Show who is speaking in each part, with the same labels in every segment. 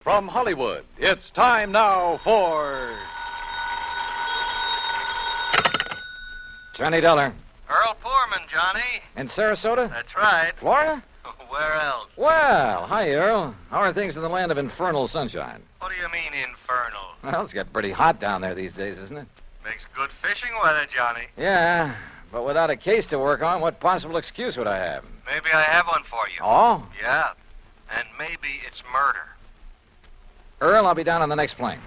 Speaker 1: From Hollywood, it's time now for...
Speaker 2: Johnny Dollar.
Speaker 3: Earl Poorman, Johnny.
Speaker 2: In Sarasota?
Speaker 3: That's right.
Speaker 2: Florida?
Speaker 3: Where else?
Speaker 2: Well, hi, Earl. How are things in the land of infernal sunshine?
Speaker 3: What do you mean, infernal?
Speaker 2: Well, it's getting pretty hot down there these days, isn't it?
Speaker 3: Makes good fishing weather, Johnny.
Speaker 2: Yeah, but without a case to work on, what possible excuse would I have?
Speaker 3: Maybe I have one for you.
Speaker 2: Oh?
Speaker 3: Yeah. And maybe it's murder.
Speaker 2: Earl, I'll be down on the next plane.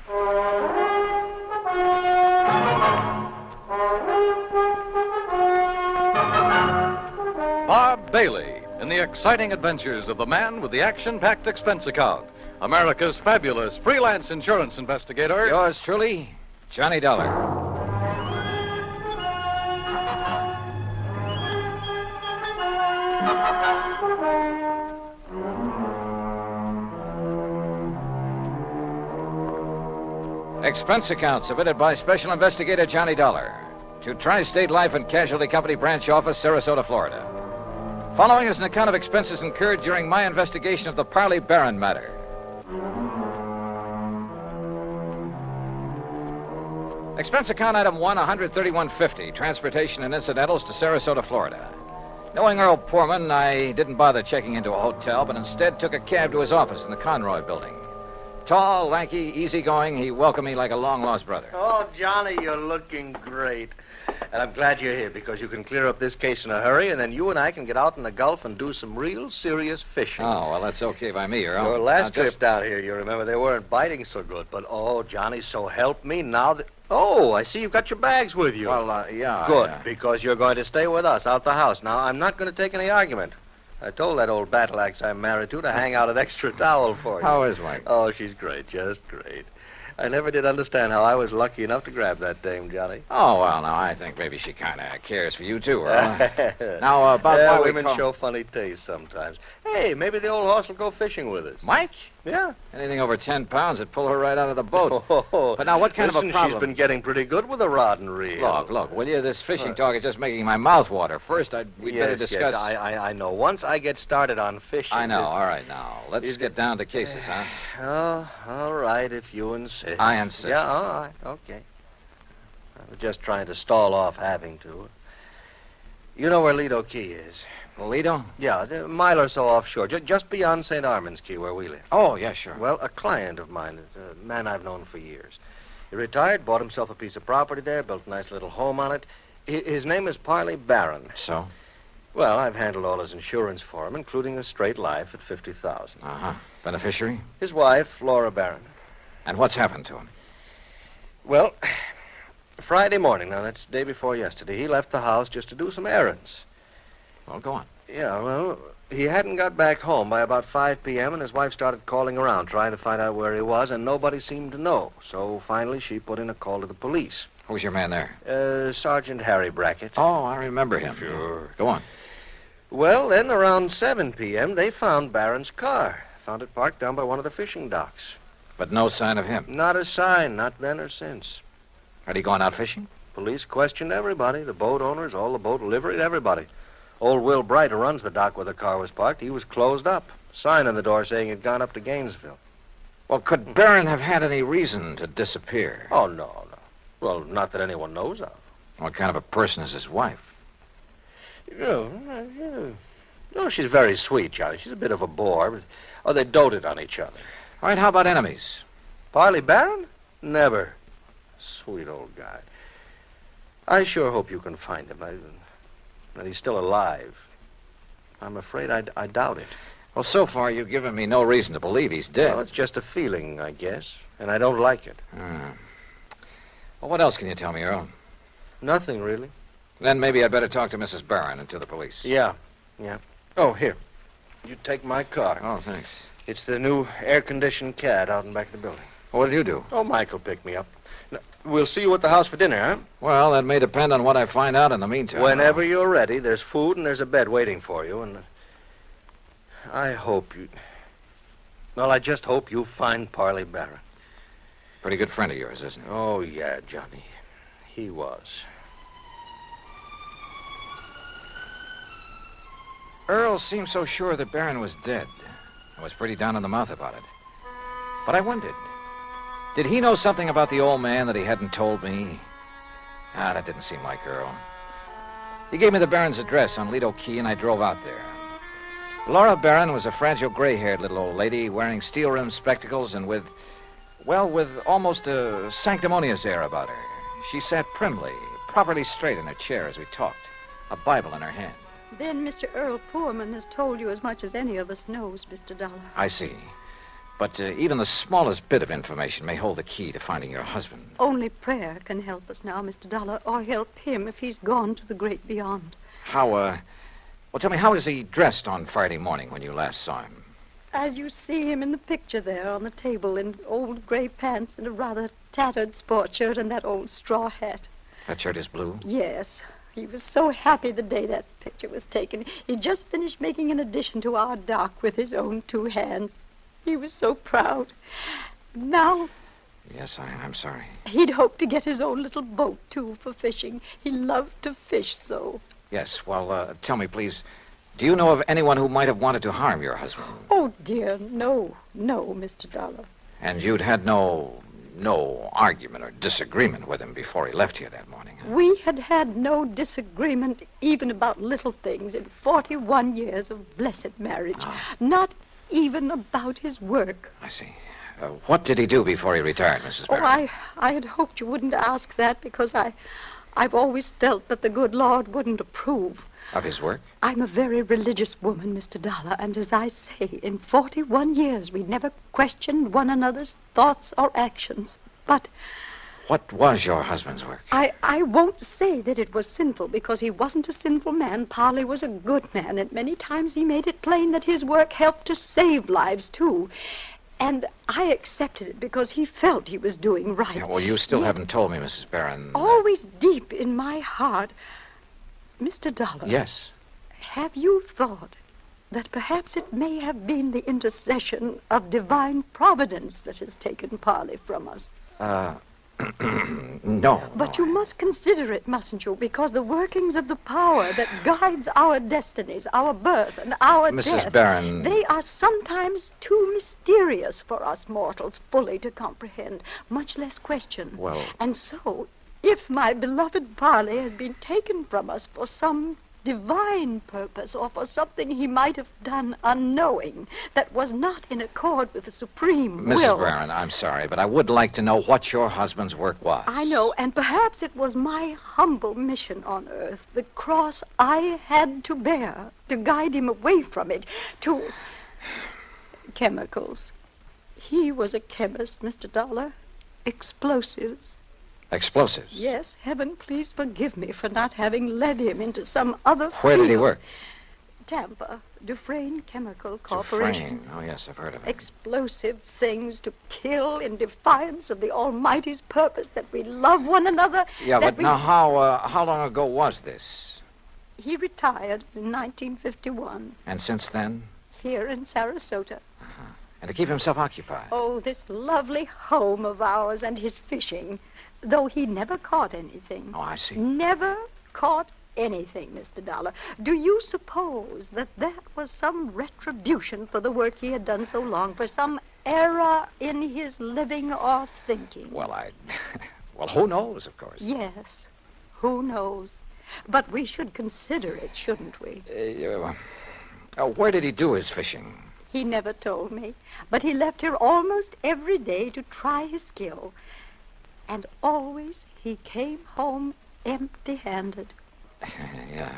Speaker 1: Bob Bailey in the exciting adventures of the man with the action-packed expense account. America's fabulous freelance insurance investigator.
Speaker 2: Yours truly, Johnny Dollar. Expense account submitted by Special Investigator Johnny Dollar to Tri-State Life and Casualty Company Branch Office, Sarasota, Florida. Following is an account of expenses incurred during my investigation of the Parley Barron Matter. Expense account item 1, $131.50, transportation and incidentals to Sarasota, Florida. Knowing Earl Poorman, I didn't bother checking into a hotel, but instead took a cab to his office in the Conroy building. Tall, lanky, easygoing, he welcomed me like a long-lost brother.
Speaker 3: Oh, Johnny, you're looking great. And I'm glad you're here because you can clear up this case in a hurry, and then you and I can get out in the Gulf and do some real serious fishing.
Speaker 2: Oh, well, that's okay by me, Earl.
Speaker 3: Your last trip down here, you remember, they weren't biting so good. But, oh, Johnny, so help me now that... Oh, I see you've got your bags with you.
Speaker 2: Well, yeah.
Speaker 3: Good, because you're going to stay with us out the house. Now, I'm not going to take any argument. I told that old battle axe I'm married to hang out an extra towel for you.
Speaker 2: How is Mike?
Speaker 3: Oh, she's great, just great. I never did understand how I was lucky enough to grab that dame, Johnny.
Speaker 2: Oh, well, now, I think maybe she kind of cares for you, too, Earl. Now, about why
Speaker 3: women show funny taste sometimes. Hey, maybe the old horse will go fishing with us.
Speaker 2: Mike?
Speaker 3: Yeah.
Speaker 2: Anything over 10 pounds would pull her right out of the boat. But now, what kind of a problem?
Speaker 3: She's been getting pretty good with a rod and reel.
Speaker 2: Look, will you? This fishing talk is just making my mouth water. First, we'd better discuss...
Speaker 3: Yes, I know. Once I get started on fishing...
Speaker 2: I know. All right, now. Let's get down to cases, huh?
Speaker 3: Oh, all right, if you insist.
Speaker 2: I insist.
Speaker 3: Yeah, all right, okay. I was just trying to stall off having to. You know where Lido Key is?
Speaker 2: Lido?
Speaker 3: Yeah, a mile or so offshore, just beyond St. Armand's Key, where we live.
Speaker 2: Oh, yeah, sure.
Speaker 3: Well, a client of mine, a man I've known for years. He retired, bought himself a piece of property there, built a nice little home on it. His name is Parley Barron.
Speaker 2: So?
Speaker 3: Well, I've handled all his insurance for him, including a straight life at $50,000.
Speaker 2: Uh-huh. Beneficiary?
Speaker 3: His wife, Laura Barron.
Speaker 2: And what's happened to him?
Speaker 3: Well, Friday morning, now that's the day before yesterday, he left the house just to do some errands.
Speaker 2: Well, go on.
Speaker 3: Yeah, well, he hadn't got back home by about 5 p.m., and his wife started calling around, trying to find out where he was, and nobody seemed to know. So finally, she put in a call to the police.
Speaker 2: Who's your man there?
Speaker 3: Sergeant Harry Brackett.
Speaker 2: Oh, I remember him.
Speaker 3: Sure.
Speaker 2: Go on.
Speaker 3: Well, then around 7 p.m., they found Barron's car. Found it parked down by one of the fishing docks.
Speaker 2: But no sign of him?
Speaker 3: Not a sign, not then or since.
Speaker 2: Had he gone out fishing?
Speaker 3: Police questioned everybody, the boat owners, all the boat livery, everybody. Old Will Bright, who runs the dock where the car was parked, he was closed up. Sign on the door saying he'd gone up to Gainesville.
Speaker 2: Well, could Barron have had any reason to disappear?
Speaker 3: Oh, no. Well, not that anyone knows of.
Speaker 2: What kind of a person is his wife?
Speaker 3: No, she's very sweet, Johnny. She's a bit of a bore, but... Oh, they doted on each other.
Speaker 2: All right, how about enemies?
Speaker 3: Parley Barron? Never. Sweet old guy. I sure hope you can find him, that he's still alive. I'm afraid I doubt it.
Speaker 2: Well, so far, you've given me no reason to believe he's dead.
Speaker 3: Well, it's just a feeling, I guess, and I don't like it.
Speaker 2: Well, what else can you tell me, Earl?
Speaker 3: Nothing, really.
Speaker 2: Then maybe I'd better talk to Mrs. Barron and to the police.
Speaker 3: Yeah. Oh, here. You take my car.
Speaker 2: Oh, thanks.
Speaker 3: It's the new air-conditioned cad out in back of the building.
Speaker 2: What did you do?
Speaker 3: Oh, Michael picked me up. Now, we'll see you at the house for dinner, huh?
Speaker 2: Well, that may depend on what I find out in the meantime.
Speaker 3: Whenever you're ready, there's food and there's a bed waiting for you, and I hope you... Well, I just hope you find Parley Barron.
Speaker 2: Pretty good friend of yours, isn't he?
Speaker 3: Oh, yeah, Johnny. He was.
Speaker 2: Earl seemed so sure that Barron was dead. I was pretty down in the mouth about it. But I wondered, did he know something about the old man that he hadn't told me? That didn't seem like Earl. He gave me the Barron's address on Lido Key, and I drove out there. Laura Barron was a fragile, gray-haired little old lady wearing steel-rimmed spectacles and with almost a sanctimonious air about her. She sat primly, properly straight in her chair as we talked, a Bible in her hand.
Speaker 4: Then Mr. Earl Poorman has told you as much as any of us knows, Mr. Dollar.
Speaker 2: I see. But even the smallest bit of information may hold the key to finding your husband.
Speaker 4: Only prayer can help us now, Mr. Dollar, or help him if he's gone to the great beyond.
Speaker 2: Well, tell me, how is he dressed on Friday morning when you last saw him?
Speaker 4: As you see him in the picture there on the table in old gray pants and a rather tattered sport shirt and that old straw hat.
Speaker 2: That shirt is blue?
Speaker 4: Yes. He was so happy the day that picture was taken. He just finished making an addition to our dock with his own 2 hands. He was so proud. Now...
Speaker 2: Yes, I'm sorry.
Speaker 4: He'd hoped to get his own little boat, too, for fishing. He loved to fish so.
Speaker 2: Yes, well, tell me, please, do you know of anyone who might have wanted to harm your husband?
Speaker 4: Oh, dear, no, Mr. Dollar.
Speaker 2: And you'd had no argument or disagreement with him before he left here that morning, huh?
Speaker 4: We had had no disagreement even about little things in 41 years of blessed marriage. Not even about his work.
Speaker 2: I see. What did he do before he retired, Mrs. Barron?
Speaker 4: I had hoped you wouldn't ask that because I've always felt that the good Lord wouldn't approve.
Speaker 2: Of his work?
Speaker 4: I'm a very religious woman, Mr. Dollar, and as I say, in 41 years we never questioned one another's thoughts or actions. But...
Speaker 2: What was your husband's work?
Speaker 4: I won't say that it was sinful, because he wasn't a sinful man. Parley was a good man, and many times he made it plain that his work helped to save lives, too. And I accepted it because he felt he was doing right.
Speaker 2: Yeah, well, you still haven't told me, Mrs. Barron.
Speaker 4: Always deep in my heart. Mr. Dollar.
Speaker 2: Yes?
Speaker 4: Have you thought that perhaps it may have been the intercession of divine providence that has taken Parley from us?
Speaker 2: No.
Speaker 4: But you must consider it, mustn't you? Because the workings of the power that guides our destinies, our birth and our death...
Speaker 2: Mrs. Barron...
Speaker 4: They are sometimes too mysterious for us mortals fully to comprehend, much less question.
Speaker 2: Well...
Speaker 4: And so, if my beloved Parley has been taken from us for some divine purpose or for something he might have done unknowing that was not in accord with the supreme will...
Speaker 2: Mrs. Barron, I'm sorry, but I would like to know what your husband's work was.
Speaker 4: I know, and perhaps it was my humble mission on earth, the cross I had to bear to guide him away from it, to... chemicals. He was a chemist, Mr. Dollar. Explosives.
Speaker 2: Explosives?
Speaker 4: Yes, heaven please forgive me for not having led him into some other
Speaker 2: Where did he work?
Speaker 4: Tampa, Dufresne Chemical Corporation.
Speaker 2: Dufresne. Oh, yes, I've heard of it.
Speaker 4: Explosive things to kill in defiance of the Almighty's purpose, that we love one another.
Speaker 2: Yeah, but now how long ago was this?
Speaker 4: He retired in 1951.
Speaker 2: And since then?
Speaker 4: Here in Sarasota.
Speaker 2: Uh-huh. And to keep himself occupied?
Speaker 4: Oh, this lovely home of ours and his fishing. Though he never caught anything.
Speaker 2: Oh, I see.
Speaker 4: Never caught anything, Mr. Dollar. Do you suppose that was some retribution for the work he had done so long, for some error in his living or thinking?
Speaker 2: Well, well, who knows, of course.
Speaker 4: Yes, who knows? But we should consider it, shouldn't we?
Speaker 2: Where did he do his fishing?
Speaker 4: He never told me, but he left here almost every day to try his skill. And always he came home empty-handed.
Speaker 2: Yeah.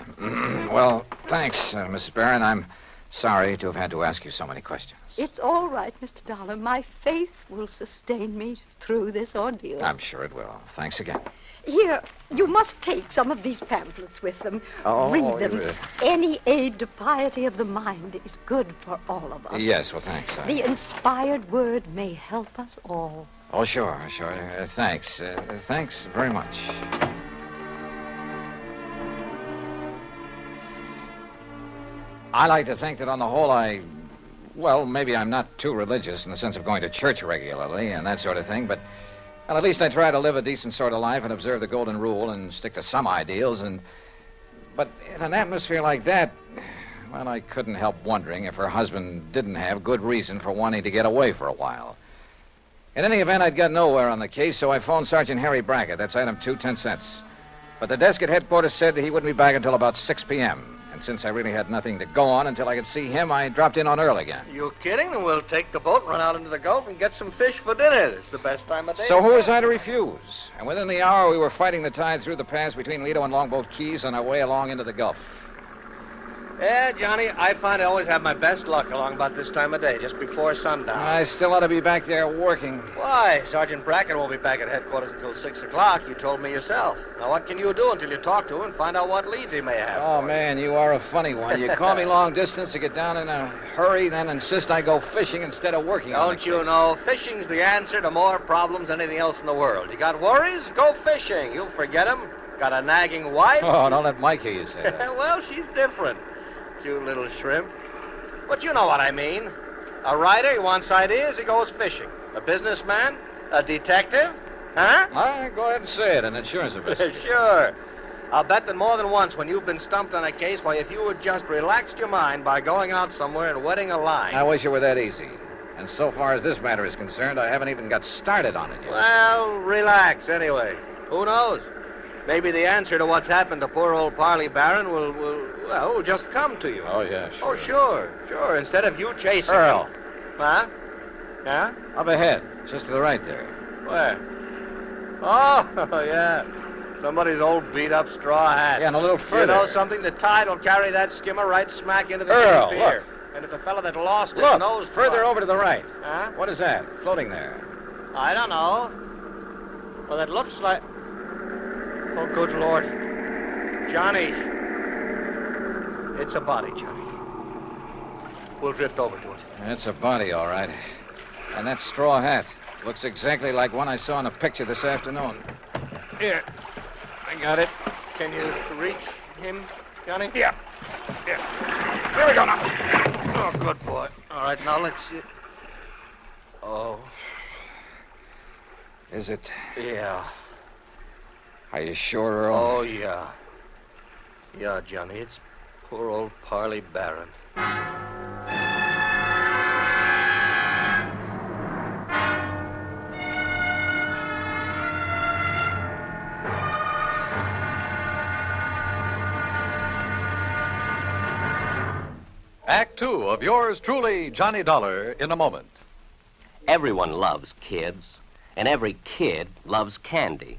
Speaker 2: Well, thanks, Mrs. Barron. I'm sorry to have had to ask you so many questions.
Speaker 4: It's all right, Mr. Dollar. My faith will sustain me through this ordeal.
Speaker 2: I'm sure it will. Thanks again.
Speaker 4: Here, you must take some of these pamphlets with them.
Speaker 2: Oh,
Speaker 4: read them. Any aid to piety of the mind is good for all of us.
Speaker 2: Yes, well, thanks.
Speaker 4: The inspired word may help us all.
Speaker 2: Oh, sure. Thanks. Thanks very much. I like to think that on the whole well, maybe I'm not too religious in the sense of going to church regularly and that sort of thing, but well, at least I try to live a decent sort of life and observe the golden rule and stick to some ideals, but in an atmosphere like that, well, I couldn't help wondering if her husband didn't have good reason for wanting to get away for a while. In any event, I'd got nowhere on the case, so I phoned Sergeant Harry Brackett. That's item 2, 10 cents. But the desk at headquarters said he wouldn't be back until about 6 p.m. And since I really had nothing to go on until I could see him, I dropped in on Earl again.
Speaker 3: You kidding? Then we'll take the boat, run out into the Gulf, and get some fish for dinner. It's the best time of day.
Speaker 2: So who was I to refuse? And within the hour, we were fighting the tide through the pass between Lido and Longboat Keys on our way along into the Gulf.
Speaker 3: Yeah, Johnny, I find I always have my best luck along about this time of day, just before sundown.
Speaker 2: I still ought to be back there working.
Speaker 3: Why? Sergeant Brackett won't be back at headquarters until 6 o'clock. You told me yourself. Now, what can you do until you talk to him and find out what leads he may have?
Speaker 2: Oh, man, you are a funny one. You call me long distance to get down in a hurry, then insist I go fishing instead of working on the
Speaker 3: Don't you
Speaker 2: case.
Speaker 3: know, fishing's the answer to more problems than anything else in the world. You got worries? Go fishing. You'll forget them. Got a nagging wife?
Speaker 2: Oh, don't let Mike hear you say that.
Speaker 3: Well, she's different. You little shrimp. But you know what I mean. A writer, he wants ideas, he goes fishing. A businessman? A detective? Huh?
Speaker 2: All right, go ahead and say it, an insurance investigator.
Speaker 3: Sure. I'll bet that more than once when you've been stumped on a case, why, if you would just relaxed your mind by going out somewhere and wetting a line.
Speaker 2: I wish it were that easy. And so far as this matter is concerned, I haven't even got started on it yet.
Speaker 3: Well, relax anyway. Who knows? Maybe the answer to what's happened to poor old Parley Barron will just come to you.
Speaker 2: Oh, yeah, sure.
Speaker 3: Oh, sure. Instead of you chasing
Speaker 2: Earl.
Speaker 3: him. Huh? Yeah?
Speaker 2: Up ahead, just to the right there.
Speaker 3: Where? Oh, yeah. Somebody's old beat-up straw hat.
Speaker 2: Yeah, and a little further.
Speaker 3: You know something? The tide will carry that skimmer right smack into the
Speaker 2: Earl,
Speaker 3: city pier.
Speaker 2: look.
Speaker 3: And if the fella that lost his
Speaker 2: Look,
Speaker 3: nose...
Speaker 2: further over to the right.
Speaker 3: Huh?
Speaker 2: What is that, floating there?
Speaker 3: I don't know. Well, that looks like... Oh, good Lord. Johnny. It's a body, Johnny. We'll drift over to it.
Speaker 2: It's a body, all right. And that straw hat looks exactly like one I saw in a picture this afternoon.
Speaker 3: Here. I got it. Can you reach him, Johnny? Yeah. Here we go now. Oh, good boy. All right, now let's see. Oh.
Speaker 2: Is it?
Speaker 3: Yeah.
Speaker 2: Are you sure, Earl?
Speaker 3: Oh, yeah. Yeah, Johnny, it's poor old Parley Barron.
Speaker 1: Act 2 of yours truly, Johnny Dollar, in a moment.
Speaker 5: Everyone loves kids, and every kid loves candy.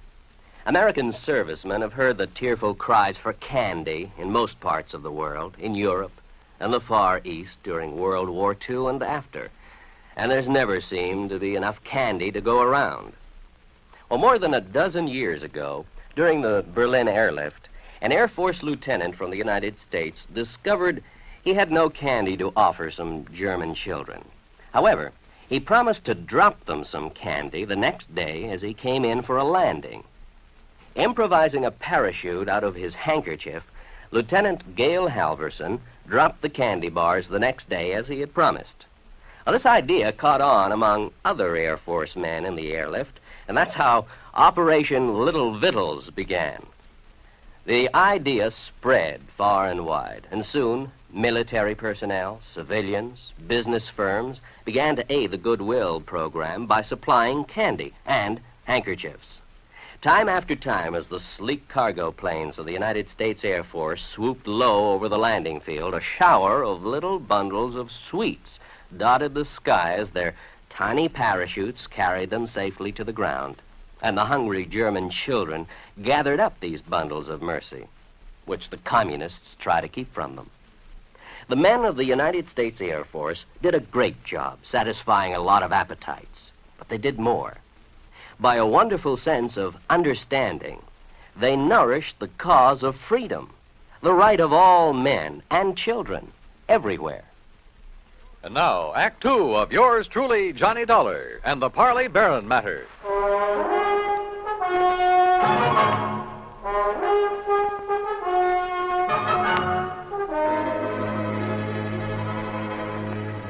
Speaker 5: American servicemen have heard the tearful cries for candy in most parts of the world, in Europe and the Far East during World War II and after. And there's never seemed to be enough candy to go around. Well, more than a dozen years ago, during the Berlin airlift, an Air Force lieutenant from the United States discovered he had no candy to offer some German children. However, he promised to drop them some candy the next day as he came in for a landing. Improvising a parachute out of his handkerchief, Lieutenant Gale Halverson dropped the candy bars the next day as he had promised. Now, this idea caught on among other Air Force men in the airlift, and that's how Operation Little Victuals began. The idea spread far and wide, and soon military personnel, civilians, business firms began to aid the Goodwill program by supplying candy and handkerchiefs. Time after time, as the sleek cargo planes of the United States Air Force swooped low over the landing field, a shower of little bundles of sweets dotted the sky as their tiny parachutes carried them safely to the ground. And the hungry German children gathered up these bundles of mercy, which the communists try to keep from them. The men of the United States Air Force did a great job satisfying a lot of appetites, but they did more. By a wonderful sense of understanding, they nourished the cause of freedom, the right of all men and children everywhere.
Speaker 1: And now, Act 2 of yours truly, Johnny Dollar, and the Parley Barron Matter.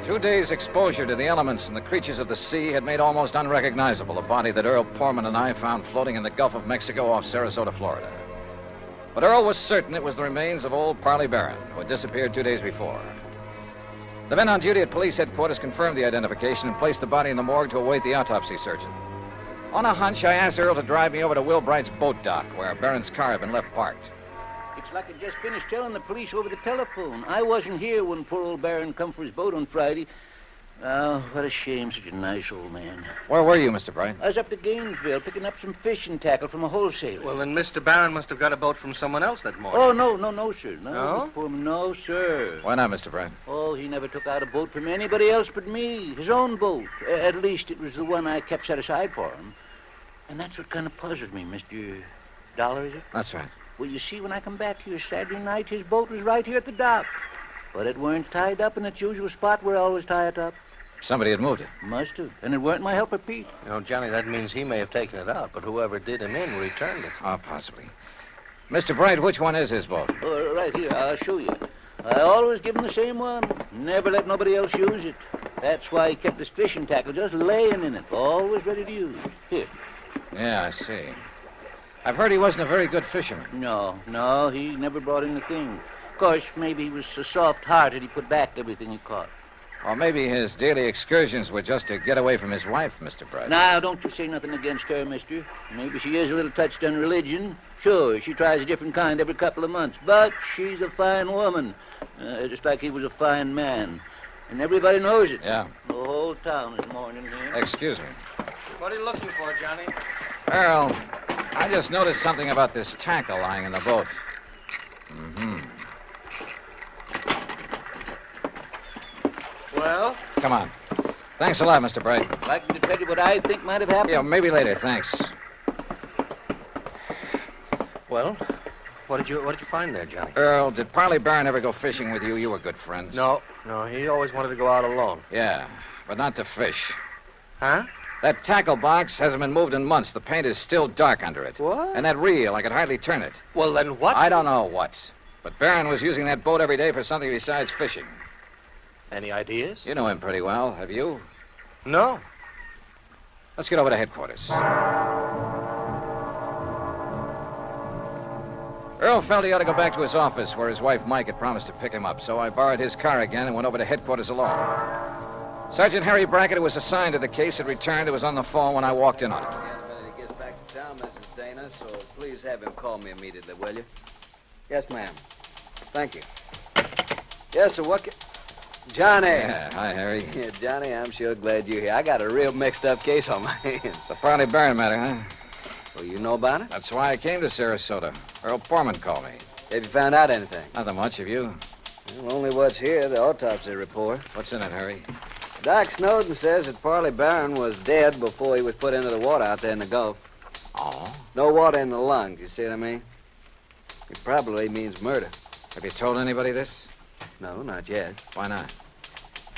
Speaker 2: Two days' exposure to the elements and the creatures of the sea had made almost unrecognizable the body that Earl Portman and I found floating in the Gulf of Mexico off Sarasota, Florida. But Earl was certain it was the remains of old Parley Barron, who had disappeared 2 days before. The men on duty at police headquarters confirmed the identification and placed the body in the morgue to await the autopsy surgeon. On a hunch, I asked Earl to drive me over to Will Bright's boat dock, where Barron's car had been left parked.
Speaker 6: It's like I just finished telling the police over the telephone. I wasn't here when poor old Barron come for his boat on Friday. Oh, what a shame, such a nice old man.
Speaker 2: Where were you, Mr. Bright?
Speaker 6: I was up to Gainesville picking up some fishing tackle from a wholesaler.
Speaker 3: Well, then Mr. Barron must have got a boat from someone else that morning.
Speaker 6: Oh, no, sir.
Speaker 3: No?
Speaker 6: Mr. Pullman, no, sir.
Speaker 2: Why not, Mr. Bright?
Speaker 6: Oh, he never took out a boat from anybody else but me. His own boat. At least it was the one I kept set aside for him. And that's what kind of puzzled me, Mr. Dollar, is it?
Speaker 2: That's right.
Speaker 6: Well, you see, when I come back here Saturday night, his boat was right here at the dock. But it weren't tied up in its usual spot where I always tie it up.
Speaker 2: Somebody had moved it.
Speaker 6: Must have. And it weren't my helper, Pete.
Speaker 3: You know, Johnny, that means he may have taken it out, but whoever did him in returned it.
Speaker 2: Oh, possibly. Mr. Bright, which one is his boat?
Speaker 6: Oh, right here. I'll show you. I always give him the same one. Never let nobody else use it. That's why he kept his fishing tackle just laying in it, always ready to use. Here.
Speaker 2: Yeah, I see. I've heard he wasn't a very good fisherman.
Speaker 6: No, he never brought in a thing. Of course, maybe he was so soft-hearted he put back everything he caught.
Speaker 2: Or maybe his daily excursions were just to get away from his wife, Mr. Bright.
Speaker 6: Now, don't you say nothing against her, mister. Maybe she is a little touched on religion. Sure, she tries a different kind every couple of months. But she's a fine woman, just like he was a fine man. And everybody knows it.
Speaker 2: Yeah.
Speaker 6: The whole town is mourning here.
Speaker 2: Excuse me.
Speaker 3: What are you looking for, Johnny?
Speaker 2: Earl, I just noticed something about this tackle lying in the boat. Mm-hmm.
Speaker 3: Well?
Speaker 2: Come on. Thanks a lot, Mr. Bright.
Speaker 6: Like me to tell you what I think might have happened?
Speaker 2: Yeah, maybe later, thanks.
Speaker 3: Well, what did you find there, Johnny?
Speaker 2: Earl, did Parley Barron ever go fishing with you? You were good friends.
Speaker 3: No, he always wanted to go out alone.
Speaker 2: Yeah, but not to fish.
Speaker 3: Huh?
Speaker 2: That tackle box hasn't been moved in months. The paint is still dark under it.
Speaker 3: What?
Speaker 2: And that reel, I could hardly turn it.
Speaker 3: Well, then what?
Speaker 2: I don't know what. But Barron was using that boat every day for something besides fishing.
Speaker 3: Any ideas?
Speaker 2: You know him pretty well, have you?
Speaker 3: No.
Speaker 2: Let's get over to headquarters. Earl felt he ought to go back to his office where his wife Mike had promised to pick him up, so I borrowed his car again and went over to headquarters alone. Sergeant Harry Brackett, who was assigned to the case, had returned and was on the phone when I walked in on him.
Speaker 7: He gets back to town, Mrs. Dana, so please have him call me immediately, will you? Yes, ma'am. Thank you. Yes, sir, Johnny.
Speaker 2: Yeah, hi, Harry.
Speaker 7: Yeah, Johnny, I'm sure glad you're here. I got a real mixed-up case on my hands.
Speaker 2: The Parley Barron Matter, huh?
Speaker 7: Well, you know about it?
Speaker 2: That's why I came to Sarasota. Earl Portman called me.
Speaker 7: Have you found out anything?
Speaker 2: Nothing much, have you?
Speaker 7: Well, only what's here, the autopsy report.
Speaker 2: What's in it, Harry?
Speaker 7: Doc Snowden says that Parley Barron was dead before he was put into the water out there in the Gulf.
Speaker 2: Oh?
Speaker 7: No water in the lungs, you see what I mean? It probably means murder.
Speaker 2: Have you told anybody this?
Speaker 7: No, not yet.
Speaker 2: Why not?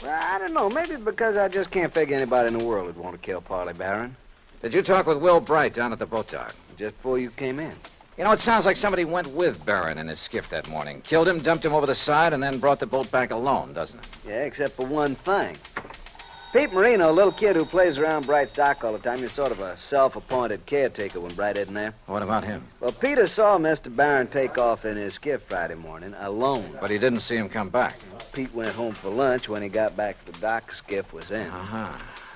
Speaker 7: Well, I don't know. Maybe because I just can't figure anybody in the world would want to kill Parley Barron.
Speaker 2: Did you talk with Will Bright down at the boat dock?
Speaker 7: Just before you came in.
Speaker 2: You know, it sounds like somebody went with Barron in his skiff that morning, killed him, dumped him over the side, and then brought the boat back alone, doesn't it?
Speaker 7: Yeah, except for one thing. Pete Marino, a little kid who plays around Bright's dock all the time, he's sort of a self-appointed caretaker when Bright isn't there.
Speaker 2: What about him?
Speaker 7: Well, Peter saw Mr. Barron take off in his skiff Friday morning, alone.
Speaker 2: But he didn't see him come back.
Speaker 7: Pete went home for lunch. When he got back to the dock, the skiff was in.
Speaker 2: Uh-huh.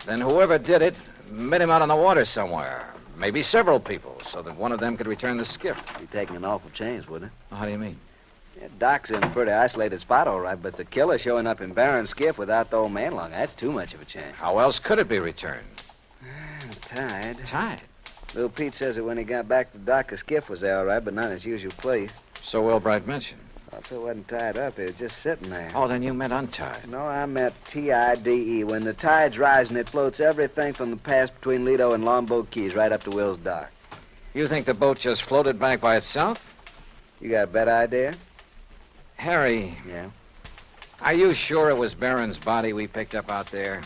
Speaker 2: Then whoever did it met him out on the water somewhere. Maybe several people, so that one of them could return the skiff.
Speaker 7: Be taking an awful chance, wouldn't
Speaker 2: How do you mean?
Speaker 7: it? Yeah, Doc's in a pretty isolated spot, all right, but the killer showing up in Barron's skiff without the old man along, that's too much of a chance.
Speaker 2: How else could it be returned?
Speaker 7: Tied.
Speaker 2: Tied.
Speaker 7: Little Pete says that when he got back to the dock, the skiff was there, all right, but not in its usual place.
Speaker 2: So Will Bright mentioned.
Speaker 7: Also, it wasn't tied up. It was just sitting there.
Speaker 2: Oh, then you meant untied.
Speaker 7: No, I meant T-I-D-E. When the tide's rising, it floats everything from the pass between Lido and Longboat Keys right up to Will's dock.
Speaker 2: You think the boat just floated back by itself?
Speaker 7: You got a better idea?
Speaker 2: Harry,
Speaker 7: Yeah.
Speaker 2: are you sure it was Barron's body we picked up out there?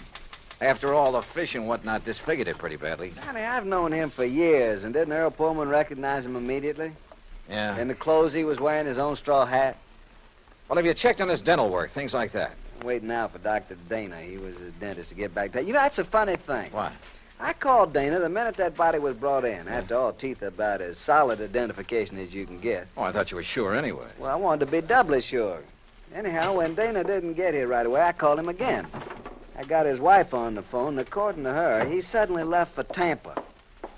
Speaker 2: After all, the fish and whatnot disfigured it pretty badly.
Speaker 7: Johnny, I've known him for years, and didn't Earl Pullman recognize him immediately?
Speaker 2: Yeah.
Speaker 7: In the clothes he was wearing, his own straw hat?
Speaker 2: Well, have you checked on his dental work, things like that?
Speaker 7: I'm waiting now for Dr. Dana. He was his dentist to get back to. You know, that's a funny thing.
Speaker 2: What?
Speaker 7: I called Dana the minute that body was brought in. After all, teeth are about as solid identification as you can get.
Speaker 2: Oh, I thought you were sure anyway.
Speaker 7: Well, I wanted to be doubly sure. Anyhow, when Dana didn't get here right away, I called him again. I got his wife on the phone, and according to her, he suddenly left for Tampa.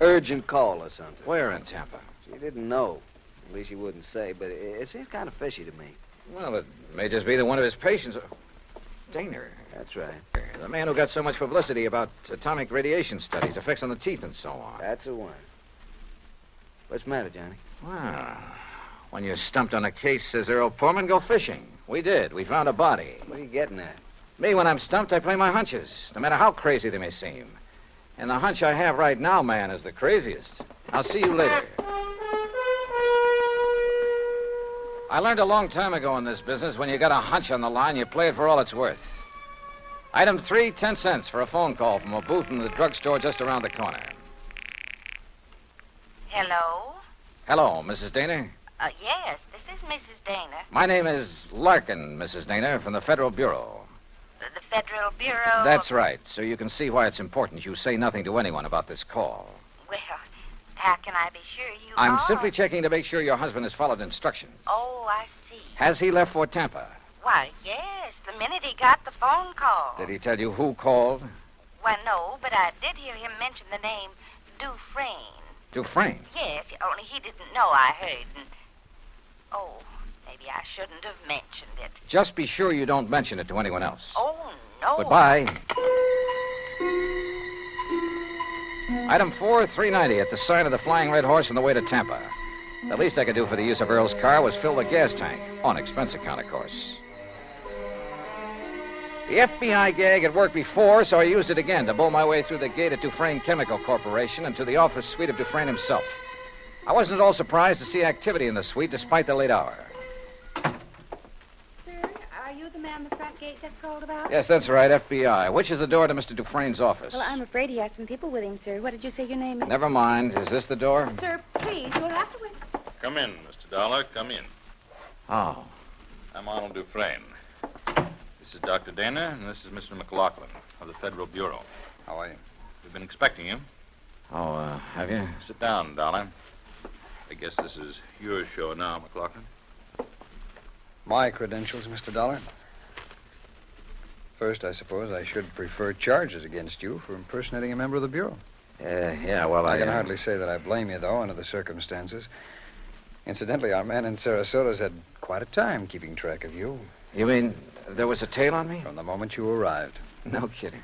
Speaker 7: Urgent call or something.
Speaker 2: Where in Tampa?
Speaker 7: She didn't know. At least she wouldn't say, but it seems kind of fishy to me.
Speaker 2: Well, it may just be that one of his patients... Dana.
Speaker 7: That's right.
Speaker 2: The man who got so much publicity about atomic radiation studies, effects on the teeth, and so on.
Speaker 7: That's the one. What's the matter, Johnny?
Speaker 2: Well, when you're stumped on a case, says Earl Pullman, go fishing. We did. We found a body.
Speaker 7: What are you getting at?
Speaker 2: Me, when I'm stumped, I play my hunches, no matter how crazy they may seem. And the hunch I have right now, man, is the craziest. I'll see you later. I learned a long time ago in this business, when you got a hunch on the line, you play it for all it's worth. Item 3, 10 cents for a phone call from a booth in the drugstore just around the corner.
Speaker 8: Hello?
Speaker 2: Hello, Mrs. Dana.
Speaker 8: Yes, this is Mrs. Dana.
Speaker 2: My name is Larkin, Mrs. Dana, from the Federal Bureau.
Speaker 8: The Federal Bureau...
Speaker 2: That's right, so you can see why it's important you say nothing to anyone about this call.
Speaker 8: Well, how can I be sure you
Speaker 2: I'm
Speaker 8: are?
Speaker 2: simply checking to make sure your husband has followed instructions.
Speaker 8: Oh, I see.
Speaker 2: Has he left for Tampa?
Speaker 8: Why, yes, the minute he got the phone call.
Speaker 2: Did he tell you who called?
Speaker 8: Why, no, but I did hear him mention the name Dufresne.
Speaker 2: Dufresne?
Speaker 8: Yes, only he didn't know I heard. And... Oh, maybe I shouldn't have mentioned it.
Speaker 2: Just be sure you don't mention it to anyone else.
Speaker 8: Oh, no.
Speaker 2: Goodbye. Item 4, $3.90 at the sign of the Flying Red Horse on the way to Tampa. The least I could do for the use of Earl's car was fill the gas tank. On expense account, of course. The FBI gag had worked before, so I used it again to bowl my way through the gate at Dufresne Chemical Corporation and to the office suite of Dufresne himself. I wasn't at all surprised to see activity in the suite despite the late hour.
Speaker 4: Sir, are you the man the front gate just called about?
Speaker 2: Yes, that's right, FBI. Which is the door to Mr. Dufresne's office?
Speaker 9: Well, I'm afraid he has some people with him, sir. What did you say your name is?
Speaker 2: Never mind. Is this the door?
Speaker 4: Sir, please, you'll have to wait.
Speaker 10: Come in, Mr. Dollar. Come in.
Speaker 2: Oh.
Speaker 10: I'm Arnold Dufresne. This is Dr. Dana, and this is Mr. McLaughlin of the Federal Bureau.
Speaker 2: How are you?
Speaker 10: We've been expecting you.
Speaker 2: Oh, have you?
Speaker 10: Sit down, Dollar. I guess this is your show now, McLaughlin.
Speaker 11: My credentials, Mr. Dollar. First, I suppose I should prefer charges against you for impersonating a member of the Bureau.
Speaker 2: Yeah, well,
Speaker 11: I can hardly say that I blame you, though, under the circumstances. Incidentally, our man in Sarasota's had quite a time keeping track of you.
Speaker 2: You mean there was a tail on me?
Speaker 11: From the moment you arrived.
Speaker 2: No kidding.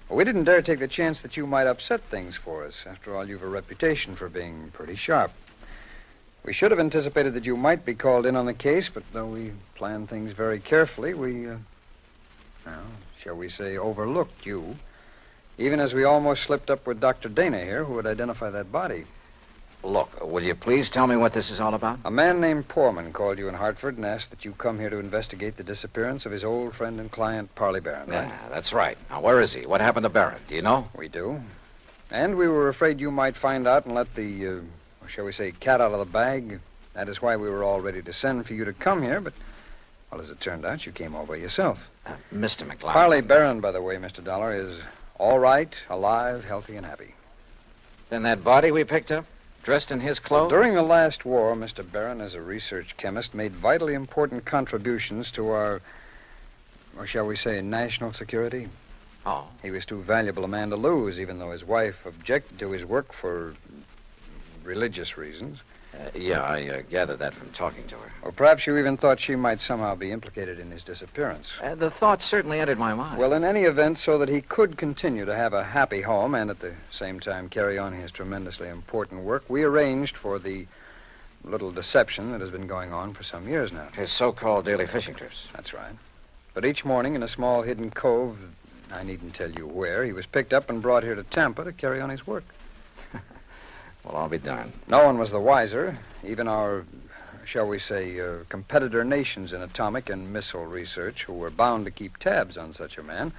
Speaker 11: Well, we didn't dare take the chance that you might upset things for us. After all, you've a reputation for being pretty sharp. We should have anticipated that you might be called in on the case, but though we planned things very carefully, we, shall we say, overlooked you. Even as we almost slipped up with Dr. Dana here, who would identify that body.
Speaker 2: Look, will you please tell me what this is all about?
Speaker 11: A man named Poorman called you in Hartford and asked that you come here to investigate the disappearance of his old friend and client, Parley Barron, right?
Speaker 2: Yeah, that's right. Now, where is he? What happened to Barron? Do you know?
Speaker 11: We do. And we were afraid you might find out and let the, shall we say, cat out of the bag. That is why we were all ready to send for you to come here, but, well, as it turned out, you came all by yourself.
Speaker 2: Mr. McLaughlin.
Speaker 11: Parley Barron, by the way, Mr. Dollar, is all right, alive, healthy, and happy.
Speaker 2: Then that body we picked up, dressed in his clothes?
Speaker 11: During the last war, Mr. Barron, as a research chemist, made vitally important contributions to our, or shall we say, national security.
Speaker 2: Oh.
Speaker 11: He was too valuable a man to lose, even though his wife objected to his work for religious reasons.
Speaker 2: Yeah, I gathered that from talking to her.
Speaker 11: Or perhaps you even thought she might somehow be implicated in his disappearance.
Speaker 2: The thought certainly entered my mind.
Speaker 11: Well, in any event, so that he could continue to have a happy home and at the same time carry on his tremendously important work, we arranged for the little deception that has been going on for some years now.
Speaker 2: His so-called daily fishing trips.
Speaker 11: That's right. But each morning in a small hidden cove, I needn't tell you where, he was picked up and brought here to Tampa to carry on his work.
Speaker 2: Well, I'll be darned.
Speaker 11: No one was the wiser. Even our, shall we say, competitor nations in atomic and missile research, who were bound to keep tabs on such a man,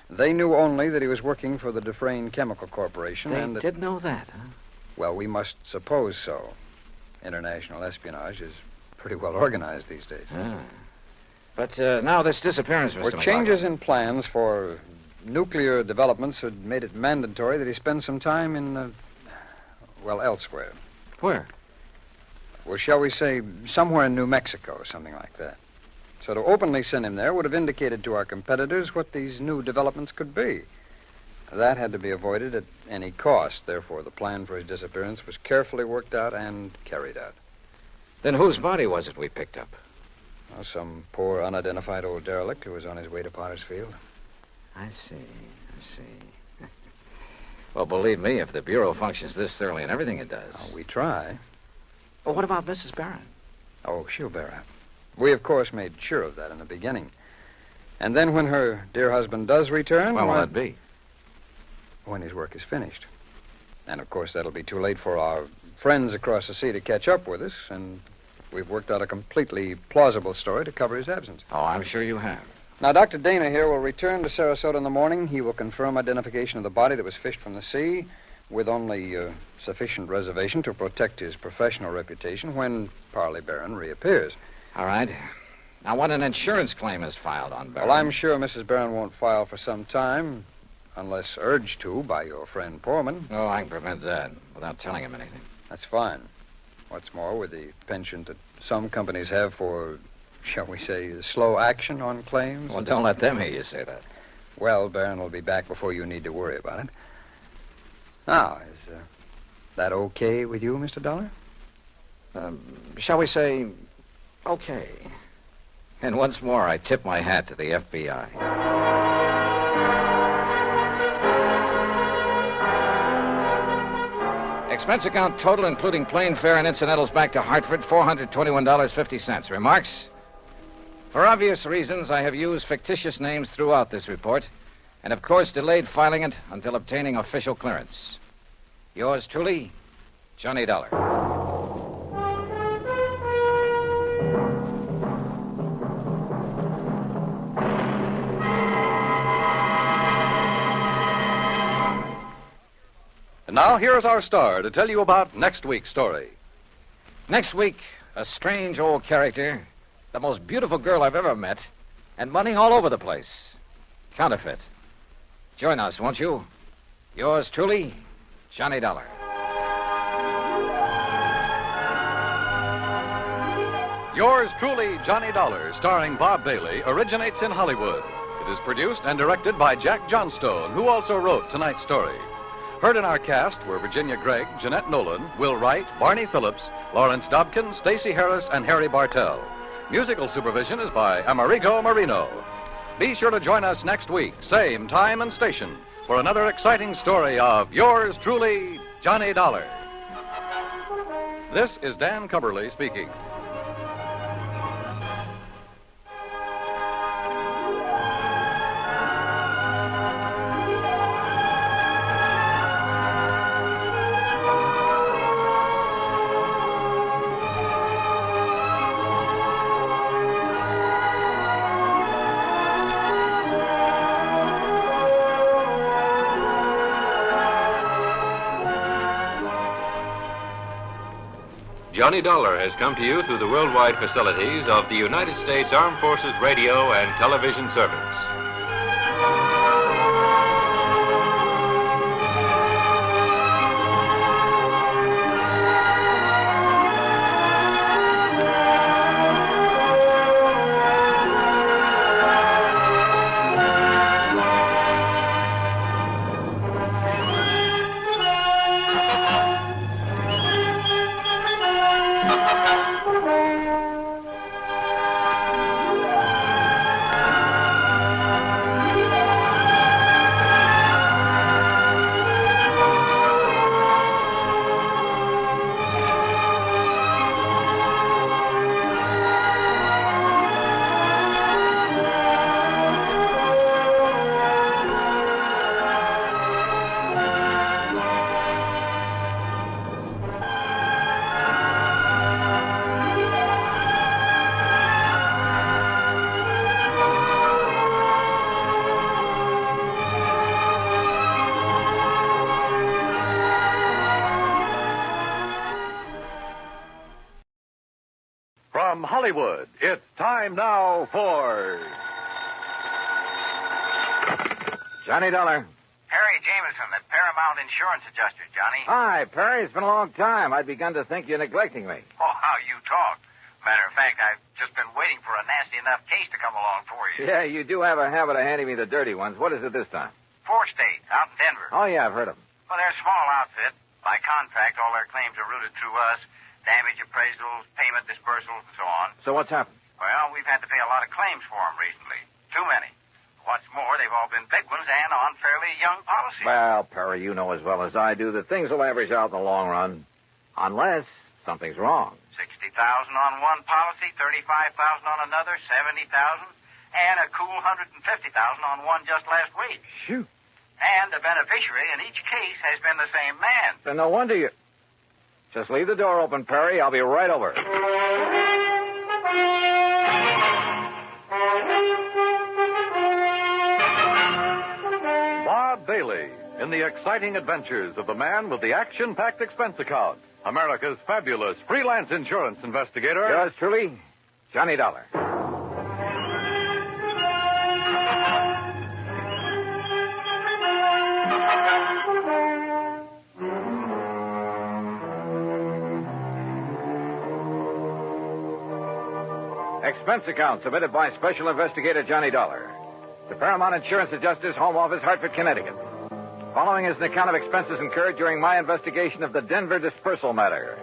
Speaker 11: they knew only that he was working for the Dufresne Chemical Corporation.
Speaker 2: They did know that, huh?
Speaker 11: Well, we must suppose so. International espionage is pretty well organized these days.
Speaker 2: Ah. But now this disappearance, Mr.
Speaker 11: McLaughlin. Changes in plans for nuclear developments had made it mandatory that he spend some time in, elsewhere.
Speaker 2: Where?
Speaker 11: Well, shall we say somewhere in New Mexico, something like that. So to openly send him there would have indicated to our competitors what these new developments could be. That had to be avoided at any cost. Therefore, the plan for his disappearance was carefully worked out and carried out.
Speaker 2: Then whose body was it we picked up?
Speaker 11: Oh, some poor, unidentified old derelict who was on his way to Potter's Field.
Speaker 2: I see. Well, believe me, if the Bureau functions this thoroughly in everything it does...
Speaker 11: Oh, we try.
Speaker 2: Well, what about Mrs. Barron?
Speaker 11: Oh, she'll bear up. We, of course, made sure of that in the beginning. And then when her dear husband does return...
Speaker 2: When will that be?
Speaker 11: When his work is finished. And, of course, that'll be too late for our friends across the sea to catch up with us, and we've worked out a completely plausible story to cover his absence.
Speaker 2: Oh, I'm sure you have.
Speaker 11: Now, Dr. Dana here will return to Sarasota in the morning. He will confirm identification of the body that was fished from the sea with only sufficient reservation to protect his professional reputation when Parley Barron reappears.
Speaker 2: All right. Now, when an insurance claim is filed on Barron...
Speaker 11: Well, I'm sure Mrs. Barron won't file for some time, unless urged to by your friend Poorman.
Speaker 2: Oh, I can prevent that without telling him anything.
Speaker 11: That's fine. What's more, with the penchant that some companies have for, shall we say, slow action on claims...
Speaker 2: Well, don't let them hear you say that.
Speaker 11: Well, Barron will be back before you need to worry about it. Now, is that okay with you, Mr. Dollar?
Speaker 2: Shall we say, okay. And once more, I tip my hat to the FBI. Expense account total, including plane fare and incidentals back to Hartford, $421.50. Remarks? For obvious reasons, I have used fictitious names throughout this report, and of course delayed filing it until obtaining official clearance. Yours truly, Johnny Dollar.
Speaker 1: And now here's our star to tell you about next week's story.
Speaker 2: Next week, a strange old character, the most beautiful girl I've ever met, and money all over the place. Counterfeit. Join us, won't you? Yours truly, Johnny Dollar.
Speaker 1: Yours truly, Johnny Dollar, starring Bob Bailey, originates in Hollywood. It is produced and directed by Jack Johnstone, who also wrote tonight's story. Heard in our cast were Virginia Gregg, Jeanette Nolan, Will Wright, Barney Phillips, Lawrence Dobkin, Stacey Harris, and Harry Bartell. Musical supervision is by Amerigo Marino. Be sure to join us next week, same time and station, for another exciting story of Yours truly, Johnny Dollar. This is Dan Cumberly speaking.
Speaker 12: Johnny Dollar has come to you through the worldwide facilities of the United States Armed Forces Radio and Television Service.
Speaker 1: From Hollywood, it's time now for...
Speaker 2: Johnny Dollar.
Speaker 13: Perry Jameson, the Paramount Insurance Adjuster, Johnny.
Speaker 2: Hi, Perry. It's been a long time. I'd begun to think you're neglecting me.
Speaker 13: Oh, how you talk. Matter of fact, I've just been waiting for a nasty enough case to come along for you.
Speaker 2: Yeah, you do have a habit of handing me the dirty ones. What is it this time?
Speaker 13: 4 State, out in Denver.
Speaker 2: Oh, yeah, I've heard of them.
Speaker 13: Well, they're a small outfit. By contract, all their claims are routed through us. Damage appraisals, payment disbursals, and so on.
Speaker 2: So what's happened?
Speaker 13: Well, we've had to pay a lot of claims for them recently. Too many. What's more, they've all been big ones and on fairly young policies.
Speaker 2: Well, Perry, you know as well as I do that things will average out in the long run. Unless something's wrong.
Speaker 13: 60,000 on one policy, 35,000 on another, 70,000, and a cool 150,000 on one just last week.
Speaker 2: Shoot.
Speaker 13: And the beneficiary in each case has been the same man.
Speaker 2: Then no wonder you... Just leave the door open, Perry. I'll be right over.
Speaker 1: Bob Bailey in the exciting adventures of the man with the action-packed expense account. America's fabulous freelance insurance investigator.
Speaker 2: Yours truly, Johnny Dollar. Expense account submitted by Special Investigator Johnny Dollar to Paramount Insurance Adjusters, Home Office, Hartford, Connecticut. Following is an account of expenses incurred during my investigation of the Denver Disbursal Matter.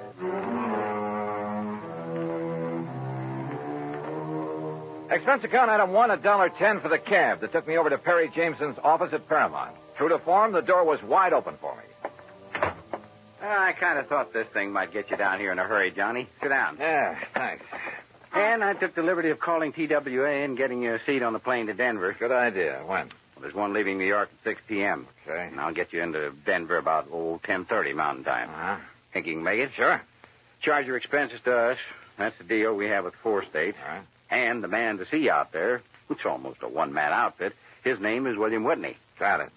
Speaker 2: Expense account item 1, $1.10 for the cab that took me over to Perry Jameson's office at Paramount. True to form, the door was wide open for me.
Speaker 14: I kind of thought this thing might get you down here in a hurry, Johnny. Sit down.
Speaker 2: Yeah, thanks.
Speaker 14: And I took the liberty of calling TWA and getting you a seat on the plane to Denver.
Speaker 2: Good idea. When?
Speaker 14: Well, there's one leaving New York at 6 p.m.
Speaker 2: Okay.
Speaker 14: And I'll get you into Denver about, 10:30 Mountain Time.
Speaker 2: Uh-huh.
Speaker 14: Think you can make it?
Speaker 2: Sure.
Speaker 14: Charge your expenses to us. That's the deal we have with 4 State.
Speaker 2: All right.
Speaker 14: And the man to see out there, it's almost a one-man outfit, his name is William Whitney.
Speaker 2: Got it.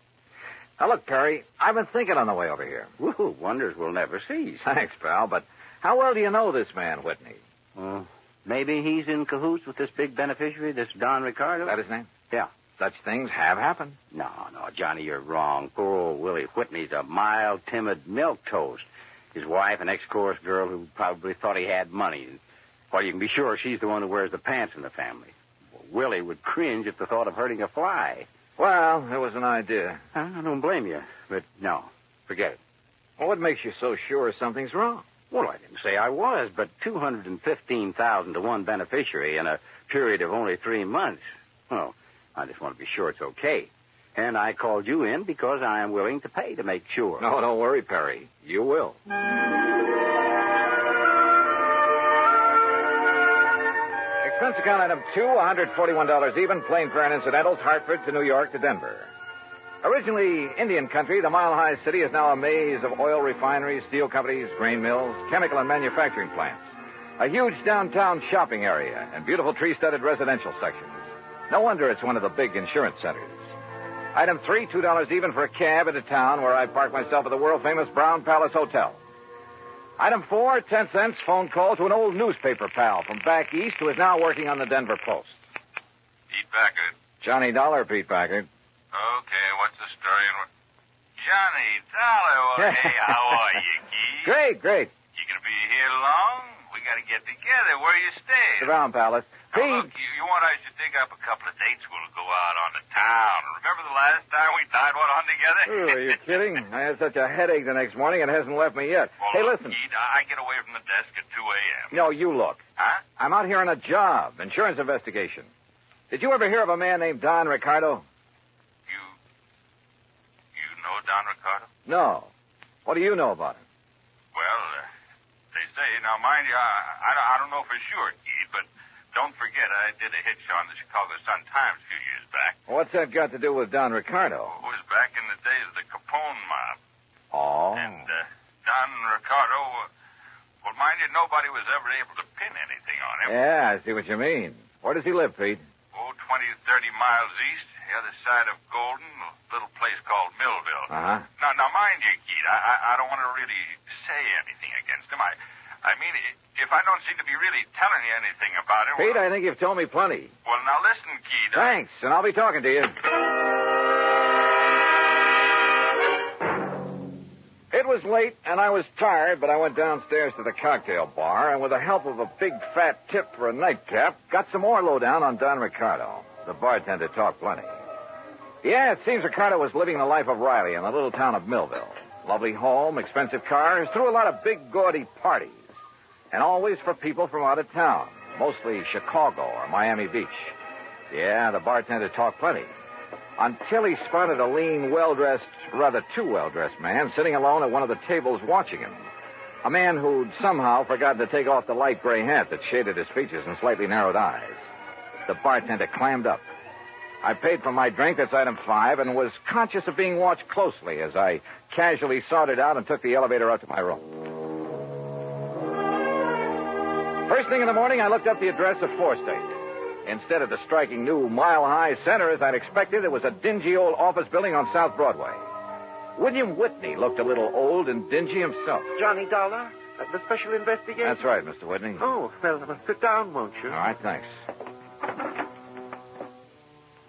Speaker 2: Now, look, Perry, I've been thinking on the way over here.
Speaker 14: Woo, wonders will never cease.
Speaker 2: Thanks, pal, but how well do you know this man, Whitney?
Speaker 14: Well, maybe he's in cahoots with this big beneficiary, this Don Ricardo.
Speaker 2: Is that his name?
Speaker 14: Yeah.
Speaker 2: Such things have happened.
Speaker 14: No, Johnny, you're wrong. Poor old Willie Whitney's a mild, timid milquetoast. His wife, an ex-chorus girl who probably thought he had money. Well, you can be sure she's the one who wears the pants in the family. Well, Willie would cringe at the thought of hurting a fly.
Speaker 2: Well, it was an idea.
Speaker 14: I don't blame you, but no, forget it.
Speaker 2: Well, what makes you so sure something's wrong?
Speaker 14: Well, I didn't say I was, but $215,000 to one beneficiary in a period of only 3 months. Well, I just want to be sure it's okay. And I called you in because I am willing to pay to make sure.
Speaker 2: No, don't worry, Perry. You will. Expense account item 2, $141 even, plane fare and incidentals, Hartford to New York to Denver. Originally Indian country, the mile-high city is now a maze of oil refineries, steel companies, grain mills, chemical and manufacturing plants. A huge downtown shopping area and beautiful tree-studded residential sections. No wonder it's one of the big insurance centers. Item 3, $2 even for a cab into town where I park myself at the world-famous Brown Palace Hotel. Item 4, 10 cents, phone call to an old newspaper pal from back east who is now working on the Denver Post.
Speaker 10: Pete Packard.
Speaker 2: Johnny Dollar, Pete Packard.
Speaker 10: Okay, what's the story? Johnny Dollar, hey, how are you, Keith?
Speaker 2: Great.
Speaker 10: You gonna be here long? We gotta get together. Where you stay?
Speaker 2: The Brown Palace.
Speaker 10: Now,
Speaker 2: Pete.
Speaker 10: look, you want I should dig up a couple of dates? We'll go out on the town. Remember the last time we tied one on together?
Speaker 2: Oh, are you kidding? I had such a headache the next morning, it hasn't left me yet.
Speaker 10: Well,
Speaker 2: hey,
Speaker 10: look,
Speaker 2: listen.
Speaker 10: Keith, I get away from the desk at 2 a.m.
Speaker 2: No, you look.
Speaker 10: Huh?
Speaker 2: I'm out here on a job, insurance investigation. Did you ever hear of a man named Don Ricardo?
Speaker 10: You know Don Ricardo?
Speaker 2: No. What do you know about him?
Speaker 10: Well, they say, now mind you, I don't know for sure, Keith, but don't forget I did a hitch on the Chicago Sun-Times a few years back.
Speaker 2: What's that got to do with Don Ricardo?
Speaker 10: It was back in the days of the Capone mob.
Speaker 2: Oh.
Speaker 10: And Don Ricardo, well, mind you, nobody was ever able to pin anything on him.
Speaker 2: Yeah, I see what you mean. Where does he live, Pete?
Speaker 10: 20, 30 miles east, the other side of Golden, a little place called Millville.
Speaker 2: Uh-huh.
Speaker 10: Now, mind you, Keith, I don't want to really say anything against him. I mean, if I don't seem to be really telling you anything about him...
Speaker 2: Pete, I think you've told me plenty.
Speaker 10: Well, now listen, Keith.
Speaker 2: Thanks, and I'll be talking to you. It was late, and I was tired, but I went downstairs to the cocktail bar, and with the help of a big fat tip for a nightcap, got some more lowdown on Don Ricardo. The bartender talked plenty. Yeah, it seems Ricardo was living the life of Riley in the little town of Millville. Lovely home, expensive cars, threw a lot of big, gaudy parties. And always for people from out of town, mostly Chicago or Miami Beach. Yeah, the bartender talked plenty. Until he spotted a lean, well-dressed, rather too well-dressed man sitting alone at one of the tables watching him. A man who'd somehow forgotten to take off the light gray hat that shaded his features and slightly narrowed eyes. The bartender clammed up. I paid for my drink, that's item 5, and was conscious of being watched closely as I casually sauntered out and took the elevator up to my room. First thing in the morning, I looked up the address of 4th State. Instead of the striking new mile-high center as I'd expected, it was a dingy old office building on South Broadway. William Whitney looked a little old and dingy himself.
Speaker 15: Johnny Dollar, the special investigator?
Speaker 2: That's right, Mr. Whitney.
Speaker 15: Oh, well, sit down, won't you?
Speaker 2: All right, thanks.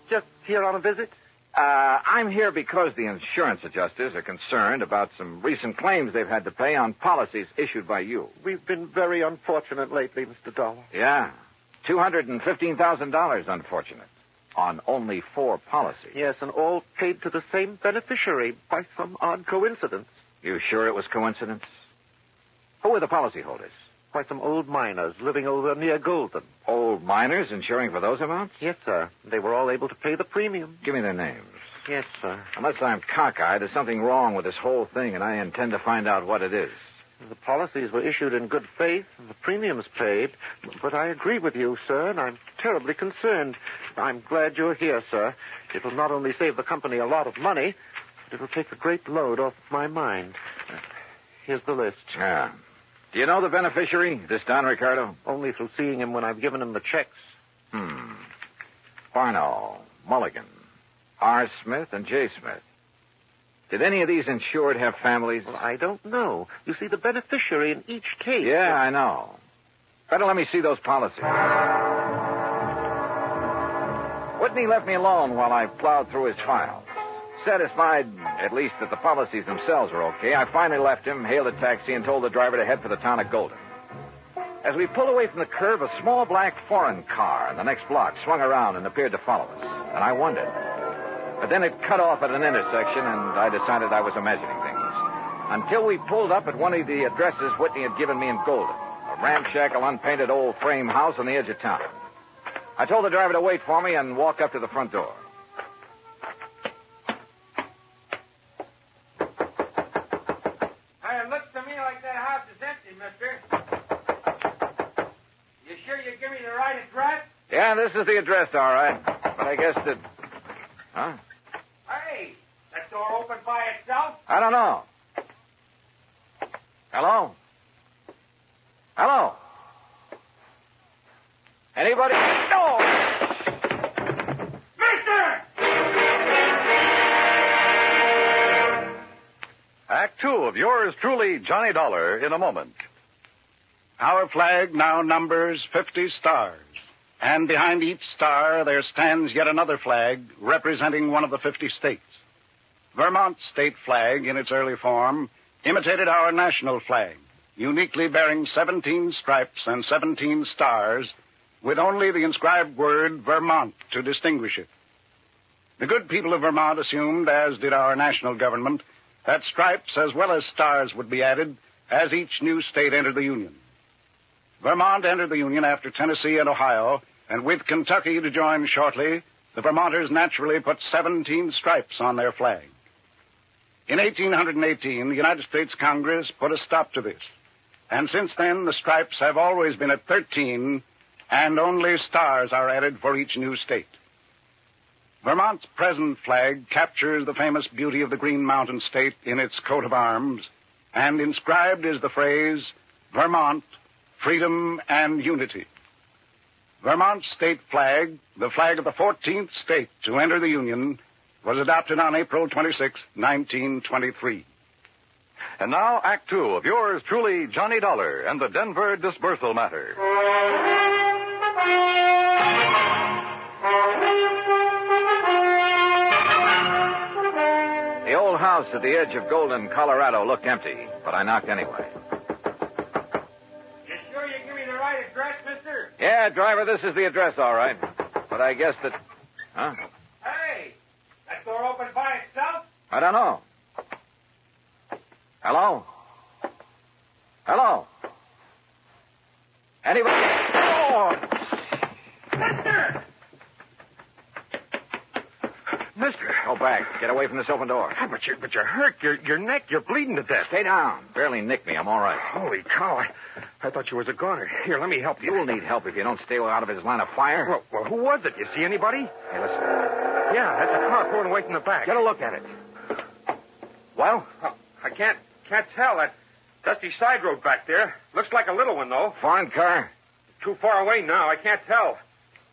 Speaker 15: Just here on a visit?
Speaker 2: I'm here because the insurance adjusters are concerned about some recent claims they've had to pay on policies issued by you.
Speaker 15: We've been very unfortunate lately, Mr. Dollar.
Speaker 2: Yeah. $215,000, unfortunate, on only 4 policies.
Speaker 15: Yes, and all paid to the same beneficiary by some odd coincidence.
Speaker 2: You sure it was coincidence? Who were the policyholders?
Speaker 15: By some old miners living over near Golden.
Speaker 2: Old miners insuring for those amounts?
Speaker 15: Yes, sir. They were all able to pay the premium.
Speaker 2: Give me their names.
Speaker 15: Yes, sir.
Speaker 2: Unless I'm cockeyed, there's something wrong with this whole thing, and I intend to find out what it is.
Speaker 15: The policies were issued in good faith, and the premiums paid. But I agree with you, sir, and I'm terribly concerned. I'm glad you're here, sir. It will not only save the company a lot of money, but it will take a great load off my mind. Here's the list.
Speaker 2: Yeah. Do you know the beneficiary, this Don Ricardo?
Speaker 15: Only through seeing him when I've given him the checks.
Speaker 2: Barno, Mulligan, R. Smith, and J. Smith. Did any of these insured have families?
Speaker 15: Well, I don't know. You see, the beneficiary in each case...
Speaker 2: Yeah, I know. Better let me see those policies. Whitney left me alone while I plowed through his files. Satisfied, at least, that the policies themselves were okay, I finally left him, hailed a taxi, and told the driver to head for the town of Golden. As we pulled away from the curb, a small black foreign car in the next block swung around and appeared to follow us. And I wondered. But then it cut off at an intersection, and I decided I was imagining things. Until we pulled up at one of the addresses Whitney had given me in Golden, a ramshackle, unpainted old frame house on the edge of town. I told the driver to wait for me and walk up to the front door.
Speaker 16: It looks to me like that house is empty, mister. You sure you give me the right address?
Speaker 2: Yeah, this is the address, all right. But I guess that... Huh?
Speaker 16: Hey, that door open by itself?
Speaker 2: I don't know. Hello? Hello? Anybody? No!
Speaker 16: Mister!
Speaker 1: Act 2 of yours truly, Johnny Dollar, in a moment.
Speaker 17: Our flag now numbers 50 stars. And behind each star there stands yet another flag representing one of the 50 states. Vermont's state flag, in its early form, imitated our national flag, uniquely bearing 17 stripes and 17 stars, with only the inscribed word Vermont to distinguish it. The good people of Vermont assumed, as did our national government, that stripes as well as stars would be added as each new state entered the Union. Vermont entered the Union after Tennessee and Ohio, and with Kentucky to join shortly, the Vermonters naturally put 17 stripes on their flag. In 1818, the United States Congress put a stop to this, and since then the stripes have always been at 13, and only stars are added for each new state. Vermont's present flag captures the famous beauty of the Green Mountain State in its coat of arms, and inscribed is the phrase, Vermont, Freedom and Unity. Vermont's state flag, the flag of the 14th state to enter the Union, was adopted on April 26, 1923.
Speaker 1: And now, Act 2 of yours truly, Johnny Dollar and the Denver Disbursal Matter.
Speaker 2: The old house house at the edge of Golden, Colorado looked empty, but I knocked anyway.
Speaker 16: You sure you give me the right address, mister?
Speaker 2: Yeah, driver, this is the address, all right. But I guess that... Huh?
Speaker 16: Hey, that door open by itself?
Speaker 2: I don't know. Hello? Hello? Anybody? Oh!
Speaker 16: Mister!
Speaker 15: Mister.
Speaker 2: Go back. Get away from this open door.
Speaker 15: But you're hurt. Your neck, you're bleeding to death.
Speaker 2: Stay down. Barely nicked me. I'm all right.
Speaker 15: Holy cow. I thought you was a goner. Here, let me help you.
Speaker 2: You'll need help if you don't stay out of his line of fire.
Speaker 15: Well, who was it? You see anybody?
Speaker 2: Hey, listen.
Speaker 15: Yeah, that's a car pulling away from the back.
Speaker 2: Get a look at it. Well?
Speaker 15: I can't tell. That dusty side road back there. Looks like a little one, though.
Speaker 2: Foreign car?
Speaker 15: Too far away now. I can't tell.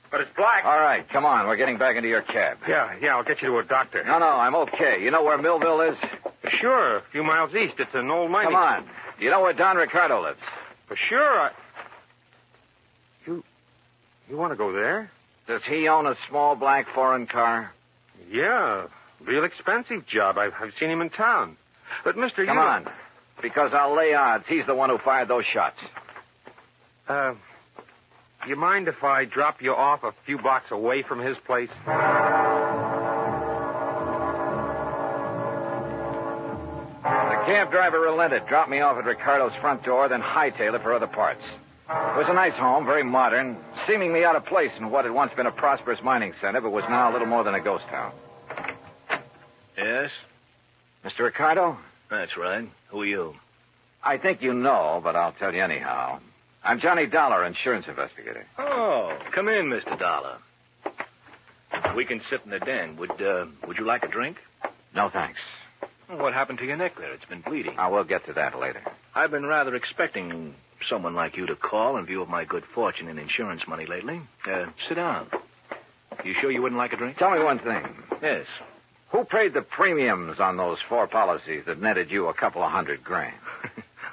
Speaker 15: But it's black.
Speaker 2: All right, come on. We're getting back into your cab.
Speaker 15: Yeah, I'll get you to a doctor.
Speaker 2: No, I'm okay. You know where Millville is?
Speaker 15: Sure, a few miles east. It's an old mining...
Speaker 2: Come on. You know where Don Ricardo lives?
Speaker 15: For sure, You want to go there?
Speaker 2: Does he own a small black foreign car?
Speaker 15: Yeah, real expensive job. I've seen him in town. But, mister,
Speaker 2: Come on, because I'll lay odds he's the one who fired those shots.
Speaker 15: You mind if I drop you off a few blocks away from his place?
Speaker 2: The cab driver relented, dropped me off at Ricardo's front door, then hightailed it for other parts. It was a nice home, very modern, seemingly out of place in what had once been a prosperous mining center, but was now a little more than a ghost town.
Speaker 18: Yes?
Speaker 2: Mr. Ricardo?
Speaker 18: That's right. Who are you?
Speaker 2: I think you know, but I'll tell you anyhow. I'm Johnny Dollar, insurance investigator.
Speaker 18: Oh, come in, Mr. Dollar. We can sit in the den. Would you like a drink?
Speaker 2: No, thanks.
Speaker 18: What happened to your neck there? It's been bleeding.
Speaker 2: We'll get to that later.
Speaker 18: I've been rather expecting someone like you to call in view of my good fortune in insurance money lately. Sit down. You sure you wouldn't like a drink?
Speaker 2: Tell me one thing.
Speaker 18: Yes.
Speaker 2: Who paid the premiums on those 4 policies that netted you a couple of $100,000?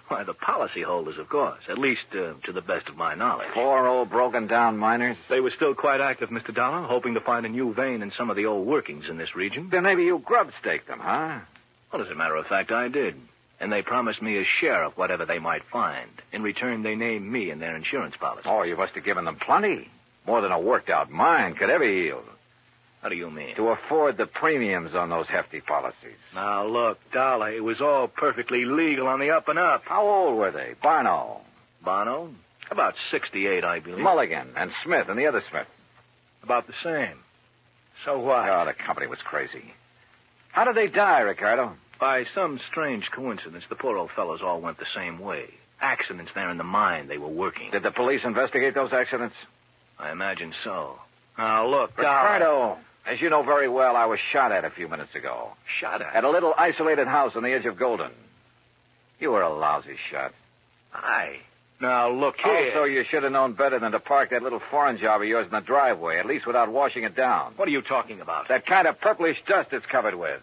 Speaker 18: Why, the policyholders, of course. At least to the best of my knowledge.
Speaker 2: 4 old broken-down miners?
Speaker 18: They were still quite active, Mr. Dollar, hoping to find a new vein in some of the old workings in this region.
Speaker 2: Then maybe you grub-staked them, huh?
Speaker 18: Well, as a matter of fact, I did. And they promised me a share of whatever they might find. In return, they named me in their insurance policy.
Speaker 2: Oh, you must have given them plenty. More than a worked-out mine could ever yield.
Speaker 18: How do you mean?
Speaker 2: To afford the premiums on those hefty policies.
Speaker 18: Now, look, Dollar, it was all perfectly legal on the up and up.
Speaker 2: How old were they? Barno?
Speaker 18: About 68, I believe.
Speaker 2: Mulligan and Smith and the other Smith?
Speaker 18: About the same. So what?
Speaker 2: Oh, the company was crazy. How did they die, Ricardo?
Speaker 18: By some strange coincidence, the poor old fellows all went the same way. Accidents there in the mine they were working.
Speaker 2: Did the police investigate those accidents?
Speaker 18: I imagine so. Now, look,
Speaker 2: Ricardo, as you know very well, I was shot at a few minutes ago.
Speaker 18: Shot at?
Speaker 2: At a little isolated house on the edge of Golden. You were a lousy shot.
Speaker 18: Now, look here.
Speaker 2: Also, you should have known better than to park that little foreign job of yours in the driveway, at least without washing it down.
Speaker 18: What are you talking about?
Speaker 2: That kind of purplish dust it's covered with.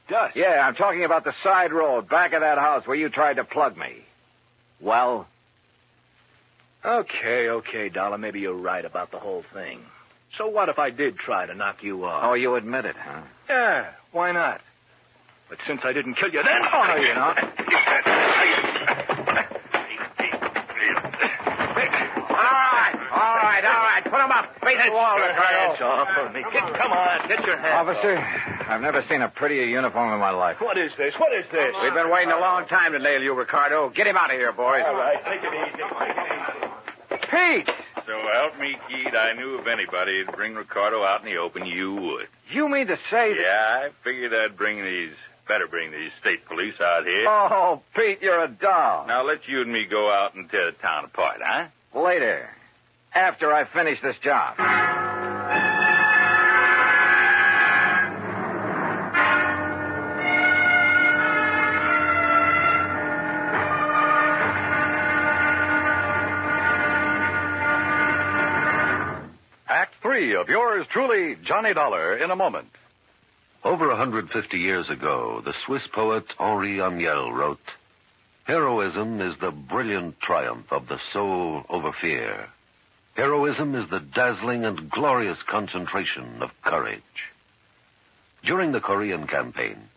Speaker 18: Dust?
Speaker 2: Yeah, I'm talking about the side road back of that house where you tried to plug me. Well?
Speaker 18: Okay, Dollar. Maybe you're right about the whole thing. So what if I did try to knock you off?
Speaker 2: Oh, you admit it, huh?
Speaker 18: Yeah, why not? But since I didn't kill you then...
Speaker 2: Oh, no, you're not.
Speaker 18: All right. Put him up. Face the wall, Ricardo. Hands off of me. Come on, get your hands
Speaker 2: Officer,
Speaker 18: off.
Speaker 2: I've never seen a prettier uniform in my life.
Speaker 18: What is this?
Speaker 2: We've been waiting a long time to nail you, Ricardo. Get him out of here, boys.
Speaker 18: All right, take it easy.
Speaker 2: Pete!
Speaker 10: So help me, Keith, I knew if anybody would bring Ricardo out in the open, you would.
Speaker 2: You mean to say that...
Speaker 10: Yeah, I figured I'd better bring these state police out here.
Speaker 2: Oh, Pete, you're a doll.
Speaker 10: Now, let's you and me go out and tear the town apart, huh?
Speaker 2: Later. After I finish this job.
Speaker 1: Act 3 of yours truly, Johnny Dollar, in a moment.
Speaker 19: Over 150 years ago, the Swiss poet Henri Amiel wrote, "Heroism is the brilliant triumph of the soul over fear. Heroism is the dazzling and glorious concentration of courage." During the Korean campaign,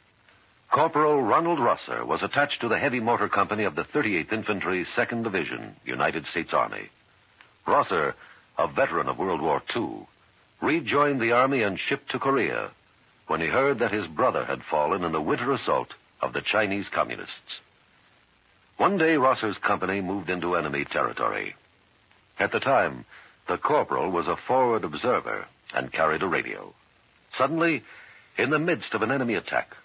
Speaker 19: Corporal Ronald Rosser was attached to the heavy motor company of the 38th Infantry, 2nd Division, United States Army. Rosser, a veteran of World War II, rejoined the Army and shipped to Korea when he heard that his brother had fallen in the winter assault of the Chinese Communists. One day, Rosser's company moved into enemy territory. At the time, the corporal was a forward observer and carried a radio. Suddenly, in the midst of an enemy attack,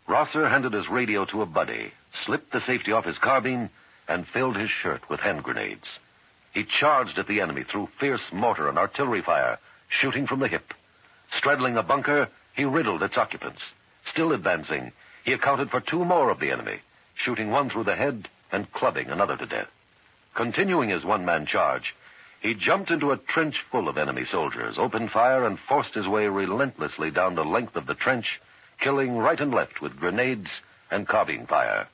Speaker 19: Rosser handed his radio to a buddy, slipped the safety off his carbine, and filled his shirt with hand grenades. He charged at the enemy through fierce mortar and artillery fire, shooting from the hip. Straddling a bunker, he riddled its occupants. Still advancing, he accounted for 2 more of the enemy, shooting one through the head and clubbing another to death. Continuing his one-man charge, he jumped into a trench full of enemy soldiers, opened fire, and forced his way relentlessly down the length of the trench, killing right and left with grenades and carbine fire.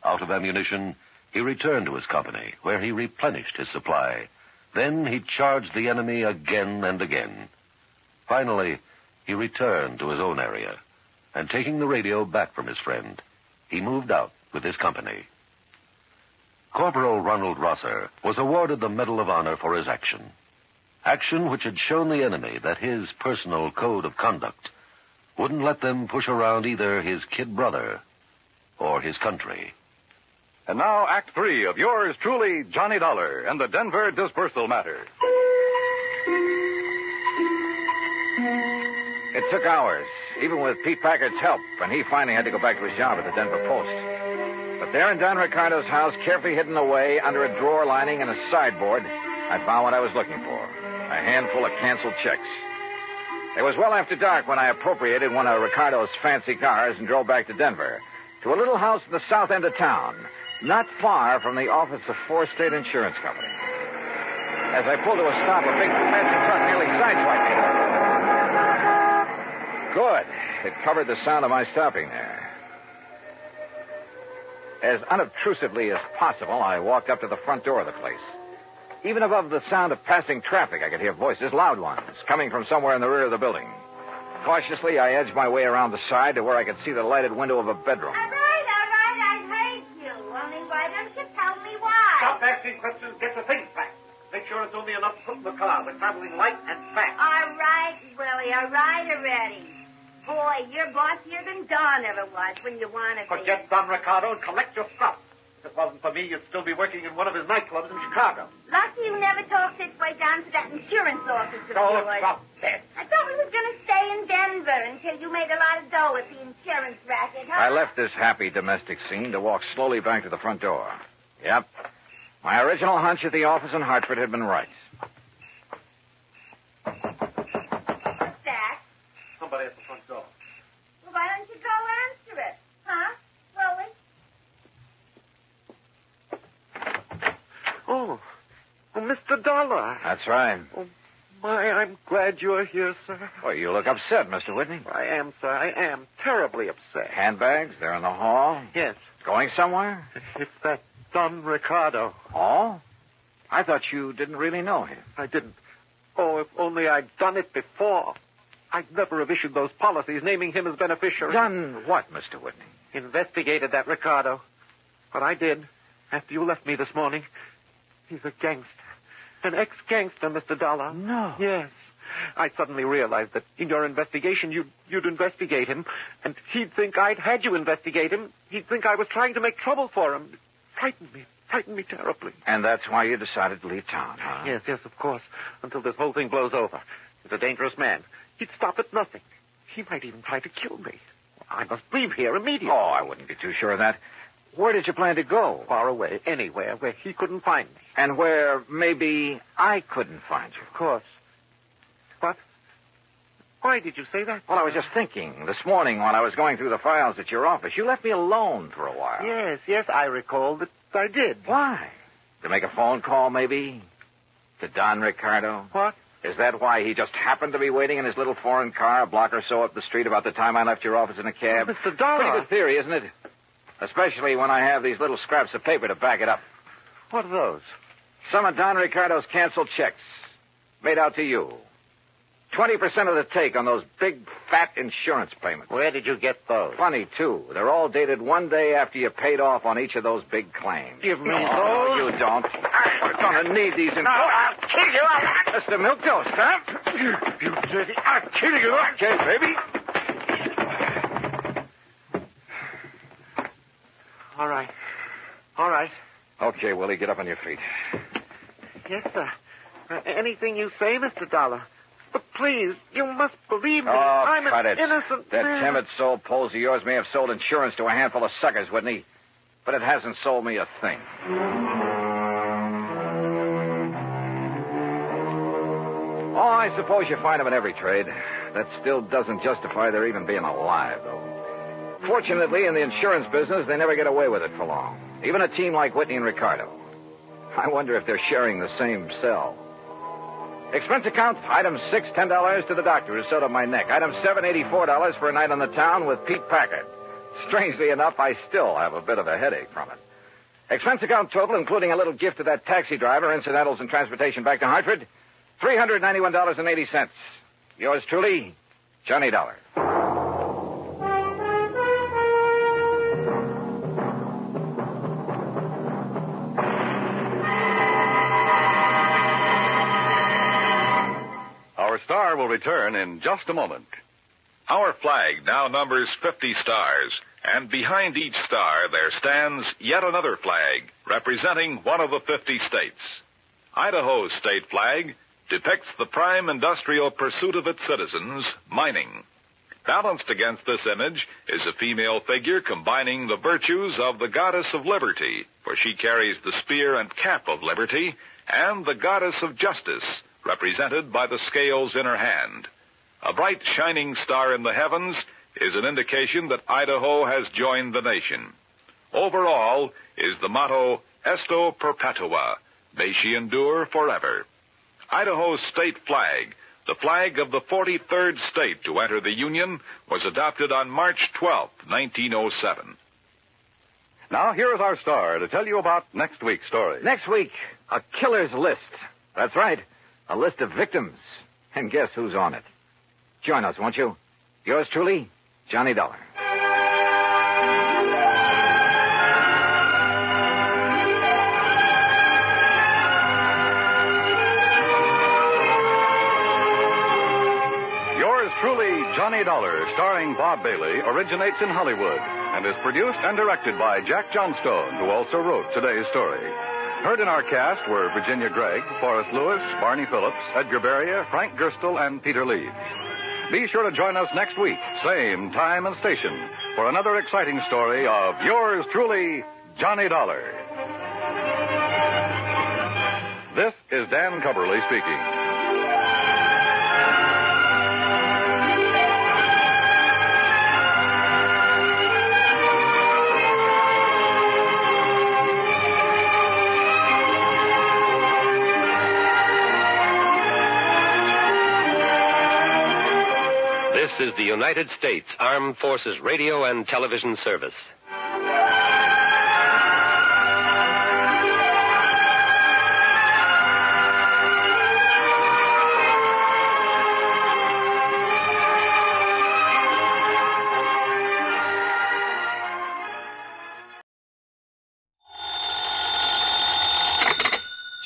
Speaker 19: Out of ammunition, he returned to his company, where he replenished his supply. Then he charged the enemy again and again. Finally, he returned to his own area, and taking the radio back from his friend, he moved out with his company. Corporal Ronald Rosser was awarded the Medal of Honor for his action. Action which had shown the enemy that his personal code of conduct wouldn't let them push around either his kid brother or his country.
Speaker 1: And now, Act 3 of yours truly, Johnny Dollar and the Denver Disbursal Matter.
Speaker 2: It took hours, even with Pete Packard's help, and he finally had to go back to his job at the Denver Post. But there in Don Ricardo's house, carefully hidden away under a drawer lining and a sideboard, I found what I was looking for, a handful of canceled checks. It was well after dark when I appropriated one of Ricardo's fancy cars and drove back to Denver, to a little house in the south end of town, not far from the office of Fourth State Insurance Company. As I pulled to a stop, a big fancy truck nearly sideswiped me. Good. It covered the sound of my stopping there. As unobtrusively as possible, I walked up to the front door of the place. Even above the sound of passing traffic, I could hear voices, loud ones, coming from somewhere in the rear of the building. Cautiously, I edged my way around the side to where I could see the lighted window of a bedroom.
Speaker 20: All right, I heard you. Only why don't you tell me why?
Speaker 15: Stop asking questions. Get the things back. Make sure it's only enough to put in the car. We're traveling light and fast.
Speaker 20: All right, Willie. All right already. Boy, you're bossier than Don ever was when you want to be.
Speaker 15: Forget Don Ricardo and collect your stuff. If it wasn't for me, you'd still be working in one of his nightclubs in Chicago.
Speaker 20: Lucky you never talked this way down to that insurance office of
Speaker 15: Oh,
Speaker 20: yours.
Speaker 15: stop that.
Speaker 20: I thought we were going to stay in Denver until you made a lot of dough at the insurance racket, huh?
Speaker 2: I left this happy domestic scene to walk slowly back to the front door. Yep. My original hunch at the office in Hartford had been right.
Speaker 20: What's that?
Speaker 15: Somebody at the front door.
Speaker 20: Well, why don't you go answer it? Huh, Willie?
Speaker 15: Oh, Mr. Dollar.
Speaker 2: That's right.
Speaker 15: Oh, my, I'm glad you're here, sir.
Speaker 2: Well, you look upset, Mr. Whitney.
Speaker 15: I am, sir. I am terribly upset.
Speaker 2: Handbags, they're in the hall.
Speaker 15: Yes.
Speaker 2: Going somewhere?
Speaker 15: It's that Don Ricardo.
Speaker 2: Oh? I thought you didn't really know him.
Speaker 15: I didn't. Oh, if only I'd done it before. I'd never have issued those policies naming him as beneficiary.
Speaker 2: Done what, Mr. Whitney?
Speaker 15: Investigated that Ricardo. But I did, after you left me this morning. He's a gangster. An ex-gangster, Mr. Dollar.
Speaker 2: No.
Speaker 15: Yes. I suddenly realized that in your investigation, you'd investigate him, and he'd think I'd had you investigate him. He'd think I was trying to make trouble for him. Frightened me terribly.
Speaker 2: And that's why you decided to leave town, huh?
Speaker 15: Yes, of course. Until this whole thing blows over. He's a dangerous man. He'd stop at nothing. He might even try to kill me. I must leave here immediately.
Speaker 2: Oh, I wouldn't be too sure of that. Where did you plan to go?
Speaker 15: Far away, anywhere where he couldn't find me.
Speaker 2: And where maybe I couldn't find you.
Speaker 15: Of course. What? Why did you say that?
Speaker 2: Well, I was just thinking. This morning when I was going through the files at your office, you left me alone for a while.
Speaker 15: Yes, I recall that I did.
Speaker 2: Why? To make a phone call, maybe? To Don Ricardo?
Speaker 15: What?
Speaker 2: Is that why he just happened to be waiting in his little foreign car a block or so up the street about the time I left your office in a cab?
Speaker 15: Oh, Mr. Dollar.
Speaker 2: Pretty good theory, isn't it? Especially when I have these little scraps of paper to back it up.
Speaker 15: What are those?
Speaker 2: Some of Don Ricardo's canceled checks. Made out to you. 20% of the take on those big, fat insurance payments.
Speaker 15: Where did you get those?
Speaker 2: Funny, too. They're all dated one day after you paid off on each of those big claims.
Speaker 15: Give me
Speaker 2: No,
Speaker 15: those.
Speaker 2: you don't. We're going to need these.
Speaker 15: No, I'll kill you.
Speaker 2: Mr. Milktoast, huh?
Speaker 15: You dirty. I'll kill you.
Speaker 2: Okay, baby.
Speaker 15: All right. All right.
Speaker 2: Okay, Willie, get up on your feet.
Speaker 15: Yes, sir. Anything you say, Mr. Dollar. But please, you must believe me.
Speaker 2: Oh,
Speaker 15: I'm
Speaker 2: cut
Speaker 15: an
Speaker 2: it.
Speaker 15: innocent
Speaker 2: That
Speaker 15: man.
Speaker 2: timid soul pose of yours may have sold insurance to a handful of suckers, wouldn't he? But it hasn't sold me a thing. Oh, I suppose you find them in every trade. That still doesn't justify their even being alive, though. Fortunately, in the insurance business, they never get away with it for long. Even a team like Whitney and Ricardo. I wonder if they're sharing the same cell. Expense account, item 6, $10 to the doctor who sewed up my neck. Item 7, $84 for a night on the town with Pete Packard. Strangely enough, I still have a bit of a headache from it. Expense account total, including a little gift to that taxi driver, incidentals and transportation back to Hartford, $391.80. Yours truly, Johnny Dollar.
Speaker 1: Our star will return in just a moment.
Speaker 21: Our flag now numbers 50 stars, and behind each star there stands yet another flag representing one of the 50 states. Idaho's state flag depicts the prime industrial pursuit of its citizens, mining. Balanced against this image is a female figure combining the virtues of the goddess of liberty, for she carries the spear and cap of liberty, and the goddess of justice, represented by the scales in her hand. A bright shining star in the heavens is an indication that Idaho has joined the nation. Overall is the motto, Esto Perpetua, may she endure forever. Idaho's state flag, the flag of the 43rd state to enter the Union, was adopted on March 12, 1907.
Speaker 1: Now, here is our star to tell you about next week's story.
Speaker 2: Next week, a killer's list. That's right, a list of victims. And guess who's on it? Join us, won't you? Yours truly, Johnny Dollar.
Speaker 1: Yours truly, Johnny Dollar, starring Bob Bailey, originates in Hollywood and is produced and directed by Jack Johnstone, who also wrote today's story. Heard in our cast were Virginia Gregg, Forrest Lewis, Barney Phillips, Edgar Beria, Frank Gerstle, and Peter Leeds. Be sure to join us next week, same time and station, for another exciting story of yours truly, Johnny Dollar. This is Dan Cubberly speaking.
Speaker 12: This is the United States Armed Forces Radio and Television Service.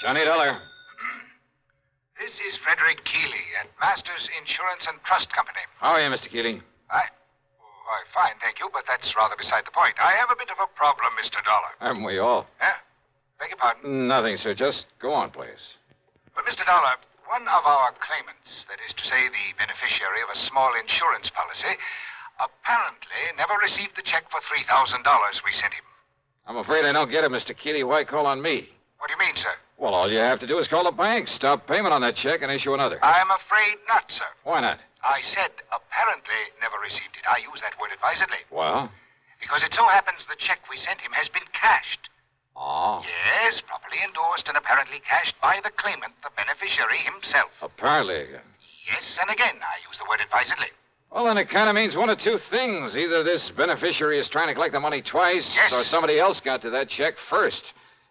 Speaker 2: Johnny Dollar.
Speaker 22: This is Frederick Keeley at Masters Insurance and Trust Company.
Speaker 2: How are you, Mr. Keeling?
Speaker 22: Why, fine, thank you, but that's rather beside the point. I have a bit of a problem, Mr. Dollar.
Speaker 2: Haven't we all?
Speaker 22: Huh? Beg your pardon?
Speaker 2: Nothing, sir. Just go on, please.
Speaker 22: But, Mr. Dollar, one of our claimants, that is to say the beneficiary of a small insurance policy, apparently never received the check for $3,000 we sent him.
Speaker 2: I'm afraid I don't get it, Mr. Keeley. Why call on me?
Speaker 22: What do you mean, sir?
Speaker 2: Well, all you have to do is call the bank, stop payment on that check, and issue another.
Speaker 22: I'm afraid not, sir.
Speaker 2: Why not?
Speaker 22: I said apparently never received it. I use that word advisedly.
Speaker 2: Well?
Speaker 22: Because it so happens the check we sent him has been cashed.
Speaker 2: Oh.
Speaker 22: Yes, properly endorsed and apparently cashed by the claimant, the beneficiary himself.
Speaker 2: Apparently.
Speaker 22: Yes, and again, I use the word advisedly.
Speaker 2: Well, then it kind of means one of two things. Either this beneficiary is trying to collect the money twice,
Speaker 22: yes,
Speaker 2: or somebody else got to that check first.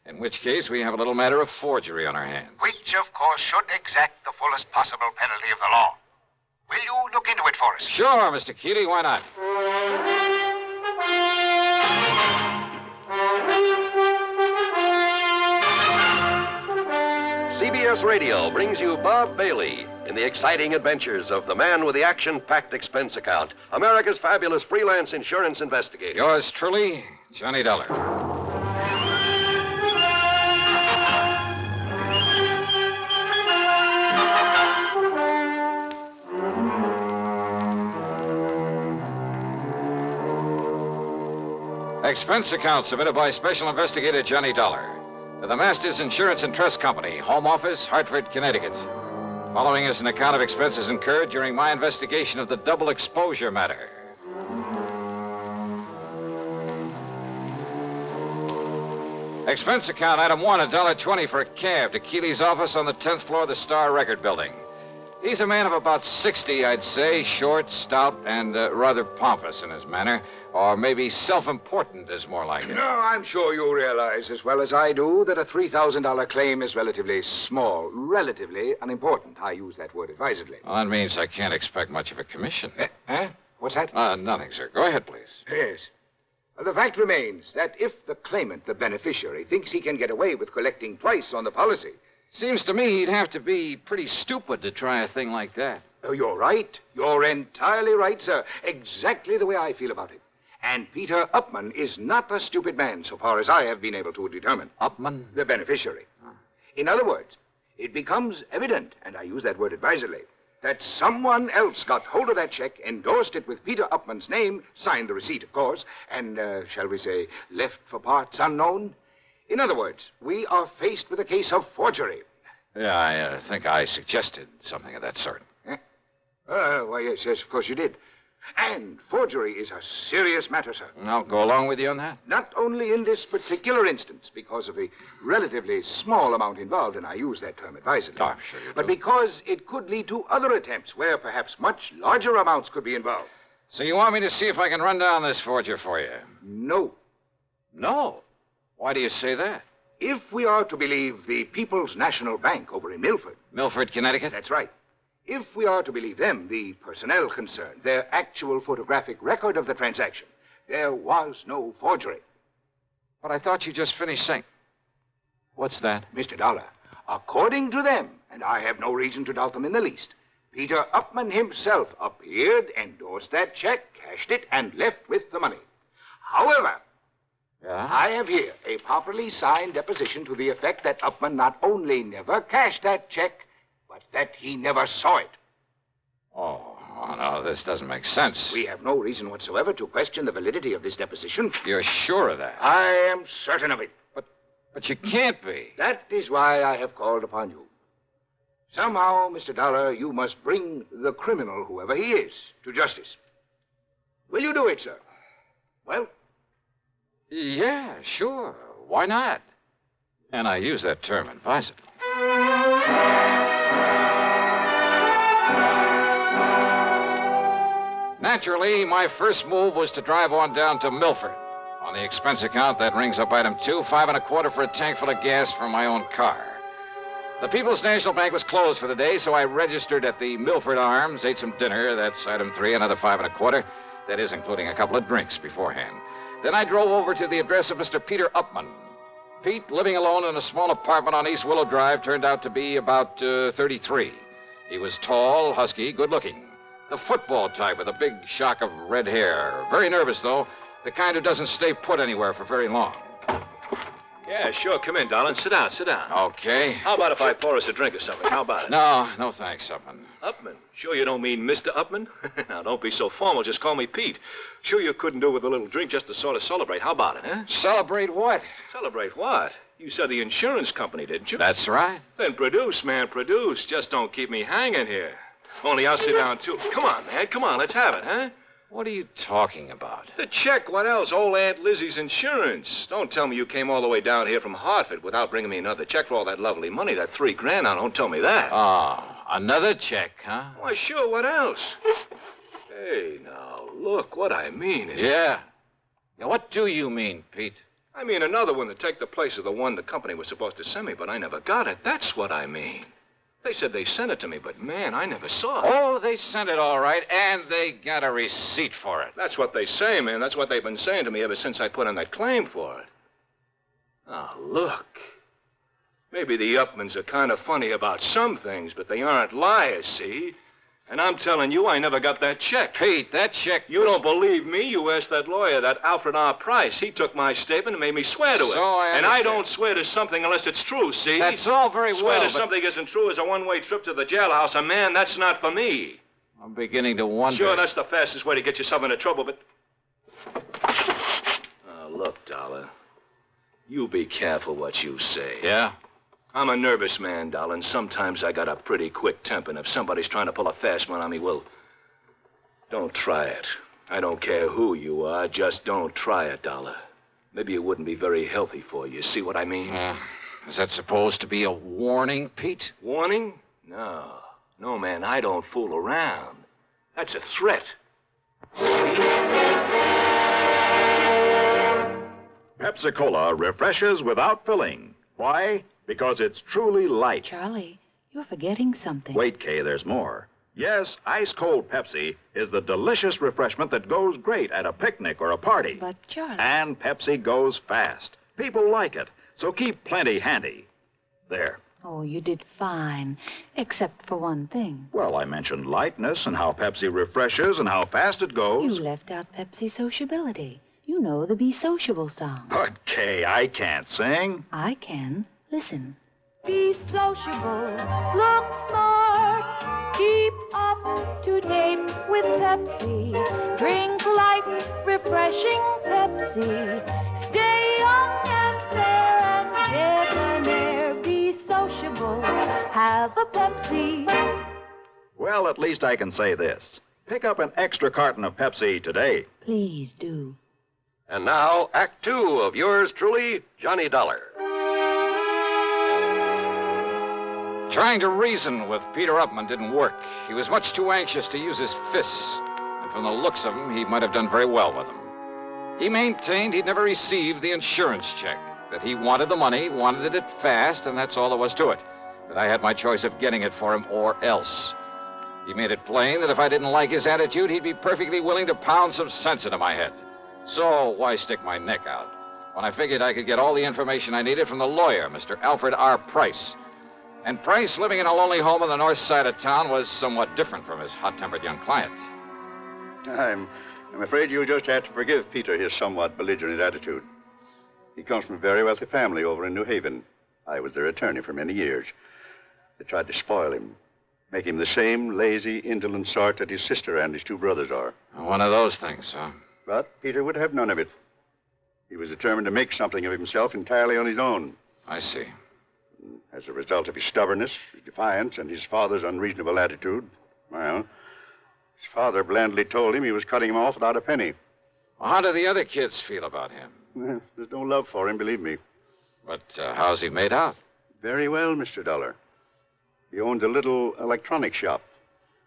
Speaker 2: In which case, we have a little matter of forgery on our hands.
Speaker 22: Which, of course, should exact the fullest possible penalty of the law. Will you look into it for us?
Speaker 2: Sure, Mr. Keeley, why not?
Speaker 5: CBS Radio brings you Bob Bailey in the exciting adventures of the man with the action-packed expense account, America's fabulous freelance insurance investigator.
Speaker 2: Yours truly, Johnny Dollar. Expense account submitted by Special Investigator Johnny Dollar to the Masters Insurance and Trust Company, Home Office, Hartford, Connecticut. Following is an account of expenses incurred during my investigation of the double exposure matter. Expense account item 1, $1.20 for a cab to Keeley's office on the 10th floor of the Star Record Building. He's a man of about 60, I'd say, short, stout, and rather pompous in his manner. Or maybe self-important is more like it.
Speaker 6: No, I'm sure you realize as well as I do that a $3,000 claim is relatively small, relatively unimportant. I use that word advisedly.
Speaker 2: Well, that means I can't expect much of a commission.
Speaker 6: Huh? What's that?
Speaker 2: Nothing, sir. Go ahead, please.
Speaker 6: Yes. The fact remains that if the claimant, the beneficiary, thinks he can get away with collecting twice on the policy...
Speaker 2: Seems to me he'd have to be pretty stupid to try a thing like that.
Speaker 6: Oh, you're right. You're entirely right, sir. Exactly the way I feel about it. And Peter Upman is not a stupid man, so far as I have been able to determine.
Speaker 2: Upman?
Speaker 6: The beneficiary. In other words, it becomes evident, and I use that word advisedly, that someone else got hold of that check, endorsed it with Peter Upman's name, signed the receipt, of course, and, shall we say, left for parts unknown. In other words, we are faced with a case of forgery.
Speaker 2: Yeah, I think I suggested something of that sort.
Speaker 6: Why, yes, of course you did. And forgery is a serious matter, sir.
Speaker 2: I'll go along with you on that.
Speaker 6: Not only in this particular instance, because of the relatively small amount involved, and I use that term advisedly.
Speaker 2: Oh, I'm sure you do.
Speaker 6: But because it could lead to other attempts where perhaps much larger amounts could be involved.
Speaker 2: So you want me to see if I can run down this forger for you?
Speaker 6: No.
Speaker 2: No? Why do you say that?
Speaker 6: If we are to believe the People's National Bank over in Milford.
Speaker 2: Milford, Connecticut?
Speaker 6: That's right. If we are to believe them, the personnel concerned, their actual photographic record of the transaction, there was no forgery.
Speaker 2: But I thought you just finished saying... What's that?
Speaker 6: Mr. Dollar, according to them, and I have no reason to doubt them in the least, Peter Upman himself appeared, endorsed that check, cashed it, and left with the money. However...
Speaker 2: Yeah?
Speaker 6: I have here a properly signed deposition to the effect that Upman not only never cashed that check, but that he never saw it.
Speaker 2: Oh, no, this doesn't make sense.
Speaker 6: We have no reason whatsoever to question the validity of this deposition.
Speaker 2: You're sure of that?
Speaker 6: I am certain of it.
Speaker 2: But you can't be.
Speaker 6: That is why I have called upon you. Somehow, Mr. Dollar, you must bring the criminal, whoever he is, to justice. Will you do it, sir? Well...
Speaker 2: Yeah, sure. Why not? And I use that term advisedly. Naturally, my first move was to drive on down to Milford. On the expense account, that rings up item 2, $5.25 for a tank full of gas for my own car. The People's National Bank was closed for the day, so I registered at the Milford Arms, ate some dinner. That's item 3, another $5.25. That is, including a couple of drinks beforehand. Then I drove over to the address of Mr. Peter Upman. Pete, living alone in a small apartment on East Willow Drive, turned out to be about 33. He was tall, husky, good-looking. The football type with a big shock of red hair. Very nervous, though. The kind who doesn't stay put anywhere for very long.
Speaker 18: Yeah, sure. Come in, darling. Sit down, sit down.
Speaker 2: Okay.
Speaker 18: How about if I pour us a drink or something? How about it?
Speaker 2: No thanks, Upman.
Speaker 18: Upman? Sure you don't mean Mr. Upman? Now, don't be so formal. Just call me Pete. Sure you couldn't do with a little drink just to sort of celebrate. How about it, huh?
Speaker 2: Celebrate what?
Speaker 18: Celebrate what? You said the insurance company, didn't you?
Speaker 2: That's right.
Speaker 18: Then produce, man, produce. Just don't keep me hanging here. Only I'll sit down, too. Come on, man. Come on, let's have it, huh?
Speaker 2: What are you talking about?
Speaker 18: The check. What else? Old Aunt Lizzie's insurance. Don't tell me you came all the way down here from Hartford without bringing me another check for all that lovely money, that $3,000. Now, don't tell me that.
Speaker 2: Oh, another check, huh?
Speaker 18: Why, sure. What else? Hey, now, look. What I mean is...
Speaker 2: Yeah. What do you mean, Pete?
Speaker 18: I mean another one to take the place of the one the company was supposed to send me, but I never got it. That's what I mean.
Speaker 6: They said they sent it to me, but, man, I never saw it.
Speaker 2: Oh, they sent it all right, and they got a receipt for it.
Speaker 6: That's what they say, man. That's what they've been saying to me ever since I put in that claim for it. Oh, look. Maybe the Upmans are kind of funny about some things, but they aren't liars, see? And I'm telling you, I never got that check.
Speaker 2: Pete, that check...
Speaker 6: You don't believe me? You asked that lawyer, that Alfred R. Price. He took my statement and made me swear to it. And I don't swear to something unless it's true, see?
Speaker 2: That's all very well,
Speaker 6: Swear to something isn't true is a one-way trip to the jailhouse, and, man, that's not for me.
Speaker 2: I'm beginning to wonder...
Speaker 6: Sure, that's the fastest way to get yourself into trouble, but... Oh, look, Dollar. You be careful what you say.
Speaker 2: Yeah?
Speaker 6: I'm a nervous man, Dollar, and sometimes I got a pretty quick temper, and if somebody's trying to pull a fast one on me, well, don't try it. I don't care who you are, just don't try it, Dollar. Maybe it wouldn't be very healthy for you. See what I mean?
Speaker 2: Is that supposed to be a warning, Pete?
Speaker 6: Warning? No. No, man, I don't fool around. That's a threat.
Speaker 3: Pepsi-Cola refreshes without filling. Why? Because it's truly light.
Speaker 7: Charlie, you're forgetting something.
Speaker 3: Wait, Kay, there's more. Yes, ice-cold Pepsi is the delicious refreshment that goes great at a picnic or a party.
Speaker 7: But, Charlie...
Speaker 3: And Pepsi goes fast. People like it, so keep plenty handy. There.
Speaker 7: Oh, you did fine, except for one thing.
Speaker 3: Well, I mentioned lightness and how Pepsi refreshes and how fast it goes.
Speaker 7: You left out Pepsi sociability. You know the Be Sociable song.
Speaker 3: But, Kay, I can't sing.
Speaker 7: I can. Listen. Be sociable, look smart, keep up to date with Pepsi. Drink light, refreshing Pepsi. Stay young and fair and debonair. Be sociable, have a Pepsi.
Speaker 3: Well, at least I can say this. Pick up an extra carton of Pepsi today.
Speaker 7: Please do.
Speaker 5: And now, Act Two of yours truly, Johnny Dollar.
Speaker 2: Trying to reason with Peter Upman didn't work. He was much too anxious to use his fists. And from the looks of him, he might have done very well with them. He maintained he'd never received the insurance check, that he wanted the money, wanted it fast, and that's all there was to it. That I had my choice of getting it for him or else. He made it plain that if I didn't like his attitude, he'd be perfectly willing to pound some sense into my head. So why stick my neck out when I figured I could get all the information I needed from the lawyer, Mr. Alfred R. Price? And Price, living in a lonely home on the north side of town, was somewhat different from his hot-tempered young client.
Speaker 23: I'm afraid you'll just have to forgive Peter his somewhat belligerent attitude. He comes from a very wealthy family over in New Haven. I was their attorney for many years. They tried to spoil him, make him the same lazy, indolent sort that his sister and his two brothers are.
Speaker 2: One of those things, huh?
Speaker 23: But Peter would have none of it. He was determined to make something of himself entirely on his own.
Speaker 2: I see.
Speaker 23: As a result of his stubbornness, his defiance, and his father's unreasonable attitude, well, his father blandly told him he was cutting him off without a penny.
Speaker 2: Well, how do the other kids feel about him?
Speaker 23: Well, there's no love for him, believe me.
Speaker 2: But how's he made out?
Speaker 23: Very well, Mr. Dollar. He owns a little electronic shop.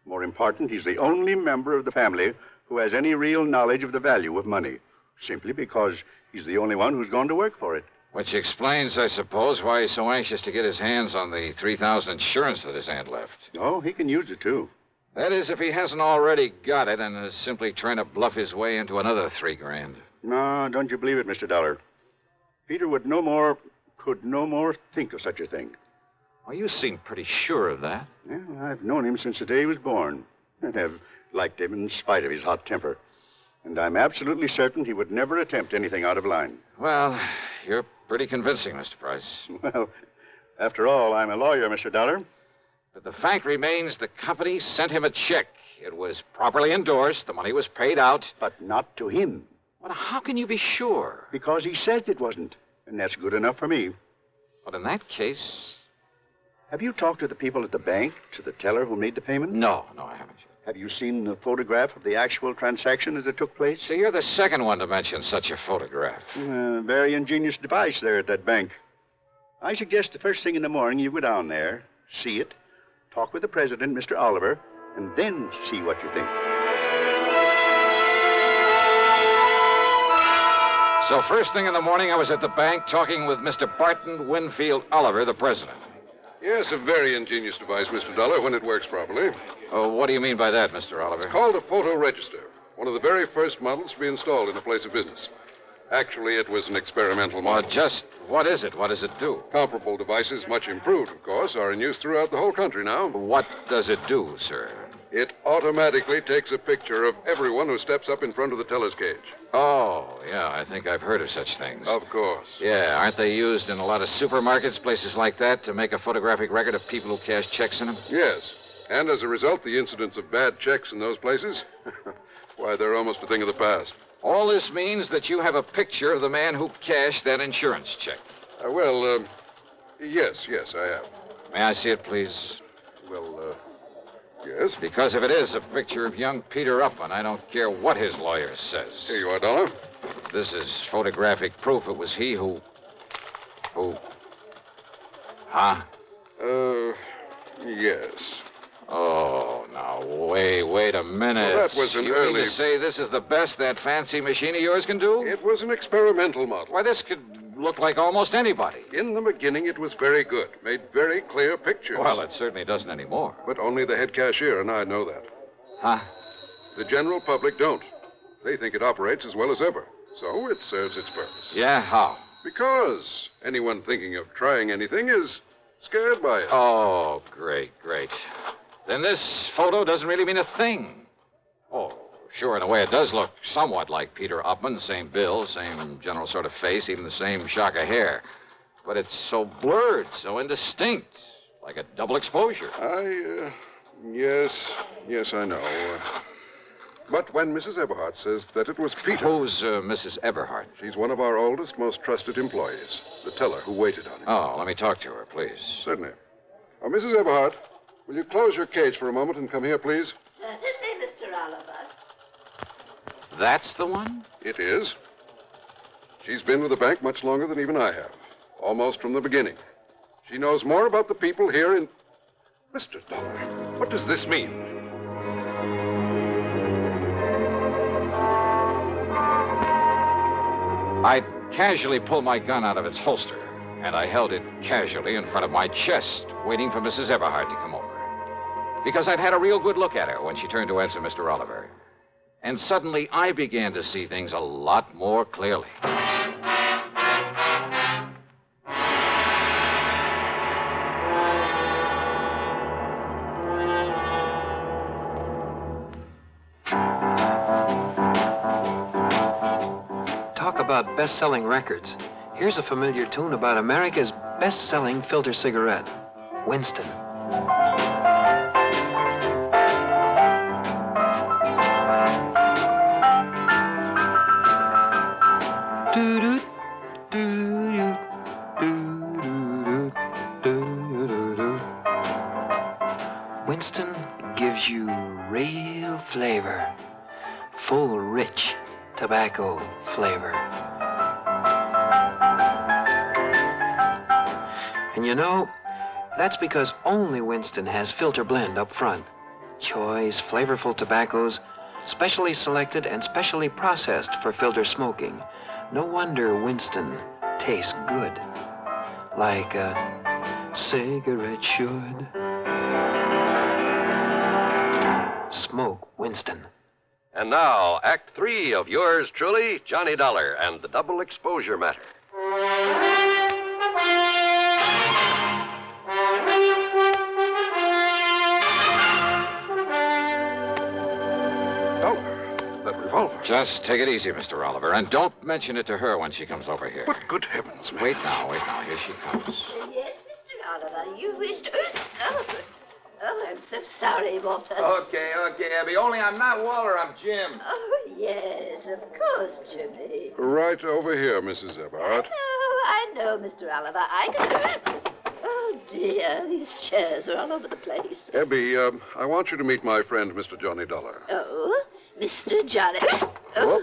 Speaker 23: More important, he's the only member of the family who has any real knowledge of the value of money, simply because he's the only one who's gone to work for it.
Speaker 2: Which explains, I suppose, why he's so anxious to get his hands on the $3,000 insurance that his aunt left.
Speaker 23: Oh, he can use it, too.
Speaker 2: That is, if he hasn't already got it and is simply trying to bluff his way into another $3,000.
Speaker 23: No, don't you believe it, Mr. Dollar. Peter could no more think of such a thing.
Speaker 2: Well, you seem pretty sure of that.
Speaker 23: Well, I've known him since the day he was born, and have liked him in spite of his hot temper. And I'm absolutely certain he would never attempt anything out of line.
Speaker 2: Well, you're pretty convincing, Mr. Price.
Speaker 23: Well, after all, I'm a lawyer, Mr. Dollar.
Speaker 2: But the fact remains the company sent him a check. It was properly endorsed. The money was paid out.
Speaker 23: But not to him.
Speaker 2: Well, how can you be sure?
Speaker 23: Because he says it wasn't. And that's good enough for me.
Speaker 2: But in that case...
Speaker 23: Have you talked to the people at the bank, to the teller who made the payment?
Speaker 2: No, I haven't.
Speaker 23: Have you seen the photograph of the actual transaction as it took place?
Speaker 2: See, you're the second one to mention such a photograph.
Speaker 23: Very ingenious device there at that bank. I suggest the first thing in the morning you go down there, see it, talk with the president, Mr. Oliver, and then see what you think.
Speaker 2: So first thing in the morning, I was at the bank talking with Mr. Barton Winfield Oliver, the president.
Speaker 4: Yes, a very ingenious device, Mr. Dollar, when it works properly.
Speaker 2: Oh, what do you mean by that, Mr. Oliver?
Speaker 4: It's called a photo register. One of the very first models to be installed in a place of business. Actually, it was an experimental model.
Speaker 2: Just what is it? What does it do?
Speaker 4: Comparable devices, much improved, of course, are in use throughout the whole country now.
Speaker 2: What does it do, sir?
Speaker 4: It automatically takes a picture of everyone who steps up in front of the teller's cage.
Speaker 2: Oh, yeah, I think I've heard of such things.
Speaker 4: Of course.
Speaker 2: Yeah, aren't they used in a lot of supermarkets, places like that, to make a photographic record of people who cash checks in them?
Speaker 4: Yes. And as a result, the incidence of bad checks in those places, why, they're almost a thing of the past.
Speaker 2: All this means that you have a picture of the man who cashed that insurance check.
Speaker 4: Yes, I have.
Speaker 2: May I see it, please?
Speaker 4: Yes?
Speaker 2: Because if it is a picture of young Peter Upman, I don't care what his lawyer says.
Speaker 4: Here you are, Dollar.
Speaker 2: This is photographic proof it was he who... Huh?
Speaker 4: Yes.
Speaker 2: Oh, now, wait a minute.
Speaker 4: Well, that was an
Speaker 2: you
Speaker 4: early...
Speaker 2: mean to say this is the best that fancy machine of yours can do?
Speaker 4: It was an experimental model.
Speaker 2: Why, this could look like almost anybody.
Speaker 4: In the beginning, it was very good. Made very clear pictures.
Speaker 2: Well, it certainly doesn't anymore.
Speaker 4: But only the head cashier and I know that.
Speaker 2: Huh?
Speaker 4: The general public don't. They think it operates as well as ever. So it serves its purpose.
Speaker 2: Yeah, how?
Speaker 4: Because anyone thinking of trying anything is scared by it.
Speaker 2: Oh, great. Then this photo doesn't really mean a thing. Oh, sure, in a way it does look somewhat like Peter Upman. Same build, same general sort of face, even the same shock of hair. But it's so blurred, so indistinct, like a double exposure.
Speaker 4: Yes, I know. But when Mrs. Eberhardt says that it was Peter...
Speaker 2: Who's Mrs. Eberhardt?
Speaker 4: She's one of our oldest, most trusted employees. The teller who waited on him.
Speaker 2: Oh, let me talk to her, please.
Speaker 4: Certainly. Mrs. Eberhardt, will you close your cage for a moment and come here, please?
Speaker 20: Certainly, Mr. Oliver.
Speaker 2: That's the one?
Speaker 4: It is. She's been with the bank much longer than even I have. Almost from the beginning. She knows more about the people here in... Mr. Dollar, what does this mean?
Speaker 2: I casually pulled my gun out of its holster, and I held it casually in front of my chest, waiting for Mrs. Eberhardt to come over. Because I'd had a real good look at her when she turned to answer Mr. Oliver. And suddenly I began to see things a lot more clearly.
Speaker 8: Talk about best-selling records. Here's a familiar tune about America's best-selling filter cigarette, Winston. Winston gives you real flavor, full, rich tobacco flavor. And you know, that's because only Winston has filter blend up front. Choice, flavorful tobaccos, specially selected and specially processed for filter smoking. No wonder Winston tastes good, like a cigarette should. Smoke Winston.
Speaker 5: And now, Act 3 of yours truly, Johnny Dollar and the Double Exposure Matter.
Speaker 4: That revolver.
Speaker 2: Just take it easy, Mr. Oliver, and don't mention it to her when she comes over here.
Speaker 4: But good heavens, man.
Speaker 2: Wait now. Here she comes.
Speaker 20: Yes, Mr. Oliver, you wished... Oh, I'm so sorry, Walter.
Speaker 9: Okay, Abby. Only I'm not Walter, I'm Jim.
Speaker 20: Oh, yes, of course, Jimmy.
Speaker 4: Right over here, Mrs. Eberhardt.
Speaker 20: Oh, I know, Mr. Oliver. I can... Oh, dear, these chairs are all over the place.
Speaker 4: Abby, I want you to meet my friend, Mr. Johnny Dollar.
Speaker 20: Oh, Mr. Johnny... Oh,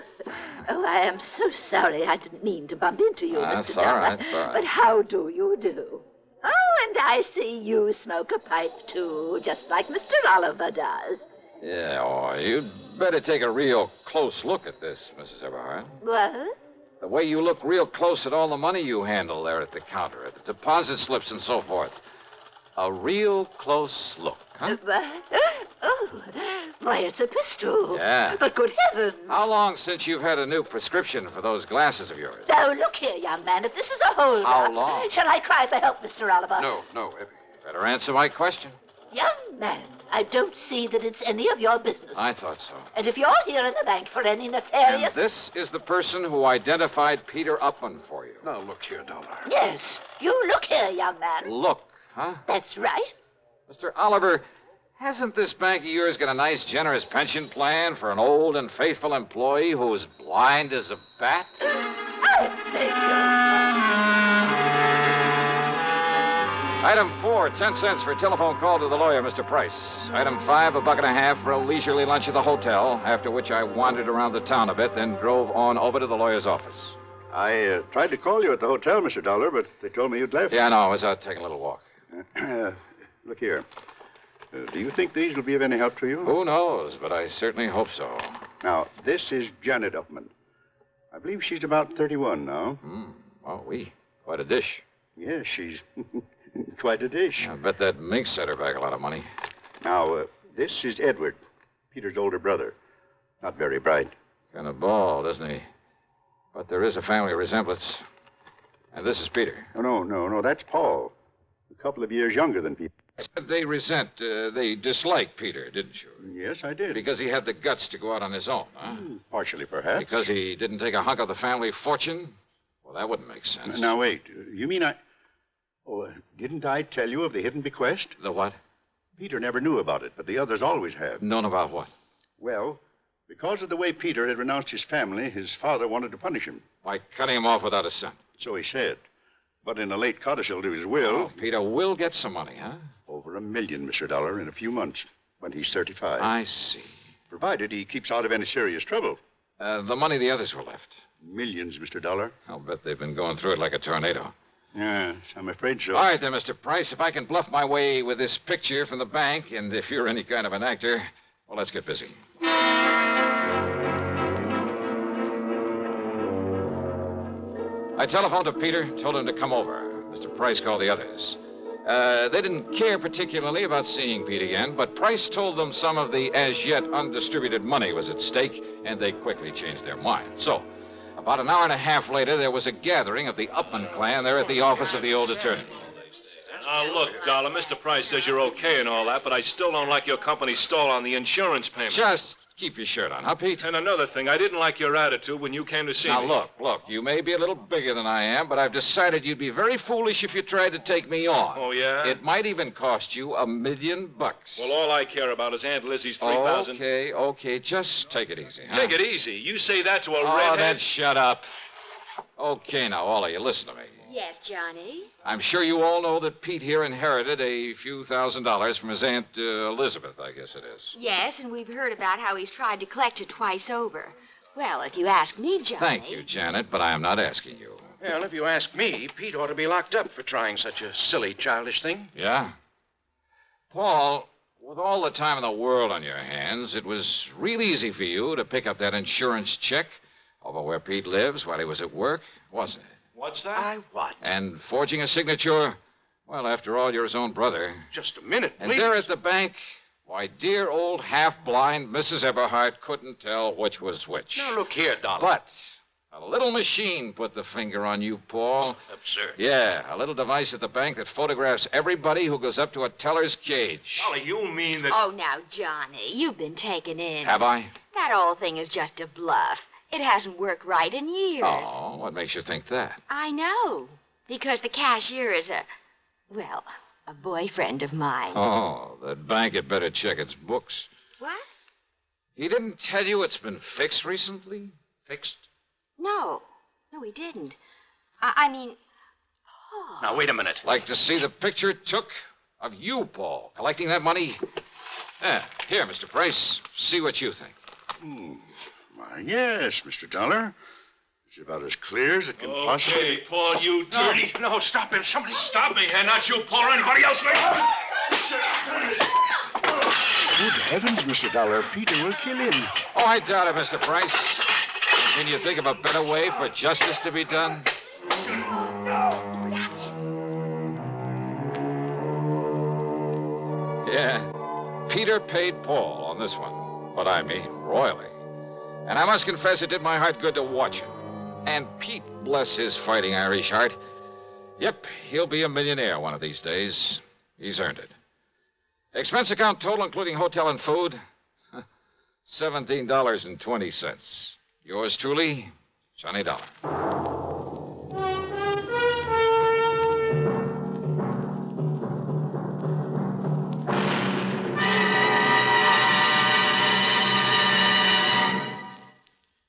Speaker 20: I am so sorry. I didn't mean to bump into you, Mr. Dollar.
Speaker 2: That's all right.
Speaker 20: But how do you do? Oh, and I see you smoke a pipe, too, just like Mr. Oliver does.
Speaker 2: Yeah, you'd better take a real close look at this, Mrs. Eberhardt.
Speaker 20: What?
Speaker 2: The way you look real close at all the money you handle there at the counter, at the deposit slips and so forth. A real close look, huh?
Speaker 11: Oh, why, it's a pistol.
Speaker 2: Yeah.
Speaker 11: But good heavens.
Speaker 2: How long since you've had a new prescription for those glasses of yours?
Speaker 11: Now, look here, young man. If this is a holdup...
Speaker 2: How long?
Speaker 11: Shall I cry for help, Mr. Oliver?
Speaker 2: No. You better answer my question.
Speaker 11: Young man, I don't see that it's any of your business.
Speaker 2: I thought so.
Speaker 11: And if you're here in the bank for any nefarious...
Speaker 2: And this is the person who identified Peter Upman for you.
Speaker 4: Now, look here, Dollar.
Speaker 11: Yes. You look here, young man.
Speaker 2: Look, huh?
Speaker 11: That's right.
Speaker 2: Mr. Oliver, hasn't this bank of yours got a nice, generous pension plan for an old and faithful employee who's blind as a bat?
Speaker 11: I beg you.
Speaker 2: Item 4, 10 cents for a telephone call to the lawyer, Mr. Price. Item 5, $1.50 for a leisurely lunch at the hotel, after which I wandered around the town a bit, then drove on over to the lawyer's office.
Speaker 23: I tried to call you at the hotel, Mr. Dollar, but they told me you'd left.
Speaker 2: Yeah, no, I was out taking a little walk.
Speaker 23: Look here. Do you think these will be of any help to you?
Speaker 2: Who knows, but I certainly hope so.
Speaker 23: Now, this is Janet Upman. I believe she's about 31 now.
Speaker 2: Oh, quite a dish.
Speaker 23: Yes, she's quite a dish.
Speaker 2: I bet that mink set her back a lot of money.
Speaker 23: Now, this is Edward, Peter's older brother. Not very bright.
Speaker 2: Kind of bald, isn't he? But there is a family resemblance. And this is Peter.
Speaker 23: Oh, no, that's Paul. A couple of years younger than Peter.
Speaker 2: They dislike Peter, didn't you?
Speaker 23: Yes, I did.
Speaker 2: Because he had the guts to go out on his own, huh?
Speaker 23: Partially, perhaps.
Speaker 2: Because he didn't take a hunk of the family fortune? Well, that wouldn't make sense.
Speaker 23: Now, wait. You mean didn't I tell you of the hidden bequest?
Speaker 2: The what?
Speaker 23: Peter never knew about it, but the others always have.
Speaker 2: Known about what?
Speaker 23: Well, because of the way Peter had renounced his family, his father wanted to punish him.
Speaker 2: By cutting him off without a cent.
Speaker 23: So he said. But in a late codicil to his will...
Speaker 2: Oh, Peter will get some money, huh?
Speaker 23: Over $1 million, Mr. Dollar, in a few months, when he's 35.
Speaker 2: I see.
Speaker 23: Provided he keeps out of any serious trouble.
Speaker 2: The money the others were left.
Speaker 23: Millions, Mr. Dollar.
Speaker 2: I'll bet they've been going through it like a tornado.
Speaker 23: Yes, I'm afraid so.
Speaker 2: All right, then, Mr. Price. If I can bluff my way with this picture from the bank, and if you're any kind of an actor, well, let's get busy. I telephoned to Peter, told him to come over. Mr. Price called the others. They didn't care particularly about seeing Pete again, but Price told them some of the as-yet undistributed money was at stake, and they quickly changed their minds. So, about an hour and a half later, there was a gathering of the Upman clan there at the office of the old attorney.
Speaker 13: Look, Dollar, Mr. Price says you're okay and all that, but I still don't like your company's stall on the insurance payment.
Speaker 2: Just keep your shirt on, huh, Pete?
Speaker 13: And another thing, I didn't like your attitude when you came to see me.
Speaker 2: Now, look, you may be a little bigger than I am, but I've decided you'd be very foolish if you tried to take me on.
Speaker 13: Oh, yeah?
Speaker 2: It might even cost you $1 million.
Speaker 13: Well, all I care about is Aunt Lizzie's $3,000.
Speaker 2: Okay, just take it easy, huh?
Speaker 13: Take it easy. You say that to a
Speaker 2: redhead?
Speaker 13: redhead?
Speaker 2: Then shut up. Okay, now, all of you, listen to me.
Speaker 20: Yes, Johnny?
Speaker 2: I'm sure you all know that Pete here inherited a few $1,000s from his Aunt Elizabeth, I guess it is.
Speaker 20: Yes, and we've heard about how he's tried to collect it twice over. Well, if you ask me, Johnny...
Speaker 2: Thank you, Janet, but I am not asking you.
Speaker 14: Well, if you ask me, Pete ought to be locked up for trying such a silly, childish thing.
Speaker 2: Yeah? Paul, with all the time in the world on your hands, it was real easy for you to pick up that insurance check over where Pete lives while he was at work, wasn't it?
Speaker 14: What's that? What?
Speaker 2: And forging a signature, well, after all, you're his own brother.
Speaker 14: Just a minute, please.
Speaker 2: And there at the bank, why, dear old half-blind Mrs. Eberhardt couldn't tell which was which.
Speaker 14: Now, look here, Dollar.
Speaker 2: But a little machine put the finger on you, Paul.
Speaker 14: Absurd.
Speaker 2: Yeah, a little device at the bank that photographs everybody who goes up to a teller's cage.
Speaker 14: Dollar, you mean that...
Speaker 20: Oh, now, Johnny, you've been taken in.
Speaker 2: Have I?
Speaker 20: That old thing is just a bluff. It hasn't worked right in years.
Speaker 2: Oh, what makes you think that?
Speaker 20: I know. Because the cashier is a boyfriend of mine.
Speaker 2: Oh, that bank had better check its books.
Speaker 20: What?
Speaker 2: He didn't tell you it's been fixed recently? Fixed?
Speaker 20: No, he didn't. I mean, Paul.
Speaker 14: Now, wait a minute.
Speaker 2: Like to see the picture it took of you, Paul, collecting that money? Here, Mr. Price, see what you think.
Speaker 23: Why, yes, Mr. Dollar. It's about as clear as it can possibly...
Speaker 13: Okay, Paul, you dirty...
Speaker 14: No, stop him. Somebody
Speaker 13: Stop me, and not you, Paul, or anybody else.
Speaker 23: Good heavens, Mr. Dollar. Peter will kill him.
Speaker 2: Oh, I doubt it, Mr. Price. Can you think of a better way for justice to be done? Peter paid Paul on this one, but I mean royally. And I must confess it did my heart good to watch him. And Pete, bless his fighting Irish heart. Yep, he'll be a millionaire one of these days. He's earned it. Expense account total, including hotel and food, $17.20. Yours truly, Johnny Dollar.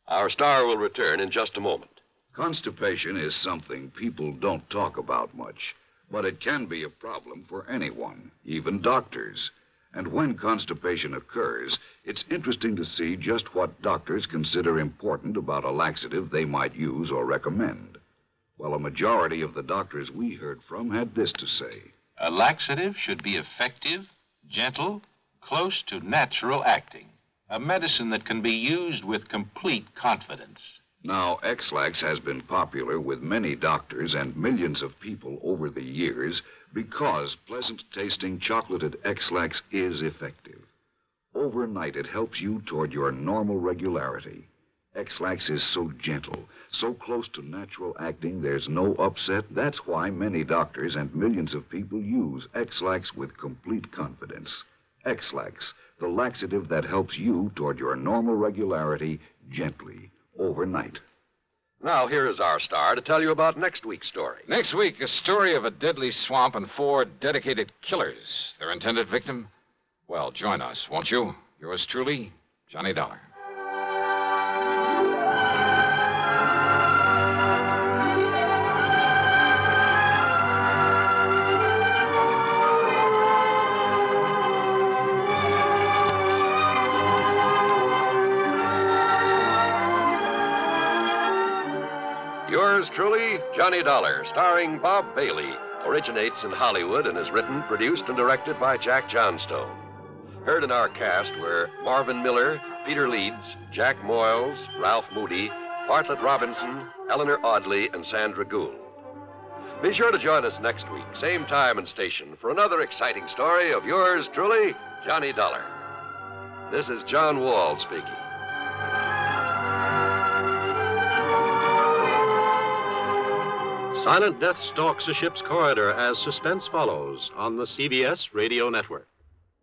Speaker 5: Our star will return in just a moment.
Speaker 3: Constipation is something people don't talk about much, but it can be a problem for anyone, even doctors. And when constipation occurs, it's interesting to see just what doctors consider important about a laxative they might use or recommend. Well, a majority of the doctors we heard from had this to say.
Speaker 12: A laxative should be effective, gentle, close to natural acting. A medicine that can be used with complete confidence.
Speaker 3: Now, X-Lax has been popular with many doctors and millions of people over the years because pleasant-tasting chocolated X-Lax is effective. Overnight, it helps you toward your normal regularity. X-Lax is so gentle, so close to natural acting, there's no upset. That's why many doctors and millions of people use X-Lax with complete confidence. X-Lax, the laxative that helps you toward your normal regularity gently, overnight.
Speaker 5: Now, here is our star to tell you about next week's story.
Speaker 2: Next week, a story of a deadly swamp and 4 dedicated killers. Their intended victim? Well, join us, won't you? Yours truly, Johnny Dollar.
Speaker 5: Yours truly, Johnny Dollar, starring Bob Bailey, originates in Hollywood and is written, produced, and directed by Jack Johnstone. Heard in our cast were Marvin Miller, Peter Leeds, Jack Moyles, Ralph Moody, Bartlett Robinson, Eleanor Audley, and Sandra Gould. Be sure to join us next week, same time and station, for another exciting story of yours truly, Johnny Dollar. This is John Wall speaking.
Speaker 10: Silent death stalks a ship's corridor as suspense follows on the CBS Radio Network.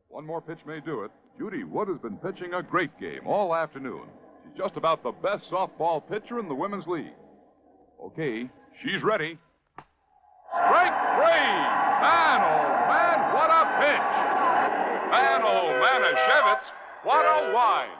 Speaker 16: One more pitch may do it. Judy Wood has been pitching a great game all afternoon. She's just about the best softball pitcher in the Women's League. Okay, she's ready. Strike 3! Man, oh, man, what a pitch! Man, oh, Manischewitz, what a wine!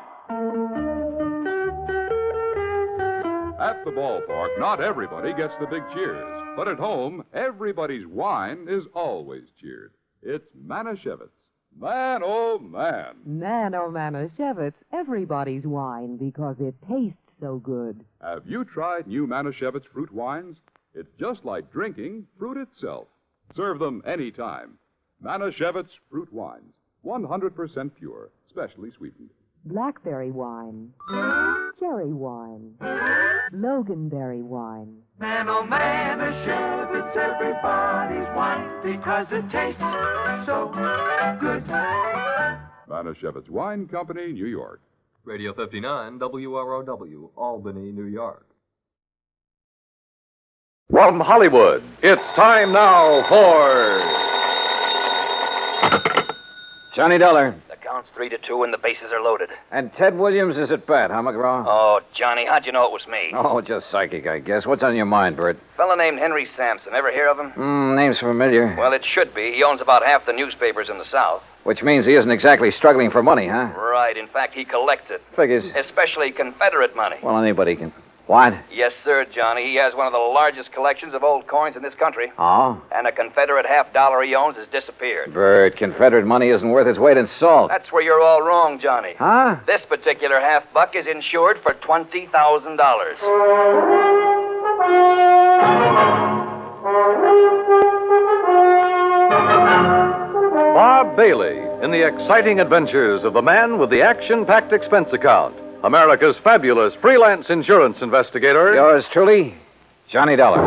Speaker 16: At the ballpark, not everybody gets the big cheers. But at home, everybody's wine is always cheered. It's Manischewitz. Man, oh, man.
Speaker 17: Man, oh, Manischewitz, everybody's wine because it tastes so good.
Speaker 16: Have you tried new Manischewitz fruit wines? It's just like drinking fruit itself. Serve them anytime. Manischewitz fruit wines. 100% pure, specially sweetened.
Speaker 17: Blackberry wine, cherry wine, Loganberry wine.
Speaker 24: Man, oh, Manischewitz, everybody's wine because it tastes so good.
Speaker 16: Manischewitz Wine Company, New York.
Speaker 25: Radio 59, WROW, Albany, New York.
Speaker 1: From Hollywood, it's time now for
Speaker 2: Johnny Dollar.
Speaker 26: The count's 3-2 and the bases are loaded.
Speaker 2: And Ted Williams is at bat, huh, McGraw?
Speaker 26: Oh, Johnny, how'd you know it was me?
Speaker 2: Oh, just psychic, I guess. What's on your mind, Bert?
Speaker 26: Fella named Henry Sampson. Ever hear of him?
Speaker 2: Name's familiar.
Speaker 26: Well, it should be. He owns about half the newspapers in the South.
Speaker 2: Which means he isn't exactly struggling for money, huh?
Speaker 26: Right. In fact, he collects it.
Speaker 2: Figures.
Speaker 26: Especially Confederate money.
Speaker 2: Well, anybody can. What?
Speaker 26: Yes, sir, Johnny. He has one of the largest collections of old coins in this country.
Speaker 2: Oh?
Speaker 26: And a Confederate $50 he owns has disappeared.
Speaker 2: Bert, Confederate money isn't worth its weight in salt.
Speaker 26: That's where you're all wrong, Johnny.
Speaker 2: Huh?
Speaker 26: This particular $50 is insured for $20,000.
Speaker 1: Bob Bailey in the exciting adventures of the man with the action-packed expense account. America's fabulous freelance insurance investigator.
Speaker 2: Yours truly, Johnny Dollar.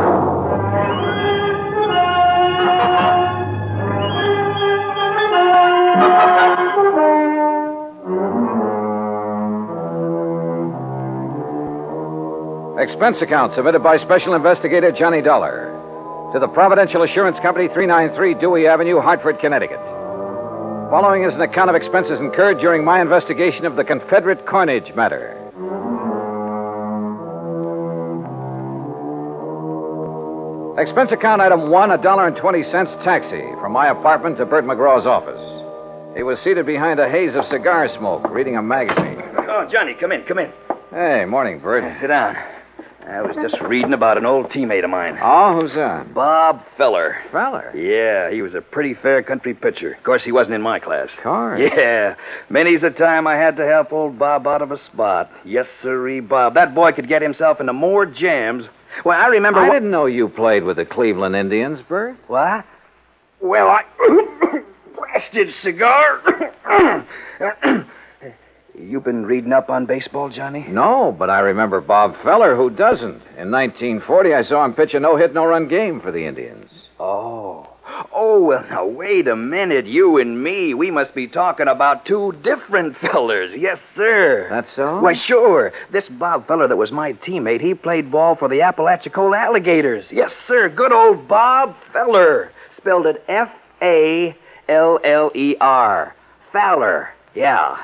Speaker 2: expense account submitted by Special Investigator Johnny Dollar to the Providential Assurance Company, 393 Dewey Avenue, Hartford, Connecticut. Following is an account of expenses incurred during my investigation of the Confederate Coinage Matter. Expense account item 1, $1.20 taxi from my apartment to Bert McGraw's office. He was seated behind a haze of cigar smoke, reading a magazine.
Speaker 6: Oh, Johnny, come in.
Speaker 2: Hey, morning, Bert.
Speaker 6: Sit down. I was just reading about an old teammate of mine.
Speaker 2: Oh, who's that?
Speaker 6: Bob Feller.
Speaker 2: Feller?
Speaker 6: Yeah, he was a pretty fair country pitcher. Of course, he wasn't in my class.
Speaker 2: Course.
Speaker 6: Yeah. Many's the time I had to help old Bob out of a spot. Yes, sirree, Bob. That boy could get himself into more jams. Well, I remember...
Speaker 2: I didn't know you played with the Cleveland Indians, Bert.
Speaker 6: What? Well, I... Blasted cigar. You been reading up on baseball, Johnny?
Speaker 2: No, but I remember Bob Feller. Who doesn't? In 1940, I saw him pitch a no-hit, no-run game for the Indians.
Speaker 6: Oh, well, now, wait a minute. You and me, we must be talking about two different fellers. Yes, sir.
Speaker 2: That's so?
Speaker 6: Why, sure. This Bob Feller that was my teammate, he played ball for the Apalachicola Alligators. Yes, sir. Good old Bob Feller. Spelled it Faller. Fowler. Yeah.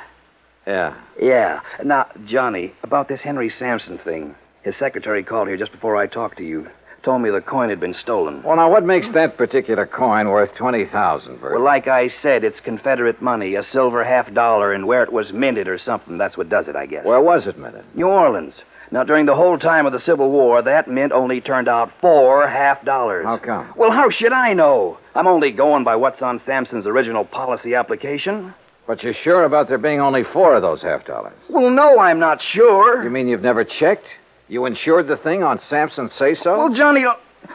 Speaker 6: Yeah. Now, Johnny, about this Henry Sampson thing. His secretary called here just before I talked to you. Told me the coin had been stolen.
Speaker 2: Well, now, what makes that particular coin worth $20,000, Bert?
Speaker 6: Well, like I said, it's Confederate money, a silver $50, and where it was minted or something. That's what does it, I guess.
Speaker 2: Where was it minted?
Speaker 6: New Orleans. Now, during the whole time of the Civil War, that mint only turned out 4 $50.
Speaker 2: How come?
Speaker 6: Well, how should I know? I'm only going by what's on Sampson's original policy application.
Speaker 2: But you're sure about there being only 4 of those $50?
Speaker 6: Well, no, I'm not sure.
Speaker 2: You mean you've never checked? You insured the thing on Sampson's say-so?
Speaker 6: Well, Johnny,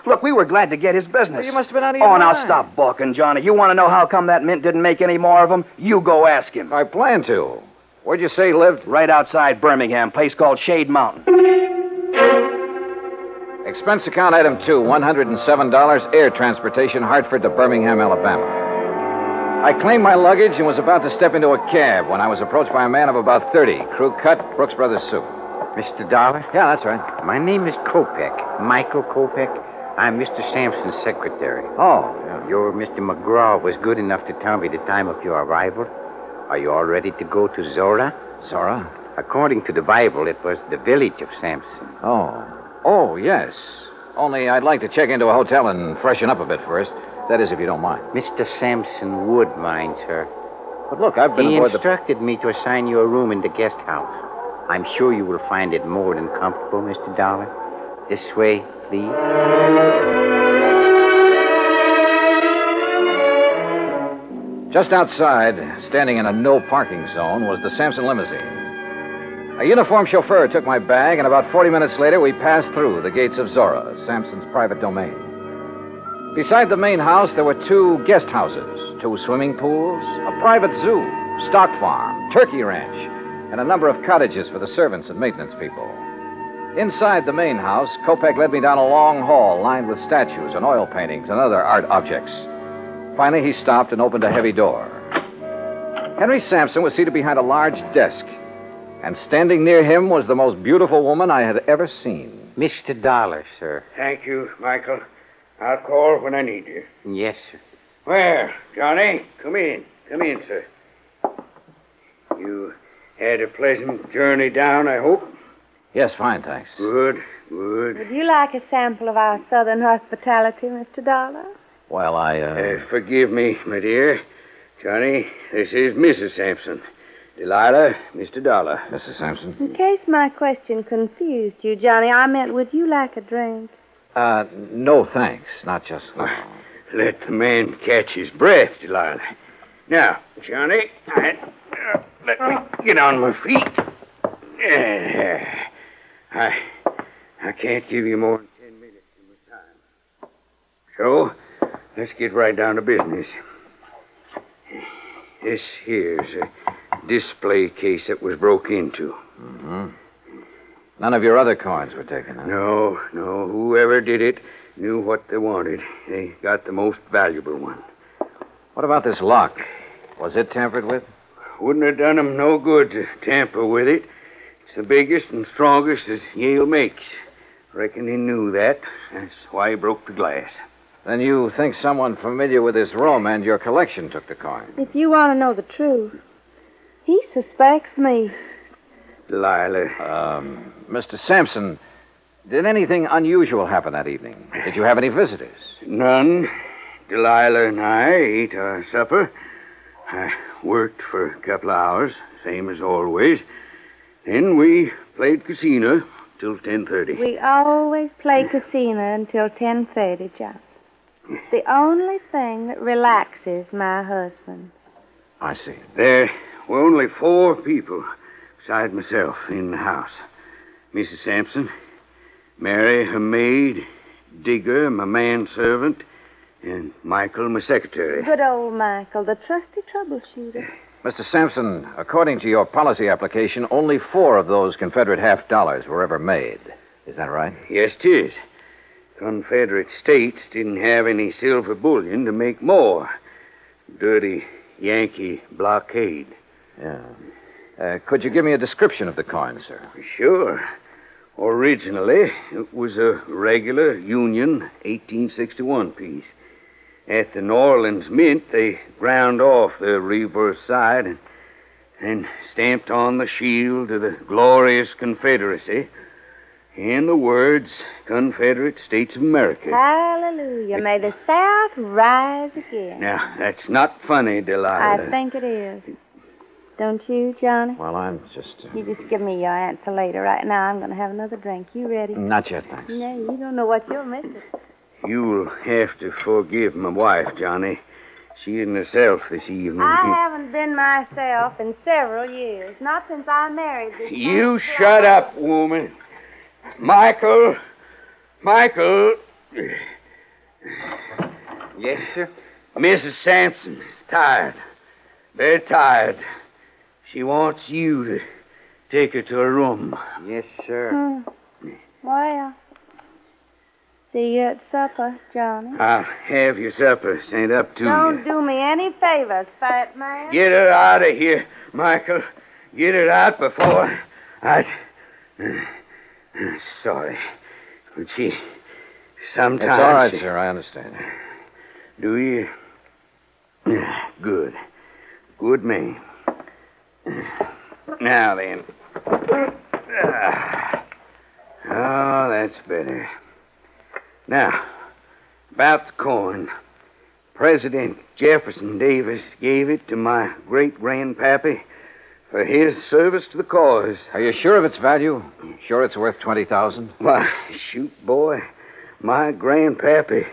Speaker 6: look, we were glad to get his business.
Speaker 2: Well, you must have been out of your mind.
Speaker 6: Oh, now stop balking, Johnny. You want to know how come that mint didn't make any more of them? You go ask him.
Speaker 2: I plan to. Where'd you say he lived?
Speaker 6: Right outside Birmingham, a place called Shade Mountain.
Speaker 2: Expense account item 2, $107, air transportation, Hartford to Birmingham, Alabama. I claimed my luggage and was about to step into a cab when I was approached by a man of about 30, crew cut, Brooks Brothers suit.
Speaker 15: Mr. Dollar?
Speaker 2: Yeah, that's right.
Speaker 15: My name is Kopek, Michael Kopek. I'm Mr. Sampson's secretary.
Speaker 2: Oh, yeah.
Speaker 15: Your Mr. McGraw was good enough to tell me the time of your arrival. Are you all ready to go to Zora?
Speaker 2: Zora?
Speaker 15: According to the Bible, it was the village of Sampson.
Speaker 2: Oh, yes. Only I'd like to check into a hotel and freshen up a bit first. That is, if you don't mind.
Speaker 15: Mr. Sampson would mind, sir.
Speaker 2: But look, I've been
Speaker 15: He
Speaker 2: aboard
Speaker 15: instructed me to assign you a room in the guest house. I'm sure you will find it more than comfortable, Mr. Dollar. This way, please.
Speaker 2: Just outside, standing in a no-parking zone, was the Sampson limousine. A uniformed chauffeur took my bag, and about 40 minutes later, we passed through the gates of Zora, Sampson's private domain. Beside the main house, there were 2 guest houses, 2 swimming pools, a private zoo, stock farm, turkey ranch, and a number of cottages for the servants and maintenance people. Inside the main house, Kopek led me down a long hall lined with statues and oil paintings and other art objects. Finally, he stopped and opened a heavy door. Henry Sampson was seated behind a large desk, and standing near him was the most beautiful woman I had ever seen.
Speaker 15: Mr. Dollar, sir.
Speaker 18: Thank you, Michael. I'll call when I need you.
Speaker 15: Yes, sir.
Speaker 18: Well, Johnny, come in. Come in, sir. You had a pleasant journey down, I hope?
Speaker 2: Yes, fine, thanks.
Speaker 18: Good.
Speaker 19: Would you like a sample of our southern hospitality, Mr. Dollar?
Speaker 2: Well,
Speaker 18: Forgive me, my dear. Johnny, this is Mrs. Sampson. Delilah, Mr. Dollar.
Speaker 2: Mrs. Sampson.
Speaker 19: In case my question confused you, Johnny, I meant, would you like a drink?
Speaker 2: No, thanks. Not just now.
Speaker 18: Let the man catch his breath, Delilah. Now, Johnny, let me get on my feet. I can't give you more than 10 minutes of my time. So, let's get right down to business. This here's a display case that was broke into.
Speaker 2: Mm-hmm. None of your other coins were taken, huh?
Speaker 18: No. Whoever did it knew what they wanted. They got the most valuable one.
Speaker 2: What about this lock? Was it tampered with?
Speaker 18: Wouldn't have done them no good to tamper with it. It's the biggest and strongest that Yale makes. Reckon he knew that. That's why he broke the glass.
Speaker 2: Then you think someone familiar with this room and your collection took the coin?
Speaker 19: If you want to know the truth, he suspects me.
Speaker 18: Delilah.
Speaker 2: Mr. Sampson, did anything unusual happen that evening? Did you have any visitors?
Speaker 18: None. Delilah and I ate our supper. I worked for a couple of hours, same as always. Then we played casino till 10:30.
Speaker 19: We always play casino until 10:30, John. It's the only thing that relaxes my husband.
Speaker 2: I see.
Speaker 18: There were only 4 people besides myself in the house. Mrs. Sampson, Mary, her maid, Digger, my manservant, and Michael, my secretary.
Speaker 19: Good old Michael, the trusty troubleshooter.
Speaker 2: Mr. Sampson, according to your policy application, only 4 of those Confederate $half were ever made. Is that right?
Speaker 18: Yes, 'tis. Confederate states didn't have any silver bullion to make more. Dirty Yankee blockade.
Speaker 2: Yeah. Could you give me a description of the coin, sir?
Speaker 18: Sure. Originally, it was a regular Union 1861 piece. At the New Orleans Mint, they ground off the reverse side and stamped on the shield of the glorious Confederacy and the words Confederate States of America.
Speaker 19: Hallelujah. May the South rise again.
Speaker 18: Now, that's not funny, Delilah.
Speaker 19: I think it is. Don't you, Johnny?
Speaker 2: Well, I'm just...
Speaker 19: You just give me your answer later. Right now, I'm going to have another drink. You ready?
Speaker 2: Not yet, thanks.
Speaker 19: No, you don't know what you're missing.
Speaker 18: You'll have to forgive my wife, Johnny. She isn't herself this evening.
Speaker 19: I haven't been myself in several years. Not since I married this
Speaker 18: You shut up, woman. Michael. Michael.
Speaker 15: Yes, sir?
Speaker 18: Mrs. Sampson is tired. Very tired. She wants you to take her to her room.
Speaker 15: Yes, sir.
Speaker 19: Well, see you at supper, Johnny.
Speaker 18: I'll have your supper sent up to
Speaker 19: Don't
Speaker 18: you.
Speaker 19: do me any favors, fat man.
Speaker 18: Get her out of here, Michael. Get her out before I... Sorry. But she... Sometimes...
Speaker 2: It's all right, sir. I understand.
Speaker 18: Do you? Good. Good man. Now then. Oh, that's better. Now, about the coin. President Jefferson Davis gave it to my great-grandpappy for his service to the cause.
Speaker 2: Are you sure of its value? Sure it's worth $20,000?
Speaker 18: Why, shoot, boy. My grandpappy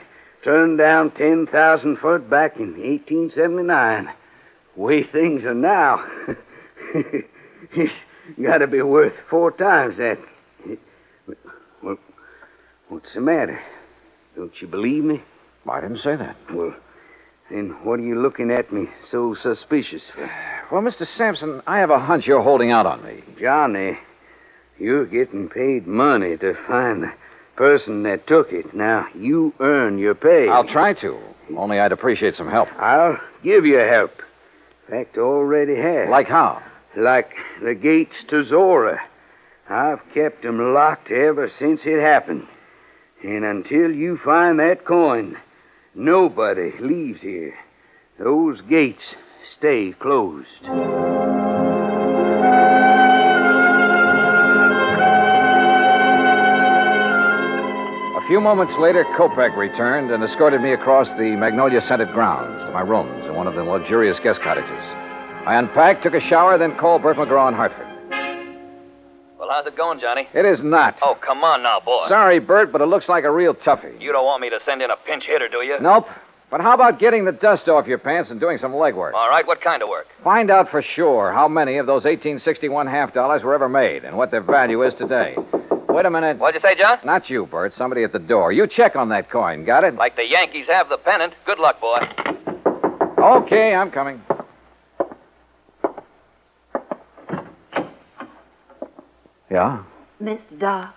Speaker 18: turned down 10,000 for it back in 1879. The way things are now, it's got to be worth 4 times that. Well, what's the matter? Don't you believe me?
Speaker 2: I didn't say that.
Speaker 18: Well, then what are you looking at me so suspicious for?
Speaker 2: Well, Mr. Sampson, I have a hunch you're holding out on me.
Speaker 18: Johnny, you're getting paid money to find the person that took it. Now, you earn your pay.
Speaker 2: I'll try to. Only I'd appreciate some help.
Speaker 18: I'll give you help. In fact, already have.
Speaker 2: Like how?
Speaker 18: Like the gates to Zora. I've kept them locked ever since it happened. And until you find that coin, nobody leaves here. Those gates stay closed.
Speaker 2: A few moments later, Kopek returned and escorted me across the magnolia-scented grounds to my rooms in one of the luxurious guest cottages. I unpacked, took a shower, then called Bert McGraw in Hartford.
Speaker 26: Well, how's it going, Johnny?
Speaker 2: It is not.
Speaker 26: Oh, come on now, boy.
Speaker 2: Sorry, Bert, but it looks like a real toughie.
Speaker 26: You don't want me to send in a pinch hitter, do you?
Speaker 2: Nope. But how about getting the dust off your pants and doing some legwork?
Speaker 26: All right, what kind of work?
Speaker 2: Find out for sure how many of those 1861 $half were ever made and what their value is today. Wait a minute.
Speaker 26: What'd you say, John?
Speaker 2: Not you, Bert. Somebody at the door. You check on that coin. Got it?
Speaker 26: Like the Yankees have the pennant. Good luck, boy.
Speaker 2: Okay, I'm coming. Yeah?
Speaker 11: Mr. Dar,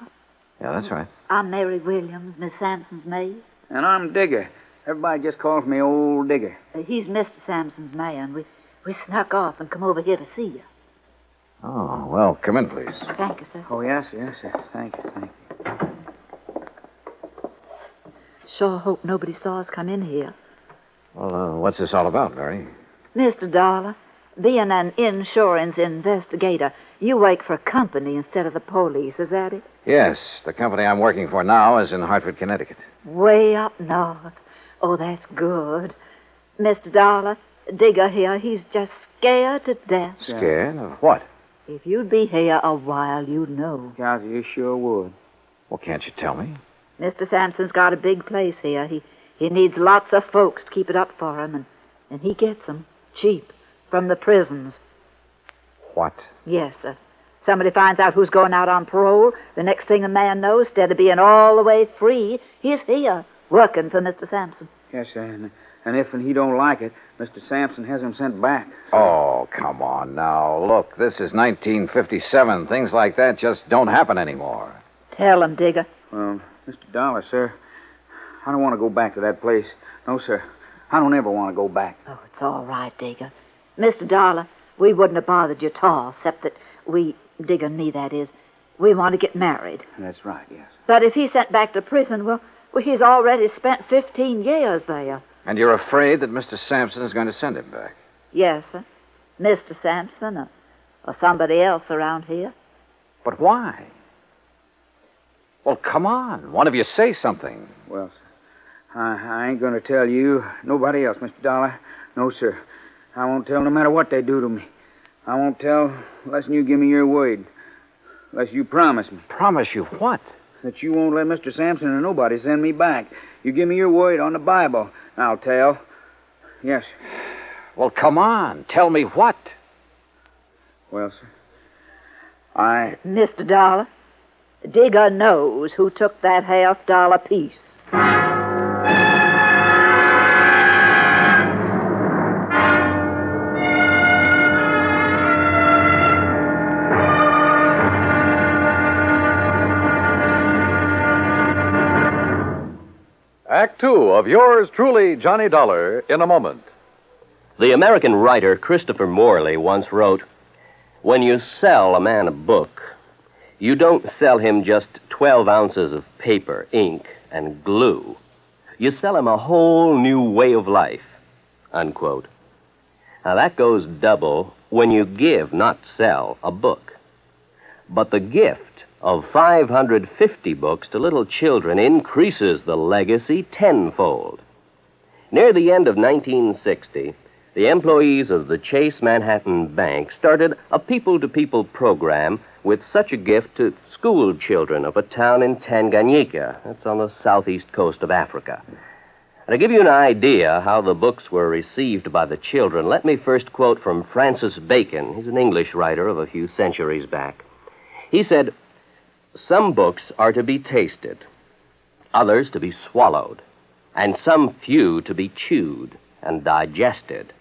Speaker 2: Yeah, that's right.
Speaker 11: I'm Mary Williams, Miss Sampson's maid.
Speaker 6: And I'm Digger. Everybody just calls me Old Digger.
Speaker 11: He's Mr. Sampson's man. We snuck off and come over here to see you.
Speaker 2: Oh, well, come in, please.
Speaker 11: Thank you, sir.
Speaker 6: Oh, yes, sir. Thank you.
Speaker 11: sure hope nobody saw us come in here.
Speaker 2: Well, what's this all about, Mary?
Speaker 11: Mr. Dollar, being an insurance investigator, you work for a company instead of the police, is that it?
Speaker 2: Yes, the company I'm working for now is in Hartford, Connecticut.
Speaker 11: Way up north. Oh, that's good. Mr. Dollar, Digger here, he's just scared to death.
Speaker 2: Scared of what?
Speaker 11: If you'd be here a while, you'd know.
Speaker 15: Gosh, you sure would.
Speaker 2: Well, can't you tell me?
Speaker 11: Mr. Sampson's got a big place here. He needs lots of folks to keep it up for him, and he gets them cheap from the prisons.
Speaker 2: What?
Speaker 11: Yes, sir. Somebody finds out who's going out on parole. The next thing a man knows, instead of being all the way free, he's here, working for Mr. Sampson.
Speaker 15: Yes, sir. And if he don't like it, Mr. Sampson has him sent back.
Speaker 2: Oh, come on now. Look, this is 1957. Things like that just don't happen anymore.
Speaker 11: Tell him, Digger.
Speaker 15: Well, Mr. Dollar, sir, I don't want to go back to that place. No, sir. I don't ever want to go back.
Speaker 11: Oh, it's all right, Digger. Mr. Dollar, we wouldn't have bothered you at all, except that Digger and me, that is, we want to get married.
Speaker 15: That's right, yes.
Speaker 11: But if he's sent back to prison, well, he's already spent 15 years there.
Speaker 2: And you're afraid that Mr. Sampson is going to send him back?
Speaker 11: Yes, sir. Mr. Sampson or somebody else around here.
Speaker 2: But why? Well, come on. One of you say something.
Speaker 15: Well, sir, I ain't going to tell you, nobody else, Mr. Dollar. No, sir. I won't tell no matter what they do to me. I won't tell unless you give me your word. Unless you promise me.
Speaker 2: Promise you what?
Speaker 15: That you won't let Mr. Sampson or nobody send me back. You give me your word on the Bible. I'll tell. Yes.
Speaker 2: Well, come on. Tell me what.
Speaker 15: Well, sir,
Speaker 11: Mr. Dollar, Digger knows who took that $50 piece.
Speaker 1: Act Two of yours truly, Johnny Dollar, in a moment.
Speaker 5: The American writer Christopher Morley once wrote, "When you sell a man a book, you don't sell him just 12 ounces of paper, ink, and glue. You sell him a whole new way of life," unquote. Now that goes double when you give, not sell, a book. But the gift of 550 books to little children increases the legacy tenfold. Near the end of 1960, the employees of the Chase Manhattan Bank started a people-to-people program with such a gift to school children of a town in Tanganyika. That's on the southeast coast of Africa. And to give you an idea how the books were received by the children, let me first quote from Francis Bacon. He's an English writer of a few centuries back. He said, "Some books are to be tasted, others to be swallowed, and some few to be chewed and digested."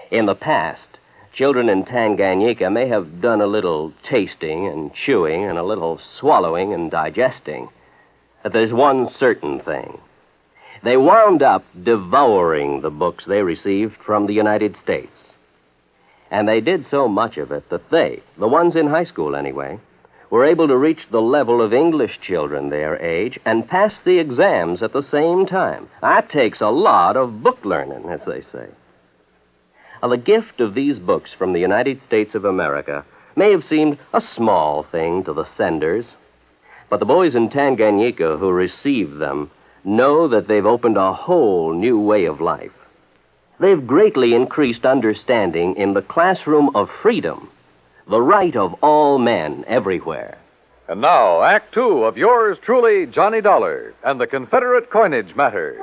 Speaker 5: In the past, children in Tanganyika may have done a little tasting and chewing and a little swallowing and digesting. But there's one certain thing. They wound up devouring the books they received from the United States. And they did so much of it that they, the ones in high school anyway, were able to reach the level of English children their age and pass the exams at the same time. That takes a lot of book learning, as they say. Now, the gift of these books from the United States of America may have seemed a small thing to the senders, but the boys in Tanganyika who received them know that they've opened a whole new way of life. They've greatly increased understanding in the classroom of freedom, the right of all men everywhere.
Speaker 1: And now, Act Two of yours truly, Johnny Dollar, and the Confederate Coinage Matter.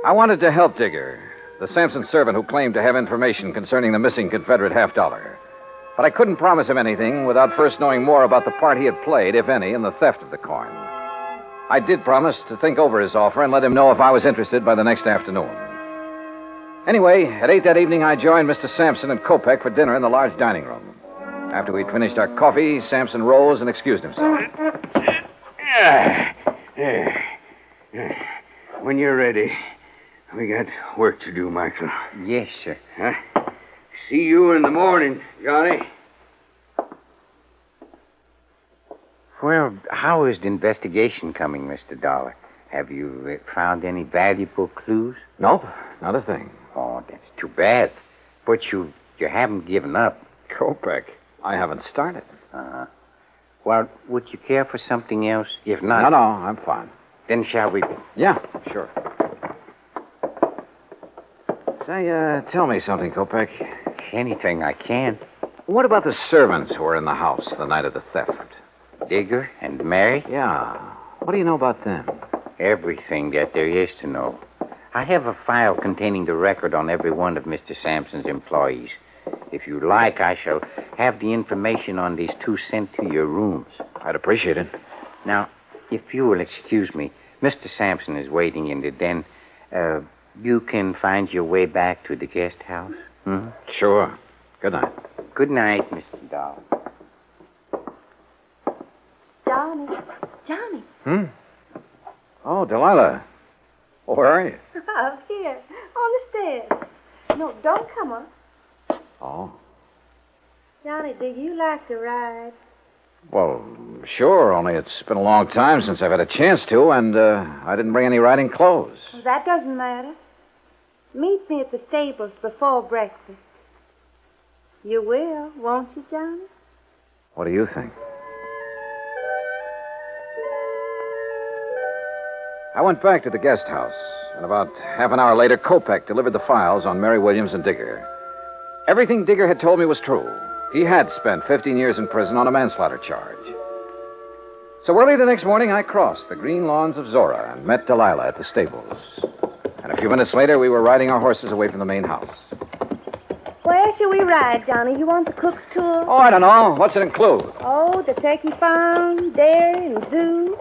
Speaker 2: I wanted to help Digger, the Sampson servant who claimed to have information concerning the missing Confederate $50. But I couldn't promise him anything without first knowing more about the part he had played, if any, in the theft of the coin. I did promise to think over his offer and let him know if I was interested by the next afternoon. Anyway, at 8 that evening, I joined Mr. Sampson and Kopek for dinner in the large dining room. After we'd finished our coffee, Sampson rose and excused himself.
Speaker 18: When you're ready, we got work to do, Michael.
Speaker 15: Yes, sir.
Speaker 18: Huh? See you in the morning, Johnny.
Speaker 4: Well, how is the investigation coming, Mr. Dollar? Have you found any valuable clues?
Speaker 2: Nope, not a thing.
Speaker 4: Oh, that's too bad. But you haven't given up.
Speaker 2: Kopek, I haven't started.
Speaker 4: Well, would you care for something else? If not...
Speaker 2: No, I'm fine.
Speaker 4: Then shall we...
Speaker 2: Yeah, sure. Say, tell me something, Kopek.
Speaker 4: Anything I can.
Speaker 2: What about the servants who were in the house the night of the theft?
Speaker 4: Digger and Mary?
Speaker 2: Yeah. What do you know about them?
Speaker 4: Everything that there is to know. I have a file containing the record on every one of Mr. Sampson's employees. If you like, I shall have the information on these two sent to your rooms.
Speaker 2: I'd appreciate it.
Speaker 4: Now, if you will excuse me, Mr. Sampson is waiting in the den. You can find your way back to the guest house? Hmm?
Speaker 2: Sure. Good night.
Speaker 4: Good night, Mr. Dollar.
Speaker 19: Johnny.
Speaker 2: Oh, Delilah. Oh, where are you?
Speaker 19: Up here, on the stairs. No, don't come up.
Speaker 2: Oh.
Speaker 19: Johnny, do you like to ride?
Speaker 2: Well, sure, only it's been a long time since I've had a chance to, and I didn't bring any riding clothes.
Speaker 19: Well, that doesn't matter. Meet me at the stables before breakfast. You will, won't you, Johnny?
Speaker 2: What do you think? I went back to the guest house, and about half an hour later, Kopek delivered the files on Mary Williams and Digger. Everything Digger had told me was true. He had spent 15 years in prison on a manslaughter charge. So early the next morning, I crossed the green lawns of Zora and met Delilah at the stables. And a few minutes later, we were riding our horses away from the main house.
Speaker 19: Where shall we ride, Johnny? You want the cook's tour?
Speaker 2: Oh, I don't know. What's it include?
Speaker 19: Oh, the turkey farm, dairy, and zoo.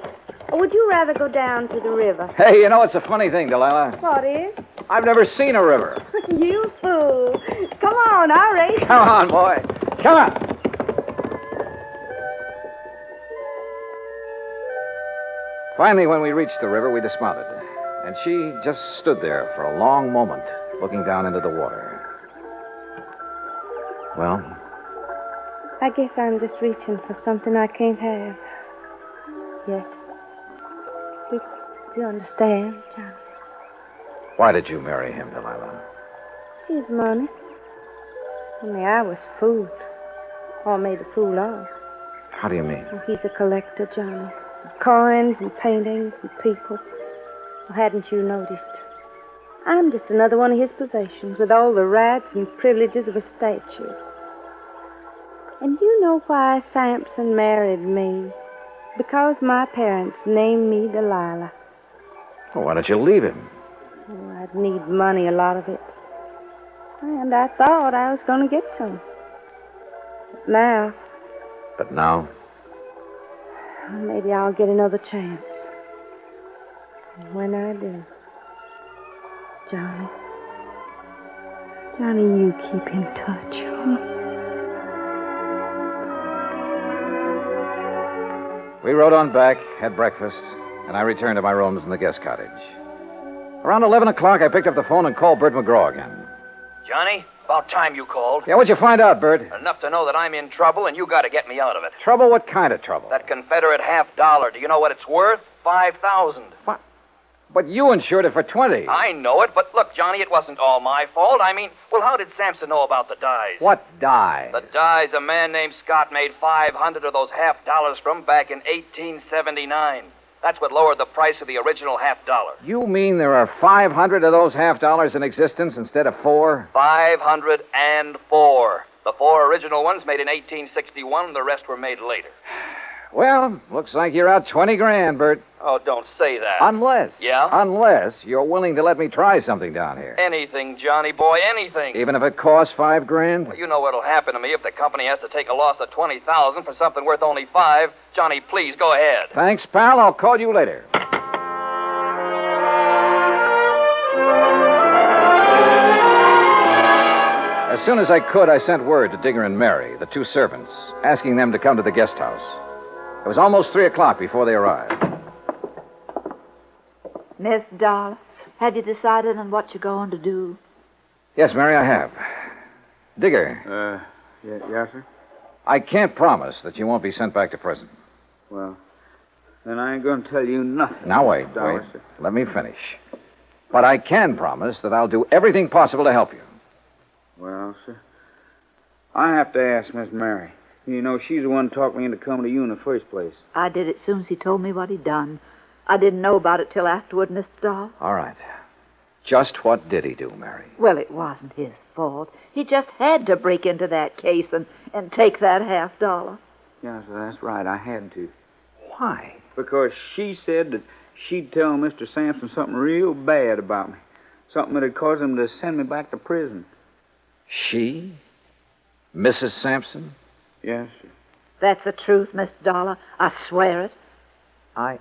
Speaker 19: Or would you rather go down to the river?
Speaker 2: Hey, you know, it's a funny thing, Delilah.
Speaker 19: What is?
Speaker 2: I've never seen a river.
Speaker 19: You fool. Come on, I'll race.
Speaker 2: Come on, boy. Come on. Finally, when we reached the river, we dismounted. And she just stood there for a long moment, looking down into the water. Well?
Speaker 19: I guess I'm just reaching for something I can't have yet. You understand, John?
Speaker 2: Why did you marry him, Delilah?
Speaker 19: His money. Only I was fooled. Or made a fool of.
Speaker 2: How do you mean?
Speaker 19: Well, he's a collector, Johnny. Of coins and paintings and people. Well, hadn't you noticed? I'm just another one of his possessions with all the rights and privileges of a statue. And you know why Sampson married me? Because my parents named me Delilah.
Speaker 2: Well, why don't you leave him?
Speaker 19: Oh, I'd need money, a lot of it. And I thought I was going to get some.
Speaker 2: But now?
Speaker 19: Maybe I'll get another chance. And when I do, Johnny, you keep in touch, huh?
Speaker 2: We rode on back, had breakfast, and I returned to my rooms in the guest cottage. Around 11 o'clock, I picked up the phone and called Bert McGraw again.
Speaker 26: Johnny, about time you called.
Speaker 2: Yeah, what'd you find out, Bert?
Speaker 26: Enough to know that I'm in trouble, and you got to get me out of it.
Speaker 2: Trouble? What kind of trouble?
Speaker 26: That Confederate $50. Do you know what it's worth? $5,000.
Speaker 2: What? But you insured it for 20.
Speaker 26: I know it, but look, Johnny, it wasn't all my fault. I mean, well, how did Sampson know about the dies?
Speaker 2: What dies?
Speaker 26: The dies a man named Scott made 500 of those $50 from back in 1879. That's what lowered the price of the original $50.
Speaker 2: You mean there are 500 of those $50 in existence instead of 4?
Speaker 26: 504. The 4 original ones made in 1861, and the rest were made later.
Speaker 2: Well, looks like you're out 20 grand, Bert.
Speaker 26: Oh, don't say that.
Speaker 2: Unless.
Speaker 26: Yeah?
Speaker 2: Unless you're willing to let me try something down here.
Speaker 26: Anything, Johnny boy, anything.
Speaker 2: Even if it costs $5 grand?
Speaker 26: Well, you know what'll happen to me if the company has to take a loss of $20,000 for something worth only $5. Johnny, please go ahead.
Speaker 2: Thanks, pal. I'll call you later. As soon as I could, I sent word to Digger and Mary, the 2 servants, asking them to come to the guest house. It was almost 3 o'clock before they arrived.
Speaker 11: Miss Dollar, have you decided on what you're going to do?
Speaker 2: Yes, Mary, I have. Digger.
Speaker 15: Yes, sir?
Speaker 2: I can't promise that you won't be sent back to prison.
Speaker 15: Well, then I ain't going to tell you nothing.
Speaker 2: Now, wait.
Speaker 15: Dollar, sir.
Speaker 2: Let me finish. But I can promise that I'll do everything possible to help you.
Speaker 15: Well, sir, I have to ask Miss Mary. You know, she's the one who talked me into coming to you in the first place.
Speaker 11: I did it soon as he told me what he'd done. I didn't know about it till afterward, Mr. Dahl.
Speaker 2: All right. Just what did he do, Mary?
Speaker 11: Well, it wasn't his fault. He just had to break into that case and take that $50.
Speaker 15: Yeah, sir, that's right. I had to.
Speaker 2: Why?
Speaker 15: Because she said that she'd tell Mr. Sampson something real bad about me. Something that'd cause him to send me back to prison.
Speaker 2: She? Mrs. Sampson?
Speaker 15: Yes, sir.
Speaker 11: That's the truth, Mr. Dollar. I swear it.
Speaker 2: All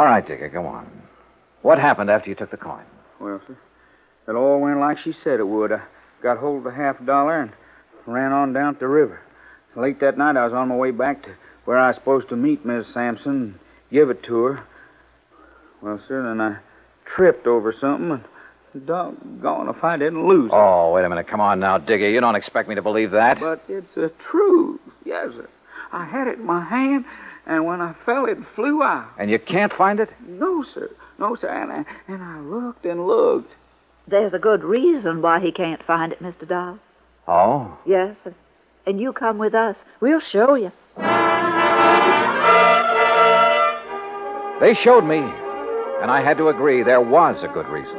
Speaker 2: right, Digger, go on. What happened after you took the coin?
Speaker 15: Well, sir, it all went like she said it would. I got hold of the $50 and ran on down to the river. Late that night, I was on my way back to where I was supposed to meet Miss Sampson and give it to her. Well, sir, then I tripped over something, and doggone if I didn't lose it.
Speaker 2: Oh, wait a minute. Come on now, Digger. You don't expect me to believe that?
Speaker 15: But it's the truth. Yes, sir. I had it in my hand, and when I fell, it flew out.
Speaker 2: And you can't find it?
Speaker 15: No, sir. No, sir. And I looked and looked.
Speaker 11: There's a good reason why he can't find it, Mr. Dahl.
Speaker 2: Oh?
Speaker 11: Yes, and you come with us. We'll show you.
Speaker 2: They showed me, and I had to agree there was a good reason.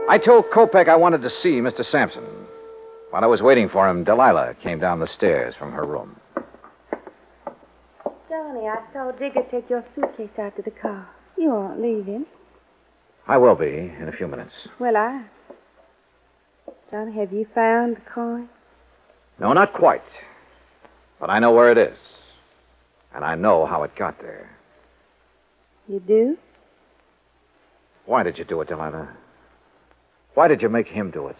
Speaker 2: I told Kopek I wanted to see Mr. Sampson. While I was waiting for him, Delilah came down the stairs from her room.
Speaker 19: Johnny, I saw Digger take your suitcase out to the car. You aren't leaving.
Speaker 2: I will be in a few minutes.
Speaker 19: Well, Johnny, have you found the coin?
Speaker 2: No, not quite. But I know where it is. And I know how it got there.
Speaker 19: You do?
Speaker 2: Why did you do it, Delilah? Why did you make him do it?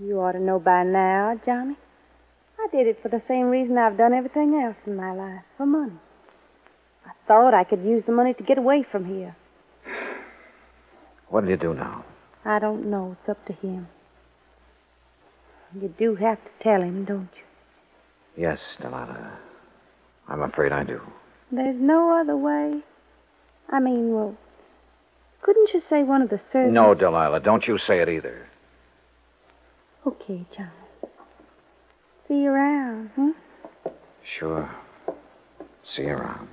Speaker 19: You ought to know by now, Johnny. I did it for the same reason I've done everything else in my life, for money. I thought I could use the money to get away from here.
Speaker 2: What will you do now?
Speaker 19: I don't know. It's up to him. You do have to tell him, don't you?
Speaker 2: Yes, Delilah. I'm afraid I do.
Speaker 19: There's no other way. I mean, well, couldn't you say one of the servants?
Speaker 2: No, Delilah, don't you say it either.
Speaker 19: Okay, Johnny. See you around, huh?
Speaker 2: Sure. See you around.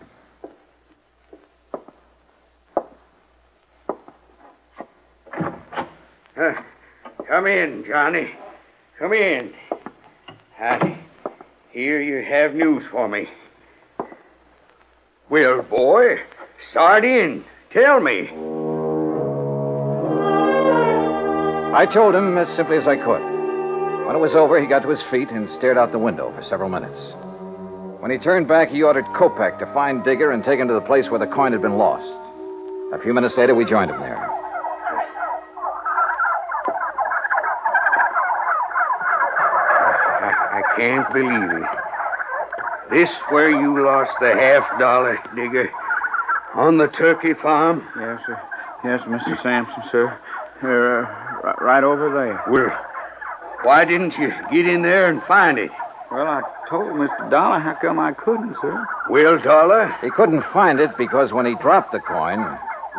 Speaker 18: Come in, Johnny. Come in. I hear you have news for me. Well, boy, start in. Tell me.
Speaker 2: I told him as simply as I could. When it was over, he got to his feet and stared out the window for several minutes. When he turned back, he ordered Kopek to find Digger and take him to the place where the coin had been lost. A few minutes later, we joined him there.
Speaker 18: I can't believe it. This where you lost the $50, Digger? On the turkey farm?
Speaker 15: Yes, sir. Yes, Mr. Sampson, sir. Right over there.
Speaker 18: Well, why didn't you get in there and find it?
Speaker 15: Well, I told Mr. Dollar how come I couldn't, sir.
Speaker 18: Well, Dollar?
Speaker 2: He couldn't find it because when he dropped the coin,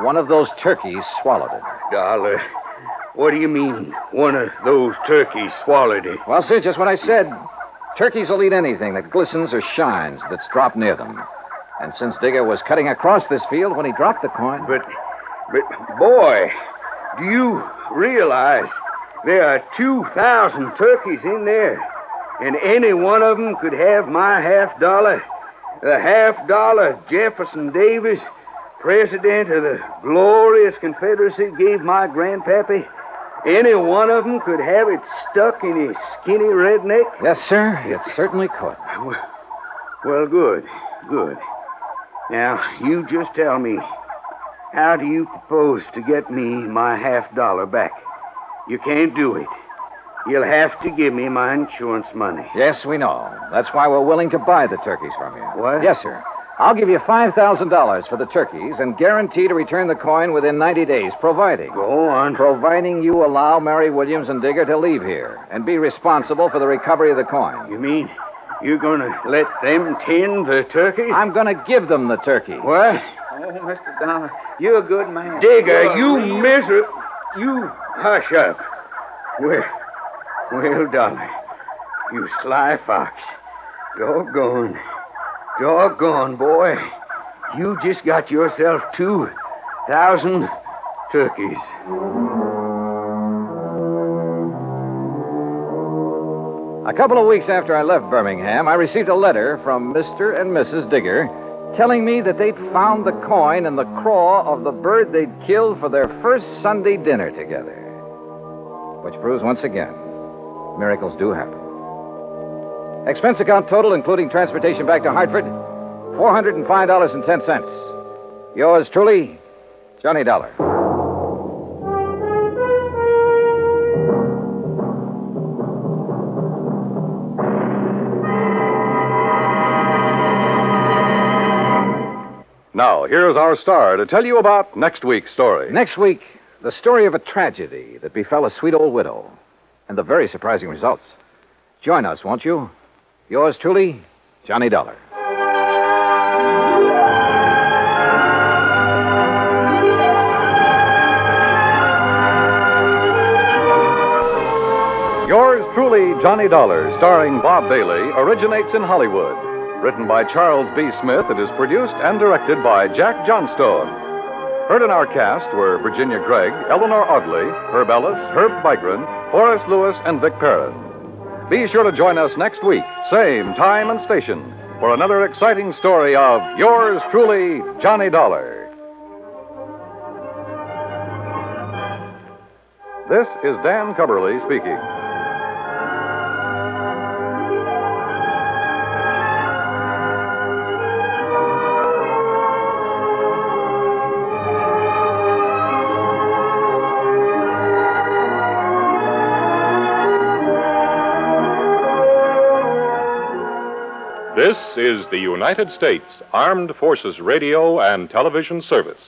Speaker 2: one of those turkeys swallowed it.
Speaker 18: Dollar, what do you mean, one of those turkeys swallowed it?
Speaker 2: Well, sir, just what I said. Turkeys will eat anything that glistens or shines that's dropped near them. And since Digger was cutting across this field when he dropped the coin...
Speaker 18: But, boy, do you realize there are 2,000 turkeys in there, and any one of them could have my $50? The $50 Jefferson Davis, president of the glorious Confederacy, gave my grandpappy. Any one of them could have it stuck in his skinny redneck?
Speaker 2: Yes, sir, it certainly could.
Speaker 18: Well, good. Now, you just tell me, how do you propose to get me my $50 back? You can't do it. You'll have to give me my insurance money.
Speaker 2: Yes, we know. That's why we're willing to buy the turkeys from you.
Speaker 18: What?
Speaker 2: Yes, sir. I'll give you $5,000 for the turkeys and guarantee to return the coin within 90 days, providing...
Speaker 18: Go on.
Speaker 2: Providing you allow Mary Williams and Digger to leave here and be responsible for the recovery of the coin.
Speaker 18: You mean You gonna let them tend the turkey?
Speaker 2: I'm going to give them the turkey.
Speaker 18: What?
Speaker 15: Oh, Mr. Dollar, you're a good man.
Speaker 18: Digger, you miserable... You hush up. Well, Dollar, you sly fox. Doggone, boy. You just got yourself 2,000 turkeys.
Speaker 2: A couple of weeks after I left Birmingham, I received a letter from Mr. and Mrs. Digger telling me that they'd found the coin in the craw of the bird they'd killed for their first Sunday dinner together. Which proves once again, miracles do happen. Expense account total, including transportation back to Hartford, $405.10. Yours truly, Johnny Dollar.
Speaker 1: Now, here's our star to tell you about next week's story.
Speaker 2: Next week, the story of a tragedy that befell a sweet old widow, and the very surprising results. Join us, won't you? Yours truly, Johnny Dollar.
Speaker 1: Yours truly, Johnny Dollar, starring Bob Bailey, originates in Hollywood. Written by Charles B. Smith, it is produced and directed by Jack Johnstone. Heard in our cast were Virginia Gregg, Eleanor Audley, Herb Ellis, Herb Vigran, Horace Lewis, and Vic Perrin. Be sure to join us next week, same time and station, for another exciting story of Yours truly, Johnny Dollar. This is Dan Cubberly speaking.
Speaker 7: This is the United States Armed Forces Radio and Television Service.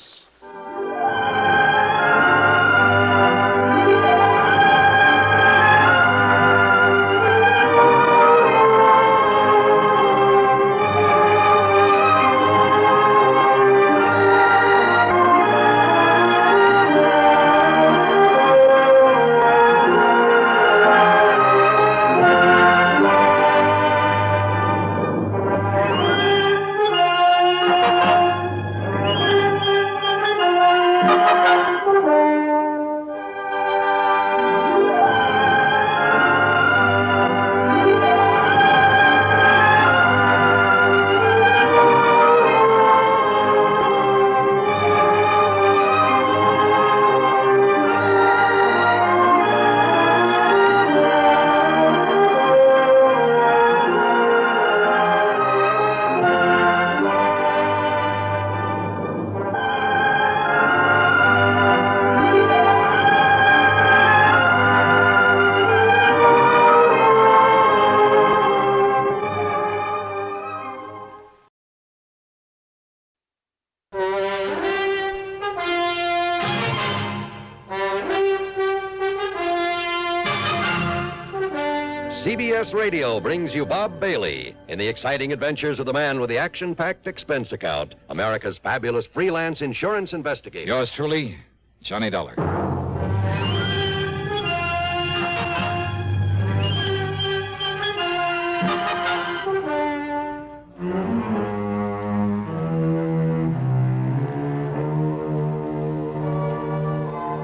Speaker 5: CBS Radio brings you Bob Bailey in the exciting adventures of the man with the action-packed expense account, America's fabulous freelance insurance investigator.
Speaker 2: Yours truly, Johnny Dollar.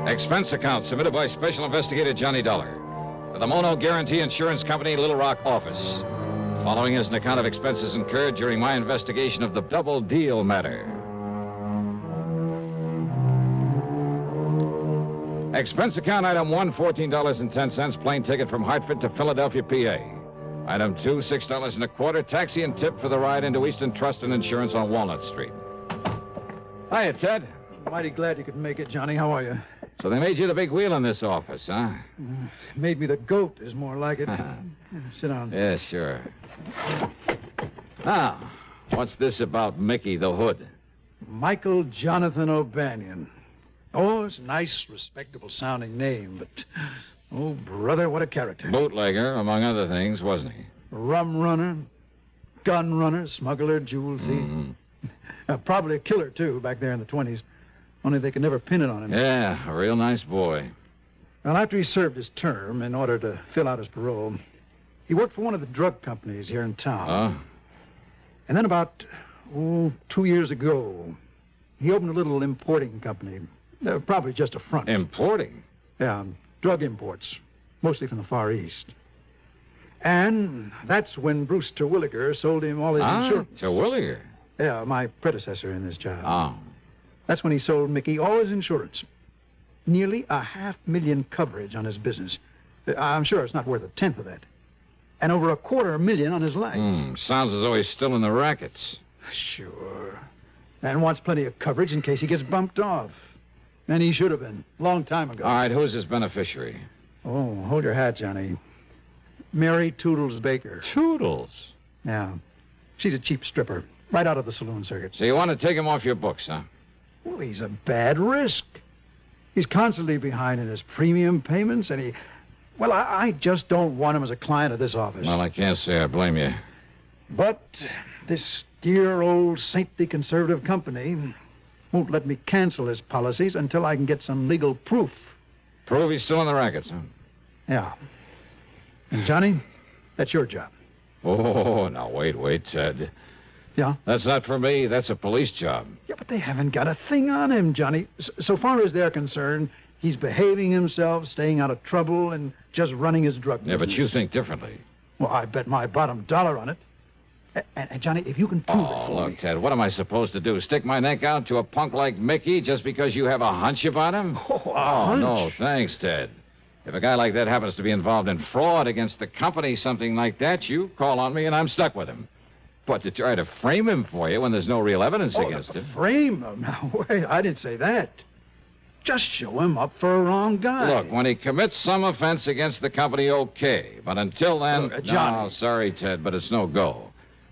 Speaker 2: Expense account submitted by Special Investigator Johnny Dollar to the Mono Guarantee Insurance Company, Little Rock office. Following is an account of expenses incurred during my investigation of the Double Deal Matter. Expense account item 1, $14.10, plane ticket from Hartford to Philadelphia, PA. Item 2, $6.25, taxi and tip for the ride into Eastern Trust and Insurance on Walnut Street. Hiya, Ted.
Speaker 8: Mighty glad you could make it, Johnny. How are you?
Speaker 2: So they made you the big wheel in this office, huh?
Speaker 8: Made me the goat is more like it. Sit down.
Speaker 2: Yeah, sure. Now, what's this about Mickey the Hood?
Speaker 8: Michael Jonathan O'Banion. Oh, it's a nice, respectable-sounding name, but, oh, brother, what a character.
Speaker 2: Bootlegger, among other things, wasn't he?
Speaker 8: Rum runner, gun runner, smuggler, jewel thief. Probably a killer, too, back there in the 20s. Only they could never pin it on him.
Speaker 2: Yeah, a real nice boy.
Speaker 8: Well, after he served his term, in order to fill out his parole, he worked for one of the drug companies here in town.
Speaker 2: Oh?
Speaker 8: And then about, 2 years ago, he opened a little importing company. Probably just a front.
Speaker 2: Importing?
Speaker 8: Yeah, drug imports, mostly from the Far East. And that's when Bruce Terwilliger sold him all his insurance.
Speaker 2: Terwilliger?
Speaker 8: Yeah, my predecessor in this job.
Speaker 2: Oh.
Speaker 8: That's when he sold Mickey all his insurance. Nearly $500,000 coverage on his business. I'm sure it's not worth a tenth of that. And over $250,000 on his life.
Speaker 2: Sounds as though he's still in the rackets.
Speaker 8: Sure. And wants plenty of coverage in case he gets bumped off. And he should have been, long time ago.
Speaker 2: All right, who's his beneficiary?
Speaker 8: Oh, hold your hat, Johnny. Mary Toodles Baker.
Speaker 2: Toodles?
Speaker 8: Yeah. She's a cheap stripper, right out of the saloon circuit.
Speaker 2: So you want to take him off your books, huh?
Speaker 8: Well, he's a bad risk. He's constantly behind in his premium payments, and Well, I just don't want him as a client of this office.
Speaker 2: Well, I can't say I blame you.
Speaker 8: But this dear old saintly conservative company won't let me cancel his policies until I can get some legal proof.
Speaker 2: Prove he's still in the rackets, huh?
Speaker 8: Yeah. And, Johnny, that's your job.
Speaker 2: Oh, now, wait, Ted.
Speaker 8: Yeah?
Speaker 2: That's not for me. That's a police job.
Speaker 8: Yeah, but they haven't got a thing on him, Johnny. So far as they're concerned, he's behaving himself, staying out of trouble, and just running his drug business.
Speaker 2: Yeah, but you think differently.
Speaker 8: Well, I bet my bottom dollar on it. And Johnny, if you can prove it for
Speaker 2: look,
Speaker 8: me...
Speaker 2: Ted, what am I supposed to do? Stick my neck out to a punk like Mickey just because you have a hunch about him?
Speaker 8: Hunch?
Speaker 2: No, thanks, Ted. If a guy like that happens to be involved in fraud against the company, something like that, you call on me and I'm stuck with him. But to try to frame him for you when there's no real evidence against him...
Speaker 8: Frame him? Now, wait, I didn't say that. Just show him up for a wrong guy.
Speaker 2: Look, when he commits some offense against the company, okay. But until then...
Speaker 8: Look, Johnny...
Speaker 2: No, sorry, Ted, but it's no go.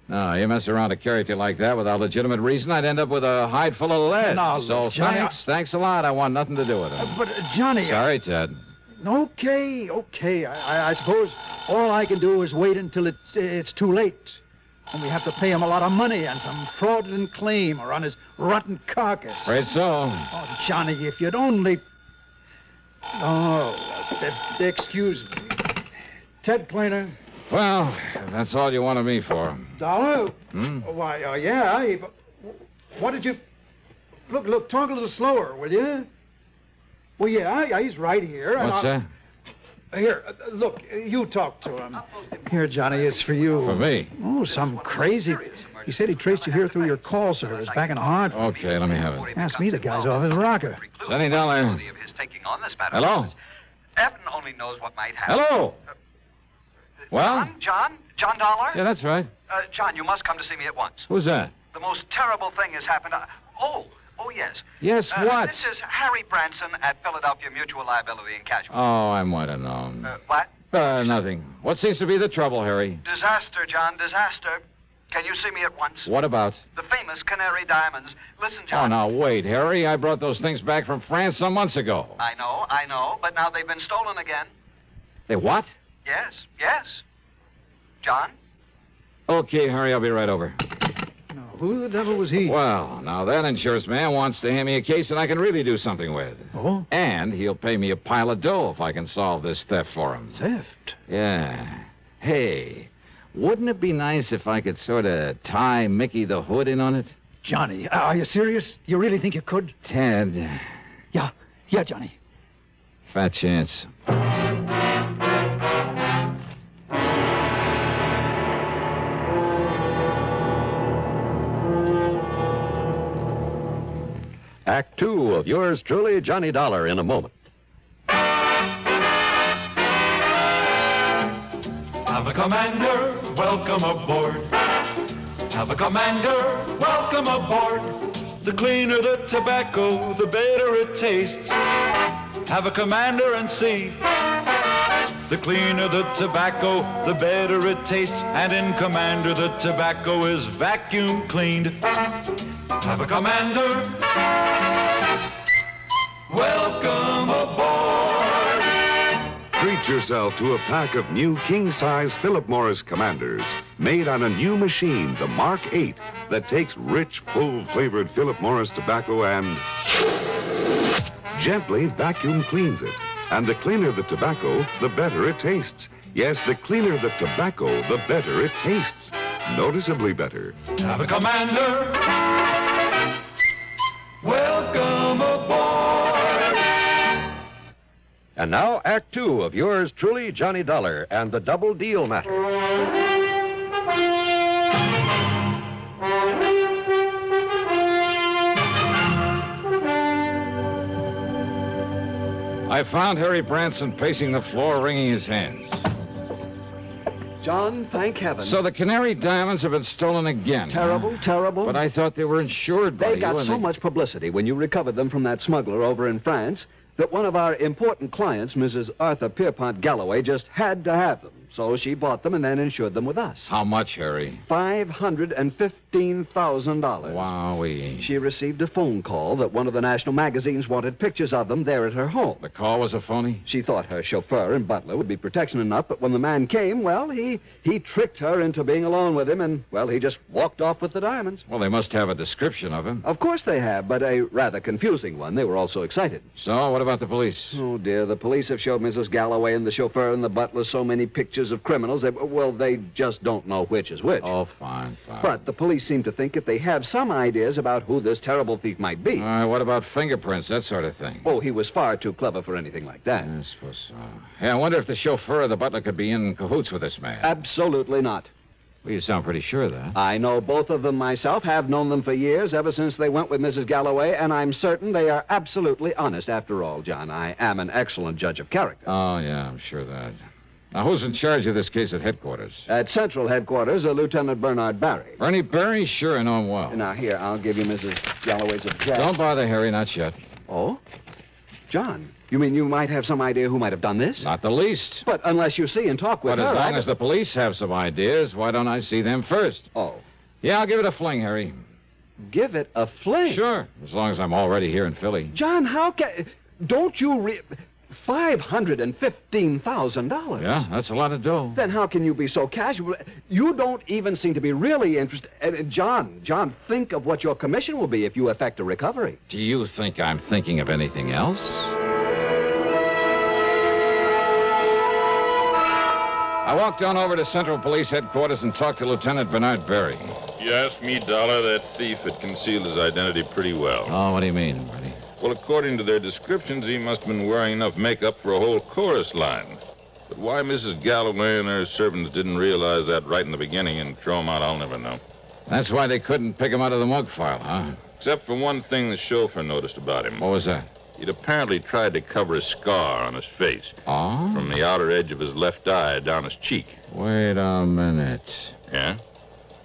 Speaker 2: No, you mess around a character like that without legitimate reason, I'd end up with a hide full of lead.
Speaker 8: No,
Speaker 2: so
Speaker 8: Johnny,
Speaker 2: thanks a lot. I want nothing to do with him.
Speaker 8: But, Johnny...
Speaker 2: Sorry, Ted.
Speaker 8: Okay. I suppose all I can do is wait until it's too late. And we have to pay him a lot of money on some fraudulent claim or on his rotten carcass.
Speaker 2: Afraid so.
Speaker 8: Oh, Johnny, if you'd only... Oh, excuse me. Ted Plainer.
Speaker 2: Well, if that's all you wanted me for.
Speaker 8: Dollar?
Speaker 2: Hmm?
Speaker 8: Why, yeah. What did you... Look, talk a little slower, will you? Well, yeah, he's right here.
Speaker 2: What's that?
Speaker 8: Here, look, you talk to him. Here, Johnny, it's for you.
Speaker 2: For me?
Speaker 8: Oh, some crazy... He said he traced you here through your call service back in Hartford.
Speaker 2: Okay, let me have it.
Speaker 8: Asked me the guy's off his rocker.
Speaker 2: $20. Hello?
Speaker 9: Evan only knows what might happen.
Speaker 2: Hello? Well?
Speaker 9: John Dollar?
Speaker 2: Yeah, that's right.
Speaker 9: John, you must come to see me at once.
Speaker 2: Who's that?
Speaker 9: The most terrible thing has happened. Oh, yes.
Speaker 2: Yes, what?
Speaker 9: This is Harry Branson at Philadelphia Mutual Liability and Casualty.
Speaker 2: Oh, I might have known.
Speaker 9: What?
Speaker 2: Nothing. What seems to be the trouble, Harry?
Speaker 9: Disaster, John, disaster. Can you see me at once?
Speaker 2: What about?
Speaker 9: The famous Canary Diamonds. Listen, John.
Speaker 2: Oh, now, wait, Harry. I brought those things back from France some months ago.
Speaker 9: I know, but now they've been stolen again.
Speaker 2: They what?
Speaker 9: Yes. John?
Speaker 2: Okay, Harry, I'll be right over.
Speaker 8: Now, who the devil was he?
Speaker 2: Well, now that insurance man wants to hand me a case that I can really do something with.
Speaker 8: Oh?
Speaker 2: And he'll pay me a pile of dough if I can solve this theft for him.
Speaker 8: Theft?
Speaker 2: Yeah. Hey, wouldn't it be nice if I could sort of tie Mickey the Hood in on it?
Speaker 8: Johnny, are you serious? You really think you could?
Speaker 2: Ted.
Speaker 8: Yeah, Johnny.
Speaker 2: Fat chance.
Speaker 10: Act 2 of yours truly, Johnny Dollar, in a moment.
Speaker 24: Have a commander, welcome aboard. Have a commander, welcome aboard. The cleaner the tobacco, the better it tastes. Have a commander and see. The cleaner the tobacco, the better it tastes. And in Commander, the tobacco is vacuum cleaned. Have a commander, welcome aboard.
Speaker 3: Treat yourself to a pack of new king-size Philip Morris Commanders. made on a new machine, the Mark 8, that takes rich, full-flavored Philip Morris tobacco and gently vacuum cleans it. And the cleaner the tobacco, the better it tastes. Yes, the cleaner the tobacco, the better it tastes. Noticeably better.
Speaker 24: Have a commander. Welcome aboard.
Speaker 13: And now, Act Two of yours truly, Johnny Dollar, and the Double Deal Matter.
Speaker 2: I found Harry Branson pacing the floor, wringing his hands.
Speaker 8: John, thank heaven.
Speaker 2: So the Canary Diamonds have been stolen again.
Speaker 8: Terrible, terrible.
Speaker 2: But I thought they were insured by you.
Speaker 8: They got so much publicity when you recovered them from that smuggler over in France that one of our important clients, Mrs. Arthur Pierpont Galloway, just had to have them. So she bought them and then insured them with us.
Speaker 2: How much, Harry?
Speaker 8: $515,000.
Speaker 2: Wowee.
Speaker 8: She received a phone call that one of the national magazines wanted pictures of them there at her home.
Speaker 2: The call was a phony?
Speaker 8: She thought her chauffeur and butler would be protection enough, but when the man came, well, he tricked her into being alone with him, and, well, he just walked off with the diamonds.
Speaker 2: Well, they must have a description of him.
Speaker 8: Of course they have, but a rather confusing one. They were all so excited.
Speaker 2: So, what about the police?
Speaker 8: Oh, dear, the police have showed Mrs. Galloway and the chauffeur and the butler so many pictures of criminals, they just don't know which is which.
Speaker 2: Oh, fine.
Speaker 8: But the police seem to think that they have some ideas about who this terrible thief might be.
Speaker 2: What about fingerprints, that sort of thing?
Speaker 8: Oh, he was far too clever for anything like that.
Speaker 2: I suppose so. Hey, I wonder if the chauffeur or the butler could be in cahoots with this man.
Speaker 8: Absolutely not.
Speaker 2: Well, you sound pretty sure of that.
Speaker 8: I know both of them myself, have known them for years, ever since they went with Mrs. Galloway, and I'm certain they are absolutely honest. After all, John, I am an excellent judge of character.
Speaker 2: Oh, yeah, I'm sure of that. Now, who's in charge of this case at headquarters?
Speaker 8: At Central Headquarters, Lieutenant Bernard Barry.
Speaker 2: Bernie Barry? Sure, I know him well.
Speaker 8: Now, here, I'll give you Mrs. Galloway's address.
Speaker 2: Don't bother, Harry, not yet.
Speaker 8: Oh? John, you mean you might have some idea who might have done this?
Speaker 2: Not the least.
Speaker 8: But unless you see and talk with her...
Speaker 2: But as long as the police have some ideas, why don't I see them first?
Speaker 8: Oh.
Speaker 2: Yeah, I'll give it a fling, Harry.
Speaker 8: Give it a fling?
Speaker 2: Sure, as long as I'm already here in Philly.
Speaker 8: John, how can... Don't you $515,000.
Speaker 2: Yeah, that's a lot of dough.
Speaker 8: Then how can you be so casual? You don't even seem to be really interested. John, think of what your commission will be if you effect a recovery.
Speaker 2: Do you think I'm thinking of anything else? I walked on over to Central Police Headquarters and talked to Lieutenant Bernard Barry.
Speaker 14: You asked me, Dollar, that thief had concealed his identity pretty well.
Speaker 2: Oh, what do you mean, Bernie?
Speaker 14: Well, according to their descriptions, he must have been wearing enough makeup for a whole chorus line. But why Mrs. Galloway and her servants didn't realize that right in the beginning and throw him out, I'll never know.
Speaker 2: That's why they couldn't pick him out of the mug file, huh?
Speaker 14: Except for one thing the chauffeur noticed about him.
Speaker 2: What was that?
Speaker 14: He'd apparently tried to cover a scar on his face.
Speaker 2: Oh?
Speaker 14: From the outer edge of his left eye down his cheek.
Speaker 2: Wait a minute.
Speaker 14: Yeah?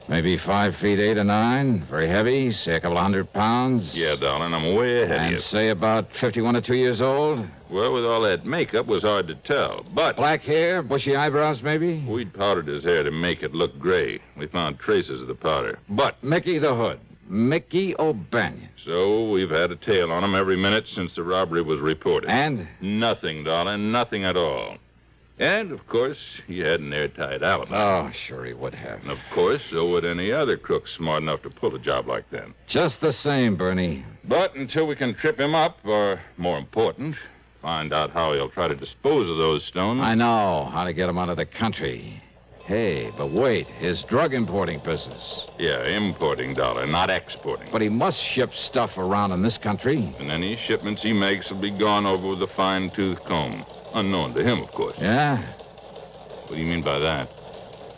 Speaker 2: Maybe 5 feet 8 or 9. Very heavy, say a couple of 100 pounds.
Speaker 14: Yeah, darling, I'm way ahead of you.
Speaker 2: And say about 51 or 2 years old.
Speaker 14: Well, with all that makeup, was hard to tell, but...
Speaker 2: Black hair, bushy eyebrows, maybe?
Speaker 14: We'd powdered his hair to make it look gray. We found traces of the powder. But...
Speaker 2: Mickey the Hood. Mickey O'Banion.
Speaker 14: So we've had a tail on him every minute since the robbery was reported.
Speaker 2: And?
Speaker 14: Nothing, darling, nothing at all. And, of course, he had an airtight alibi.
Speaker 2: Oh, sure he would have.
Speaker 14: And, of course, so would any other crook smart enough to pull a job like that.
Speaker 2: Just the same, Bernie.
Speaker 14: But until we can trip him up, or, more important, find out how he'll try to dispose of those stones...
Speaker 2: I know how to get him out of the country. Hey, but wait, his drug importing business.
Speaker 14: Yeah, importing, Dollar, not exporting.
Speaker 2: But he must ship stuff around in this country.
Speaker 14: And any shipments he makes will be gone over with a fine-tooth comb. Unknown to him, of course.
Speaker 2: Yeah?
Speaker 14: What do you mean by that?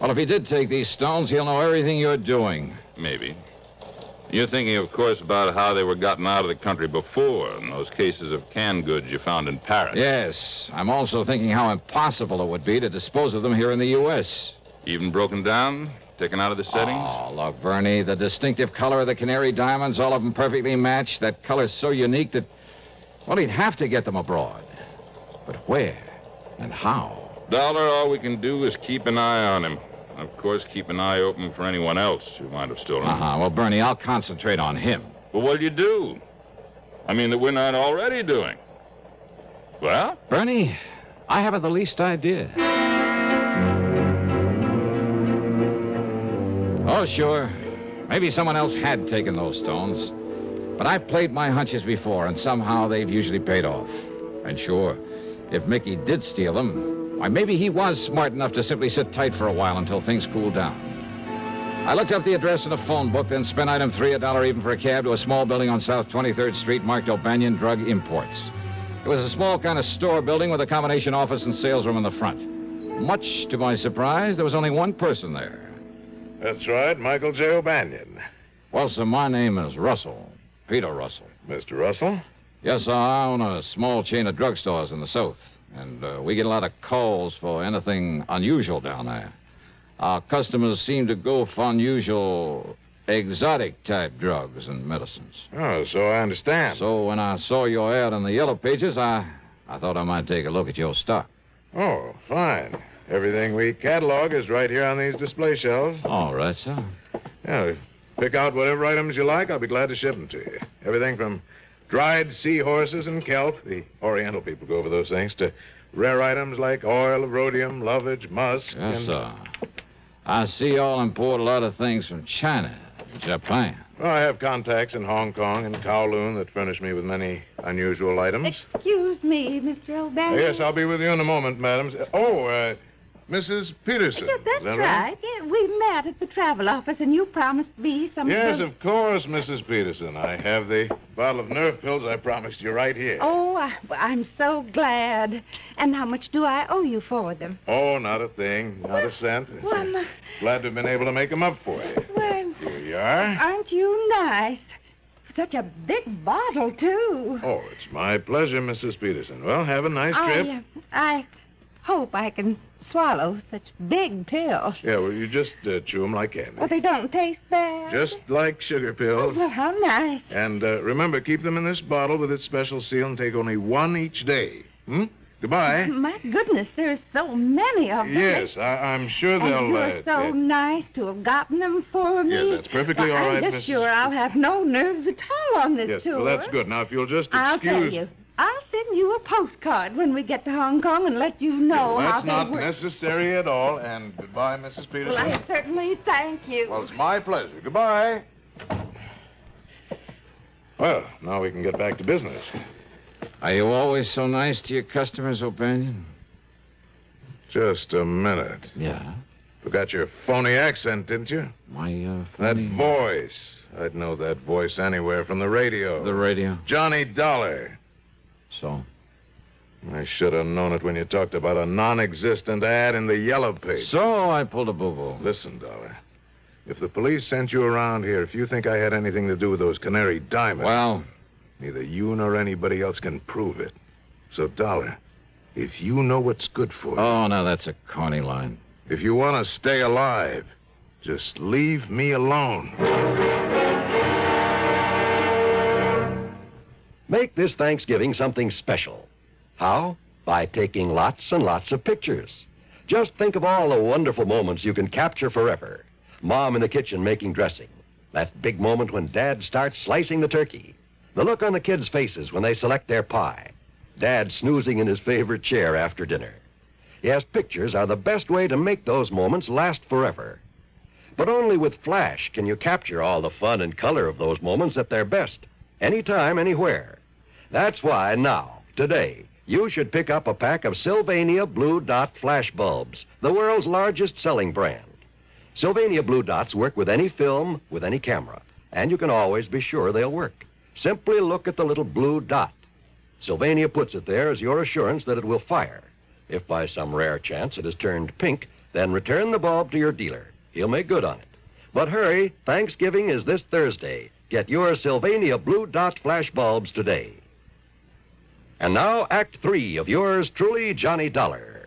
Speaker 2: Well, if he did take these stones, he'll know everything you're doing.
Speaker 14: Maybe. You're thinking, of course, about how they were gotten out of the country before, in those cases of canned goods you found in Paris.
Speaker 2: Yes. I'm also thinking how impossible it would be to dispose of them here in the U.S.
Speaker 14: Even broken down? Taken out of the settings?
Speaker 2: Oh, look, Bernie, the distinctive color of the Canary Diamonds, all of them perfectly matched. That color's so unique that, well, he'd have to get them abroad. But where and how?
Speaker 14: Dollar, all we can do is keep an eye on him. Of course, keep an eye open for anyone else who might have stolen him.
Speaker 2: Well, Bernie, I'll concentrate on him.
Speaker 14: Well, what'll you do? I mean, that we're not already doing. Well?
Speaker 2: Bernie, I haven't the least idea. Oh, sure. Maybe someone else had taken those stones. But I've played my hunches before, and somehow they've usually paid off. And sure, if Mickey did steal them, why, maybe he was smart enough to simply sit tight for a while until things cooled down. I looked up the address in a phone book, then spent item 3, $1 even for a cab to a small building on South 23rd Street marked O'Banion Drug Imports. It was a small kind of store building with a combination office and sales room in the front. Much to my surprise, there was only one person there.
Speaker 12: That's right, Michael J. O'Banion.
Speaker 2: Well, sir, my name is Russell. Peter Russell.
Speaker 12: Mr. Russell?
Speaker 2: Yes, sir, I own a small chain of drugstores in the South, and we get a lot of calls for anything unusual down there. Our customers seem to go for unusual, exotic-type drugs and medicines.
Speaker 12: Oh, so I understand.
Speaker 2: So when I saw your ad in the Yellow Pages, I thought I might take a look at your stock.
Speaker 12: Oh, fine. Everything we catalog is right here on these display shelves.
Speaker 2: All right, sir.
Speaker 12: Yeah, pick out whatever items you like. I'll be glad to ship them to you. Everything from dried seahorses and kelp, the Oriental people go over those things, to rare items like oil of rhodium, lovage, musk.
Speaker 2: Yes, sir. I see y'all import a lot of things from China, Japan.
Speaker 12: Well, I have contacts in Hong Kong and Kowloon that furnish me with many unusual items.
Speaker 19: Excuse me, Mr. O'Banion.
Speaker 12: Yes, I'll be with you in a moment, madam. Oh, Mrs. Peterson.
Speaker 19: Yes, that's
Speaker 12: Is that
Speaker 19: right. Yeah, we met at the travel office, and you promised me some
Speaker 12: Yes,
Speaker 19: of those...
Speaker 12: of course, Mrs. Peterson. I have the bottle of nerve pills I promised you right here.
Speaker 19: Oh, I'm so glad. And how much do I owe you for them?
Speaker 12: Oh, not a thing. Not a cent.
Speaker 19: Well,
Speaker 12: Glad to have been able to make them up for you.
Speaker 19: well,
Speaker 12: Here you are.
Speaker 19: aren't you nice? Such a big bottle, too.
Speaker 12: Oh, it's my pleasure, Mrs. Peterson. Well, have a nice trip.
Speaker 19: I hope I can swallow such big pills.
Speaker 12: Yeah, well, you just chew them like candy.
Speaker 19: Well, they don't taste bad.
Speaker 12: Just like sugar pills.
Speaker 19: Well, how nice.
Speaker 12: And remember, keep them in this bottle with its special seal and take only one each day. Goodbye.
Speaker 19: My goodness, there's so many of them.
Speaker 12: Yes, I'm sure they'll...
Speaker 19: And you're so nice to have gotten them for me.
Speaker 12: Yes, that's perfectly all right,
Speaker 19: I'm
Speaker 12: Mrs.
Speaker 19: just sure I'll have no nerves at all on this
Speaker 12: Yes,
Speaker 19: tour.
Speaker 12: well, that's good. Now, if you'll just excuse...
Speaker 19: I'll tell you. I'll send you a postcard when we get to Hong Kong and let you know how
Speaker 12: That's
Speaker 19: they
Speaker 12: not
Speaker 19: work.
Speaker 12: necessary at all. And goodbye, Mrs. Peterson.
Speaker 19: Well, I certainly thank you.
Speaker 12: Well, it's my pleasure. Goodbye. Well, now we can get back to business.
Speaker 2: Are you always so nice to your customers, O'Banion?
Speaker 12: Just a minute.
Speaker 2: Yeah?
Speaker 12: Forgot your phony accent, didn't you?
Speaker 2: My,
Speaker 12: That
Speaker 2: phony...
Speaker 12: voice. I'd know that voice anywhere from the radio.
Speaker 2: The radio?
Speaker 12: Johnny Dollar.
Speaker 2: So?
Speaker 12: I should have known it when you talked about a non-existent ad in the Yellow Page.
Speaker 2: So I pulled a boo-boo.
Speaker 12: Listen, Dollar. If the police sent you around here, if you think I had anything to do with those Canary Diamonds...
Speaker 2: Well...
Speaker 12: Neither you nor anybody else can prove it. So, Dollar, if you know what's good for you...
Speaker 2: Oh, now that's a corny line.
Speaker 12: If you want to stay alive, just leave me alone.
Speaker 13: Make this Thanksgiving something special. How? By taking lots and lots of pictures. Just think of all the wonderful moments you can capture forever. Mom in the kitchen making dressing. That big moment when Dad starts slicing the turkey. The look on the kids' faces when they select their pie. Dad snoozing in his favorite chair after dinner. Yes, pictures are the best way to make those moments last forever. But only with flash can you capture all the fun and color of those moments at their best. Anytime, anywhere. That's why now, today, you should pick up a pack of Sylvania Blue Dot flash bulbs, the world's largest selling brand. Sylvania Blue Dots work with any film, with any camera, and you can always be sure they'll work. Simply look at the little blue dot. Sylvania puts it there as your assurance that it will fire. If by some rare chance it has turned pink, then return the bulb to your dealer. He'll make good on it. But hurry, Thanksgiving is this Thursday. Get your Sylvania Blue Dot flash bulbs today. And now, Act 3 of yours truly, Johnny Dollar.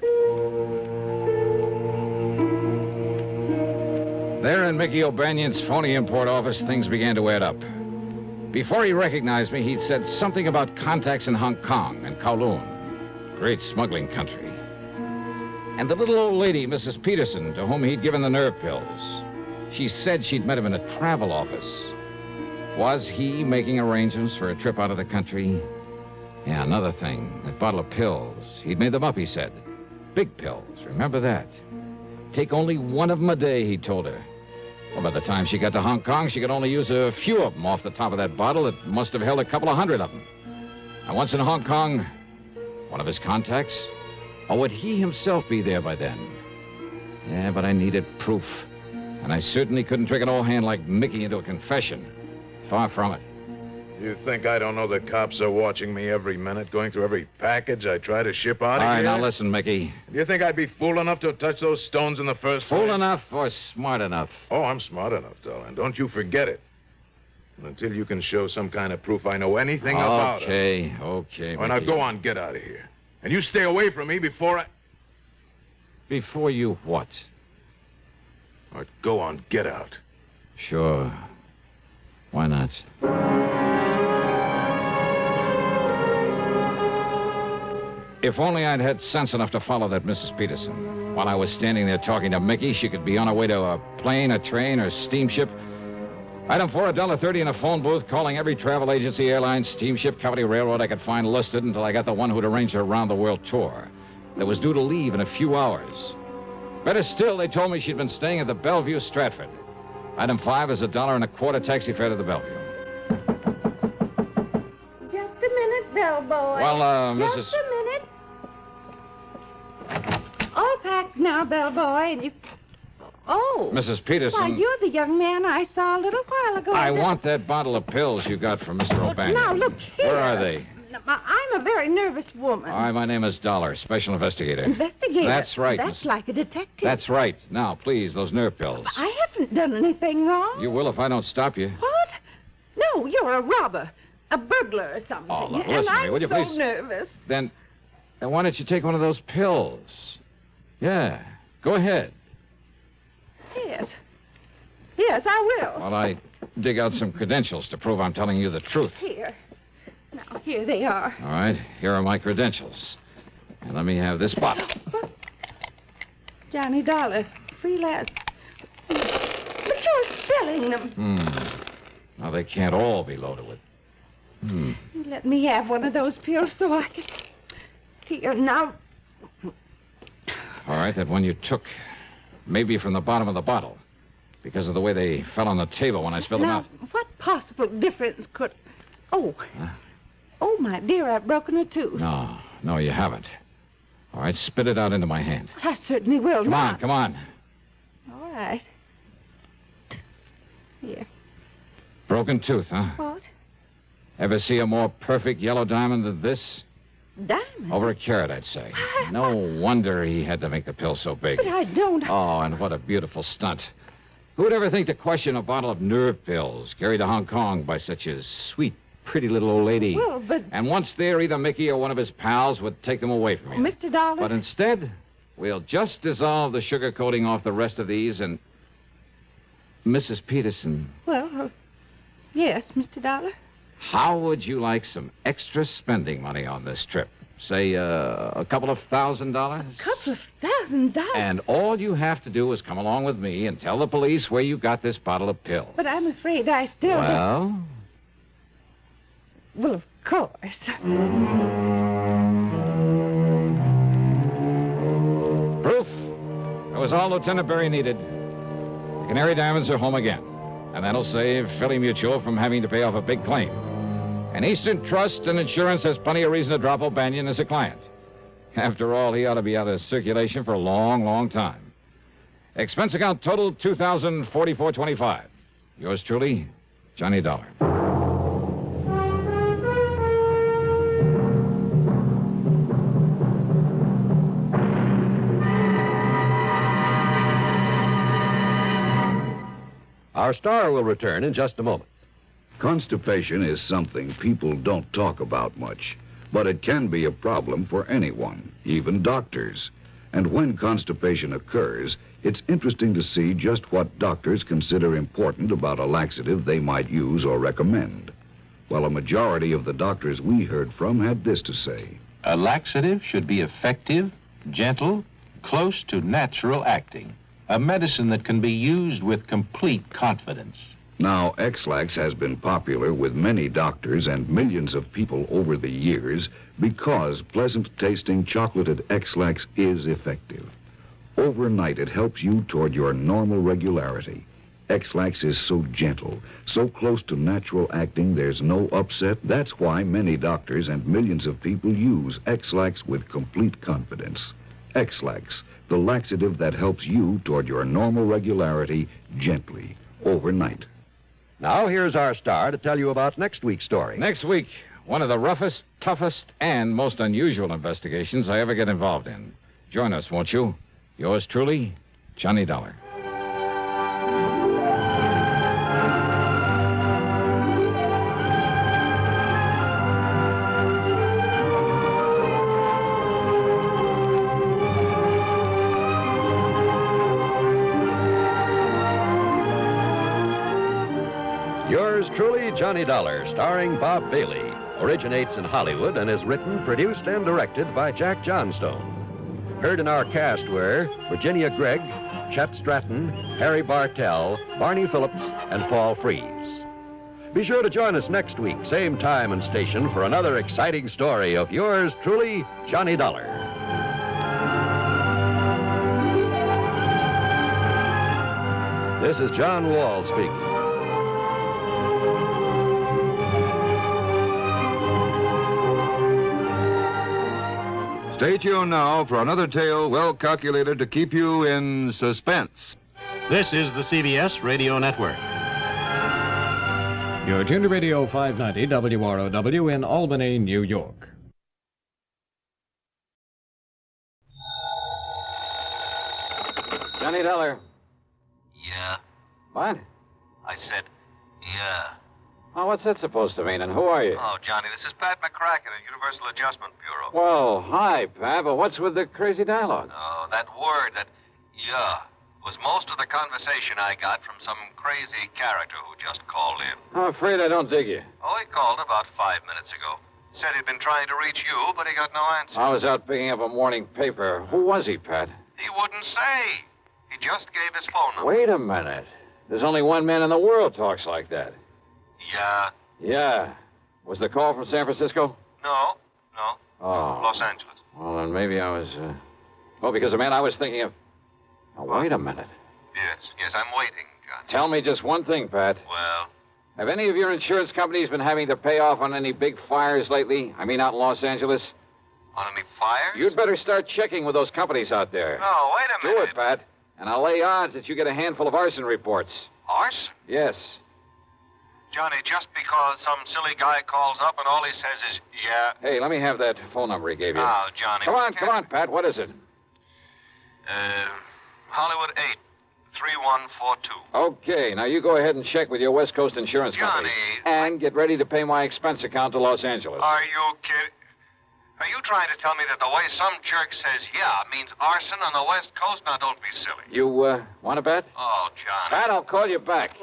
Speaker 2: There in Mickey O'Banion's phony import office, things began to add up. Before he recognized me, he'd said something about contacts in Hong Kong and Kowloon, great smuggling country. And the little old lady, Mrs. Peterson, to whom he'd given the nerve pills, she said she'd met him in a travel office. Was he making arrangements for a trip out of the country? Yeah, another thing, that bottle of pills. He'd made them up, he said. Big pills, remember that. Take only one of them a day, he told her. Well, by the time she got to Hong Kong, she could only use a few of them off the top of that bottle. It must have held a couple of hundred of them. And once in Hong Kong, one of his contacts? Or would he himself be there by then? Yeah, but I needed proof. And I certainly couldn't trick an old hand like Mickey into a confession. Far from it.
Speaker 12: You think I don't know the cops are watching me every minute, going through every package I try to ship out of
Speaker 2: All right,
Speaker 12: here?
Speaker 2: now listen, Mickey.
Speaker 12: Do you think I'd be fool enough to touch those stones in the first place?
Speaker 2: Fool enough or smart enough?
Speaker 12: Oh, I'm smart enough, darling. Don't you forget it. Until you can show some kind of proof I know anything about it.
Speaker 2: Okay.
Speaker 12: All right, now
Speaker 2: Mickey.
Speaker 12: go on, get out of here. And you stay away from me before I...
Speaker 2: Before you what?
Speaker 12: All right, go on, get out.
Speaker 2: Sure. Why not? If only I'd had sense enough to follow that Mrs. Peterson. While I was standing there talking to Mickey, she could be on her way to a plane, a train, or steamship. Item 4, $1.30 in a phone booth, calling every travel agency, airline, steamship, company, railroad I could find listed until I got the one who'd arranged her round-the-world tour. That was due to leave in a few hours. Better still, they told me she'd been staying at the Bellevue Stratford. Item 5 is $1.25 taxi fare to the Bellevue.
Speaker 19: Just a minute, bellboy.
Speaker 2: Well, Mrs.
Speaker 19: Just a minute. All packed now, bellboy, and you... Oh.
Speaker 2: Mrs. Peterson.
Speaker 19: Why, you're the young man I saw a little while ago.
Speaker 2: I want that bottle of pills you got from Mr. O'Banion.
Speaker 19: Now, look here.
Speaker 2: Where are they?
Speaker 19: I'm a very nervous woman.
Speaker 2: All right, my name is Dollar, special investigator.
Speaker 19: Investigator?
Speaker 2: That's right.
Speaker 19: That's like a detective.
Speaker 2: That's right. Now, please, those nerve pills.
Speaker 19: I haven't done anything wrong.
Speaker 2: You will if I don't stop you.
Speaker 19: What? No, you're a robber. A burglar or something.
Speaker 2: Oh, look,
Speaker 19: and
Speaker 2: listen to
Speaker 19: I'm
Speaker 2: me, will you
Speaker 19: so
Speaker 2: please?
Speaker 19: Nervous.
Speaker 2: Then why don't you take one of those pills? Yeah, go ahead.
Speaker 19: Yes. Yes, I will.
Speaker 2: While I dig out some credentials to prove I'm telling you the truth.
Speaker 19: Here. Now, here they are.
Speaker 2: All right, here are my credentials. And let me have this bottle.
Speaker 19: What? Johnny Dollar, freelance. But you're spilling them.
Speaker 2: Now, they can't all be loaded with...
Speaker 19: Let me have one of those pills so I can... Here, now...
Speaker 2: All right, that one you took maybe from the bottom of the bottle because of the way they fell on the table when I spilled them
Speaker 19: Now,
Speaker 2: out.
Speaker 19: what possible difference could... Oh.
Speaker 2: Huh?
Speaker 19: Oh, my dear, I've broken a tooth.
Speaker 2: No, you haven't. All right, spit it out into my hand.
Speaker 19: I certainly will not.
Speaker 2: Come on.
Speaker 19: All right. Here.
Speaker 2: Broken tooth, huh?
Speaker 19: What?
Speaker 2: Ever see a more perfect yellow diamond than this?
Speaker 19: Diamond?
Speaker 2: Over a carat, I'd say. No wonder he had to make the pill so big.
Speaker 19: But I don't...
Speaker 2: Oh, and what a beautiful stunt. Who would ever think to question a bottle of nerve pills carried to Hong Kong by such a sweet, pretty little old lady?
Speaker 19: Well, but...
Speaker 2: And once there, either Mickey or one of his pals would take them away from you.
Speaker 19: Mr. Dollar?
Speaker 2: But instead, we'll just dissolve the sugar coating off the rest of these and... Mrs. Peterson,
Speaker 19: Well, yes, Mr. Dollar.
Speaker 2: how would you like some extra spending money on this trip? Say, a couple of $1,000?
Speaker 19: Couple of $1,000?
Speaker 2: And all you have to do is come along with me and tell the police where you got this bottle of pills.
Speaker 19: But I'm afraid I still...
Speaker 2: Well?
Speaker 19: Well, of course.
Speaker 2: Proof. That was all Lieutenant Berry needed. The Canary Diamonds are home again. And that'll save Philly Mutual from having to pay off a big claim. And Eastern Trust and Insurance has plenty of reason to drop O'Banion as a client. After all, he ought to be out of circulation for a long, long time. Expense account total $2,044.25. Yours truly, Johnny Dollar.
Speaker 13: Our star will return in just a moment.
Speaker 3: Constipation is something people don't talk about much, but it can be a problem for anyone, even doctors. And when constipation occurs, it's interesting to see just what doctors consider important about a laxative they might use or recommend. Well, a majority of the doctors we heard from had this to say.
Speaker 16: A laxative should be effective, gentle, close to natural acting. A medicine that can be used with complete confidence.
Speaker 3: Now, X-Lax has been popular with many doctors and millions of people over the years because pleasant-tasting chocolated X-Lax is effective. Overnight, it helps you toward your normal regularity. X-Lax is so gentle, so close to natural acting there's no upset. That's why many doctors and millions of people use X-Lax with complete confidence. X-Lax, the laxative that helps you toward your normal regularity gently, overnight.
Speaker 13: Now here's our star to tell you about next week's story.
Speaker 2: Next week, one of the roughest, toughest, and most unusual investigations I ever get involved in. Join us, won't you? Yours truly, Johnny Dollar.
Speaker 13: Yours truly, Johnny Dollar, starring Bob Bailey, originates in Hollywood and is written, produced, and directed by Jack Johnstone. Heard in our cast were Virginia Gregg, Chet Stratton, Harry Bartell, Barney Phillips, and Paul Frees. Be sure to join us next week, same time and station, for another exciting story of yours truly, Johnny Dollar. This is John Wall speaking.
Speaker 14: Stay tuned now for another tale well calculated to keep you in suspense.
Speaker 10: This is the CBS Radio Network.
Speaker 17: You're tuned to Radio 590 WROW in Albany, New York.
Speaker 2: Johnny Dollar.
Speaker 26: Yeah.
Speaker 2: What?
Speaker 26: I said, yeah.
Speaker 2: Oh, what's that supposed to mean, and who are you?
Speaker 26: Oh, Johnny, this is Pat McCracken at Universal Adjustment Bureau.
Speaker 2: Well, hi, Pat, but what's with the crazy dialogue?
Speaker 26: Oh, that word, that yeah, was most of the conversation I got from some crazy character who just called in.
Speaker 2: I'm afraid I don't dig you.
Speaker 26: Oh, he called about 5 minutes ago. Said he'd been trying to reach you, but he got no answer.
Speaker 2: I was out picking up a morning paper. Who was he, Pat?
Speaker 26: He wouldn't say. He just gave his phone number.
Speaker 2: Wait a minute. There's only one man in the world talks like that.
Speaker 26: Yeah.
Speaker 2: Yeah. Was the call from San Francisco?
Speaker 26: No.
Speaker 2: Oh.
Speaker 26: Los Angeles.
Speaker 2: Well, then maybe I was, Oh, because the man I was thinking of... Now, wait a minute.
Speaker 26: Yes, I'm waiting, John.
Speaker 2: Tell me just one thing, Pat.
Speaker 26: Well?
Speaker 2: Have any of your insurance companies been having to pay off on any big fires lately? I mean, out in Los Angeles?
Speaker 26: On any fires?
Speaker 2: You'd better start checking with those companies out there.
Speaker 26: No, wait a minute.
Speaker 2: Do it, Pat. And I'll lay odds that you get a handful of arson reports.
Speaker 26: Arson?
Speaker 2: Yes.
Speaker 26: Johnny, just because some silly guy calls up and all he says is, yeah.
Speaker 2: Hey, let me have that phone number he gave you.
Speaker 26: Now, Johnny.
Speaker 2: Come on, Pat. What is it?
Speaker 26: Hollywood 8, 3142.
Speaker 2: Okay, now you go ahead and check with your West Coast insurance company. And get ready to pay my expense account to Los Angeles.
Speaker 26: Are you kidding? Are you trying to tell me that the way some jerk says yeah means arson on the West Coast? Now, don't be silly.
Speaker 2: You, want to bet?
Speaker 26: Oh, Johnny.
Speaker 2: Pat, I'll call you back.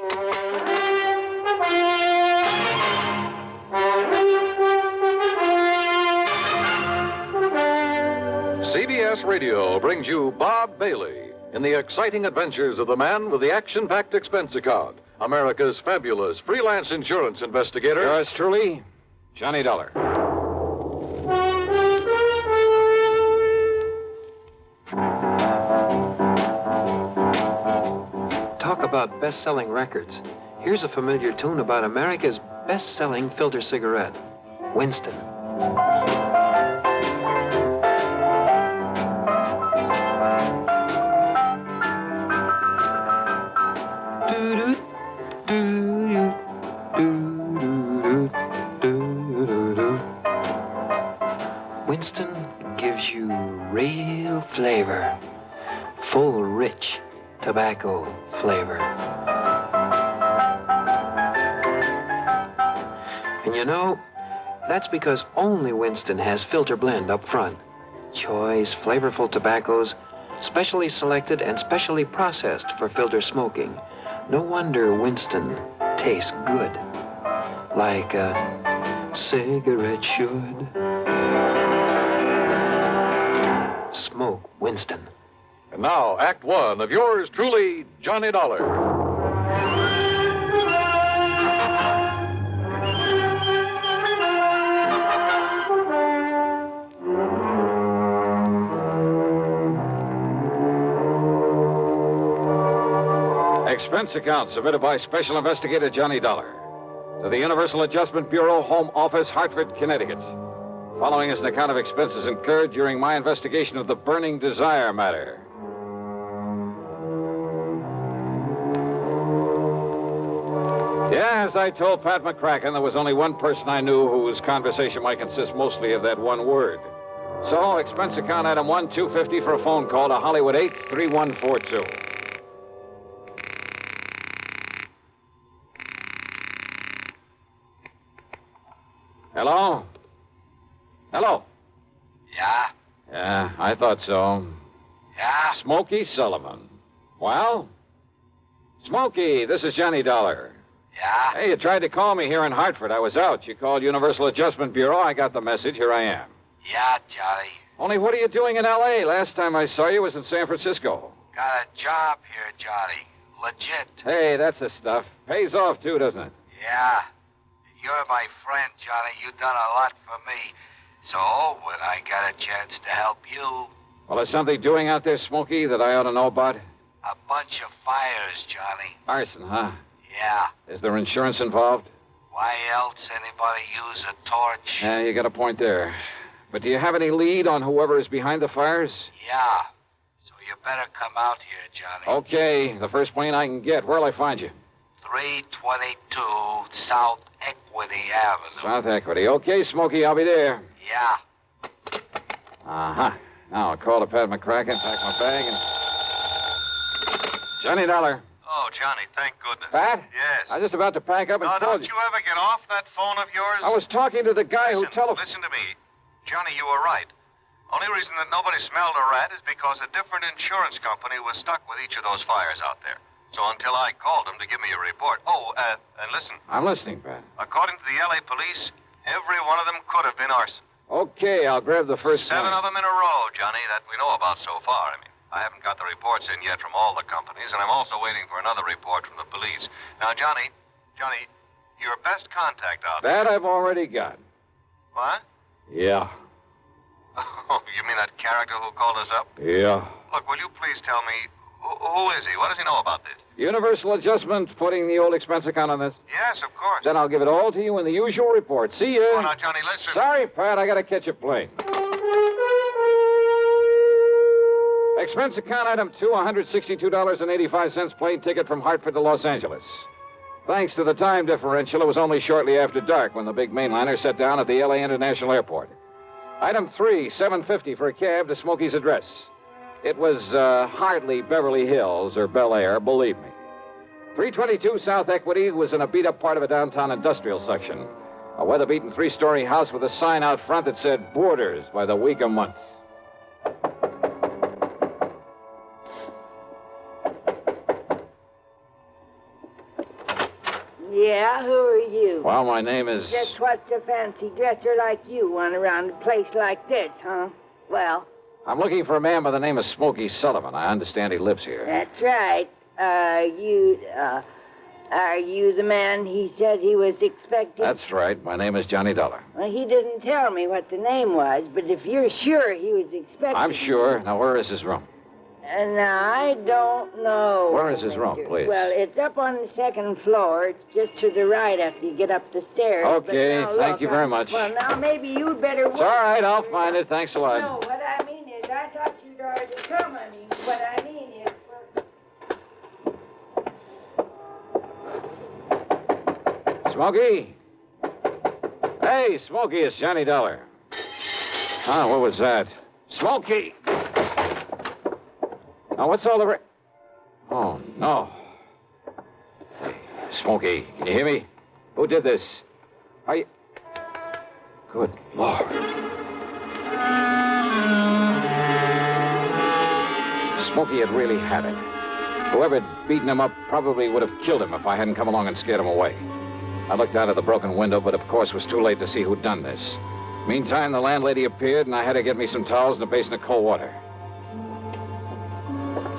Speaker 1: CBS Radio brings you Bob Bailey in the exciting adventures of the man with the action-packed expense account, America's fabulous freelance insurance investigator.
Speaker 2: Yours truly, Johnny Dollar.
Speaker 20: Talk about best-selling records. Here's a familiar tune about America's best-selling filter cigarette, Winston. Winston gives you real flavor, full, rich tobacco flavor. And you know, that's because only Winston has filter blend up front. Choice, flavorful tobaccos, specially selected and specially processed for filter smoking. No wonder Winston tastes good, like a cigarette should. Smoke Winston.
Speaker 1: And now, Act One of yours truly, Johnny Dollar.
Speaker 2: Expense account submitted by Special Investigator Johnny Dollar to the Universal Adjustment Bureau, Home Office, Hartford, Connecticut. Following is an account of expenses incurred during my investigation of the Burning Desire matter. Yeah, as I told Pat McCracken, there was only one person I knew whose conversation might consist mostly of that one word. So, expense account item 1, $250 for a phone call to Hollywood 8, 3142. Hello? Hello?
Speaker 4: Yeah?
Speaker 2: Yeah, I thought so.
Speaker 4: Yeah?
Speaker 2: Smokey Sullivan. Well? Smokey, this is Johnny Dollar.
Speaker 4: Yeah?
Speaker 2: Hey, you tried to call me here in Hartford. I was out. You called Universal Adjustment Bureau. I got the message. Here I am.
Speaker 4: Yeah, Johnny.
Speaker 2: Only what are you doing in L.A.? Last time I saw you was in San Francisco.
Speaker 4: Got a job here, Johnny. Legit.
Speaker 2: Hey, that's the stuff. Pays off, too, doesn't it?
Speaker 4: Yeah. You're my friend, Johnny. You've done a lot for me. So, when I got a chance to help you...
Speaker 2: Well, is something doing out there, Smokey, that I ought to know about?
Speaker 4: A bunch of fires, Johnny.
Speaker 2: Arson, huh?
Speaker 4: Yeah.
Speaker 2: Is there insurance involved?
Speaker 4: Why else anybody use a torch?
Speaker 2: Yeah, you got a point there. But do you have any lead on whoever is behind the fires?
Speaker 4: Yeah. So you better come out here, Johnny.
Speaker 2: Okay, the first plane I can get. Where'll I find you?
Speaker 4: 322 South Equity Avenue.
Speaker 2: South Equity. Okay, Smokey, I'll be there.
Speaker 4: Yeah.
Speaker 2: Uh-huh. Now I'll call to Pat McCracken, pack my bag, and... Johnny Dollar.
Speaker 6: Oh, Johnny, thank goodness.
Speaker 2: Pat?
Speaker 6: Yes.
Speaker 2: I was just about to pack up and
Speaker 6: Now,
Speaker 2: call
Speaker 6: don't you ever get off that phone of yours?
Speaker 2: I was talking to the guy who telephoned...
Speaker 6: Listen to me. Johnny, you were right. Only reason that nobody smelled a rat is because a different insurance company was stuck with each of those fires out there. So until I called them to give me a report... Oh, and listen.
Speaker 2: I'm listening, Pat.
Speaker 6: According to the L.A. police, every one of them could have been arson.
Speaker 2: Okay, I'll grab the first
Speaker 6: 7
Speaker 2: plane.
Speaker 6: of them in a row, Johnny, that we know about so far. I mean, I haven't got the reports in yet from all the companies, and I'm also waiting for another report from the police. Now, Johnny, your best contact out there...
Speaker 2: That I've already got.
Speaker 6: What?
Speaker 2: Yeah.
Speaker 6: Oh, you mean that character who called us up?
Speaker 2: Yeah.
Speaker 6: Look, will you please tell me, who is he? What does he know about this?
Speaker 2: Universal Adjustment putting the old expense account on this?
Speaker 6: Yes, of course.
Speaker 2: Then I'll give it all to you in the usual report. See ya.
Speaker 6: Oh, now, Johnny, listen.
Speaker 2: Sorry, Pat, I gotta catch a plane. Expense account item 2, $162.85 plane ticket from Hartford to Los Angeles. Thanks to the time differential, it was only shortly after dark when the big mainliner set down at the L.A. International Airport. Item 3, $750 for a cab to Smokey's address. It was hardly Beverly Hills or Bel Air, believe me. 322 South Equity was in a beat-up part of a downtown industrial section. A weather-beaten 3-story house with a sign out front that said Boarders by the week a month.
Speaker 21: Yeah, who are you?
Speaker 2: Well, my name is...
Speaker 21: Just what's a fancy dresser like you want around a place like this, huh? Well?
Speaker 2: I'm looking for a man by the name of Smokey Sullivan. I understand he lives here.
Speaker 21: That's right. Are you the man he said he was expecting?
Speaker 2: That's right. My name is Johnny Dollar.
Speaker 21: Well, he didn't tell me what the name was, but if you're sure he was expecting...
Speaker 2: I'm sure. Now, where is his room?
Speaker 21: And I don't know.
Speaker 2: Where is his room, please?
Speaker 21: Well, it's up on the second floor. It's just to the right after you get up the stairs.
Speaker 2: Okay,
Speaker 21: But now,
Speaker 2: thank
Speaker 21: look,
Speaker 2: you very much.
Speaker 21: Well, now maybe you'd better...
Speaker 2: It's all right, I'll find it. Thanks a lot.
Speaker 21: No, what I mean is, I thought you'd already come. I mean, what I mean is...
Speaker 2: Smokey? Hey, Smokey, it's Johnny Dollar. Oh, what was that? Smokey! Now, what's all the... Oh, no. Hey, Smokey, can you hear me? Who did this? Are you... Good Lord. Smokey had really had it. Whoever had beaten him up probably would have killed him if I hadn't come along and scared him away. I looked out of the broken window, but of course it was too late to see who'd done this. Meantime, the landlady appeared, and I had to get me some towels and a basin of cold water.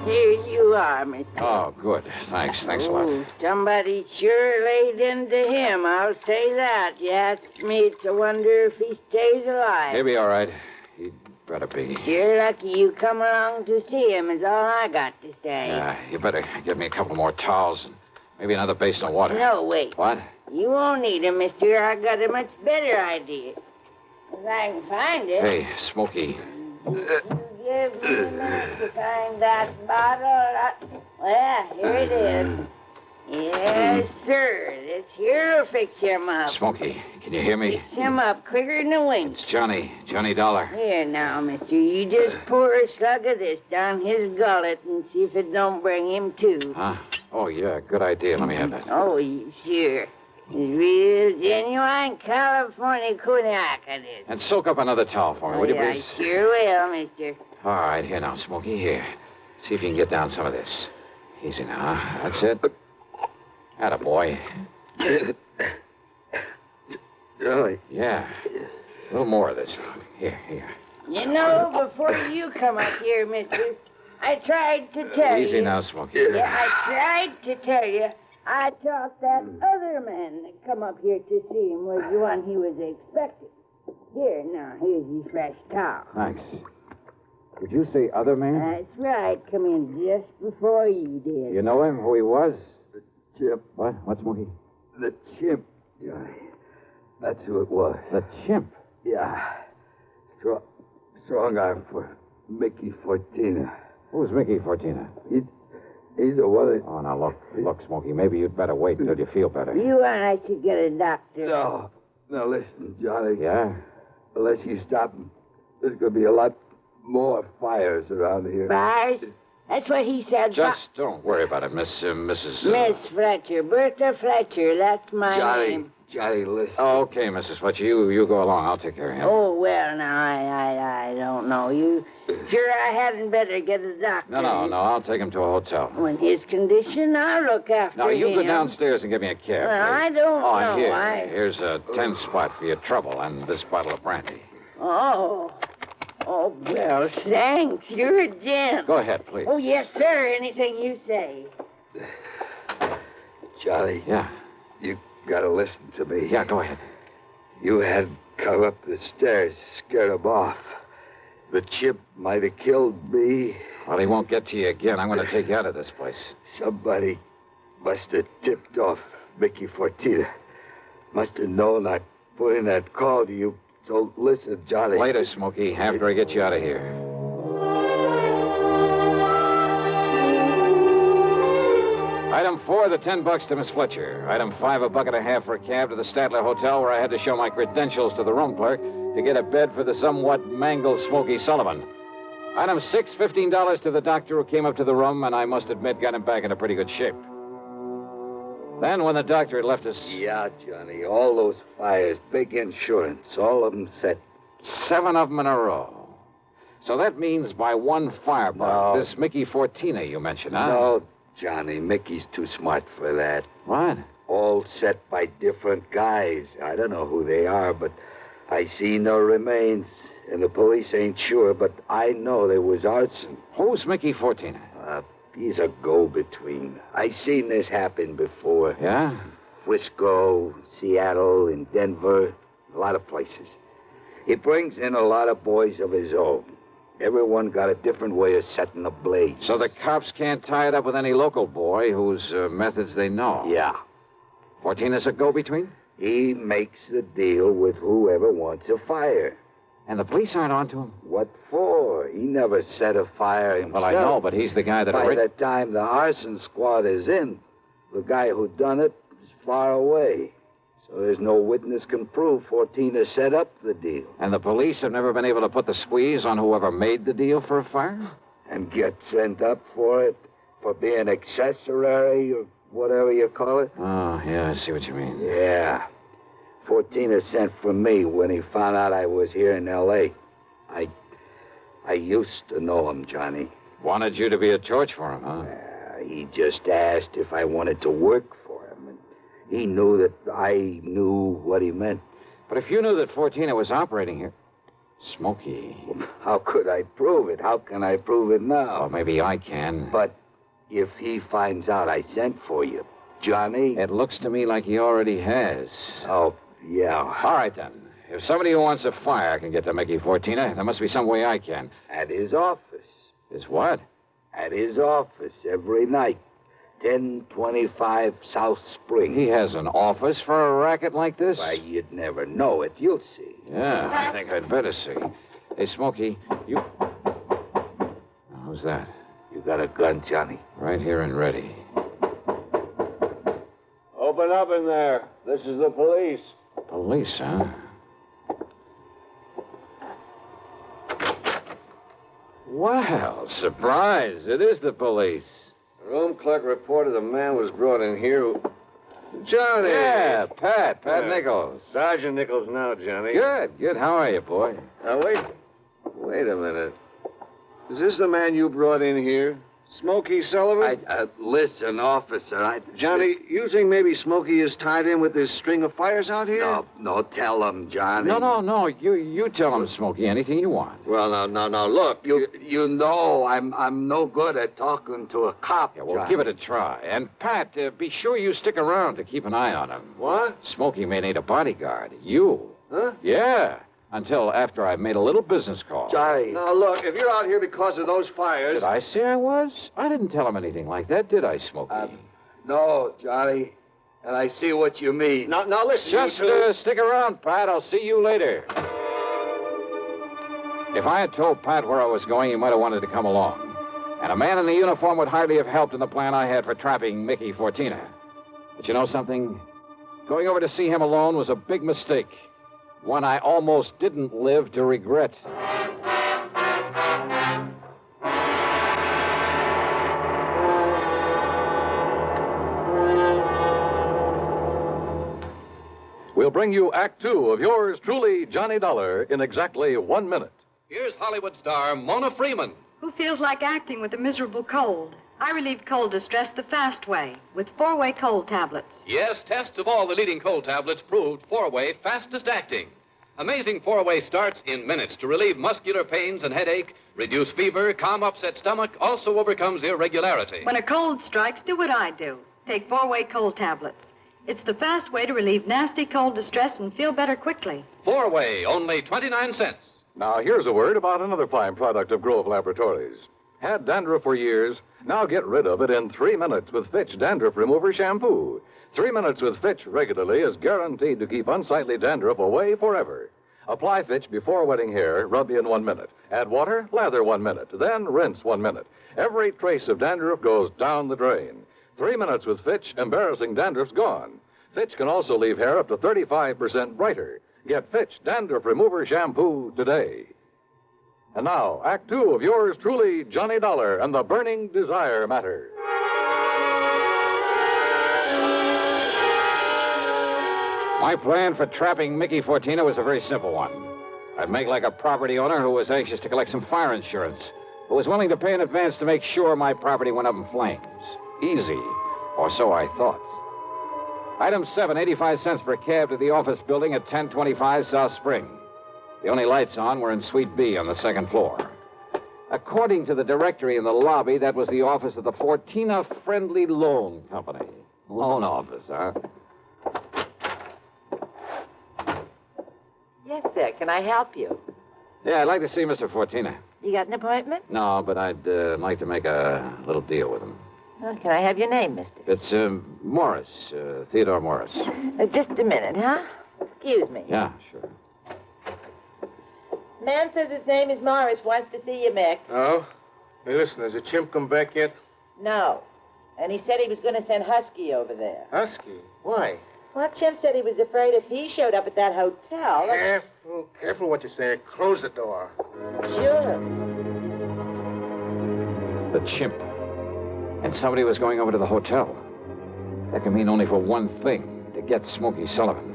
Speaker 21: Here you are, Mr.
Speaker 2: Oh, good. Thanks a lot.
Speaker 21: Somebody sure laid into him, I'll say that. You ask me, it's a wonder if he stays alive.
Speaker 2: He'll be all right. He'd Better be.
Speaker 21: You're lucky you come along to see him, is all I got to say.
Speaker 2: Yeah, you better get me a couple more towels and maybe another basin of water.
Speaker 21: No, wait.
Speaker 2: What?
Speaker 21: You won't need him, mister. I got a much better idea. If I can find it.
Speaker 2: Hey, Smokey.
Speaker 21: Give me a minute to find that bottle. Well, here it is. Yes, sir. This here'll fix him up.
Speaker 2: Smokey, can you hear me?
Speaker 21: Fix him up quicker than a wink.
Speaker 2: It's Johnny Dollar.
Speaker 21: Here now, mister. You just pour a slug of this down his gullet and see if it don't bring him to.
Speaker 2: Huh? Oh, yeah, good idea. Let me have that.
Speaker 21: Oh, sure. It's real genuine California cognac, it is.
Speaker 2: And soak up another towel for me, will you, please?
Speaker 21: I sure will, mister.
Speaker 2: All right, here now, Smokey, here. See if you can get down some of this. Easy now, huh? That's it. Attaboy.
Speaker 11: Really?
Speaker 2: Yeah. A little more of this. Here.
Speaker 21: You know, before you come up here, mister, I tried to tell you.
Speaker 2: Easy now, Smokey.
Speaker 21: Yeah, I tried to tell you. I thought that other man that come up here to see him was the one he was expecting. Here, now, here's his fresh towel.
Speaker 2: Thanks. Did you say other man?
Speaker 21: That's right. Come in just before you did.
Speaker 2: You know him, who he was?
Speaker 11: The chimp.
Speaker 2: What? What's Smokey?
Speaker 11: The chimp, Johnny. That's who it was.
Speaker 2: The chimp?
Speaker 11: Yeah. Strong arm for Mickey Fortina.
Speaker 2: Who's Mickey Fortina?
Speaker 11: He's the one that...
Speaker 2: Oh, now, look, Smokey, maybe you'd better wait until you feel better.
Speaker 21: You and I should get a doctor.
Speaker 11: No. Now, listen, Johnny.
Speaker 2: Yeah?
Speaker 11: Unless you stop him, there's going to be a lot more fires around here.
Speaker 21: Fires? That's what he said.
Speaker 2: Just don't worry about it, Mrs.
Speaker 21: Miss Fletcher. Bertha Fletcher. That's my name.
Speaker 11: Johnny, listen.
Speaker 2: Oh, okay, Mrs. Fletcher. You go along. I'll take care of him.
Speaker 21: Oh, well, now, I don't know. You sure I hadn't better get a doctor?
Speaker 2: No. I'll take him to a hotel.
Speaker 21: In his condition, I'll look after him.
Speaker 2: Now, you go downstairs and get me a cab.
Speaker 21: Well, I don't know.
Speaker 2: Here's a 10 spot for your trouble and this bottle of brandy.
Speaker 21: Oh, well, thanks. You're a gent.
Speaker 2: Go ahead, please.
Speaker 21: Oh, yes, sir. Anything you say.
Speaker 11: Johnny.
Speaker 2: Yeah?
Speaker 11: You gotta listen to me.
Speaker 2: Yeah, go ahead.
Speaker 11: You had come up the stairs, scared him off. The chimp might have killed me.
Speaker 2: Well, he won't get to you again. I'm going to take you out of this place.
Speaker 11: Somebody must have tipped off Mickey Fortina. Must have known I'd put in that call to you. So listen, Johnny.
Speaker 2: Later, Smokey, after I get you out of here. Item 4, the $10 to Miss Fletcher. Item 5, a bucket and a half for a cab to the Statler Hotel, where I had to show my credentials to the room clerk to get a bed for the somewhat mangled Smokey Sullivan. Item 6, $15 to the doctor who came up to the room, and I must admit got him back into pretty good shape. Then, when the doctor had left us...
Speaker 11: Yeah, Johnny, all those fires, big insurance, all of them set.
Speaker 2: 7 of them in a row. So that means by one firebug, this Mickey Fortina you mentioned, huh?
Speaker 11: No, Johnny, Mickey's too smart for that.
Speaker 2: What?
Speaker 11: All set by different guys. I don't know who they are, but I see no remains. And the police ain't sure, but I know there was arson.
Speaker 2: Who's Mickey Fortina?
Speaker 11: He's a go-between. I seen this happen before.
Speaker 2: Yeah?
Speaker 11: Frisco, Seattle, and Denver, a lot of places. He brings in a lot of boys of his own. Everyone got a different way of setting a blaze.
Speaker 2: So the cops can't tie it up with any local boy whose methods they know?
Speaker 11: Yeah.
Speaker 2: Fortina's a go-between?
Speaker 11: He makes the deal with whoever wants a fire.
Speaker 2: And the police aren't onto him?
Speaker 11: What for? He never set a fire himself.
Speaker 2: Well, I know, but he's the guy that...
Speaker 11: By the time the arson squad is in, the guy who done it is far away. So there's no witness can prove Fortina set up the deal.
Speaker 2: And the police have never been able to put the squeeze on whoever made the deal for a fire?
Speaker 11: And get sent up for it? For being accessory or whatever you call it?
Speaker 2: Oh, yeah, I see what you mean.
Speaker 11: Yeah. Fortina sent for me when he found out I was here in L.A. I used to know him, Johnny.
Speaker 2: Wanted you to be a torch for him, huh?
Speaker 11: He just asked if I wanted to work for him. And he knew that I knew what he meant.
Speaker 2: But if you knew that Fortina was operating here... Smokey.
Speaker 11: How could I prove it? How can I prove it now?
Speaker 2: Well, maybe I can.
Speaker 11: But if he finds out I sent for you, Johnny...
Speaker 2: It looks to me like he already has.
Speaker 11: Oh, yeah.
Speaker 2: All right, then. If somebody who wants a fire can get to Mickey Fortina, there must be some way I can.
Speaker 11: At his office.
Speaker 2: His what?
Speaker 11: At his office every night. 1025 South Spring.
Speaker 2: He has an office for a racket like this?
Speaker 11: Why, you'd never know it. You'll see.
Speaker 2: Yeah, I think I'd better see. Hey, Smokey, you... Who's that?
Speaker 11: You got a gun, Johnny?
Speaker 2: Right here and ready.
Speaker 7: Open up in there. This is the police.
Speaker 2: Police, huh? Well, surprise. It is the police.
Speaker 7: The room clerk reported a man was brought in here who... Johnny!
Speaker 2: Yeah, Pat Nichols.
Speaker 7: Sergeant Nichols now, Johnny.
Speaker 2: Good. How are you, boy?
Speaker 7: Now, wait a minute. Is this the man you brought in here? Smokey Sullivan?
Speaker 11: Listen, officer,
Speaker 7: Johnny, you think maybe Smokey is tied in with this string of fires out here?
Speaker 11: No, tell him, Johnny.
Speaker 2: No. You tell him, Smokey, anything you want.
Speaker 7: Well, now, look.
Speaker 11: You know I'm no good at talking to a cop,
Speaker 2: Yeah, well,
Speaker 11: Johnny.
Speaker 2: give it a try. And, Pat, be sure you stick around to keep an eye on him.
Speaker 7: What?
Speaker 2: Smokey may need a bodyguard. You.
Speaker 7: Huh?
Speaker 2: Yeah. Until after I've made a little business call.
Speaker 11: Johnny.
Speaker 7: Now, look, if you're out here because of those fires...
Speaker 2: Did I say I was? I didn't tell him anything like that, did I, Smokey?
Speaker 11: No, Johnny. And I see what you mean.
Speaker 7: Now listen,
Speaker 2: Just
Speaker 7: you two.
Speaker 2: stick around, Pat. I'll see you later. If I had told Pat where I was going, he might have wanted to come along. And a man in the uniform would hardly have helped in the plan I had for trapping Mickey Fortina. But you know something? Going over to see him alone was a big mistake. One I almost didn't live to regret.
Speaker 1: We'll bring you Act Two of yours truly, Johnny Dollar, in exactly 1 minute.
Speaker 15: Here's Hollywood star Mona Freeman.
Speaker 18: Who feels like acting with a miserable cold? I relieve cold distress the fast way with 4-way cold tablets.
Speaker 15: Yes, tests of all the leading cold tablets proved 4-way fastest acting. Amazing 4-way starts in minutes to relieve muscular pains and headache, reduce fever, calm upset stomach, also overcomes irregularity.
Speaker 18: When a cold strikes, do what I do. Take 4-way cold tablets. It's the fast way to relieve nasty cold distress and feel better quickly.
Speaker 15: 4-way, only 29 cents.
Speaker 1: Now, here's a word about another fine product of Grove Laboratories. Had dandruff for years? Now get rid of it in 3 minutes with Fitch Dandruff Remover Shampoo. 3 minutes with Fitch regularly is guaranteed to keep unsightly dandruff away forever. Apply Fitch before wetting hair, rub in 1 minute. Add water, lather 1 minute, then rinse 1 minute. Every trace of dandruff goes down the drain. 3 minutes with Fitch, embarrassing dandruff's gone. Fitch can also leave hair up to 35% brighter. Get Fitch Dandruff Remover Shampoo today. And now, Act Two of yours truly, Johnny Dollar and the Burning Desire Matter.
Speaker 2: My plan for trapping Mickey Fortina was a very simple one. I'd make like a property owner who was anxious to collect some fire insurance, who was willing to pay in advance to make sure my property went up in flames. Easy, or so I thought. Item 7, 85 cents per cab to the office building at 1025 South Spring. The only lights on were in Suite B on the second floor. According to the directory in the lobby, that was the office of the Fortina Friendly Loan Company. Loan office, huh?
Speaker 22: Yes, sir. Can I help you?
Speaker 2: Yeah, I'd like to see Mr. Fortina.
Speaker 22: You got an appointment?
Speaker 2: No, but I'd like to make a little deal with him.
Speaker 22: Well, can I have your name, mister?
Speaker 2: It's Morris, Theodore Morris.
Speaker 22: Just a minute, huh? Excuse me.
Speaker 2: Yeah, sure.
Speaker 22: Man says his name is Morris, wants to see you, Mick.
Speaker 7: Oh? Hey, listen, has the chimp come back yet?
Speaker 22: No. And he said he was going to send Husky over there.
Speaker 7: Husky? Why?
Speaker 22: Well, Chimp said he was afraid if he showed up at that hotel...
Speaker 7: Careful what you say. Close the door.
Speaker 22: Sure.
Speaker 2: The chimp. And somebody was going over to the hotel. That can mean only for one thing, to get Smokey Sullivan.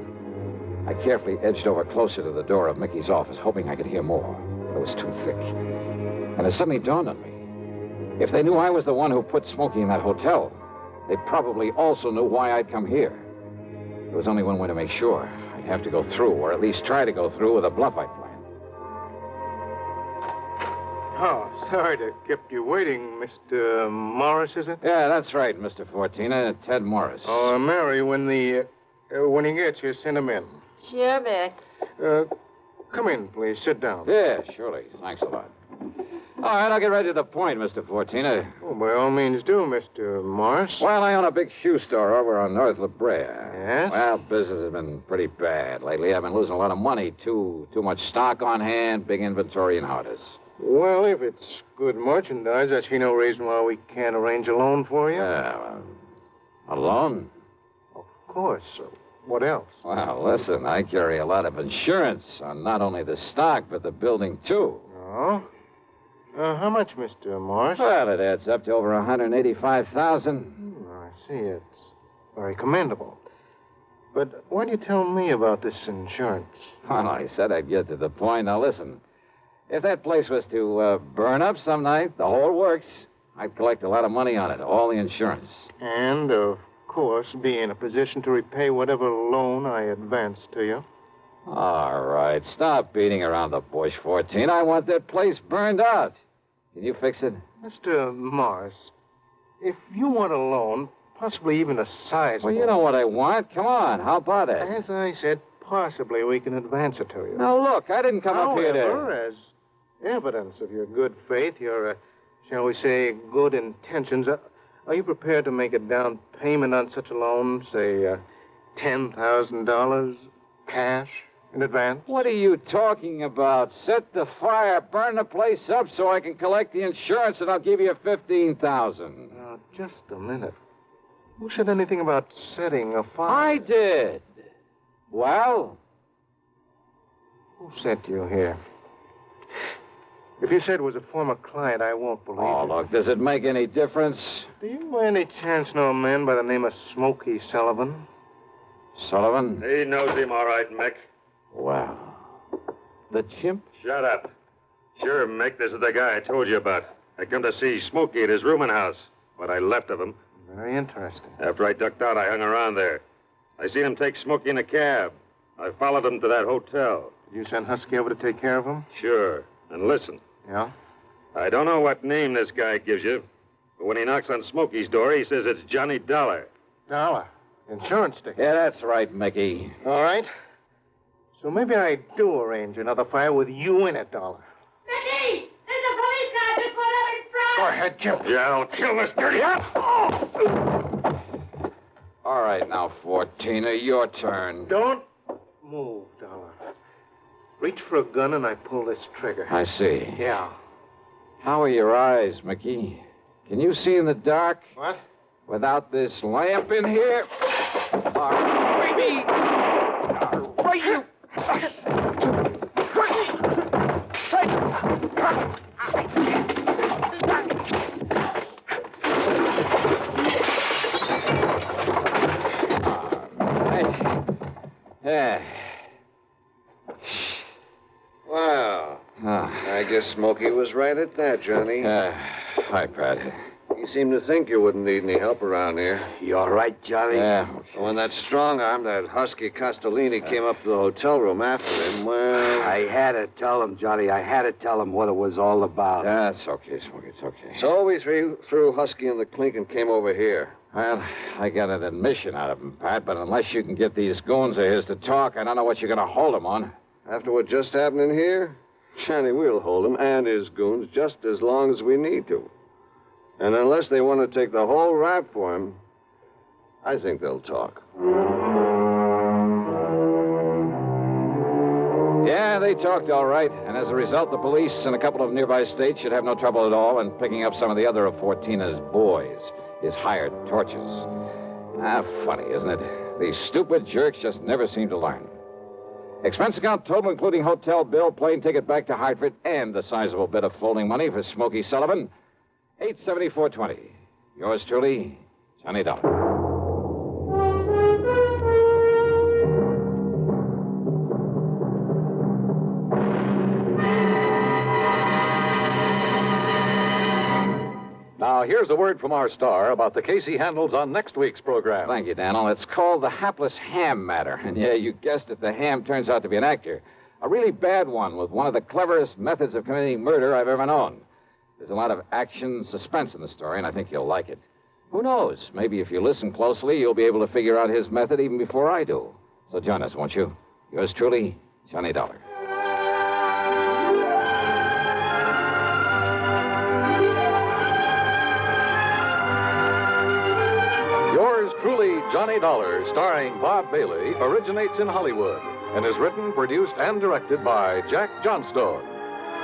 Speaker 2: I carefully edged over closer to the door of Mickey's office, hoping I could hear more. But it was too thick. And it suddenly dawned on me. If they knew I was the one who put Smokey in that hotel, they probably also knew why I'd come here. There was only one way to make sure. I'd have to go through, or at least try to go through, with a bluff I planned.
Speaker 7: Oh, sorry to have kept you waiting, Mr. Morris, is it?
Speaker 2: Yeah, that's right, Mr. Fortina. Ted Morris.
Speaker 7: Oh, Mary, when he gets here, send him in.
Speaker 22: Sure, Mick.
Speaker 7: Come in, please. Sit down.
Speaker 2: Yeah, surely. Thanks a lot. All right, I'll get right to the point, Mr. Fortina.
Speaker 7: Oh, by all means do, Mr. Morris.
Speaker 2: Well, I own a big shoe store over on North La Brea.
Speaker 7: Yes?
Speaker 2: Well, business has been pretty bad lately. I've been losing a lot of money. Too much stock on hand, big inventory and hardest.
Speaker 7: Well, if it's good merchandise, I see no reason why we can't arrange a loan for you.
Speaker 2: Yeah, a loan?
Speaker 7: Of course. What else?
Speaker 2: Well, listen, I carry a lot of insurance on not only the stock, but the building, too.
Speaker 7: Oh? How much, Mr. Morris?
Speaker 2: Well, it adds up to over $185,000.
Speaker 7: I see. It's very commendable. But why do you tell me about this insurance?
Speaker 2: Well, I said I'd get to the point. Now, listen. If that place was to burn up some night, the whole works, I'd collect a lot of money on it, all the insurance.
Speaker 7: And, of course, be in a position to repay whatever loan I advance to you.
Speaker 2: All right, stop beating around the bush, 14. I want that place burned out. Can you fix it?
Speaker 7: Mr. Morris, if you want a loan, possibly even a sizable...
Speaker 2: Well, you know what I want. Come on, how about it?
Speaker 7: As I said, possibly we can advance it to you.
Speaker 2: Now, look, I didn't come up here to...
Speaker 7: However, as evidence of your good faith, your, shall we say, good intentions, are you prepared to make a down payment on such a loan, say, $10,000 cash? In advance?
Speaker 2: What are you talking about? Set the fire, burn the place up so I can collect the insurance, and I'll give you $15,000.
Speaker 7: Now, just a minute. Who said anything about setting a fire?
Speaker 2: I did. Well?
Speaker 7: Who sent you here? If you said it was a former client, I won't believe
Speaker 2: Oh,
Speaker 7: it.
Speaker 2: look, does it make any difference?
Speaker 7: Do you by any chance know a man by the name of Smokey Sullivan?
Speaker 2: Sullivan?
Speaker 5: He knows him all right, Mick.
Speaker 2: Wow. The chimp?
Speaker 5: Shut up. Sure, Mick, this is the guy I told you about. I come to see Smokey at his rooming house. What I left of him.
Speaker 7: Very interesting.
Speaker 5: After I ducked out, I hung around there. I seen him take Smokey in a cab. I followed him to that hotel.
Speaker 7: Did you send Husky over to take care of him?
Speaker 5: Sure. And listen.
Speaker 7: Yeah?
Speaker 5: I don't know what name this guy gives you, but when he knocks on Smokey's door, he says it's Johnny Dollar.
Speaker 7: Dollar? Insurance ticket?
Speaker 2: Yeah, that's right, Mickey.
Speaker 7: All right. So maybe I do arrange another fire with you in it, Dollar.
Speaker 21: Mickey! There's a police car just pulled up in front!
Speaker 7: Go ahead, Jim.
Speaker 5: Yeah, I'll kill this dirty
Speaker 2: All right, now, 14, your turn.
Speaker 7: Don't move, Dollar. Reach for a gun and I pull this trigger.
Speaker 2: I see.
Speaker 7: Yeah.
Speaker 2: How are your eyes, Mickey? Can you see in the dark?
Speaker 7: What?
Speaker 2: Without this lamp in here? All right, you... Yeah.
Speaker 7: Wow. I guess Smokey was right at that, Johnny.
Speaker 2: Hi, Pat.
Speaker 7: You seem to think you wouldn't need any help around here.
Speaker 11: You all right, Johnny?
Speaker 2: Yeah.
Speaker 7: When that strong arm, that husky Castellini, came up to the hotel room after him, well...
Speaker 11: I had to tell him, Johnny. I had to tell him what it was all about.
Speaker 2: Yeah, it's okay, Smokey. It's okay.
Speaker 7: So we threw Husky in the clink and came over here.
Speaker 2: Well, I got an admission out of him, Pat, but unless you can get these goons of his to talk, I don't know what you're going to hold him on.
Speaker 7: After what just happened in here? Johnny, we'll hold him and his goons just as long as we need to. And unless they want to take the whole rap for him, I think they'll talk.
Speaker 2: Yeah, they talked all right. And as a result, the police in a couple of nearby states should have no trouble at all in picking up some of the other of Fortina's boys, his hired torches. Funny, isn't it? These stupid jerks just never seem to learn. Expense account total, including hotel bill, plane ticket back to Hartford, and the sizable bit of folding money for Smokey Sullivan. $874.20. Yours truly, Johnny Dollar.
Speaker 1: Now, here's a word from our star about the case he handles on next week's program.
Speaker 2: Thank you, Daniel. It's called the Hapless Ham Matter. And yeah, you guessed it, the ham turns out to be an actor. A really bad one with one of the cleverest methods of committing murder I've ever known. There's a lot of action, suspense in the story, and I think you'll like it. Who knows? Maybe if you listen closely, you'll be able to figure out his method even before I do. So join us, won't you? Yours truly,
Speaker 20: Johnny Dollar.
Speaker 1: Yours truly, Johnny Dollar, starring Bob Bailey, originates in Hollywood and is written, produced, and directed by Jack Johnstone.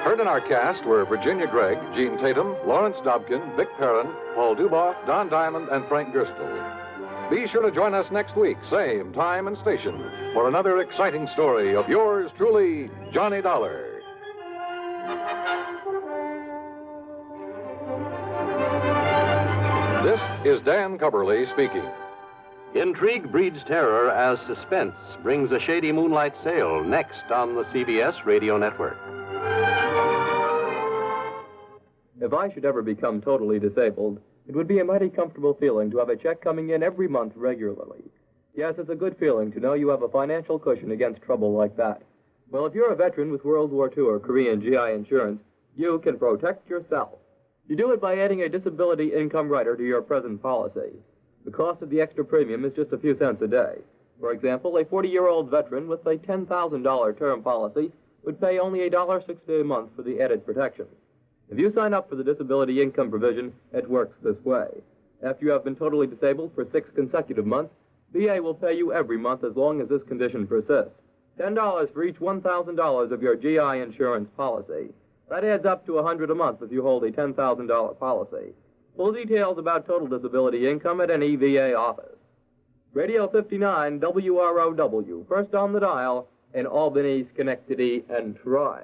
Speaker 1: Heard in our cast were Virginia Gregg, Gene Tatum, Lawrence Dobkin, Vic Perrin, Paul Duboff, Don Diamond, and Frank Gerstle. Be sure to join us next week, same time and station, for another exciting story of yours truly, Johnny Dollar. This is Dan Cubberly speaking.
Speaker 10: Intrigue breeds terror as suspense brings a shady moonlight sail next on the CBS Radio Network.
Speaker 8: If I should ever become totally disabled, it would be a mighty comfortable feeling to have a check coming in every month regularly. Yes, it's a good feeling to know you have a financial cushion against trouble like that. Well, if you're a veteran with World War II or Korean GI insurance, you can protect yourself. You do it by adding a disability income rider to your present policy. The cost of the extra premium is just a few cents a day. For example, a 40-year-old veteran with a $10,000 term policy would pay only $1.60 a month for the added protection. If you sign up for the disability income provision, it works this way. After you have been totally disabled for 6 consecutive months, VA will pay you every month as long as this condition persists. $10 for each $1,000 of your GI insurance policy. That adds up to $100 a month if you hold a $10,000 policy. Full details about total disability income at any VA office. Radio 59 WROW, first on the dial in Albany, Schenectady, and Troy.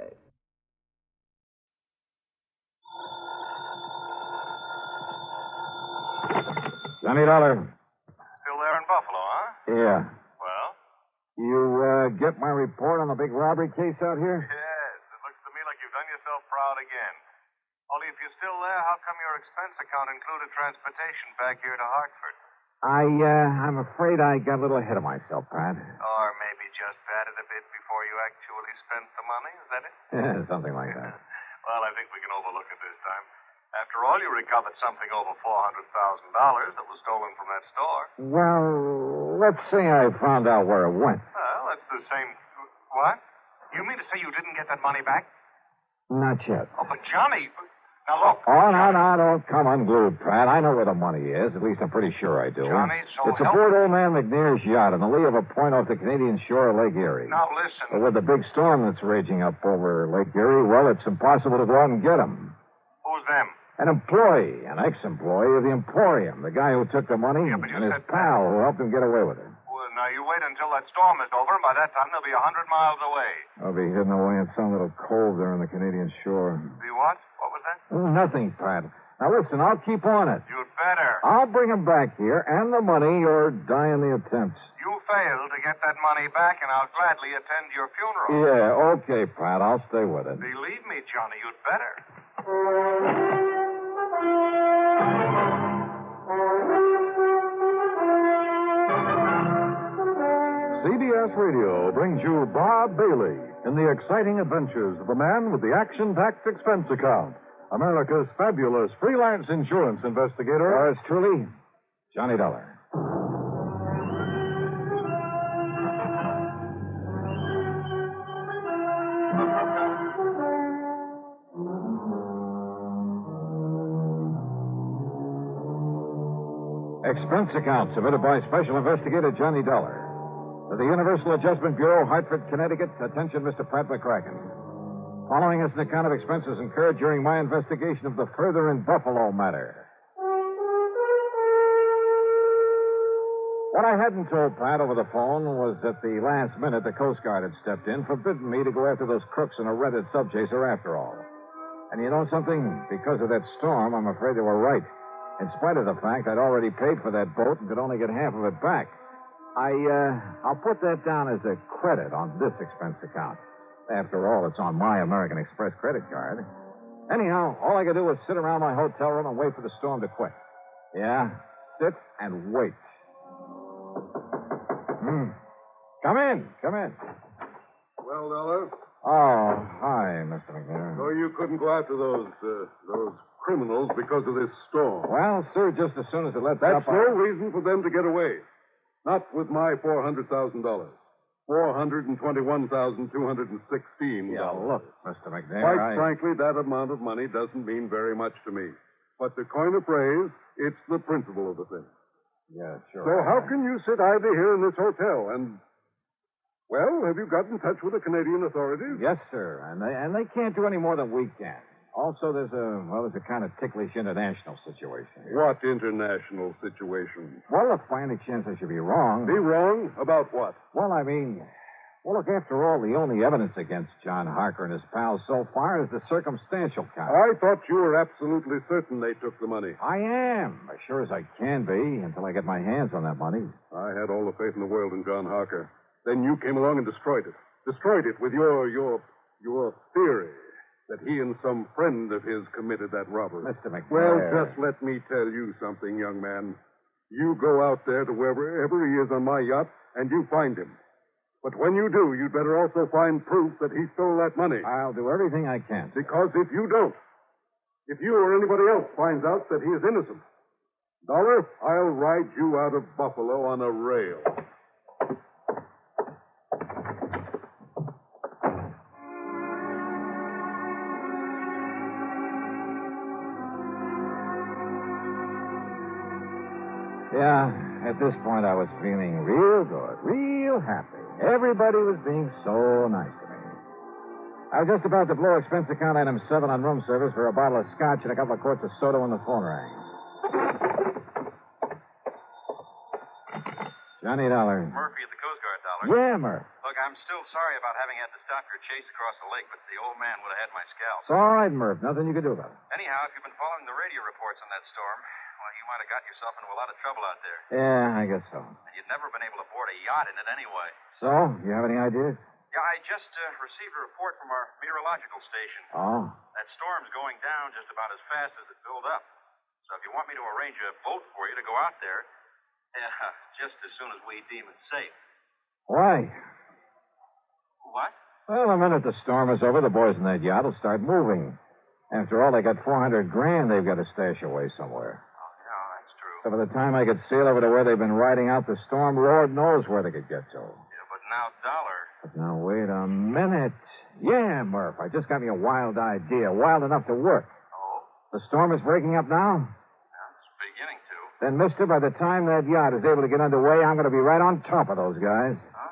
Speaker 9: Johnny Dollar.
Speaker 6: Still there in Buffalo, huh?
Speaker 9: Yeah.
Speaker 6: Well?
Speaker 9: You get my report on the big robbery case out here?
Speaker 6: Yes. It looks to me like you've done yourself proud again. Only if you're still there, how come your expense account included transportation back here to Hartford?
Speaker 9: I'm afraid I got a little ahead of myself, Pat.
Speaker 6: Or maybe just batted a bit before you actually spent the money, is that it?
Speaker 9: Yeah, something like that.
Speaker 6: Well, I think we can overlook it this time. After all, you recovered something over $400,000 that was stolen from that store.
Speaker 9: Well, let's say I found out where it went.
Speaker 6: Well, that's the same... What? You mean to say you didn't get that money back?
Speaker 9: Not yet.
Speaker 6: Oh, but Johnny... Now, look...
Speaker 9: Oh, no, don't come unglued, Pat. I know where the money is. At least I'm pretty sure I do.
Speaker 6: Johnny, so
Speaker 9: it's aboard old man McNair's yacht on the lee of a point off the Canadian shore of Lake Erie.
Speaker 6: Now, listen...
Speaker 9: But with the big storm that's raging up over Lake Erie, well, it's impossible to go out and get him.
Speaker 6: Who's them?
Speaker 9: An employee, an ex-employee of the Emporium, the guy who took the money, and his pal who helped him get away with it.
Speaker 6: Well, now, you wait until that storm is over, and by that time they'll be 100 miles away.
Speaker 9: I'll be hidden away in some little cove there on the Canadian shore.
Speaker 6: The what? What was that?
Speaker 9: Oh, nothing, Pat. Now, listen, I'll keep on it.
Speaker 6: You'd better.
Speaker 9: I'll bring him back here, and the money, or die in the attempts.
Speaker 6: You fail to get that money back, and I'll gladly attend your funeral.
Speaker 9: Yeah, okay, Pat. I'll stay with it.
Speaker 6: Believe me, Johnny, you'd better.
Speaker 12: CBS Radio brings you Bob Bailey in the exciting adventures of the man with the action-packed expense account, America's fabulous freelance insurance investigator.
Speaker 9: Yours truly, Johnny Dollar. Expense account submitted by Special Investigator Johnny Dollar. To the Universal Adjustment Bureau, Hartford, Connecticut. Attention, Mr. Pat McCracken. Following is an account of expenses incurred during my investigation of the Further in Buffalo matter. What I hadn't told Pat over the phone was that the last minute the Coast Guard had stepped in, forbidden me to go after those crooks in a rented subchaser after all. And you know something? Because of that storm, I'm afraid they were right. In spite of the fact I'd already paid for that boat and could only get half of it back. I'll put that down as a credit on this expense account. After all, it's on my American Express credit card. Anyhow, all I could do was sit around my hotel room and wait for the storm to quit. Yeah, sit and wait. Come in.
Speaker 23: Well, Dollar?
Speaker 9: Oh, hi, Mr. McNair.
Speaker 23: So you couldn't go after those criminals because of this storm?
Speaker 9: Well, sir, just as soon as it lets
Speaker 23: That's
Speaker 9: up...
Speaker 23: no reason for them to get away. Not with my $400,000. $421,216.
Speaker 9: Yeah, look, Mr. McNair,
Speaker 23: Quite frankly, that amount of money doesn't mean very much to me. But to coin a phrase, it's the principle of the thing.
Speaker 9: Yeah, sure.
Speaker 23: So how can you sit idly here in this hotel and... Well, have you got in touch with the Canadian authorities?
Speaker 9: Yes, sir. And they can't do any more than we can. Also, there's a kind of ticklish international situation here.
Speaker 23: What international situation?
Speaker 9: Well, if by any chance I should be wrong...
Speaker 23: Be wrong? About what?
Speaker 9: Well, I mean... Well, look, after all, the only evidence against John Harker and his pals so far is the circumstantial kind.
Speaker 23: I thought you were absolutely certain they took the money.
Speaker 9: I am, as sure as I can be, until I get my hands on that money.
Speaker 23: I had all the faith in the world in John Harker. Then you came along and destroyed it. Destroyed it with your theory that he and some friend of his committed that robbery.
Speaker 9: Mr. McNair.
Speaker 23: Well, just let me tell you something, young man. You go out there to wherever he is on my yacht, and you find him. But when you do, you'd better also find proof that he stole that money.
Speaker 9: I'll do everything I can.
Speaker 23: Because if you don't, if you or anybody else finds out that he is innocent, Dollar, I'll ride you out of Buffalo on a rail.
Speaker 9: Yeah, at this point I was feeling real good, real happy. Everybody was being so nice to me. I was just about to blow expense account item 7 on room service for a bottle of scotch and a couple of quarts of soda when the phone rang. Johnny Dollar.
Speaker 6: Murphy at the Coast Guard, Dollar.
Speaker 9: Yeah, Murph.
Speaker 6: Look, I'm still sorry about having had to stop your chase across the lake, but the old man would have had my scalp.
Speaker 9: It's all right, Murph. Nothing you can do about it.
Speaker 6: Anyhow, if you've been following the radio reports on that storm, well, you might have got yourself into a lot of trouble out there.
Speaker 9: Yeah, I guess so.
Speaker 6: And you'd never been able to board a yacht in it anyway.
Speaker 9: So, you have any ideas?
Speaker 6: Yeah, I just received a report from our meteorological station.
Speaker 9: Oh.
Speaker 6: That storm's going down just about as fast as it built up. So if you want me to arrange a boat for you to go out there, just as soon as we deem it safe.
Speaker 9: Why?
Speaker 6: What?
Speaker 9: Well, the minute the storm is over, the boys in that yacht will start moving. After all, they got $400,000 they've got to stash away somewhere.
Speaker 6: Oh, yeah, that's true.
Speaker 9: So by the time I could sail over to where they've been riding out the storm, Lord knows where they could get to.
Speaker 6: Yeah, but now, Dollar.
Speaker 9: But now, wait a minute. Yeah, Murph, I just got me a wild idea, wild enough to work.
Speaker 6: Oh?
Speaker 9: The storm is breaking up now?
Speaker 6: Yeah, it's beginning to.
Speaker 9: Then, mister, by the time that yacht is able to get underway, I'm going to be right on top of those guys.
Speaker 6: Huh?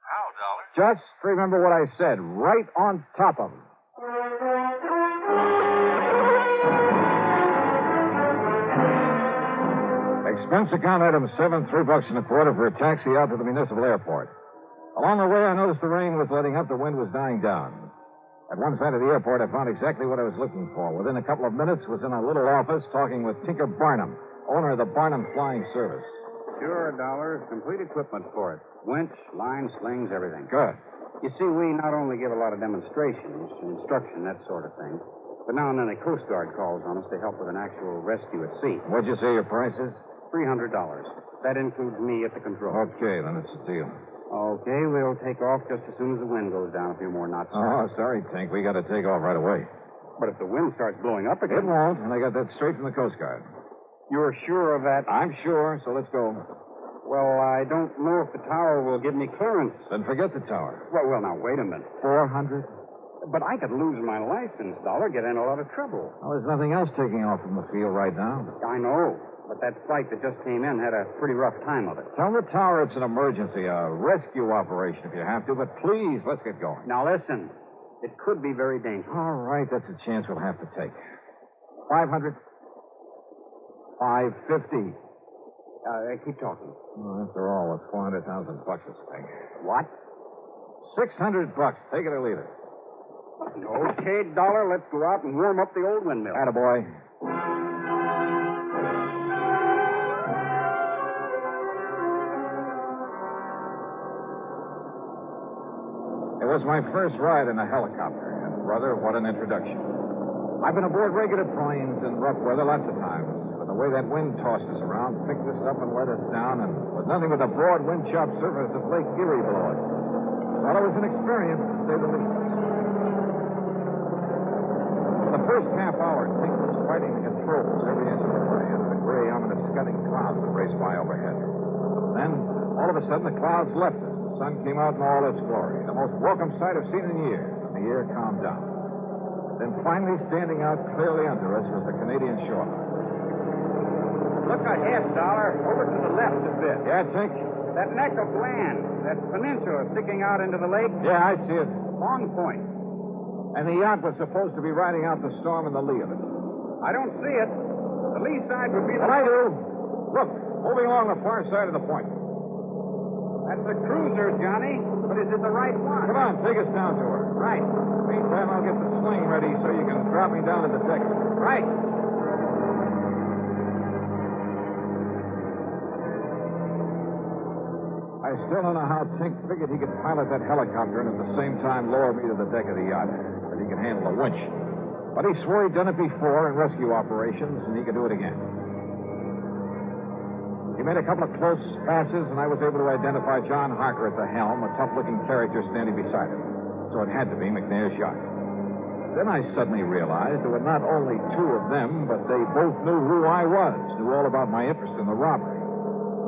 Speaker 6: How, Dollar?
Speaker 9: Just remember what I said, right on top of them. Expense account item 7, $3.25 for a taxi out to the municipal airport. Along the way, I noticed the rain was letting up, the wind was dying down. At one side of the airport, I found exactly what I was looking for. Within a couple of minutes, was in a little office talking with Tinker Barnum, owner of the Barnum Flying Service.
Speaker 3: Sure, Dollar. Complete equipment for it. Winch, line, slings, everything.
Speaker 9: Good.
Speaker 3: You see, we not only give a lot of demonstrations, instruction, that sort of thing, but now and then the Coast Guard calls on us to help with an actual rescue at sea.
Speaker 9: What'd you say your price is?
Speaker 3: $300. That includes me at the controls.
Speaker 9: Okay, then it's a deal.
Speaker 3: Okay, we'll take off just as soon as the wind goes down a few more knots.
Speaker 9: Oh, sorry, Tink. We got to take off right away.
Speaker 3: But if the wind starts blowing up again...
Speaker 9: It won't, and I got that straight from the Coast Guard.
Speaker 3: You're sure of that?
Speaker 9: I'm sure, so let's go.
Speaker 3: Well, I don't know if the tower will give me clearance.
Speaker 9: Then forget the tower.
Speaker 3: Well, now, wait a minute.
Speaker 9: 400?
Speaker 3: But I could lose my license, Dollar, get in a lot of trouble.
Speaker 9: Well, there's nothing else taking off from the field right now.
Speaker 3: I know. But that flight that just came in had a pretty rough time of it.
Speaker 9: Tell the tower it's an emergency, a rescue operation if you have to, but please, let's get going.
Speaker 3: Now, listen. It could be very dangerous.
Speaker 9: All right, that's a chance we'll have to take. 500? 550?
Speaker 3: Keep talking.
Speaker 9: Well, after all, it's $400,000 this thing.
Speaker 3: What?
Speaker 9: $600. Take it or leave it.
Speaker 3: Okay, Dollar, let's go out and warm up the old windmill.
Speaker 9: Attaboy. It was my first ride in a helicopter, and, brother, what an introduction. I've been aboard regular planes in rough weather lots of times, but the way that wind tossed us around, picked us up and let us down, and with nothing but the broad wind-chopped surface of Lake Erie below us. Well, it was an experience, to say the least. For the first half hour, Tink was fighting the controls every inch of the way under the gray, ominous scudding clouds that raced by overhead. Then, all of a sudden, the clouds left us. The sun came out in all its glory, the most welcome sight I've seen in years, and the air calmed down. Then finally, standing out clearly under us was the Canadian shoreline.
Speaker 3: Look ahead, Dollar. Over to the left a bit.
Speaker 9: Yeah, Tink?
Speaker 3: That neck of land, that peninsula sticking out into the lake.
Speaker 9: Yeah, I see it.
Speaker 3: Long Point.
Speaker 9: And the yacht was supposed to be riding out the storm in the lee of it.
Speaker 3: I don't see it. The lee side would be the...
Speaker 9: Well, I do. Look, moving along the far side of the point.
Speaker 3: That's a cruiser, Johnny. But is it the right one?
Speaker 9: Come on, take us down to her.
Speaker 3: Right.
Speaker 9: Meantime, I'll get the sling ready so you can drop me down at the deck.
Speaker 3: Right.
Speaker 9: I still don't know how Tink figured he could pilot that helicopter and at the same time lower me to the deck of the yacht. That he could handle a winch. But he swore he'd done it before in rescue operations, and he could do it again. He made a couple of close passes, and I was able to identify John Harker at the helm, a tough-looking character standing beside him. So it had to be McNair's yacht. Then I suddenly realized there were not only two of them, but they both knew who I was, knew all about my interest in the robbery.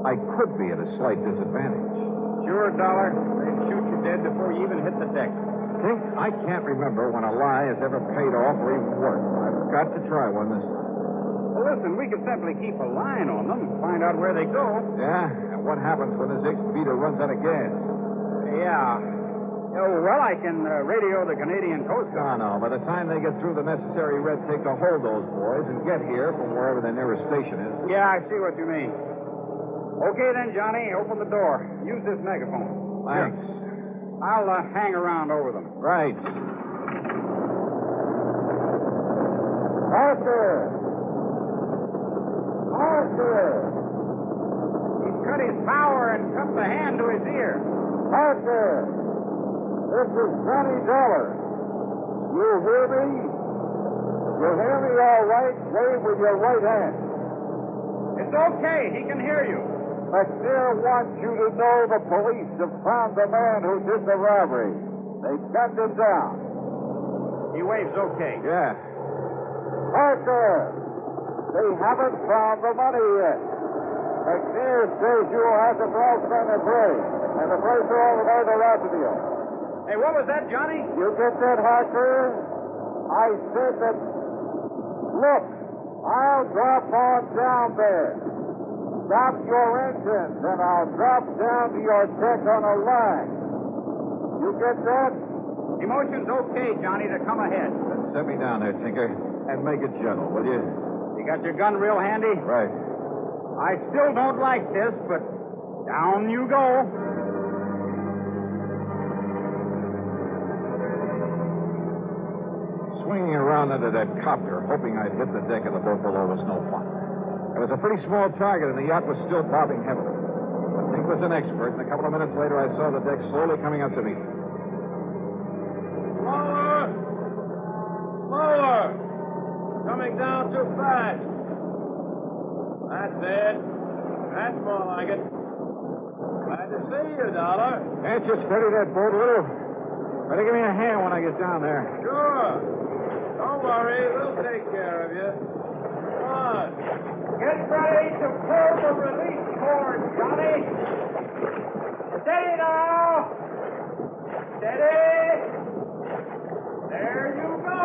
Speaker 9: I could be at a slight disadvantage.
Speaker 3: Sure, Dollar. They'd shoot you dead before you even hit the deck.
Speaker 9: Tink, I can't remember when a lie has ever paid off or even worked. I've got to try one this time.
Speaker 3: Well, listen, we could simply keep a line on them, find out where they go.
Speaker 9: Yeah? And what happens when this X-Beater runs out of gas?
Speaker 3: Yeah. Oh, well, I can radio the Canadian Coast Guard.
Speaker 9: No. By the time they get through the necessary red tape to hold those boys and get here from wherever their nearest station is.
Speaker 3: Yeah, I see what you mean. Okay, then, Johnny, open the door. Use this megaphone.
Speaker 9: Thanks.
Speaker 3: Here. I'll hang around over them.
Speaker 9: Right.
Speaker 3: Arthur! Arthur! He's cut his power and cupped the hand to his ear.
Speaker 12: Arthur! This is Johnny Dollar. You hear me? You hear me all right? Wave with your right hand.
Speaker 3: It's okay. He can hear you.
Speaker 12: McNair wants you to know the police have found the man who did the robbery. They gunned him down.
Speaker 3: He waves okay.
Speaker 9: Yeah.
Speaker 12: Parker, they haven't found the money yet. McNair says you'll have to cross on the break, and the break all the way to Rosedale.
Speaker 3: Hey, what was that, Johnny?
Speaker 12: You get that, Harker? I said that... Look, I'll drop on down there. Stop your engines, and I'll drop down to your deck on a line. You get that?
Speaker 3: Emotion's okay, Johnny, to come ahead.
Speaker 9: Then set me down there, Tinker, and make it gentle, will you?
Speaker 3: You got your gun real handy?
Speaker 9: Right.
Speaker 3: I still don't like this, but down you go.
Speaker 9: Swinging around under that copter, hoping I'd hit the deck of the boat below was no fun. It was a pretty small target, and the yacht was still bobbing heavily. But Tink was an expert, and a couple of minutes later, I saw the deck slowly coming up to me.
Speaker 13: Slower! Slower! Coming down too fast. That's it. That's more like it. Glad to see you, Dollar.
Speaker 9: Can't you steady that boat a little? Better give me a hand when I get down there.
Speaker 13: Sure. Don't worry. We'll take care of you. Come on.
Speaker 3: Get ready to pull the release cord, Johnny. Steady now. Steady. There you go.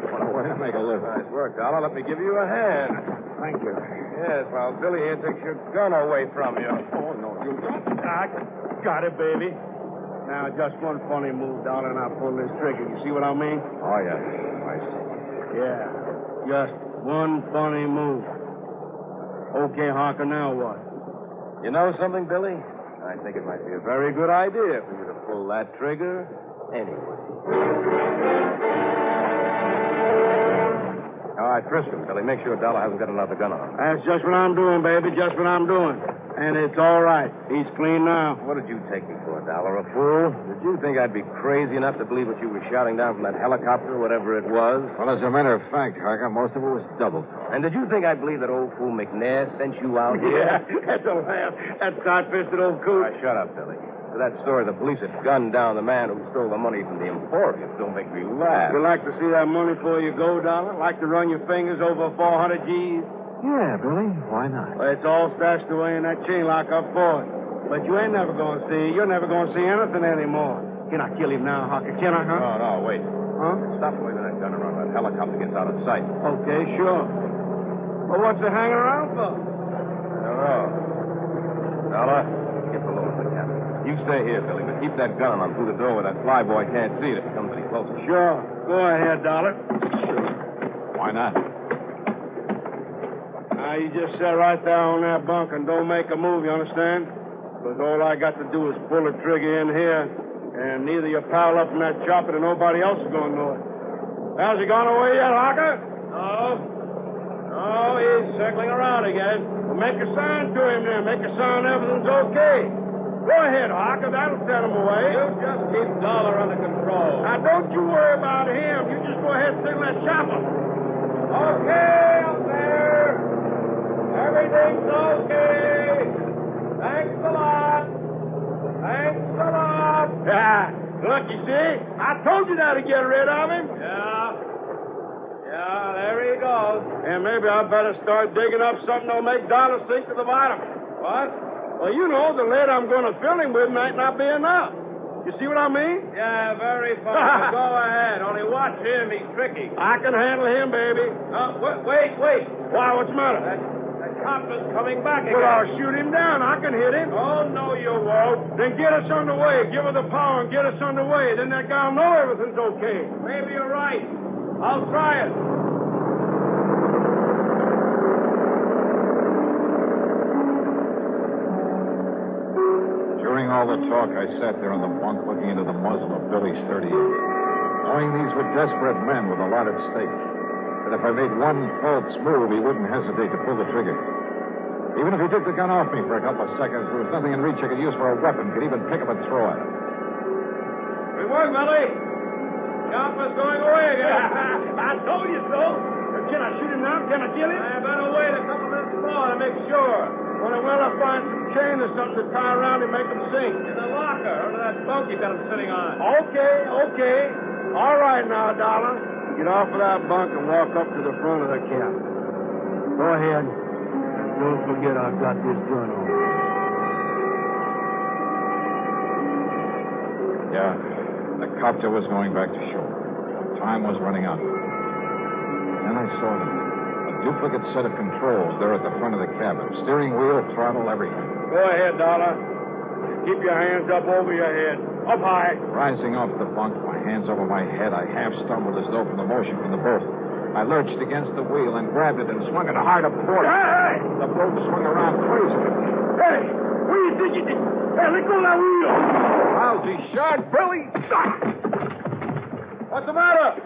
Speaker 9: What a way to make a living.
Speaker 13: Nice work, Dollar. Let me give you a hand.
Speaker 9: Thank you.
Speaker 13: Yes, while Billy here takes your gun away from you.
Speaker 9: Oh, no, you don't.
Speaker 13: I got it, baby. Now, just one funny move, Dollar, and I'll pull this trigger. You see what I mean?
Speaker 9: Oh, yeah. I see.
Speaker 13: Yeah. Just one funny move. Okay, Harker, now what? You know something, Billy? I think it might be a very good idea for you to pull that trigger anyway. All right, frisk him, Billy. Make sure Dollar hasn't got another gun on him.
Speaker 3: That's just what I'm doing, baby. Just what I'm doing. And it's all right. He's clean now.
Speaker 13: What did you take me for, Dollar? A fool? Did you think I'd be crazy enough to believe what you were shouting down from that helicopter, whatever it was?
Speaker 9: Well, as a matter of fact, Harker, most of it was double.
Speaker 13: And did you think I'd believe that old fool McNair sent you out here?
Speaker 3: Yeah, that's a laugh. That tight-fisted old coot.
Speaker 13: All right, shut up, Billy. For that story, the police had gunned down the man who stole the money from the Emporium. Don't make me laugh.
Speaker 3: You like to see that money before you go, Dollar? Like to run your fingers over 400 G's?
Speaker 9: Yeah, Billy. Why not?
Speaker 13: Well, it's all stashed away in that chain lock up forward. But you ain't never going to see. You're never going to see anything anymore. Can I kill him now, Hocker? Can I, huh?
Speaker 9: No, wait.
Speaker 13: Huh?
Speaker 9: Stop waving that gun around. That helicopter gets out of sight.
Speaker 13: Okay, sure. Well, what's it hanging around for?
Speaker 9: I don't know. Dollar, get below the cabin. You stay here, Billy, but keep that gun on through the door where that flyboy can't see it if he comes any closer.
Speaker 13: Sure. Go ahead, Dollar.
Speaker 9: Sure. Why not?
Speaker 13: Now, you just sit right there on that bunk and don't make a move, you understand? Because all I got to do is pull the trigger in here, and neither you pile up in that chopper nor nobody else is going to know it. Has he gone away yet, Hocker? No. No, he's circling around again. Well, make a sign to him then. Make a sign everything's okay. Go ahead, Hocker. That'll set him away. You just keep Dollar under control. Now, don't you worry about him. You just go ahead and signal that chopper. Okay, up there. Everything's okay. Thanks a lot. Thanks a lot. Yeah. Look, you see? I told you that to get rid of him. Yeah, there he goes. And maybe I better start digging up something that'll make Dollar sink to the bottom. What? Well, you know, the lead I'm going to fill him with might not be enough. You see what I mean? Yeah, very funny. Go ahead. Only watch him. He's tricky. I can handle him, baby. Wait. Why, what's the matter? That copper's coming back again. Well, I'll shoot him down. I can hit him. Oh, no, you won't. Then get us underway. Give her the power and get us underway. Then that guy'll know everything's okay. Maybe you're right. I'll try it.
Speaker 9: During all the talk, I sat there on the bunk looking into the muzzle of Billy's .38, knowing these were desperate men with a lot at stake. That if I made one false move, he wouldn't hesitate to pull the trigger. Even if he took the gun off me for a couple of seconds, there was nothing in reach I could use for a weapon, could even pick up and throw at him.
Speaker 13: Good work, Billy. Chopper's going away again. I told you so. Can I shoot him now? Can I kill him? I better wait a couple minutes more to make sure. Well, I'll find some chain or something to tie around and make him sink. In the locker, under that bunk you got him sitting on. Okay. All right now, Dollar. Get off of that bunk and walk up to the front of the cabin. Go ahead. And don't forget I've got this gun on.
Speaker 9: Yeah, the copter was going back to shore. Time was running out. Then I saw them. A duplicate set of controls there at the front of the cabin. Steering wheel, throttle, everything.
Speaker 13: Go ahead, Dollar. Keep your hands up over your head. Up high.
Speaker 9: Rising off the bunk, my hands over my head, I half stumbled as though from the motion from the boat. I lurched against the wheel and grabbed it and swung it hard a port.
Speaker 13: Hey!
Speaker 9: The boat swung around crazily.
Speaker 13: Hey! What do you think you did? Hey, let go of that wheel!
Speaker 9: Lousy shot, Billy!
Speaker 13: What's the matter?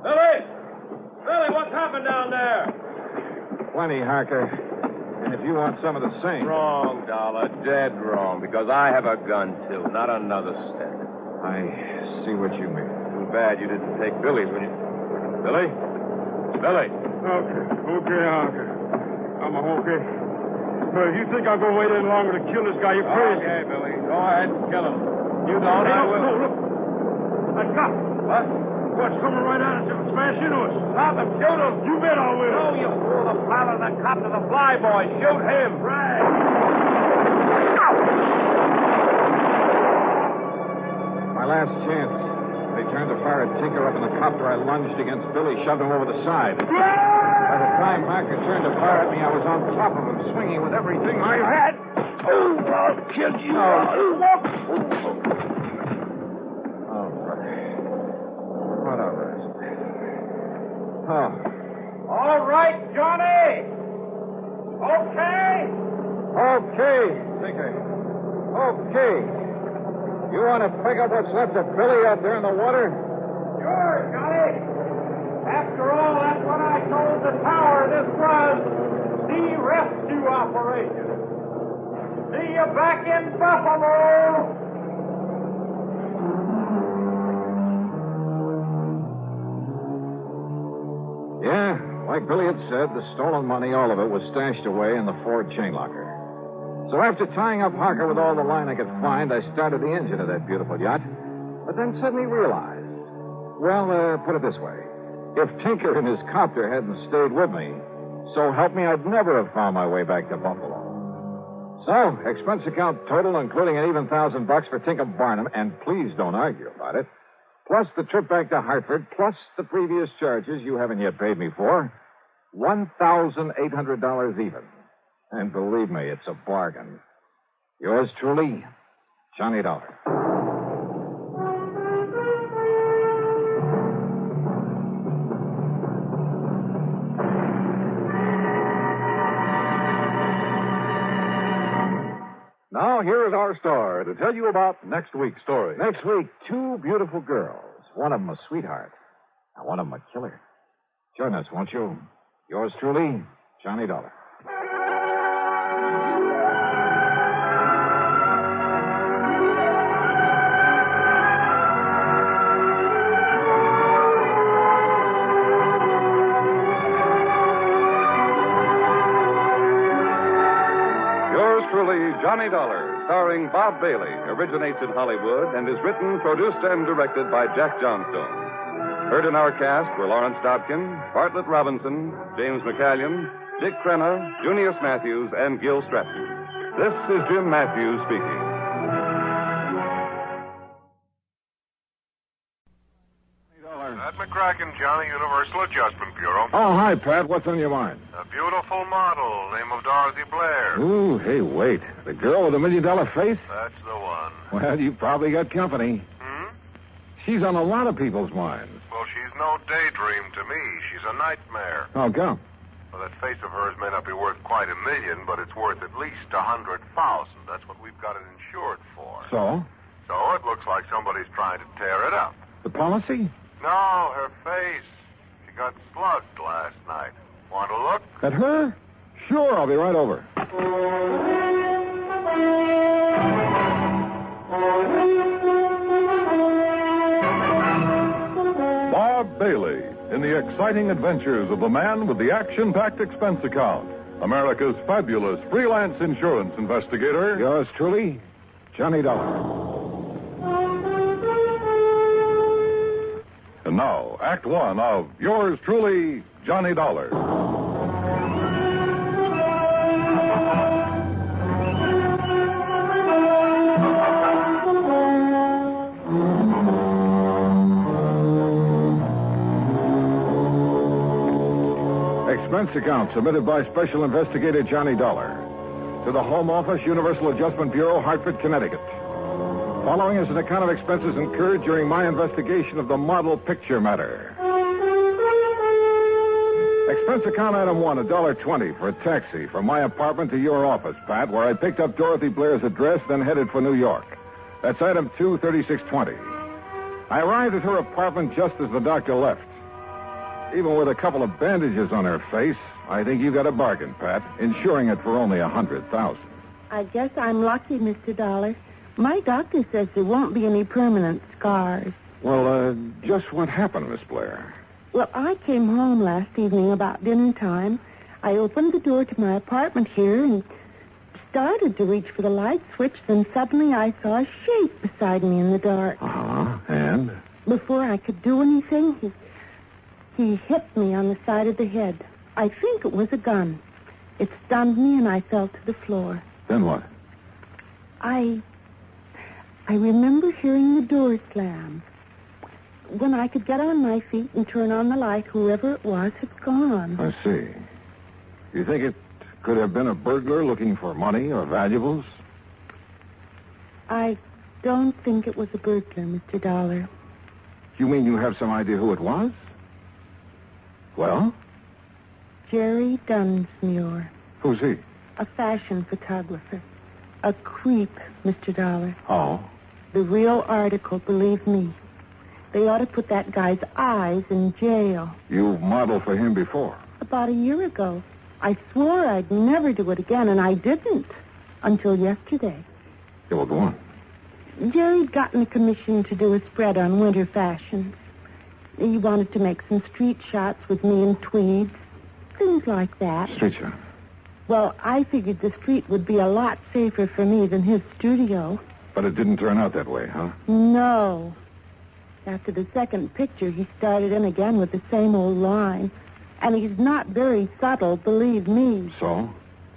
Speaker 13: Billy, what's happened down there?
Speaker 9: Plenty, Harker. And if you want some of the same...
Speaker 14: Wrong, Dollar. Dead wrong. Because I have a gun, too. Not another cent.
Speaker 9: I see what you mean.
Speaker 14: Too bad you didn't take Billy's when you... Billy?
Speaker 13: Okay, Harker. I'm okay. But if you think I'm going to wait any longer to kill this guy, you're crazy.
Speaker 14: Okay, Billy. Go ahead and kill him. You don't, I will.
Speaker 13: No, look. That cop.
Speaker 14: What?
Speaker 13: What's coming right at us? It'll smash into us. Stop him. Shoot him. You bet I will.
Speaker 14: No, you fool. The pilot of the cop to the flyboy. Shoot him.
Speaker 13: Right.
Speaker 9: My last chance. They turned to fire at Tinker up in the copter. I lunged against Billy, shoved him over the side. By the time Harker turned to fire at me, I was on top of him, swinging with everything I had.
Speaker 13: Oh, I'll kill you.
Speaker 9: What a rest. Oh.
Speaker 13: All right, Johnny.
Speaker 9: Okay, Tinker. Okay. You want to pick up what's left of Billy out there in the water?
Speaker 13: Sure, Johnny. After all, that's what I told the tower. This was the rescue operation. See you back in Buffalo.
Speaker 9: Yeah, like Billy had said, the stolen money, all of it, was stashed away in the Ford chain locker. So after tying up Harker with all the line I could find, I started the engine of that beautiful yacht. But then suddenly realized, put it this way. If Tinker and his copter hadn't stayed with me, So help me, I'd never have found my way back to Buffalo. So, expense account total, including an even $1,000 for Tinker Barnum, and please don't argue about it, plus the trip back to Hartford, plus the previous charges you haven't yet paid me for, $1,800 even. And believe me, it's a bargain. Yours truly, Johnny Dollar.
Speaker 16: Now, here is our star to tell you about next week's story.
Speaker 9: Next week, two beautiful girls. One of them a sweetheart, and one of them a killer. Join us, won't you? Yours truly, Johnny Dollar.
Speaker 1: Johnny Dollar, starring Bob Bailey, originates in Hollywood and is written, produced, and directed by Jack Johnstone. Heard in our cast were Lawrence Dobkin, Bartlett Robinson, James McCallion, Dick Crenna, Junius Matthews, and Gil Stratton. This is Jim Matthews speaking.
Speaker 6: Pat McCracken, Johnny, Universal Adjustment Bureau.
Speaker 9: Oh, hi, Pat. What's on your mind?
Speaker 6: A beautiful model, name of Dorothy Blair.
Speaker 9: Ooh, hey, wait. The girl with the $1 million face?
Speaker 6: That's the one.
Speaker 9: Well, you probably got company. She's on a lot of people's minds.
Speaker 6: Well, she's no daydream to me. She's a nightmare.
Speaker 9: How come?
Speaker 6: Well, that face of hers may not be worth quite $1 million, but it's worth at least $100,000. That's what we've got it insured for.
Speaker 9: So?
Speaker 6: So it looks like somebody's trying to tear it up.
Speaker 9: The policy?
Speaker 6: No, her face. She got slugged last night. Want to look?
Speaker 9: At her? Sure, I'll be right over.
Speaker 16: Bob Bailey in the exciting adventures of the man with the action-packed expense account. America's fabulous freelance insurance investigator.
Speaker 9: Yours truly, Johnny Dollar.
Speaker 16: And now, Act One of yours truly, Johnny Dollar.
Speaker 9: Expense account submitted by Special Investigator Johnny Dollar to the Home Office, Universal Adjustment Bureau, Hartford, Connecticut. Following is an account of expenses incurred during my investigation of the model picture matter. Expense account item 1, $1.20 for a taxi from my apartment to your office, Pat, where I picked up Dorothy Blair's address, then headed for New York. That's item 2, $36.20. I arrived at her apartment just as the doctor left. Even with a couple of bandages on her face, I think you got a bargain, Pat, insuring it for only $100,000.
Speaker 17: I guess I'm lucky, Mr. Dollar. My doctor says there won't be any permanent scars.
Speaker 9: Well, just what happened, Miss Blair?
Speaker 17: Well, I came home last evening about dinner time. I opened the door to my apartment here and started to reach for the light switch. Then suddenly I saw a shape beside me in the dark.
Speaker 9: Uh-huh. And?
Speaker 17: Before I could do anything, he hit me on the side of the head. I think it was a gun. It stunned me and I fell to the floor.
Speaker 9: Then what?
Speaker 17: I remember hearing the door slam. When I could get on my feet and turn on the light, whoever it was had gone.
Speaker 9: I see. You think it could have been a burglar looking for money or valuables?
Speaker 17: I don't think it was a burglar, Mr. Dollar.
Speaker 9: You mean you have some idea who it was? Well?
Speaker 17: Jerry Dunsmuir.
Speaker 9: Who's he?
Speaker 17: A fashion photographer. A creep, Mr. Dollar.
Speaker 9: Oh?
Speaker 17: The real article, believe me. They ought to put that guy's eyes in jail.
Speaker 9: You modeled for him before?
Speaker 17: About a year ago. I swore I'd never do it again, and I didn't. Until yesterday.
Speaker 9: Yeah, well, go on.
Speaker 17: Jerry'd gotten a commission to do a spread on winter fashions. He wanted to make some street shots with me in tweeds. Things like that.
Speaker 9: Street shot?
Speaker 17: Well, I figured the street would be a lot safer for me than his studio.
Speaker 9: But it didn't turn out that way, huh?
Speaker 17: No. After the second picture, he started in again with the same old line. And he's not very subtle, believe me.
Speaker 9: So?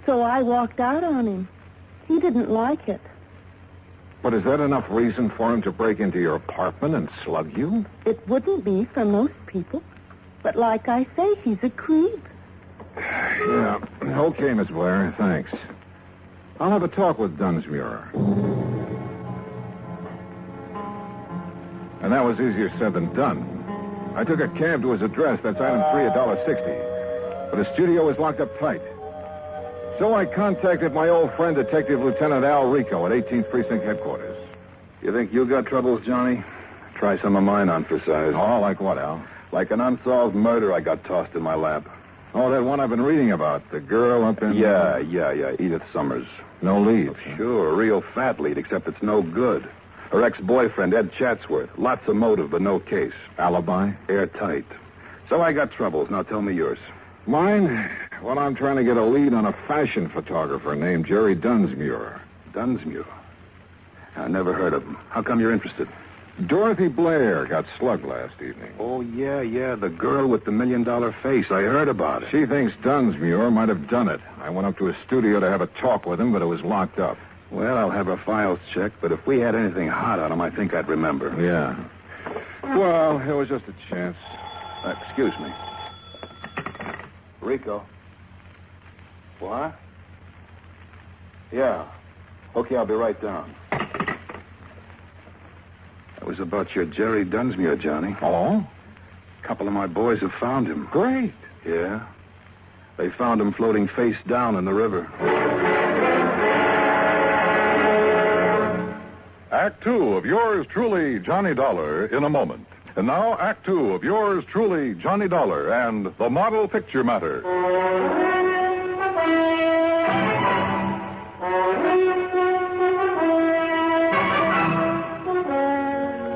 Speaker 17: So I walked out on him. He didn't like it.
Speaker 9: But is that enough reason for him to break into your apartment and slug you?
Speaker 17: It wouldn't be for most people. But like I say, he's a creep.
Speaker 9: Yeah. Okay, Miss Blair. Thanks. I'll have a talk with Dunsmuir. And that was easier said than done. I took a cab to his address. That's item 3, $1.60. But his studio was locked up tight. So I contacted my old friend, Detective Lieutenant Al Rico at 18th Precinct Headquarters.
Speaker 4: You think you got troubles, Johnny? Try some of mine on for size.
Speaker 9: Oh, like what, Al?
Speaker 4: Like an unsolved murder I got tossed in my lap.
Speaker 9: Oh, that one I've been reading about. The girl up in...
Speaker 4: Yeah. Edith Summers.
Speaker 9: No lead.
Speaker 4: Sure, a real fat lead, except it's no good. Her ex-boyfriend, Ed Chatsworth. Lots of motive, but no case.
Speaker 9: Alibi?
Speaker 4: Airtight. So I got troubles. Now tell me yours.
Speaker 9: Mine? Well, I'm trying to get a lead on a fashion photographer named Jerry Dunsmuir.
Speaker 4: Dunsmuir? I never heard of him. How come you're interested?
Speaker 9: Dorothy Blair got slugged last evening.
Speaker 4: Oh, yeah, the girl with the $1 million face. I heard about it.
Speaker 9: She thinks Dunsmuir might have done it. I went up to his studio to have a talk with him, but it was locked up.
Speaker 4: Well, I'll have her files checked, but if we had anything hot on him, I think I'd remember.
Speaker 9: Yeah. Well, it was just a chance.
Speaker 4: Excuse me. Rico. What? Yeah. Okay, I'll be right down. That was about your Jerry Dunsmuir, Johnny.
Speaker 9: Oh?
Speaker 4: A couple of my boys have found him.
Speaker 9: Great.
Speaker 4: Yeah. They found him floating face down in the river.
Speaker 16: Act 2 of yours truly, Johnny Dollar, in a moment. And now, Act 2 of yours truly, Johnny Dollar, and the Model Picture Matter.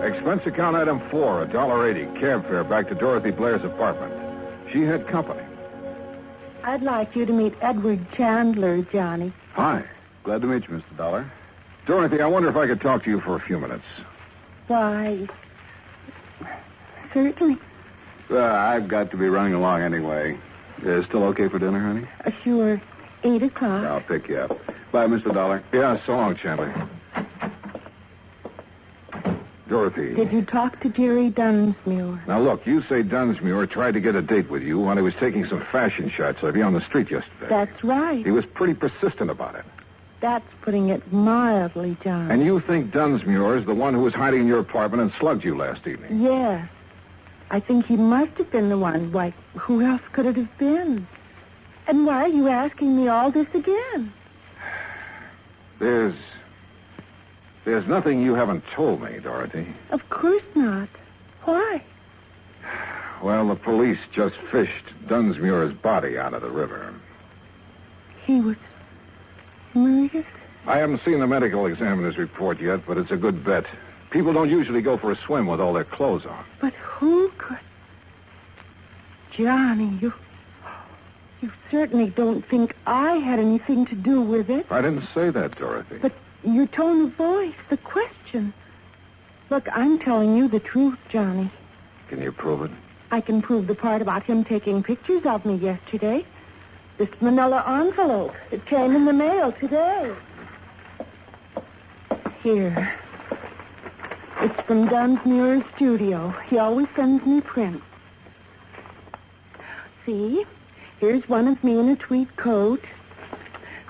Speaker 9: Expense account item 4, $1.80, cab fare back to Dorothy Blair's apartment. She had company.
Speaker 17: I'd like you to meet Edward Chandler, Johnny.
Speaker 9: Hi. Glad to meet you, Mr. Dollar. Dorothy, I wonder if I could talk to you for a few minutes.
Speaker 17: Why, certainly.
Speaker 9: I've got to be running along anyway. Still okay for dinner, honey?
Speaker 17: Sure. 8 o'clock.
Speaker 9: I'll pick you up. Bye, Mr. Dollar. Yeah, so long, Chandler. Dorothy.
Speaker 17: Did you talk to Jerry Dunsmuir?
Speaker 9: Now, look, you say Dunsmuir tried to get a date with you while he was taking some fashion shots of you on the street yesterday.
Speaker 17: That's right.
Speaker 9: He was pretty persistent about it.
Speaker 17: That's putting it mildly, John.
Speaker 9: And you think Dunsmuir is the one who was hiding in your apartment and slugged you last evening?
Speaker 17: Yes. I think he must have been the one. Why, who else could it have been? And why are you asking me all this again?
Speaker 9: There's nothing you haven't told me, Dorothy.
Speaker 17: Of course not. Why?
Speaker 9: Well, the police just fished Dunsmuir's body out of the river.
Speaker 17: He was murdered?
Speaker 9: I haven't seen the medical examiner's report yet, but it's a good bet. People don't usually go for a swim with all their clothes on.
Speaker 17: But who could... Johnny, you certainly don't think I had anything to do with it.
Speaker 9: I didn't say that, Dorothy.
Speaker 17: But your tone of voice, the question. Look, I'm telling you the truth, Johnny.
Speaker 9: Can you prove it?
Speaker 17: I can prove the part about him taking pictures of me yesterday. This manila envelope. It came in the mail today. Here. It's from Dunsmuir's studio. He always sends me prints. See? Here's one of me in a tweed coat.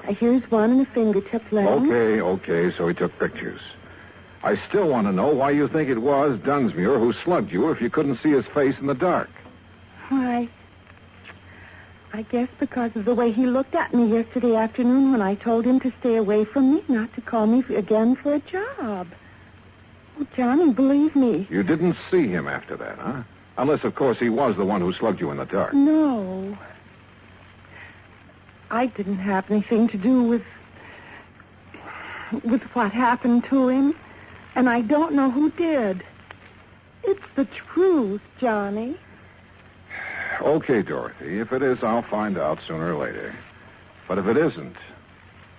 Speaker 17: Here's one in a fingertip lens.
Speaker 9: Okay, so he took pictures. I still want to know why you think it was Dunsmuir who slugged you if you couldn't see his face in the dark.
Speaker 17: Why, I guess because of the way he looked at me yesterday afternoon when I told him to stay away from me, not to call me again for a job. Oh, Johnny, believe me.
Speaker 9: You didn't see him after that, huh? Unless, of course, he was the one who slugged you in the dark.
Speaker 17: No. I didn't have anything to do with what happened to him, and I don't know who did. It's the truth, Johnny.
Speaker 9: Okay, Dorothy. If it is, I'll find out sooner or later. But if it isn't,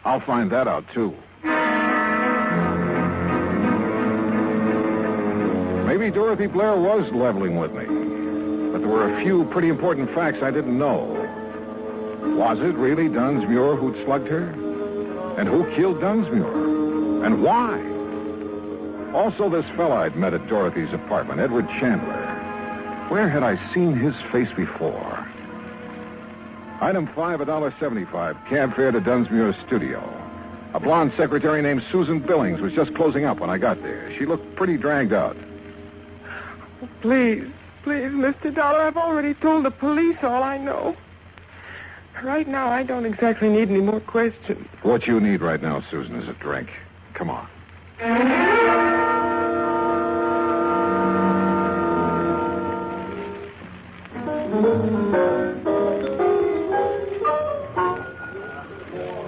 Speaker 9: I'll find that out, too. Maybe Dorothy Blair was leveling with me.
Speaker 4: but there were a few pretty important facts I didn't know. Was it really Dunsmuir who'd slugged her? And who killed Dunsmuir? And why? Also, this fella I'd met at Dorothy's apartment, Edward Chandler. Where had I seen his face before? Item 5, $1.75, cab fare to Dunsmuir's studio. A blonde secretary named Susan Billings was just closing up when I got there. She looked pretty dragged out.
Speaker 15: Please, Mr. Dollar, I've already told the police all I know. Right now, I don't exactly need any more questions.
Speaker 4: What you need right now, Susan, is a drink. Come on.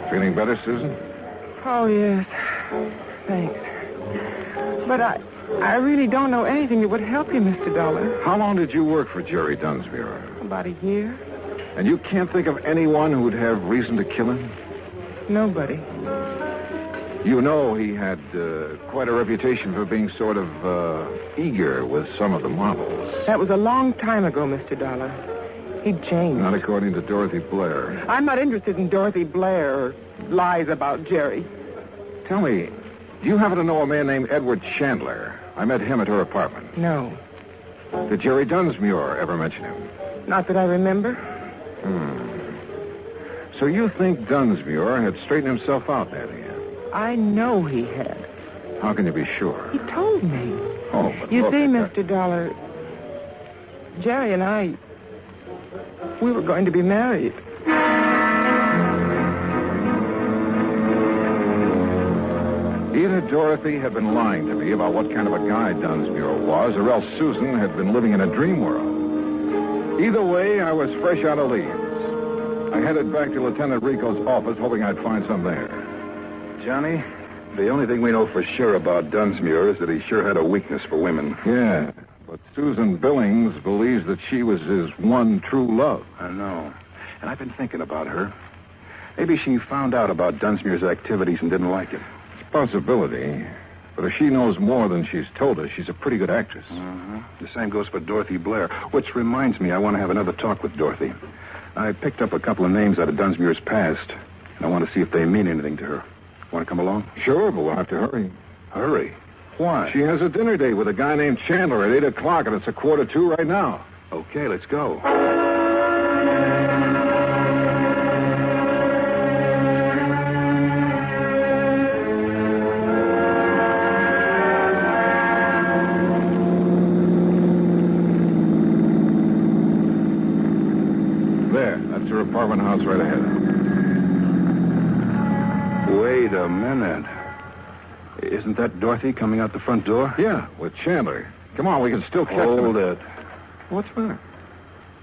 Speaker 4: Feeling better, Susan?
Speaker 15: Oh, yes. Thanks. But I really don't know anything that would help you, Mr. Dollar.
Speaker 4: How long did you work for Jerry Dunsmuir?
Speaker 15: About a year.
Speaker 4: And you can't think of anyone who'd have reason to kill him?
Speaker 15: Nobody.
Speaker 4: You know he had quite a reputation for being sort of eager with some of the models.
Speaker 15: That was a long time ago, Mr. Dollar. He'd changed.
Speaker 4: Not according to Dorothy Blair.
Speaker 15: I'm not interested in Dorothy Blair or lies about Jerry.
Speaker 4: Tell me, do you happen to know a man named Edward Chandler? I met him at her apartment.
Speaker 15: No.
Speaker 4: Did Jerry Dunsmuir ever mention him?
Speaker 15: Not that I remember.
Speaker 4: So you think Dunsmuir had straightened himself out, had he?
Speaker 15: I know he had.
Speaker 4: How can you be sure?
Speaker 15: He told me.
Speaker 4: Oh, but
Speaker 15: You
Speaker 4: look,
Speaker 15: see, Mr. Dollar, Jerry and I, we were going to be married.
Speaker 4: Either Dorothy had been lying to me about what kind of a guy Dunsmuir was, or else Susan had been living in a dream world. Either way, I was fresh out of leaves. I headed back to Lieutenant Rico's office, hoping I'd find some there. Johnny, the only thing we know for sure about Dunsmuir is that he sure had a weakness for women. Yeah, but Susan Billings believes that she was his one true love. I know. And I've been thinking about her. Maybe she found out about Dunsmuir's activities and didn't like him. It's a possibility. But if she knows more than she's told us, she's a pretty good actress. The same goes for Dorothy Blair, which reminds me I want to have another talk with Dorothy. I picked up a couple of names out of Dunsmuir's past, and I want to see if they mean anything to her. Want to come along? Sure, but we'll have to hurry. Hurry? Why? She has a dinner date with a guy named Chandler at 8 o'clock, and it's 1:45 right now. Okay, let's go. There, that's her apartment house right ahead. Wait a minute. Isn't that Dorothy coming out the front door? Yeah, with Chandler. Come on, we can still catch them. Hold it. What's the matter?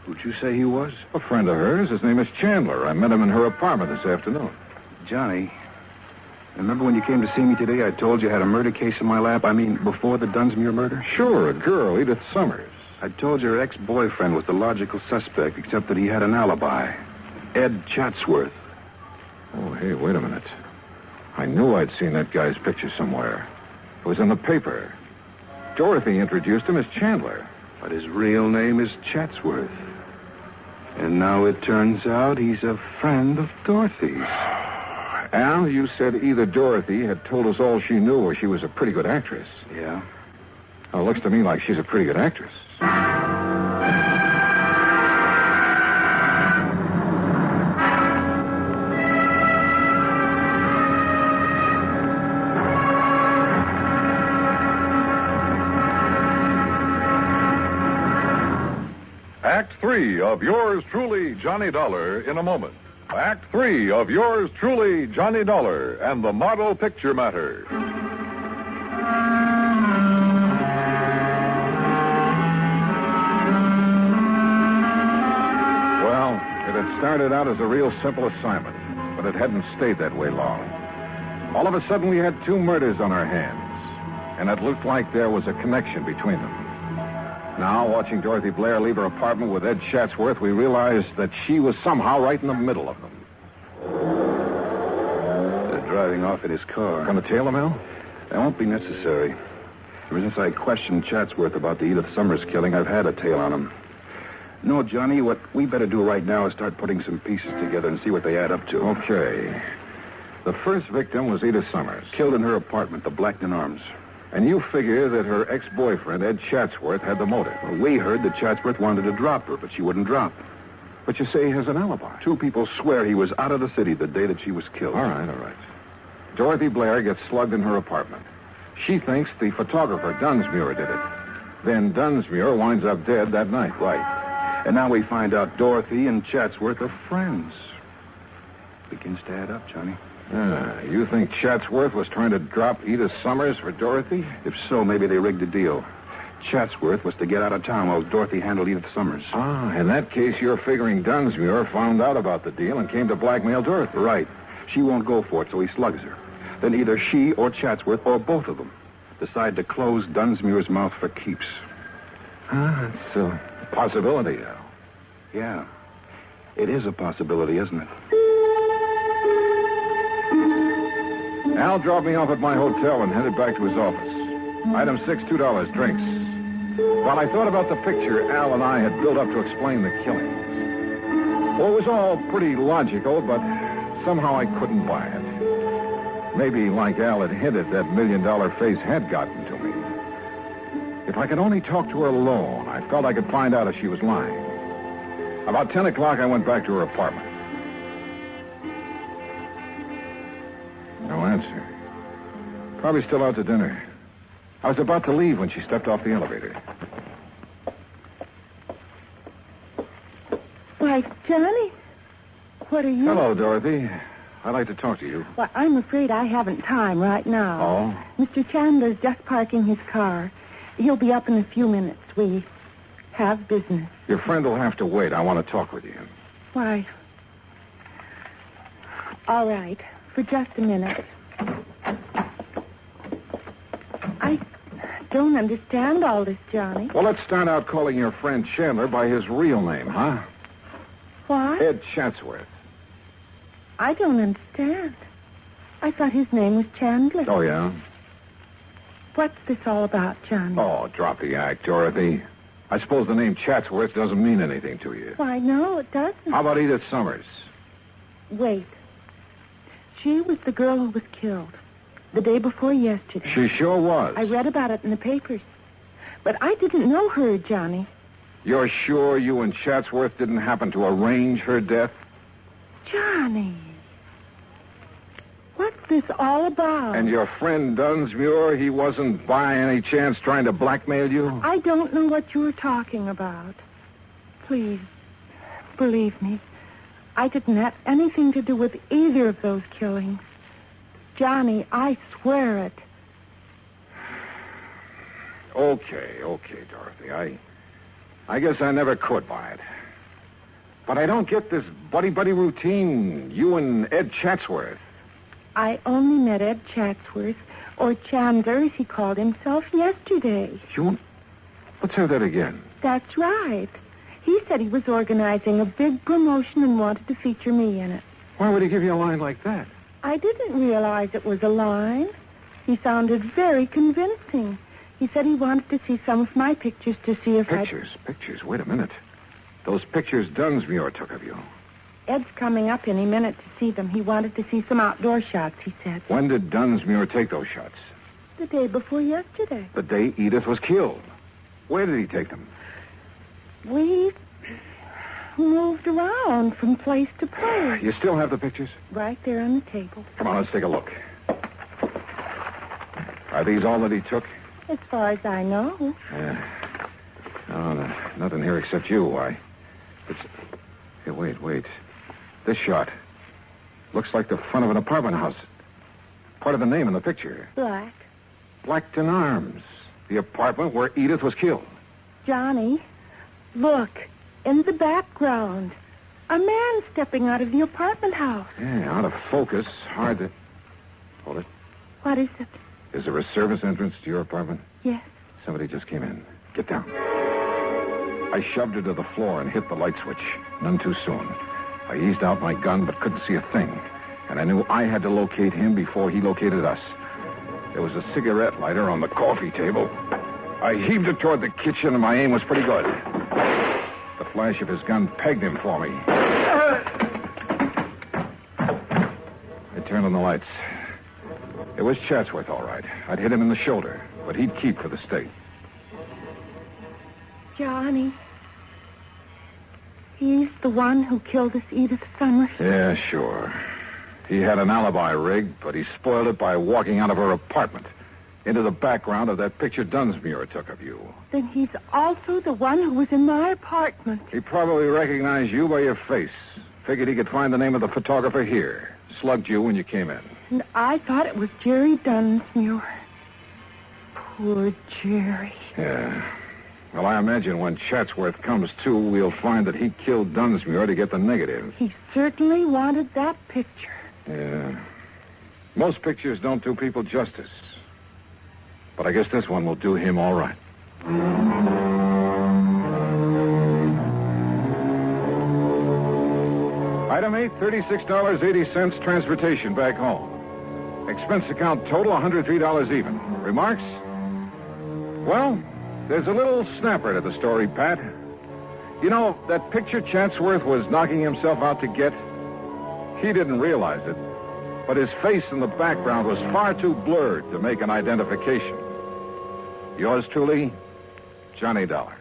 Speaker 4: Who'd you say he was? A friend of hers. His name is Chandler. I met him in her apartment this afternoon. Johnny, remember when you came to see me today, I told you I had a murder case in my lap? I mean, before the Dunsmuir murder? Sure, a girl, Edith Summers. I told you her ex-boyfriend was the logical suspect, except that he had an alibi. Ed Chatsworth. Oh, hey, wait a minute. I knew I'd seen that guy's picture somewhere. It was in the paper. Dorothy introduced him as Chandler. But his real name is Chatsworth. And now it turns out he's a friend of Dorothy's. Al, you said either Dorothy had told us all she knew or she was a pretty good actress. Yeah. Well, it looks to me like she's a pretty good actress.
Speaker 16: Act 3 of yours truly, Johnny Dollar, in a moment. Act 3 of yours truly, Johnny Dollar, and the Model Picture Matter.
Speaker 4: Well, it had started out as a real simple assignment, but it hadn't stayed that way long. All of a sudden, we had two murders on our hands, and it looked like there was a connection between them. Now, watching Dorothy Blair leave her apartment with Ed Chatsworth, we realized that she was somehow right in the middle of them. They're driving off in his car. Going to tail him, Al? That won't be necessary. Ever since I questioned Chatsworth about the Edith Summers killing, I've had a tail on him. No, Johnny, what we better do right now is start putting some pieces together and see what they add up to. Okay. The first victim was Edith Summers, killed in her apartment, the Blackton Arms. And you figure that her ex-boyfriend, Ed Chatsworth, had the motive. Well, we heard that Chatsworth wanted to drop her, but she wouldn't drop. But you say he has an alibi. 2 people swear he was out of the city the day that she was killed. All right. Dorothy Blair gets slugged in her apartment. She thinks the photographer, Dunsmuir, did it. Then Dunsmuir winds up dead that night. Right. And now we find out Dorothy and Chatsworth are friends. Begins to add up, Johnny. You think Chatsworth was trying to drop Edith Summers for Dorothy? If so, maybe they rigged the deal. Chatsworth was to get out of town while Dorothy handled Edith Summers. In that case, you're figuring Dunsmuir found out about the deal and came to blackmail Dorothy. Right. She won't go for it, so he slugs her. Then either she or Chatsworth, or both of them, decide to close Dunsmuir's mouth for keeps. It's a possibility, Al. Yeah. It is a possibility, isn't it? Al dropped me off at my hotel and headed back to his office. Item 6, $2, drinks. While I thought about the picture Al and I had built up to explain the killing. Well, it was all pretty logical, but somehow I couldn't buy it. Maybe, like Al had hinted, that $1 million face had gotten to me. If I could only talk to her alone, I felt I could find out if she was lying. About 10 o'clock, I went back to her apartment. No answer. Probably still out to dinner. I was about to leave when she stepped off the elevator.
Speaker 17: Why, Johnny, what are you...
Speaker 4: Hello, Dorothy. I'd like to talk to you.
Speaker 17: Well, I'm afraid I haven't time right now.
Speaker 4: Oh?
Speaker 17: Mr. Chandler's just parking his car. He'll be up in a few minutes. We have business.
Speaker 4: Your friend will have to wait. I want to talk with you.
Speaker 17: Why? All right. For just a minute. I don't understand all this, Johnny.
Speaker 4: Well, let's start out calling your friend Chandler by his real name, huh?
Speaker 17: What?
Speaker 4: Ed Chatsworth.
Speaker 17: I don't understand. I thought his name was Chandler.
Speaker 4: Oh, yeah?
Speaker 17: What's this all about, Johnny?
Speaker 4: Oh, drop the act, Dorothy. I suppose the name Chatsworth doesn't mean anything to you.
Speaker 17: Why, no, it doesn't.
Speaker 4: How about Edith Summers?
Speaker 17: Wait. She was the girl who was killed the day before yesterday.
Speaker 4: She sure was.
Speaker 17: I read about it in the papers. But I didn't know her, Johnny.
Speaker 4: You're sure you and Chatsworth didn't happen to arrange her death?
Speaker 17: Johnny. What's this all about?
Speaker 4: And your friend Dunsmuir, he wasn't by any chance trying to blackmail you?
Speaker 17: I don't know what you're talking about. Please, believe me. I didn't have anything to do with either of those killings. Johnny, I swear it.
Speaker 4: Okay, Dorothy. I guess I never could buy it. But I don't get this buddy-buddy routine. You and Ed Chatsworth.
Speaker 17: I only met Ed Chatsworth, or Chandler, as he called himself, yesterday.
Speaker 4: Let's have that again.
Speaker 17: That's right. He said he was organizing a big promotion and wanted to feature me in it.
Speaker 4: Why would he give you a line like that?
Speaker 17: I didn't realize it was a line. He sounded very convincing. He said he wanted to see some of my pictures to see if
Speaker 4: Pictures? Wait a minute. Those pictures Dunsmuir took of you.
Speaker 17: Ed's coming up any minute to see them. He wanted to see some outdoor shots, he said.
Speaker 4: When did Dunsmuir take those shots?
Speaker 17: The day before yesterday.
Speaker 4: The day Edith was killed. Where did he take them?
Speaker 17: We moved around from place to place.
Speaker 4: You still have the pictures?
Speaker 17: Right there on the table.
Speaker 4: Come on, let's take a look. Are these all that he took?
Speaker 17: As far as I know.
Speaker 4: No, nothing here except you. Here, wait. This shot looks like the front of an apartment house. Part of the name in the picture. Blackton Arms. The apartment where Edith was killed.
Speaker 17: Johnny, look. In the background. A man stepping out of the apartment house.
Speaker 4: Yeah, out of focus. Hard to... Hold it.
Speaker 17: What is it?
Speaker 4: Is there a service entrance to your apartment?
Speaker 17: Yes.
Speaker 4: Somebody just came in. Get down. I shoved her to the floor and hit the light switch. None too soon. I eased out my gun but couldn't see a thing. And I knew I had to locate him before he located us. There was a cigarette lighter on the coffee table. I heaved it toward the kitchen and my aim was pretty good. The flash of his gun pegged him for me. I turned on the lights. It was Chatsworth, all right. I'd hit him in the shoulder, but he'd keep for the state.
Speaker 17: Johnny. He's the one who killed this Edith Summers.
Speaker 4: Yeah, sure. He had an alibi rigged, but he spoiled it by walking out of her apartment into the background of that picture Dunsmuir took of you.
Speaker 17: Then he's also the one who was in my apartment.
Speaker 4: He probably recognized you by your face. Figured he could find the name of the photographer here. Slugged you when you came in.
Speaker 17: And I thought it was Jerry Dunsmuir. Poor Jerry.
Speaker 4: Yeah. Well, I imagine when Chatsworth comes to, we'll find that he killed Dunsmuir to get the negative.
Speaker 17: He certainly wanted that picture.
Speaker 4: Yeah. Most pictures don't do people justice. But I guess this one will do him all right. Item 8, $36.80 transportation back home. Expense account total, $103 even. Remarks? Well, there's a little snapper to the story, Pat. You know, that picture Chatsworth was knocking himself out to get, he didn't realize it, but his face in the background was far too blurred to make an identification. Yours truly, Johnny Dollar.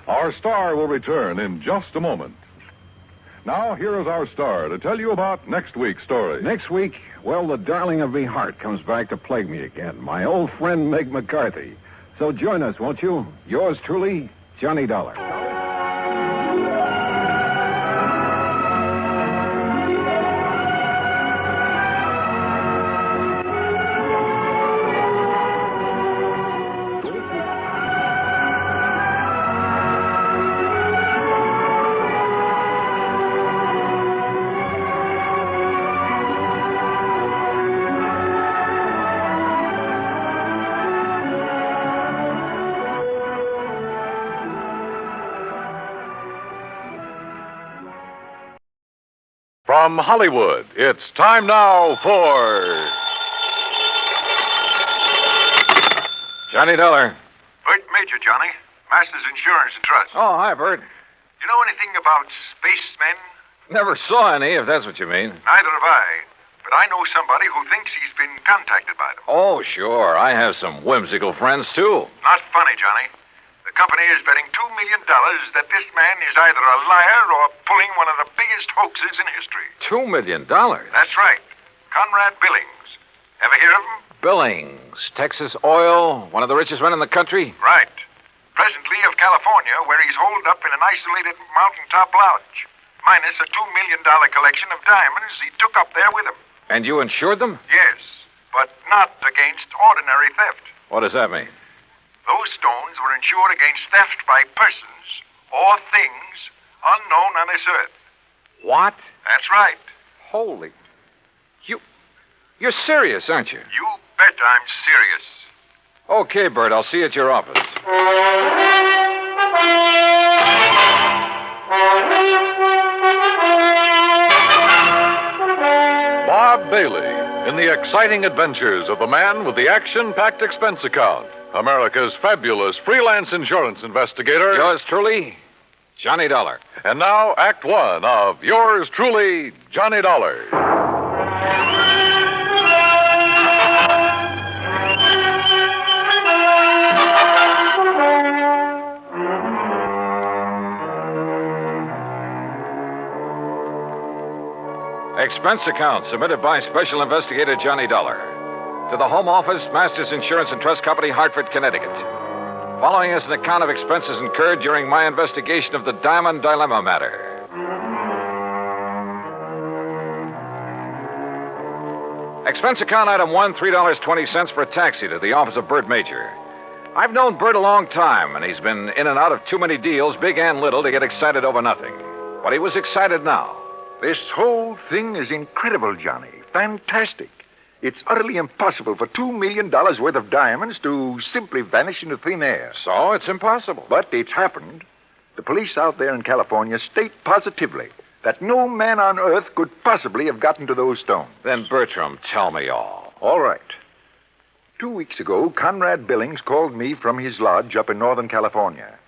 Speaker 16: Our star will return in just a moment. Now, here is our star to tell you about next week's story.
Speaker 4: Next week, well, the darling of me heart comes back to plague me again. My old friend Meg McCarthy. So join us, won't you? Yours truly, Johnny Dollar.
Speaker 1: From Hollywood, it's time now for Johnny Dollar.
Speaker 6: Bert Major, Johnny. Masters Insurance and Trust.
Speaker 2: Oh, hi, Bert.
Speaker 6: You know anything about spacemen?
Speaker 2: Never saw any, if that's what you mean.
Speaker 6: Neither have I. But I know somebody who thinks he's been contacted by them.
Speaker 2: Oh, sure. I have some whimsical friends, too.
Speaker 6: Not funny, Johnny. The company is betting $2 million that this man is either a liar or pulling one of the biggest hoaxes in history.
Speaker 2: $2 million?
Speaker 6: That's right. Conrad Billings. Ever hear of him?
Speaker 2: Billings, Texas Oil, one of the richest men in the country?
Speaker 6: Right. Presently of California, where he's holed up in an isolated mountaintop lodge, minus a $2 million collection of diamonds he took up there with him.
Speaker 2: And you insured them?
Speaker 6: Yes, but not against ordinary theft.
Speaker 2: What does that mean?
Speaker 6: Those stones were insured against theft by persons or things unknown on this earth.
Speaker 2: What?
Speaker 6: That's right.
Speaker 2: Holy. You're serious, aren't you?
Speaker 6: You bet I'm serious.
Speaker 2: Okay, Bert, I'll see you at your office.
Speaker 1: Bob Bailey in the exciting adventures of the man with the action-packed expense account. America's fabulous freelance insurance investigator.
Speaker 2: Yours truly, Johnny Dollar.
Speaker 1: And now, Act One of Yours Truly, Johnny Dollar.
Speaker 2: Expense account submitted by Special Investigator Johnny Dollar. To the Home Office, Masters Insurance and Trust Company, Hartford, Connecticut. Following is an account of expenses incurred during my investigation of the Diamond Dilemma matter. Expense account item 1, $3.20 for a taxi to the office of Bert Major. I've known Bert a long time, and he's been in and out of too many deals, big and little, to get excited over nothing. But he was excited now.
Speaker 18: This whole thing is incredible, Johnny. Fantastic. It's utterly impossible for $2 million worth of diamonds to simply vanish into thin air.
Speaker 2: So it's impossible.
Speaker 18: But it's happened. The police out there in California state positively that no man on earth could possibly have gotten to those stones.
Speaker 2: Then, Bertram, tell me all.
Speaker 18: All right. 2 weeks ago, Conrad Billings called me from his lodge up in Northern California.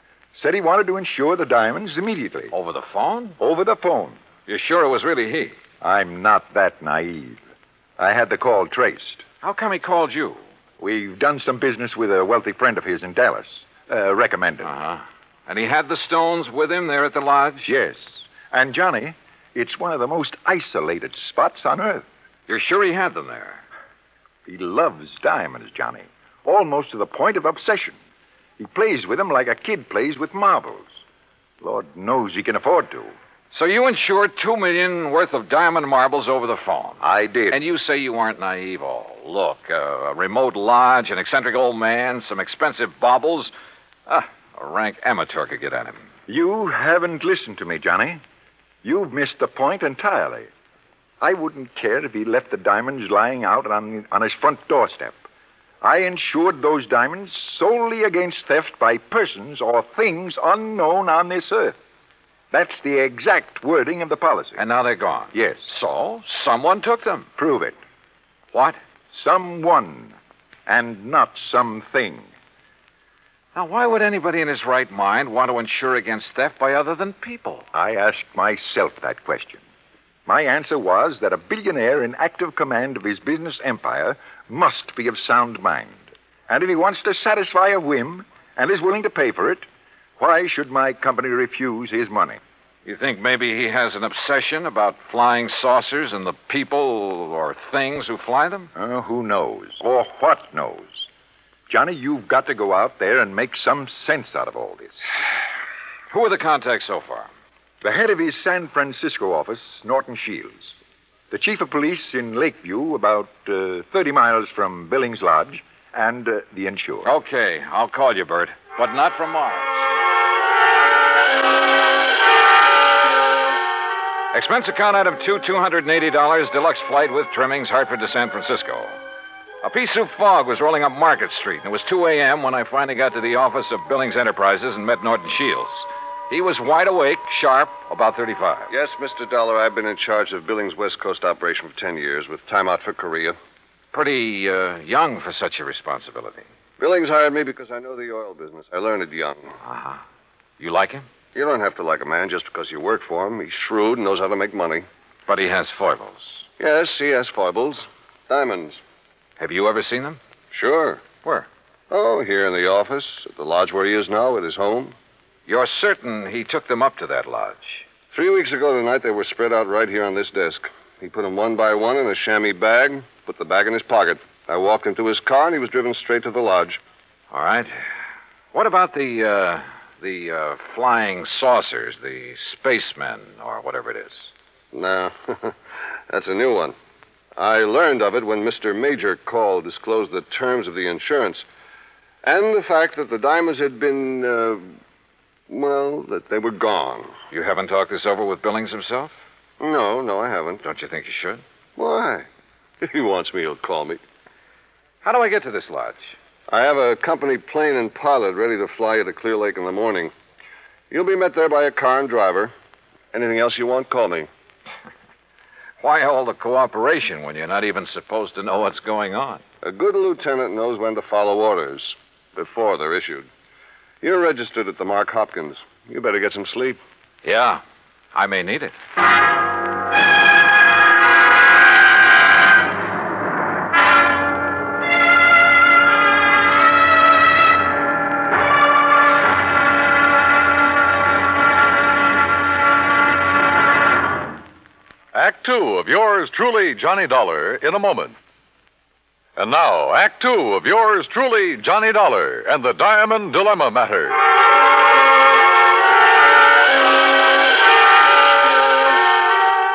Speaker 18: Said he wanted to insure the diamonds immediately.
Speaker 2: Over the phone?
Speaker 18: Over the phone.
Speaker 2: You're sure it was really he?
Speaker 18: I'm not that naive. I had the call traced.
Speaker 2: How come he called you?
Speaker 18: We've done some business with a wealthy friend of his in Dallas. Recommended.
Speaker 2: Uh-huh. And he had the stones with him there at the lodge?
Speaker 18: Yes. And, Johnny, it's one of the most isolated spots on Earth.
Speaker 2: You're sure he had them there?
Speaker 18: He loves diamonds, Johnny. Almost to the point of obsession. He plays with them like a kid plays with marbles. Lord knows he can afford to.
Speaker 2: So you insured $2 million worth of diamond marbles over the phone?
Speaker 18: I did.
Speaker 2: And you say you aren't naive. Oh, look, a remote lodge, an eccentric old man, some expensive baubles. A rank amateur could get at him.
Speaker 18: You haven't listened to me, Johnny. You've missed the point entirely. I wouldn't care if he left the diamonds lying out on his front doorstep. I insured those diamonds solely against theft by persons or things unknown on this earth. That's the exact wording of the policy.
Speaker 2: And now they're gone?
Speaker 18: Yes.
Speaker 2: So, someone took them?
Speaker 18: Prove it.
Speaker 2: What?
Speaker 18: Someone, and not something.
Speaker 2: Now, why would anybody in his right mind want to insure against theft by other than people?
Speaker 18: I asked myself that question. My answer was that a billionaire in active command of his business empire must be of sound mind. And if he wants to satisfy a whim and is willing to pay for it, why should my company refuse his money?
Speaker 2: You think maybe he has an obsession about flying saucers and the people or things who fly them?
Speaker 18: Who knows? Or what knows? Johnny, you've got to go out there and make some sense out of all this.
Speaker 2: Who are the contacts so far?
Speaker 18: The head of his San Francisco office, Norton Shields. The chief of police in Lakeview, about 30 miles from Billings Lodge, and the insurer.
Speaker 2: Okay, I'll call you, Bert, but not from Mars. Expense account item $280, deluxe flight with trimmings, Hartford to San Francisco. A piece of fog was rolling up Market Street, and it was 2 a.m. when I finally got to the office of Billings Enterprises and met Norton Shields. He was wide awake, sharp, about 35.
Speaker 6: Yes, Mr. Dollar, I've been in charge of Billings West Coast operation for 10 years, with time out for Korea.
Speaker 2: Pretty young for such a responsibility.
Speaker 6: Billings hired me because I know the oil business. I learned it young.
Speaker 2: Uh-huh. You like him?
Speaker 6: You don't have to like a man just because you work for him. He's shrewd and knows how to make money.
Speaker 2: But he has foibles.
Speaker 6: Yes, he has foibles. Diamonds.
Speaker 2: Have you ever seen them?
Speaker 6: Sure.
Speaker 2: Where?
Speaker 6: Oh, here in the office, at the lodge where he is now, at his home.
Speaker 2: You're certain he took them up to that lodge?
Speaker 6: 3 weeks ago tonight, they were spread out right here on this desk. He put them one by one in a chamois bag, put the bag in his pocket. I walked him to his car, and he was driven straight to the lodge.
Speaker 2: All right. What about the flying saucers, the spacemen, or whatever it is?
Speaker 6: No, that's a new one. I learned of it when Mr. Major Call disclosed the terms of the insurance. And the fact that the diamonds had been, that they were gone.
Speaker 2: You haven't talked this over with Billings himself?
Speaker 6: No, I haven't.
Speaker 2: Don't you think you should?
Speaker 6: Why? If he wants me, he'll call me.
Speaker 2: How do I get to this lodge?
Speaker 6: I have a company plane and pilot ready to fly you to Clear Lake in the morning. You'll be met there by a car and driver. Anything else you want, call me.
Speaker 2: Why all the cooperation when you're not even supposed to know what's going on?
Speaker 6: A good lieutenant knows when to follow orders before they're issued. You're registered at the Mark Hopkins. You better get some sleep.
Speaker 2: Yeah, I may need it.
Speaker 1: Act Two of yours truly, Johnny Dollar, in a moment. And now, Act Two of yours truly, Johnny Dollar, and the Diamond Dilemma Matter.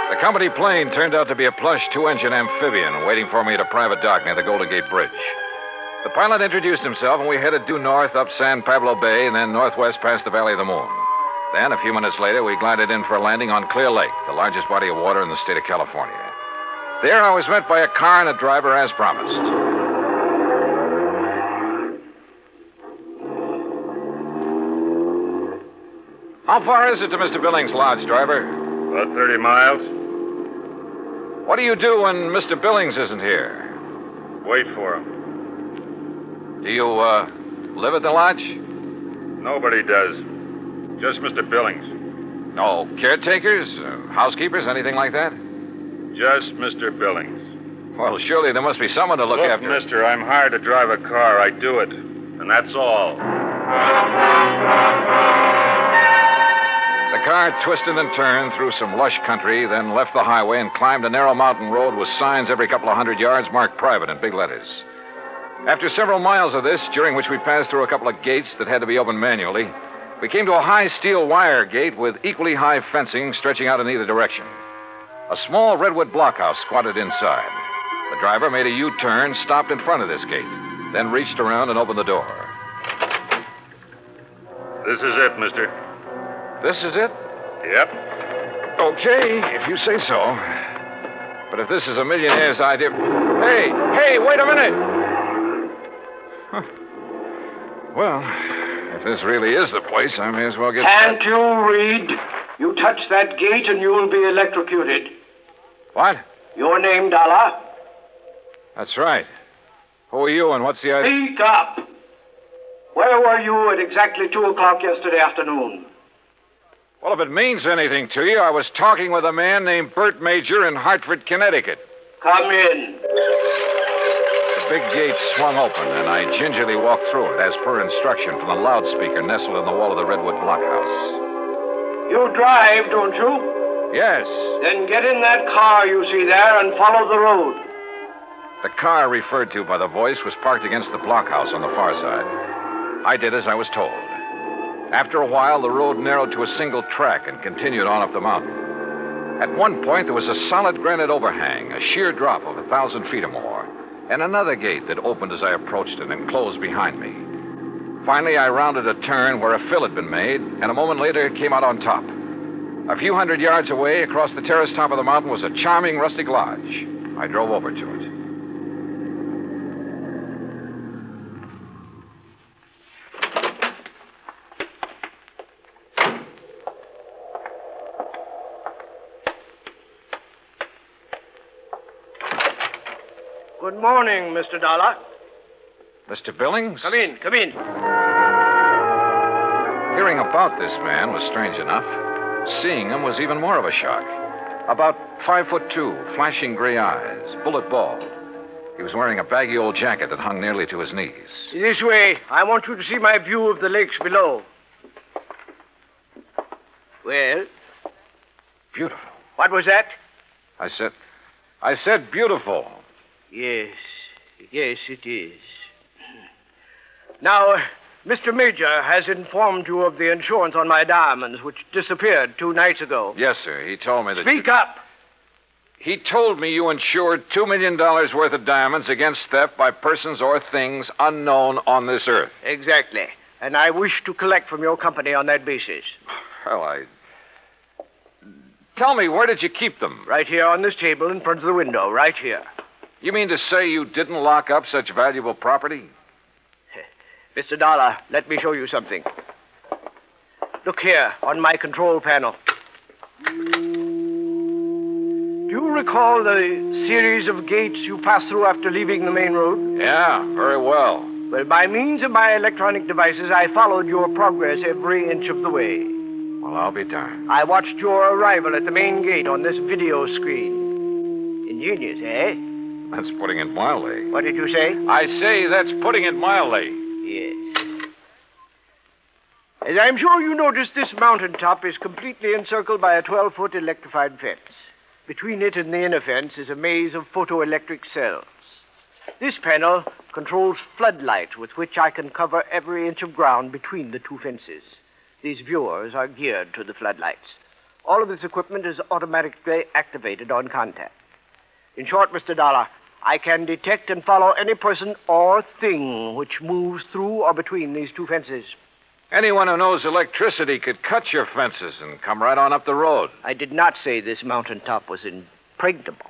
Speaker 2: The company plane turned out to be a plush two-engine amphibian waiting for me at a private dock near the Golden Gate Bridge. The pilot introduced himself, and we headed due north up San Pablo Bay and then northwest past the Valley of the Moon. Then, a few minutes later, we glided in for a landing on Clear Lake, the largest body of water in the state of California. There, I was met by a car and a driver as promised. How far is it to Mr. Billings' lodge, driver?
Speaker 5: About 30 miles.
Speaker 2: What do you do when Mr. Billings isn't here?
Speaker 5: Wait for him.
Speaker 2: Do you, live at the lodge?
Speaker 5: Nobody does. Just Mr. Billings.
Speaker 2: No caretakers, housekeepers, anything like that?
Speaker 5: Just Mr. Billings.
Speaker 2: Well, surely there must be someone to look after.
Speaker 5: Mister, I'm hired to drive a car. I do it. And that's all.
Speaker 2: The car twisted and turned through some lush country, then left the highway and climbed a narrow mountain road with signs every couple of 100 yards marked private in big letters. After several miles of this, during which we passed through a couple of gates that had to be opened manually, we came to a high steel wire gate with equally high fencing stretching out in either direction. A small redwood blockhouse squatted inside. The driver made a U-turn, stopped in front of this gate, then reached around and opened the door.
Speaker 5: This is it, mister.
Speaker 2: This is it?
Speaker 5: Yep.
Speaker 2: Okay, if you say so. But if this is a millionaire's idea... Hey, wait a minute! Huh. Well, if this really is the place, I may as well get...
Speaker 19: Can't you read? You touch that gate and you'll be electrocuted.
Speaker 2: What?
Speaker 19: Your name, Dollar?
Speaker 2: That's right. Who are you and what's the idea?
Speaker 19: Speak up. Where were you at exactly 2 o'clock yesterday afternoon?
Speaker 2: Well, if it means anything to you, I was talking with a man named Bert Major in Hartford, Connecticut.
Speaker 19: Come in.
Speaker 2: The big gate swung open, and I gingerly walked through it, as per instruction from the loudspeaker nestled in the wall of the redwood blockhouse.
Speaker 19: You drive, don't you?
Speaker 2: Yes.
Speaker 19: Then get in that car you see there and follow the road.
Speaker 2: The car referred to by the voice was parked against the blockhouse on the far side. I did as I was told. After a while, the road narrowed to a single track and continued on up the mountain. At one point, there was a solid granite overhang, a sheer drop of 1,000 feet or more, and another gate that opened as I approached it and closed behind me. Finally, I rounded a turn where a fill had been made, and a moment later, it came out on top. A few hundred yards away, across the terrace top of the mountain, was a charming rustic lodge. I drove over to it.
Speaker 19: Good morning, Mr. Dollar.
Speaker 2: Mr. Billings?
Speaker 19: Come in.
Speaker 2: Hearing about this man was strange enough. Seeing him was even more of a shock. About 5'2", flashing gray eyes, bullet bald. He was wearing a baggy old jacket that hung nearly to his knees.
Speaker 19: This way. I want you to see my view of the lakes below. Well?
Speaker 2: Beautiful.
Speaker 19: What was that?
Speaker 2: I said beautiful.
Speaker 19: Yes, it is. Now, Mr. Major has informed you of the insurance on my diamonds, which disappeared 2 nights ago.
Speaker 2: Yes, sir. He told me that...
Speaker 19: Speak up!
Speaker 2: He told me you insured $2 million worth of diamonds against theft by persons or things unknown on this earth.
Speaker 19: Exactly. And I wish to collect from your company on that basis.
Speaker 2: Well, Tell me, where did you keep them?
Speaker 19: Right here on this table in front of the window, right here.
Speaker 2: You mean to say you didn't lock up such valuable property?
Speaker 19: Mr. Dollar, let me show you something. Look here, on my control panel. Do you recall the series of gates you pass through after leaving the main road?
Speaker 2: Yeah, very well.
Speaker 19: Well, by means of my electronic devices, I followed your progress every inch of the way.
Speaker 2: Well, I'll be darned.
Speaker 19: I watched your arrival at the main gate on this video screen. Ingenious, eh?
Speaker 2: That's putting it mildly.
Speaker 19: What did you say?
Speaker 2: I say that's putting it mildly.
Speaker 19: Yes. As I'm sure you noticed, this mountaintop is completely encircled by a 12-foot electrified fence. Between it and the inner fence is a maze of photoelectric cells. This panel controls floodlight with which I can cover every inch of ground between the 2 fences. These viewers are geared to the floodlights. All of this equipment is automatically activated on contact. In short, Mr. Dollar, I can detect and follow any person or thing which moves through or between these 2 fences.
Speaker 2: Anyone who knows electricity could cut your fences and come right on up the road.
Speaker 19: I did not say this mountaintop was impregnable.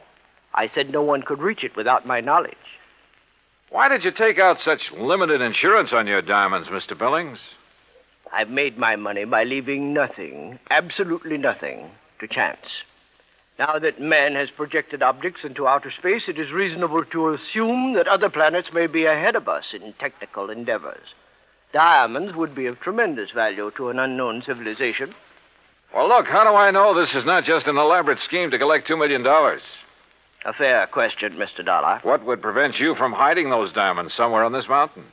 Speaker 19: I said no one could reach it without my knowledge.
Speaker 2: Why did you take out such limited insurance on your diamonds, Mr. Billings?
Speaker 19: I've made my money by leaving nothing, absolutely nothing, to chance. Now that man has projected objects into outer space, it is reasonable to assume that other planets may be ahead of us in technical endeavors. Diamonds would be of tremendous value to an unknown civilization.
Speaker 2: Well, look, how do I know this is not just an elaborate scheme to collect $2 million?
Speaker 19: A fair question, Mr. Dollar.
Speaker 2: What would prevent you from hiding those diamonds somewhere on this mountain?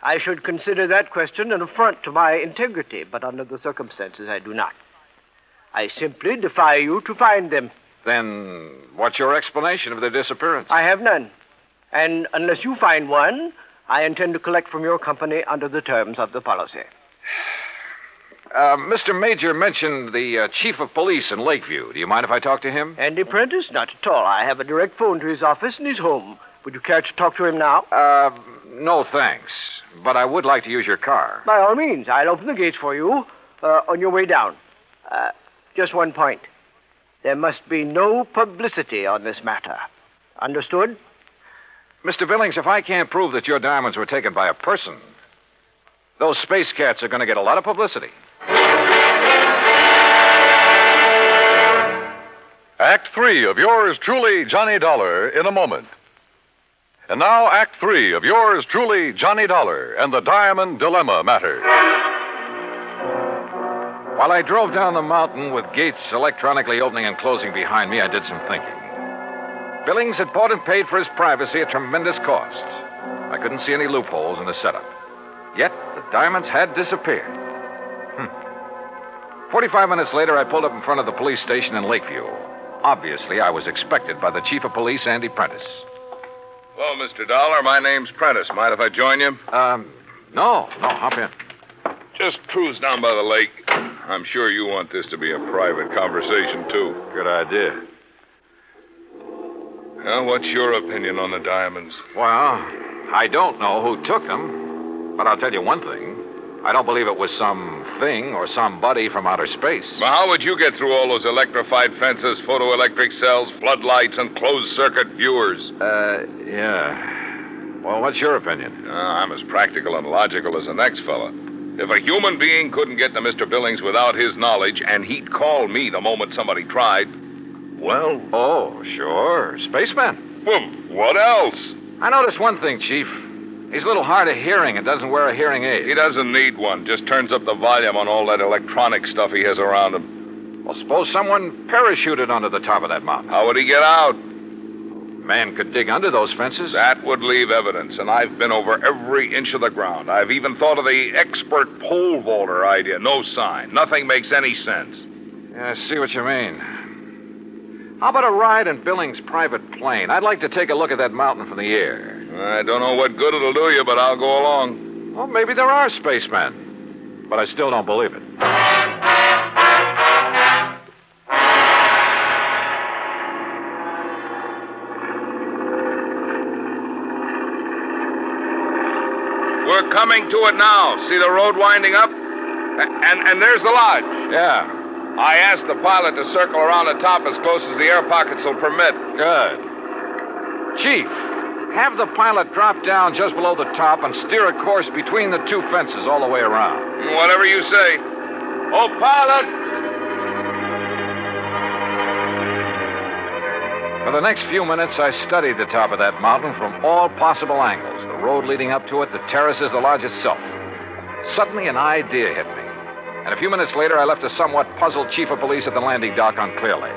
Speaker 19: I should consider that question an affront to my integrity, but under the circumstances, I do not. I simply defy you to find them.
Speaker 2: Then what's your explanation of their disappearance?
Speaker 19: I have none. And unless you find one, I intend to collect from your company under the terms of the policy.
Speaker 2: Mr. Major mentioned the chief of police in Lakeview. Do you mind if I talk to him?
Speaker 19: Andy Prentice? Not at all. I have a direct phone to his office and his home. Would you care to talk to him now?
Speaker 2: No, thanks. But I would like to use your car.
Speaker 19: By all means. I'll open the gates for you on your way down. Just one point. There must be no publicity on this matter. Understood?
Speaker 2: Mr. Billings, if I can't prove that your diamonds were taken by a person, those space cats are going to get a lot of publicity.
Speaker 1: Act 3 of yours truly, Johnny Dollar, in a moment. And now, Act 3 of yours truly, Johnny Dollar, and the Diamond Dilemma Matter.
Speaker 2: While I drove down the mountain with gates electronically opening and closing behind me, I did some thinking. Billings had bought and paid for his privacy at tremendous cost. I couldn't see any loopholes in the setup. Yet, the diamonds had disappeared. 45 minutes later, I pulled up in front of the police station in Lakeview. Obviously, I was expected by the chief of police, Andy Prentice.
Speaker 14: Hello, Mr. Dollar. My name's Prentice. Mind if I join you?
Speaker 2: No, hop in.
Speaker 14: Just cruise down by the lake. I'm sure you want this to be a private conversation, too.
Speaker 2: Good idea.
Speaker 14: Well, what's your opinion on the diamonds?
Speaker 2: Well, I don't know who took them, but I'll tell you one thing. I don't believe it was some thing or somebody from outer space.
Speaker 14: Well, how would you get through all those electrified fences, photoelectric cells, floodlights, and closed-circuit viewers?
Speaker 2: Yeah. Well, what's your opinion?
Speaker 14: I'm as practical and logical as the next fella. If a human being couldn't get to Mr. Billings without his knowledge, and he'd call me the moment somebody tried, well...
Speaker 2: Oh, sure. Spaceman.
Speaker 14: Well, what else?
Speaker 2: I noticed one thing, Chief. He's a little hard of hearing and doesn't wear a hearing aid.
Speaker 14: He doesn't need one. Just turns up the volume on all that electronic stuff he has around him.
Speaker 2: Well, suppose someone parachuted onto the top of that mountain.
Speaker 14: How would he get out?
Speaker 2: Man could dig under those fences.
Speaker 14: That would leave evidence, and I've been over every inch of the ground. I've even thought of the expert pole vaulter idea. No sign. Nothing makes any sense.
Speaker 2: Yeah, I see what you mean. How about a ride in Billings' private plane? I'd like to take a look at that mountain from the air.
Speaker 14: I don't know what good it'll do you, but I'll go along.
Speaker 2: Well, maybe there are spacemen, but I still don't believe it.
Speaker 14: We're coming to it now. See the road winding up? And there's the lodge.
Speaker 2: Yeah.
Speaker 14: I asked the pilot to circle around the top as close as the air pockets will permit.
Speaker 2: Good. Chief, have the pilot drop down just below the top and steer a course between the two fences all the way around.
Speaker 14: Whatever you say. Oh, pilot!
Speaker 2: For the next few minutes, I studied the top of that mountain from all possible angles. The road leading up to it, the terraces, the lodge itself. Suddenly, an idea hit me. And a few minutes later, I left a somewhat puzzled chief of police at the landing dock on Clear Lake.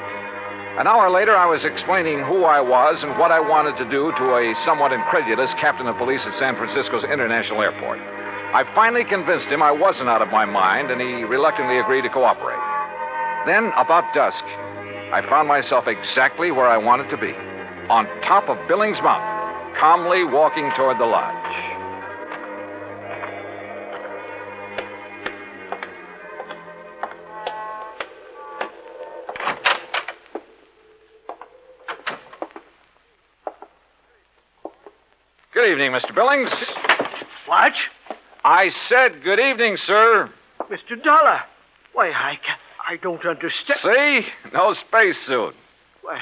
Speaker 2: An hour later, I was explaining who I was and what I wanted to do to a somewhat incredulous captain of police at San Francisco's International Airport. I finally convinced him I wasn't out of my mind, and he reluctantly agreed to cooperate. Then, about dusk, I found myself exactly where I wanted to be, on top of Billings Mountain, calmly walking toward the lodge. Good evening, Mr. Billings.
Speaker 19: What?
Speaker 2: I said good evening, sir.
Speaker 19: Mr. Dollar. Why, I don't understand.
Speaker 2: See? No spacesuit.
Speaker 19: Why,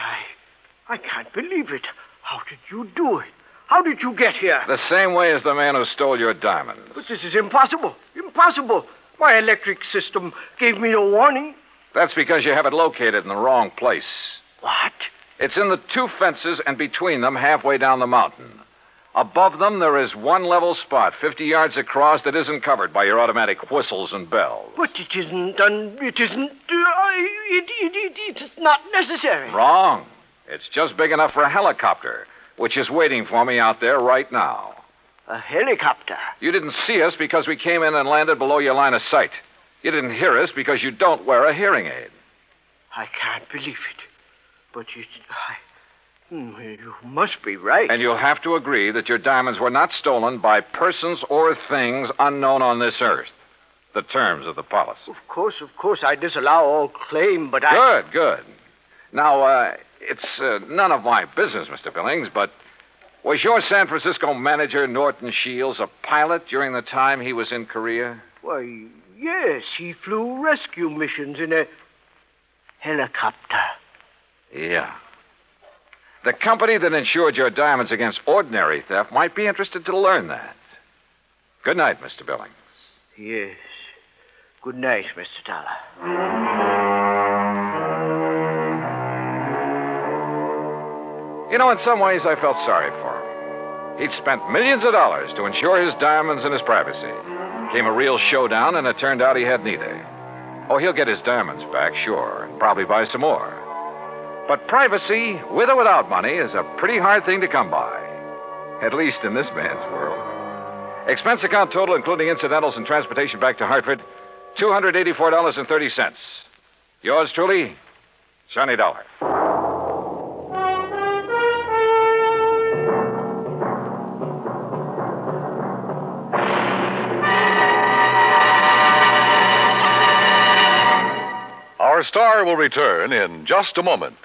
Speaker 19: I can't believe it. How did you do it? How did you get here?
Speaker 2: The same way as the man who stole your diamonds.
Speaker 19: But this is impossible. Impossible. My electric system gave me no warning.
Speaker 2: That's because you have it located in the wrong place.
Speaker 19: What?
Speaker 2: It's in the two fences and between them halfway down the mountain. Above them, there is one level spot 50 yards across that isn't covered by your automatic whistles and bells.
Speaker 19: But it isn't it's not necessary.
Speaker 2: Wrong. It's just big enough for a helicopter, which is waiting for me out there right now.
Speaker 19: A helicopter?
Speaker 2: You didn't see us because we came in and landed below your line of sight. You didn't hear us because you don't wear a hearing aid.
Speaker 19: I can't believe it. But you must be right.
Speaker 2: And you'll have to agree that your diamonds were not stolen by persons or things unknown on this earth. The terms of the policy.
Speaker 19: Of course, I disallow all claim, but
Speaker 2: Good. Now, it's none of my business, Mr. Billings, but was your San Francisco manager, Norton Shields, a pilot during the time he was in Korea?
Speaker 19: Why, yes, he flew rescue missions in a helicopter.
Speaker 2: Yeah. The company that insured your diamonds against ordinary theft might be interested to learn that. Good night, Mr. Billings.
Speaker 19: Yes. Good night, Mr. Dollar.
Speaker 2: You know, in some ways, I felt sorry for him. He'd spent millions of dollars to insure his diamonds and his privacy. Came a real showdown, and it turned out he had neither. Oh, he'll get his diamonds back, sure, and probably buy some more. But privacy, with or without money, is a pretty hard thing to come by. At least in this man's world. Expense account total, including incidentals and transportation back to Hartford, $284.30. Yours truly, Johnny Dollar.
Speaker 16: Our star will return in just a moment.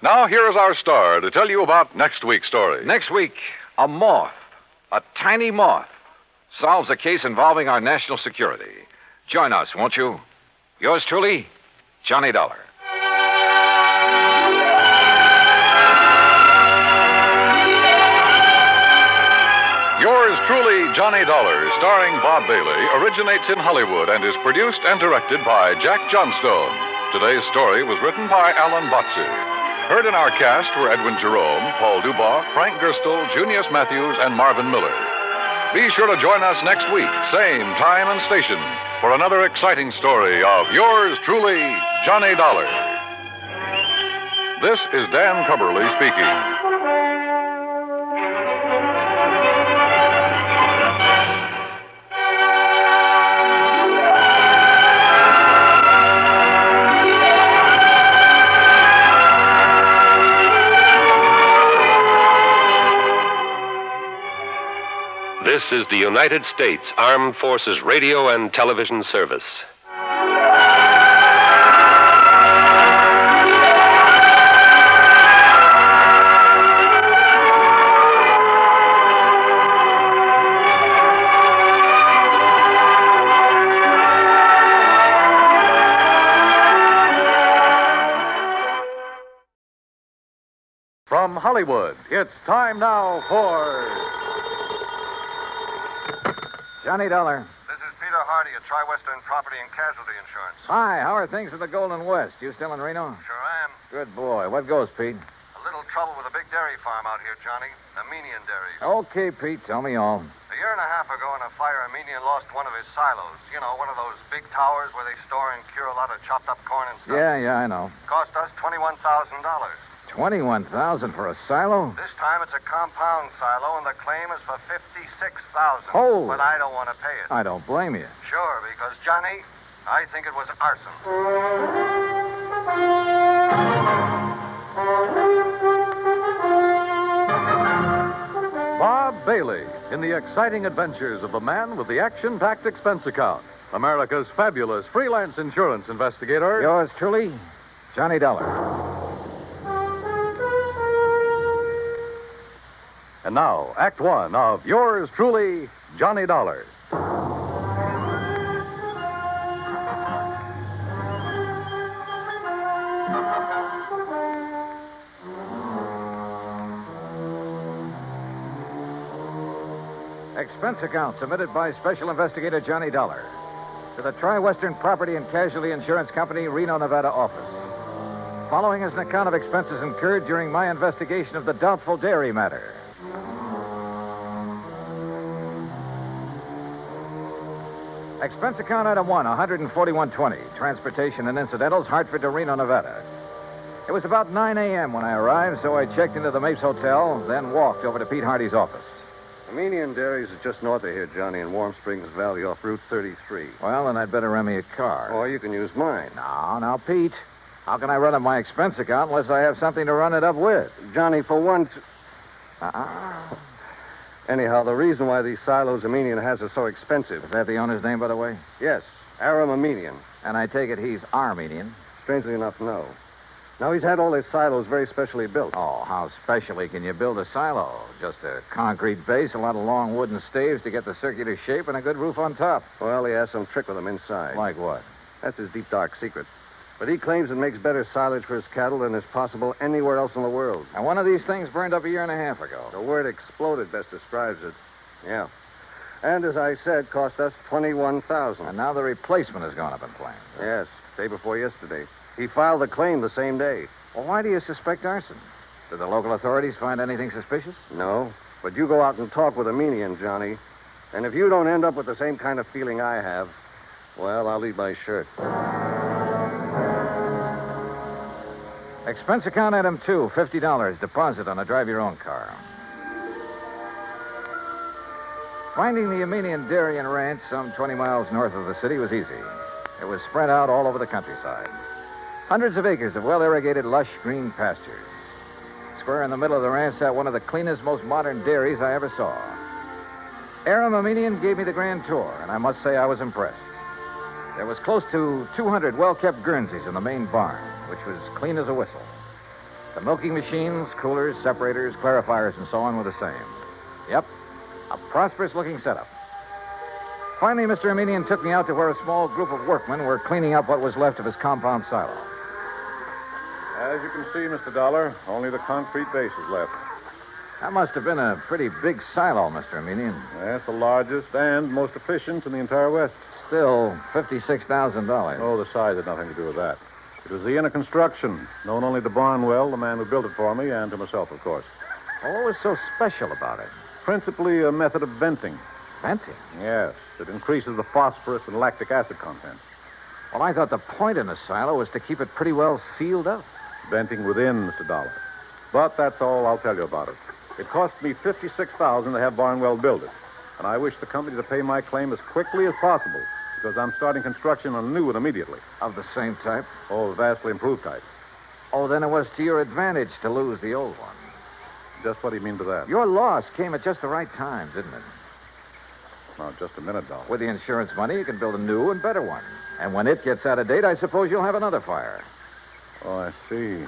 Speaker 16: Now, here is our star to tell you about next week's story.
Speaker 2: Next week, a moth, a tiny moth, solves a case involving our national security. Join us, won't you? Yours truly, Johnny Dollar.
Speaker 16: Yours truly, Johnny Dollar, starring Bob Bailey, originates in Hollywood and is produced and directed by Jack Johnstone. Today's story was written by Alan Botzer. Heard in our cast were Edwin Jerome, Paul Dubois, Frank Gerstle, Junius Matthews, and Marvin Miller. Be sure to join us next week, same time and station, for another exciting story of yours truly, Johnny Dollar. This is Dan Cumberly speaking.
Speaker 10: This is the United States Armed Forces Radio and Television Service.
Speaker 16: From Hollywood, it's time now for
Speaker 2: Johnny Dollar.
Speaker 6: This is Peter Hardy at Tri-Western Property and Casualty Insurance.
Speaker 2: Hi, how are things at the Golden West? You still in Reno?
Speaker 6: Sure I am.
Speaker 2: Good boy. What goes, Pete?
Speaker 6: A little trouble with a big dairy farm out here, Johnny. Armenian dairies.
Speaker 2: Okay, Pete, tell me all.
Speaker 6: A year and a half ago in a fire, Armenian lost one of his silos. You know, one of those big towers where they store and cure a lot of chopped up corn and stuff.
Speaker 2: Yeah, I know.
Speaker 6: Cost us $21,000.
Speaker 2: $21,000 for a silo?
Speaker 6: This time it's a compound silo, and the claim is for $56,000.
Speaker 2: Holy.
Speaker 6: But I don't want to pay it.
Speaker 2: I don't blame you.
Speaker 6: Sure, because, Johnny, I think it was arson.
Speaker 16: Bob Bailey in the exciting adventures of the man with the action-packed expense account. America's fabulous freelance insurance investigator.
Speaker 2: Yours truly, Johnny Dollar.
Speaker 16: And now, Act One of yours truly, Johnny Dollar.
Speaker 2: Expense account submitted by Special Investigator Johnny Dollar. to the Tri-Western Property and Casualty Insurance Company, Reno, Nevada office. Following is an account of expenses incurred during my investigation of the Doubtful Dairy Matter. Expense account item 1, $141.20. Transportation and incidentals, Hartford to Reno, Nevada. It was about 9 a.m. when I arrived, so I checked into the Mapes Hotel, then walked over to Pete Hardy's office.
Speaker 10: Armenian Dairies is just north of here, Johnny, in Warm Springs Valley off Route 33.
Speaker 2: Well, then I'd better rent me a car.
Speaker 10: Or you can use mine.
Speaker 2: Now, Pete. How can I run up my expense account unless I have something to run it up with?
Speaker 10: Johnny, for once... Anyhow, the reason why these silos Armenian has are so expensive...
Speaker 2: Is that the owner's name, by the way?
Speaker 10: Yes, Aram Armenian.
Speaker 2: And I take it he's Armenian?
Speaker 10: Strangely enough, no. Now, he's had all his silos very specially built.
Speaker 2: Oh, how specially can you build a silo? Just a concrete base, a lot of long wooden staves to get the circular shape, and a good roof on top.
Speaker 10: Well, he has some trick with them inside.
Speaker 2: Like what?
Speaker 10: That's his deep, dark secret. But he claims it makes better silage for his cattle than is possible anywhere else in the world.
Speaker 2: And one of these things burned up a year and a half ago.
Speaker 10: The word exploded best describes it. Yeah. And as I said, cost us $21,000.
Speaker 2: And now the replacement has gone up in flames.
Speaker 10: Yes, day before yesterday. He filed the claim the same day.
Speaker 2: Well, why do you suspect arson? Did the local authorities find anything suspicious?
Speaker 10: No, but you go out and talk with Armenian, Johnny. And if you don't end up with the same kind of feeling I have, well, I'll leave my shirt.
Speaker 2: Expense account item 2, $50, deposit on a drive-your-own car. Finding the Armenian Dairy and Ranch some 20 miles north of the city was easy. It was spread out all over the countryside. Hundreds of acres of well-irrigated, lush green pastures. Square in the middle of the ranch sat one of the cleanest, most modern dairies I ever saw. Aram Armenian gave me the grand tour, and I must say I was impressed. There was close to 200 well-kept Guernseys in the main barn, which was clean as a whistle. The milking machines, coolers, separators, clarifiers, and so on were the same. Yep, a prosperous-looking setup. Finally, Mr. Armenian took me out to where a small group of workmen were cleaning up what was left of his compound silo.
Speaker 9: As you can see, Mr. Dollar, only the concrete base is left.
Speaker 2: That must have been a pretty big silo, Mr. Armenian.
Speaker 9: Yes, the largest and most efficient in the entire West.
Speaker 2: Still, $56,000.
Speaker 9: Oh, the size had nothing to do with that. It was the inner construction, known only to Barnwell, the man who built it for me, and to myself, of course.
Speaker 2: Well, what was so special about it?
Speaker 9: Principally a method of venting.
Speaker 2: Venting?
Speaker 9: Yes. It increases the phosphorus and lactic acid content.
Speaker 2: Well, I thought the point in a silo was to keep it pretty well sealed up.
Speaker 9: Venting within, Mr. Dollar. But that's all I'll tell you about it. It cost me $56,000 to have Barnwell build it. And I wish the company to pay my claim as quickly as possible, because I'm starting construction on a new one immediately.
Speaker 2: Of the same type?
Speaker 9: Oh, vastly improved type.
Speaker 2: Oh, then it was to your advantage to lose the old one.
Speaker 9: Just what do you mean by that?
Speaker 2: Your loss came at just the right time, didn't it?
Speaker 9: Now, just a minute, Dollar.
Speaker 2: With the insurance money, you can build a new and better one. And when it gets out of date, I suppose you'll have another fire.
Speaker 9: Oh, I see.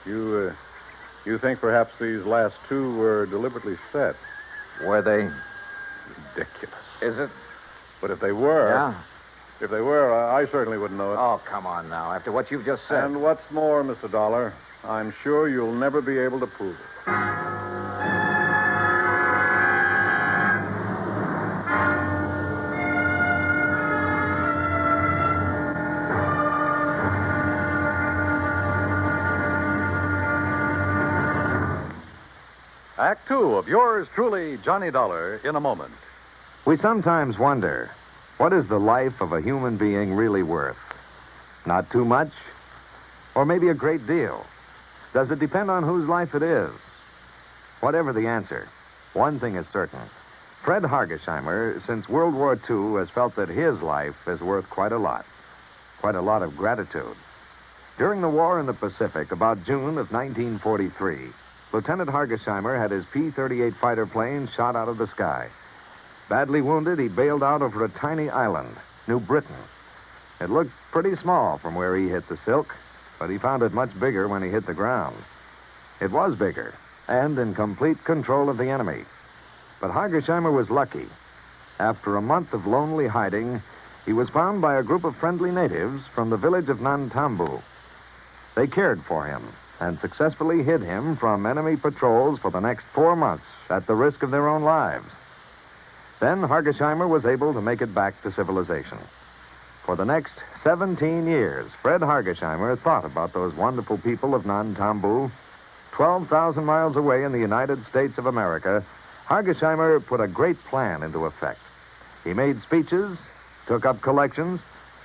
Speaker 9: You think perhaps these last two were deliberately set?
Speaker 2: Were they?
Speaker 9: Ridiculous.
Speaker 2: Is it?
Speaker 9: But if they were...
Speaker 2: Yeah?
Speaker 9: If they were, I certainly wouldn't know it.
Speaker 2: Oh, come on now. After what you've just said.
Speaker 9: And what's more, Mr. Dollar, I'm sure you'll never be able to prove it.
Speaker 1: Act 2 of yours truly, Johnny Dollar, in a moment.
Speaker 11: We sometimes wonder, what is the life of a human being really worth? Not too much? Or maybe a great deal? Does it depend on whose life it is? Whatever the answer, one thing is certain. Fred Hargesheimer, since World War II, has felt that his life is worth quite a lot of gratitude. During the war in the Pacific, about June of 1943, Lieutenant Hargesheimer had his P-38 fighter plane shot out of the sky. Badly wounded, he bailed out over a tiny island, New Britain. It looked pretty small from where he hit the silk, but he found it much bigger when he hit the ground. It was bigger, and in complete control of the enemy. But Hargesheimer was lucky. After a month of lonely hiding, he was found by a group of friendly natives from the village of Nantambu. They cared for him and successfully hid him from enemy patrols for the next 4 months at the risk of their own lives. Then Hargesheimer was able to make it back to civilization. For the next 17 years, Fred Hargesheimer thought about those wonderful people of Nantambu. 12,000 miles away in the United States of America, Hargesheimer put a great plan into effect. He made speeches, took up collections,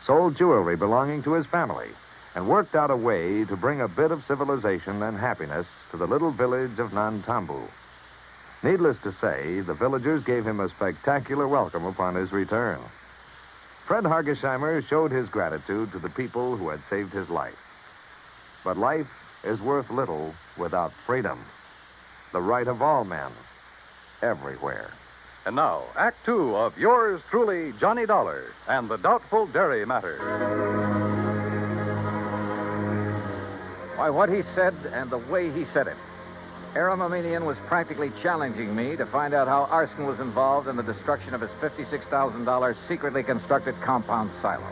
Speaker 11: sold jewelry belonging to his family, and worked out a way to bring a bit of civilization and happiness to the little village of Nantambu. Needless to say, the villagers gave him a spectacular welcome upon his return. Fred Hargesheimer showed his gratitude to the people who had saved his life. But life is worth little without freedom, the right of all men, everywhere.
Speaker 1: And now, Act Two of yours truly, Johnny Dollar, and the Doubtful Dairy Matter.
Speaker 2: Why, what he said and the way he said it. Aram Aminian was practically challenging me to find out how arson was involved in the destruction of his $56,000 secretly constructed compound silo.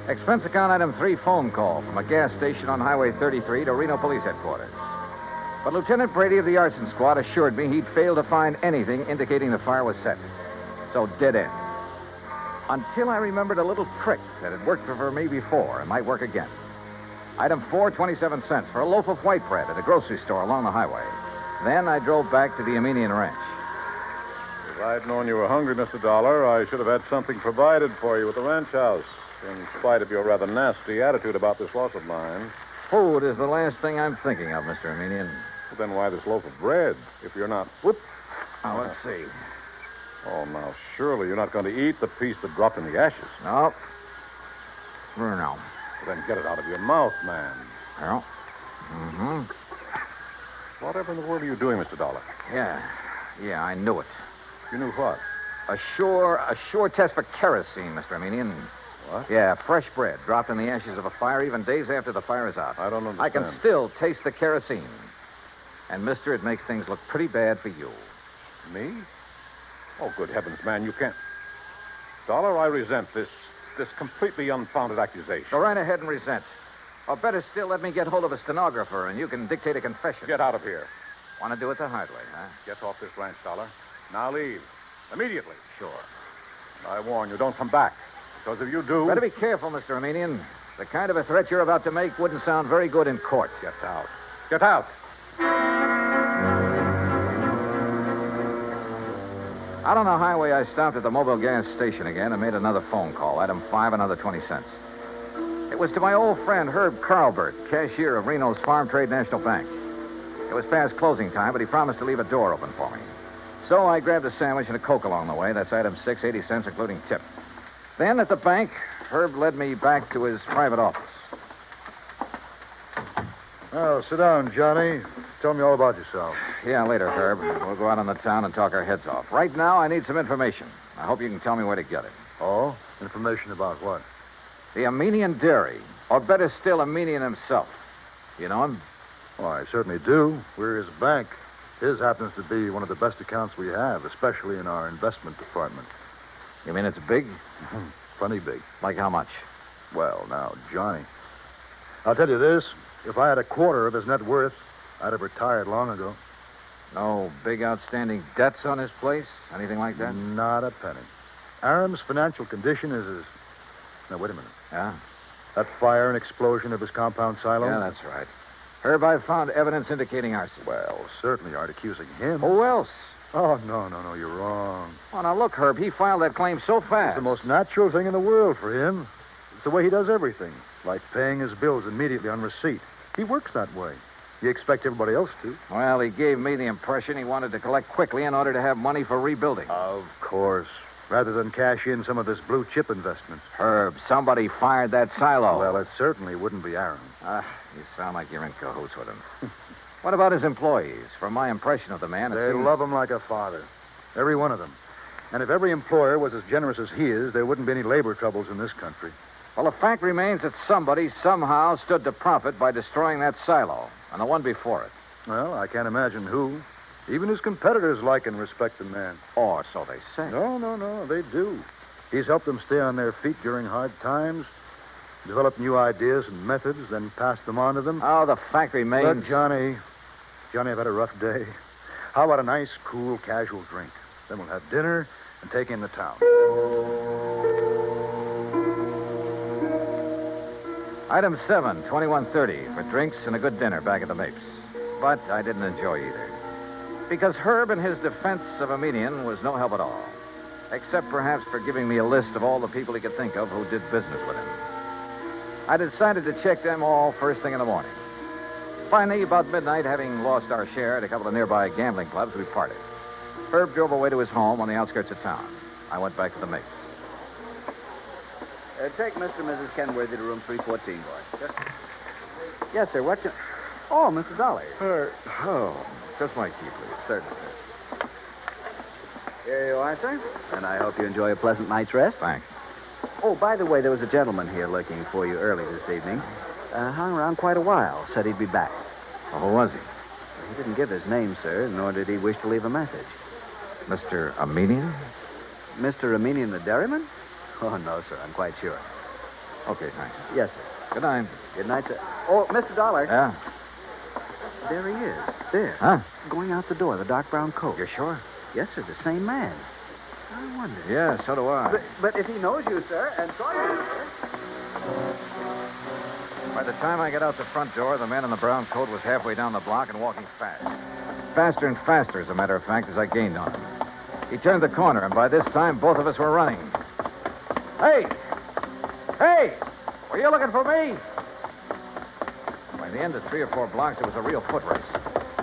Speaker 2: Expense account item 3 phone call from a gas station on Highway 33 to Reno Police Headquarters. But Lieutenant Brady of the arson squad assured me he'd failed to find anything indicating the fire was set. So dead end. Until I remembered a little trick that had worked for me before and might work again. Item 4, 27 cents for a loaf of white bread at a grocery store along the highway. Then I drove back to the Aminian Ranch.
Speaker 23: If I'd known you were hungry, Mr. Dollar, I should have had something provided for you at the ranch house, in spite of your rather nasty attitude about this loss of mine.
Speaker 2: Food is the last thing I'm thinking of, Mr. Aminian.
Speaker 23: Well, then why this loaf of bread, if you're not... Whoop!
Speaker 2: Now, let's see.
Speaker 23: Oh, now, surely you're not going to eat the piece that dropped in the ashes.
Speaker 2: No. For now.
Speaker 23: Then get it out of your mouth, man.
Speaker 2: Well,
Speaker 23: Whatever in the world are you doing, Mr. Dollar?
Speaker 2: Yeah, I knew it.
Speaker 23: You knew what?
Speaker 2: A sure test for kerosene, Mr. Aminian.
Speaker 23: What?
Speaker 2: Yeah, fresh bread dropped in the ashes of a fire even days after the fire is out.
Speaker 23: I don't understand.
Speaker 2: I can still taste the kerosene. And, mister, it makes things look pretty bad for you.
Speaker 23: Me? Oh, good heavens, man, you can't... Dollar, I resent this completely unfounded accusation.
Speaker 2: Go right ahead and resent. Or better still, let me get hold of a stenographer and you can dictate a confession.
Speaker 23: Get out of here.
Speaker 2: Want to do it the hard way, huh?
Speaker 23: Get off this ranch, Dollar. Now leave. Immediately.
Speaker 2: Sure.
Speaker 23: I warn you, don't come back. Because if you do...
Speaker 2: Better be careful, Mr. Aminian. The kind of a threat you're about to make wouldn't sound very good in court.
Speaker 23: Get out. Get out.
Speaker 2: Out on the highway, I stopped at the Mobile gas station again and made another phone call. Item 5, another 20 cents. It was to my old friend Herb Carlbert, cashier of Reno's Farm Trade National Bank. It was past closing time, but he promised to leave a door open for me. So I grabbed a sandwich and a Coke along the way. That's item 6, 80 cents, including tip. Then at the bank, Herb led me back to his private office.
Speaker 9: Oh, sit down, Johnny. Tell me all about yourself.
Speaker 2: Yeah, later, Herb. We'll go out on the town and talk our heads off. Right now, I need some information. I hope you can tell me where to get it.
Speaker 9: Oh? Information about what?
Speaker 2: The Aminian Dairy. Or better still, Aminian himself. You know him?
Speaker 9: Well, I certainly do. We're his bank. His happens to be one of the best accounts we have, especially in our investment department.
Speaker 2: You mean it's big?
Speaker 9: Plenty big.
Speaker 2: Like how much?
Speaker 9: Well, now, Johnny, I'll tell you this. If I had a quarter of his net worth, I'd have retired long ago.
Speaker 2: No big outstanding debts on his place? Anything like that?
Speaker 9: Not a penny. Aram's financial condition is as... Now, wait a minute.
Speaker 2: Yeah?
Speaker 9: That fire and explosion of his compound silo?
Speaker 2: Yeah, that's right. Herb, I've found evidence indicating arson.
Speaker 9: Well, certainly aren't accusing him.
Speaker 2: Who else?
Speaker 9: Oh, no, you're wrong.
Speaker 2: Oh, now look, Herb, he filed that claim so fast.
Speaker 9: It's the most natural thing in the world for him. It's the way he does everything, like paying his bills immediately on receipt. He works that way. You expect everybody else to.
Speaker 2: Well, he gave me the impression he wanted to collect quickly in order to have money for rebuilding.
Speaker 9: Of course. Rather than cash in some of his blue chip investments.
Speaker 2: Herb, somebody fired that silo.
Speaker 9: Well, it certainly wouldn't be Aram.
Speaker 2: You sound like you're in cahoots with him. What about his employees? From my impression of the man,
Speaker 9: They love him like a father. Every one of them. And if every employer was as generous as he is, there wouldn't be any labor troubles in this country.
Speaker 2: Well, the fact remains that somebody somehow stood to profit by destroying that silo, and the one before it.
Speaker 9: Well, I can't imagine who. Even his competitors like and respect the man.
Speaker 2: Or so they say.
Speaker 9: No, they do. He's helped them stay on their feet during hard times, developed new ideas and methods, then passed them on to them.
Speaker 2: Oh, the fact remains...
Speaker 9: Look, Johnny, I've had a rough day. How about a nice, cool, casual drink? Then we'll have dinner and take in the town.
Speaker 11: Item 7, 2130, for drinks and a good dinner back at the Mapes. But I didn't enjoy either. Because Herb in his defense of a median was no help at all. Except perhaps for giving me a list of all the people he could think of who did business with him. I decided to check them all first thing in the morning. Finally, about midnight, having lost our share at a couple of nearby gambling clubs, we parted. Herb drove away to his home on the outskirts of town. I went back to the Mapes.
Speaker 7: Take Mr. and Mrs. Kenworthy to room 314, boy. Yes, sir. What's your... Oh, Mr. Dollar.
Speaker 11: Just my key, please.
Speaker 7: Certainly, sir. Here you are, sir. And I hope you enjoy a pleasant night's rest.
Speaker 11: Thanks.
Speaker 7: Oh, by the way, there was a gentleman here looking for you early this evening. Hung around quite a while. Said he'd be back.
Speaker 11: Well, who was he?
Speaker 7: He didn't give his name, sir, nor did he wish to leave a message.
Speaker 11: Mr. Armenian?
Speaker 7: Mr. Armenian the dairyman? Oh, no, sir. I'm quite sure.
Speaker 11: Okay, thanks.
Speaker 7: Yes, sir.
Speaker 11: Good night.
Speaker 7: Good night, sir. Oh, Mr. Dollar.
Speaker 11: Yeah?
Speaker 7: There he is. There.
Speaker 11: Huh?
Speaker 7: Going out the door, the dark brown coat.
Speaker 11: You're sure?
Speaker 7: Yes, sir. The same man. I wonder.
Speaker 11: Yeah, so do I.
Speaker 7: But if he knows you, sir, and saw you, sir...
Speaker 11: By the time I got out the front door, the man in the brown coat was halfway down the block and walking fast. Faster and faster, as a matter of fact, as I gained on him. He turned the corner, and by this time, both of us were running. Hey! Hey! Were you looking for me? By the end of 3 or 4 blocks, it was a real foot race.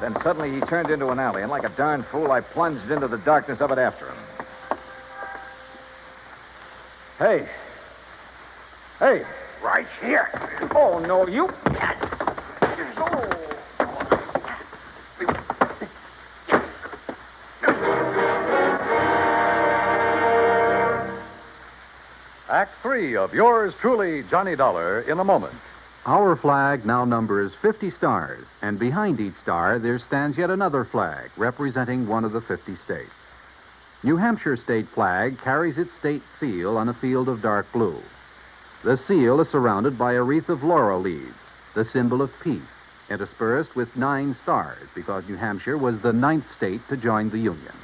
Speaker 11: Then suddenly he turned into an alley, and like a darn fool, I plunged into the darkness of it after him. Hey! Hey!
Speaker 12: Right here.
Speaker 11: Oh, no, you...
Speaker 1: Act 3 of yours truly, Johnny Dollar, in a moment.
Speaker 21: Our flag now numbers 50 stars, and behind each star there stands yet another flag representing one of the 50 states. New Hampshire state flag carries its state seal on a field of dark blue. The seal is surrounded by a wreath of laurel leaves, the symbol of peace, interspersed with 9 stars because New Hampshire was the 9th state to join the Union.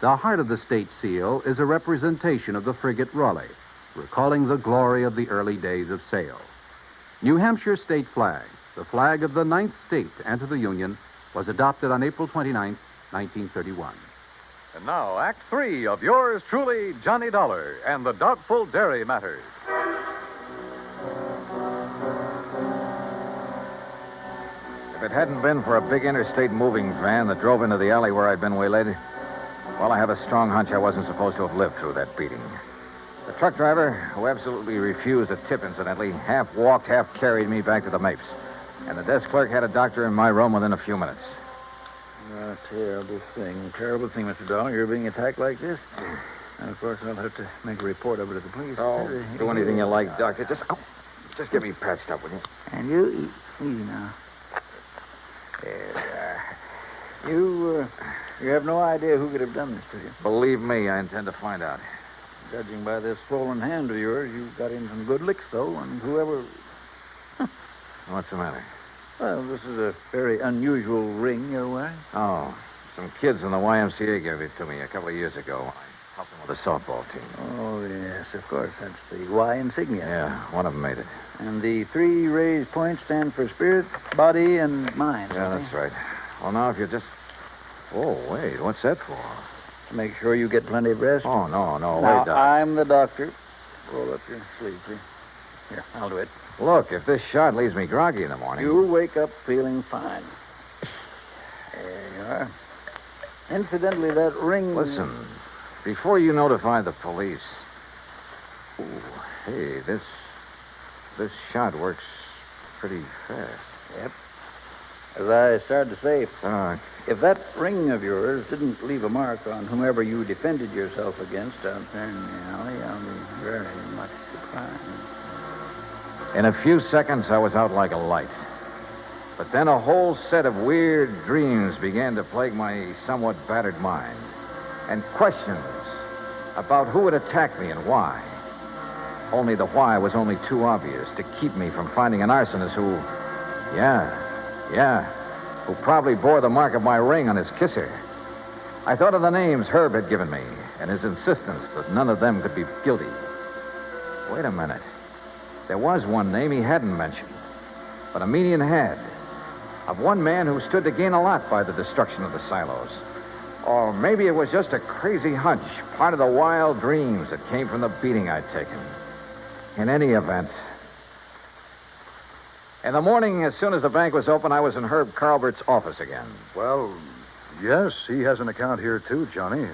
Speaker 21: The heart of the state seal is a representation of the frigate Raleigh, recalling the glory of the early days of sail. New Hampshire state flag, the flag of the 9th state to enter the Union, was adopted on April 29, 1931.
Speaker 1: And now, Act 3 of yours truly, Johnny Dollar, and the Doubtful Dairy Matter.
Speaker 11: If it hadn't been for a big interstate moving van that drove into the alley where I'd been waylaid, well, I have a strong hunch I wasn't supposed to have lived through that beating. The truck driver, who absolutely refused a tip, incidentally, half walked, half carried me back to the Mapes. And the desk clerk had a doctor in my room within a few minutes.
Speaker 22: Terrible thing, Mr. Dollar. You're being attacked like this. And, of course, I'll have to make a report of it to the police.
Speaker 11: Oh, do anything you like, Doctor. Just get me patched up, will you?
Speaker 22: And you, easy now. You have no idea who could have done this to you.
Speaker 11: Believe me, I intend to find out.
Speaker 22: Judging by this swollen hand of yours, you got in some good licks, though, and whoever...
Speaker 11: What's the matter?
Speaker 22: Well, this is a very unusual ring you're wearing.
Speaker 11: Oh, some kids in the YMCA gave it to me a couple of years ago. I helped them with a softball team.
Speaker 22: Oh, yes, of course. That's the Y insignia.
Speaker 11: Yeah, one of them made it.
Speaker 22: And the 3 raised points stand for spirit, body, and mind.
Speaker 11: Yeah, that's right. Well, now, if you just... Oh, wait, what's that for?
Speaker 22: To make sure you get plenty of rest.
Speaker 11: Oh, no,
Speaker 22: now,
Speaker 11: wait, Doc.
Speaker 22: I'm the doctor. Roll up your sleeve, please. Here, I'll do it.
Speaker 11: Look, if this shot leaves me groggy in the morning...
Speaker 22: You'll wake up feeling fine. There you are. Incidentally, that ring...
Speaker 11: Listen, before you notify the police... Ooh, hey, this shot works pretty fast.
Speaker 22: Yep. As I started to say, if that ring of yours didn't leave a mark on whomever you defended yourself against out there in the alley, I'll be very much surprised.
Speaker 11: In a few seconds, I was out like a light. But then a whole set of weird dreams began to plague my somewhat battered mind. And questions about who would attack me and why. Only the why was only too obvious to keep me from finding an arsonist who... Yeah, who probably bore the mark of my ring on his kisser. I thought of the names Herb had given me and his insistence that none of them could be guilty. Wait a minute.
Speaker 2: There was one name he hadn't mentioned, but Armenian had. Of one man who stood to gain a lot by the destruction of the silos. Or maybe it was just a crazy hunch, part of the wild dreams that came from the beating I'd taken. In any event... In the morning, as soon as the bank was open, I was in Herb Carlbert's office again.
Speaker 3: Well, yes, he has an account here, too, Johnny.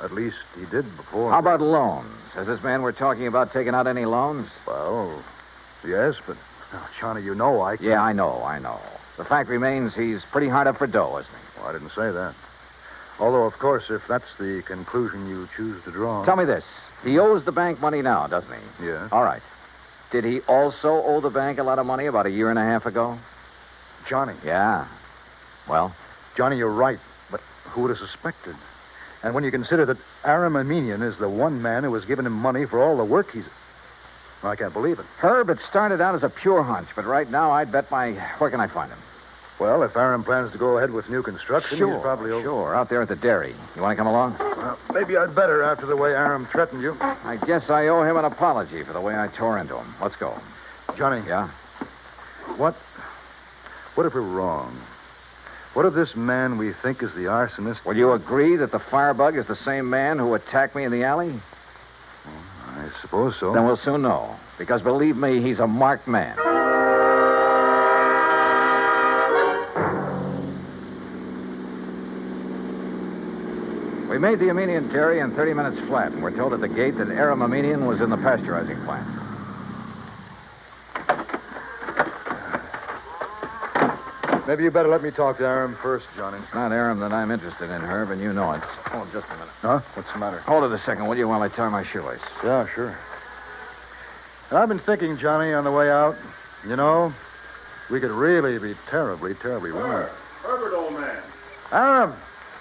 Speaker 3: At least he did before.
Speaker 2: How about loans? Has this man we're talking about taken out any loans?
Speaker 3: Well, yes, but, Johnny, you know I can't...
Speaker 2: Yeah, I know. The fact remains he's pretty hard up for dough, isn't he?
Speaker 3: Well, I didn't say that. Although, of course, if that's the conclusion you choose to draw...
Speaker 2: Tell me this. He owes the bank money now, doesn't he?
Speaker 3: Yeah.
Speaker 2: All right. Did he also owe the bank a lot of money about a year and a half ago?
Speaker 3: Johnny.
Speaker 2: Yeah. Well?
Speaker 3: Johnny, you're right. But who would have suspected? And when you consider that Aram Armenian is the one man who has given him money for all the work he's... I can't believe it.
Speaker 2: Herb, it started out as a pure hunch, but right now I'd bet my... Where can I find him?
Speaker 3: Well, if Aram plans to go ahead with new construction, he's probably over...
Speaker 2: Sure, out there at the dairy. You want to come along?
Speaker 3: Well, maybe I'd better after the way Aram threatened you.
Speaker 2: I guess I owe him an apology for the way I tore into him. Let's go.
Speaker 3: Johnny.
Speaker 2: Yeah?
Speaker 3: What if we're wrong? What if this man we think is the arsonist...
Speaker 2: Will you agree that the firebug is the same man who attacked me in the alley?
Speaker 3: I suppose so.
Speaker 2: Then we'll soon know. Because believe me, he's a marked man. We made the Armenian dairy in 30 minutes flat, and we're told at the gate that Aram Armenian was in the pasteurizing plant.
Speaker 3: Maybe you better let me talk to Aram first, Johnny.
Speaker 2: It's not Aram that I'm interested in, Herb, and you know it. Oh, just a minute.
Speaker 3: Huh? What's the matter?
Speaker 2: Hold it a second, will you, while I tie my shoelace?
Speaker 3: Yeah, sure. And I've been thinking, Johnny, on the way out, you know, we could really be terribly, terribly wrong.
Speaker 8: Herbert, old man.
Speaker 3: Aram,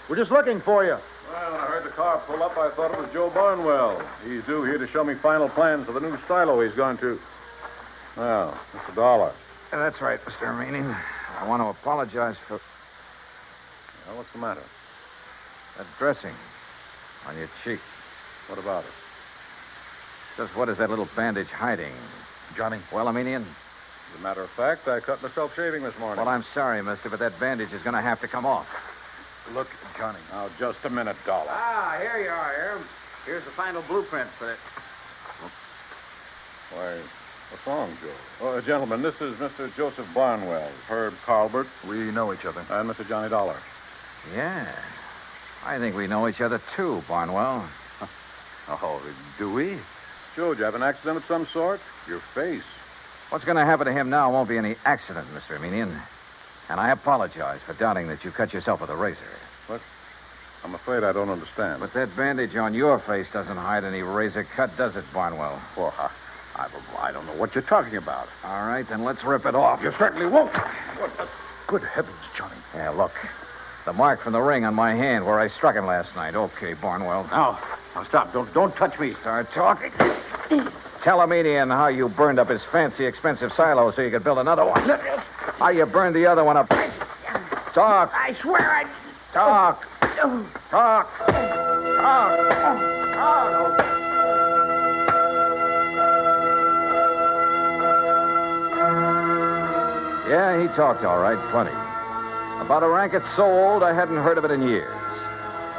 Speaker 3: we're just looking for you.
Speaker 8: Well, when I heard the car pull up, I thought it was Joe Barnwell. He's due here to show me final plans for the new silo he's going to. Well, it's $1.
Speaker 2: That's right, Mr. Armenian. I want to apologize for...
Speaker 8: Well, what's the matter?
Speaker 2: That dressing on your cheek.
Speaker 8: What about it?
Speaker 2: Just what is that little bandage hiding?
Speaker 3: Johnny.
Speaker 2: Well, Armenian?
Speaker 8: As a matter of fact, I cut myself shaving this morning.
Speaker 2: Well, I'm sorry, mister, but that bandage is going to have to come off.
Speaker 3: Look, Johnny.
Speaker 8: Now, just a minute, Dollar.
Speaker 22: Ah, here you are, Aram. Here's the final blueprint for it.
Speaker 8: Why, what's wrong, Joe? Oh, gentlemen, this is Mr. Joseph Barnwell, Herb Carlbert.
Speaker 3: We know each other.
Speaker 8: And Mr. Johnny Dollar.
Speaker 2: Yeah. I think we know each other, too, Barnwell.
Speaker 8: Oh, do we? Joe, did you have an accident of some sort? Your face.
Speaker 2: What's going to happen to him now won't be any accident, Mr. Armenian. And I apologize for doubting that you cut yourself with a razor.
Speaker 8: What? I'm afraid I don't understand.
Speaker 2: But that bandage on your face doesn't hide any razor cut, does it, Barnwell?
Speaker 8: Well, I don't know what you're talking about.
Speaker 2: All right, then let's rip it off.
Speaker 8: You certainly won't. What the... Good heavens, Johnny.
Speaker 2: Yeah, look. The mark from the ring on my hand where I struck him last night. Okay, Barnwell.
Speaker 8: Now stop. Don't touch me.
Speaker 2: Start talking. Tell Armenian how you burned up his fancy, expensive silo so you could build another one. How you burned the other one up. Talk.
Speaker 22: I swear I...
Speaker 2: Talk. Talk. Yeah, he talked all right, plenty. About a racket so old I hadn't heard of it in years.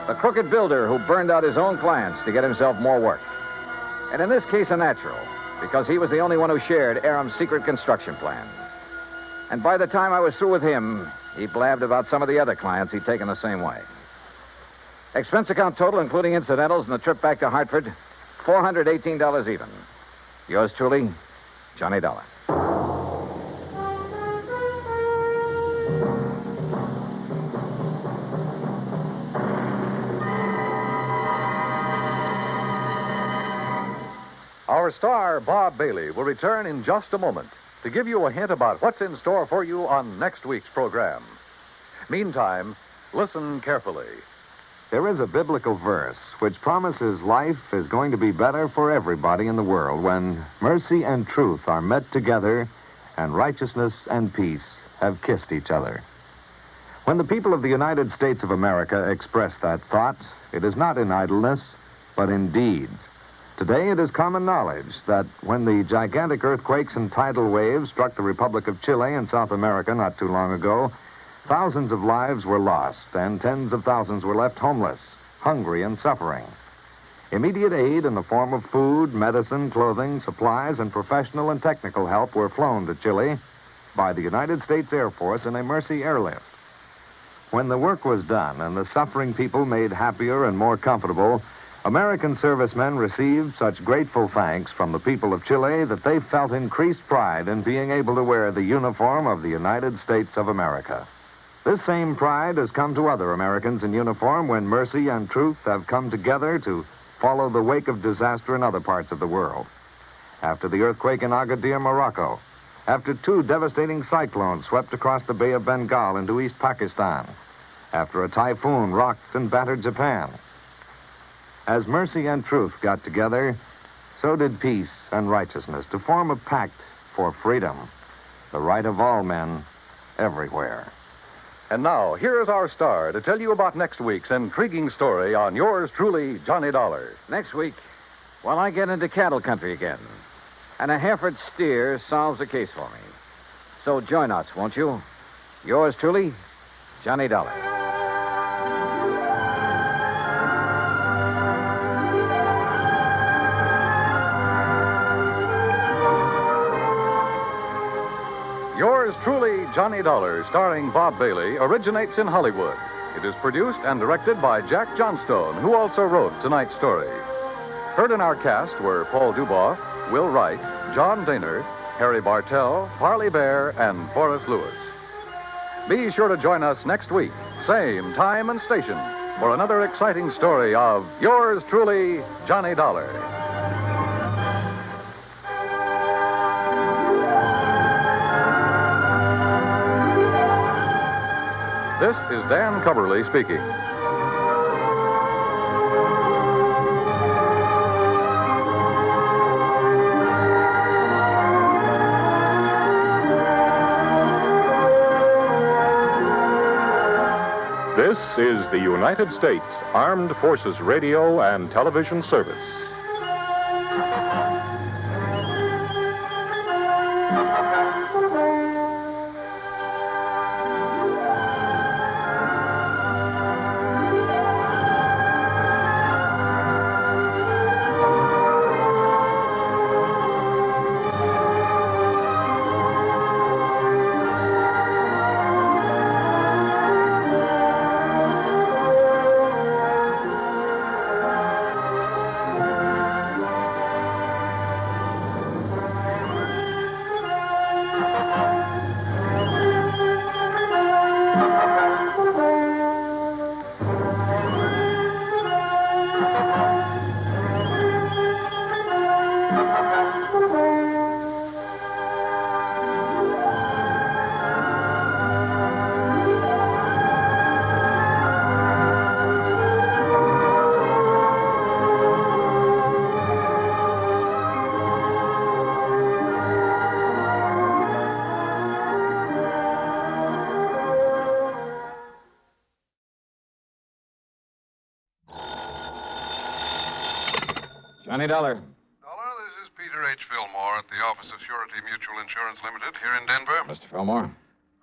Speaker 2: The crooked builder who burned out his own clients to get himself more work. And in this case, a natural, because he was the only one who shared Aram's secret construction plans. And by the time I was through with him, he blabbed about some of the other clients he'd taken the same way. Expense account total, including incidentals and the trip back to Hartford, $418 even. Yours truly, Johnny Dollar.
Speaker 16: Our star, Bob Bailey, will return in just a moment to give you a hint about what's in store for you on next week's program. Meantime, listen carefully.
Speaker 11: There is a biblical verse which promises life is going to be better for everybody in the world when mercy and truth are met together and righteousness and peace have kissed each other. When the people of the United States of America express that thought, it is not in idleness, but in deeds. Today, it is common knowledge that when the gigantic earthquakes and tidal waves struck the Republic of Chile in South America not too long ago, thousands of lives were lost and tens of thousands were left homeless, hungry, and suffering. Immediate aid in the form of food, medicine, clothing, supplies, and professional and technical help were flown to Chile by the United States Air Force in a Mercy airlift. When the work was done and the suffering people made happier and more comfortable, American servicemen received such grateful thanks from the people of Chile that they felt increased pride in being able to wear the uniform of the United States of America. This same pride has come to other Americans in uniform when mercy and truth have come together to follow the wake of disaster in other parts of the world. After the earthquake in Agadir, Morocco, after 2 devastating cyclones swept across the Bay of Bengal into East Pakistan, after a typhoon rocked and battered Japan. As mercy and truth got together, so did peace and righteousness to form a pact for freedom, the right of all men everywhere.
Speaker 16: And now, here is our star to tell you about next week's intriguing story on yours truly, Johnny Dollar.
Speaker 2: Next week, well, I get into cattle country again. And a Hereford steer solves the case for me. So join us, won't you? Yours truly, Johnny Dollar.
Speaker 16: Yours truly, Johnny Dollar, starring Bob Bailey, originates in Hollywood. It is produced and directed by Jack Johnstone, who also wrote tonight's story. Heard in our cast were Paul Duboff, Will Wright, John Daner, Harry Bartell, Parley Bear, and Forrest Lewis. Be sure to join us next week, same time and station, for another exciting story of yours truly, Johnny Dollar. This is Dan Cubberly speaking.
Speaker 13: This is the United States Armed Forces Radio and Television Service.
Speaker 2: Johnny Dollar.
Speaker 15: Dollar, this is Peter H. Fillmore at the Office of Surety Mutual Insurance Limited here in Denver.
Speaker 2: Mr. Fillmore.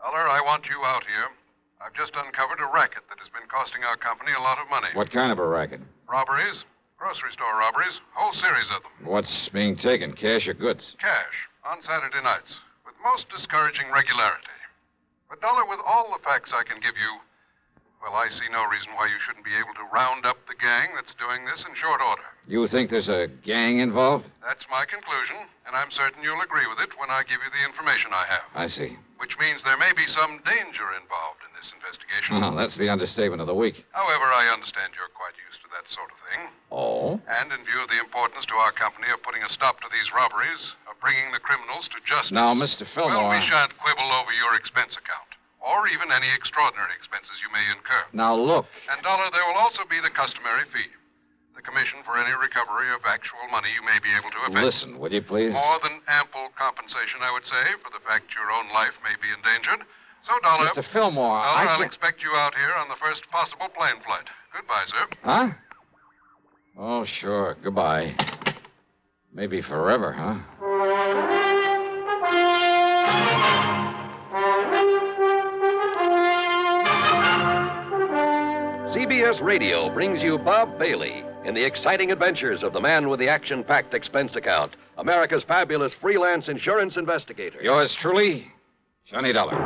Speaker 15: Dollar, I want you out here. I've just uncovered a racket that has been costing our company a lot of money.
Speaker 2: What kind of a racket?
Speaker 15: Robberies, grocery store robberies, whole series of them.
Speaker 2: What's being taken, cash or goods?
Speaker 15: Cash, on Saturday nights, with most discouraging regularity. But, Dollar, with all the facts I can give you, well, I see no reason why you shouldn't be able to round up the gang that's doing this in short order.
Speaker 2: You think there's a gang involved?
Speaker 15: That's my conclusion, and I'm certain you'll agree with it when I give you the information I have.
Speaker 2: I see.
Speaker 15: Which means there may be some danger involved in this investigation.
Speaker 2: Oh, that's the understatement of the week.
Speaker 15: However, I understand you're quite used to that sort of thing.
Speaker 2: Oh?
Speaker 15: And in view of the importance to our company of putting a stop to these robberies, of bringing the criminals to justice...
Speaker 2: Now, Mr. Fillmore...
Speaker 15: Well, we shan't quibble over your expense account, or even any extraordinary expenses you may incur.
Speaker 2: Now, look.
Speaker 15: And, Dollar, there will also be the customary fee. The commission for any recovery of actual money you may be able to effect.
Speaker 2: Listen, will you please?
Speaker 15: More than ample compensation, I would say, for the fact your own life may be endangered. So, Dollar...
Speaker 2: Mr. Fillmore,
Speaker 15: Dollar, I'll expect you out here on the first possible plane flight. Goodbye, sir.
Speaker 2: Huh? Oh, sure. Goodbye. Maybe forever, huh?
Speaker 10: CBS Radio brings you Bob Bailey in the exciting adventures of the man with the action-packed expense account, America's fabulous freelance insurance investigator.
Speaker 2: Yours truly, Johnny Dollar.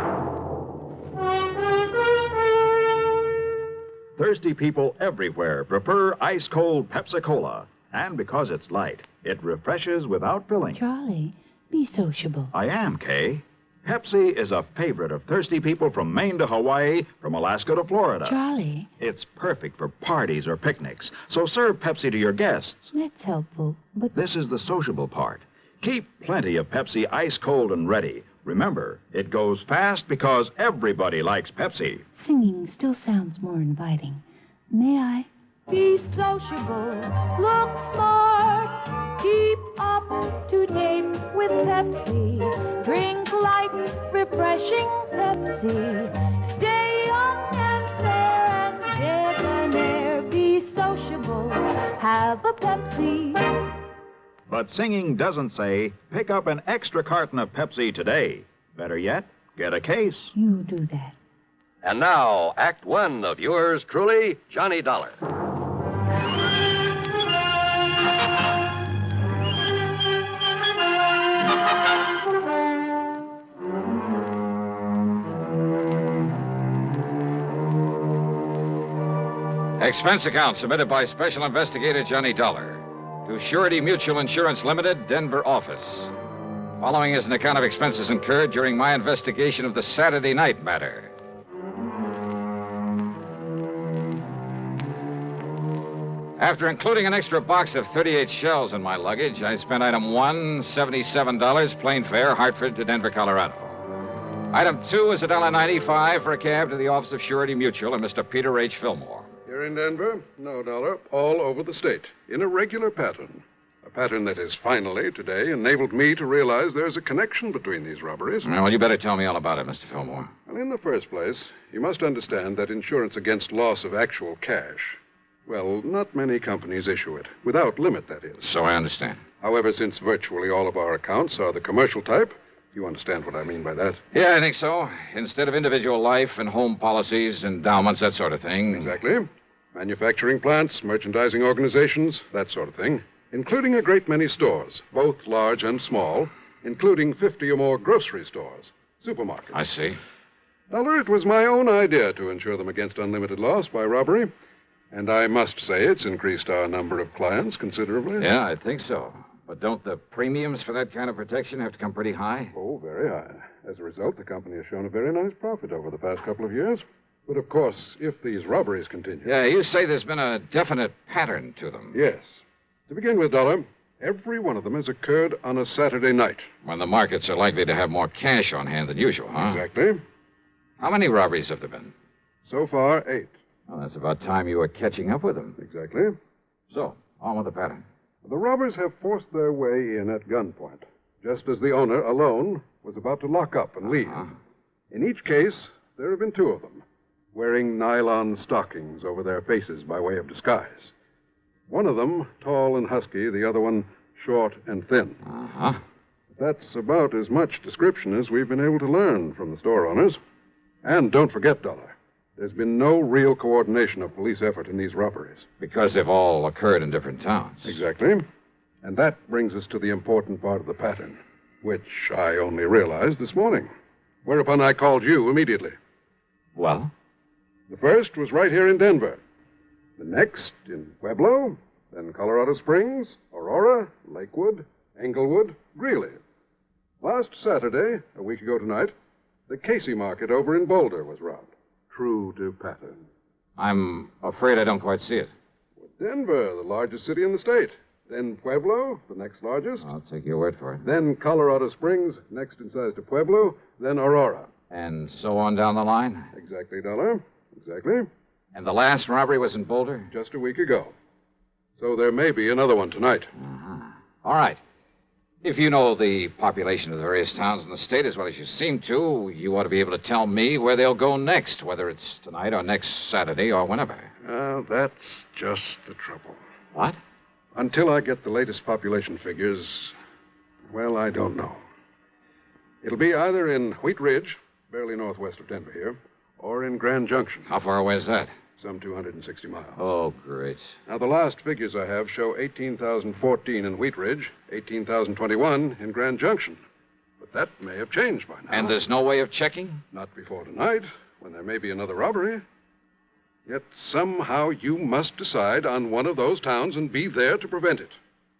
Speaker 4: Thirsty people everywhere prefer ice-cold Pepsi-Cola. And because it's light, it refreshes without filling.
Speaker 17: Charlie, be sociable.
Speaker 4: I am, Kay. Pepsi is a favorite of thirsty people from Maine to Hawaii, from Alaska to Florida.
Speaker 17: Charlie.
Speaker 4: It's perfect for parties or picnics, so serve Pepsi to your guests.
Speaker 17: That's helpful, but...
Speaker 4: This is the sociable part. Keep plenty of Pepsi ice-cold and ready. Remember, it goes fast because everybody likes Pepsi.
Speaker 17: Singing still sounds more inviting. May I? Be sociable, look smart, keep up to date with Pepsi. Drink light, refreshing Pepsi. Stay young and fair and debonair. Be sociable, have a Pepsi.
Speaker 4: But singing doesn't say, pick up an extra carton of Pepsi today. Better yet, get a case.
Speaker 17: You do that.
Speaker 10: And now, Act One of yours truly, Johnny Dollar.
Speaker 2: Expense account submitted by Special Investigator Johnny Dollar to Surety Mutual Insurance Limited, Denver office. Following is an account of expenses incurred during my investigation of the Saturday night matter. After including an extra box of 38 shells in my luggage, I spent item 1, $77, plane fare, Hartford to Denver, Colorado. Item 2 is $1.95 for a cab to the office of Surety Mutual and Mr. Peter H. Fillmore.
Speaker 15: Here in Denver? No, Dollar. All over the state. In a regular pattern. A pattern that has finally, today, enabled me to realize there's a connection between these robberies.
Speaker 2: Well, you better tell me all about it, Mr. Fillmore.
Speaker 15: Well, in the first place, you must understand that insurance against loss of actual cash, well, not many companies issue it. Without limit, that is.
Speaker 2: So I understand.
Speaker 15: However, since virtually all of our accounts are the commercial type, you understand what I mean by that?
Speaker 2: Yeah, I think so. Instead of individual life and home policies, endowments, that sort of thing.
Speaker 15: Exactly. Manufacturing plants, merchandising organizations, that sort of thing. Including a great many stores, both large and small, including 50 or more grocery stores, supermarkets.
Speaker 2: I see.
Speaker 15: Dollar, it was my own idea to insure them against unlimited loss by robbery. And I must say it's increased our number of clients considerably.
Speaker 2: Yeah, I think so. But don't the premiums for that kind of protection have to come pretty high?
Speaker 15: Oh, very high. As a result, the company has shown a very nice profit over the past couple of years. But, of course, if these robberies continue...
Speaker 2: Yeah, you say there's been a definite pattern to them.
Speaker 15: Yes. To begin with, Dollar, every one of them has occurred on a Saturday night.
Speaker 2: When the markets are likely to have more cash on hand than usual, huh?
Speaker 15: Exactly.
Speaker 2: How many robberies have there been?
Speaker 15: So far, 8.
Speaker 2: Well, that's about time you were catching up with them.
Speaker 15: Exactly.
Speaker 2: So, on with the pattern.
Speaker 15: The robbers have forced their way in at gunpoint, just as the owner, alone, was about to lock up and leave. In each case, there have been 2 of them, wearing nylon stockings over their faces by way of disguise. One of them, tall and husky, the other one, short and thin. That's about as much description as we've been able to learn from the store owners. And don't forget, Dollar, there's been no real coordination of police effort in these robberies.
Speaker 2: Because they've all occurred in different towns.
Speaker 15: Exactly. And that brings us to the important part of the pattern, which I only realized this morning. Whereupon I called you immediately.
Speaker 2: Well?
Speaker 15: The first was right here in Denver. The next in Pueblo, then Colorado Springs, Aurora, Lakewood, Englewood, Greeley. Last Saturday, a week ago tonight, the Casey Market over in Boulder was robbed. True to pattern.
Speaker 2: I'm afraid I don't quite see it.
Speaker 15: Denver, the largest city in the state. Then Pueblo, the next largest.
Speaker 2: I'll take your word for it.
Speaker 15: Then Colorado Springs, next in size to Pueblo. Then Aurora.
Speaker 2: And so on down the line?
Speaker 15: Exactly, Dollar. Exactly.
Speaker 2: And the last robbery was in Boulder?
Speaker 15: Just a week ago. So there may be another one tonight.
Speaker 2: All right. If you know the population of the various towns in the state as well as you seem to, you ought to be able to tell me where they'll go next, whether it's tonight or next Saturday or whenever.
Speaker 15: That's just the trouble.
Speaker 2: What?
Speaker 15: Until I get the latest population figures, well, I don't know. It'll be either in Wheat Ridge, barely northwest of Denver here, or in Grand Junction.
Speaker 2: How far away is that?
Speaker 15: Some 260 miles.
Speaker 2: Oh, great.
Speaker 15: Now, the last figures I have show 18,014 in Wheat Ridge, 18,021 in Grand Junction. But that may have changed by now.
Speaker 2: And there's no way of checking?
Speaker 15: Not before tonight, when there may be another robbery. Yet somehow you must decide on one of those towns and be there to prevent it.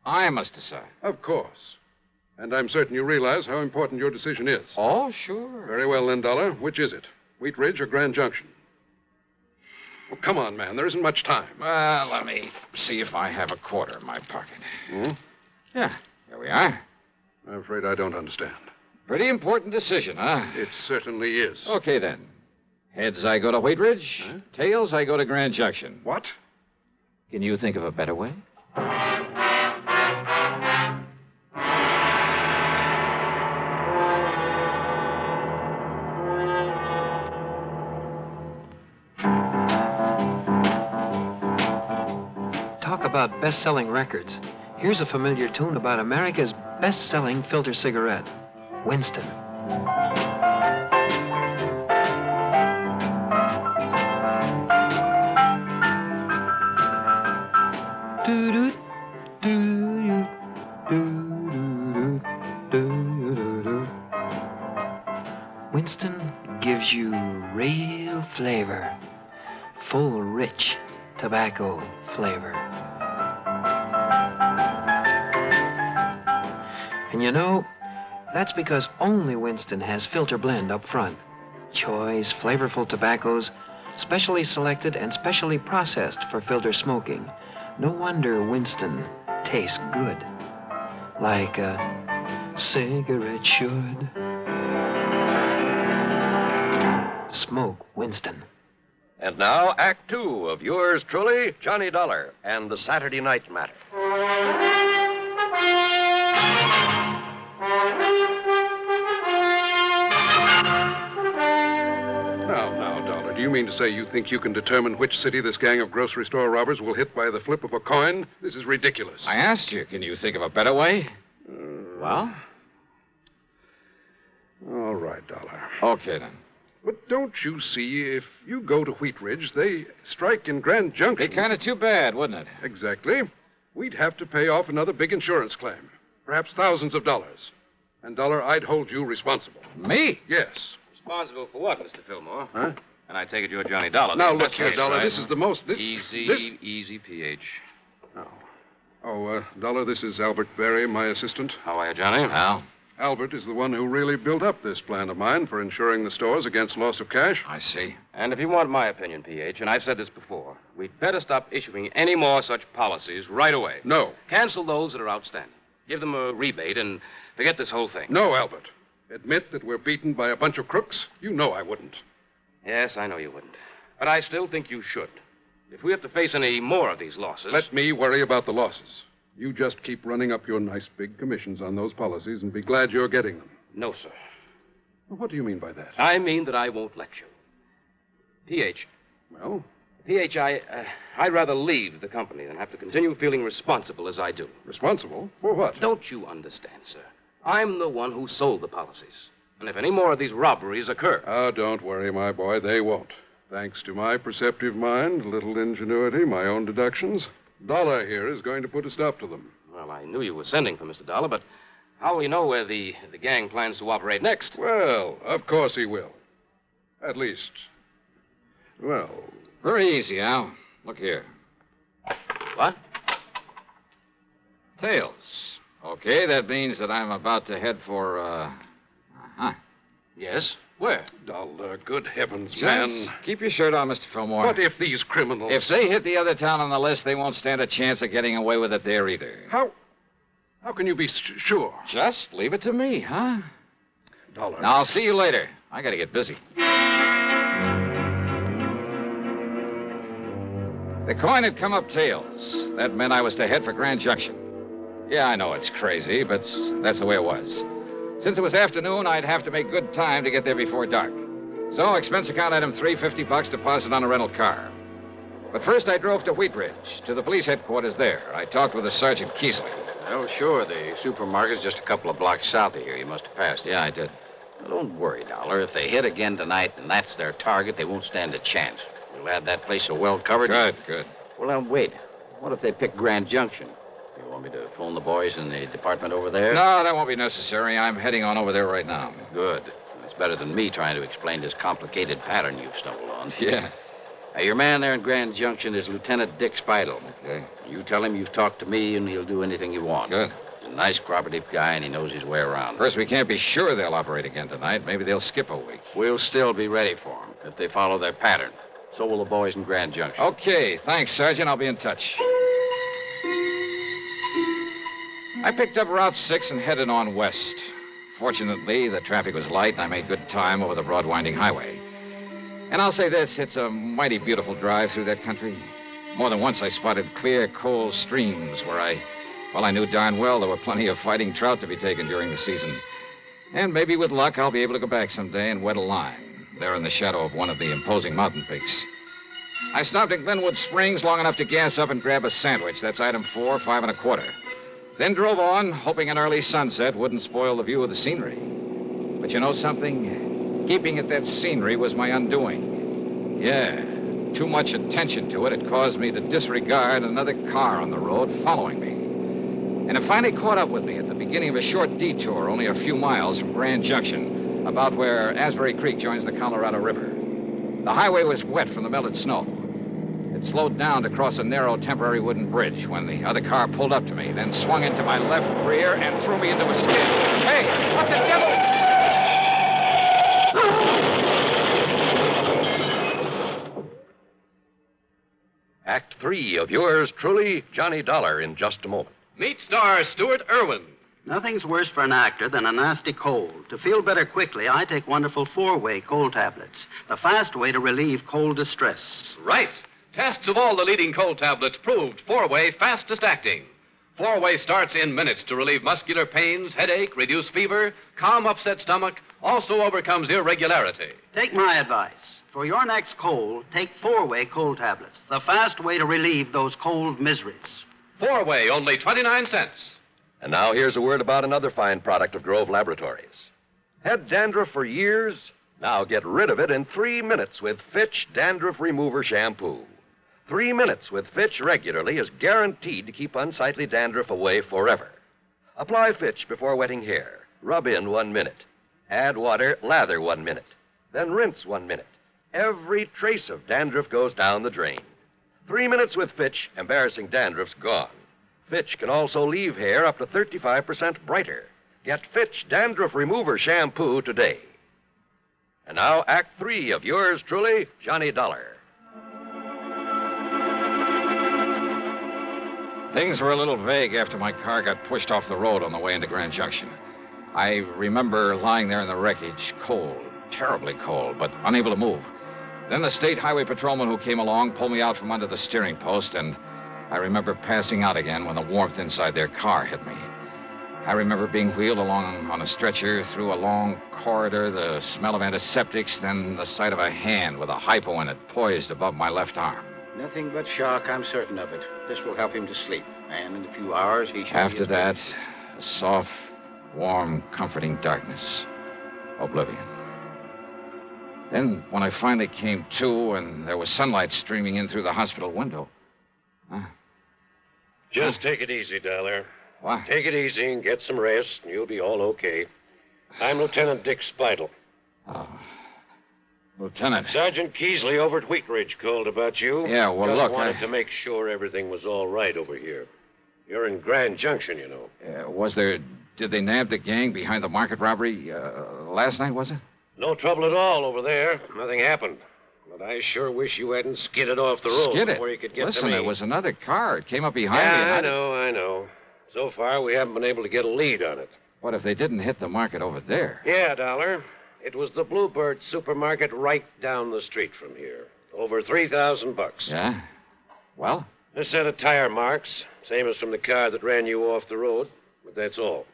Speaker 2: I must decide.
Speaker 15: Of course. And I'm certain you realize how important your decision is.
Speaker 2: Oh, sure.
Speaker 15: Very well, then, Dollar. Which is it? Wheat Ridge or Grand Junction? Oh, come on, man. There isn't much time.
Speaker 2: Well, let me see if I have a quarter in my pocket.
Speaker 15: Hmm?
Speaker 2: Yeah, here we are.
Speaker 15: I'm afraid I don't understand.
Speaker 2: Pretty important decision, huh?
Speaker 15: It certainly is.
Speaker 2: Okay, then. Heads, I go to Wheat Ridge. Huh? Tails, I go to Grand Junction.
Speaker 15: What?
Speaker 2: Can you think of a better way?
Speaker 5: Talk about best-selling records. Here's a familiar tune about America's best-selling filter cigarette, Winston. Winston gives you real flavor, full, rich tobacco flavor. And you know, that's because only Winston has filter blend up front. Choice, flavorful tobaccos, specially selected and specially processed for filter smoking. No wonder Winston tastes good, like a cigarette should. Smoke Winston.
Speaker 10: And now, Act Two of yours truly, Johnny Dollar and the Saturday Night Matter.
Speaker 15: Now, Dollar, do you mean to say you think you can determine which city this gang of grocery store robbers will hit by the flip of a coin? This is ridiculous.
Speaker 2: I asked you, can you think of a better way? Well?
Speaker 15: All right, Dollar.
Speaker 2: Okay, then.
Speaker 15: But don't you see, if you go to Wheat Ridge, they strike in Grand Junction.
Speaker 2: Be kind of too bad, wouldn't it?
Speaker 15: Exactly. We'd have to pay off another big insurance claim. Perhaps thousands of dollars. And, Dollar, I'd hold you responsible.
Speaker 2: Me?
Speaker 15: Yes.
Speaker 18: Responsible for what, Mr. Fillmore?
Speaker 15: Huh?
Speaker 18: And I take it you're Johnny Dollar.
Speaker 15: Now, look here, Dollar, this is the most...
Speaker 18: Easy, PH.
Speaker 15: Dollar, this is Albert Berry, my assistant.
Speaker 18: How are you, Johnny?
Speaker 2: Al?
Speaker 15: Albert is the one who really built up this plan of mine for insuring the stores against loss of cash.
Speaker 2: I see.
Speaker 18: And if you want my opinion, PH, and I've said this before, we'd better stop issuing any more such policies right away.
Speaker 15: No.
Speaker 18: Cancel those that are outstanding. Give them a rebate and forget this whole thing.
Speaker 15: No, Albert. Admit that we're beaten by a bunch of crooks? You know I wouldn't.
Speaker 18: Yes, I know you wouldn't. But I still think you should. If we have to face any more of these losses...
Speaker 15: Let me worry about the losses. You just keep running up your nice big commissions on those policies and be glad you're getting them.
Speaker 18: No, sir.
Speaker 15: What do you mean by that?
Speaker 18: I mean that I won't let you. PH.
Speaker 15: Well?
Speaker 18: PH, I'd rather leave the company than have to continue feeling responsible as I do.
Speaker 15: Responsible? For what?
Speaker 18: Don't you understand, sir? I'm the one who sold the policies. And if any more of these robberies occur...
Speaker 15: Oh, don't worry, my boy. They won't. Thanks to my perceptive mind, little ingenuity, my own deductions, Dollar here is going to put a stop to them.
Speaker 18: Well, I knew you were sending for Mr. Dollar, but how will you know where the gang plans to operate next?
Speaker 15: Well, of course he will. At least, well...
Speaker 2: Very easy, Al. Look here.
Speaker 18: What?
Speaker 2: Tails. Okay, that means that I'm about to head for,
Speaker 18: Yes? Where?
Speaker 15: Dollar, good heavens,
Speaker 2: Just
Speaker 15: man.
Speaker 2: keep your shirt on, Mr. Fillmore.
Speaker 15: What if these criminals...
Speaker 2: If they hit the other town on the list, they won't stand a chance of getting away with it there either.
Speaker 15: How can you be sure?
Speaker 2: Just leave it to me, huh?
Speaker 15: Dollar.
Speaker 2: Now, I'll see you later. I gotta get busy. The coin had come up tails. That meant I was to head for Grand Junction. Yeah, I know it's crazy, but that's the way it was. Since it was afternoon, I'd have to make good time to get there before dark. So, expense account item $350 deposit on a rental car. But first I drove to Wheat Ridge, to the police headquarters there. I talked with the Sergeant Keesley.
Speaker 18: Oh, sure. The supermarket's just a couple of blocks south of here. You must have passed it.
Speaker 2: Yeah, I did.
Speaker 18: Well, don't worry, Dollar. If they hit again tonight and that's their target, they won't stand a chance. We'll have that place so well covered.
Speaker 2: Good.
Speaker 18: Well, now, wait. What if they pick Grand Junction? You want me to phone the boys in the department over there?
Speaker 2: No, that won't be necessary. I'm heading on over there right now.
Speaker 18: Good. That's better than me trying to explain this complicated pattern you've stumbled on.
Speaker 2: Yeah.
Speaker 18: Now, your man there in Grand Junction is Lieutenant Dick Speidel.
Speaker 2: Okay.
Speaker 18: You tell him you've talked to me, and he'll do anything you want.
Speaker 2: Good.
Speaker 18: He's a nice, cooperative guy, and he knows his way around.
Speaker 2: First, we can't be sure they'll operate again tonight. Maybe they'll skip a week.
Speaker 18: We'll still be ready for them if they follow their pattern. So will the boys in Grand Junction.
Speaker 2: Okay. Thanks, Sergeant. I'll be in touch. I picked up Route 6 and headed on west. Fortunately, the traffic was light, and I made good time over the broad winding highway. And I'll say this, it's a mighty beautiful drive through that country. More than once I spotted clear, cold streams where I knew darn well there were plenty of fighting trout to be taken during the season. And maybe with luck, I'll be able to go back someday and wet a line, there in the shadow of one of the imposing mountain peaks. I stopped at Glenwood Springs long enough to gas up and grab a sandwich. That's item 4, 5 1/4. Then drove on, hoping an early sunset wouldn't spoil the view of the scenery. But you know something? Keeping at that scenery was my undoing. Yeah, too much attention to it had caused me to disregard another car on the road following me. And it finally caught up with me at the beginning of a short detour only a few miles from Grand Junction, about where Asbury Creek joins the Colorado River. The highway was wet from the melted snow. It slowed down to cross a narrow temporary wooden bridge when the other car pulled up to me, then swung into my left rear and threw me into a skid. Hey, what the devil?
Speaker 10: Act 3 of yours truly, Johnny Dollar, in just a moment.
Speaker 14: Meet star Stuart Irwin.
Speaker 19: Nothing's worse for an actor than a nasty cold. To feel better quickly, I take wonderful 4-way cold tablets, the fast way to relieve cold distress.
Speaker 14: Right. Tests of all the leading cold tablets proved 4-way fastest acting. 4-way starts in minutes to relieve muscular pains, headache, reduce fever, calm upset stomach, also overcomes irregularity.
Speaker 19: Take my advice. For your next cold, take 4-way cold tablets, the fast way to relieve those cold miseries.
Speaker 14: 4-way, only 29 cents.
Speaker 10: And now here's a word about another fine product of Grove Laboratories. Had dandruff for years? Now get rid of it in 3 minutes with Fitch Dandruff Remover Shampoo. 3 minutes with Fitch regularly is guaranteed to keep unsightly dandruff away forever. Apply Fitch before wetting hair. Rub in 1 minute. Add water, lather 1 minute. Then rinse 1 minute. Every trace of dandruff goes down the drain. 3 minutes with Fitch, embarrassing dandruff's gone. Fitch can also leave hair up to 35% brighter. Get Fitch Dandruff Remover Shampoo today. And now, Act 3 of yours truly, Johnny Dollar.
Speaker 2: Things were a little vague after my car got pushed off the road on the way into Grand Junction. I remember lying there in the wreckage, cold, terribly cold, but unable to move. Then the state highway patrolman who came along pulled me out from under the steering post, and I remember passing out again when the warmth inside their car hit me. I remember being wheeled along on a stretcher through a long corridor, the smell of antiseptics, then the sight of a hand with a hypo in it poised above my left arm.
Speaker 20: Nothing but shock, I'm certain of it. This will help him to sleep, and in a few hours he should
Speaker 2: After that, a soft, warm, comforting darkness. Oblivion. Then, when I finally came to and there was sunlight streaming in through the hospital window...
Speaker 24: Just take it easy, Dollar.
Speaker 2: What?
Speaker 24: Take it easy and get some rest, and you'll be all okay. I'm Lieutenant Dick Speidel.
Speaker 2: Oh. Lieutenant.
Speaker 24: Sergeant Keesley over at Wheat Ridge called about you.
Speaker 2: Yeah, well,
Speaker 24: Just
Speaker 2: look,
Speaker 24: wanted to make sure everything was all right over here. You're in Grand Junction, you know.
Speaker 2: Did they nab the gang behind the market robbery last night, was it?
Speaker 24: No trouble at all over there. Nothing happened. But I sure wish you hadn't skidded off the road
Speaker 2: Skidded?
Speaker 24: before you could get
Speaker 2: Listen,
Speaker 24: to me.
Speaker 2: there was another car. It came up behind me.
Speaker 24: Yeah, I know. So far, we haven't been able to get a lead on it.
Speaker 2: What if they didn't hit the market over there?
Speaker 24: Yeah, Dollar. It was the Bluebird supermarket right down the street from here. Over $3,000.
Speaker 2: Yeah? Well?
Speaker 24: A set of tire marks, same as from the car that ran you off the road, but that's all.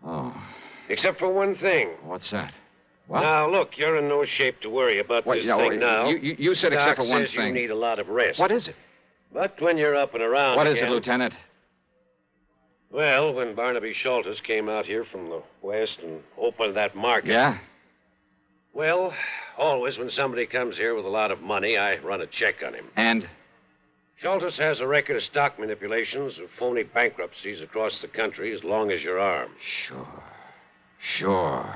Speaker 2: Oh.
Speaker 24: Except for one thing.
Speaker 2: What's that? What?
Speaker 24: Now, look, you're in no shape to worry about this thing now.
Speaker 2: You said
Speaker 24: Doc
Speaker 2: except for one
Speaker 24: says
Speaker 2: thing.
Speaker 24: you need a lot of rest.
Speaker 2: What is it?
Speaker 24: But when you're up and around
Speaker 2: What is it,
Speaker 24: again-
Speaker 2: Lieutenant?
Speaker 24: Well, when Barnaby Schultes came out here from the west and opened that market...
Speaker 2: Yeah?
Speaker 24: Well, always when somebody comes here with a lot of money, I run a check on him.
Speaker 2: And?
Speaker 24: Schultes has a record of stock manipulations of phony bankruptcies across the country as long as your arm.
Speaker 2: Sure.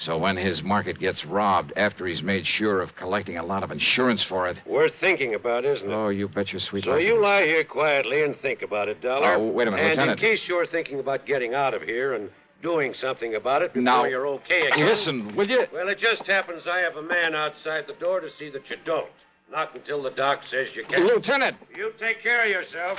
Speaker 2: So when his market gets robbed after he's made sure of collecting a lot of insurance for it...
Speaker 24: Worth thinking about, isn't it?
Speaker 2: Oh, you bet your sweet
Speaker 24: So
Speaker 2: life.
Speaker 24: you lie here quietly and think about it, Dollar.
Speaker 2: Oh, wait a minute,
Speaker 24: and
Speaker 2: Lieutenant.
Speaker 24: in case you're thinking about getting out of here and doing something about it before
Speaker 2: Now,
Speaker 24: you're okay again...
Speaker 2: listen, will you...
Speaker 24: Well, it just happens I have a man outside the door to see that you don't. Not until the doc says you can.
Speaker 2: Lieutenant!
Speaker 24: You take care of yourself.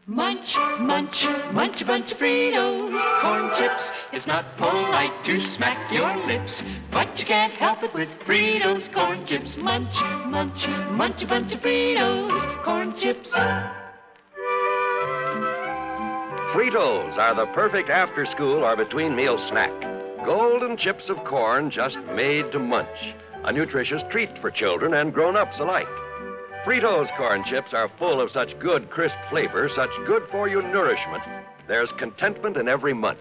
Speaker 6: Munch, munch, munch a bunch of Fritos, corn chips. It's not polite to smack your lips, but you can't help it with Fritos, corn chips. Munch, munch, munch a bunch of Fritos, corn chips.
Speaker 10: Fritos are the perfect after-school or between-meal snack. Golden chips of corn just made to munch. A nutritious treat for children and grown-ups alike. Fritos corn chips are full of such good, crisp flavor, such good-for-you nourishment. There's contentment in every munch.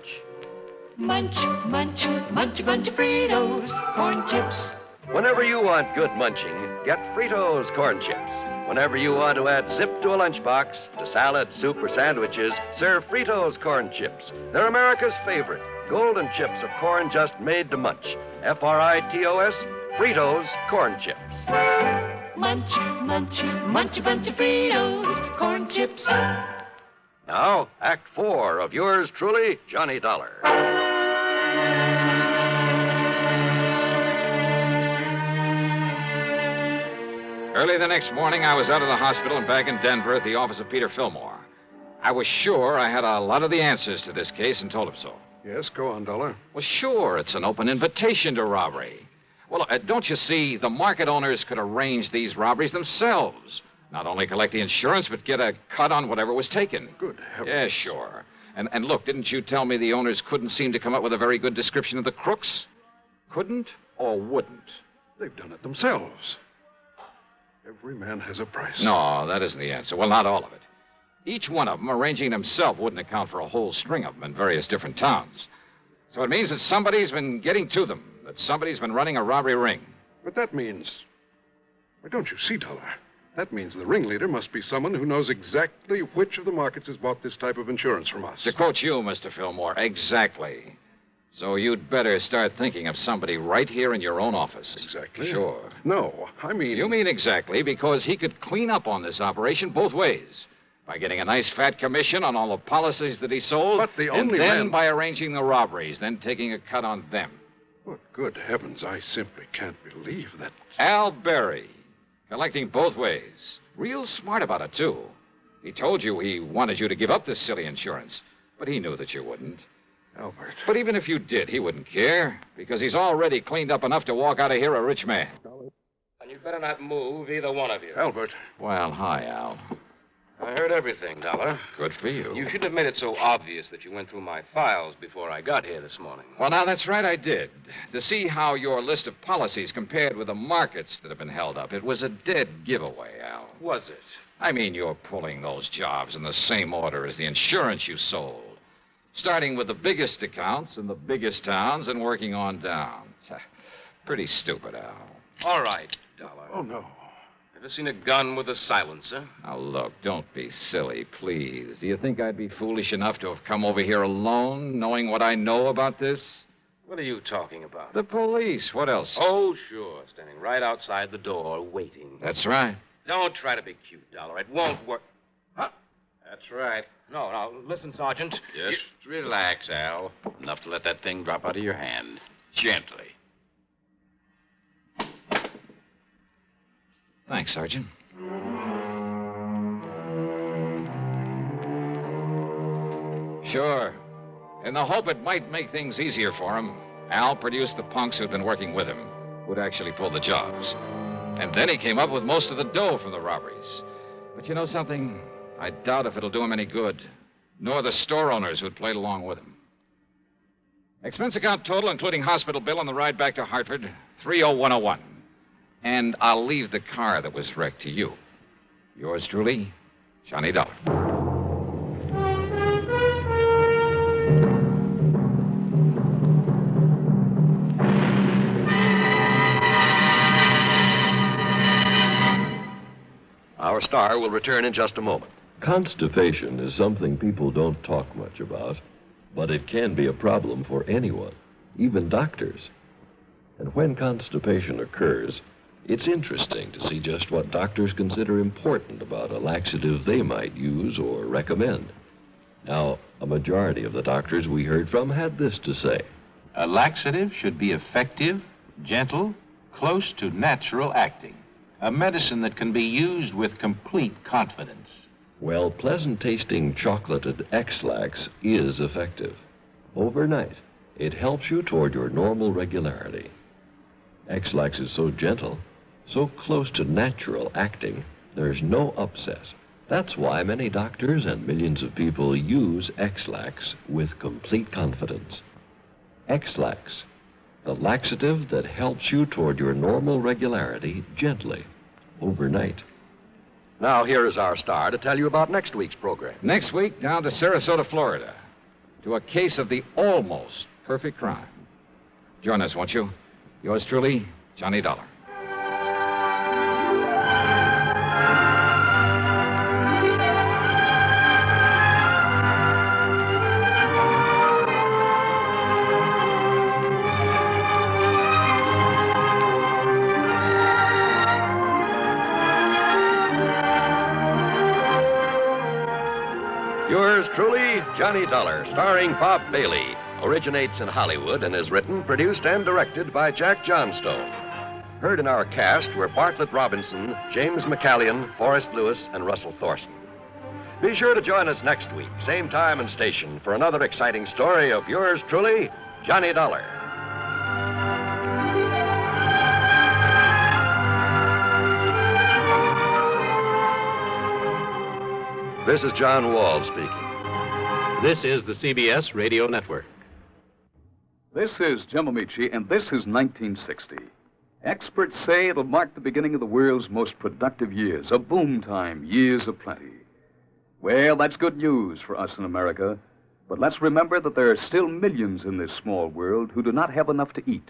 Speaker 6: Munch, munch, munch a bunch of Fritos, corn chips.
Speaker 10: Whenever you want good munching, get Fritos corn chips. Whenever you want to add zip to a lunchbox, to salad, soup, or sandwiches, serve Fritos corn chips. They're America's favorite. Golden chips of corn just made to munch. Fritos, Fritos corn chips.
Speaker 6: Munch, munch, munch a bunch of Fritos, corn chips.
Speaker 10: Now, Act 4 of yours truly, Johnny Dollar.
Speaker 2: Early the next morning, I was out of the hospital and back in Denver at the office of Peter Fillmore. I was sure I had a lot of the answers to this case and told him so.
Speaker 15: Yes, go on, Dollar.
Speaker 2: Well, sure, it's an open invitation to robbery. Well, don't you see, the market owners could arrange these robberies themselves. Not only collect the insurance, but get a cut on whatever was taken.
Speaker 15: Good heavens.
Speaker 2: Yeah, sure. And look, didn't you tell me the owners couldn't seem to come up with a very good description of the crooks? Couldn't or wouldn't?
Speaker 15: They've done it themselves. Every man has a price.
Speaker 2: No, that isn't the answer. Well, not all of it. Each one of them arranging themselves wouldn't account for a whole string of them in various different towns. So it means that somebody's been getting to them, that somebody's been running a robbery ring.
Speaker 15: But that means... Why, don't you see, Dollar? That means the ringleader must be someone who knows exactly which of the markets has bought this type of insurance from us.
Speaker 2: To quote you, Mr. Fillmore, exactly. So you'd better start thinking of somebody right here in your own office.
Speaker 15: Exactly?
Speaker 2: Sure.
Speaker 15: No, I mean...
Speaker 2: You mean exactly, because he could clean up on this operation both ways. By getting a nice fat commission on all the policies that he sold.
Speaker 15: But the only
Speaker 2: and then
Speaker 15: man...
Speaker 2: by arranging the robberies, then taking a cut on them.
Speaker 15: But good heavens, I simply can't believe that...
Speaker 2: Al Berry. Collecting both ways. Real smart about it, too. He told you he wanted you to give up this silly insurance. But he knew that you wouldn't.
Speaker 15: Albert.
Speaker 2: But even if you did, he wouldn't care. Because he's already cleaned up enough to walk out of here a rich man.
Speaker 24: And you'd better not move, either one of you.
Speaker 15: Albert.
Speaker 2: Well, hi, Al.
Speaker 24: I heard everything, Dollar.
Speaker 2: Good for you.
Speaker 24: You shouldn't have made it so obvious that you went through my files before I got here this morning.
Speaker 2: Well, now, that's right, I did. To see how your list of policies compared with the markets that have been held up. It was a dead giveaway, Al.
Speaker 24: Was it?
Speaker 2: I mean, you're pulling those jobs in the same order as the insurance you sold. Starting with the biggest accounts in the biggest towns and working on down. Pretty stupid, Al.
Speaker 24: All right, Dollar.
Speaker 15: Oh, no.
Speaker 24: Ever seen a gun with a silencer?
Speaker 2: Now, look, don't be silly, please. Do you think I'd be foolish enough to have come over here alone, knowing what I know about this?
Speaker 24: What are you talking about?
Speaker 2: The police. What else?
Speaker 24: Oh, sure. Standing right outside the door, waiting.
Speaker 2: That's right.
Speaker 24: Don't try to be cute, Dollar. It won't work. Huh? That's right. No, listen, Sergeant.
Speaker 18: Just relax, Al. Enough to let that thing drop out of your hand. Gently.
Speaker 2: Thanks, Sergeant. Sure. In the hope it might make things easier for him, Al produced the punks who'd been working with him, who'd actually pulled the jobs. And then he came up with most of the dough from the robberies. But you know something? I doubt if it'll do him any good, nor the store owners who'd played along with him. Expense account total, including hospital bill on the ride back to Hartford, $30101. And I'll leave the car that was wrecked to you. Yours truly, Johnny Dollar.
Speaker 10: Our star will return in just a moment.
Speaker 7: Constipation is something people don't talk much about, but it can be a problem for anyone, even doctors. And when constipation occurs, it's interesting to see just what doctors consider important about a laxative they might use or recommend. Now, a majority of the doctors we heard from had this to say.
Speaker 9: A laxative should be effective, gentle, close to natural acting. A medicine that can be used with complete confidence.
Speaker 7: Well, pleasant-tasting chocolated X-Lax is effective. Overnight, it helps you toward your normal regularity. X-Lax is so gentle, so close to natural acting, there's no upset. That's why many doctors and millions of people use X-Lax with complete confidence. X-Lax, the laxative that helps you toward your normal regularity gently, overnight.
Speaker 10: Now, here is our star to tell you about next week's program.
Speaker 2: Next week, down to Sarasota, Florida, to a case of the almost perfect crime. Join us, won't you? Yours truly, Johnny Dollar.
Speaker 10: Yours truly, Johnny Dollar, starring Bob Bailey, originates in Hollywood and is written, produced, and directed by Jack Johnstone. Heard in our cast were Bartlett Robinson, James McCallion, Forrest Lewis, and Russell Thorson. Be sure to join us next week, same time and station, for another exciting story of yours truly, Johnny Dollar. This is John Wall speaking.
Speaker 12: This is the CBS Radio Network.
Speaker 23: This is Jim Amici, and this is 1960. Experts say it'll mark the beginning of the world's most productive years, a boom time, years of plenty. Well, that's good news for us in America, but let's remember that there are still millions in this small world who do not have enough to eat.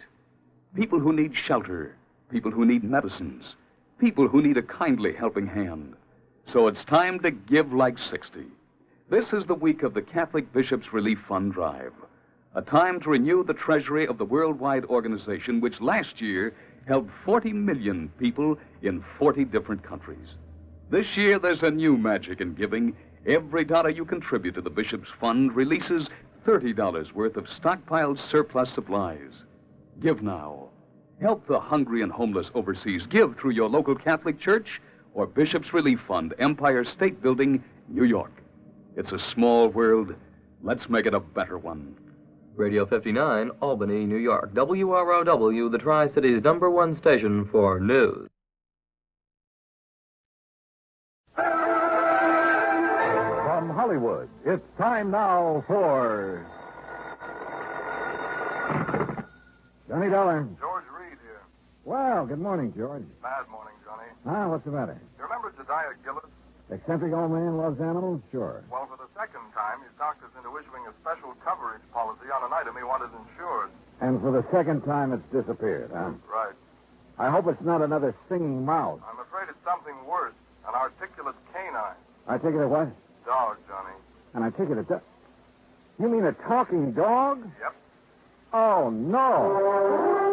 Speaker 23: People who need shelter, people who need medicines, people who need a kindly helping hand. So it's time to give like 60. This is the week of the Catholic Bishops' Relief Fund Drive, a time to renew the treasury of the worldwide organization which last year helped 40 million people in 40 different countries. This year, there's a new magic in giving. Every dollar you contribute to the Bishops' Fund releases $30 worth of stockpiled surplus supplies. Give now. Help the hungry and homeless overseas. Give through your local Catholic church or Bishop's Relief Fund, Empire State Building, New York. It's a small world. Let's make it a better one.
Speaker 25: Radio 59, Albany, New York. WROW, the Tri-City's #1 station for news.
Speaker 3: From Hollywood, it's time now for Johnny Dollar.
Speaker 15: George Reed here.
Speaker 3: Well, good morning, George.
Speaker 15: Bad morning, Johnny.
Speaker 3: What's the matter?
Speaker 15: You remember Jediah Gillis?
Speaker 3: Eccentric old man loves animals? Sure.
Speaker 15: Well, for the second time, he's talked us into issuing a special coverage policy on an item he wanted insured.
Speaker 3: And for the second time, it's disappeared, huh?
Speaker 15: Right.
Speaker 3: I hope it's not another singing mouse.
Speaker 15: I'm afraid it's something worse. An articulate canine.
Speaker 3: I take it a what?
Speaker 15: Dog, Johnny.
Speaker 3: And I take it a You mean a talking dog?
Speaker 15: Yep.
Speaker 3: Oh, no.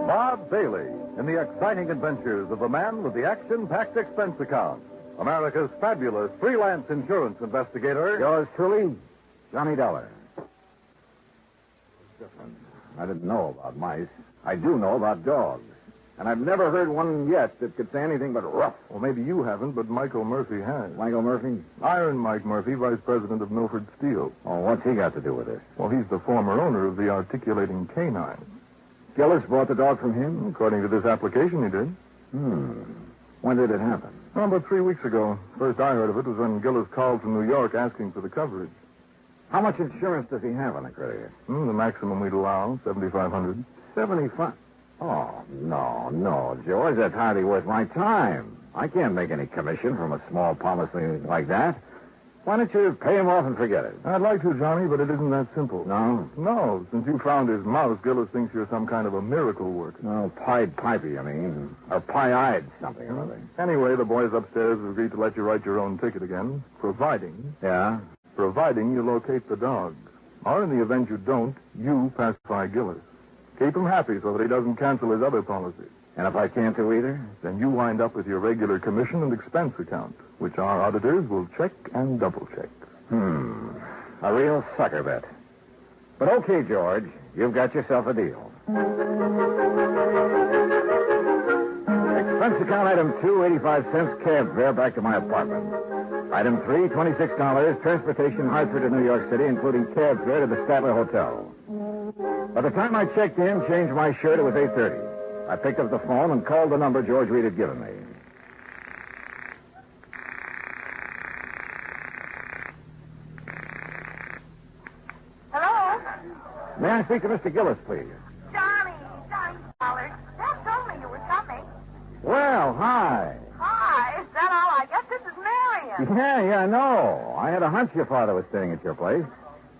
Speaker 3: Bob Bailey in the exciting adventures of the man with the action-packed expense account. America's fabulous freelance insurance investigator. Yours truly, Johnny Dollar. I didn't know about mice. I do know about dogs.
Speaker 1: And I've never heard one yet that could say anything but rough.
Speaker 8: Well, maybe you haven't, but Michael Murphy has.
Speaker 1: Michael Murphy?
Speaker 8: Iron Mike Murphy, vice president of Milford Steel.
Speaker 1: Oh, what's he got to do with this?
Speaker 8: Well, he's the former owner of the articulating canine.
Speaker 1: Gillis bought the dog from him?
Speaker 8: According to this application, he did.
Speaker 1: When did it happen?
Speaker 8: Oh, about 3 weeks ago. First I heard of it was when Gillis called from New York asking for the coverage.
Speaker 1: How much insurance does he have on the critter?
Speaker 8: The maximum we'd allow, $7,500.
Speaker 1: 75? Oh, no, George. That's hardly worth my time. I can't make any commission from a small policy like that. Why don't you pay him off and forget it?
Speaker 8: I'd like to, Johnny, but it isn't that simple.
Speaker 1: No?
Speaker 8: No. Since you found his mouse, Gillis thinks you're some kind of a miracle worker.
Speaker 1: No, Pied Pipey, I mean. Or pie-eyed something or other.
Speaker 8: Anyway, the boys upstairs have agreed to let you write your own ticket again, providing...
Speaker 1: Yeah?
Speaker 8: Providing you locate the dog. Or in the event you don't, you pacify Gillis. Keep him happy so that he doesn't cancel his other policy.
Speaker 1: And if I can't do either?
Speaker 8: Then you wind up with your regular commission and expense account, which our auditors will check and double-check.
Speaker 1: A real sucker bet. But okay, George, you've got yourself a deal. Expense account item 2, 85 cents cab fare back to my apartment. Item 3, $26, transportation Hartford to New York City, including cab fare to the Statler Hotel. By the time I checked in, changed my shirt, it was 8:30. I picked up the phone and called the number George Reed had given me.
Speaker 11: Hello?
Speaker 1: May I speak to Mr. Gillis, please?
Speaker 11: Johnny Dollar. Dad told me you were coming.
Speaker 1: Well, hi.
Speaker 11: Hi, is that all? I guess this is Marion.
Speaker 1: Yeah, no. I had a hunch your father was staying at your place.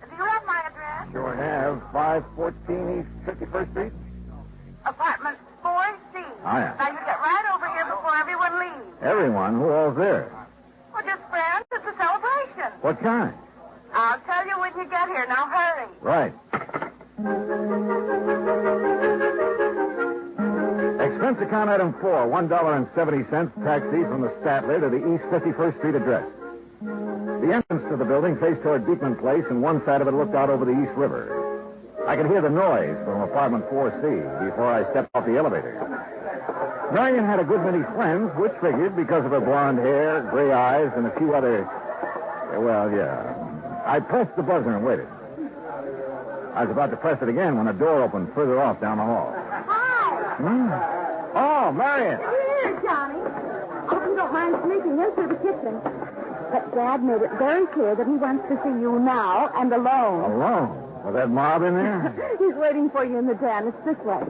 Speaker 11: Do you have my address?
Speaker 1: Sure have. 514 East 51st Street.
Speaker 11: Apartment 4C.
Speaker 1: Oh, yeah.
Speaker 11: Now, you get right over here before everyone leaves.
Speaker 1: Everyone? Who all's there?
Speaker 11: Well, just friends. It's a celebration.
Speaker 1: What kind?
Speaker 11: I'll tell you when you get here. Now, hurry.
Speaker 1: Right. Expense account item 4, $1.70 taxi from the Statler to the East 51st Street address. The entrance to the building faced toward Beekman Place, and one side of it looked out over the East River. I could hear the noise from apartment 4C before I stepped off the elevator. Marion had a good many friends, which figured because of her blonde hair, gray eyes, and a few other... Well, yeah. I pressed the buzzer and waited. I was about to press it again when a door opened further off down the hall.
Speaker 11: Hi.
Speaker 1: Oh, Marion.
Speaker 17: Here, Johnny. I hope you don't mind sneaking into the kitchen. But Dad made it very clear that he wants to see you now and alone.
Speaker 1: Alone? Was that mob in there?
Speaker 17: He's waiting for you in the den. It's this way.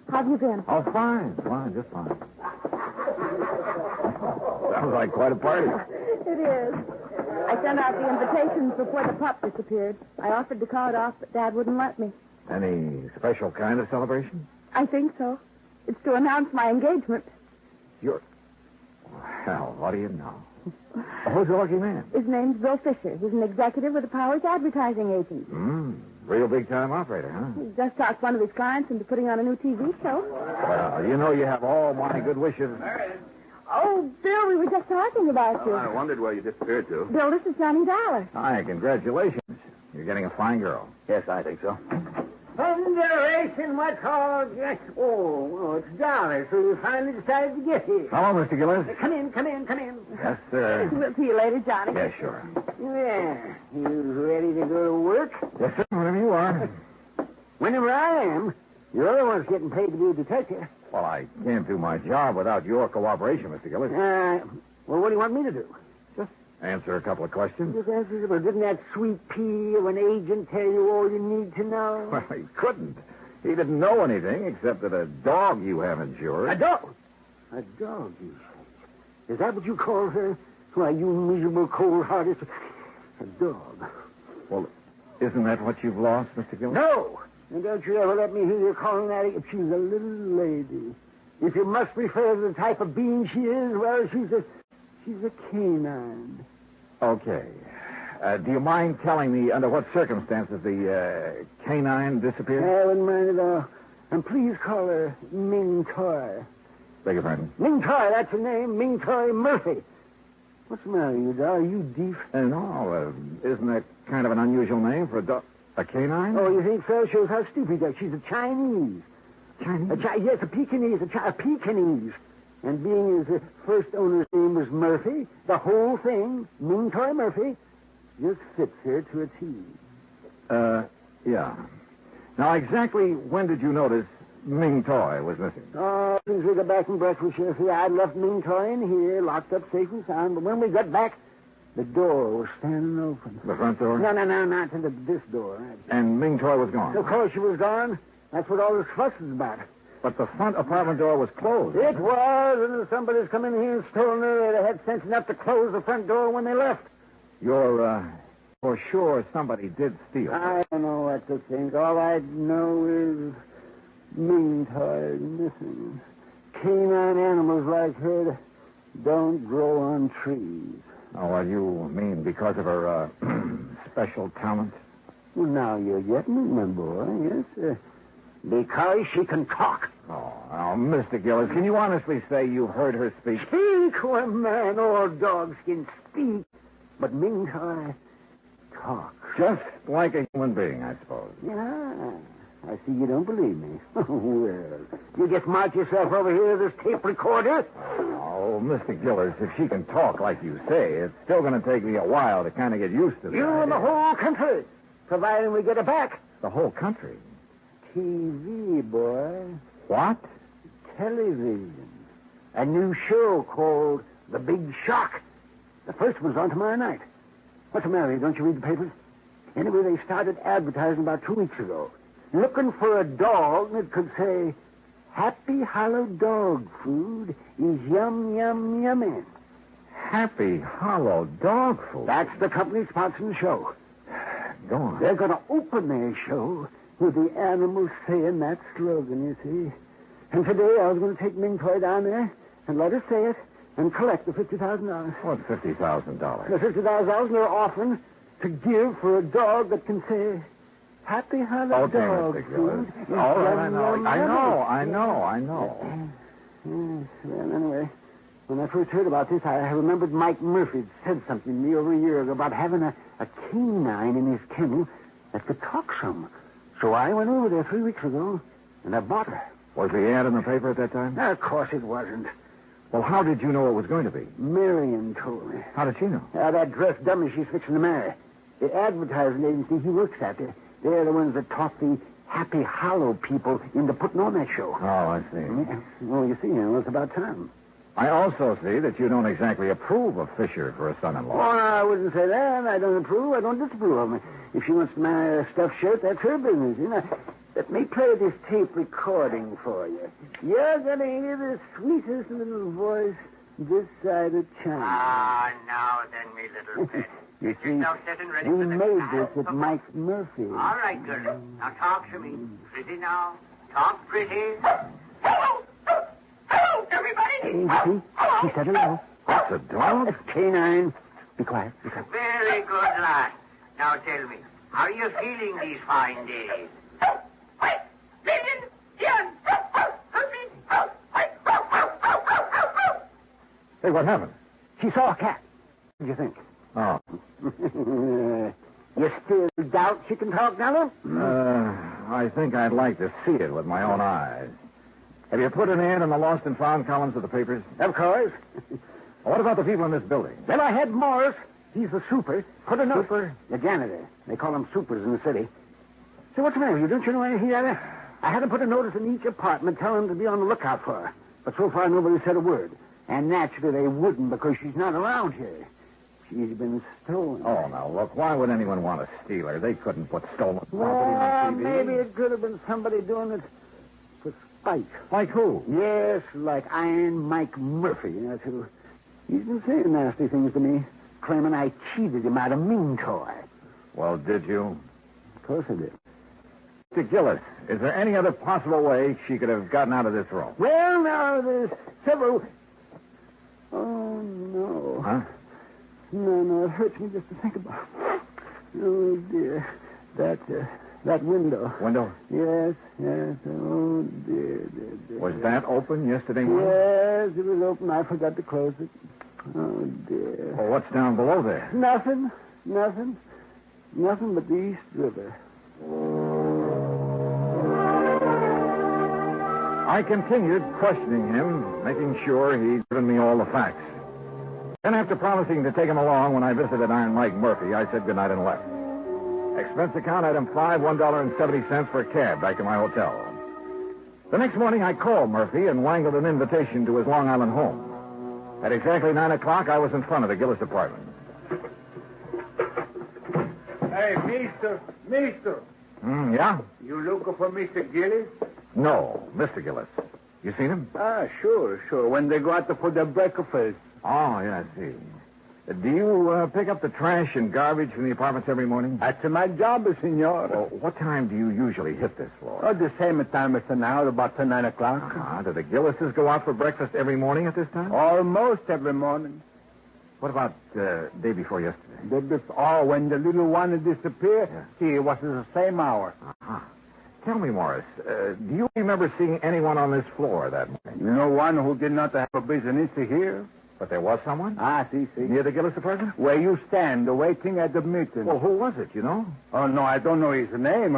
Speaker 17: How've you been?
Speaker 1: Oh, fine, just fine. Sounds like quite a party.
Speaker 17: It is. I sent out the invitations before the pup disappeared. I offered to call it off, but Dad wouldn't let me.
Speaker 1: Any special kind of celebration?
Speaker 17: I think so. It's to announce my engagement.
Speaker 1: Well, what do you know? Who's the lucky man?
Speaker 17: His name's Bill Fisher. He's an executive with the Powers advertising agency.
Speaker 1: Real big-time operator, huh?
Speaker 17: He just talked one of his clients into putting on a new TV show.
Speaker 1: Well, you know you have all my good wishes.
Speaker 17: Oh, Bill, we were just talking about you.
Speaker 1: I wondered where you disappeared to.
Speaker 17: Bill, this is Johnny Dollar.
Speaker 1: Hi, congratulations. You're getting a fine girl. Yes, I think so.
Speaker 21: Thunderation, what's called? Oh, it's Dollar, so you finally decided to get here.
Speaker 1: Hello, Mr. Gillis.
Speaker 21: Come in.
Speaker 1: Yes, sir.
Speaker 17: We'll see you later, Johnny.
Speaker 1: Yes, sure.
Speaker 21: Yeah, you ready to go to work?
Speaker 1: Yes, sir, whenever you are.
Speaker 21: Whenever I am. You're the one's getting paid to be a detective.
Speaker 1: Well, I can't do my job without your cooperation, Mr. Gillis.
Speaker 21: Well, what do you want me to do?
Speaker 1: Answer a couple of questions.
Speaker 21: Well, didn't that sweet pea of an agent tell you all you need to know?
Speaker 1: Well, he couldn't. He didn't know anything except that a dog you have insured.
Speaker 21: A dog? A dog, you say? Is that what you call her? Why, you miserable, cold-hearted... A dog.
Speaker 1: Well, isn't that what you've lost, Mr. Gillis?
Speaker 21: No! And don't you ever let me hear you calling that... She's a little lady. If you must refer to the type of being she is, well, she's a canine.
Speaker 1: Okay. Do you mind telling me under what circumstances the canine disappeared?
Speaker 21: I wouldn't mind at all. And please call her Ming Toy.
Speaker 1: Beg your pardon?
Speaker 21: Ming Toy, that's her name. Ming Toy Murphy. What's the matter, you dog? Are you deaf?
Speaker 1: No, isn't that kind of an unusual name for a canine?
Speaker 21: Oh, you think so? Shows how stupid you are. She's a Chinese. Chinese? Yes, a Pekingese. A Pekingese. And being his first owner's name was Murphy, the whole thing, Ming Toy Murphy, just fits her to a T.
Speaker 1: Yeah. Now, exactly when did you notice Ming Toy was missing?
Speaker 21: Oh, since we got back from breakfast, you see, I'd left Ming Toy in here, locked up safe and sound, but when we got back, the door was standing open.
Speaker 1: The front door?
Speaker 21: No, not to this door.
Speaker 1: And Ming Toy was gone?
Speaker 21: Of course she was gone. That's what all this fuss is about.
Speaker 1: But the front apartment door was closed.
Speaker 21: It was, and if somebody's come in here and stolen her, they'd have had sense enough to close the front door when they left.
Speaker 1: You're, for sure somebody did steal her.
Speaker 21: I don't know what to think. All I know is Ming Toy missing. Canine animals like her don't grow on trees.
Speaker 1: Oh, well, you mean because of her, special talent?
Speaker 21: Well, now you're getting it, my boy, yes. Because she can talk.
Speaker 1: Oh, Mr. Gillis, can you honestly say you heard her speak?
Speaker 21: Speak? Well, man, all dogs can speak. But Ming Toy talk.
Speaker 1: Just like a human being, I suppose.
Speaker 21: Yeah. I see you don't believe me. Well, you just march yourself over here to this tape recorder.
Speaker 1: Oh, Mr. Gillis, if she can talk like you say, it's still going to take me a while to kind of get used to that.
Speaker 21: You and the whole country, providing we get it back.
Speaker 1: The whole country?
Speaker 21: TV, boy.
Speaker 1: What?
Speaker 21: Television. A new show called The Big Shock. The first one's on tomorrow night. What's the matter? Don't you read the papers? Anyway, they started advertising about 2 weeks ago. Looking for a dog that could say, Happy Hollow Dog Food is yum, yum, yummy.
Speaker 1: Happy Hollow Dog Food?
Speaker 21: That's the company sponsoring the show.
Speaker 1: Go on.
Speaker 21: They're going to open their show with the animals saying that slogan, you see. And today I was going to take Ming Toy down there and let her say it and collect the $50,000.
Speaker 1: What $50,000?
Speaker 21: The $50,000 they're offering to give for a dog that can say, Happy Hollow Dog Food.
Speaker 1: All right, I know.
Speaker 21: Yes, well, anyway, when I first heard about this, I remembered Mike Murphy had said something to me over a year ago about having a canine in his kennel that could talk some. So I went over there 3 weeks ago, and I bought her.
Speaker 1: Was the ad in the paper at that time?
Speaker 21: Of course it wasn't.
Speaker 1: Well, how did you know it was going to be?
Speaker 21: Marion told me.
Speaker 1: How did she know?
Speaker 21: That dressed dummy she's fixing to marry. The advertising agency he works at, they're the ones that talk the Happy Hollow people into putting on that show.
Speaker 1: Oh, I see.
Speaker 21: Yeah. Well, you see, it's about time.
Speaker 1: I also see that you don't exactly approve of Fisher for a son-in-law.
Speaker 21: Oh, no, I wouldn't say that. I don't approve. I don't disapprove of him. If she wants to marry a stuffed shirt, that's her business. You know. Let me play this tape recording for you. You're going to hear the sweetest little voice this side of China.
Speaker 11: Ah, now then, me little pet.
Speaker 21: You see,
Speaker 11: ready
Speaker 21: we
Speaker 11: for the
Speaker 21: made
Speaker 11: class.
Speaker 21: this at Mike Murphy.
Speaker 11: All right, girl. Now talk to me. Pretty now. Talk pretty. Hello, everybody.
Speaker 21: See? She said hello.
Speaker 1: That's a dog?
Speaker 21: It's canine. Be quiet.
Speaker 11: Very good, lad. Now tell me, how are you feeling these fine days?
Speaker 1: Hey, what happened?
Speaker 21: She saw a cat. What do you think?
Speaker 1: Oh.
Speaker 21: You still doubt she can talk, Nello?
Speaker 1: I think I'd like to see it with my own eyes. Have you put an ad in the lost and found columns of the papers?
Speaker 21: Of course.
Speaker 1: What about the people in this building?
Speaker 21: Well, I had Morris. He's the super. Put a note.
Speaker 1: Super?
Speaker 21: The janitor. They call them supers in the city. So what's the matter with you? Don't you know anything about it? I had to put a notice in each apartment telling them to be on the lookout for her. But so far, nobody said a word. And naturally, they wouldn't because she's not around here. She's been stolen.
Speaker 1: Oh, now, look, why would anyone want to steal her? They couldn't put stolen property
Speaker 21: Well,
Speaker 1: on TV.
Speaker 21: maybe it could have been somebody doing it for spite.
Speaker 1: Like who?
Speaker 21: Yes, like Iron Mike Murphy. That's who. He's been saying nasty things to me, claiming I cheated him out of Ming Toy.
Speaker 1: Well, did you?
Speaker 21: Of course I did.
Speaker 1: Mr. Gillis, is there any other possible way she could have gotten out of this room?
Speaker 21: Well, now, there's several... Oh, no.
Speaker 1: Huh?
Speaker 21: No, it hurts me just to think about it. Oh, dear. That window.
Speaker 1: Window?
Speaker 21: Yes. Oh, dear.
Speaker 1: Was that open yesterday morning?
Speaker 21: Yes, it was open. I forgot to close it. Oh, dear.
Speaker 1: Well, what's down below there?
Speaker 21: Nothing but the East River.
Speaker 1: I continued questioning him, making sure he'd given me all the facts. Then, after promising to take him along when I visited Iron Mike Murphy, I said goodnight and left. Expense account item 5, $1.70 for a cab back to my hotel. The next morning, I called Murphy and wangled an invitation to his Long Island home. At exactly 9 o'clock, I was in front of the Gillis apartment.
Speaker 4: Hey, Mister.
Speaker 1: Yeah?
Speaker 4: You looking for Mr. Gillis?
Speaker 1: No, Mr. Gillis. You seen him?
Speaker 4: Sure. When they go out for their breakfast.
Speaker 1: Oh, yeah, I see. Do you pick up the trash and garbage from the apartments every morning?
Speaker 4: That's my job, senor.
Speaker 1: Well, what time do you usually hit this floor?
Speaker 4: The same time as now, about 9 o'clock.
Speaker 1: Do the Gillises go out for breakfast every morning at this time?
Speaker 4: Almost every morning.
Speaker 1: What about day before yesterday?
Speaker 4: When the little one disappeared, see, it was the same hour.
Speaker 1: Uh-huh. Tell me, Morris, do you remember seeing anyone on this floor that morning?
Speaker 4: You know one who did not have a business here?
Speaker 1: But there was someone?
Speaker 4: See.
Speaker 1: Near the Gillis apartment?
Speaker 4: Where you stand, waiting at the meeting.
Speaker 1: Well, who was it, you know?
Speaker 4: Oh, no, I don't know his name.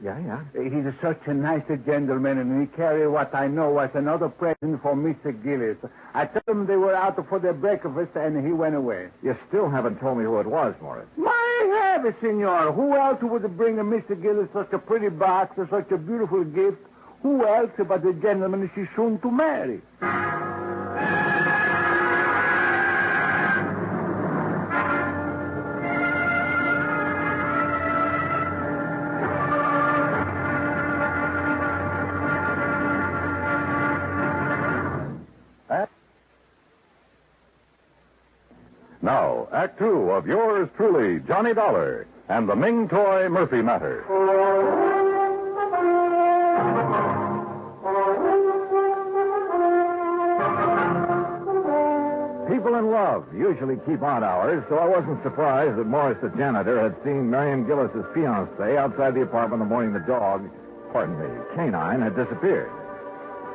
Speaker 1: Yeah.
Speaker 4: He's such a nice gentleman, and he carried what I know was another present for Mr. Gillis. I told him they were out for their breakfast, and he went away.
Speaker 1: You still haven't told me who it was, Morris.
Speaker 4: My heavens, senor. Who else would bring Mr. Gillis such a pretty box or such a beautiful gift? Who else but the gentleman she's soon to marry?
Speaker 3: Now, Act Two of yours truly, Johnny Dollar, and the Ming Toy Murphy Matter.
Speaker 1: People in love usually keep odd hours, so I wasn't surprised that Morris, the janitor, had seen Marion Gillis's fiancée outside the apartment the morning the dog, canine, had disappeared.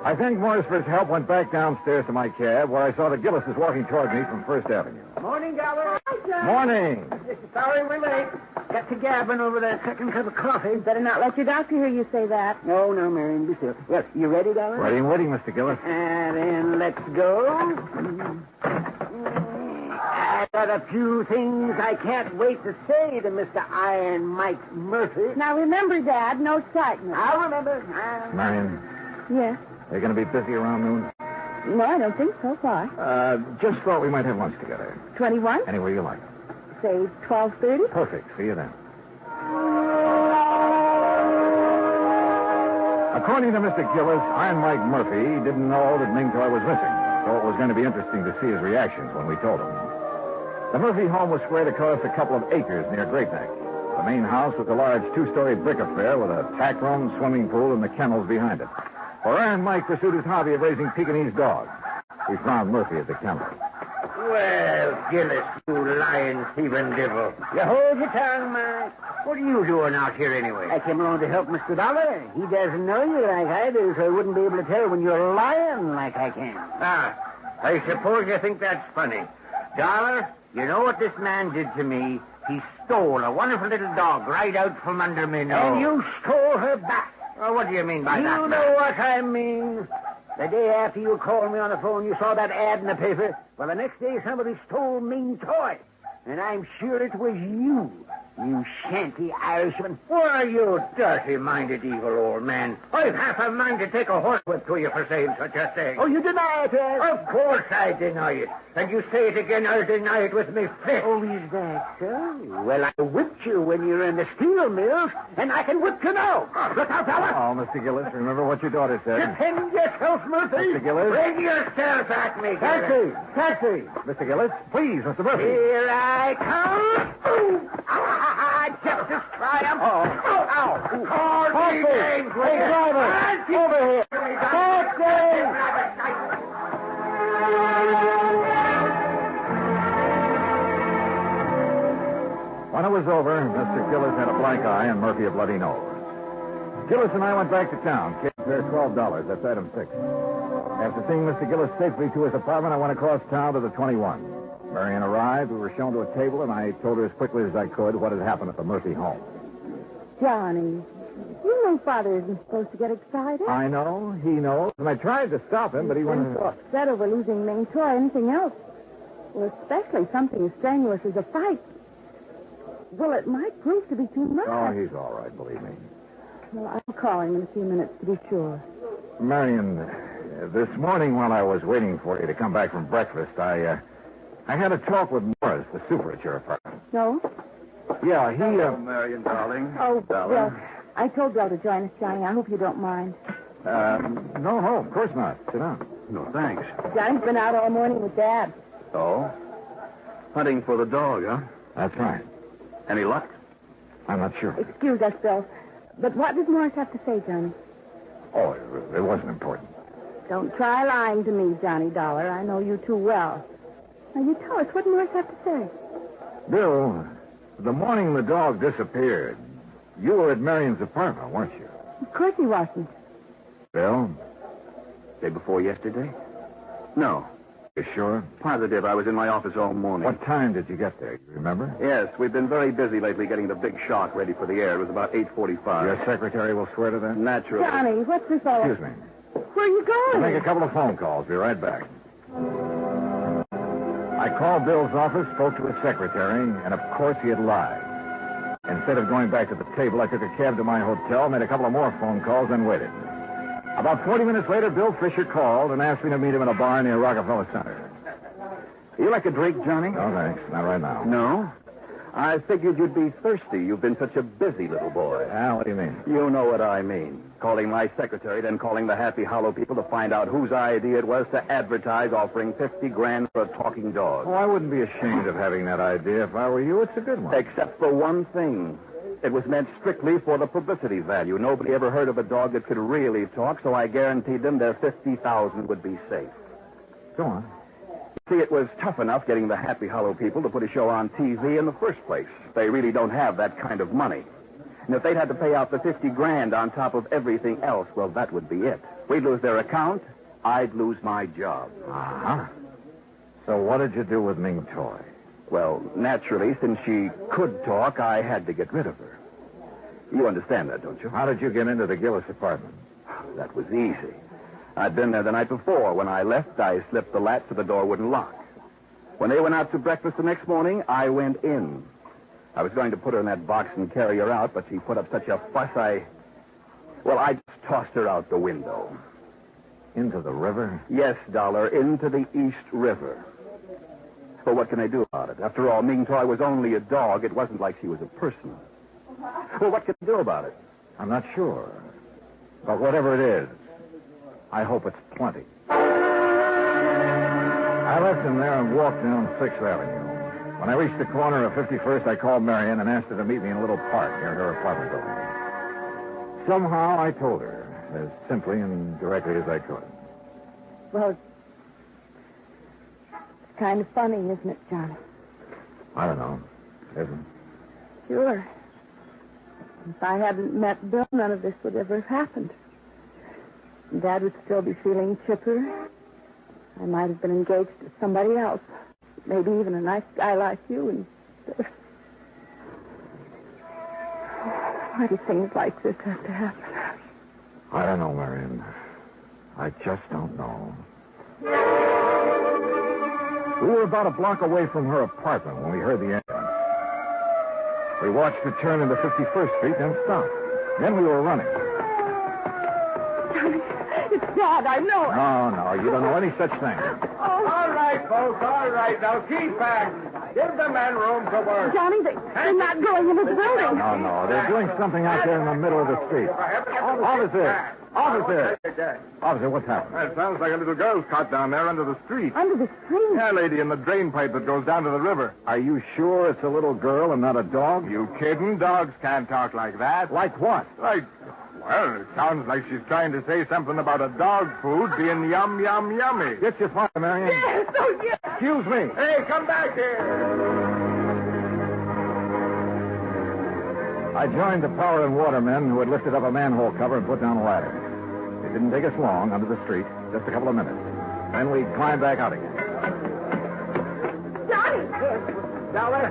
Speaker 1: I thanked Morris for his help, went back downstairs to my cab, where I saw the Gillises walking toward me from First Avenue.
Speaker 21: Morning, Dollar.
Speaker 1: Morning.
Speaker 21: Sorry we're late. Got to gabbing over that second cup of coffee. Better not let your doctor hear you say that. No, Marion, be still. Well, you ready, Dollar?
Speaker 1: Ready and waiting, Mr. Gillis.
Speaker 21: And then let's go. I got a few things I can't wait to say to Mr. Iron Mike Murphy.
Speaker 17: Now remember, Dad, no excitement.
Speaker 21: I'll remember.
Speaker 1: Marion.
Speaker 17: Yes?
Speaker 1: Are you going to be busy around noon?
Speaker 17: No, I don't think so far.
Speaker 1: Just thought we might have lunch together.
Speaker 17: 21?
Speaker 1: Anywhere you like.
Speaker 17: Say 12:30?
Speaker 1: Perfect. See you then. According to Mr. Gillis, Iron Mike Murphy didn't know that Ming Toy was missing, so it was going to be interesting to see his reactions when we told him. The Murphy home was spread across a couple of acres near Great Neck. The main house was a large two-story brick affair with a tack room, swimming pool, and the kennels behind it. For Iron Mike pursued his hobby of raising Pekingese dogs. We found Murphy at the kennel.
Speaker 11: Well, Gillis, you lying, thieving devil. You hold your tongue, Mike. What are you doing out here anyway?
Speaker 21: I came along to help Mr. Dollar. He doesn't know you like I do, so I wouldn't be able to tell when you're lying like I can.
Speaker 11: I suppose you think that's funny. Dollar, you know what this man did to me? He stole a wonderful little dog right out from under me nose.
Speaker 21: And you stole her back.
Speaker 11: Oh, what do you mean by that?
Speaker 21: You know what I mean. The day after you called me on the phone, you saw that ad in the paper. Well, the next day, somebody stole Ming Toy. And I'm sure it was you, you shanty Irishman.
Speaker 11: Why, you dirty-minded evil old man. I've half a mind to take a horsewhip to you for saying such a thing.
Speaker 21: Oh, you deny it, eh?
Speaker 11: Of course I deny it. And you say it again, I'll deny it with me fist.
Speaker 21: Oh, is that so? Well, I whipped you when you were in the steel mills, and I can whip you now. Look out, fella.
Speaker 1: Oh, Mr. Gillis, remember what your daughter said.
Speaker 21: Defend yourself, Murphy.
Speaker 1: Mr. Gillis.
Speaker 11: Bring yourself at me, Gillis.
Speaker 21: Taxi.
Speaker 1: Mr. Gillis, please, Mr. Murphy.
Speaker 21: Here I come. Justice triumph.
Speaker 11: Ow.
Speaker 21: Coffee. Hey, driver. Over here. Taxi.
Speaker 1: When it was over, Mr. Gillis had a black eye and Murphy a bloody nose. Gillis and I went back to town. Cab fare $12. That's item 6. After seeing Mr. Gillis safely to his apartment, I went across town to the 21. Marion arrived. We were shown to a table, and I told her as quickly as I could what had happened at the Murphy home.
Speaker 17: Johnny, You know Father isn't supposed to get excited.
Speaker 1: I know, he knows, and I tried to stop him, but he went...
Speaker 17: He's so upset over losing Ming Toy, anything else. Well, especially something as strenuous as a fight. Well, it might prove to be too much.
Speaker 1: Oh, he's all right, believe me.
Speaker 17: Well, I'll call him in a few minutes to be sure.
Speaker 1: Marion, this morning while I was waiting for you to come back from breakfast, I had a talk with Morris, the super at your apartment.
Speaker 17: No?
Speaker 1: Yeah, he...
Speaker 8: Marion, darling.
Speaker 17: Oh,
Speaker 8: darling.
Speaker 17: well, I told Bill to join us, Johnny. I hope you don't mind.
Speaker 1: No, of course not. Sit down.
Speaker 8: No, thanks.
Speaker 17: Johnny's been out all morning with Dad.
Speaker 8: Oh? Hunting for the dog, huh?
Speaker 1: That's right.
Speaker 8: Any luck?
Speaker 1: I'm not sure.
Speaker 17: Excuse us, Bill. But what does Morris have to say, Johnny?
Speaker 1: Oh, it wasn't important.
Speaker 17: Don't try lying to me, Johnny Dollar. I know you too well. Now, you tell us, what did Morris have to say?
Speaker 1: Bill, the morning the dog disappeared, you were at Marion's apartment, weren't you?
Speaker 17: Of course he wasn't.
Speaker 1: Bill?
Speaker 8: Day before yesterday? No.
Speaker 1: You sure?
Speaker 8: Positive. I was in my office all morning.
Speaker 1: What time did you get there? You remember?
Speaker 8: Yes, we've been very busy lately getting the big shock ready for the air. It was about 8:45.
Speaker 1: Your secretary will swear to that?
Speaker 8: Naturally.
Speaker 17: Johnny, what's this all...
Speaker 1: Excuse me.
Speaker 17: Where are you
Speaker 1: I'll
Speaker 17: going?
Speaker 1: make a couple of phone calls. Be right back. I called Bill's office, spoke to his secretary, and of course he had lied. Instead of going back to the table, I took a cab to my hotel, made a couple of more phone calls, and waited. About 40 minutes later, Bill Fisher called and asked me to meet him in a bar near Rockefeller Center.
Speaker 8: You like a drink, Johnny?
Speaker 1: No, thanks. Not right now.
Speaker 8: No? I figured you'd be thirsty. You've been such a busy little boy.
Speaker 1: Ah, what do you mean?
Speaker 8: You know what I mean. Calling my secretary, then calling the Happy Hollow people to find out whose idea it was to advertise offering $50,000 for a talking dog.
Speaker 1: Oh, I wouldn't be ashamed of having that idea if I were you. It's a good one.
Speaker 8: Except for one thing. It was meant strictly for the publicity value. Nobody ever heard of a dog that could really talk, so I guaranteed them their $50,000 would be safe.
Speaker 1: Go on.
Speaker 8: See, it was tough enough getting the Happy Hollow people to put a show on TV in the first place. They really don't have that kind of money. And if they'd had to pay out the $50,000 on top of everything else, well, that would be it. We'd lose their account. I'd lose my job.
Speaker 1: Uh-huh. So what did you do with Ming Toy?
Speaker 8: Well, naturally, since she could talk, I had to get rid of her. You understand that, don't you?
Speaker 1: How did you get into the Gillis apartment?
Speaker 8: That was easy. I'd been there the night before. When I left, I slipped the latch so the door wouldn't lock. When they went out to breakfast the next morning, I went in. I was going to put her in that box and carry her out, but she put up such a fuss, I just tossed her out the window.
Speaker 1: Into the river?
Speaker 8: Yes, Dollar, into the East River. Well, what can I do about it? After all, Ming Toy was only a dog. It wasn't like she was a person. Well, what can I do about it?
Speaker 1: I'm not sure. But whatever it is, I hope it's plenty. I left him there and walked down 6th Avenue. When I reached the corner of 51st, I called Marion and asked her to meet me in a little park near her apartment building. Somehow I told her, as simply and directly as I could.
Speaker 17: Well, it's kind of funny, isn't it, Johnny?
Speaker 1: I don't know. Isn't?
Speaker 17: Sure. If I hadn't met Bill, none of this would ever have happened. Dad would still be feeling chipper. I might have been engaged to somebody else. Maybe even a nice guy like you. And why do things like this have to happen?
Speaker 1: I don't know, Marion. I just don't know. We were about a block away from her apartment when we heard the ambulance. We watched her turn into 51st Street, then stop. Then we were running.
Speaker 17: Johnny, it's Dad, I know it.
Speaker 1: No, you don't know any such thing.
Speaker 17: Oh.
Speaker 11: All right, folks, all right. Now keep back. Give the men room to work.
Speaker 17: Johnny, they're not going into the building.
Speaker 1: No, they're doing something out there in the middle of the street. Officer, what's happened?
Speaker 8: It sounds like a little girl's caught down there under the street.
Speaker 17: Under the street?
Speaker 8: Yeah, lady, in the drain pipe that goes down to the river.
Speaker 1: Are you sure it's a little girl and not a dog?
Speaker 8: You kidding? Dogs can't talk like that.
Speaker 1: Like what?
Speaker 8: Well, it sounds like she's trying to say something about a dog food being yum, yum, yummy.
Speaker 1: Get your father, Marion.
Speaker 17: Yes, oh, yes.
Speaker 1: Excuse me.
Speaker 11: Hey, come back here.
Speaker 1: I joined the power and water men who had lifted up a manhole cover and put down a ladder. It didn't take us long under the street, just a couple of minutes. Then we climbed back out again.
Speaker 17: Johnny!
Speaker 21: Dollar,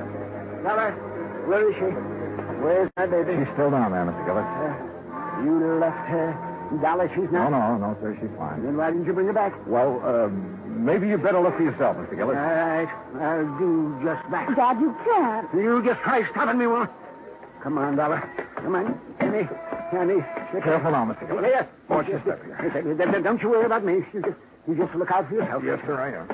Speaker 21: where is she? Where's my baby?
Speaker 1: She's still down there, Mr. Gillis.
Speaker 21: You left her. Dollar, she's not?
Speaker 1: No, sir, she's fine.
Speaker 21: Then why didn't you bring her back?
Speaker 1: Well, maybe you better look for yourself, Mr. Gillis.
Speaker 21: All right, I'll do just that.
Speaker 17: Dad, you can't.
Speaker 21: You just try stopping me, woman. Come on, Dollar. Come on. Kenny.
Speaker 1: Careful now, Mr. Gillis.
Speaker 21: Here.
Speaker 1: Watch your step here.
Speaker 21: Don't you worry about me. You just look out for yourself.
Speaker 1: Yes, sir, I am.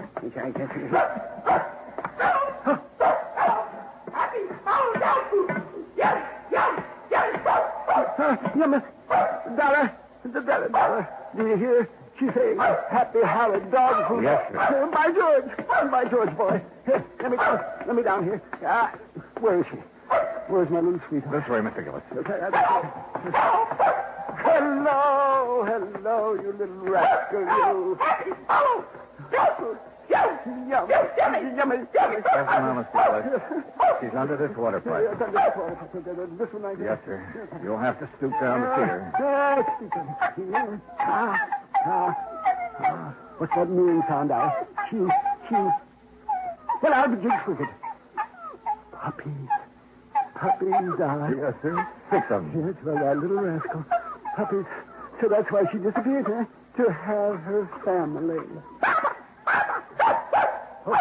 Speaker 21: Dollar. Do you hear? She's saying, happy horrid dog food.
Speaker 1: Yes, sir.
Speaker 21: By George, boy. Here, let me down here. Where is she? Where's my little sweetheart?
Speaker 1: This way, Mr. Gillis.
Speaker 21: Hello, you little rascal, you. Yummy.
Speaker 1: Careful now, Mr. Gillis. She's under this water pipe.
Speaker 21: This one, I guess.
Speaker 1: Yes, sir. You'll have to stoop down to see her.
Speaker 21: What's that meaning sound, Al? She. Well, I'll be jigs with it. Puppies, darling.
Speaker 1: Yes, sir. 6 of them.
Speaker 21: Yes, well, that little rascal. Puppies. So that's why she disappeared, huh? To have her family. Oh,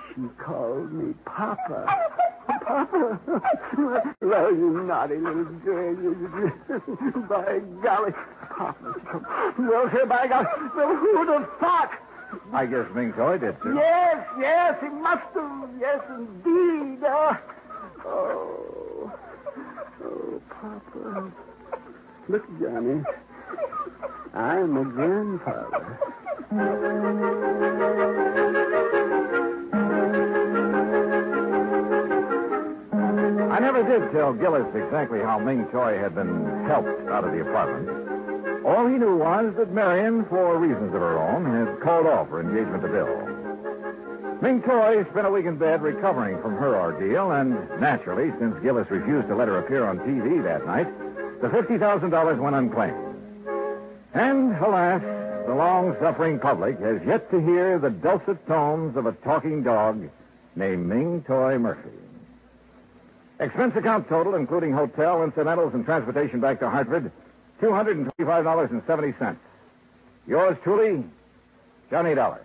Speaker 21: she called me Papa. Papa? Well, you naughty little girl. By golly. Papa. Well, sir, by golly. Well, who would have thought?
Speaker 1: I guess Ming Toy did, sir.
Speaker 21: Yes, he must have. Yes, indeed. Oh, Papa. Look, Johnny. I'm a grandfather.
Speaker 1: I never did tell Gillis exactly how Ming Toy had been helped out of the apartment. All he knew was that Marion, for reasons of her own, had called off her engagement to Bill. Ming Toy spent a week in bed recovering from her ordeal, and naturally, since Gillis refused to let her appear on TV that night, the $50,000 went unclaimed. And, alas, the long-suffering public has yet to hear the dulcet tones of a talking dog named Ming Toy Murphy. Expense account total, including hotel, incidentals, and transportation back to Hartford, $225.70. Yours truly, Johnny Dollar.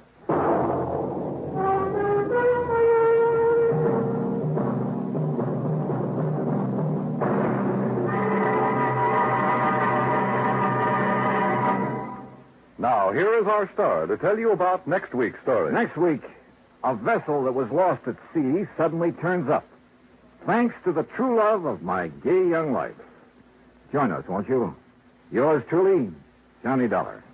Speaker 3: Now, here is our star to tell you about next week's story.
Speaker 1: Next week, a vessel that was lost at sea suddenly turns up, thanks to the true love of my gay young life. Join us, won't you? Yours truly, Johnny Dollar.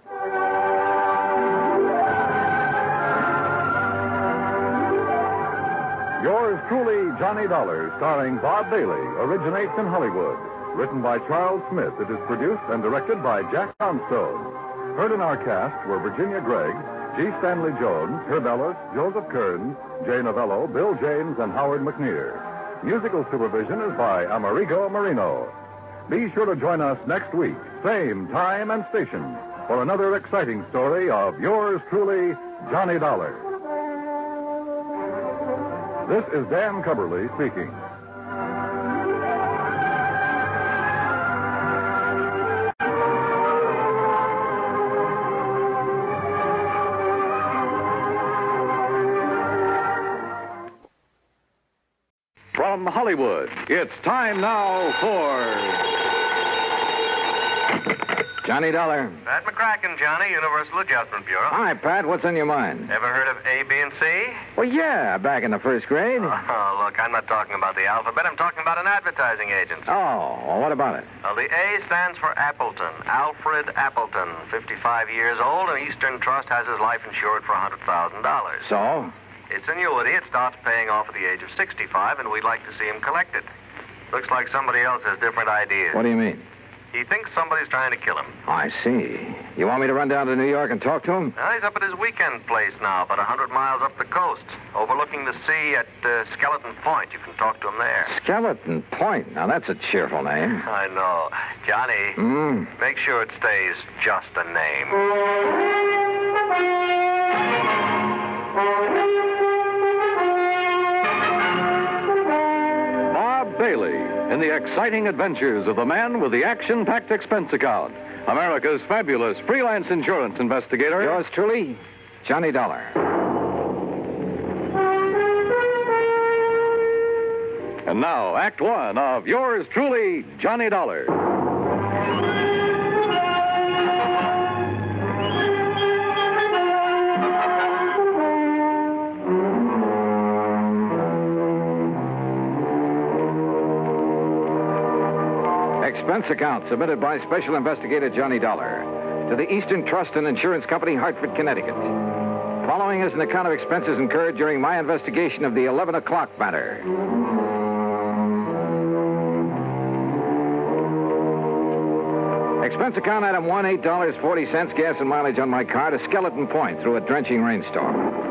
Speaker 3: Yours truly, Johnny Dollar, starring Bob Bailey, originates in Hollywood. Written by Charles Smith, it is produced and directed by Jack Johnstone. Heard in our cast were Virginia Gregg, G. Stanley Jones, Herb Ellis, Joseph Kearns, Jay Novello, Bill James, and Howard McNear. Musical supervision is by Amerigo Marino. Be sure to join us next week, same time and station, for another exciting story of yours truly, Johnny Dollar. This is Dan Cubberly speaking. From Hollywood, it's time now for
Speaker 1: Johnny Dollar.
Speaker 5: Pat McCracken, Johnny, Universal Adjustment Bureau.
Speaker 1: Hi, Pat. What's on your mind?
Speaker 5: Ever heard of A, B, and C?
Speaker 1: Well, yeah, back in the first grade.
Speaker 5: Oh, look, I'm not talking about the alphabet. I'm talking about an advertising agency.
Speaker 1: Oh, well, what about it?
Speaker 5: Well, the A stands for Appleton. Alfred Appleton, 55 years old, and Eastern Trust has his life insured for $100,000.
Speaker 1: So?
Speaker 5: It's annuity. It starts paying off at the age of 65, and we'd like to see him collected. Looks like somebody else has different ideas.
Speaker 1: What do you mean?
Speaker 5: He thinks somebody's trying to kill him.
Speaker 1: I see. You want me to run down to New York and talk to him?
Speaker 5: Well, he's up at his weekend place now, about 100 miles up the coast, overlooking the sea at Skeleton Point. You can talk to him there.
Speaker 1: Skeleton Point? Now, that's a cheerful name.
Speaker 5: I know. Johnny, make sure it stays just a name.
Speaker 3: Bailey in the exciting adventures of the man with the action-packed expense account, America's fabulous freelance insurance investigator.
Speaker 2: Yours truly, Johnny Dollar.
Speaker 3: And now, Act One of yours truly, Johnny Dollar.
Speaker 2: Expense account submitted by Special Investigator Johnny Dollar to the Eastern Trust and Insurance Company, Hartford, Connecticut. Following is an account of expenses incurred during my investigation of the 11 o'clock matter. Expense account item 1, $8.40, gas and mileage on my car to Skeleton Point through a drenching rainstorm.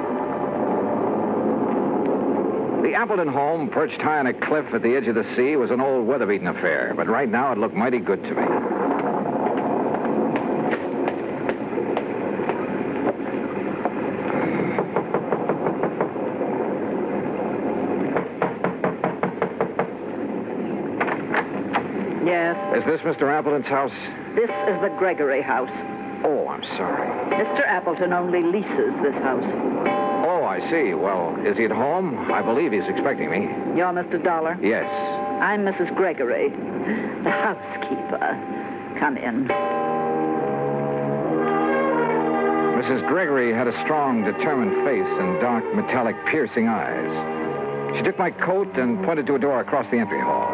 Speaker 2: The Appleton home, perched high on a cliff at the edge of the sea, was an old weather-beaten affair, but right now it looked mighty good to me.
Speaker 13: Yes.
Speaker 2: Is this Mr. Appleton's house?
Speaker 13: This is the Gregory house.
Speaker 2: Oh, I'm sorry.
Speaker 13: Mr. Appleton only leases this house.
Speaker 2: Oh, I see. Well, is he at home? I believe he's expecting me.
Speaker 13: You're Mr. Dollar?
Speaker 2: Yes.
Speaker 13: I'm Mrs. Gregory, the housekeeper. Come in.
Speaker 2: Mrs. Gregory had a strong, determined face and dark, metallic, piercing eyes. She took my coat and pointed to a door across the entry hall.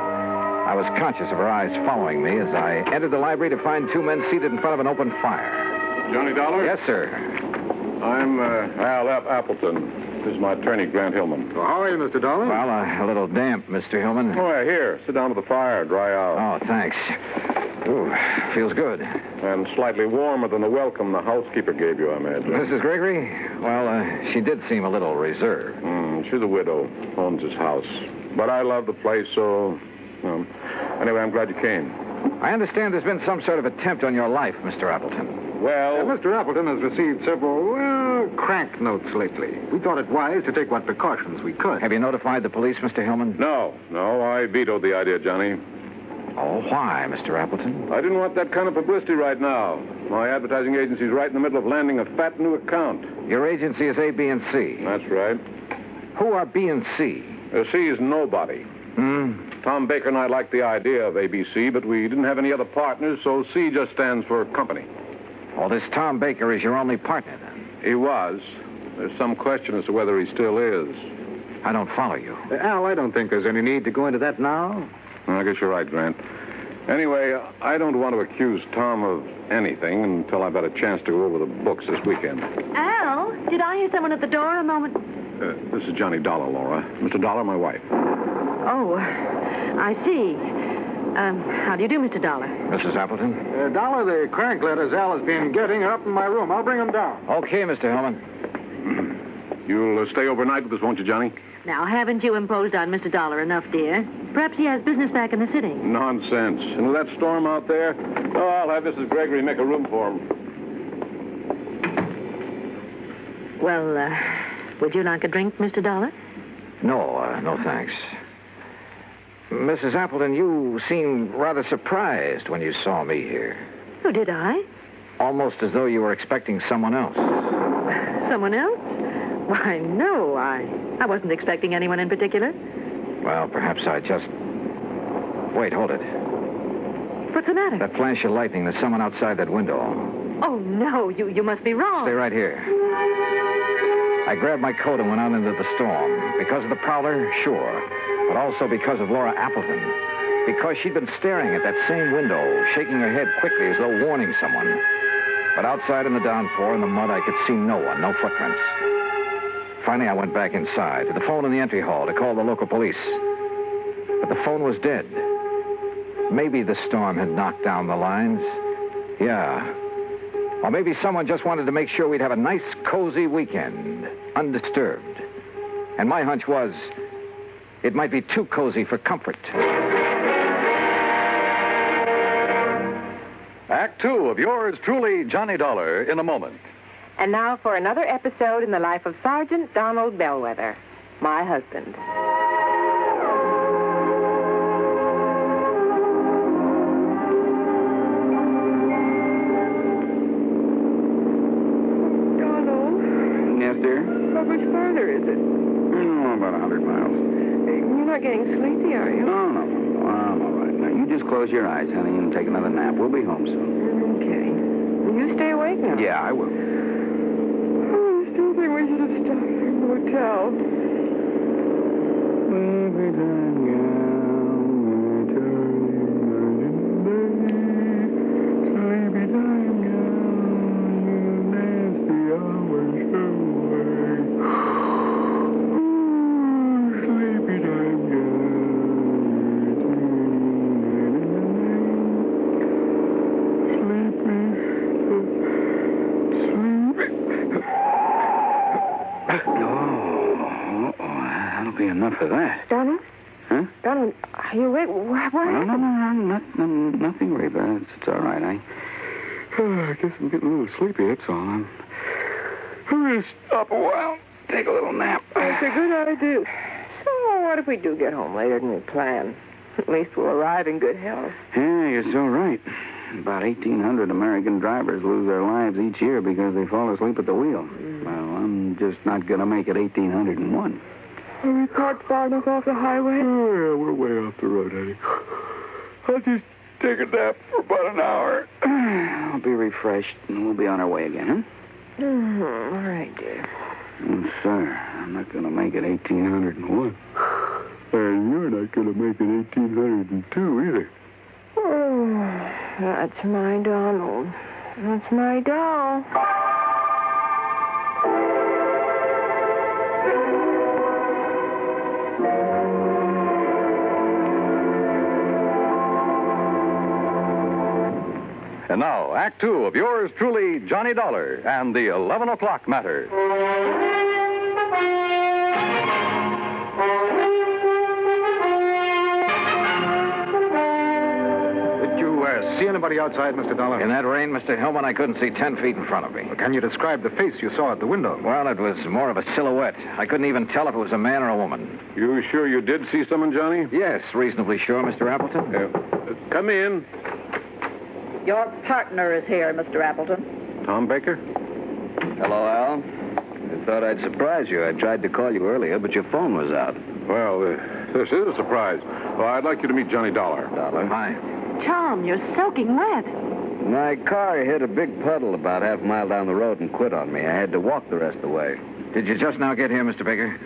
Speaker 2: I was conscious of her eyes following me as I entered the library to find two men seated in front of an open fire.
Speaker 14: Johnny Dollar?
Speaker 2: Yes, sir.
Speaker 14: I'm Al F. Appleton. This is my attorney, Grant Hillman.
Speaker 2: Well, how are you, Mr. Dollar? Well, a little damp, Mr. Hillman.
Speaker 14: Oh, yeah, here. Sit down to the fire, dry out.
Speaker 2: Oh, thanks. Ooh, feels good.
Speaker 14: And slightly warmer than the welcome the housekeeper gave you, I imagine.
Speaker 2: Mrs. Gregory? Well, she did seem a little reserved.
Speaker 14: She's a widow, owns his house. But I love the place, so... anyway, I'm glad you came.
Speaker 2: I understand there's been some sort of attempt on your life, Mr. Appleton.
Speaker 14: Well...
Speaker 1: Mr. Appleton has received several, crank notes lately. We thought it wise to take what precautions we could.
Speaker 2: Have you notified the police, Mr. Hillman?
Speaker 14: No, I vetoed the idea, Johnny.
Speaker 2: Oh, why, Mr. Appleton?
Speaker 14: I didn't want that kind of publicity right now. My advertising agency's right in the middle of landing a fat new account.
Speaker 2: Your agency is A, B, and C.
Speaker 14: That's right.
Speaker 2: Who are B and C?
Speaker 14: C is nobody. Tom Baker and I liked the idea of ABC, but we didn't have any other partners, so C just stands for company.
Speaker 2: Oh, this Tom Baker is your only partner, then?
Speaker 14: He was. There's some question as to whether he still is.
Speaker 2: I don't follow you.
Speaker 1: Al, I don't think there's any need to go into that now.
Speaker 14: I guess you're right, Grant. Anyway, I don't want to accuse Tom of anything until I've had a chance to go over the books this weekend.
Speaker 17: Al, did I hear someone at the door a moment?
Speaker 14: This is Johnny Dollar, Laura. Mr. Dollar, my wife.
Speaker 17: Oh, I see. How do you do, Mr. Dollar?
Speaker 2: Mrs. Appleton?
Speaker 1: Dollar, the crank letters Al has been getting are up in my room. I'll bring them down.
Speaker 2: Okay, Mr. Hillman.
Speaker 14: You'll stay overnight with us, won't you, Johnny?
Speaker 17: Now, haven't you imposed on Mr. Dollar enough, dear? Perhaps he has business back in the city.
Speaker 14: Nonsense. And with that storm out there, I'll have Mrs. Gregory make a room for him.
Speaker 17: Well, would you like a drink, Mr. Dollar?
Speaker 2: No, thanks. Mrs. Appleton, you seemed rather surprised when you saw me here.
Speaker 17: Oh, did I?
Speaker 2: Almost as though you were expecting someone else.
Speaker 17: Someone else? Why, no, I wasn't expecting anyone in particular.
Speaker 2: Well, perhaps I just... Wait, hold it.
Speaker 17: What's the matter?
Speaker 2: That flash of lightning, there's someone outside that window.
Speaker 17: Oh, no, you must be wrong.
Speaker 2: Stay right here. I grabbed my coat and went out into the storm. Because of the prowler, sure. But also because of Laura Appleton. Because she'd been staring at that same window, shaking her head quickly as though warning someone. But outside in the downpour, in the mud, I could see no one, no footprints. Finally, I went back inside to the phone in the entry hall to call the local police. But the phone was dead. Maybe the storm had knocked down the lines. Yeah. Or maybe someone just wanted to make sure we'd have a nice, cozy weekend, undisturbed. And my hunch was, it might be too cozy for comfort.
Speaker 3: Act Two of yours truly, Johnny Dollar, in a moment.
Speaker 16: And now for another episode in the life of Sergeant Donald Bellwether, my husband.
Speaker 6: much farther is it?
Speaker 8: About 100 miles.
Speaker 6: You're not getting sleepy, are you?
Speaker 8: No. I'm all right. Now, you just close your eyes, honey, and take another nap. We'll be home soon.
Speaker 6: Okay. You stay awake now?
Speaker 8: Yeah, I will.
Speaker 6: Oh, I still think we should have stopped in the hotel.
Speaker 8: For that.
Speaker 6: Donald?
Speaker 8: Huh?
Speaker 6: Donald, are you awake? What happened?
Speaker 8: No, nothing, Reba. It's all right. I guess I'm getting a little sleepy, that's all. I'm going to stop a while, take a little nap.
Speaker 6: That's a good idea. So what if we do get home later than we plan? At least we'll arrive in good health.
Speaker 8: Yeah, you're so right. About 1,800 American drivers lose their lives each year because they fall asleep at the wheel. Well, I'm just not going to make it 1,801.
Speaker 6: Are we parked far enough off the highway?
Speaker 8: Oh, yeah, we're way off the road, honey. I'll just take a nap for about an hour. I'll be refreshed, and we'll be on our way again, huh?
Speaker 6: All right, dear.
Speaker 8: Sir, I'm not going to make it 1,801. And you're not going to make it 1,802 either.
Speaker 6: Oh, that's my Donald. That's my doll.
Speaker 3: And now, Act Two of yours truly, Johnny Dollar, and the 11 o'clock matter.
Speaker 1: Did you see anybody outside, Mr. Dollar?
Speaker 2: In that rain, Mr. Hillman, I couldn't see 10 feet in front of me.
Speaker 1: Well, can you describe the face you saw at the window?
Speaker 2: Well, it was more of a silhouette. I couldn't even tell if it was a man or a woman.
Speaker 14: You sure you did see someone, Johnny?
Speaker 2: Yes, reasonably sure, Mr. Appleton.
Speaker 14: Come in.
Speaker 13: Your partner is here, Mr. Appleton.
Speaker 14: Tom Baker?
Speaker 8: Hello, Al. I thought I'd surprise you. I tried to call you earlier, but your phone was out.
Speaker 14: Well, this is a surprise. Well, I'd like you to meet Johnny Dollar.
Speaker 2: Hi.
Speaker 13: Tom, you're soaking wet.
Speaker 8: My car hit a big puddle about half a mile down the road and quit on me. I had to walk the rest of the way.
Speaker 2: Did you just now get here, Mr. Baker?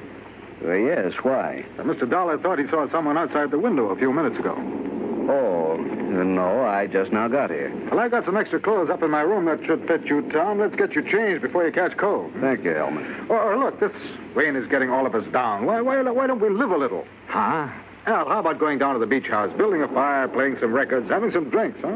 Speaker 8: Yes, why?
Speaker 1: Mr. Dollar thought he saw someone outside the window a few minutes ago.
Speaker 8: Oh, no, I just now got here.
Speaker 1: Well, I got some extra clothes up in my room that should fit you, Tom. Let's get you changed before you catch cold.
Speaker 8: Thank you, Hellman.
Speaker 1: Oh, look, this rain is getting all of us down. Why don't we live a little?
Speaker 2: Huh?
Speaker 1: Al, how about going down to the beach house, building a fire, playing some records, having some drinks, huh?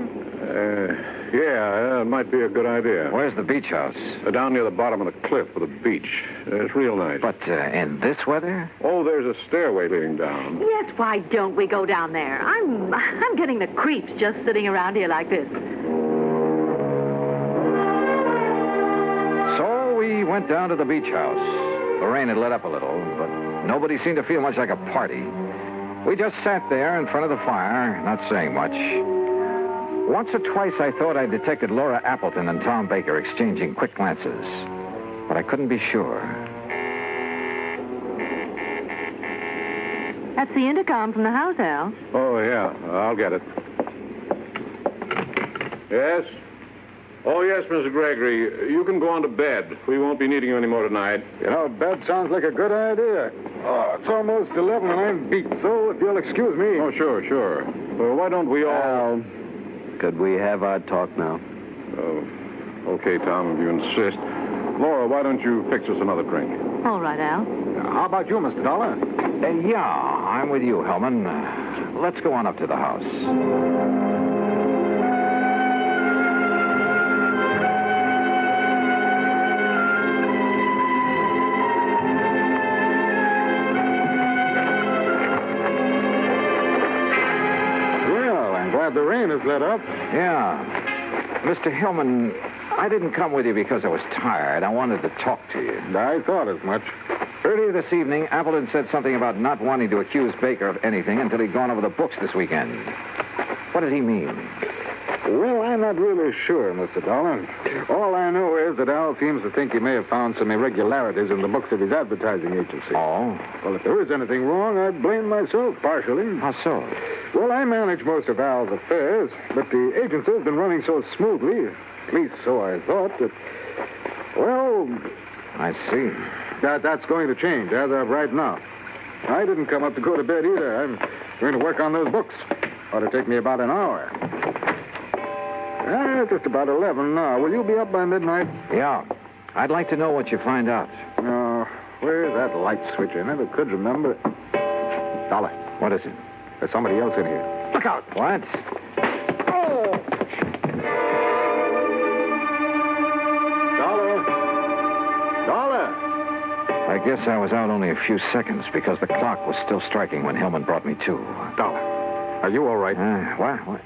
Speaker 14: Yeah, it might be a good idea.
Speaker 2: Where's the beach house?
Speaker 14: Down near the bottom of the cliff of the beach. It's real nice.
Speaker 2: But in this weather?
Speaker 14: Oh, there's a stairway leading down.
Speaker 13: Yes, why don't we go down there? I'm getting the creeps just sitting around here like this.
Speaker 2: So we went down to the beach house. The rain had let up a little, but nobody seemed to feel much like a party. We just sat there in front of the fire, not saying much. Once or twice I thought I detected Laura Appleton and Tom Baker exchanging quick glances, but I couldn't be sure.
Speaker 13: That's the intercom from the house, Al.
Speaker 14: Oh, yeah, I'll get it. Yes? Oh, yes, Mr. Gregory. You can go on to bed. We won't be needing you anymore tonight.
Speaker 1: You know, bed sounds like a good idea. Oh, it's almost 11 and I'm beat, so if you'll excuse me.
Speaker 14: Oh, sure. Well, why don't we all...
Speaker 8: Could we have our talk now?
Speaker 14: Oh, okay, Tom, if you insist. Laura, why don't you fix us another drink?
Speaker 13: All right, Al.
Speaker 1: How about you, Mr. Dollar?
Speaker 2: Yeah, I'm with you, Hellman. Let's go on up to the house.
Speaker 1: The rain has let up.
Speaker 2: Yeah. Mr. Hillman, I didn't come with you because I was tired. I wanted to talk to you.
Speaker 1: I thought as much.
Speaker 2: Earlier this evening, Appleton said something about not wanting to accuse Baker of anything until he'd gone over the books this weekend. What did he mean?
Speaker 14: Well, I'm not really sure, Mr. Dollar. All I know is that Al seems to think he may have found some irregularities in the books of his advertising agency.
Speaker 1: Oh?
Speaker 14: Well, if there is anything wrong, I'd blame myself, partially.
Speaker 1: How so?
Speaker 14: Well, I manage most of Al's affairs, but the agency has been running so smoothly, at least so I thought, that, well...
Speaker 1: I see.
Speaker 14: That's going to change as of right now. I didn't come up to go to bed either. I'm going to work on those books. Ought to take me about an hour. Just about 11 now. Will you be up by midnight?
Speaker 1: Yeah. I'd like to know what you find out.
Speaker 14: Where's that light switch? I never could remember. Dollar.
Speaker 1: What is it?
Speaker 14: There's somebody else in here. Look out.
Speaker 1: What?
Speaker 14: Oh! Dollar!
Speaker 1: I guess I was out only a few seconds because the clock was still striking when Hillman brought me to.
Speaker 14: Dollar, are you all right?
Speaker 1: What?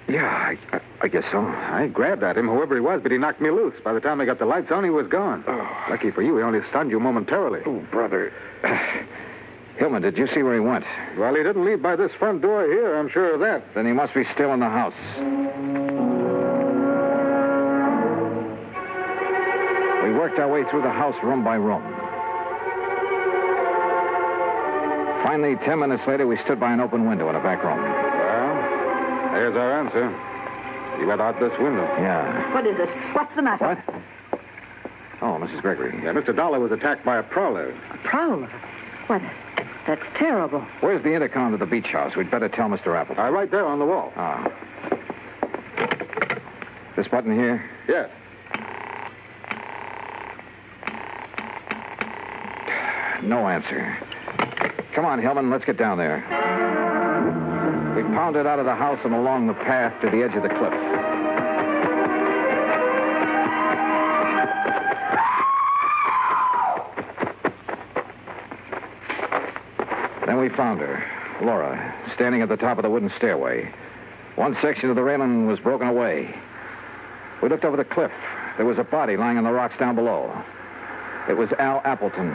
Speaker 1: Yeah, I guess so.
Speaker 14: I grabbed at him, whoever he was, but he knocked me loose. By the time I got the lights on, he was gone.
Speaker 1: Oh.
Speaker 14: Lucky for you, he only stunned you momentarily.
Speaker 1: Oh, brother. Hillman, did you see where he went?
Speaker 14: Well, he didn't leave by this front door here, I'm sure of that.
Speaker 1: Then he must be still in the house. We worked our way through the house room by room. Finally, 10 minutes later, we stood by an open window in a back room.
Speaker 14: Well, there's our answer. He went out this window.
Speaker 1: Yeah.
Speaker 17: What is it? What's the matter?
Speaker 1: What? Oh, Mrs. Gregory.
Speaker 14: Yeah, Mr. Dollar was attacked by a prowler.
Speaker 17: A prowler? What? That's terrible.
Speaker 1: Where's the intercom to the beach house? We'd better tell Mr. Appleton.
Speaker 14: Right there on the wall.
Speaker 1: This button here?
Speaker 14: Yes.
Speaker 1: No answer. Come on, Hillman, let's get down there. We pounded out of the house and along the path to the edge of the cliff. Then we found her, Laura, standing at the top of the wooden stairway. One section of the railing was broken away. We looked over the cliff. There was a body lying on the rocks down below. It was Al Appleton.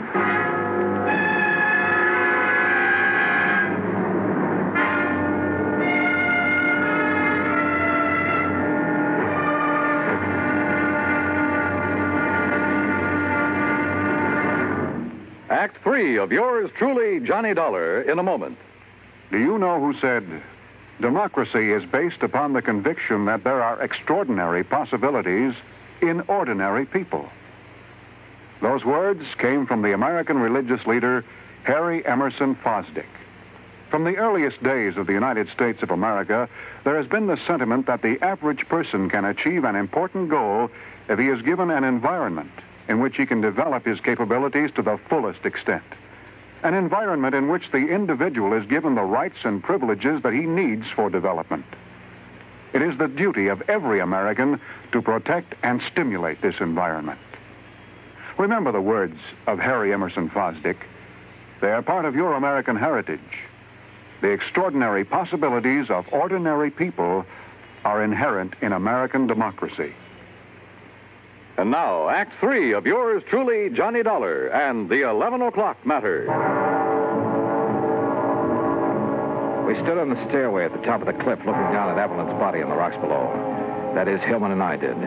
Speaker 3: Act 3 of yours truly, Johnny Dollar, in a moment.
Speaker 15: Do you know who said, democracy is based upon the conviction that there are extraordinary possibilities in ordinary people? Those words came from the American religious leader, Harry Emerson Fosdick. From the earliest days of the United States of America, there has been the sentiment that the average person can achieve an important goal if he is given an environment in which he can develop his capabilities to the fullest extent. An environment in which the individual is given the rights and privileges that he needs for development. It is the duty of every American to protect and stimulate this environment. Remember the words of Harry Emerson Fosdick. They are part of your American heritage. The extraordinary possibilities of ordinary people are inherent in American democracy.
Speaker 3: And now, Act 3 of yours truly, Johnny Dollar, and the 11 o'clock matter.
Speaker 1: We stood on the stairway at the top of the cliff looking down at Appleton's body on the rocks below. That is, Hillman and I did.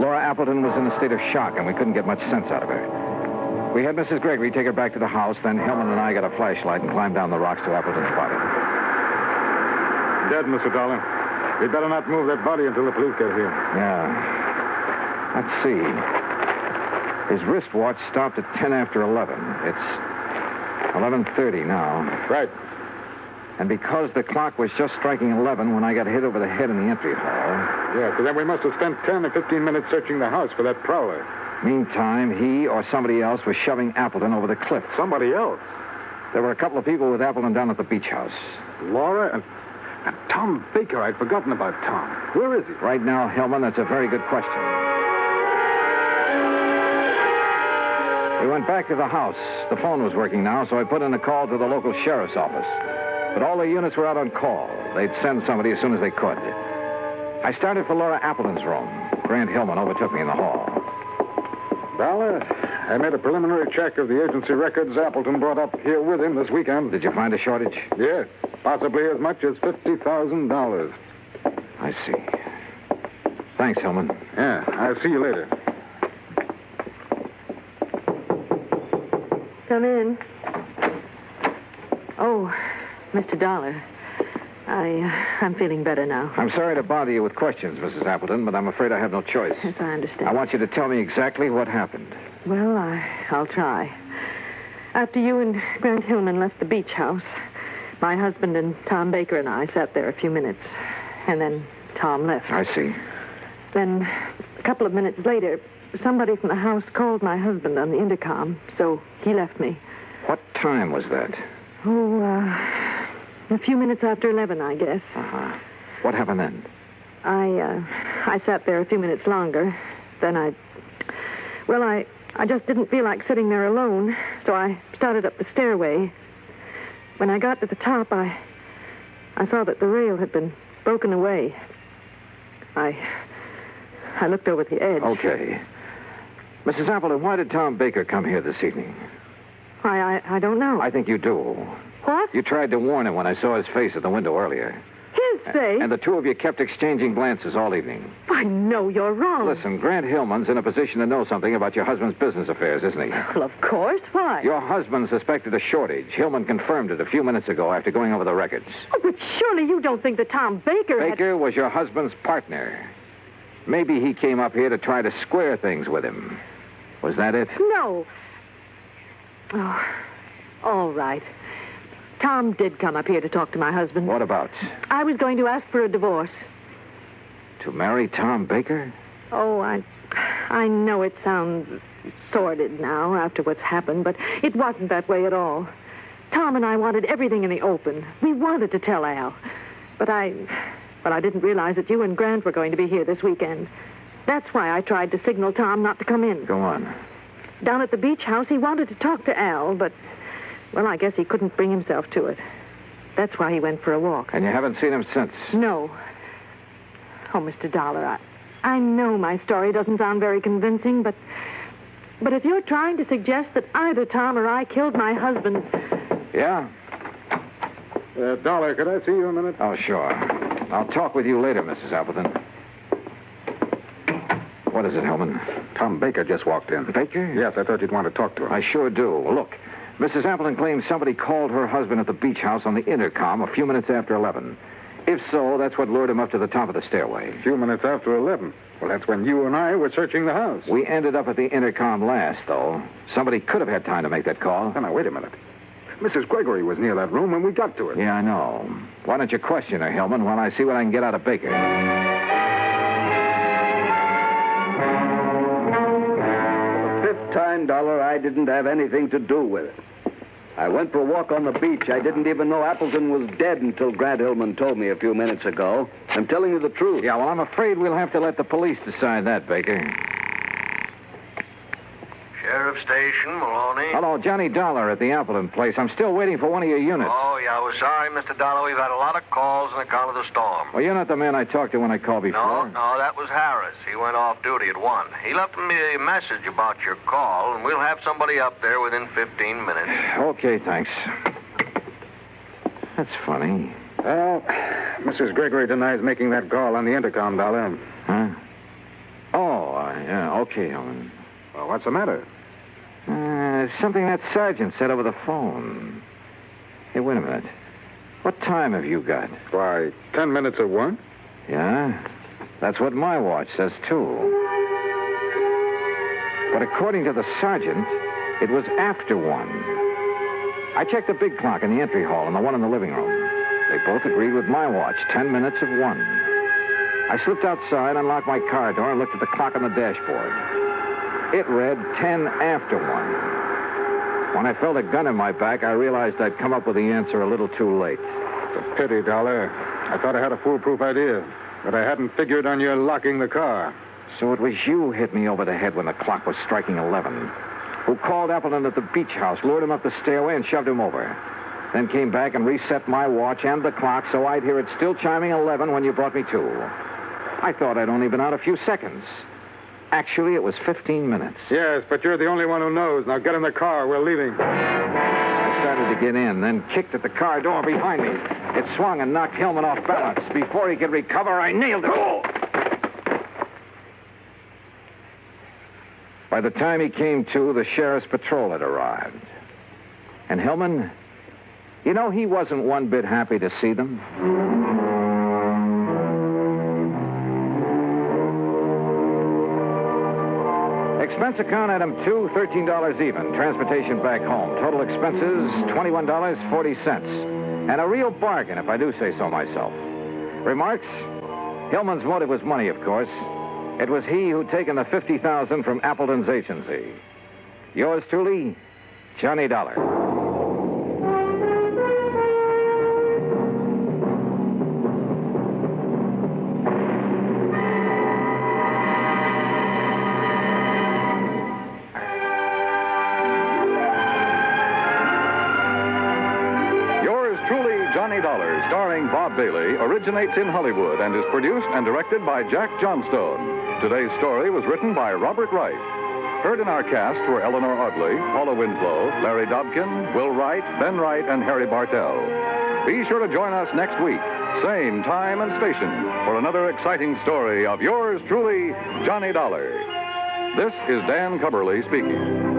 Speaker 1: Laura Appleton was in a state of shock, and we couldn't get much sense out of her. We had Mrs. Gregory take her back to the house, then Hillman and I got a flashlight and climbed down the rocks to Appleton's body.
Speaker 14: Dead, Mr. Dollar. We'd better not move that body until the police get here.
Speaker 1: Yeah. Let's see. His wristwatch stopped at 10 after 11. It's 11:30 now.
Speaker 14: Right.
Speaker 1: And because the clock was just striking 11 when I got hit over the head in the entry hall...
Speaker 14: Yeah, so then we must have spent 10 or 15 minutes searching the house for that prowler.
Speaker 1: Meantime, he or somebody else was shoving Appleton over the cliff.
Speaker 14: Somebody else?
Speaker 1: There were a couple of people with Appleton down at the beach house.
Speaker 14: Laura and Tom Baker. I'd forgotten about Tom. Where is he?
Speaker 1: Right now, Hillman, that's a very good question. We went back to the house. The phone was working now, so I put in a call to the local sheriff's office. But all the units were out on call. They'd send somebody as soon as they could. I started for Laura Appleton's room. Grant Hillman overtook me in the hall.
Speaker 14: Dollar, I made a preliminary check of the agency records Appleton brought up here with him this weekend.
Speaker 1: Did you find a shortage?
Speaker 14: Yes, possibly as much as $50,000.
Speaker 1: I see. Thanks, Hillman.
Speaker 14: Yeah, I'll see you later.
Speaker 13: Come in. Oh, Mr. Dollar. I'm feeling better now.
Speaker 1: I'm sorry to bother you with questions, Mrs. Appleton, but I'm afraid I have no choice.
Speaker 13: Yes, I understand.
Speaker 1: I want you to tell me exactly what happened.
Speaker 13: Well, I'll try. After you and Grant Hillman left the beach house, my husband and Tom Baker and I sat there a few minutes, and then Tom left.
Speaker 1: I see.
Speaker 13: Then, a couple of minutes later, somebody from the house called my husband on the intercom, so he left me.
Speaker 1: What time was that?
Speaker 13: Oh, a few minutes after 11, I guess.
Speaker 1: Uh-huh. What happened then?
Speaker 13: I sat there a few minutes longer. Then I just didn't feel like sitting there alone, so I started up the stairway. When I got to the top, I saw that the rail had been broken away. I looked over the edge.
Speaker 1: Okay. Mrs. Appleton, why did Tom Baker come here this evening?
Speaker 13: I don't know.
Speaker 1: I think you do.
Speaker 13: What?
Speaker 1: You tried to warn him when I saw his face at the window earlier.
Speaker 13: His face?
Speaker 1: And the two of you kept exchanging glances all evening.
Speaker 13: Why, no, you're wrong.
Speaker 1: Listen, Grant Hillman's in a position to know something about your husband's business affairs, isn't he?
Speaker 13: Well, of course. Why?
Speaker 1: Your husband suspected a shortage. Hillman confirmed it a few minutes ago after going over the records.
Speaker 13: Oh, but surely you don't think that Tom Baker
Speaker 1: Baker was your husband's partner. Maybe he came up here to try to square things with him. Was that it?
Speaker 13: No. Oh, all right. Tom did come up here to talk to my husband.
Speaker 1: What about?
Speaker 13: I was going to ask for a divorce.
Speaker 1: To marry Tom Baker?
Speaker 13: Oh, I know it sounds sordid now after what's happened, but it wasn't that way at all. Tom and I wanted everything in the open. We wanted to tell Al. But I didn't realize that you and Grant were going to be here this weekend. That's why I tried to signal Tom not to come in.
Speaker 1: Go on.
Speaker 13: Down at the beach house, he wanted to talk to Al, but, well, I guess he couldn't bring himself to it. That's why he went for a walk.
Speaker 1: And you haven't seen him since?
Speaker 13: No. Oh, Mr. Dollar, I know my story doesn't sound very convincing, but if you're trying to suggest that either Tom or I killed my husband...
Speaker 1: Yeah?
Speaker 14: Dollar, could I see you a minute?
Speaker 1: Oh, sure. I'll talk with you later, Mrs. Appleton. What is it, Hellman?
Speaker 14: Tom Baker just walked in.
Speaker 1: Baker?
Speaker 14: Yes, I thought you'd want to talk to him.
Speaker 1: I sure do. Look, Mrs. Appleton claims somebody called her husband at the beach house on the intercom a few minutes after 11. If so, that's what lured him up to the top of the stairway.
Speaker 14: A few minutes after 11? Well, that's when you and I were searching the house.
Speaker 1: We ended up at the intercom last, though. Somebody could have had time to make that call.
Speaker 14: Now, wait a minute. Mrs. Gregory was near that room when we got to it.
Speaker 1: Yeah, I know. Why don't you question her, Hillman, while I see what I can get out of Baker?
Speaker 18: For the fifth time, Dollar, I didn't have anything to do with it. I went for a walk on the beach. I didn't even know Appleton was dead until Grant Hillman told me a few minutes ago. I'm telling you the truth.
Speaker 1: Yeah, well, I'm afraid we'll have to let the police decide that, Baker.
Speaker 5: Sheriff Station, Maloney.
Speaker 1: Hello, Johnny Dollar at the Appleton place. I'm still waiting for one of your units.
Speaker 5: Oh, yeah, we're sorry, Mr. Dollar. We've had a lot of calls on account of the storm.
Speaker 1: Well, you're not the man I talked to when I called before.
Speaker 5: No, that was Harris. He went off duty at 1. He left me a message about your call, and we'll have somebody up there within 15 minutes.
Speaker 1: Okay, thanks. That's funny.
Speaker 14: Well, Mrs. Gregory denies making that call on the intercom, Dollar.
Speaker 1: Huh? Oh, yeah, okay, Helen.
Speaker 14: Well, what's the matter?
Speaker 1: Something that sergeant said over the phone. Hey, wait a minute. What time have you got?
Speaker 14: Why, 10 minutes of 1?
Speaker 1: Yeah? That's what my watch says, too. But according to the sergeant, it was after 1. I checked the big clock in the entry hall and the one in the living room. They both agreed with my watch, 10 minutes of 1. I slipped outside, unlocked my car door, and looked at the clock on the dashboard. It read 10 after 1. When I felt a gun in my back, I realized I'd come up with the answer a little too late.
Speaker 14: It's a pity, Dollar. I thought I had a foolproof idea, but I hadn't figured on your locking the car.
Speaker 1: So it was you hit me over the head when the clock was striking 11. Who called Appleton at the beach house, lured him up the stairway, and shoved him over. Then came back and reset my watch and the clock so I'd hear it still chiming 11 when you brought me to. I thought I'd only been out a few seconds. Actually, it was 15 minutes.
Speaker 14: Yes, but you're the only one who knows. Now get in the car. We're leaving.
Speaker 1: I
Speaker 2: started to get in, then kicked at the car door behind me. It swung and knocked Hillman off balance. Before he could recover, I nailed him. By the time he came to, the sheriff's patrol had arrived. And Hillman, you know, he wasn't one bit happy to see them. Expense account item 2, $13 even. Transportation back home. Total expenses, $21.40. And a real bargain, if I do say so myself. Remarks? Hillman's motive was money, of course. It was he who'd taken the $50,000 from Appleton's agency. Yours truly, Johnny Dollar.
Speaker 3: Johnny Dollar, starring Bob Bailey, originates in Hollywood and is produced and directed by Jack Johnstone. Today's story was written by Robert Wright. Heard in our cast were Eleanor Audley, Paula Winslow, Larry Dobkin, Will Wright, Ben Wright, and Harry Bartell. Be sure to join us next week, same time and station, for another exciting story of yours truly, Johnny Dollar. This is Dan Cubberly speaking.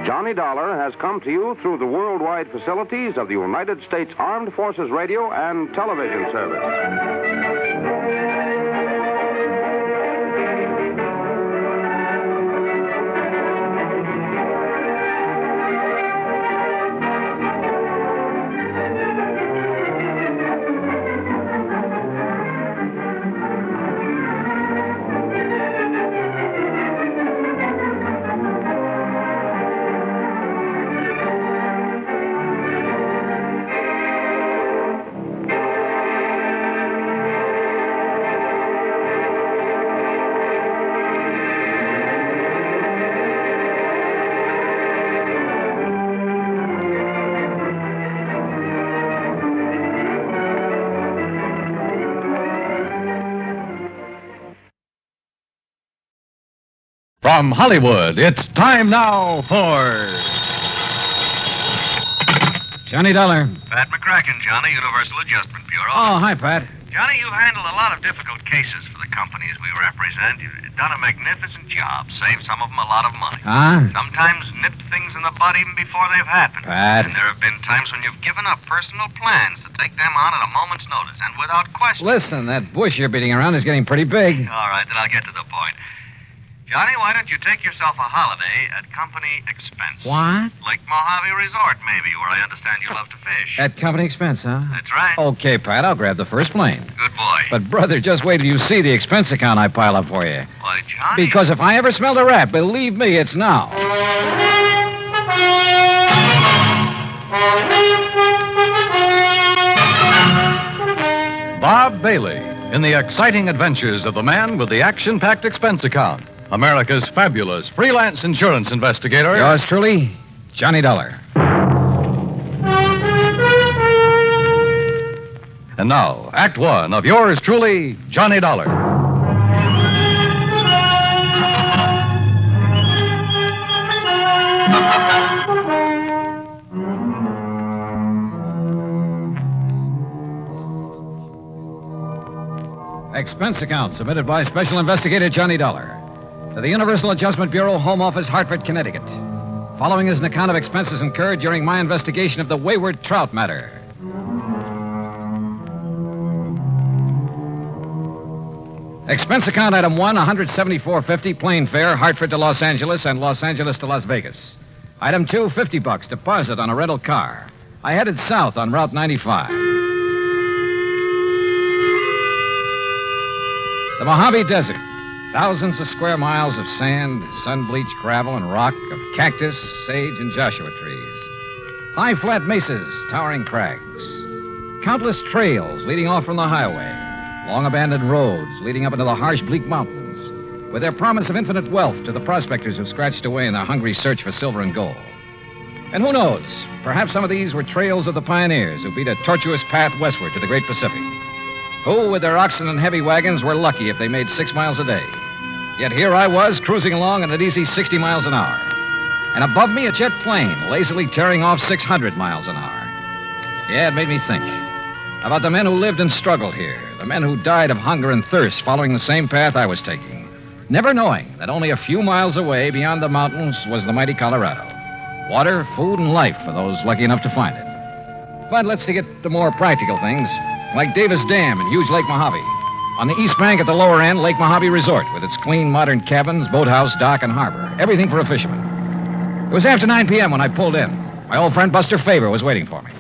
Speaker 9: Johnny Dollar has come to you through the worldwide facilities of the United States Armed Forces Radio and Television Service.
Speaker 19: From Hollywood, it's time now for Johnny Dollar.
Speaker 20: Pat McCracken, Johnny, Universal Adjustment Bureau.
Speaker 19: Oh, hi, Pat.
Speaker 20: Johnny, you've handled a lot of difficult cases for the companies we represent. You've done a magnificent job. Saved some of them a lot of money.
Speaker 19: Huh?
Speaker 20: Sometimes nipped things in the bud even before they've happened.
Speaker 19: Pat.
Speaker 20: And there have been times when you've given up personal plans to take them on at a moment's notice and without question.
Speaker 19: Listen, that bush you're beating around is getting pretty big.
Speaker 20: All right, then I'll get to the point. Johnny, why don't you take yourself a holiday at company expense?
Speaker 19: What?
Speaker 20: Lake Mojave Resort, maybe, where I understand you love to fish.
Speaker 19: At company expense, huh?
Speaker 20: That's right.
Speaker 19: Okay, Pat, I'll grab the first plane.
Speaker 20: Good boy.
Speaker 19: But, brother, just wait till you see the expense account I pile up for you.
Speaker 20: Why, Johnny...
Speaker 19: Because if I ever smelled a rat, believe me, it's now.
Speaker 3: Bob Bailey in the exciting adventures of the man with the action-packed expense account, America's fabulous freelance insurance investigator.
Speaker 19: Yours truly, Johnny Dollar.
Speaker 3: And now, Act One of yours truly, Johnny Dollar.
Speaker 19: Expense account submitted by Special Investigator Johnny Dollar. To the Universal Adjustment Bureau, Home Office, Hartford, Connecticut. Following is an account of expenses incurred during my investigation of the Wayward Trout Matter. Expense account item 1, $174.50, plane fare, Hartford to Los Angeles and Los Angeles to Las Vegas. Item 2, $50, deposit on a rental car. I headed south on Route 95. The Mojave Desert. Thousands of square miles of sand, sun-bleached gravel and rock, of cactus, sage, and Joshua trees. High flat mesas, towering crags. Countless trails leading off from the highway. Long abandoned roads leading up into the harsh, bleak mountains, with their promise of infinite wealth to the prospectors who scratched away in their hungry search for silver and gold. And who knows, perhaps some of these were trails of the pioneers who beat a tortuous path westward to the great Pacific, who, with their oxen and heavy wagons, were lucky if they made 6 miles a day. Yet here I was, cruising along at an easy 60 miles an hour. And above me, a jet plane, lazily tearing off 600 miles an hour. Yeah, it made me think about the men who lived and struggled here, the men who died of hunger and thirst following the same path I was taking, never knowing that only a few miles away beyond the mountains was the mighty Colorado. Water, food, and life for those lucky enough to find it. But let's get to more practical things, like Davis Dam and huge Lake Mojave. On the east bank at the lower end, Lake Mojave Resort, with its clean, modern cabins, boathouse, dock, and harbor. Everything for a fisherman. It was after 9 p.m. when I pulled in. My old friend Buster Faber was waiting for me.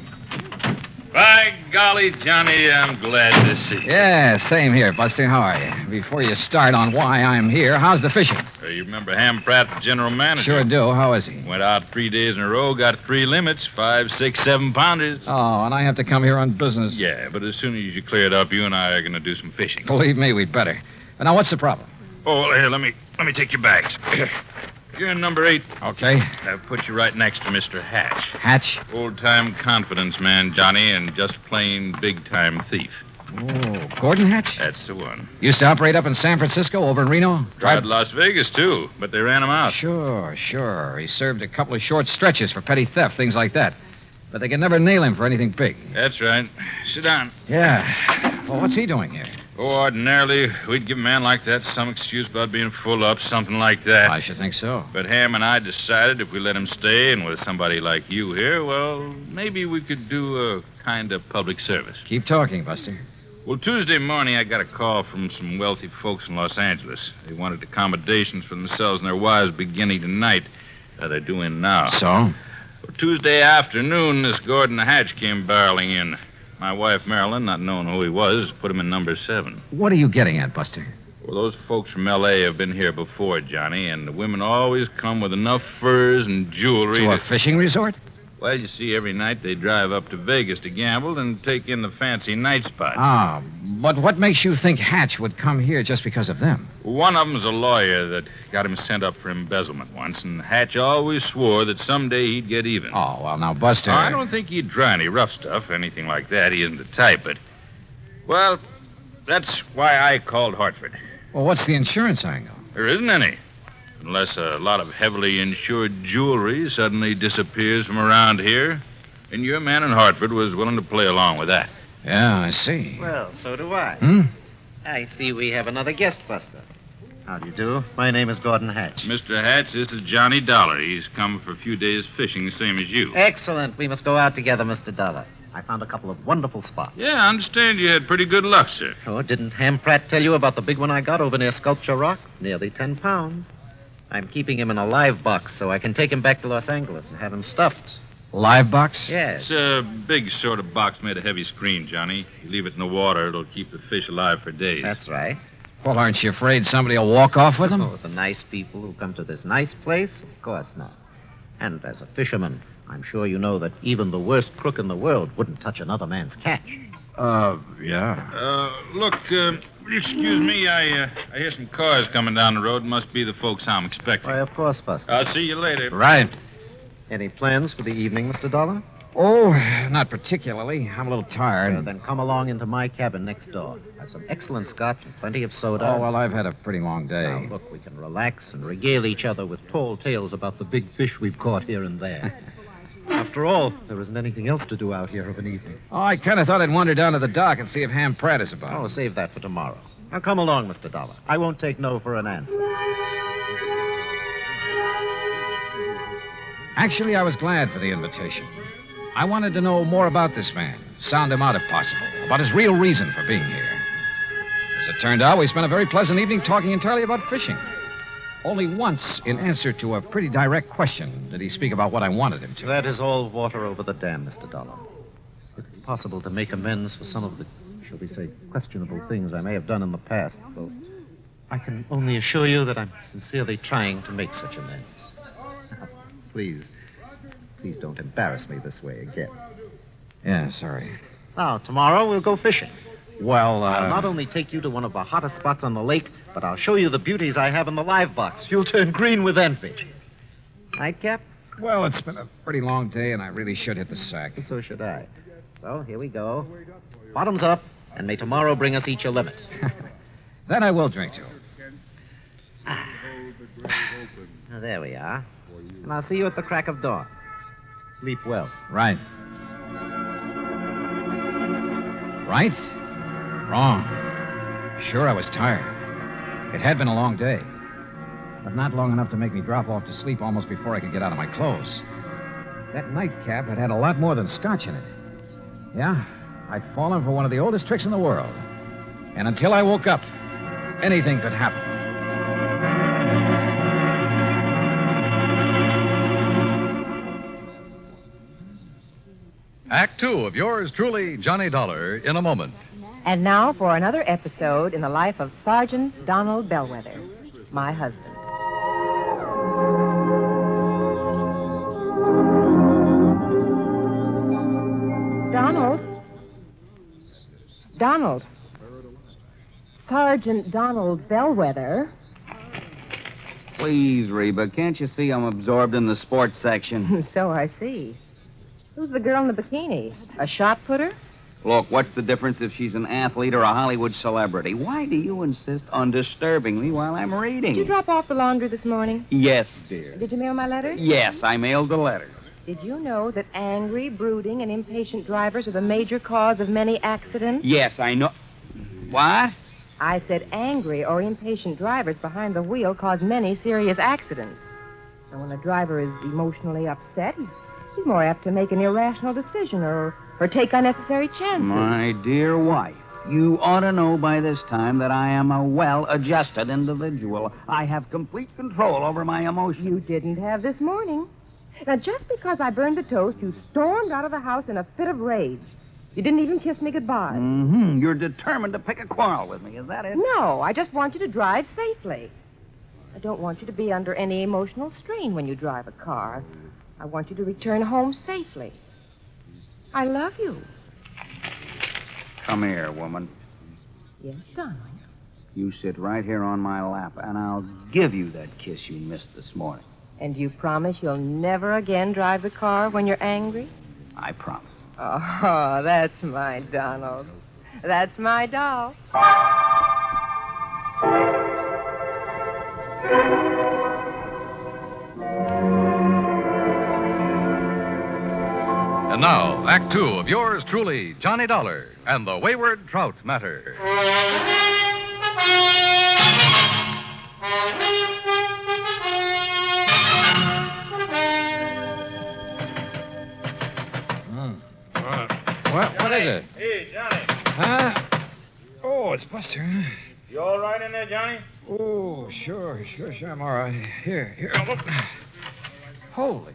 Speaker 7: By golly, Johnny, I'm glad to see you.
Speaker 19: Yeah, same here, Buster. How are you? Before you start on why I'm here, how's the fishing?
Speaker 7: You remember Ham Pratt, the general manager?
Speaker 19: Sure do. How is he?
Speaker 7: Went out 3 days in a row, got 3 limits, 5, 6, 7 pounders.
Speaker 19: Oh, and I have to come here on business.
Speaker 7: Yeah, but as soon as you clear it up, you and I are going to do some fishing.
Speaker 19: Believe me, we'd better. But now, what's the problem?
Speaker 7: Oh, well, here, let me take your bags. You're in number 8.
Speaker 19: Okay.
Speaker 7: I've put you right next to Mr. Hatch.
Speaker 19: Hatch?
Speaker 7: Old-time confidence man, Johnny, and just plain big-time thief.
Speaker 19: Oh, Gordon Hatch?
Speaker 7: That's the one.
Speaker 19: Used to operate up in San Francisco, over in Reno?
Speaker 7: Tried Las Vegas, too, but they ran him out.
Speaker 19: Sure. He served a couple of short stretches for petty theft, things like that. But they could never nail him for anything big.
Speaker 7: That's right. Sit down.
Speaker 19: Yeah. Well, what's he doing here?
Speaker 7: Oh, ordinarily, we'd give a man like that some excuse about being full up, something like that.
Speaker 19: I should think so.
Speaker 7: But Ham and I decided if we let him stay, and with somebody like you here, well, maybe we could do a kind of public service.
Speaker 19: Keep talking, Buster.
Speaker 7: Well, Tuesday morning, I got a call from some wealthy folks in Los Angeles. They wanted accommodations for themselves and their wives beginning tonight. They're doing now.
Speaker 19: So?
Speaker 7: Well, Tuesday afternoon, this Gordon Hatch came barreling in. My wife, Marilyn, not knowing who he was, put him in number 7.
Speaker 19: What are you getting at, Buster?
Speaker 7: Well, those folks from L.A. have been here before, Johnny, and the women always come with enough furs and jewelry
Speaker 19: To a fishing resort?
Speaker 7: Well, you see, every night they drive up to Vegas to gamble and take in the fancy night spots.
Speaker 19: Ah, but what makes you think Hatch would come here just because of them?
Speaker 7: One of them's a lawyer that got him sent up for embezzlement once, and Hatch always swore that someday he'd get even.
Speaker 19: Oh, well, now, Buster...
Speaker 7: I don't think he'd try any rough stuff, anything like that. He isn't the type, but... Well, that's why I called Hartford.
Speaker 19: Well, what's the insurance angle?
Speaker 7: There isn't any. Unless a lot of heavily insured jewelry suddenly disappears from around here. And your man in Hartford was willing to play along with that.
Speaker 19: Yeah, I see.
Speaker 10: Well, so do I.
Speaker 19: Hmm?
Speaker 10: I see we have another guest, Buster. How do you do? My name is Gordon Hatch.
Speaker 7: Mr. Hatch, this is Johnny Dollar. He's come for a few days fishing, the same as you.
Speaker 10: Excellent. We must go out together, Mr. Dollar. I found a couple of wonderful spots.
Speaker 7: Yeah, I understand you had pretty good luck, sir.
Speaker 10: Oh, didn't Ham Pratt tell you about the big one I got over near Sculpture Rock? Nearly 10 pounds. I'm keeping him in a live box so I can take him back to Los Angeles and have him stuffed.
Speaker 19: Live box?
Speaker 10: Yes.
Speaker 7: It's a big sort of box made of heavy screen, Johnny. You leave it in the water, it'll keep the fish alive for days.
Speaker 10: That's right.
Speaker 19: Well, aren't you afraid somebody will walk off with them?
Speaker 10: Oh, the nice people who come to this nice place? Of course not. And as a fisherman, I'm sure you know that even the worst crook in the world wouldn't touch another man's catch.
Speaker 19: Yeah.
Speaker 7: Look, excuse me, I hear some cars coming down the road. Must be the folks I'm expecting.
Speaker 10: Why, of course, Buster.
Speaker 7: I'll see you later.
Speaker 19: Right.
Speaker 10: Any plans for the evening, Mr. Dollar?
Speaker 19: Oh, not particularly. I'm a little tired.
Speaker 10: Well, then come along into my cabin next door. Have some excellent scotch and plenty of soda.
Speaker 19: Oh, well, I've had a pretty long day.
Speaker 10: Now, look, we can relax and regale each other with tall tales about the big fish we've caught here and there. After all, there isn't anything else to do out here of an evening.
Speaker 19: Oh, I kind of thought I'd wander down to the dock and see if Ham Pratt is about.
Speaker 10: Oh, save that for tomorrow. Now, come along, Mr. Dollar. I won't take no for an answer.
Speaker 19: Actually, I was glad for the invitation. I wanted to know more about this man, sound him out if possible, about his real reason for being here. As it turned out, we spent a very pleasant evening talking entirely about fishing. Only once, in answer to a pretty direct question, did he speak about what I wanted him to.
Speaker 10: That is all water over the dam, Mr. Dollar. If it's possible to make amends for some of the, shall we say, questionable things I may have done in the past, well, I can only assure you that I'm sincerely trying to make such amends. Please don't embarrass me this way again.
Speaker 19: Yeah, sorry.
Speaker 10: Now, tomorrow we'll go fishing.
Speaker 19: Well,
Speaker 10: I'll not only take you to one of the hottest spots on the lake, but I'll show you the beauties I have in the live box. You'll turn green with envy. Nightcap?
Speaker 19: Well, it's been a pretty long day, and I really should hit the sack.
Speaker 10: So should I. So, here we go. Bottoms up, and may tomorrow bring us each a limit.
Speaker 19: That I will drink to.
Speaker 10: Now, there we are. And I'll see you at the crack of dawn. Sleep well.
Speaker 19: Right. Right? Wrong. Sure, I was tired. It had been a long day. But not long enough to make me drop off to sleep almost before I could get out of my clothes. That nightcap had a lot more than scotch in it. Yeah, I'd fallen for one of the oldest tricks in the world. And until I woke up, anything could happen.
Speaker 3: Act 2 of yours truly, Johnny Dollar, in a moment.
Speaker 16: And now for another episode in the life of Sergeant Donald Bellwether, my husband. Donald. Sergeant Donald Bellwether.
Speaker 12: Please, Reba, can't you see I'm absorbed in the sports section?
Speaker 16: So I see. Who's the girl in the bikini? A shot putter?
Speaker 12: Look, what's the difference if she's an athlete or a Hollywood celebrity? Why do you insist on disturbing me while I'm reading?
Speaker 16: Did you drop off the laundry this morning?
Speaker 12: Yes, dear.
Speaker 16: Did you mail my letters?
Speaker 12: Yes, I mailed the letter.
Speaker 16: Did you know that angry, brooding, and impatient drivers are the major cause of many accidents?
Speaker 12: Yes, I know. What?
Speaker 16: I said angry or impatient drivers behind the wheel cause many serious accidents. And when a driver is emotionally upset, he's more apt to make an irrational decision or take unnecessary chances.
Speaker 12: My dear wife, you ought to know by this time that I am a well-adjusted individual. I have complete control over my emotions.
Speaker 16: You didn't have this morning. Now, just because I burned the toast, you stormed out of the house in a fit of rage. You didn't even kiss me goodbye.
Speaker 12: Mm-hmm. You're determined to pick a quarrel with me, is that it?
Speaker 16: No, I just want you to drive safely. I don't want you to be under any emotional strain when you drive a car. I want you to return home safely. I love you.
Speaker 12: Come here, woman.
Speaker 16: Yes, darling.
Speaker 12: You sit right here on my lap, and I'll give you that kiss you missed this morning.
Speaker 16: And you promise you'll never again drive the car when you're angry?
Speaker 12: I promise.
Speaker 16: Oh, that's my Donald. That's my doll.
Speaker 3: And now, Act 2 of yours truly, Johnny Dollar and the Wayward Trout Matter.
Speaker 19: What is it?
Speaker 22: Hey, Johnny.
Speaker 19: Huh? Oh, it's Buster, huh?
Speaker 22: You all right in there, Johnny?
Speaker 19: Oh, sure, I'm all right. Here, look. Holy,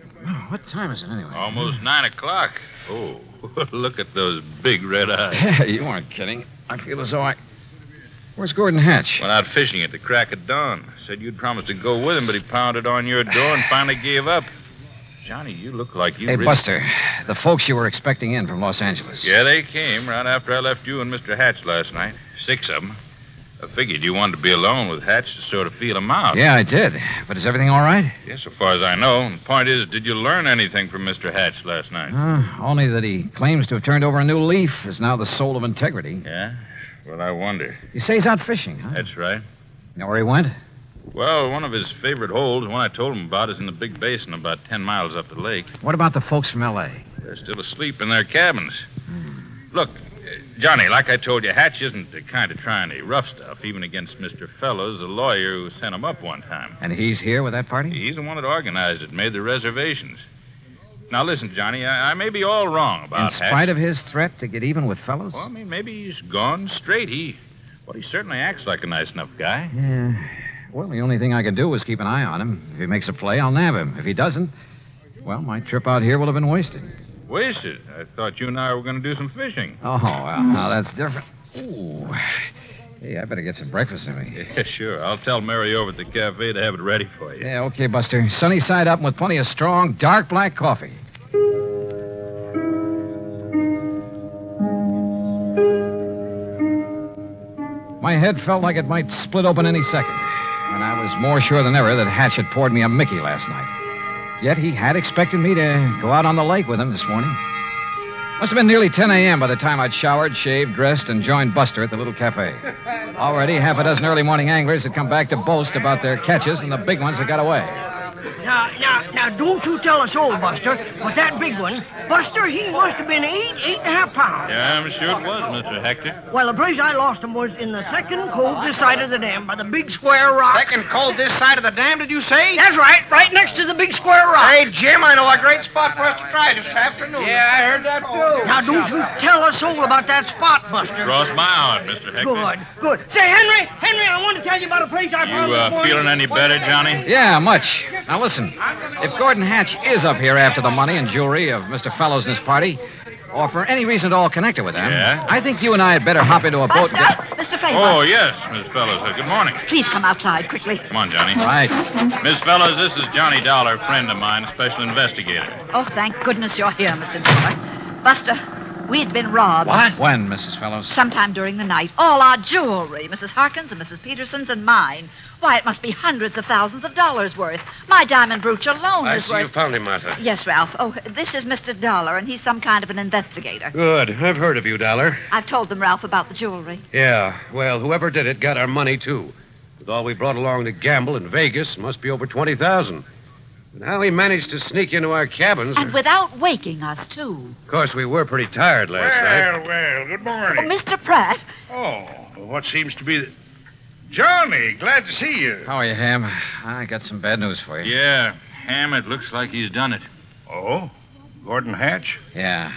Speaker 19: what time is it anyway?
Speaker 7: Almost 9 o'clock. Oh, look at those big red eyes.
Speaker 19: Yeah, you aren't kidding. I feel as though Where's Gordon Hatch?
Speaker 7: Went out fishing at the crack of dawn. Said you'd promised to go with him, but he pounded on your door and finally gave up. Johnny, you look like you...
Speaker 19: Hey,
Speaker 7: really...
Speaker 19: Buster, the folks you were expecting in from Los Angeles.
Speaker 7: Yeah, they came right after I left you and Mr. Hatch last night. 6 of them. I figured you wanted to be alone with Hatch to sort of feel him out.
Speaker 19: Yeah, I did. But is everything all right?
Speaker 7: Yeah, so far as I know. And the point is, did you learn anything from Mr. Hatch last night?
Speaker 19: Only that he claims to have turned over a new leaf, is now the soul of integrity.
Speaker 7: Yeah? Well, I wonder.
Speaker 19: You say he's out fishing, huh?
Speaker 7: That's right.
Speaker 19: You know where he went?
Speaker 7: Well, one of his favorite holes, one I told him about, is in the big basin about 10 miles up the lake.
Speaker 19: What about the folks from L.A.?
Speaker 7: They're still asleep in their cabins. Look, Johnny, like I told you, Hatch isn't the kind of trying any rough stuff, even against Mr. Fellows, the lawyer who sent him up one time.
Speaker 19: And he's here with that party?
Speaker 7: He's the one that organized it, made the reservations. Now, listen, Johnny, I may be all wrong about
Speaker 19: In spite of his threat to get even with Fellows?
Speaker 7: Well, I mean, maybe he's gone straight. He certainly acts like a nice enough guy.
Speaker 19: Yeah. Well, the only thing I can do is keep an eye on him. If he makes a play, I'll nab him. If he doesn't, well, my trip out here will have been wasted.
Speaker 7: Wasted? I thought you and I were going to do some fishing.
Speaker 19: Oh, well, now that's different. Ooh. Hey, I better get some breakfast in me.
Speaker 7: Yeah, sure. I'll tell Mary over at the cafe to have it ready for you.
Speaker 19: Yeah, okay, Buster. Sunny side up and with plenty of strong, dark black coffee. My head felt like it might split open any second, and I was more sure than ever that Hatch had poured me a Mickey last night. Yet he had expected me to go out on the lake with him this morning. Must have been nearly 10 a.m. by the time I'd showered, shaved, dressed, and joined Buster at the little cafe. Already, half a dozen early morning anglers had come back to boast about their catches, and the big ones had got away.
Speaker 4: Now, don't you tell us all, Buster, but that big one, Buster, he must have been 8.5 pounds.
Speaker 7: Yeah, I'm sure it was, Mr. Hector.
Speaker 4: Well, the place I lost him was in the second cove this side of the dam by the big square rock.
Speaker 22: Second cove this side of the dam, did you say?
Speaker 4: That's right next to the big square rock.
Speaker 22: Hey, Jim, I know a great spot for us to try this afternoon.
Speaker 4: Yeah, I heard that, too. Now, don't you tell us all about that spot, Buster.
Speaker 7: Cross my heart, Mr. Hector.
Speaker 4: Good. Say, Henry, I want to tell you about a place I found this morning.
Speaker 7: Feeling any better, Johnny?
Speaker 19: Yeah, much. Now, listen. If Gordon Hatch is up here after the money and jewelry of Mr. Fellows and his party, or for any reason at all connected with them,
Speaker 7: Yeah?
Speaker 19: I think you and I had better hop into a boat and get...
Speaker 23: Mr. Favor.
Speaker 7: Oh, yes, Miss Fellows. Good morning.
Speaker 23: Please come outside quickly.
Speaker 7: Come on, Johnny.
Speaker 19: Right.
Speaker 7: Miss Fellows, this is Johnny Dollar, friend of mine, special investigator.
Speaker 23: Oh, thank goodness you're here, Mr. Dollar. Buster, we'd been robbed.
Speaker 19: What? When, Mrs. Fellows?
Speaker 23: Sometime during the night. All our jewelry, Mrs. Harkins and Mrs. Peterson's and mine. Why, it must be hundreds of thousands of dollars worth. My diamond brooch alone
Speaker 9: I
Speaker 23: is
Speaker 9: see
Speaker 23: worth...
Speaker 9: you found him, Martha.
Speaker 23: Yes, Ralph. Oh, this is Mr. Dollar, and he's some kind of an investigator.
Speaker 9: Good. I've heard of you, Dollar.
Speaker 23: I've told them, Ralph, about the jewelry.
Speaker 9: Yeah, well, whoever did it got our money, too. With all we brought along to gamble in Vegas, must be over $20,000. But how he managed to sneak into our cabins...
Speaker 23: And without waking us, too.
Speaker 9: Of course, we were pretty tired last night.
Speaker 24: Well, good morning.
Speaker 23: Oh, Mr. Pratt.
Speaker 24: Oh, what seems to be... Johnny, glad to see you.
Speaker 19: How are you, Ham? I got some bad news for you.
Speaker 7: Yeah, Ham, it looks like he's done it.
Speaker 24: Oh? Gordon Hatch?
Speaker 19: Yeah.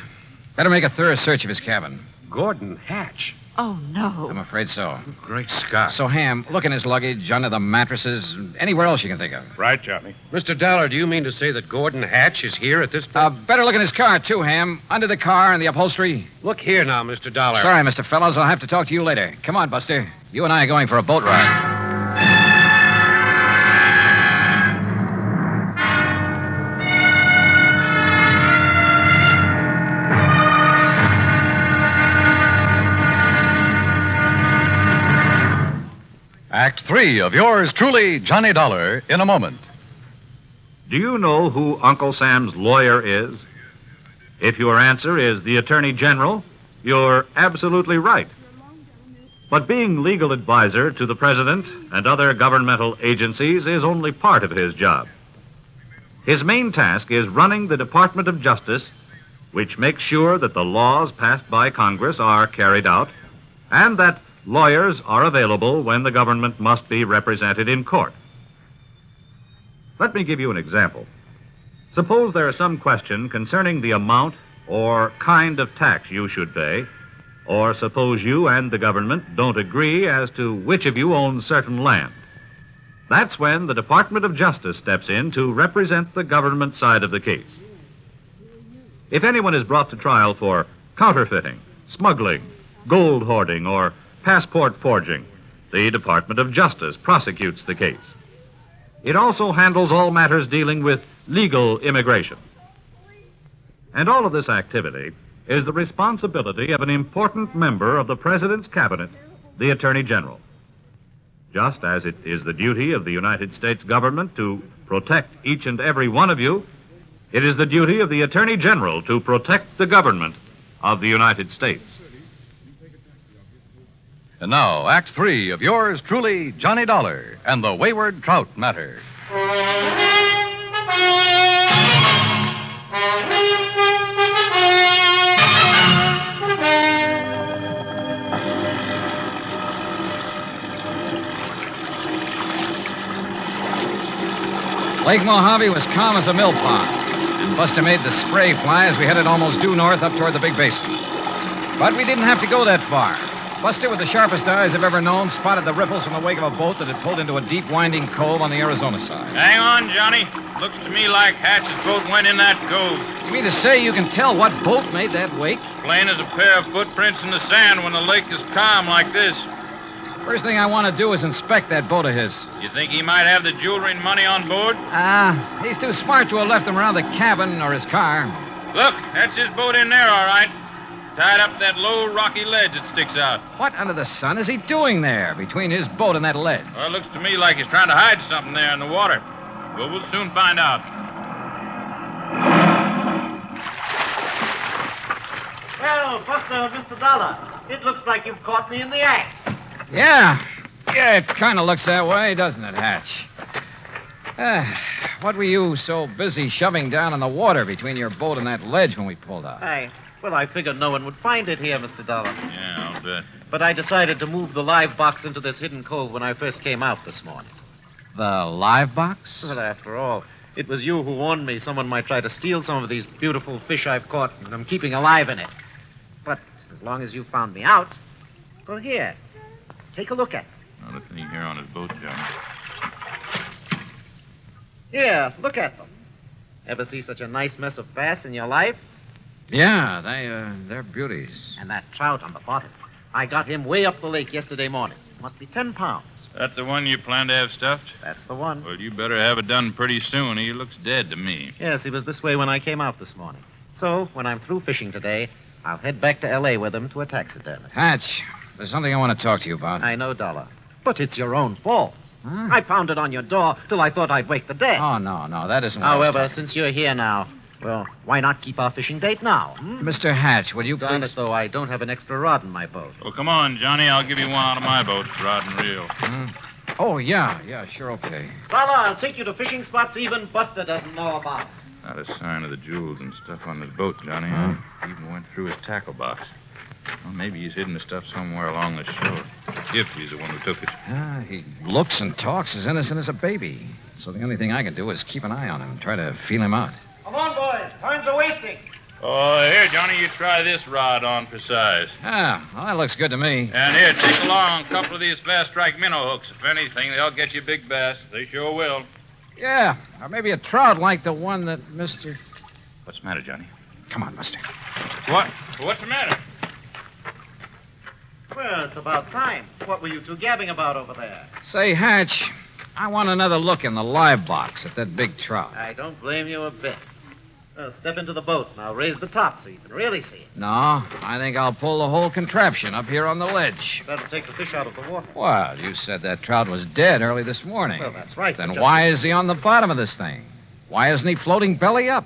Speaker 19: Better make a thorough search of his cabin.
Speaker 9: Gordon Hatch?
Speaker 23: Oh, no.
Speaker 19: I'm afraid so.
Speaker 9: Great Scott.
Speaker 19: So, Ham, look in his luggage, under the mattresses, anywhere else you can think of.
Speaker 24: Right, Johnny.
Speaker 9: Mr. Dollar, do you mean to say that Gordon Hatch is here at this point?
Speaker 19: Better look in his car, too, Ham. Under the car and the upholstery.
Speaker 9: Look here now, Mr. Dollar.
Speaker 19: Sorry, Mr. Fellows. I'll have to talk to you later. Come on, Buster. You and I are going for a boat ride.
Speaker 25: Act 3 of yours truly, Johnny Dollar, in a moment.
Speaker 26: Do you know who Uncle Sam's lawyer is? If your answer is the Attorney General, you're absolutely right. But being legal advisor to the President and other governmental agencies is only part of his job. His main task is running the Department of Justice, which makes sure that the laws passed by Congress are carried out, and that lawyers are available when the government must be represented in court. Let me give you an example. Suppose there is some question concerning the amount or kind of tax you should pay, or suppose you and the government don't agree as to which of you owns certain land. That's when the Department of Justice steps in to represent the government side of the case. If anyone is brought to trial for counterfeiting, smuggling, gold hoarding, or passport forging, the Department of Justice prosecutes the case. It also handles all matters dealing with legal immigration. And all of this activity is the responsibility of an important member of the President's Cabinet, the Attorney General. Just as it is the duty of the United States government to protect each and every one of you, it is the duty of the Attorney General to protect the government of the United States.
Speaker 25: And now, Act 3 of yours truly, Johnny Dollar and the Wayward Trout Matter.
Speaker 19: Lake Mojave was calm as a mill pond. Buster made the spray fly as we headed almost due north up toward the big basin. But we didn't have to go that far. Buster, with the sharpest eyes I've ever known, spotted the ripples from the wake of a boat that had pulled into a deep, winding cove on the Arizona side.
Speaker 7: Hang on, Johnny. Looks to me like Hatch's boat went in that cove.
Speaker 19: You mean to say you can tell what boat made that wake?
Speaker 7: Plain as a pair of footprints in the sand when the lake is calm like this.
Speaker 19: First thing I want to do is inspect that boat of his.
Speaker 7: You think he might have the jewelry and money on board?
Speaker 19: He's too smart to have left them around the cabin or his car.
Speaker 7: Look, that's his boat in there, all right. Tied up that low, rocky ledge that sticks out.
Speaker 19: What under the sun is he doing there, between his boat and that ledge?
Speaker 7: Well, it looks to me like he's trying to hide something there in the water. Well, we'll soon find out.
Speaker 6: Well, Buster, Mr. Dollar, it looks like you've caught me in the act.
Speaker 19: Yeah, it kind of looks that way, doesn't it, Hatch? What were you so busy shoving down in the water between your boat and that ledge when we pulled out?
Speaker 6: Well, I figured no one would find it here, Mr. Dollar.
Speaker 7: Yeah, I'll bet.
Speaker 6: But I decided to move the live box into this hidden cove when I first came out this morning.
Speaker 19: The live box?
Speaker 6: Well, after all, it was you who warned me someone might try to steal some of these beautiful fish I've caught and I'm keeping alive in it. But as long as you found me out, well, here, take a look at it.
Speaker 7: Now, look in here on his boat, Johnny.
Speaker 6: Here, look at them. Ever see such a nice mess of bass in your life?
Speaker 19: Yeah, they're beauties.
Speaker 6: And that trout on the bottom. I got him way up the lake yesterday morning. Must be 10 pounds.
Speaker 7: That's the one you plan to have stuffed?
Speaker 6: That's the one.
Speaker 7: Well, you better have it done pretty soon. He looks dead to me.
Speaker 6: Yes, he was this way when I came out this morning. So, when I'm through fishing today, I'll head back to L.A. with him to a taxidermist.
Speaker 19: Hatch, there's something I want to talk to you about.
Speaker 6: I know, Dollar. But it's your own fault. Huh? I pounded on your door till I thought I'd wake the dead.
Speaker 19: Oh, no, that isn't what
Speaker 6: However, since you're here now, well, why not keep our fishing date now?
Speaker 19: Mr. Hatch, will you
Speaker 6: Darn
Speaker 19: please...
Speaker 6: it, though, I don't have an extra rod in my boat.
Speaker 7: Well, come on, Johnny. I'll give you one out of my boat, rod and reel.
Speaker 19: Oh, yeah, sure, okay.
Speaker 6: Dollar, I'll take you to fishing spots even Buster doesn't know about.
Speaker 7: Not a sign of the jewels and stuff on his boat, Johnny. I even went through his tackle box. Well, maybe he's hidden the stuff somewhere along the shore. If he's the one who took it.
Speaker 19: He looks and talks as innocent as a baby. So the only thing I can do is keep an eye on him and try to feel him out.
Speaker 6: Come on, boys. Time's a-wasting.
Speaker 7: Oh, here, Johnny, you try this rod on for size.
Speaker 19: Well, that looks good to me.
Speaker 7: And here, take along a couple of these fast strike minnow hooks. If anything, they'll get you big bass. They sure will.
Speaker 19: Yeah, or maybe a trout like the one that Mr...
Speaker 7: What's the matter, Johnny?
Speaker 19: Come on, Buster.
Speaker 7: What? What's the matter?
Speaker 6: Well, it's about time. What were you two gabbing about over there?
Speaker 19: Say, Hatch, I want another look in the live box at that big trout.
Speaker 6: I don't blame you a bit. Well, step into the boat and I'll raise the top so you can really see it.
Speaker 19: No, I think I'll pull the whole contraption up here on the ledge.
Speaker 6: That'll take the fish out of the water.
Speaker 19: Well, you said that trout was dead early this morning.
Speaker 6: Well, that's right.
Speaker 19: Then why is he on the bottom of this thing? Why isn't he floating belly up?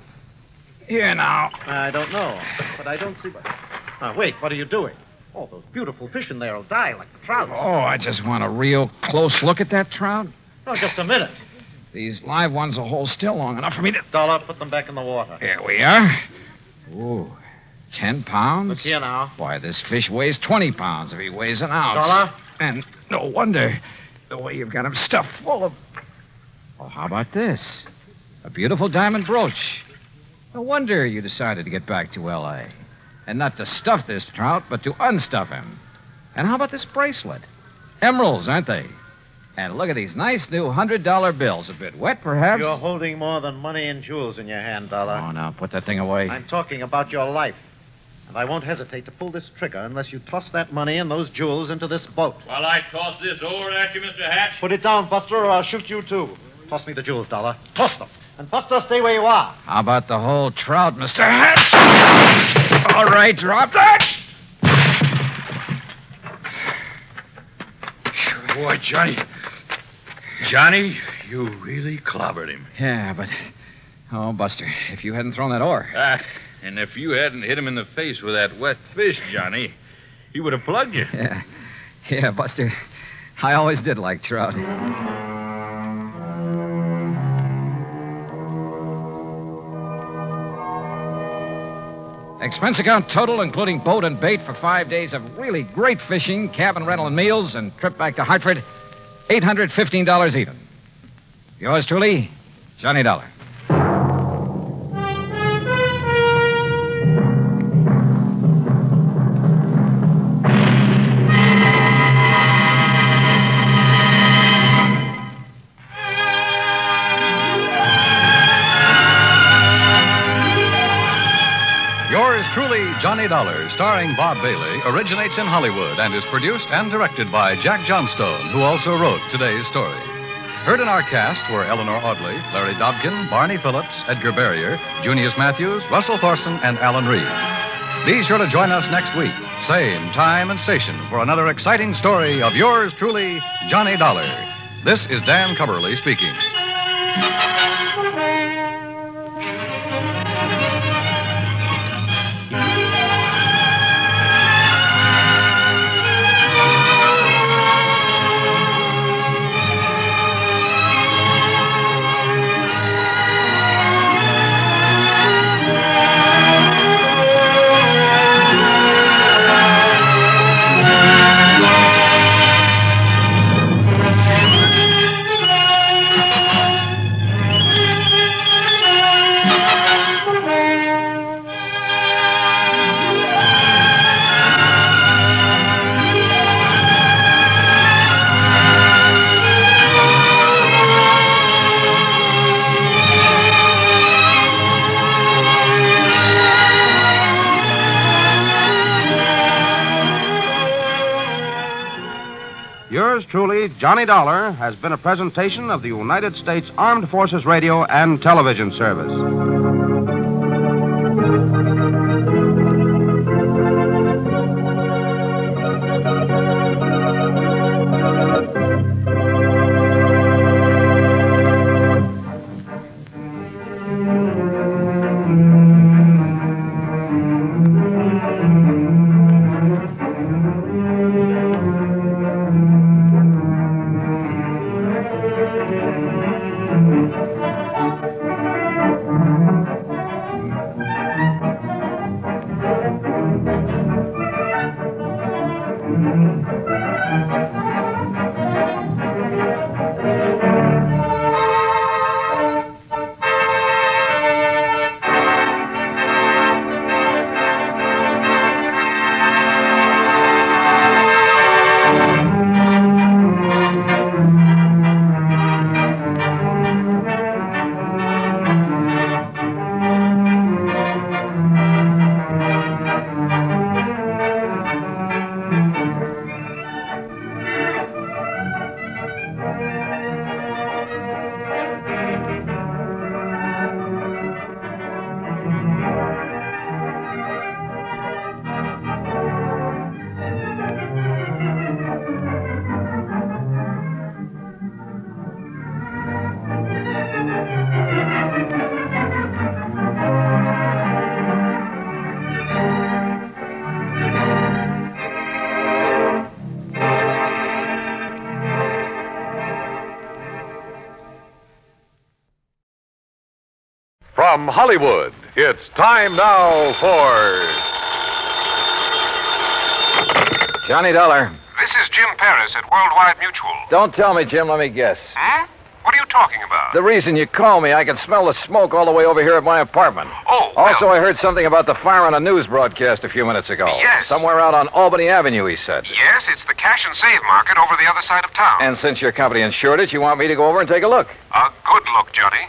Speaker 19: Here now.
Speaker 6: I don't know, but I don't see what... Now, wait, what are you doing? Oh, those beautiful fish in there will die like the trout.
Speaker 19: Oh, I just want a real close look at that trout.
Speaker 6: Oh, just a minute.
Speaker 19: These live ones will hold still long enough for me to...
Speaker 6: Dollar, put them back in the water.
Speaker 19: Here we are. Ooh, 10 pounds?
Speaker 6: Look here now.
Speaker 19: Why, this fish weighs 20 pounds if he weighs an ounce.
Speaker 6: Dollar?
Speaker 19: And no wonder the way you've got him stuffed full of... Oh, how about this? A beautiful diamond brooch. No wonder you decided to get back to L.A. And not to stuff this trout, but to unstuff him. And how about this bracelet? Emeralds, aren't they? And look at these nice new $100 bills. A bit wet, perhaps?
Speaker 6: You're holding more than money and jewels in your hand, Dollar.
Speaker 19: Oh, now, put that thing away.
Speaker 6: I'm talking about your life. And I won't hesitate to pull this trigger unless you toss that money and those jewels into this boat.
Speaker 7: While I toss this over at you, Mr. Hatch?
Speaker 6: Put it down, Buster, or I'll shoot you, too. Toss me the jewels, Dollar. Toss them. And Buster, stay where you are.
Speaker 19: How about the whole trout, Mr. Hatch? All right, drop that.
Speaker 24: Boy, Johnny, you really clobbered him.
Speaker 19: Yeah, but... Oh, Buster, if you hadn't thrown that oar...
Speaker 7: And if you hadn't hit him in the face with that wet fish, Johnny, he would have plugged you.
Speaker 19: Yeah, Buster. I always did like trout. Expense account total, including boat and bait for 5 days of really great fishing, cabin rental and meals, and trip back to Hartford, $815 even. Yours truly, Johnny Dollar.
Speaker 25: Truly, Johnny Dollar, starring Bob Bailey, originates in Hollywood and is produced and directed by Jack Johnstone, who also wrote today's story. Heard in our cast were Eleanor Audley, Larry Dobkin, Barney Phillips, Edgar Barrier, Junius Matthews, Russell Thorson, and Alan Reed. Be sure to join us next week, same time and station, for another exciting story of yours truly, Johnny Dollar. This is Dan Coverly speaking.
Speaker 8: Yours truly, Johnny Dollar, has been a presentation of the United States Armed Forces Radio and Television Service.
Speaker 11: From Hollywood, it's time now for
Speaker 2: Johnny Dollar.
Speaker 14: This is Jim Paris at Worldwide Mutual.
Speaker 2: Don't tell me, Jim. Let me guess.
Speaker 14: Huh? What are you talking about?
Speaker 2: The reason you called me, I can smell the smoke all the way over here at my apartment.
Speaker 14: Oh,
Speaker 2: Also, I heard something about the fire on a news broadcast a few minutes ago.
Speaker 14: Yes.
Speaker 2: Somewhere out on Albany Avenue, he said.
Speaker 14: Yes, it's the cash and save market over the other side of town.
Speaker 2: And since your company insured it, you want me to go over and take a look?
Speaker 14: A good look, Johnny.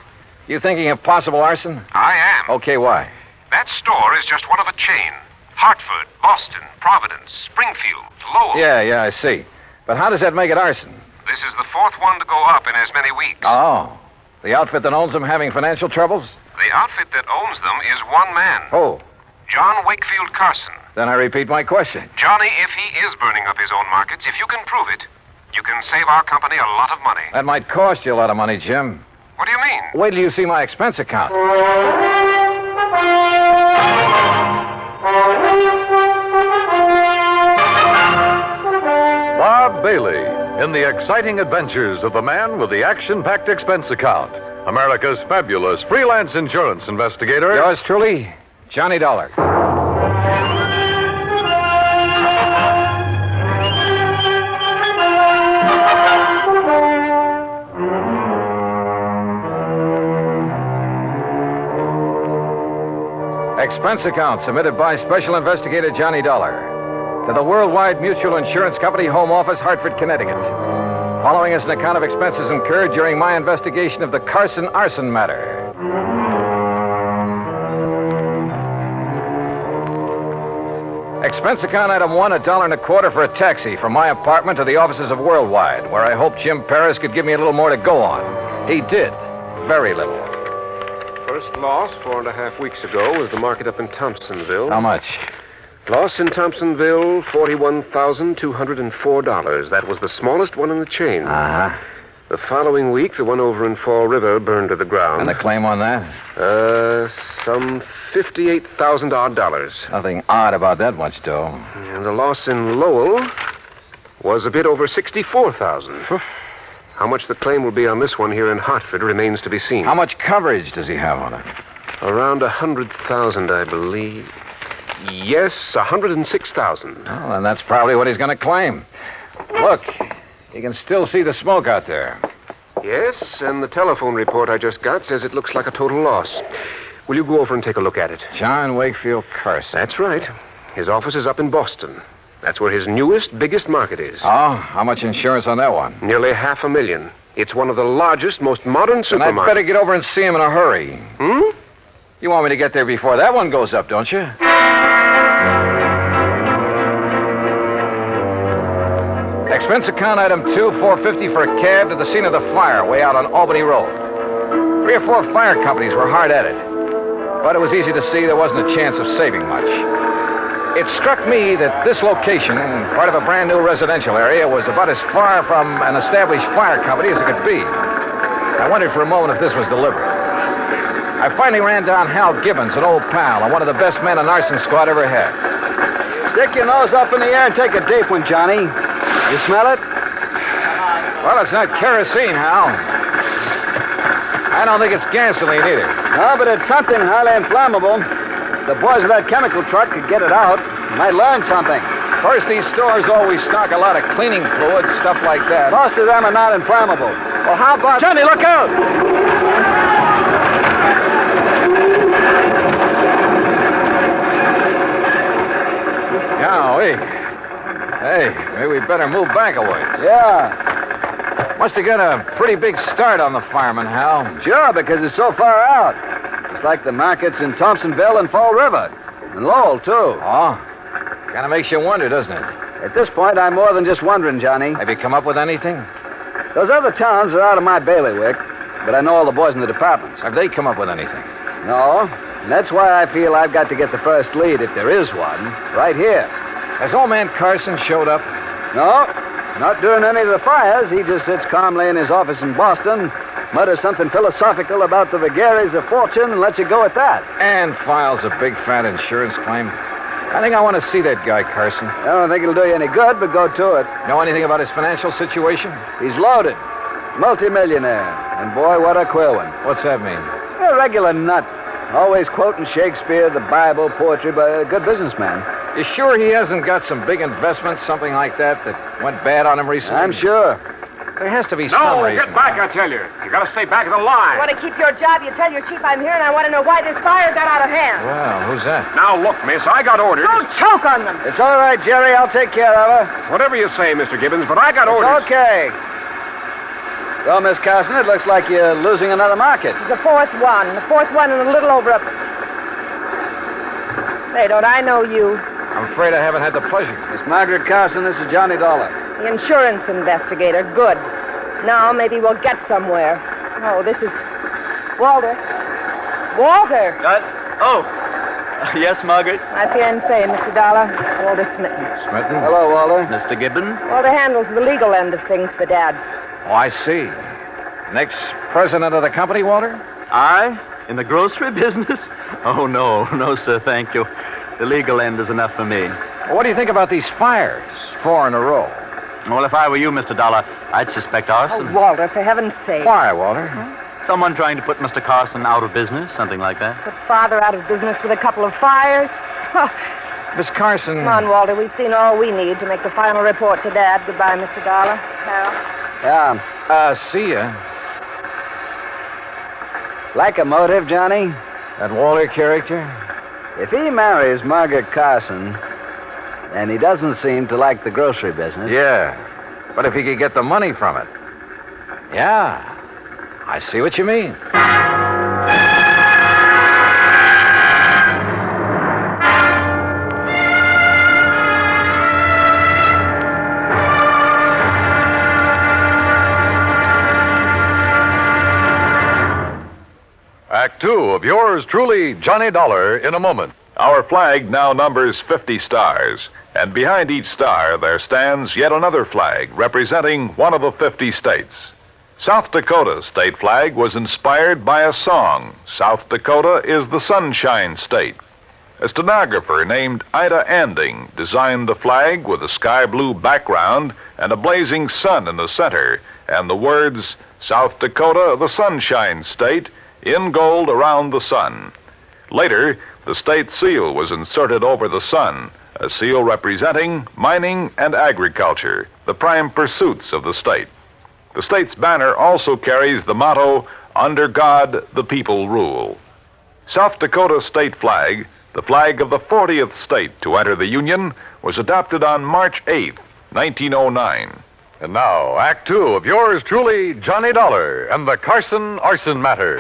Speaker 2: You thinking of possible arson?
Speaker 14: I am.
Speaker 2: Okay, why?
Speaker 14: That store is just one of a chain. Hartford, Boston, Providence, Springfield, Lowell.
Speaker 2: Yeah, I see. But how does that make it arson?
Speaker 14: This is the fourth one to go up in as many weeks.
Speaker 2: Oh. The outfit that owns them having financial troubles?
Speaker 14: The outfit that owns them is one man.
Speaker 2: Oh.
Speaker 14: John Wakefield Carson.
Speaker 2: Then I repeat my question.
Speaker 14: Johnny, if he is burning up his own markets, if you can prove it, you can save our company a lot of money.
Speaker 2: That might cost you a lot of money, Jim.
Speaker 14: What do you mean?
Speaker 2: Wait till you see my expense account.
Speaker 11: Bob Bailey in the exciting adventures of the man with the action-packed expense account. America's fabulous freelance insurance investigator.
Speaker 2: Yours truly, Johnny Dollar. Expense account submitted by Special Investigator Johnny Dollar to the Worldwide Mutual Insurance Company, Home Office, Hartford, Connecticut. Following is an account of expenses incurred during my investigation of the Carson Arson Matter. Expense account item 1, $1.25 for a taxi from my apartment to the offices of Worldwide, where I hoped Jim Paris could give me a little more to go on. He did. Very little.
Speaker 5: First loss 4.5 weeks ago was the market up in Thompsonville.
Speaker 2: How much?
Speaker 5: Loss in Thompsonville, $41,204. That was the smallest one in the chain.
Speaker 2: Uh-huh.
Speaker 5: The following week, the one over in Fall River burned to the ground.
Speaker 2: And the claim on that?
Speaker 5: Some $58,000 odd.
Speaker 2: Nothing odd about that much dough.
Speaker 5: And the loss in Lowell was a bit over $64,000. How much the claim will be on this one here in Hartford remains to be seen.
Speaker 2: How much coverage does he have on it?
Speaker 5: Around $100,000, I believe. Yes, $106,000.
Speaker 2: Well, then that's probably what he's going to claim. Look, you can still see the smoke out there.
Speaker 5: Yes, and the telephone report I just got says it looks like a total loss. Will you go over and take a look at it?
Speaker 2: John Wakefield Carson.
Speaker 5: That's right. His office is up in Boston. That's where his newest, biggest market is.
Speaker 2: Oh, how much insurance on that one?
Speaker 5: Nearly $500,000. It's one of the largest, most modern supermarkets.
Speaker 2: And I'd better get over and see him in a hurry.
Speaker 5: Hmm?
Speaker 2: You want me to get there before that one goes up, don't you? Expense account item 2, $4.50 for a cab to the scene of the fire way out on Albany Road. 3 or 4 fire companies were hard at it, but it was easy to see there wasn't a chance of saving much. It struck me that this location, part of a brand new residential area, was about as far from an established fire company as it could be. I wondered for a moment if this was deliberate. I finally ran down Hal Gibbons, an old pal, and one of the best men an arson squad ever had.
Speaker 13: Stick your nose up in the air and take a deep one, Johnny. You smell it?
Speaker 2: Well, it's not kerosene, Hal. I don't think it's gasoline either.
Speaker 13: No, but it's something highly inflammable. The boys of that chemical truck could get it out. Might learn something.
Speaker 2: Of course, these stores always stock a lot of cleaning fluid, stuff like that.
Speaker 13: Most of them are not inflammable. Well, how about...
Speaker 2: Johnny, look out! Golly. Hey, maybe we better move back a ways.
Speaker 13: Yeah.
Speaker 2: Must have got a pretty big start on the fireman, Hal.
Speaker 13: Sure, because it's so far out. It's like the markets in Thompsonville and Fall River. And Lowell, too.
Speaker 2: Oh? Kind of makes you wonder, doesn't it?
Speaker 13: At this point, I'm more than just wondering, Johnny.
Speaker 2: Have you come up with anything?
Speaker 13: Those other towns are out of my bailiwick, but I know all the boys in the departments.
Speaker 2: Have they come up with anything?
Speaker 13: No. And that's why I feel I've got to get the first lead, if there is one, right here.
Speaker 2: Has old man Carson showed up?
Speaker 13: No. Not during any of the fires. He just sits calmly in his office in Boston, mutters something philosophical about the vagaries of fortune, and lets it go at that.
Speaker 2: And files a big fat insurance claim. I think I want to see that guy, Carson.
Speaker 13: I don't think it'll do you any good, but go to it.
Speaker 2: Know anything about his financial situation?
Speaker 13: He's loaded. Multi-millionaire. And boy, what a queer one.
Speaker 2: What's that mean?
Speaker 13: A regular nut. Always quoting Shakespeare, the Bible, poetry, but a good businessman.
Speaker 2: You sure he hasn't got some big investments, something like that went bad on him recently?
Speaker 13: I'm sure.
Speaker 2: There has to be some reason.
Speaker 24: No, get back, I tell you. You gotta stay back of the line.
Speaker 16: You want to keep your job, you tell your chief I'm here, and I want to know why this fire got out of hand.
Speaker 2: Well, who's that?
Speaker 24: Now, look, miss, I got orders.
Speaker 16: Don't choke on them.
Speaker 13: It's all right, Jerry. I'll take care of her.
Speaker 24: Whatever you say, Mr. Gibbons, but I got orders.
Speaker 13: It's okay. Well, Miss Carson, it looks like you're losing another market.
Speaker 16: This is the fourth one and a little over a... Say, don't I know you?
Speaker 2: I'm afraid I haven't had the pleasure.
Speaker 13: Miss Margaret Carson, this is Johnny Dollar.
Speaker 16: The insurance investigator. Good. Now maybe we'll get somewhere. Oh, this is... Walter. Walter!
Speaker 13: Yes, Margaret?
Speaker 16: My fiancé, Mr. Dollar. Walter Smitten.
Speaker 2: Smitten?
Speaker 13: Hello, Walter. Mr. Gibbon?
Speaker 16: Walter handles the legal end of things for Dad.
Speaker 2: Oh, I see. Next president of the company, Walter?
Speaker 13: I? In the grocery business? Oh, no, sir, thank you. The legal end is enough for me.
Speaker 2: Well, what do you think about these fires? 4 in a row.
Speaker 13: Well, if I were you, Mr. Dollar, I'd suspect arson.
Speaker 16: Oh, Walter, for heaven's sake.
Speaker 2: Why, Walter?
Speaker 13: Someone trying to put Mr. Carson out of business, something like that.
Speaker 16: Put Father out of business with a couple of fires?
Speaker 2: Miss Carson...
Speaker 16: Come on, Walter. We've seen all we need to make the final report to Dad. Goodbye, Mr. Dollar. Harold.
Speaker 13: Yeah.
Speaker 2: See ya.
Speaker 13: Like a motive, Johnny?
Speaker 2: That Walter character?
Speaker 13: If he marries Margaret Carson, and he doesn't seem to like the grocery business...
Speaker 2: Yeah, but if he could get the money from it. Yeah, I see what you mean.
Speaker 11: Two of yours truly, Johnny Dollar, in a moment. Our flag now numbers 50 stars, and behind each star there stands yet another flag representing one of the 50 states. South Dakota's state flag was inspired by a song. South Dakota is the Sunshine State. A stenographer named Ida Anding designed the flag with a sky blue background and a blazing sun in the center, and the words, South Dakota, the Sunshine State, in gold around the sun. Later, the state seal was inserted over the sun, a seal representing mining and agriculture, the prime pursuits of the state. The state's banner also carries the motto, Under God, the People Rule. South Dakota's state flag, the flag of the 40th state to enter the Union, was adopted on March 8, 1909.
Speaker 3: And now, Act Two of yours truly, Johnny Dollar and the Carson Arson Matter.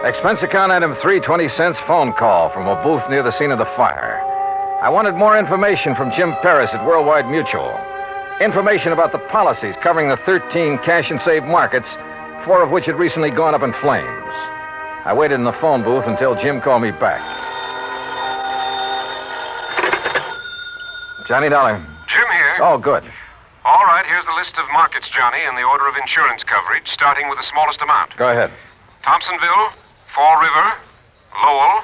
Speaker 2: Expense account item 3, 20 cents, phone call from a booth near the scene of the fire. I wanted more information from Jim Paris at Worldwide Mutual. Information about the policies covering the 13 cash and save markets, 4 of which had recently gone up in flames. I waited in the phone booth until Jim called me back. Johnny Dollar.
Speaker 5: Jim here.
Speaker 2: Oh, good.
Speaker 5: All right, here's the list of markets, Johnny, in the order of insurance coverage, starting with the smallest amount.
Speaker 2: Go ahead.
Speaker 5: Thompsonville, Fall River, Lowell,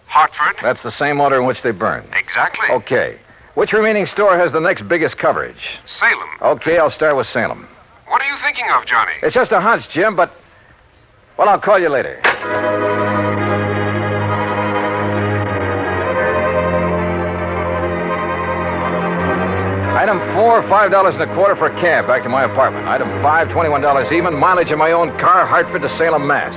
Speaker 5: Hartford.
Speaker 2: That's the same order in which they burned.
Speaker 5: Exactly.
Speaker 2: Okay. Which remaining store has the next biggest coverage?
Speaker 5: Salem.
Speaker 2: Okay, I'll start with Salem.
Speaker 5: What are you thinking of, Johnny?
Speaker 2: It's just a hunch, Jim, but... Well, I'll call you later. Item 4, $5.25 for a cab back to my apartment. Item 5, $21 even, mileage in my own car, Hartford to Salem, Mass.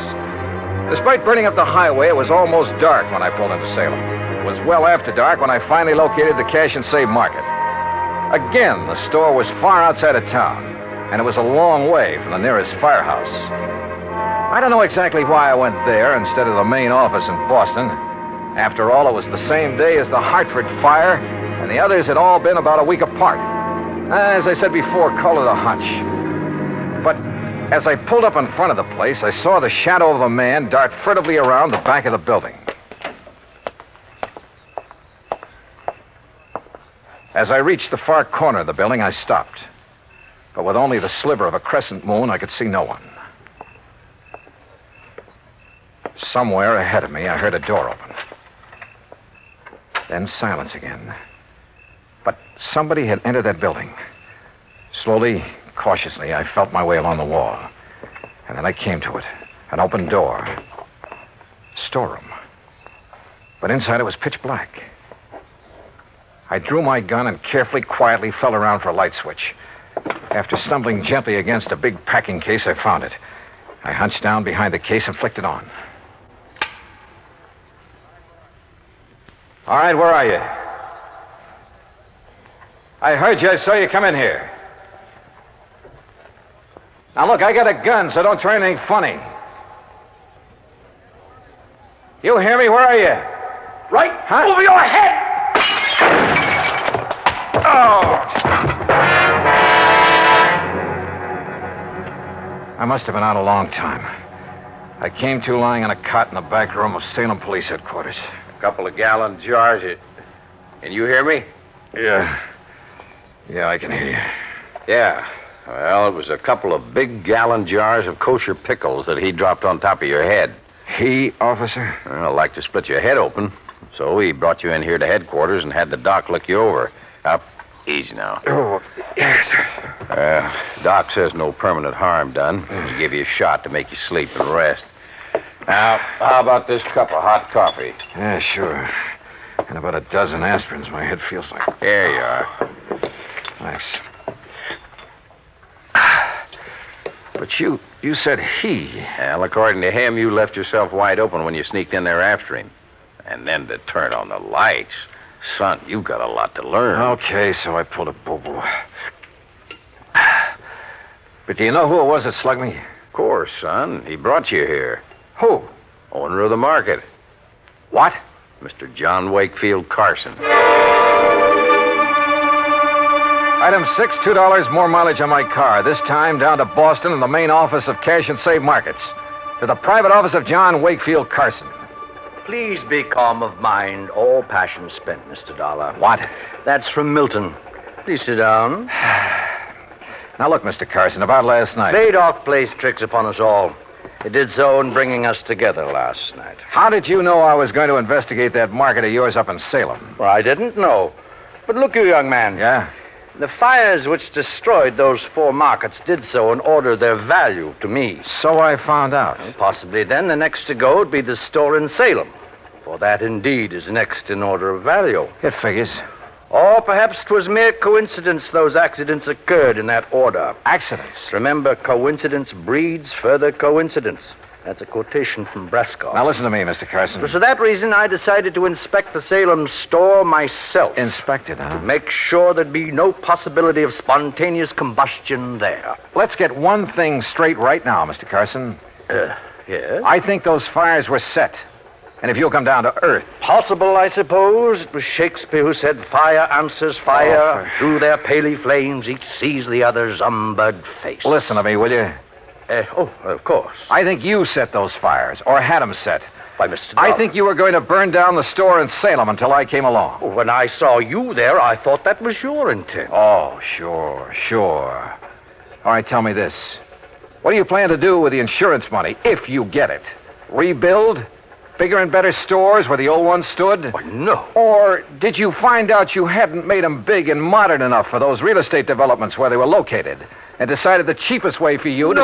Speaker 2: Despite burning up the highway, it was almost dark when I pulled into Salem. It was well after dark when I finally located the cash and save market. Again, the store was far outside of town, and it was a long way from the nearest firehouse. I don't know exactly why I went there instead of the main office in Boston. After all, it was the same day as the Hartford fire, and the others had all been about a week apart. As I said before, call it a hunch. But as I pulled up in front of the place, I saw the shadow of a man dart furtively around the back of the building. As I reached the far corner of the building, I stopped. But with only the sliver of a crescent moon, I could see no one. Somewhere ahead of me, I heard a door open. Then silence again. But somebody had entered that building. Slowly, cautiously, I felt my way along the wall. And then I came to it. An open door. Storeroom. But inside it was pitch black. I drew my gun and carefully, quietly felt around for a light switch. After stumbling gently against a big packing case, I found it. I hunched down behind the case and flicked it on. All right, where are you? I heard you. I saw you come in here. Now, look, I got a gun, so don't try anything funny. You hear me? Where are you? Right over your head! Oh! I must have been out a long time. I came to lying on a cot in the back room of Salem Police Headquarters.
Speaker 9: A couple of gallon jars. And you hear me?
Speaker 2: Yeah. Yeah, I can hear you.
Speaker 9: Yeah. Well, it was a couple of big gallon jars of kosher pickles that he dropped on top of your head.
Speaker 2: He, officer?
Speaker 9: Well, I'd like to split your head open. So he brought you in here to headquarters and had the doc look you over. Up. Easy now.
Speaker 2: Oh, yes.
Speaker 9: Doc says no permanent harm done. He gave you a shot to make you sleep and rest. Now, how about this cup of hot coffee?
Speaker 2: Yeah, sure. And about a dozen aspirins, my head feels like.
Speaker 9: There you are.
Speaker 2: Thanks. But you said he.
Speaker 9: Well, according to him, you left yourself wide open when you sneaked in there after him. And then to turn on the lights. Son, you've got a lot to learn.
Speaker 2: Okay, so I pulled a boo-boo. But do you know who it was that slugged me?
Speaker 9: Of course, son. He brought you here.
Speaker 2: Who?
Speaker 9: Owner of the market.
Speaker 2: What?
Speaker 9: Mr. John Wakefield Carson.
Speaker 2: Item 6, $2 more mileage on my car. This time down to Boston and the main office of Cash and Save Markets. To the private office of John Wakefield Carson.
Speaker 1: Please be calm of mind, all passion spent, Mr. Dollar.
Speaker 2: What?
Speaker 1: That's from Milton. Please sit down.
Speaker 2: Now look, Mr. Carson, about last night.
Speaker 1: Baydock plays tricks upon us all. It did so in bringing us together last night.
Speaker 2: How did you know I was going to investigate that market of yours up in Salem?
Speaker 1: Well, I didn't know. But look, you young man.
Speaker 2: Yeah?
Speaker 1: The fires which destroyed those 4 markets did so in order their value to me.
Speaker 2: So I found out.
Speaker 1: And possibly then the next to go would be the store in Salem. For that indeed is next in order of value.
Speaker 2: It figures.
Speaker 1: Or perhaps 'twas mere coincidence those accidents occurred in that order.
Speaker 2: Accidents?
Speaker 1: Remember, coincidence breeds further coincidence. That's a quotation from Bresco.
Speaker 2: Now listen to me, Mr. Carson.
Speaker 1: For that reason, I decided to inspect the Salem store myself.
Speaker 2: Inspect it, huh?
Speaker 1: To make sure there'd be no possibility of spontaneous combustion there.
Speaker 2: Let's get one thing straight right now, Mr. Carson.
Speaker 1: Yes?
Speaker 2: I think those fires were set. And if you'll come down to earth.
Speaker 1: Possible, I suppose. It was Shakespeare who said, fire answers fire. Through their paly flames, each sees the other's umbered face.
Speaker 2: Listen to me, will you?
Speaker 1: Of course.
Speaker 2: I think you set those fires, or had them set.
Speaker 1: Why, Mr.
Speaker 2: I think you were going to burn down the store in Salem until I came along.
Speaker 1: When I saw you there, I thought that was your intent.
Speaker 2: Oh, sure. All right, tell me this. What do you plan to do with the insurance money, if you get it? Rebuild? Bigger and better stores where the old ones stood?
Speaker 1: Well, no.
Speaker 2: Or did you find out you hadn't made them big and modern enough for those real estate developments where they were located and decided the cheapest way for you to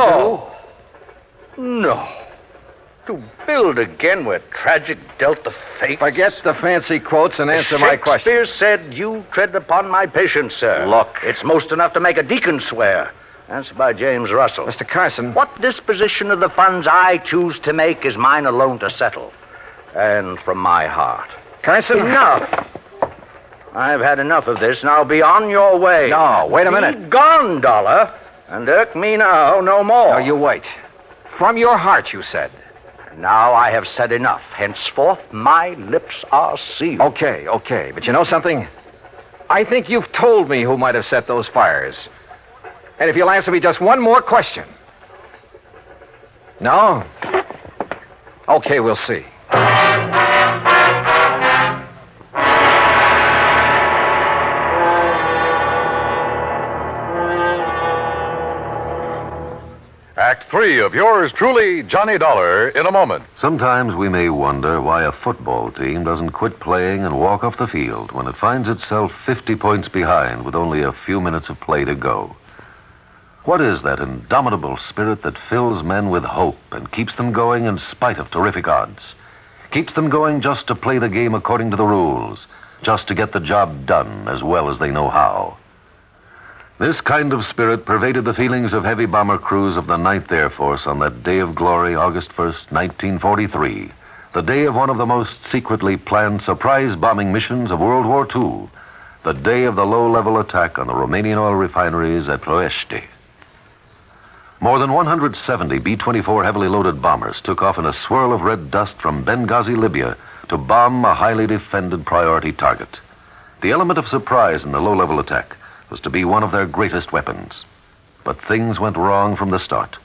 Speaker 2: do?
Speaker 1: No. To build again where tragic dealt the fate.
Speaker 2: Forget the fancy quotes and answer my question.
Speaker 1: Shakespeare said, you tread upon my patience, sir.
Speaker 2: Look.
Speaker 1: It's most enough to make a deacon swear. That's by James Russell.
Speaker 2: Mr. Carson.
Speaker 1: What disposition of the funds I choose to make is mine alone to settle. And from my heart.
Speaker 2: Carson?
Speaker 1: Enough. I've had enough of this. Now be on your way.
Speaker 2: No, wait a minute.
Speaker 1: Be gone, Dollar. And irk me now no more.
Speaker 2: No, you wait. From your heart, you said.
Speaker 1: Now I have said enough. Henceforth, my lips are sealed.
Speaker 2: Okay. But you know something? I think you've told me who might have set those fires. And if you'll answer me just one more question. No? Okay, we'll see.
Speaker 11: Act 3 of yours truly, Johnny Dollar, in a moment.
Speaker 5: Sometimes we may wonder why a football team doesn't quit playing and walk off the field when it finds itself 50 points behind with only a few minutes of play to go. What is that indomitable spirit that fills men with hope and keeps them going in spite of terrific odds? Keeps them going just to play the game according to the rules, just to get the job done as well as they know how. This kind of spirit pervaded the feelings of heavy bomber crews of the 9th Air Force on that day of glory, August 1st, 1943, the day of one of the most secretly planned surprise bombing missions of World War II, the day of the low-level attack on the Romanian oil refineries at Ploiești. More than 170 B-24 heavily loaded bombers took off in a swirl of red dust from Benghazi, Libya, to bomb a highly defended priority target. The element of surprise in the low-level attack was to be one of their greatest weapons. But things went wrong from the start.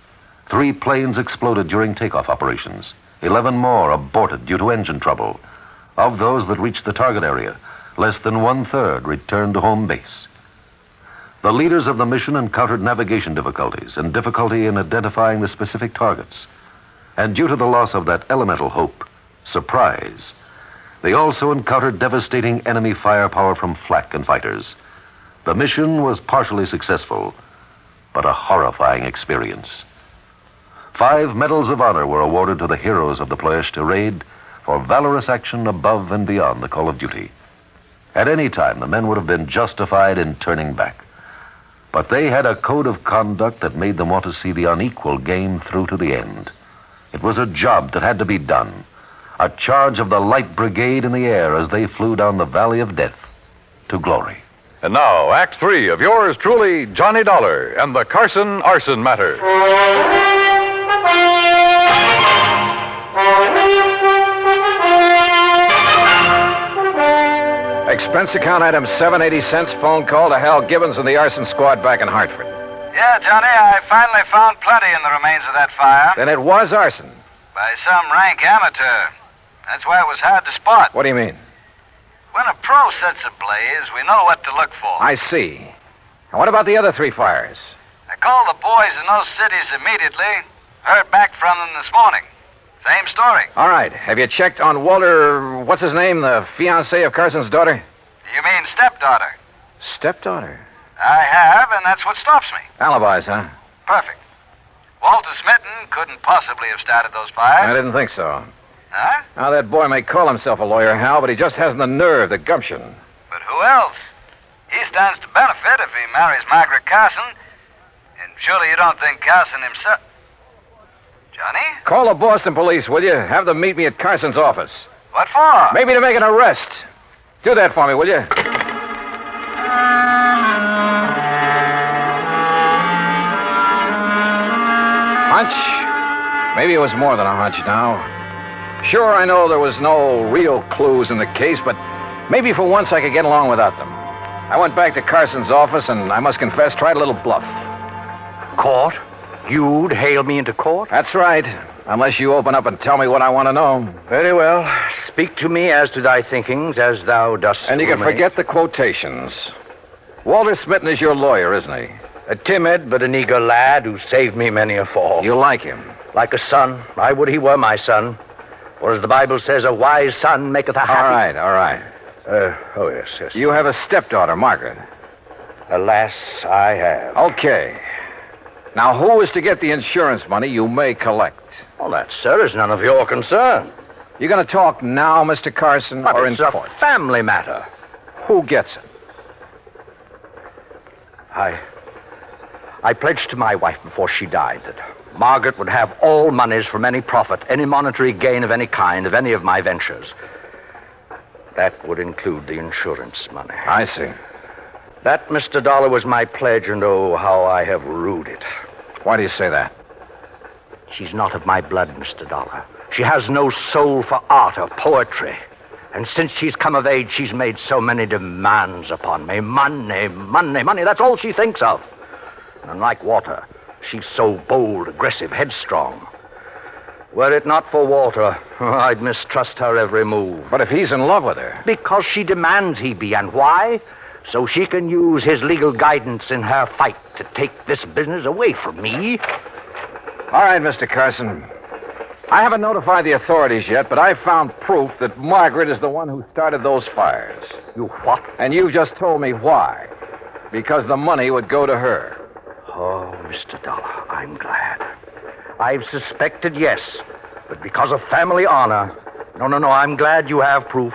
Speaker 5: 3 planes exploded during takeoff operations. 11 more aborted due to engine trouble. Of those that reached the target area, less than 1/3 returned to home base. The leaders of the mission encountered navigation difficulties and difficulty in identifying the specific targets. And due to the loss of that elemental hope, surprise, they also encountered devastating enemy firepower from flak and fighters. The mission was partially successful, but a horrifying experience. 5 medals of honor were awarded to the heroes of the Ploiești raid for valorous action above and beyond the call of duty. At any time, the men would have been justified in turning back. But they had a code of conduct that made them want to see the unequal game through to the end. It was a job that had to be done, a charge of the Light Brigade in the air as they flew down the Valley of Death to glory.
Speaker 11: And now, Act 3 of yours truly, Johnny Dollar and the Carson Arson Matter.
Speaker 10: Expense account item 780 cents, phone call to Hal Gibbons and the arson squad back in Hartford.
Speaker 15: Yeah, Johnny, I finally found plenty in the remains of that fire.
Speaker 10: Then it was arson.
Speaker 15: By some rank amateur. That's why it was hard to spot.
Speaker 10: What do you mean?
Speaker 15: When a pro sets a blaze, we know what to look for.
Speaker 10: I see. And what about the other 3 fires?
Speaker 15: I called the boys in those cities immediately. Heard back from them this morning. Same story.
Speaker 10: All right. Have you checked on Walter, what's his name, the fiancé of Carson's daughter?
Speaker 15: You mean stepdaughter?
Speaker 10: Stepdaughter?
Speaker 15: I have, and that's what stops me.
Speaker 10: Alibis, huh?
Speaker 15: Perfect. Walter Smitten couldn't possibly have started those fires.
Speaker 10: I didn't think so.
Speaker 15: Huh?
Speaker 10: Now, that boy may call himself a lawyer, Hal, but he just hasn't the nerve, the gumption.
Speaker 15: But who else? He stands to benefit if he marries Margaret Carson. And surely you don't think Carson himself... Johnny?
Speaker 10: Call the Boston police, will you? Have them meet me at Carson's office.
Speaker 15: What for?
Speaker 10: Maybe to make an arrest. Do that for me, will you? Hunch? Maybe it was more than a hunch now. Sure, I know there was no real clues in the case, but maybe for once I could get along without them. I went back to Carson's office and I must confess, tried a little bluff.
Speaker 1: Court? You'd hail me into court?
Speaker 10: That's right. Unless you open up and tell me what I want to know.
Speaker 1: Very well. Speak to me as to thy thinkings, as thou dost.
Speaker 10: And you can forget the quotations. Walter Smitten is your lawyer, isn't he?
Speaker 1: A timid but an eager lad who saved me many a fall.
Speaker 10: You like him?
Speaker 1: Like a son. I would he were my son. For as the Bible says, a wise son maketh a happy...
Speaker 10: All right.
Speaker 1: Oh, yes.
Speaker 10: You have a stepdaughter, Margaret.
Speaker 1: Alas, I have.
Speaker 10: Okay. Now, who is to get the insurance money you may collect?
Speaker 1: Well, that, sir, is none of your concern.
Speaker 10: You going to talk now, Mr. Carson,
Speaker 1: but
Speaker 10: or
Speaker 1: it's
Speaker 10: in
Speaker 1: a
Speaker 10: court?
Speaker 1: Family matter.
Speaker 10: Who gets it?
Speaker 1: I pledged to my wife before she died that Margaret would have all monies from any profit, any monetary gain of any kind, of any of my ventures. That would include the insurance money.
Speaker 10: I see.
Speaker 1: That, Mr. Dollar, was my pledge, and oh, how I have rued it.
Speaker 10: Why do you say that?
Speaker 1: She's not of my blood, Mr. Dollar. She has no soul for art or poetry. And since she's come of age, she's made so many demands upon me. Money, that's all she thinks of. And unlike Walter, she's so bold, aggressive, headstrong. Were it not for Walter, I'd mistrust her every move.
Speaker 10: But if he's in love with her?
Speaker 1: Because she demands he be, and why? So she can use his legal guidance in her fight to take this business away from me.
Speaker 10: All right, Mr. Carson. I haven't notified the authorities yet, but I found proof that Margaret is the one who started those fires.
Speaker 1: You what?
Speaker 10: And you've just told me why. Because the money would go to her.
Speaker 1: Oh, Mr. Dollar, I'm glad. I've suspected, yes, but because of family honor. No, I'm glad you have proof.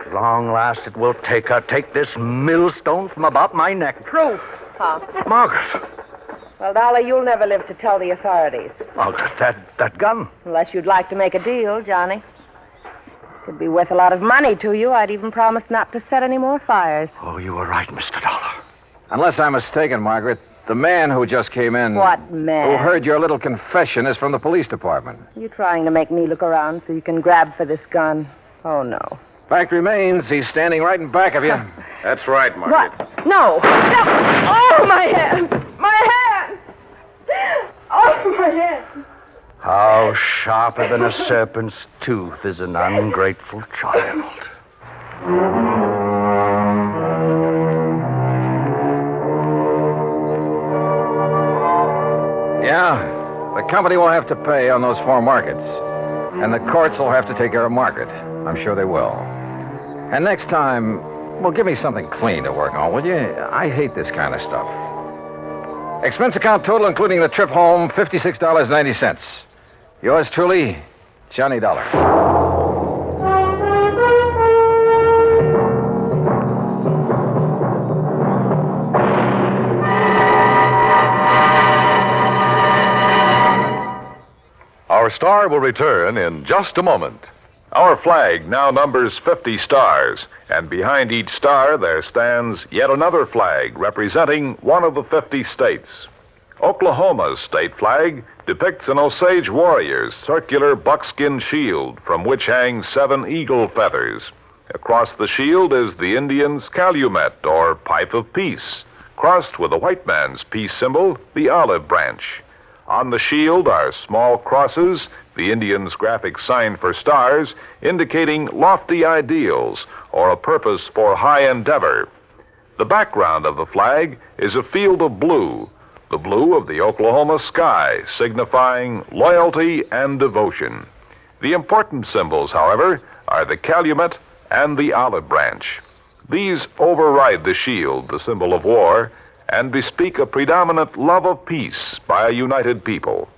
Speaker 1: At long last, it will take this millstone from about my neck.
Speaker 16: Proof, huh?
Speaker 1: Margaret.
Speaker 16: Well, Dollar, you'll never live to tell the authorities.
Speaker 1: Margaret, that gun.
Speaker 16: Unless you'd like to make a deal, Johnny. Could be worth a lot of money to you. I'd even promise not to set any more fires.
Speaker 1: Oh, you were right, Mr. Dollar.
Speaker 10: Unless I'm mistaken, Margaret, the man who just came in...
Speaker 16: What man?
Speaker 10: Who heard your little confession is from the police department.
Speaker 16: You trying to make me look around so you can grab for this gun? Oh, no.
Speaker 10: Fact remains, he's standing right in back of you.
Speaker 17: That's right, Margaret.
Speaker 16: What? No! Oh, my hand! My hand! Oh, my hand!
Speaker 1: How sharper than a serpent's tooth is an ungrateful child.
Speaker 10: Yeah, the company will have to pay on those 4 markets. And the courts will have to take care of Margaret. I'm sure they will. And next time, well, give me something clean to work on, will you? I hate this kind of stuff. Expense account total, including the trip home, $56.90. Yours truly, Johnny Dollar.
Speaker 11: Our star will return in just a moment. Our flag now numbers 50 stars, and behind each star there stands yet another flag representing one of the 50 states. Oklahoma's state flag depicts an Osage warrior's circular buckskin shield from which hang 7 eagle feathers. Across the shield is the Indian's calumet, or pipe of peace, crossed with the white man's peace symbol, the olive branch. On the shield are small crosses, the Indian's graphic sign for stars, indicating lofty ideals or a purpose for high endeavor. The background of the flag is a field of blue, the blue of the Oklahoma sky, signifying loyalty and devotion. The important symbols, however, are the calumet and the olive branch. These override the shield, the symbol of war, and bespeak a predominant love of peace by a united people.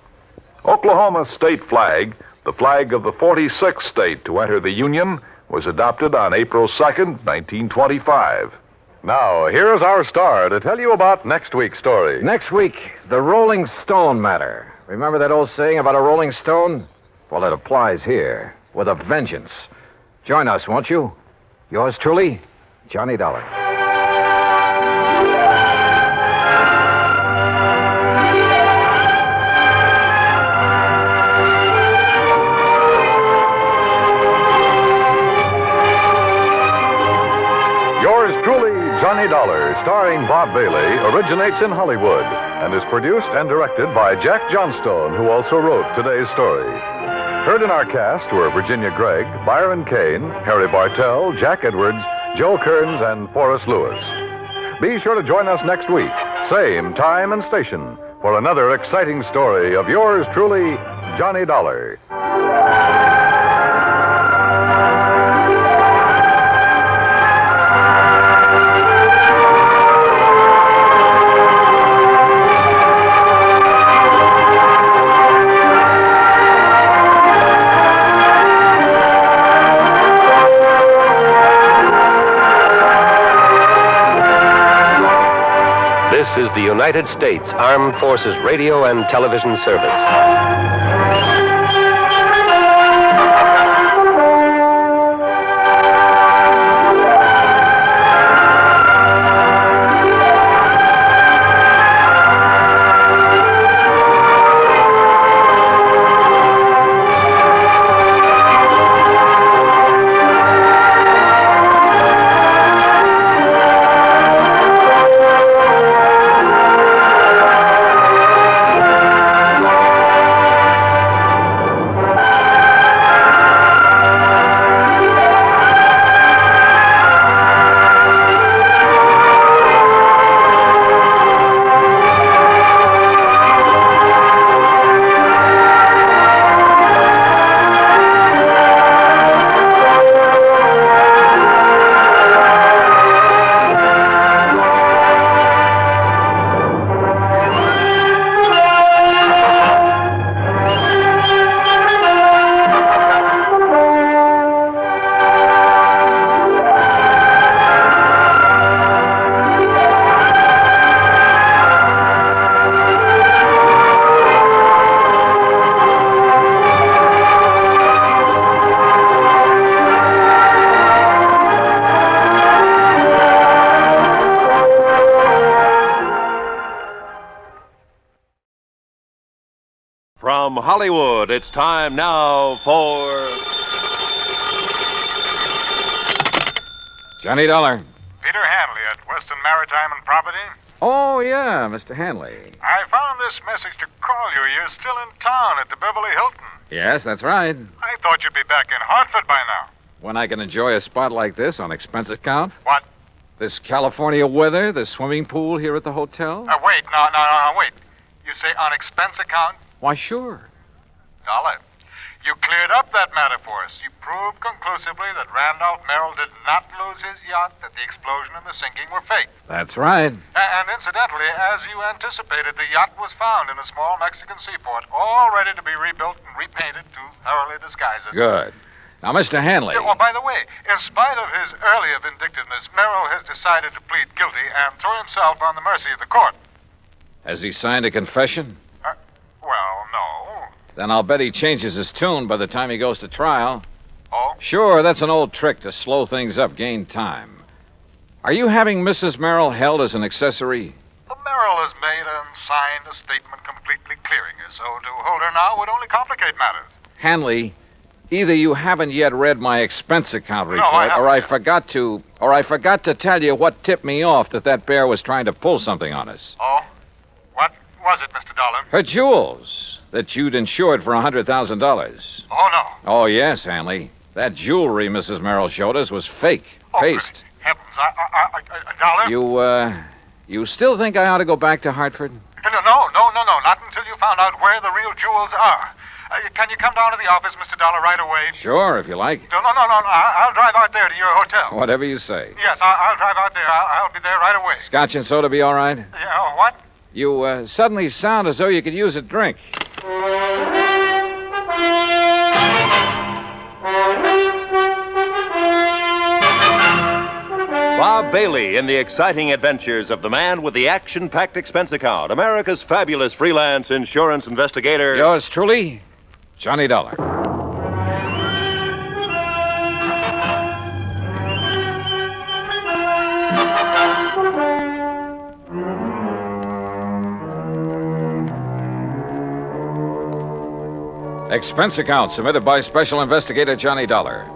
Speaker 11: Oklahoma's state flag, the flag of the 46th state to enter the Union, was adopted on April 2nd, 1925.
Speaker 3: Now, here's our star to tell you about next week's story.
Speaker 10: Next week, the Rolling Stone Matter. Remember that old saying about a rolling stone? Well, it applies here, with a vengeance. Join us, won't you? Yours truly, Johnny Dollar.
Speaker 3: Yours truly, Johnny Dollar, starring Bob Bailey, originates in Hollywood and is produced and directed by Jack Johnstone, who also wrote today's story. Heard in our cast were Virginia Gregg, Byron Kane, Harry Bartell, Jack Edwards, Joe Kearns, and Forrest Lewis. Be sure to join us next week, same time and station, for another exciting story of yours truly, Johnny Dollar.
Speaker 12: This is the United States Armed Forces Radio and Television Service.
Speaker 17: From Hollywood, it's time now for
Speaker 10: Johnny Dollar.
Speaker 14: Peter Hanley at Western Maritime and Property.
Speaker 10: Oh, yeah, Mr. Hanley.
Speaker 14: I found this message to call you. You're still in town at the Beverly Hilton.
Speaker 10: Yes, that's right.
Speaker 14: I thought you'd be back in Hartford by now.
Speaker 10: When I can enjoy a spot like this on expense account?
Speaker 14: What?
Speaker 10: This California weather, the swimming pool here at the hotel?
Speaker 14: Wait, no, wait. You say on expense account?
Speaker 10: Why, sure.
Speaker 14: Dollar, you cleared up that matter for us. You proved conclusively that Randolph Merrill did not lose his yacht, that the explosion and the sinking were fake.
Speaker 10: That's right.
Speaker 14: And incidentally, as you anticipated, the yacht was found in a small Mexican seaport, all ready to be rebuilt and repainted to thoroughly disguise it.
Speaker 10: Good. Now, Mr. Hanley.
Speaker 14: Oh, by the way, in spite of his earlier vindictiveness, Merrill has decided to plead guilty and throw himself on the mercy of the court.
Speaker 10: Has he signed a confession?
Speaker 14: Well, no.
Speaker 10: Then I'll bet he changes his tune by the time he goes to trial.
Speaker 14: Oh?
Speaker 10: Sure, that's an old trick to slow things up, gain time. Are you having Mrs. Merrill held as an accessory?
Speaker 14: The Merrill has made and signed a statement completely clearing her, so to hold her now would only complicate matters.
Speaker 10: Hanley,
Speaker 2: Either you haven't yet read my expense account report,
Speaker 24: I haven't.
Speaker 2: or I forgot to tell you what tipped me off that bear was trying to pull something on us.
Speaker 24: Oh? What was it, Mr. Dollar?
Speaker 2: Her jewels that you'd insured for $100,000.
Speaker 24: Oh, no.
Speaker 2: Oh, yes, Hanley. That jewelry Mrs. Merrill showed us was fake. Paste.
Speaker 24: Heavens, a dollar?
Speaker 2: You still think I ought to go back to Hartford?
Speaker 24: No, not until you found out where the real jewels are. Can you come down to the office, Mr. Dollar, right away?
Speaker 2: Sure, if you like.
Speaker 24: No. I'll drive out there to your hotel.
Speaker 2: Whatever you say.
Speaker 24: Yes, I'll drive out there. I'll be there right away.
Speaker 2: Scotch and soda be all right?
Speaker 24: Yeah, what?
Speaker 2: You suddenly sound as though you could use a drink.
Speaker 17: Bob Bailey in the exciting adventures of the man with the action-packed expense account, America's fabulous freelance insurance investigator.
Speaker 2: Yours truly, Johnny Dollar. Expense account submitted by Special Investigator Johnny Dollar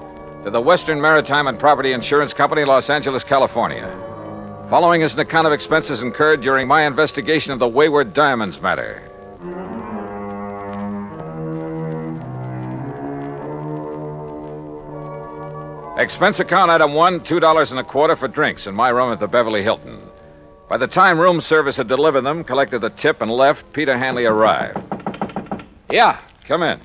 Speaker 2: to the Western Maritime and Property Insurance Company, Los Angeles, California. Following is an account of expenses incurred during my investigation of the Wayward Diamonds Matter. Expense account item 1, $2.25 for drinks in my room at the Beverly Hilton. By the time room service had delivered them, collected the tip, and left, Peter Hanley arrived. Yeah, come in.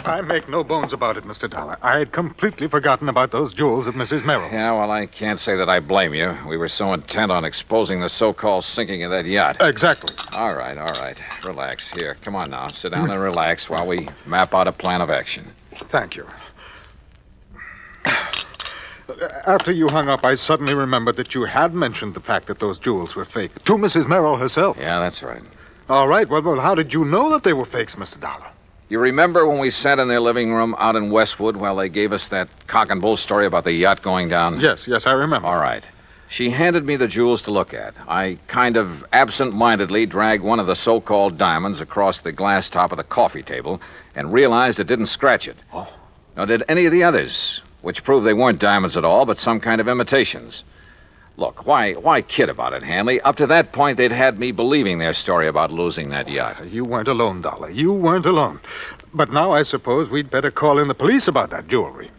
Speaker 24: I make no bones about it, Mr. Dollar. I had completely forgotten about those jewels of Mrs. Merrill's.
Speaker 2: Yeah, well, I can't say that I blame you. We were so intent on exposing the so-called sinking of that yacht.
Speaker 24: Exactly.
Speaker 2: All right. Relax. Here, come on now. Sit down and relax while we map out a plan of action.
Speaker 24: Thank you. After you hung up, I suddenly remembered that you had mentioned the fact that those jewels were fake to Mrs. Merrill herself.
Speaker 2: Yeah, that's right.
Speaker 24: All right. Well, how did you know that they were fakes, Mr. Dollar?
Speaker 2: You remember when we sat in their living room out in Westwood while they gave us that cock and bull story about the yacht going down?
Speaker 24: Yes, I remember.
Speaker 2: All right. She handed me the jewels to look at. I kind of absent-mindedly dragged one of the so-called diamonds across the glass top of the coffee table and realized it didn't scratch it.
Speaker 24: Oh.
Speaker 2: Nor did any of the others, which proved they weren't diamonds at all, but some kind of imitations. Look, why kid about it, Hanley? Up to that point, they'd had me believing their story about losing that yacht.
Speaker 24: You weren't alone, Dollar. You weren't alone. But now I suppose we'd better call in the police about that jewelry.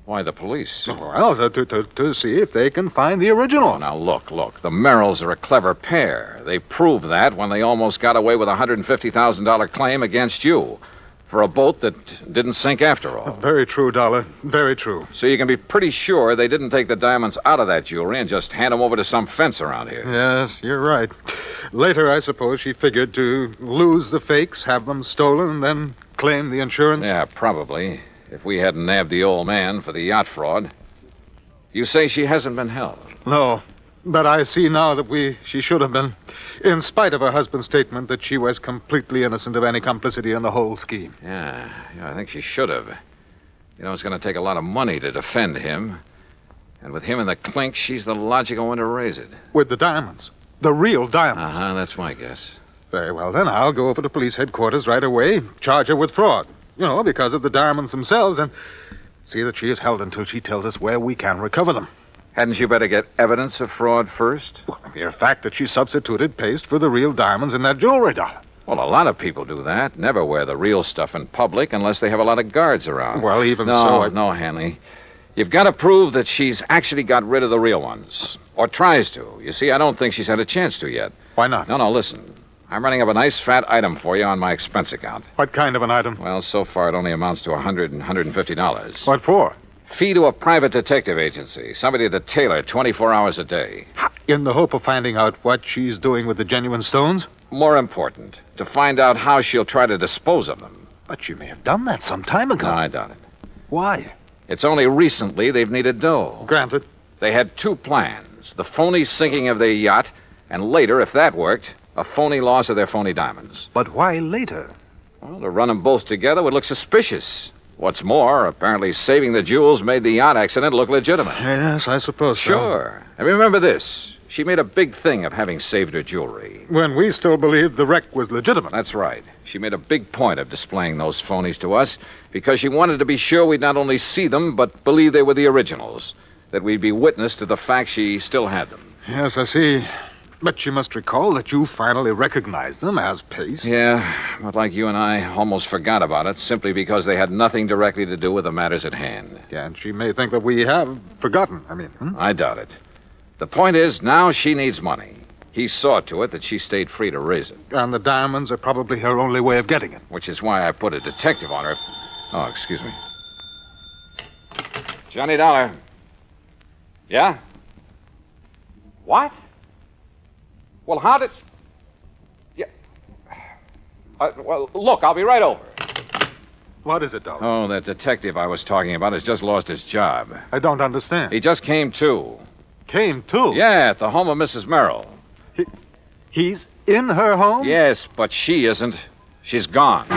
Speaker 2: Why the police?
Speaker 24: Well, to see if they can find the originals.
Speaker 2: Oh, now, look. The Merrills are a clever pair. They proved that when they almost got away with a $150,000 claim against you for a boat that didn't sink after all.
Speaker 24: Very true, Dollar. Very true.
Speaker 2: So you can be pretty sure they didn't take the diamonds out of that jewelry and just hand them over to some fence around here.
Speaker 24: Yes, you're right. Later, I suppose she figured to lose the fakes, have them stolen, and then claim the insurance.
Speaker 2: Yeah, probably. If we hadn't nabbed the old man for the yacht fraud. You say she hasn't been held?
Speaker 24: No. But I see now that she should have been, in spite of her husband's statement that she was completely innocent of any complicity in the whole scheme.
Speaker 2: Yeah, I think she should have. You know, it's going to take a lot of money to defend him. And with him in the clink, she's the logical one to raise it.
Speaker 24: With the diamonds. The real diamonds.
Speaker 2: Uh-huh, that's my guess.
Speaker 24: Very well, then I'll go over to police headquarters right away, charge her with fraud. You know, because of the diamonds themselves, and see that she is held until she tells us where we can recover them.
Speaker 2: Hadn't you better get evidence of fraud first?
Speaker 24: Well, the mere fact that she substituted paste for the real diamonds in that jewelry, Dollar.
Speaker 2: Well, a lot of people do that. Never wear the real stuff in public unless they have a lot of guards around.
Speaker 24: Well, even so...
Speaker 2: No, Hanley. You've got to prove that she's actually got rid of the real ones. Or tries to. You see, I don't think she's had a chance to yet.
Speaker 24: Why not?
Speaker 2: No, listen. I'm running up a nice fat item for you on my expense account.
Speaker 24: What kind of an item?
Speaker 2: Well, so far it only amounts to $100 and $150.
Speaker 24: What for?
Speaker 2: Fee to a private detective agency. Somebody to tailor 24 hours a day.
Speaker 24: In the hope of finding out what she's doing with the genuine stones?
Speaker 2: More important, to find out how she'll try to dispose of them.
Speaker 24: But you may have done that some time ago.
Speaker 2: No, I doubt it.
Speaker 24: Why?
Speaker 2: It's only recently they've needed dough.
Speaker 24: Granted.
Speaker 2: They had two plans. The phony sinking of their yacht, and later, if that worked, a phony loss of their phony diamonds.
Speaker 24: But why later?
Speaker 2: Well, to run them both together would look suspicious.
Speaker 10: What's more, apparently saving the jewels made the yacht accident look legitimate.
Speaker 24: Yes, I suppose so.
Speaker 10: Sure. And remember this. She made a big thing of having saved her jewelry.
Speaker 24: When we still believed the wreck was legitimate.
Speaker 10: That's right. She made a big point of displaying those phonies to us because she wanted to be sure we'd not only see them, but believe they were the originals. That we'd be witness to the fact she still had them.
Speaker 24: Yes, I see. But you must recall that you finally recognized them as paste.
Speaker 10: Yeah, but like you and I almost forgot about it simply because they had nothing directly to do with the matters at hand.
Speaker 24: Yeah, and she may think that we have forgotten.
Speaker 10: I doubt it. The point is, now she needs money. He saw to it that she stayed free to raise it.
Speaker 24: And the diamonds are probably her only way of getting it.
Speaker 10: Which is why I put a detective on her. Oh, excuse me. Johnny Dollar. Yeah? What? Well, how did... Yeah. Well, look, I'll be right over.
Speaker 24: What is it, Dollar?
Speaker 10: Oh, that detective I was talking about has just lost his job.
Speaker 24: I don't understand.
Speaker 10: He just came to.
Speaker 24: Came to?
Speaker 10: Yeah, at the home of Mrs. Merrill.
Speaker 24: He's in her home?
Speaker 10: Yes, but she isn't. She's gone.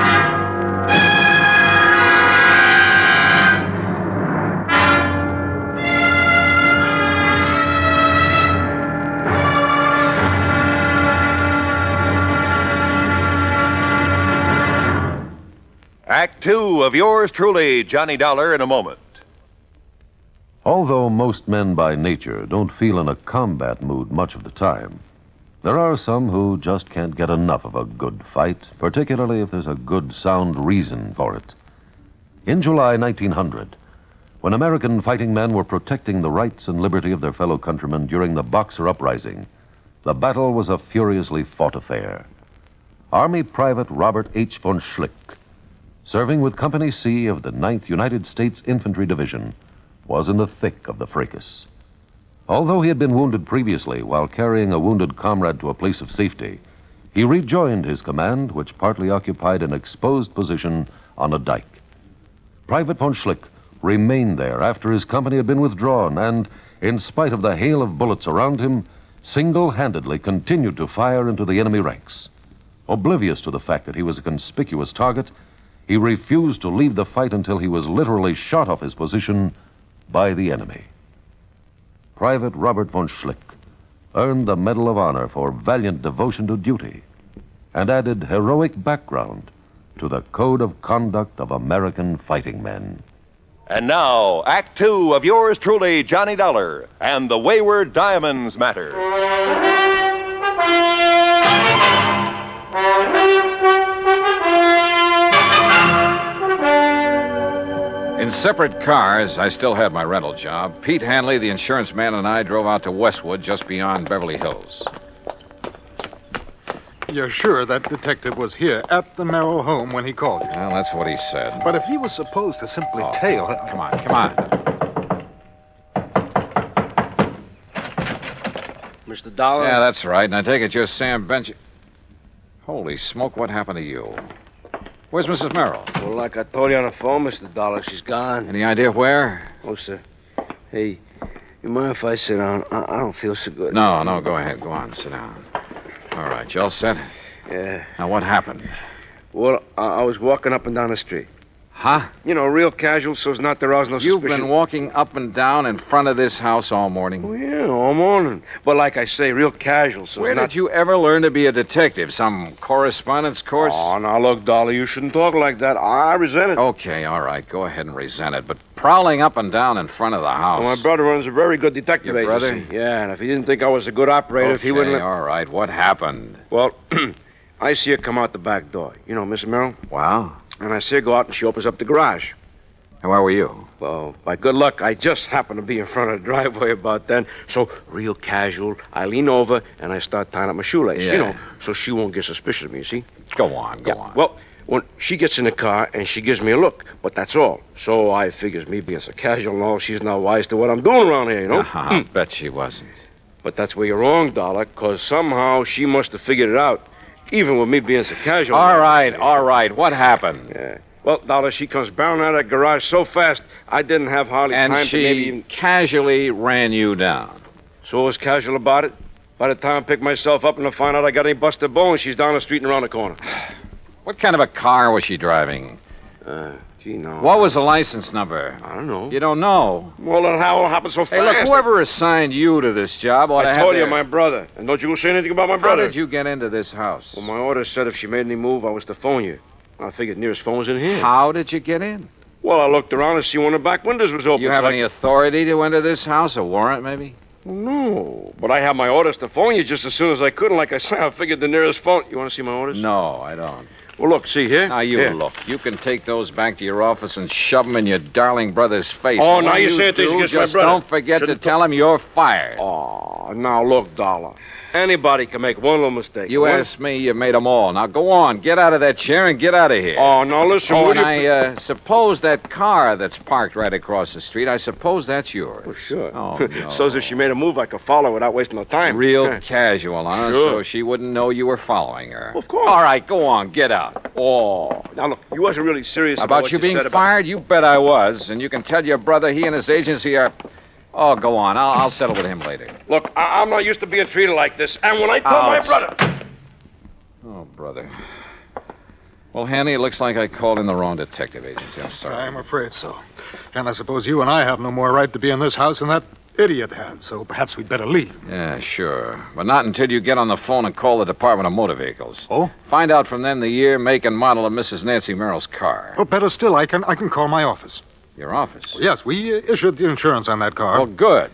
Speaker 17: Act 2 of yours truly, Johnny Dollar, in a moment.
Speaker 5: Although most men by nature don't feel in a combat mood much of the time, there are some who just can't get enough of a good fight, particularly if there's a good, sound reason for it. In July 1900, when American fighting men were protecting the rights and liberty of their fellow countrymen during the Boxer Uprising, the battle was a furiously fought affair. Army Private Robert H. von Schlick, serving with Company C of the 9th United States Infantry Division, was in the thick of the fracas. Although he had been wounded previously while carrying a wounded comrade to a place of safety, he rejoined his command, which partly occupied an exposed position on a dike. Private von Schlick remained there after his company had been withdrawn and, in spite of the hail of bullets around him, single-handedly continued to fire into the enemy ranks. Oblivious to the fact that he was a conspicuous target, he refused to leave the fight until he was literally shot off his position by the enemy. Private Robert von Schlick earned the Medal of Honor for valiant devotion to duty and added heroic background to the code of conduct of American fighting men.
Speaker 17: And now, Act 2 of yours truly, Johnny Dollar, and the Wayward Diamonds Matter.
Speaker 10: In separate cars, I still had my rental job. Pete Hanley, the insurance man, and I drove out to Westwood, just beyond Beverly Hills.
Speaker 24: You're sure that detective was here at the Merrill home when he called you?
Speaker 10: Well, that's what he said.
Speaker 24: But if he was supposed to simply tail...
Speaker 10: Come on.
Speaker 4: Mr. Dollar?
Speaker 10: Yeah, that's right. And I take it you're Sam Bench... Holy smoke, what happened to you? Where's Mrs. Merrill?
Speaker 4: Well, like I told you on the phone, Mr. Dollar, she's gone.
Speaker 10: Any idea where?
Speaker 4: Oh, sir. Hey, you mind if I sit down? I don't feel so good.
Speaker 10: No, go ahead. Go on, sit down. All right, you all set?
Speaker 4: Yeah.
Speaker 10: Now, what happened?
Speaker 4: Well, I was walking up and down the street.
Speaker 10: Huh?
Speaker 4: You know, real casual, so as not to arouse no suspicion.
Speaker 10: You've been walking up and down in front of this house all morning?
Speaker 4: Oh, yeah, all morning. But like I say, real casual, so
Speaker 10: Where did you ever learn to be a detective? Some correspondence course?
Speaker 4: Oh, now, look, Dollar, you shouldn't talk like that. I resent it.
Speaker 10: Okay, all right, go ahead and resent it. But prowling up and down in front of the house...
Speaker 4: Well, my brother runs a very good detective
Speaker 10: Your
Speaker 4: agency.
Speaker 10: brother?
Speaker 4: Yeah, and if he didn't think I was a good operator, if he wouldn't...
Speaker 10: all right, what happened?
Speaker 4: Well, I see her come out the back door. You know, Miss Merrill?
Speaker 10: Wow.
Speaker 4: And I see her go out and she opens up the garage.
Speaker 10: And where were you?
Speaker 4: Well, by good luck, I just happened to be in front of the driveway about then. So, real casual, I lean over and I start tying up my shoelace,
Speaker 10: Yeah.
Speaker 4: you know, so she won't get suspicious of me, you see?
Speaker 10: Go on.
Speaker 4: Well, when she gets in the car and she gives me a look, but that's all. So I figures me being so casual and all, she's not wise to what I'm doing around here, you know?
Speaker 10: I bet she wasn't.
Speaker 4: But that's where you're wrong, Dollar, because somehow she must have figured it out, even with me being so casual.
Speaker 10: All right, what happened?
Speaker 4: Yeah. Well, Dollar, she comes barreling out of that garage so fast, I didn't have hardly
Speaker 10: And
Speaker 4: time
Speaker 10: she
Speaker 4: to maybe even...
Speaker 10: casually ran you down.
Speaker 4: So I was casual about it. By the time I pick myself up and I find out I got any busted bones, she's down the street and around the corner.
Speaker 10: What kind of a car was she driving?
Speaker 4: Gee, no.
Speaker 13: What was the license number?
Speaker 4: I don't know.
Speaker 13: You don't know?
Speaker 4: Well, then how it happened so fast?
Speaker 13: Hey, look, whoever assigned you to this job ought to have
Speaker 4: I told you,
Speaker 13: their...
Speaker 4: my brother. And don't you say anything about my brother.
Speaker 13: How did you get into this house?
Speaker 4: Well, my order said if she made any move, I was to phone you. I figured nearest phone was in here.
Speaker 13: How did you get in?
Speaker 4: Well, I looked around to see one of the back windows was open.
Speaker 13: You have any authority to enter this house? A warrant, maybe?
Speaker 4: Well, no, but I have my orders to phone you just as soon as I could, and like I said, I figured the nearest phone... You want to see my orders?
Speaker 13: No, I don't.
Speaker 4: Well, look, see here?
Speaker 13: Now, you
Speaker 4: here.
Speaker 13: look. You can take those back to your office and shove them in your darling brother's face.
Speaker 4: Oh,
Speaker 13: And
Speaker 4: now
Speaker 13: when
Speaker 4: you say things against my
Speaker 13: just
Speaker 4: brother.
Speaker 13: don't forget to tell him you're fired.
Speaker 4: Oh, now look, Dollar. Anybody can make one little mistake.
Speaker 13: You asked me, you made them all. Now, go on. Get out of that chair and get out of here.
Speaker 4: Oh, now listen,
Speaker 13: Oh,
Speaker 4: will
Speaker 13: and
Speaker 4: you...
Speaker 13: I suppose that car that's parked right across the street, I suppose that's yours.
Speaker 4: Well, sure.
Speaker 13: Oh, no.
Speaker 4: So as if she made a move, I could follow without wasting no time.
Speaker 13: Real casual, huh?
Speaker 4: Sure.
Speaker 13: So she wouldn't know you were following her.
Speaker 4: Of course.
Speaker 13: All right, go on. Get out.
Speaker 4: Oh, now look, you wasn't really serious
Speaker 13: About
Speaker 4: what
Speaker 13: you being
Speaker 4: said
Speaker 13: fired? You bet I was. And you can tell your brother he and his agency are... Oh, go on. I'll settle with him later.
Speaker 4: Look, I'm not used to being treated like this. And when I told my brother...
Speaker 13: Oh, brother. Well, Hanny, it looks like I called in the wrong detective agency. I'm sorry.
Speaker 24: I'm afraid so. And I suppose you and I have no more right to be in this house than that idiot had, so perhaps we'd better leave.
Speaker 13: Yeah, sure. But not until you get on the phone and call the Department of Motor Vehicles.
Speaker 24: Oh?
Speaker 13: Find out from them the year, make, and model of Mrs. Nancy Merrill's car.
Speaker 24: Oh, better still, I can call my office.
Speaker 13: Your office?
Speaker 24: Yes, we issued the insurance on that car.
Speaker 13: Well, good.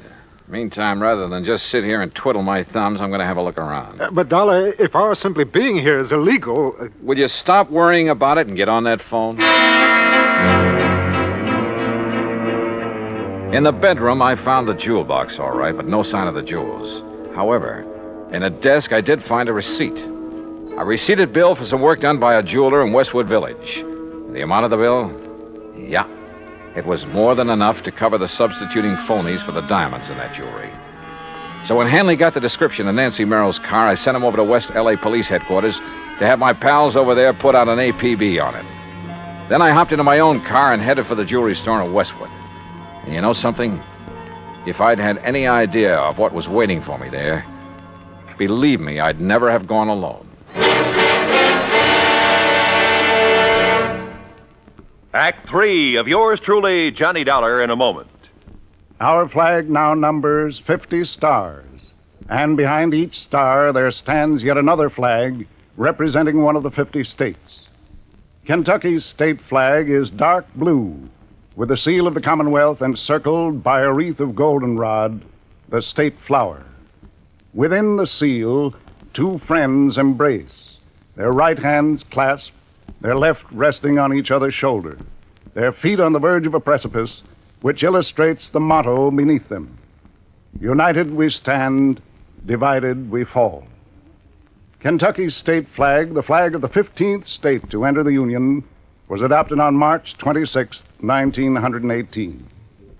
Speaker 13: Meantime, rather than just sit here and twiddle my thumbs, I'm going to have a look around.
Speaker 24: But, Dollar, if our simply being here is illegal...
Speaker 13: Will you stop worrying about it and get on that phone? In the bedroom, I found the jewel box, all right, but no sign of the jewels. However, in a desk, I did find a receipt. A receipted bill for some work done by a jeweler in Westwood Village. The amount of the bill? Yeah. It was more than enough to cover the substituting phonies for the diamonds in that jewelry. So when Hanley got the description of Nancy Merrill's car, I sent him over to West L.A. Police Headquarters to have my pals over there put out an APB on it. Then I hopped into my own car and headed for the jewelry store in Westwood. And you know something? If I'd had any idea of what was waiting for me there, believe me, I'd never have gone alone.
Speaker 17: Act 3 of yours truly, Johnny Dollar, in a moment.
Speaker 18: Our flag now numbers 50 stars, and behind each star there stands yet another flag representing one of the 50 states. Kentucky's state flag is dark blue, with the seal of the Commonwealth encircled by a wreath of goldenrod, the state flower. Within the seal, two friends embrace, their right hands clasped, their left resting on each other's shoulder, their feet on the verge of a precipice, which illustrates the motto beneath them. United we stand, divided we fall. Kentucky's state flag, the flag of the 15th state to enter the Union, was adopted on March 26, 1918.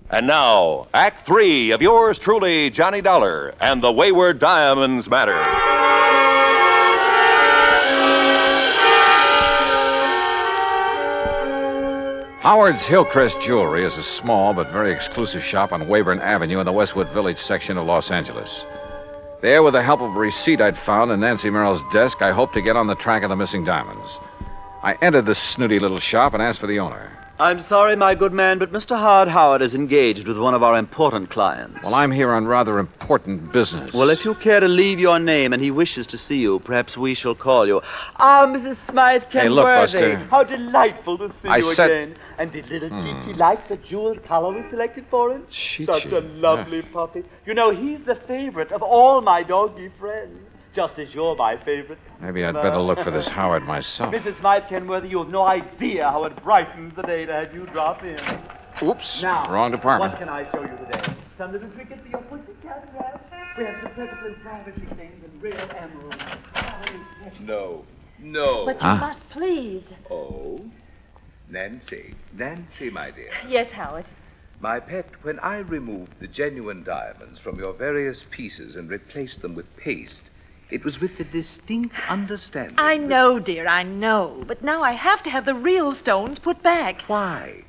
Speaker 17: And now, Act 3 of yours truly, Johnny Dollar, and the Wayward Diamonds Matter.
Speaker 13: Howard's Hillcrest Jewelry is a small but very exclusive shop on Weyburn Avenue in the Westwood Village section of Los Angeles. There, with the help of a receipt I'd found in Nancy Merrill's desk, I hoped to get on the track of the missing diamonds. I entered the snooty little shop and asked for the owner.
Speaker 20: I'm sorry, my good man, but Mr. Howard is engaged with one of our important clients.
Speaker 13: Well, I'm here on rather important business.
Speaker 20: Well, if you care to leave your name and he wishes to see you, perhaps we shall call you. Ah, Mrs. Smythe Kenworthy.
Speaker 13: Hey, look, Buster.
Speaker 20: How delightful to see you
Speaker 13: said...
Speaker 20: again. And did little Chi-Chi like the jeweled collar we selected for him? Such a lovely puppy. You know, he's the favorite of all my doggy friends. Just as you're my favorite.
Speaker 13: Maybe I'd better look for this Howard myself.
Speaker 20: Mrs. Smythe Kenworthy, you have no idea how it brightens the day to have you drop in.
Speaker 13: Oops,
Speaker 20: now,
Speaker 13: wrong department.
Speaker 20: What can I show you today? Some little trinkets for your pussycat rat. We have some perfectly and privacy things and real emeralds.
Speaker 21: No.
Speaker 22: But you must please.
Speaker 21: Oh, Nancy, my dear.
Speaker 22: Yes, Howard.
Speaker 21: My pet, when I removed the genuine diamonds from your various pieces and replaced them with paste, it was with the distinct understanding.
Speaker 22: I know, dear, I know. But now I have to have the real stones put back.
Speaker 21: Why?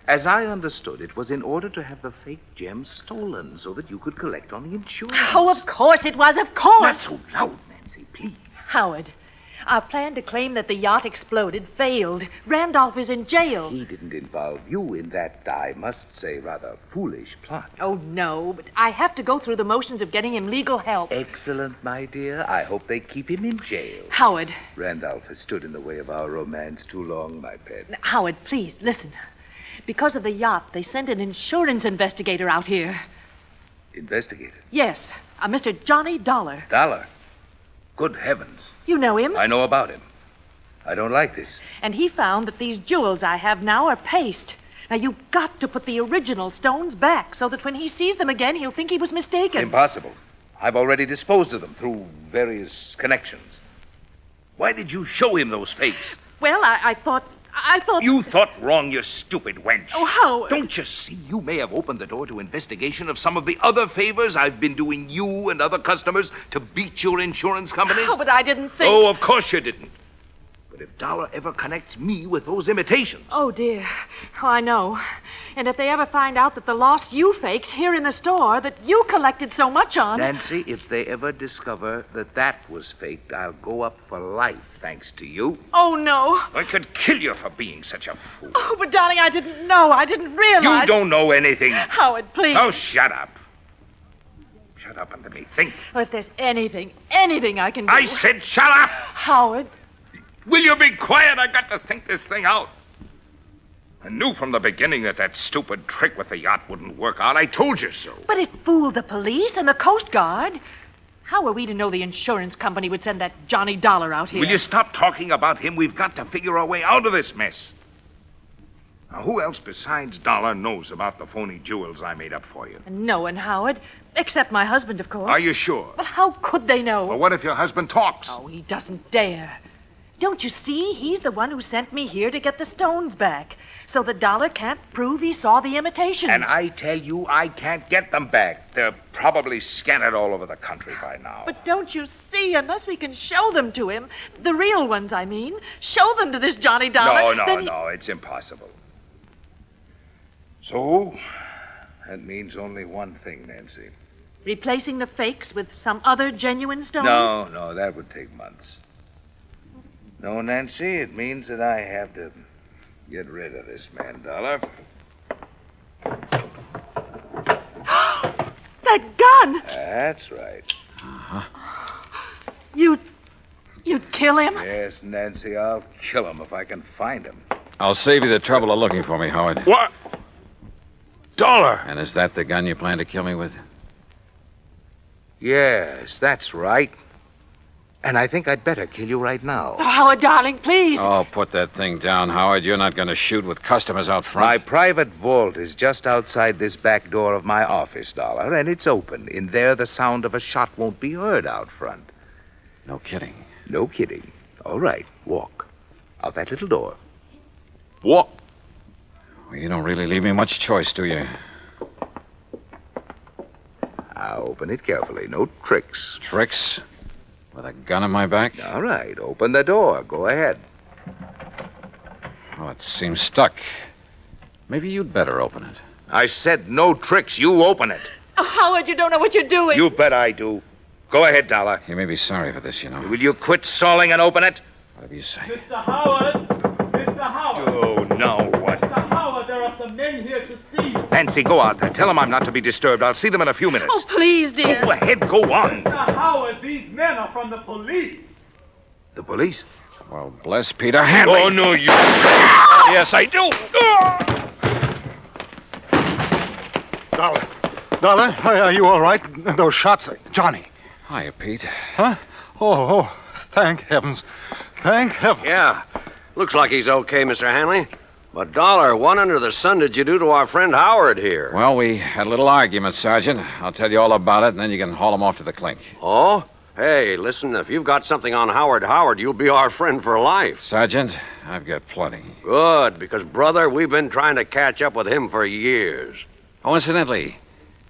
Speaker 21: As I understood, it was in order to have the fake gems stolen so that you could collect on the insurance.
Speaker 22: Oh, of course it was, of course.
Speaker 21: Not so loud, Nancy, please.
Speaker 22: Howard, Our plan to claim that the yacht exploded failed. Randolph is in jail.
Speaker 21: He didn't involve you in that, I must say, rather foolish plot.
Speaker 22: Oh, no, but I have to go through the motions of getting him legal help.
Speaker 21: Excellent, my dear. I hope they keep him in jail.
Speaker 22: Howard.
Speaker 21: Randolph has stood in the way of our romance too long, my pet.
Speaker 22: Howard, please, listen. Because of the yacht, they sent an insurance investigator out here.
Speaker 21: Investigator?
Speaker 22: Yes, a Mr. Johnny Dollar.
Speaker 21: Dollar? Good heavens.
Speaker 22: You know him?
Speaker 21: I know about him. I don't like this.
Speaker 22: And he found that these jewels I have now are paste. Now, you've got to put the original stones back so that when he sees them again, he'll think he was mistaken.
Speaker 21: Impossible. I've already disposed of them through various connections. Why did you show him those fakes?
Speaker 22: Well, I thought...
Speaker 21: You thought wrong, you stupid wench.
Speaker 22: Oh, Howard.
Speaker 21: Don't you see? You may have opened the door to investigation of some of the other favors I've been doing you and other customers to beat your insurance companies.
Speaker 22: Oh, but I didn't think...
Speaker 21: Oh, of course you didn't. But if Dollar ever connects me with those imitations...
Speaker 22: Oh, dear. Oh, I know. And if they ever find out that the loss you faked here in the store that you collected so much on...
Speaker 21: Nancy, if they ever discover that that was faked, I'll go up for life, thanks to you.
Speaker 22: Oh, no.
Speaker 21: I could kill you for being such a fool.
Speaker 22: Oh, but darling, I didn't know. I didn't realize...
Speaker 21: You don't know anything.
Speaker 22: Howard, please.
Speaker 21: Oh, shut up. Shut up and let me think.
Speaker 22: Oh, if there's anything I can do...
Speaker 21: I said shut up!
Speaker 22: Howard.
Speaker 21: Will you be quiet? I got to think this thing out. I knew from the beginning that stupid trick with the yacht wouldn't work out. I told you so.
Speaker 22: But it fooled the police and the Coast Guard. How were we to know the insurance company would send that Johnny Dollar out here?
Speaker 21: Will you stop talking about him? We've got to figure our way out of this mess. Now, who else besides Dollar knows about the phony jewels I made up for you?
Speaker 22: No one, Howard. Except my husband, of course.
Speaker 21: Are you sure?
Speaker 22: But how could they know?
Speaker 21: Well, what if your husband talks?
Speaker 22: Oh, he doesn't dare. Don't you see? He's the one who sent me here to get the stones back. So the Dollar can't prove he saw the imitations.
Speaker 21: And I tell you, I can't get them back. They're probably scattered all over the country by now.
Speaker 22: But don't you see? Unless we can show them to him, the real ones, I mean, show them to this Johnny Dollar.
Speaker 21: No, it's impossible. So, that means only one thing, Nancy.
Speaker 22: Replacing the fakes with some other genuine stones?
Speaker 21: No, that would take months. No, Nancy, it means that I have to get rid of this man, Dollar.
Speaker 22: That gun!
Speaker 21: That's right.
Speaker 22: You'd kill him?
Speaker 21: Yes, Nancy, I'll kill him if I can find him.
Speaker 13: I'll save you the trouble of looking for me, Howard.
Speaker 21: What? Dollar!
Speaker 13: And is that the gun you plan to kill me with?
Speaker 21: Yes, that's right. And I think I'd better kill you right now.
Speaker 22: Oh, Howard, darling, please.
Speaker 13: Oh, put that thing down, Howard. You're not going to shoot with customers out front.
Speaker 21: My private vault is just outside this back door of my office, Dollar, and it's open. In there, the sound of a shot won't be heard out front.
Speaker 13: No kidding.
Speaker 21: No kidding. All right, walk. Out that little door. Walk.
Speaker 13: Well, you don't really leave me much choice, do you?
Speaker 21: I'll open it carefully. No tricks.
Speaker 13: Tricks? With a gun in my back?
Speaker 21: All right, open the door. Go ahead.
Speaker 13: Oh, it seems stuck. Maybe you'd better open it.
Speaker 21: I said no tricks. You open it.
Speaker 22: Oh, Howard, you don't know what you're doing.
Speaker 21: You bet I do. Go ahead, Dollar.
Speaker 13: You may be sorry for this, you know.
Speaker 21: Will you quit stalling and open it?
Speaker 13: Whatever you say.
Speaker 20: Mr. Howard! Mr. Howard!
Speaker 21: Oh, no. What?
Speaker 20: Mr. Howard, there are some men here to see you.
Speaker 21: Nancy, go out there. Tell them I'm not to be disturbed. I'll see them in a few minutes.
Speaker 22: Oh, please, dear.
Speaker 21: Go ahead. Go on.
Speaker 20: Mr. Howard, these men are from the police.
Speaker 21: The police?
Speaker 13: Well, bless Peter Hanley.
Speaker 21: Oh, no, you...
Speaker 13: Yes, I do.
Speaker 24: Dollar, are you all right? Those shots... Johnny.
Speaker 13: Hiya, Pete.
Speaker 24: Huh? Oh, thank heavens. Thank heavens.
Speaker 4: Yeah. Looks like he's okay, Mr. Hanley. But, Dollar, what under the sun did you do to our friend Howard here?
Speaker 13: Well, we had a little argument, Sergeant. I'll tell you all about it, and then you can haul him off to the clink.
Speaker 4: Oh? Hey, listen, if you've got something on Howard, you'll be our friend for life.
Speaker 13: Sergeant, I've got plenty.
Speaker 4: Good, because, brother, we've been trying to catch up with him for years.
Speaker 13: Oh, incidentally,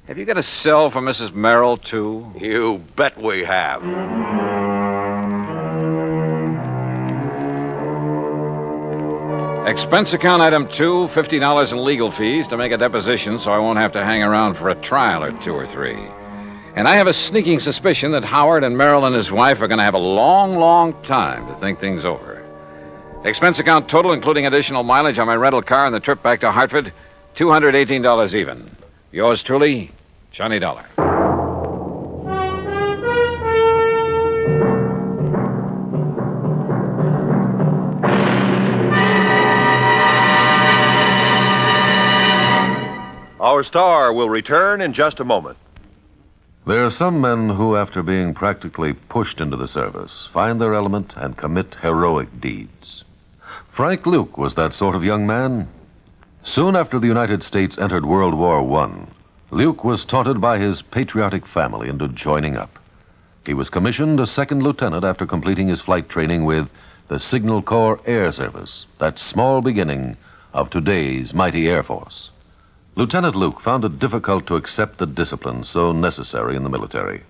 Speaker 13: have you got a cell for Mrs. Merrill, too?
Speaker 4: You bet we have.
Speaker 13: Expense account item 2, $50 in legal fees to make a deposition so I won't have to hang around for a trial or 2 or 3. And I have a sneaking suspicion that Howard and Merrill and his wife are going to have a long, long time to think things over. Expense account total, including additional mileage on my rental car and the trip back to Hartford, $218 even. Yours truly, Johnny Dollar.
Speaker 17: Our star will return in just a moment.
Speaker 5: There are some men who, after being practically pushed into the service, find their element and commit heroic deeds. Frank Luke was that sort of young man. Soon after the United States entered World War I, Luke was taunted by his patriotic family into joining up. He was commissioned a second lieutenant after completing his flight training with the Signal Corps Air Service, that small beginning of today's mighty Air Force. Lieutenant Luke found it difficult to accept the discipline so necessary in the military.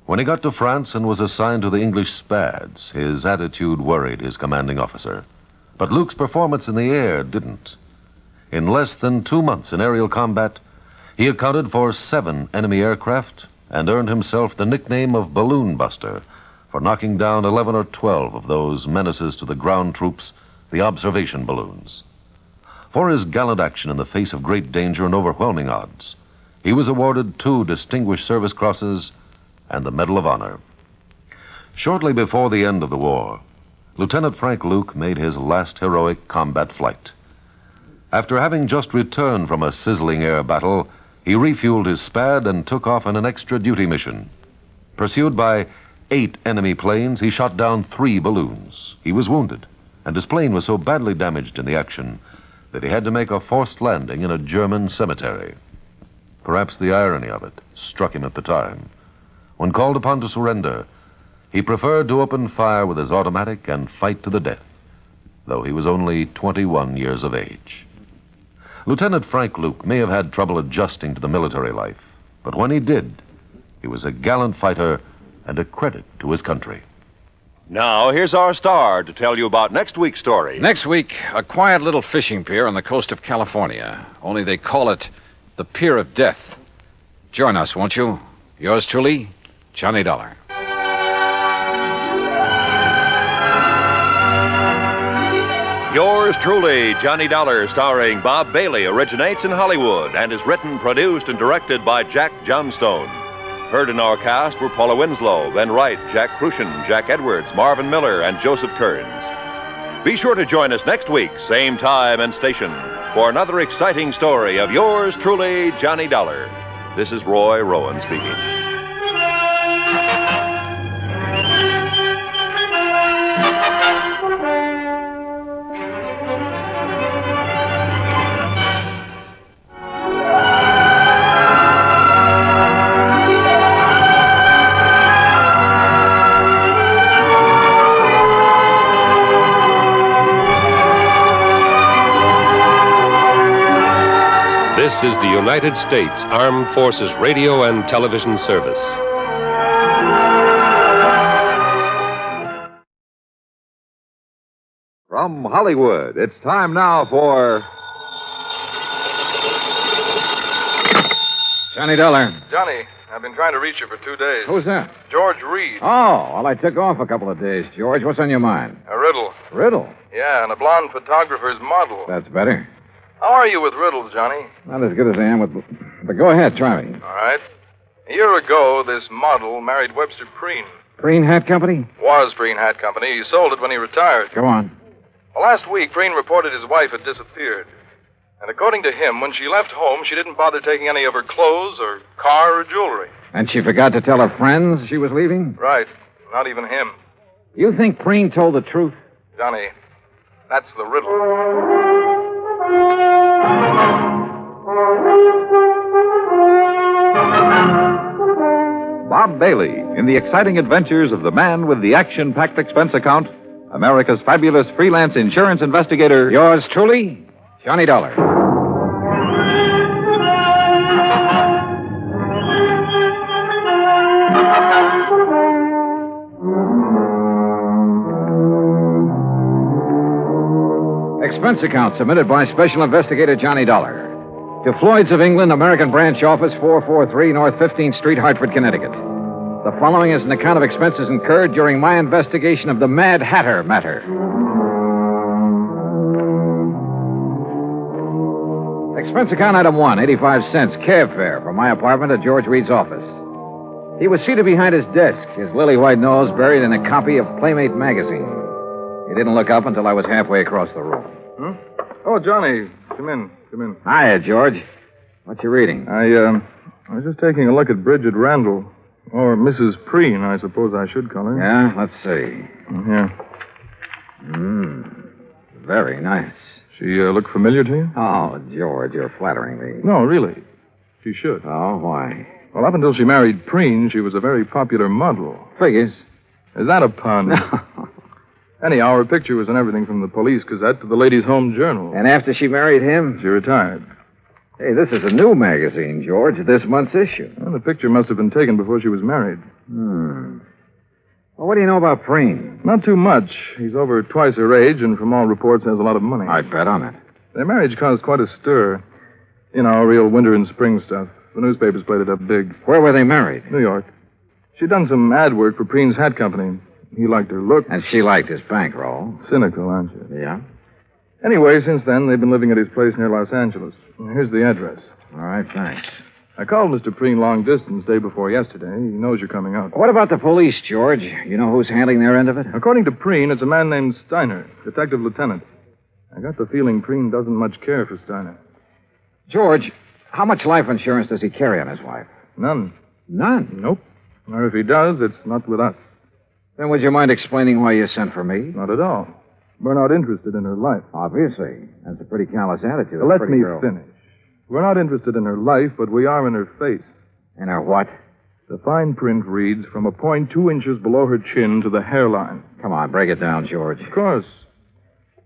Speaker 5: When he got to France and was assigned to the English Spads, his attitude worried his commanding officer. But Luke's performance in the air didn't. In less than 2 months in aerial combat, he accounted for 7 enemy aircraft and earned himself the nickname of Balloon Buster for knocking down 11 or 12 of those menaces to the ground troops, the observation balloons. For his gallant action in the face of great danger and overwhelming odds, he was awarded 2 Distinguished Service Crosses and the Medal of Honor. Shortly before the end of the war, Lieutenant Frank Luke made his last heroic combat flight. After having just returned from a sizzling air battle, he refueled his Spad and took off on an extra duty mission. Pursued by 8 enemy planes, he shot down 3 balloons. He was wounded, and his plane was so badly damaged in the action that he had to make a forced landing in a German cemetery. Perhaps the irony of it struck him at the time. When called upon to surrender, he preferred to open fire with his automatic and fight to the death, though he was only 21 years of age. Lieutenant Frank Luke may have had trouble adjusting to the military life, but when he did, he was a gallant fighter and a credit to his country.
Speaker 17: Now, here's our star to tell you about next week's story.
Speaker 13: Next week, a quiet little fishing pier on the coast of California. Only they call it the Pier of Death. Join us, won't you? Yours truly, Johnny Dollar.
Speaker 17: Yours truly, Johnny Dollar, starring Bob Bailey, originates in Hollywood and is written, produced, and directed by Jack Johnstone. Heard in our cast were Paula Winslow, Ben Wright, Jack Crucian, Jack Edwards, Marvin Miller, and Joseph Kearns. Be sure to join us next week, same time and station, for another exciting story of yours truly, Johnny Dollar. This is Roy Rowan speaking.
Speaker 12: This is the United States Armed Forces Radio and Television Service.
Speaker 6: From Hollywood, it's time now for
Speaker 8: Johnny Dollar.
Speaker 7: Johnny, I've been trying to reach you for 2 days.
Speaker 8: Who's that?
Speaker 7: George Reed.
Speaker 8: Oh, well, I took off a couple of days. George, what's on your mind?
Speaker 7: A riddle.
Speaker 8: Riddle?
Speaker 7: Yeah, and a blonde photographer's model.
Speaker 8: That's better.
Speaker 7: How are you with riddles, Johnny?
Speaker 8: Not as good as I am with... But go ahead, try me.
Speaker 7: All right. A year ago, this model married Webster Preen.
Speaker 8: Green Hat Company?
Speaker 7: Was Preen Hat Company. He sold it when he retired.
Speaker 8: Go on.
Speaker 7: Well, last week, Preen reported his wife had disappeared. And according to him, when she left home, she didn't bother taking any of her clothes or car or jewelry.
Speaker 8: And she forgot to tell her friends she was leaving?
Speaker 7: Right. Not even him.
Speaker 8: You think Preen told the truth?
Speaker 7: Johnny, that's the riddle.
Speaker 6: Bob Bailey in the exciting adventures of the man with the action-packed expense account, America's fabulous freelance insurance investigator.
Speaker 8: Yours truly, Johnny Dollar. Expense account submitted by Special Investigator Johnny Dollar.
Speaker 9: To Floyd's of England, American Branch Office, 443 North 15th Street, Hartford, Connecticut. The following is an account of expenses incurred during my investigation of the Mad Hatter matter. Expense account item 1, 85 cents, cab fare from my apartment to George Reed's office. He was seated behind his desk, his lily-white nose buried in a copy of Playmate magazine. He didn't look up until I was halfway across the room.
Speaker 7: Huh? Oh, Johnny, come in.
Speaker 9: Hiya, George. What you reading?
Speaker 7: I was just taking a look at Bridget Randall. Or Mrs. Preen, I suppose I should call her.
Speaker 9: Yeah, let's see.
Speaker 7: Yeah.
Speaker 9: Very nice.
Speaker 7: She look familiar to you?
Speaker 9: Oh, George, you're flattering me.
Speaker 7: No, really. She should.
Speaker 9: Oh, why?
Speaker 7: Well, up until she married Preen, she was a very popular model.
Speaker 9: Figures.
Speaker 7: Is that a pun? Anyhow, her picture was in everything from the Police Gazette to the Ladies' Home Journal.
Speaker 9: And after she married him?
Speaker 7: She retired.
Speaker 9: Hey, this is a new magazine, George, this month's issue.
Speaker 7: Well, the picture must have been taken before she was married.
Speaker 9: Well, what do you know about Preen?
Speaker 7: Not too much. He's over twice her age and from all reports has a lot of money.
Speaker 9: I'd bet on it.
Speaker 7: Their marriage caused quite a stir. You know, real winter and spring stuff. The newspapers played it up big.
Speaker 9: Where were they married?
Speaker 7: New York. She'd done some ad work for Preen's hat company. He liked her look.
Speaker 9: And she liked his bankroll.
Speaker 7: Cynical, aren't you?
Speaker 9: Yeah.
Speaker 7: Anyway, since then, they've been living at his place near Los Angeles. Here's the address.
Speaker 9: All right, thanks.
Speaker 7: I called Mr. Preen long distance day before yesterday. He knows you're coming out.
Speaker 9: What about the police, George? You know who's handling their end of it?
Speaker 7: According to Preen, it's a man named Steiner, detective lieutenant. I got the feeling Preen doesn't much care for Steiner.
Speaker 9: George, how much life insurance does he carry on his wife?
Speaker 7: None.
Speaker 9: None?
Speaker 7: Nope. Or if he does, it's not with us.
Speaker 9: Then would you mind explaining why you sent for me?
Speaker 7: Not at all. We're not interested in her life.
Speaker 9: Obviously. That's a pretty callous attitude.
Speaker 7: Let me finish. We're not interested in her life, but we are in her face.
Speaker 9: In her what?
Speaker 7: The fine print reads from a point 2 inches below her chin to the hairline.
Speaker 9: Come on, break it down, George.
Speaker 7: Of course.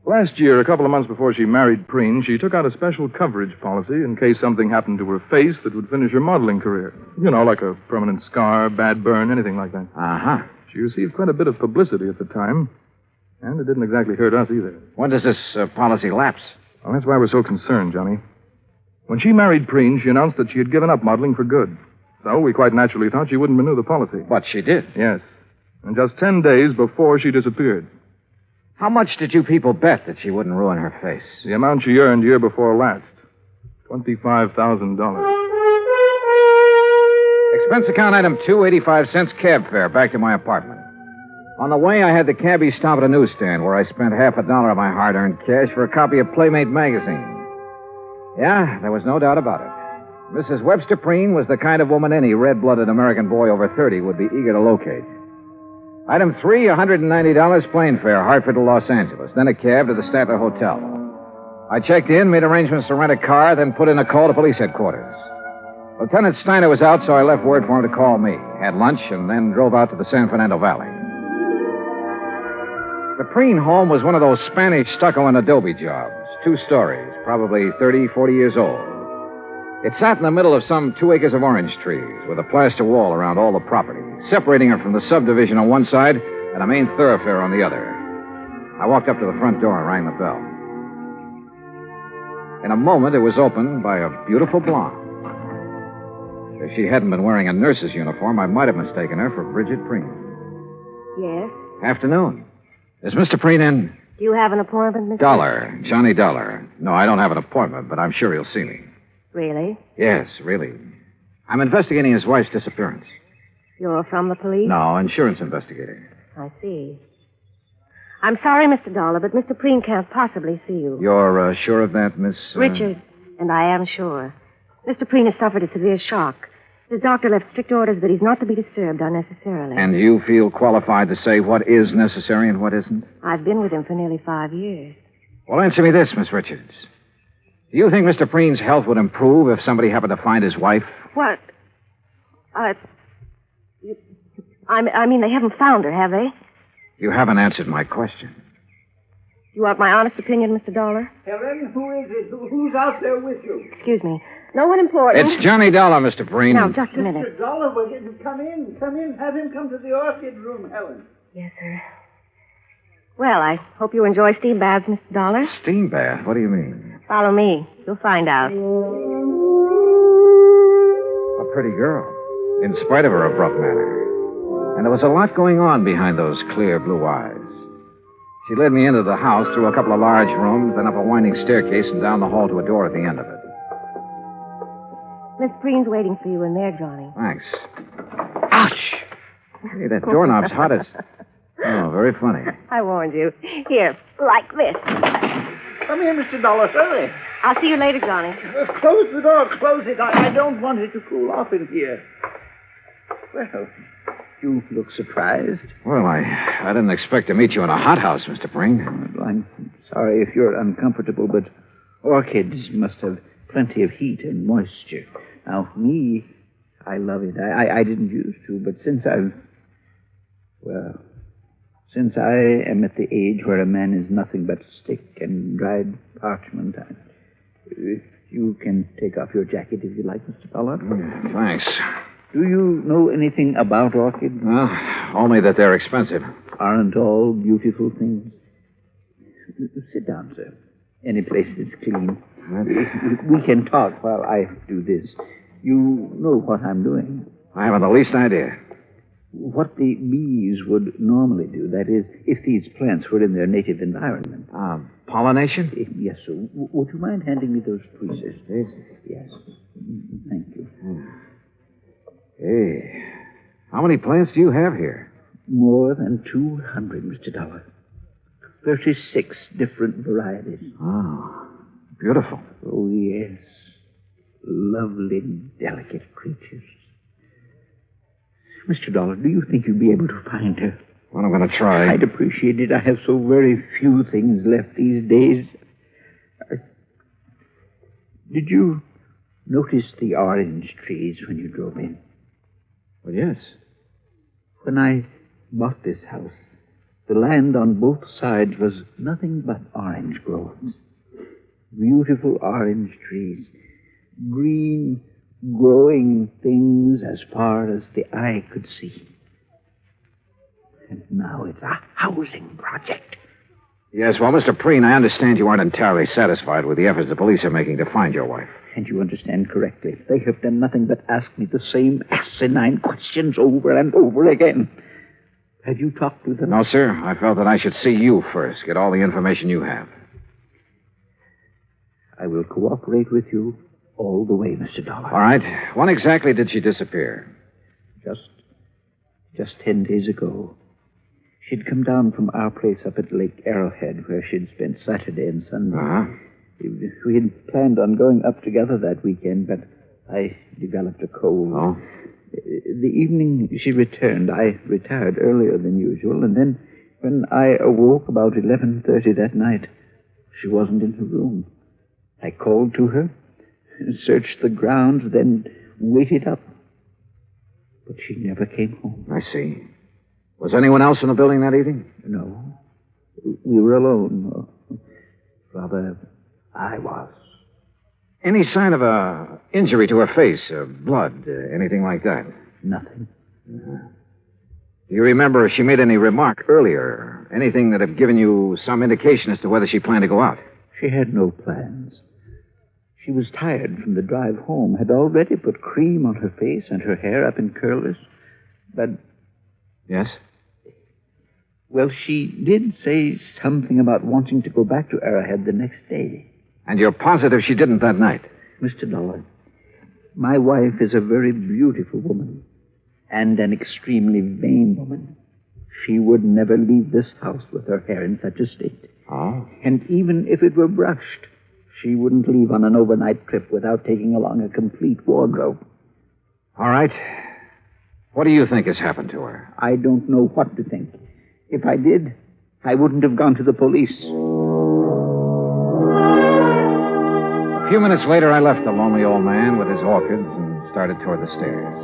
Speaker 7: Last year, a couple of months before she married Preen, she took out a special coverage policy in case something happened to her face that would finish her modeling career. You know, like a permanent scar, bad burn, anything like that.
Speaker 9: Uh-huh.
Speaker 7: She received quite a bit of publicity at the time, and it didn't exactly hurt us either.
Speaker 9: When does this policy lapse?
Speaker 7: Well, that's why we're so concerned, Johnny. When she married Preen, she announced that she had given up modeling for good. So we quite naturally thought she wouldn't renew the policy.
Speaker 9: But she did.
Speaker 7: Yes. And just 10 days before she disappeared.
Speaker 9: How much did you people bet that she wouldn't ruin her face?
Speaker 7: The amount she earned year before last. $25,000.
Speaker 9: Expense account item 2, 85 cents cab fare back to my apartment. On the way, I had the cabbie stop at a newsstand where I spent $50 of my hard-earned cash for a copy of Playmate magazine. Yeah, there was no doubt about it. Mrs. Webster Preen was the kind of woman any red-blooded American boy over 30 would be eager to locate. Item 3, $190 plane fare, Hartford to Los Angeles, then a cab to the Statler Hotel. I checked in, made arrangements to rent a car, then put in a call to police headquarters. Lieutenant Steiner was out, so I left word for him to call me, had lunch, and then drove out to the San Fernando Valley. The Preen home was one of those Spanish stucco and adobe jobs, 2 stories, probably 30, 40 years old. It sat in the middle of some 2 acres of orange trees, with a plaster wall around all the property, separating it from the subdivision on one side and a main thoroughfare on the other. I walked up to the front door and rang the bell. In a moment, it was opened by a beautiful blonde. If she hadn't been wearing a nurse's uniform, I might have mistaken her for Bridget Preen.
Speaker 15: Yes?
Speaker 9: Afternoon. Is Mr. Preen in?
Speaker 15: Do you have an appointment, Mr.
Speaker 9: Dollar. Johnny Dollar. No, I don't have an appointment, but I'm sure he'll see me.
Speaker 15: Really?
Speaker 9: Yes, really. I'm investigating his wife's disappearance.
Speaker 15: You're from the police?
Speaker 9: No, insurance investigator.
Speaker 15: I see. I'm sorry, Mr. Dollar, but Mr. Preen can't possibly see you.
Speaker 9: You're sure of that, Miss...
Speaker 15: Richard, and I am sure. Mr. Preen has suffered a severe shock. His doctor left strict orders that he's not to be disturbed unnecessarily.
Speaker 9: And you feel qualified to say what is necessary and what isn't?
Speaker 15: I've been with him for nearly 5 years.
Speaker 9: Well, answer me this, Miss Richards. Do you think Mr. Preen's health would improve if somebody happened to find his wife?
Speaker 15: What? I mean, they haven't found her, have they?
Speaker 9: You haven't answered my question.
Speaker 15: You want my honest opinion, Mr. Dollar?
Speaker 19: Helen, who is it? Who's out there with you?
Speaker 15: Excuse me. No one important.
Speaker 9: It's Johnny Dollar, Mr. Preen.
Speaker 15: Now, just a minute.
Speaker 19: Mr. Dollar, come in. Come in. Have him come to the orchid room, Helen.
Speaker 15: Yes, sir. Well, I hope you enjoy steam baths, Mr. Dollar.
Speaker 9: Steam bath? What do you mean?
Speaker 15: Follow me. You'll find out.
Speaker 9: A pretty girl, in spite of her abrupt manner. And there was a lot going on behind those clear blue eyes. She led me into the house through a couple of large rooms, then up a winding staircase and down the hall to a door at the end of it.
Speaker 15: Miss Green's waiting for you in there, Johnny.
Speaker 9: Thanks. Ouch! Hey, that doorknob's hot as... Oh, very funny.
Speaker 15: I warned you. Here, like this.
Speaker 19: Come here, Mr. Dollar. Hurry.
Speaker 15: I'll see you later, Johnny.
Speaker 19: Close the door. Close it. I don't want it to cool off in here. Well, you look surprised.
Speaker 9: Well, I didn't expect to meet you in a hothouse, Mr. Pring.
Speaker 19: Well, I'm sorry if you're uncomfortable, but orchids must have plenty of heat and moisture. Now, me, I love it. I didn't used to, but since I am at the age where a man is nothing but stick and dried parchment, you can take off your jacket if you like, Mr. Pollard.
Speaker 9: Thanks.
Speaker 19: Do you know anything about orchids?
Speaker 9: Well, only that they're expensive.
Speaker 19: Aren't all beautiful things? Sit down, sir. Any place that's clean. We can talk while I do this. You know what I'm doing.
Speaker 9: I haven't the least idea.
Speaker 19: What the bees would normally do, that is, if these plants were in their native environment.
Speaker 9: Pollination?
Speaker 19: Yes, sir. Would you mind handing me those tweezers? Yes. Thank you.
Speaker 9: Hey, how many plants do you have here?
Speaker 19: More than 200, Mr. Dollar. 36 different varieties.
Speaker 9: Oh, beautiful.
Speaker 19: Oh, yes. Lovely, delicate creatures. Mr. Dollar, do you think you'd be able to find her?
Speaker 9: Well, I'm going to try.
Speaker 19: I'd appreciate it. I have so very few things left these days. Did you notice the orange trees when you drove in?
Speaker 9: Well, yes.
Speaker 19: When I bought this house, the land on both sides was nothing but orange groves. Beautiful orange trees. Green, growing things as far as the eye could see. And now it's a housing project.
Speaker 9: Yes, well, Mr. Preen, I understand you aren't entirely satisfied with the efforts the police are making to find your wife.
Speaker 19: And you understand correctly. They have done nothing but ask me the same asinine questions over and over again. Have you talked to them?
Speaker 9: No, sir. I felt that I should see you first, get all the information you have.
Speaker 19: I will cooperate with you all the way, Mr. Dollar.
Speaker 9: All right. When exactly did she disappear?
Speaker 19: Just 10 days ago. She'd come down from our place up at Lake Arrowhead, where she'd spent Saturday and Sunday.
Speaker 9: Uh-huh.
Speaker 19: We had planned on going up together that weekend, but I developed a cold.
Speaker 9: Oh?
Speaker 19: The evening she returned, I retired earlier than usual, and then when I awoke about 11:30 that night, she wasn't in her room. I called to her, searched the grounds, then waited up. But she never came home.
Speaker 9: I see. Was anyone else in the building that evening?
Speaker 19: No. We were alone. Rather, I was.
Speaker 9: Any sign of a injury to her face, blood, anything like that?
Speaker 19: Nothing.
Speaker 9: Uh-huh. Do you remember if she made any remark earlier? Anything that had given you some indication as to whether she planned to go out?
Speaker 19: She had no plans. She was tired from the drive home, had already put cream on her face and her hair up in curlers. But...
Speaker 9: Yes?
Speaker 19: Well, she did say something about wanting to go back to Arrowhead the next day.
Speaker 9: And you're positive she didn't that night?
Speaker 19: Mr. Dollar, my wife is a very beautiful woman and an extremely vain woman. She would never leave this house with her hair in such a state.
Speaker 9: Oh?
Speaker 19: And even if it were brushed, she wouldn't leave on an overnight trip without taking along a complete wardrobe.
Speaker 9: All right. What do you think has happened to her?
Speaker 19: I don't know what to think. If I did, I wouldn't have gone to the police.
Speaker 9: A few minutes later, I left the lonely old man with his orchids and started toward the stairs.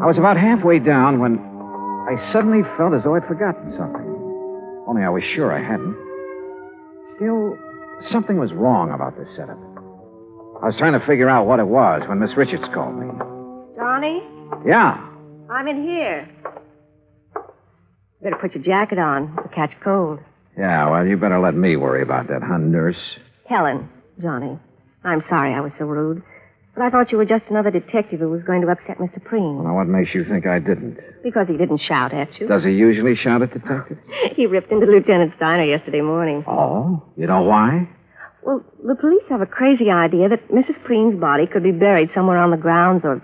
Speaker 9: I was about halfway down when I suddenly felt as though I'd forgotten something. Only I was sure I hadn't. Still, something was wrong about this setup. I was trying to figure out what it was when Miss Richards called me.
Speaker 15: Johnny?
Speaker 9: Yeah.
Speaker 15: I'm in here. Better put your jacket on. You'll catch cold.
Speaker 9: Yeah, well, you better let me worry about that, huh, nurse?
Speaker 15: Helen, Johnny, I'm sorry I was so rude. But I thought you were just another detective who was going to upset Mr. Preen.
Speaker 9: Now, what makes you think I didn't?
Speaker 15: Because he didn't shout at you.
Speaker 9: Does he usually shout at detectives?
Speaker 15: He ripped into Lieutenant Steiner yesterday morning.
Speaker 9: Oh? You know why?
Speaker 15: Well, the police have a crazy idea that Mrs. Preen's body could be buried somewhere on the grounds or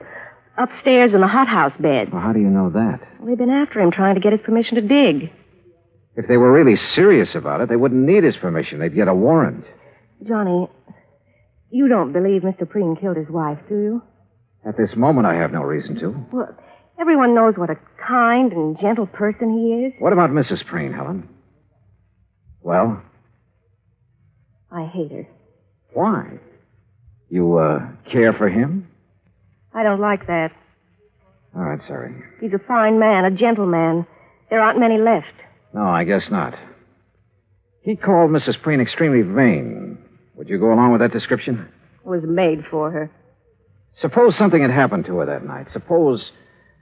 Speaker 15: upstairs in the hothouse bed.
Speaker 9: Well, how do you know that?
Speaker 15: Well, they've been after him trying to get his permission to dig.
Speaker 9: If they were really serious about it, they wouldn't need his permission. They'd get a warrant.
Speaker 15: Johnny, you don't believe Mr. Preen killed his wife, do you?
Speaker 9: At this moment, I have no reason to.
Speaker 15: Well, everyone knows what a kind and gentle person he is.
Speaker 9: What about Mrs. Preen, Helen? Well?
Speaker 15: I hate her.
Speaker 9: Why? You, care for him?
Speaker 15: I don't like that.
Speaker 9: All right, sorry.
Speaker 15: He's a fine man, a gentleman. There aren't many left.
Speaker 9: No, I guess not. He called Mrs. Preen extremely vain. Would you go along with that description?
Speaker 15: It was made for her.
Speaker 9: Suppose something had happened to her that night. Suppose,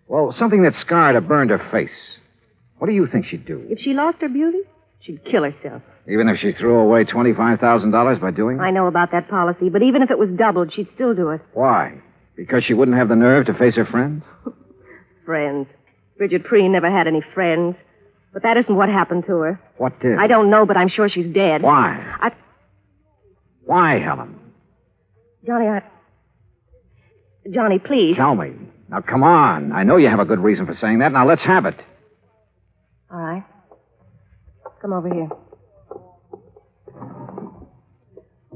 Speaker 9: well, something that scarred or burned her face. What do you think she'd do?
Speaker 15: If she lost her beauty, she'd kill herself.
Speaker 9: Even if she threw away $25,000 by doing it?
Speaker 15: I know about that policy, but even if it was doubled, she'd still do it.
Speaker 9: Why? Because she wouldn't have the nerve to face her friends?
Speaker 15: Friends. Bridget Preen never had any friends. But that isn't what happened to her.
Speaker 9: What did?
Speaker 15: I don't know, but I'm sure she's dead.
Speaker 9: Why? Why, Helen?
Speaker 15: Johnny, please.
Speaker 9: Tell me. Now, come on. I know you have a good reason for saying that. Now, let's have it.
Speaker 15: All right. Come over here.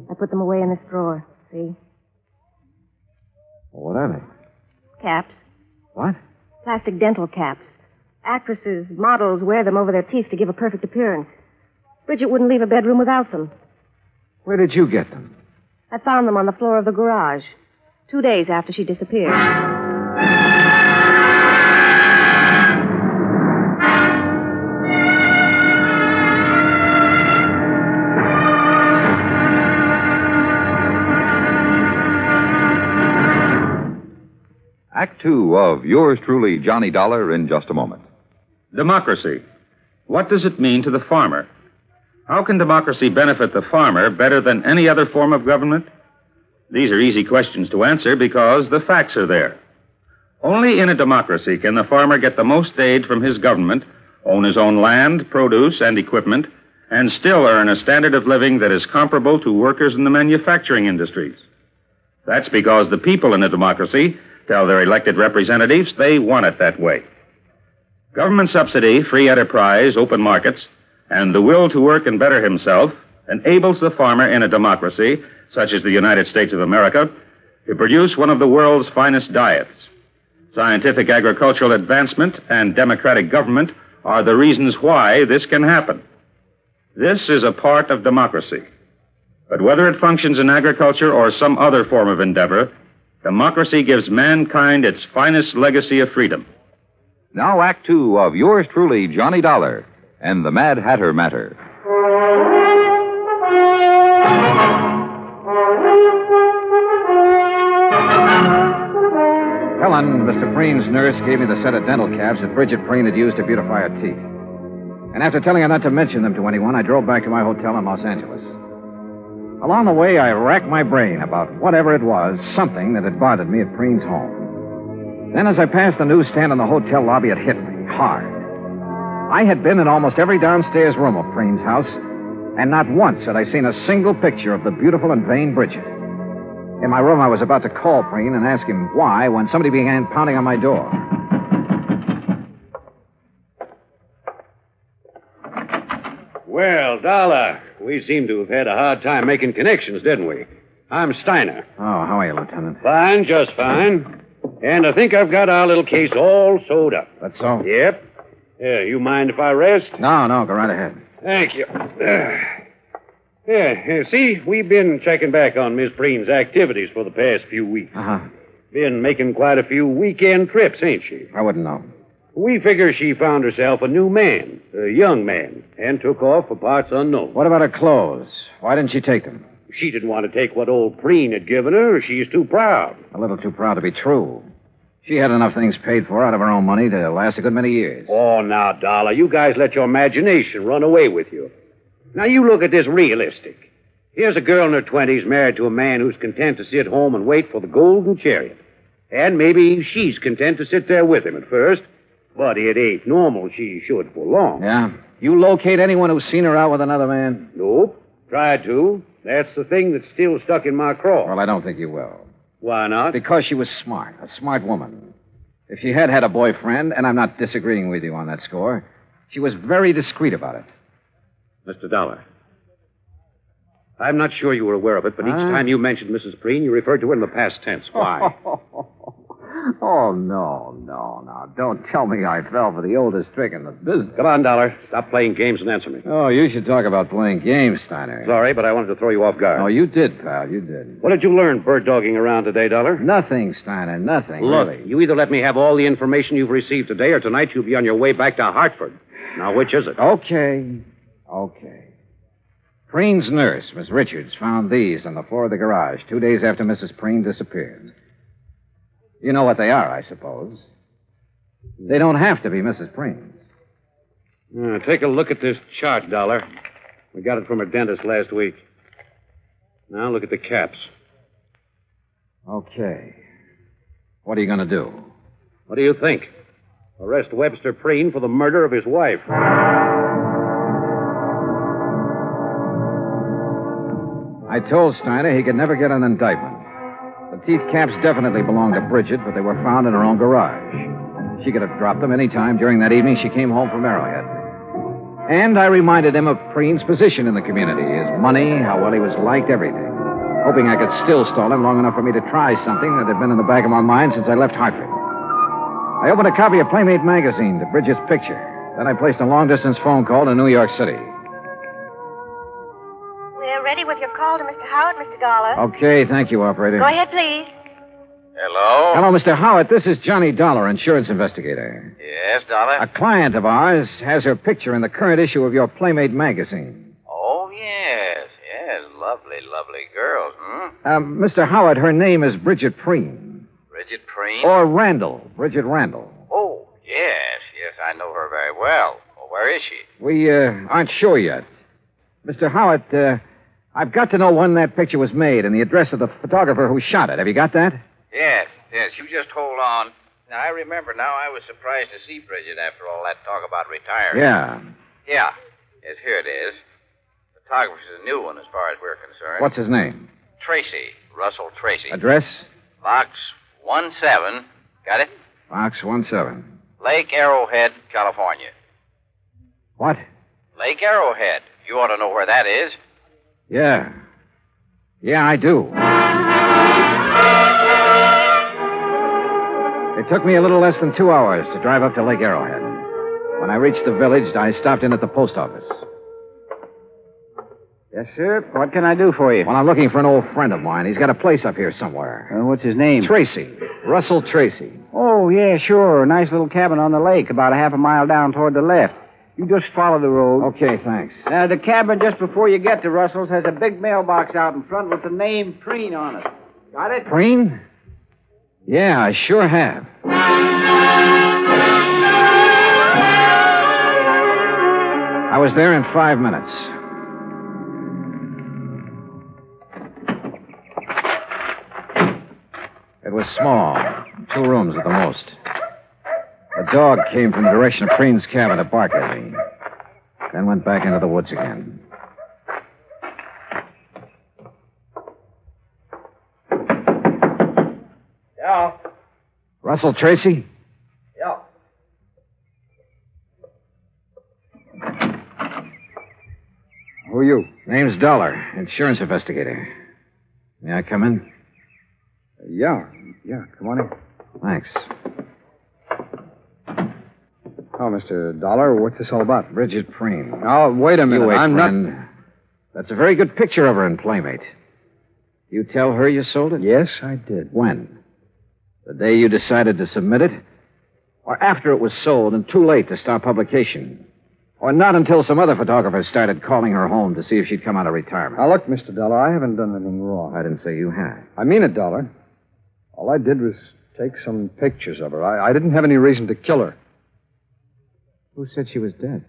Speaker 15: I put them away in this drawer. See?
Speaker 9: Well, what are they?
Speaker 15: Caps.
Speaker 9: What?
Speaker 15: Plastic dental caps. Actresses, models wear them over their teeth to give a perfect appearance. Bridget wouldn't leave a bedroom without them.
Speaker 9: Where did you get them?
Speaker 15: I found them on the floor of the garage 2 days after she disappeared.
Speaker 6: Act two of yours truly, Johnny Dollar, in just a moment.
Speaker 1: Democracy. What does it mean to the farmer? How can democracy benefit the farmer better than any other form of government? These are easy questions to answer because the facts are there. Only in a democracy can the farmer get the most aid from his government, own his own land, produce, and equipment, and still earn a standard of living that is comparable to workers in the manufacturing industries. That's because the people in a democracy tell their elected representatives they want it that way. Government subsidy, free enterprise, open markets, and the will to work and better himself enables the farmer in a democracy, such as the United States of America, to produce one of the world's finest diets. Scientific agricultural advancement and democratic government are the reasons why this can happen. This is a part of democracy. But whether it functions in agriculture or some other form of endeavor, democracy gives mankind its finest legacy of freedom.
Speaker 6: Now, Act two of yours truly, Johnny Dollar, and the Mad Hatter Matter.
Speaker 9: Helen, Mr. Preen's nurse, gave me the set of dental caps that Bridget Preen had used to beautify her teeth. And after telling her not to mention them to anyone, I drove back to my hotel in Los Angeles. Along the way, I racked my brain about whatever it was, something that had bothered me at Preen's home. Then as I passed the newsstand in the hotel lobby, it hit me hard. I had been in almost every downstairs room of Preen's house, and not once had I seen a single picture of the beautiful and vain Bridget. In my room, I was about to call Preen and ask him why when somebody began pounding on my door.
Speaker 11: Well, Dollar, we seem to have had a hard time making connections, didn't we? I'm Steiner.
Speaker 9: Oh, how are you, Lieutenant?
Speaker 11: Fine, just fine. And I think I've got our little case all sewed up.
Speaker 9: That's so?
Speaker 11: Yep. You mind if I rest?
Speaker 9: No, go right ahead.
Speaker 11: Thank you. See, we've been checking back on Miss Preen's activities for the past few weeks.
Speaker 9: Uh-huh.
Speaker 11: Been making quite a few weekend trips, ain't she?
Speaker 9: I wouldn't know.
Speaker 11: We figure she found herself a new man, a young man, and took off for parts unknown.
Speaker 9: What about her clothes? Why didn't she take them?
Speaker 11: She didn't want to take what old Preen had given her. She's too proud.
Speaker 9: A little too proud to be true. She had enough things paid for out of her own money to last a good many years.
Speaker 11: Oh, now, Dollar, you guys let your imagination run away with you. Now, you look at this realistic. Here's a girl in her 20s married to a man who's content to sit home and wait for the golden chariot. And maybe she's content to sit there with him at first, but it ain't normal she should for long.
Speaker 9: Yeah? You locate anyone who's seen her out with another man?
Speaker 11: Nope. Tried to. That's the thing that's still stuck in my craw.
Speaker 9: Well, I don't think you will.
Speaker 11: Why not?
Speaker 9: Because she was smart, a smart woman. If she had a boyfriend, and I'm not disagreeing with you on that score, she was very discreet about it.
Speaker 11: Mr. Dollar, I'm not sure you were aware of it, but each time you mentioned Mrs. Preen, you referred to her in the past tense. Why?
Speaker 9: Oh, no. Don't tell me I fell for the oldest trick in the business.
Speaker 11: Come on, Dollar. Stop playing games and answer me.
Speaker 9: Oh, you should talk about playing games, Steiner.
Speaker 11: Sorry, but I wanted to throw you off guard.
Speaker 9: Oh, you did, pal. You did.
Speaker 11: What did you learn bird-dogging around today, Dollar?
Speaker 9: Nothing, Steiner. Nothing,
Speaker 11: Look,
Speaker 9: really.
Speaker 11: you either let me have all the information you've received today, or tonight you'll be on your way back to Hartford. Now, which is it?
Speaker 9: Okay. Preen's nurse, Miss Richards, found these on the floor of the garage 2 days after Mrs. Preen disappeared. You know what they are, I suppose. They don't have to be Mrs. Preen's.
Speaker 11: Take a look at this chart, Dollar. We got it from her dentist last week. Now look at the caps.
Speaker 9: Okay. What are you going to do?
Speaker 11: What do you think? Arrest Webster Preen for the murder of his wife.
Speaker 9: I told Steiner he could never get an indictment. The teeth caps definitely belonged to Bridget, but they were found in her own garage. She could have dropped them any time during that evening she came home from Arrowhead. And I reminded him of Preen's position in the community, his money, how well he was liked, everything. Hoping I could still stall him long enough for me to try something that had been in the back of my mind since I left Hartford. I opened a copy of Playmate magazine to Bridget's picture. Then I placed a long-distance phone call to New York City.
Speaker 15: We're ready with your call to Mr. Howard, Mr. Dollar.
Speaker 9: Okay, thank you, operator.
Speaker 15: Go ahead, please.
Speaker 3: Hello?
Speaker 9: Hello, Mr. Howard. This is Johnny Dollar, insurance investigator.
Speaker 3: Yes, Dollar?
Speaker 9: A client of ours has her picture in the current issue of your Playmate magazine.
Speaker 3: Oh, yes. Lovely girls,
Speaker 9: Mr. Howard, her name is Bridget Preen.
Speaker 3: Bridget Preen?
Speaker 9: Or Randall. Bridget Randall.
Speaker 3: Oh, yes, I know her very well. Well, where is she?
Speaker 9: We aren't sure yet. Mr. Howard, I've got to know when that picture was made and the address of the photographer who shot it. Have you got that?
Speaker 3: Yes, you just hold on. Now, I remember now I was surprised to see Bridget after all that talk about retiring.
Speaker 9: Yeah.
Speaker 3: Yes, here it is. Photographer's a new one as far as we're concerned.
Speaker 9: What's his name?
Speaker 3: Tracy. Russell Tracy.
Speaker 9: Address?
Speaker 3: Box 17. Got it?
Speaker 9: Box 17.
Speaker 3: Lake Arrowhead, California.
Speaker 9: What?
Speaker 3: Lake Arrowhead. You ought to know where that is.
Speaker 9: Yeah. Yeah, I do. It took me a little less than 2 hours to drive up to Lake Arrowhead. When I reached the village, I stopped in at the post office.
Speaker 14: Yes, sir. What can I do for you?
Speaker 9: Well, I'm looking for an old friend of mine. He's got a place up here somewhere.
Speaker 14: What's his name?
Speaker 9: Tracy. Russell Tracy.
Speaker 14: Oh, yeah, sure. Nice little cabin on the lake, about a half a mile down toward the left. You just follow the road.
Speaker 9: Okay, thanks.
Speaker 14: The cabin just before you get to Russell's has a big mailbox out in front with the name Preen on it. Got it?
Speaker 9: Preen? Yeah, I sure have. I was there in 5 minutes. It was small, 2 rooms at the most. A dog came from the direction of Preen's cabin to bark at me, then went back into the woods again.
Speaker 14: Yeah.
Speaker 9: Russell Tracy?
Speaker 14: Yeah.
Speaker 9: Who are you? Name's Dollar, insurance investigator. May I come in?
Speaker 14: Yeah, come on in.
Speaker 9: Thanks.
Speaker 14: Oh, Mr. Dollar, what's this all about?
Speaker 9: Bridget Preen.
Speaker 14: Oh, wait a minute.
Speaker 9: You wait,
Speaker 14: I'm
Speaker 9: friend.
Speaker 14: not...
Speaker 9: That's a very good picture of her in Playmate. You tell her you sold it?
Speaker 14: Yes, I did.
Speaker 9: When? The day you decided to submit it? Or after it was sold and too late to start publication? Or not until some other photographers started calling her home to see if she'd come out of retirement?
Speaker 14: Now, look, Mr. Dollar, I haven't done anything wrong.
Speaker 9: I didn't say you had.
Speaker 14: I mean it, Dollar. All I did was take some pictures of her. I didn't have any reason to kill her.
Speaker 9: Who said she was dead?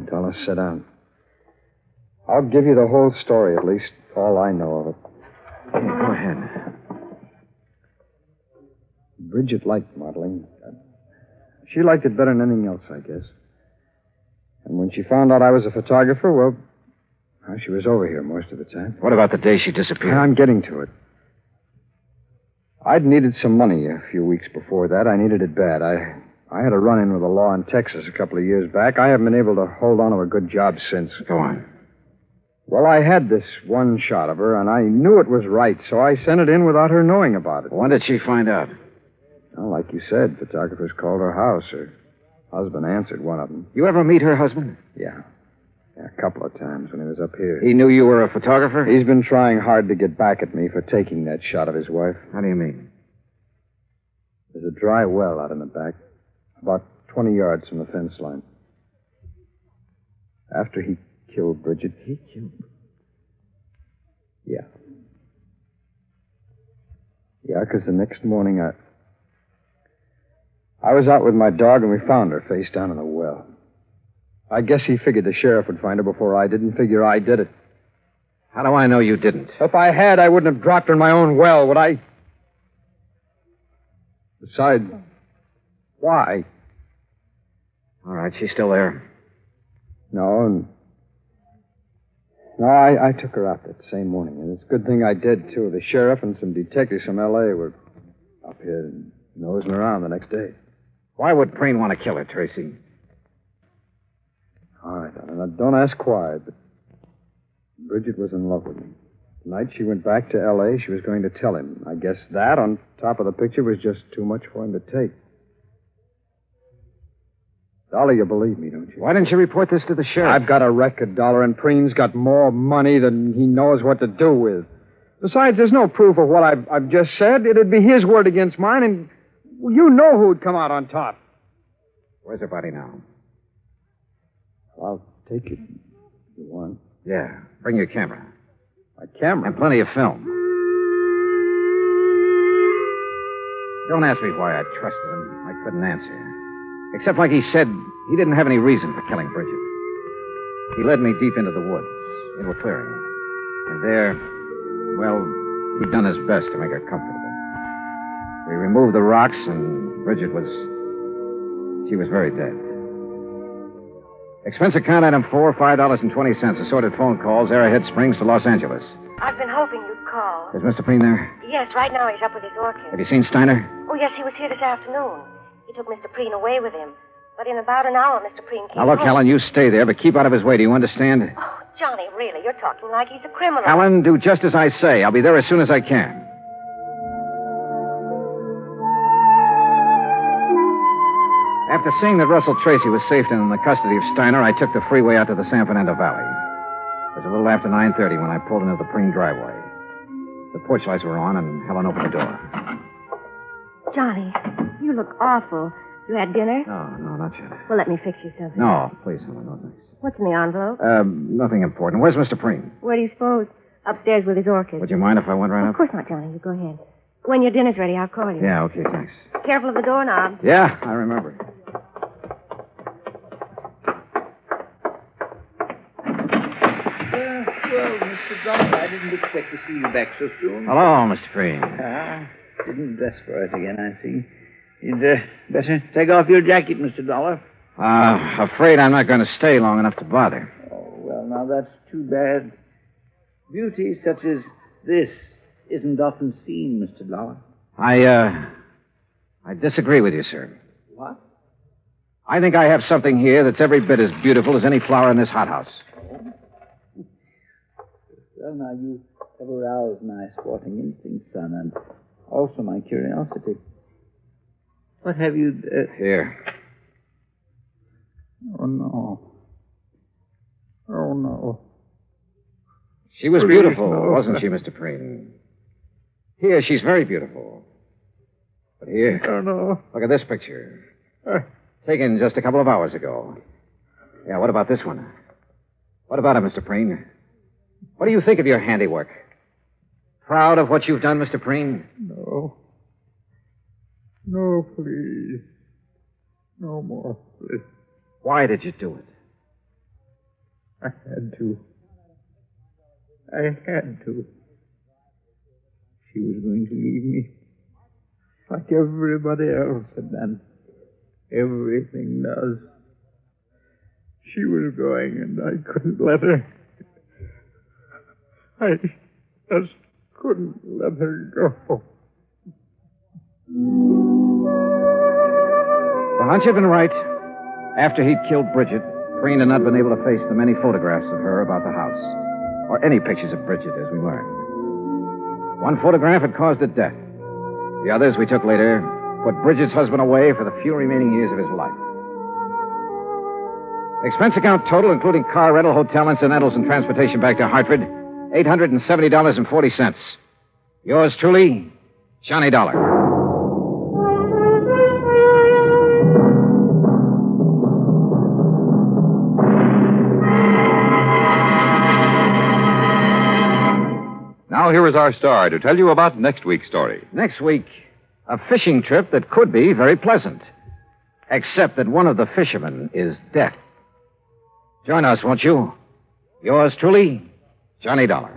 Speaker 2: Dollar. Sit down. I'll give you the whole story, at least all I know of it.
Speaker 9: Go ahead.
Speaker 2: Bridget liked modeling. She liked it better than anything else, I guess. And when she found out I was a photographer, well, she was over here most of the time.
Speaker 9: What about the day she disappeared?
Speaker 2: I'm getting to it. I'd needed some money a few weeks before that. I needed it bad. I had a run-in with the law in Texas a couple of years back. I haven't been able to hold on to a good job since.
Speaker 9: Go on.
Speaker 2: Well, I had this one shot of her, and I knew it was right, so I sent it in without her knowing about it.
Speaker 9: When did she find out?
Speaker 2: Well, like you said, photographers called her house. Her husband answered one of them.
Speaker 9: You ever meet her husband?
Speaker 2: Yeah, a couple of times when he was up here.
Speaker 9: He knew you were a photographer?
Speaker 2: He's been trying hard to get back at me for taking that shot of his wife.
Speaker 9: How do you mean?
Speaker 2: There's a dry well out in the back, about 20 yards from the fence line. After he killed Bridget.
Speaker 9: He killed?
Speaker 2: Yeah. Yeah, because the next morning I was out with my dog and we found her face down in the well. I guess he figured the sheriff would find her before I did, and figure I did it.
Speaker 9: How do I know you didn't?
Speaker 2: If I had, I wouldn't have dropped her in my own well, would I? Besides, why?
Speaker 9: All right, she's still there.
Speaker 2: No, I took her out that same morning, and it's a good thing I did, too. The sheriff and some detectives from L.A. were up here and nosing around the next day.
Speaker 9: Why would Preen want to kill her, Tracy?
Speaker 2: All right, now, don't ask why, but Bridget was in love with me. The night she went back to L.A., she was going to tell him. I guess that, on top of the picture, was just too much for him to take. Dollar, you believe me, don't you?
Speaker 9: Why didn't you report this to the sheriff?
Speaker 2: I've got a record, Dollar, and Preen's got more money than he knows what to do with. Besides, there's no proof of what I've just said. It'd be his word against mine, and you know who'd come out on top.
Speaker 9: Where's her body now?
Speaker 2: I'll take it if you want.
Speaker 9: Yeah. Bring your camera.
Speaker 2: My camera?
Speaker 9: And plenty of film. Don't ask me why I trusted him. I couldn't answer. Except, like he said, he didn't have any reason for killing Bridget. He led me deep into the woods, into a clearing. And there, well, he'd done his best to make her comfortable. We removed the rocks, and Bridget she was very dead. Expense account item 4, $5.20. Assorted phone calls, Arrowhead Springs to Los Angeles.
Speaker 15: I've been hoping you'd call.
Speaker 9: Is Mr. Preen there?
Speaker 15: Yes, right now he's up with his orchid.
Speaker 9: Have you seen Steiner?
Speaker 15: Oh, yes, he was here this afternoon. He took Mr. Preen away with him. But in about an hour, Mr. Preen came
Speaker 9: Now, look,
Speaker 15: home.
Speaker 9: Helen, you stay there, but keep out of his way. Do you understand?
Speaker 15: Oh, Johnny, really, you're talking like he's a criminal.
Speaker 9: Helen, do just as I say. I'll be there as soon as I can. After seeing that Russell Tracy was safe and in the custody of Steiner, I took the freeway out to the San Fernando Valley. It was a little after 9:30 when I pulled into the Preen driveway. The porch lights were on, and Helen opened the door.
Speaker 15: Johnny, you look awful. You had dinner?
Speaker 9: No, not yet.
Speaker 15: Well, let me fix you something.
Speaker 9: No, please, Helen, no thanks.
Speaker 15: What's in the envelope?
Speaker 9: Nothing important. Where's Mr. Preen?
Speaker 15: Where do you suppose? Upstairs with his orchid.
Speaker 9: Would you mind if I went right up?
Speaker 15: Of course not, Johnny. You go ahead. When your dinner's ready, I'll call you.
Speaker 9: Yeah, okay, thanks.
Speaker 15: Careful of the doorknob.
Speaker 9: Yeah, I remember.
Speaker 19: Well, Mr. Dollar, I didn't expect to see you back so soon.
Speaker 9: Hello, Mr. Preen.
Speaker 19: Didn't dress for us again, I see. You'd better take off your jacket, Mr. Dollar.
Speaker 9: Afraid I'm not going to stay long enough to bother.
Speaker 19: Oh, well, now that's too bad. Beauty such as this isn't often seen, Mr. Dollar.
Speaker 9: I disagree with you, sir.
Speaker 19: What?
Speaker 9: I think I have something here that's every bit as beautiful as any flower in this hothouse.
Speaker 19: Well, now, you have aroused my sporting instincts, son, and also my curiosity. What have you...
Speaker 9: Here.
Speaker 19: Oh, no. Oh, no.
Speaker 9: She was
Speaker 19: Please,
Speaker 9: beautiful,
Speaker 19: no.
Speaker 9: wasn't she, Mr. Preen? Here, she's very beautiful. But here...
Speaker 19: Oh, no.
Speaker 9: Look at this picture. Taken just a couple of hours ago. Yeah, what about this one? What about it, Mr. Preen? What do you think of your handiwork? Proud of what you've done, Mr. Preen?
Speaker 19: No. No, please. No more, please.
Speaker 9: Why did you do it?
Speaker 19: I had to. I had to. She was going to leave me. Like everybody else had done. Everything does. She was going, and I couldn't let her. I just couldn't let her go.
Speaker 9: The hunch had been right. After he'd killed Bridget, Preen had not been able to face the many photographs of her about the house, or any pictures of Bridget, as we learned. One photograph had caused her death. The others we took later put Bridget's husband away for the few remaining years of his life. Expense account total, including car rental, hotel incidentals, and transportation back to Hartford, $870.40. Yours truly, Johnny Dollar.
Speaker 6: Now here is our star to tell you about next week's story.
Speaker 9: Next week, a fishing trip that could be very pleasant. Except that one of the fishermen is deaf. Join us, won't you? Yours truly, Johnny Dollar.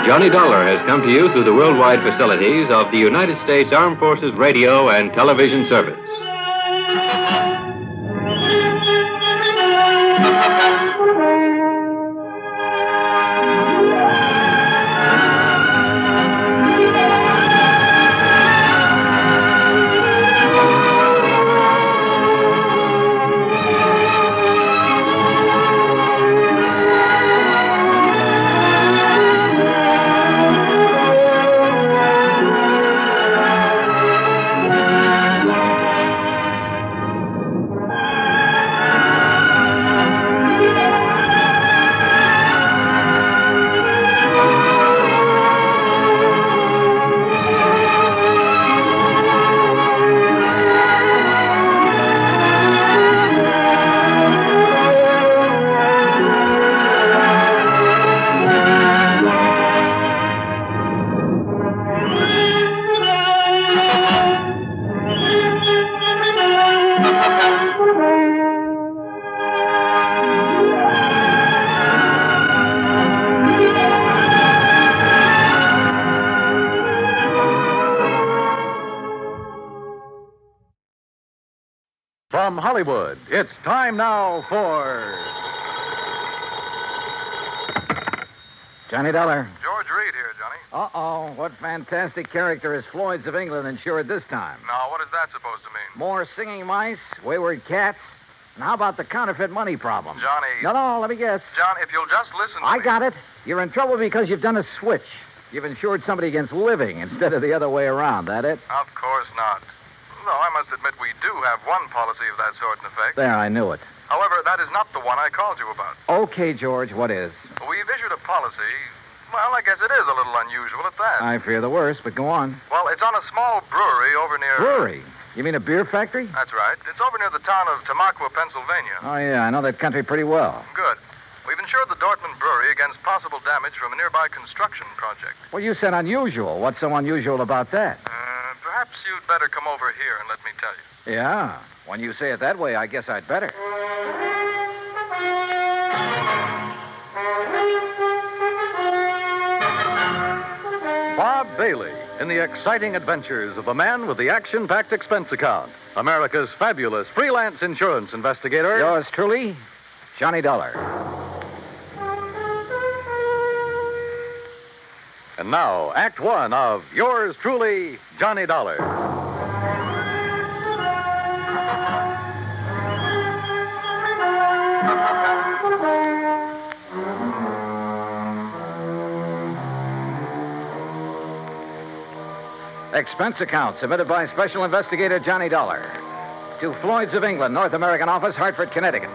Speaker 12: Johnny Dollar has come to you through the worldwide facilities of the United States Armed Forces Radio and Television Service.
Speaker 10: From Hollywood, it's time now for...
Speaker 9: Johnny Dollar.
Speaker 16: George Reed here, Johnny.
Speaker 9: Uh-oh. What fantastic character is Floyd's of England insured this time?
Speaker 16: Now, what is that supposed to mean?
Speaker 9: More singing mice, wayward cats, and how about the counterfeit money problem?
Speaker 16: Johnny.
Speaker 9: No, let me guess.
Speaker 16: John, if you'll just listen to
Speaker 9: I
Speaker 16: me.
Speaker 9: got it. You're in trouble because you've done a switch. You've insured somebody against living instead of the other way around, that it?
Speaker 16: Of course not. Though I must admit we do have one policy of that sort in effect.
Speaker 9: There, I knew it.
Speaker 16: However, that is not the one I called you about.
Speaker 9: Okay, George, what is?
Speaker 16: We've issued a policy. Well, I guess it is a little unusual at that.
Speaker 9: I fear the worst, but go on.
Speaker 16: Well, it's on a small brewery over near...
Speaker 9: Brewery? You mean a beer factory?
Speaker 16: That's right. It's over near the town of Tamaqua, Pennsylvania.
Speaker 9: Oh, yeah, I know that country pretty well.
Speaker 16: Good. We've insured the Dortmund Brewery against possible damage from a nearby construction project.
Speaker 9: Well, you said unusual. What's so unusual about that?
Speaker 16: Perhaps you'd better come over here and let me tell you.
Speaker 9: Yeah. When you say it that way, I guess I'd better.
Speaker 10: Bob Bailey in the exciting adventures of the man with the action-packed expense account. America's fabulous freelance insurance investigator.
Speaker 9: Yours truly, Johnny Dollar.
Speaker 10: And now, Act One of yours truly, Johnny Dollar.
Speaker 9: Expense account submitted by Special Investigator Johnny Dollar to Floyd's of England, North American Office, Hartford, Connecticut.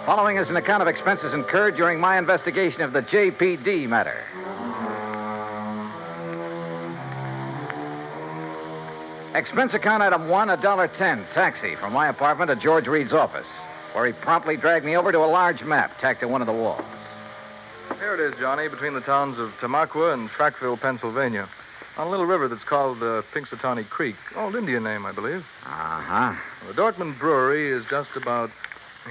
Speaker 9: Following is an account of expenses incurred during my investigation of the JPD matter. Expense account item 1, $1.10, taxi from my apartment to George Reed's office, where he promptly dragged me over to a large map tacked to one of the walls.
Speaker 16: Here it is, Johnny, between the towns of Tamaqua and Frackville, Pennsylvania. On a little river that's called Pinxatawney Creek. Old Indian name, I believe.
Speaker 9: Uh-huh.
Speaker 16: The Dortmund Brewery is just about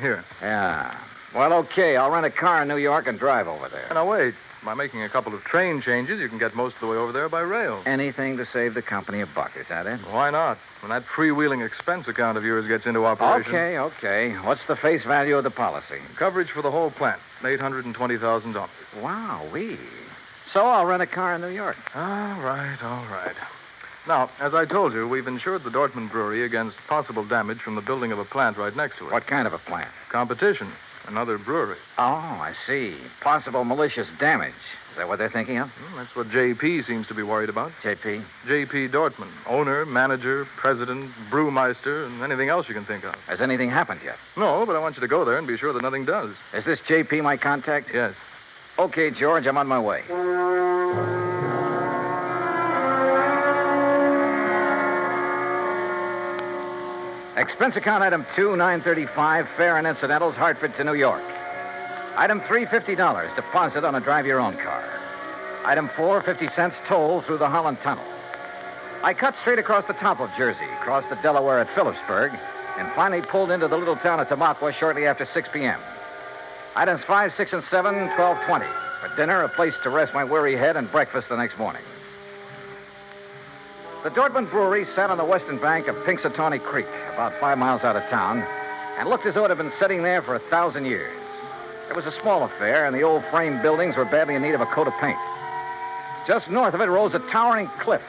Speaker 16: here.
Speaker 9: Yeah. Well, okay. I'll rent a car in New York and drive over there.
Speaker 16: Now, wait. By making a couple of train changes, you can get most of the way over there by rail.
Speaker 9: Anything to save the company a buck, is that it?
Speaker 16: Why not? When that freewheeling expense account of yours gets into operation.
Speaker 9: Okay. What's the face value of the policy?
Speaker 16: Coverage for the whole plant, $820,000.
Speaker 9: Wow-wee. So I'll rent a car in New York.
Speaker 16: All right. Now, as I told you, we've insured the Dortmund Brewery against possible damage from the building of a plant right next to it.
Speaker 9: What kind of a plant?
Speaker 16: Competition. Another brewery.
Speaker 9: Oh, I see. Possible malicious damage. Is that what they're thinking of?
Speaker 16: That's what J.P. seems to be worried about.
Speaker 9: J.P.?
Speaker 16: J.P. Dortmund. Owner, manager, president, brewmeister, and anything else you can think of.
Speaker 9: Has anything happened yet?
Speaker 16: No, but I want you to go there and be sure that nothing does.
Speaker 9: Is this J.P. my contact?
Speaker 16: Yes.
Speaker 9: Okay, George, I'm on my way. Expense account item 2, $935, fare and incidentals, Hartford to New York. Item 3, $50, deposit on a drive-your-own car. Item 4, 50 cents toll through the Holland Tunnel. I cut straight across the top of Jersey, crossed the Delaware at Phillipsburg, and finally pulled into the little town of Tamaqua shortly after 6 p.m. Items 5, 6, and 7, $12.20. For dinner, a place to rest my weary head, and breakfast the next morning. The Dortmund Brewery sat on the western bank of Pinxatawney Creek, about 5 miles out of town, and looked as though it had been sitting there for 1,000 years. It was a small affair, and the old frame buildings were badly in need of a coat of paint. Just north of it rose a towering cliff,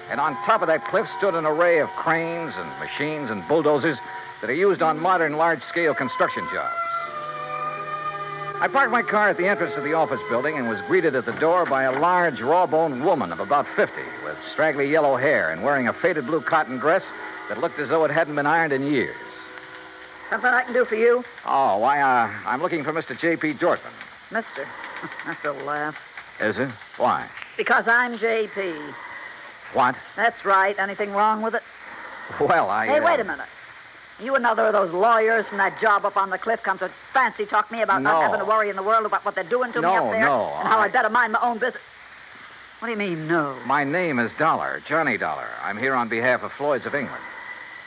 Speaker 9: and on top of that cliff stood an array of cranes and machines and bulldozers that are used on modern large-scale construction jobs. I parked my car at the entrance to the office building and was greeted at the door by a large, raw-boned woman of about 50 with straggly yellow hair and wearing a faded blue cotton dress that looked as though it hadn't been ironed in years.
Speaker 18: Something I can do for you?
Speaker 9: Oh, why, I'm looking for Mr. J.P. Dortmund.
Speaker 18: Mister. That's a laugh.
Speaker 9: Is it? Why?
Speaker 18: Because I'm J.P.
Speaker 9: What?
Speaker 18: That's right. Anything wrong with it?
Speaker 9: Well,
Speaker 18: Hey, wait a minute. You another of those lawyers from that job up on the cliff come to fancy talk me about not having to worry in the world about what they're doing to me up there?
Speaker 9: No.
Speaker 18: And how I better mind my own business. What do you mean, no?
Speaker 9: My name is Dollar, Johnny Dollar. I'm here on behalf of Floyd's of England.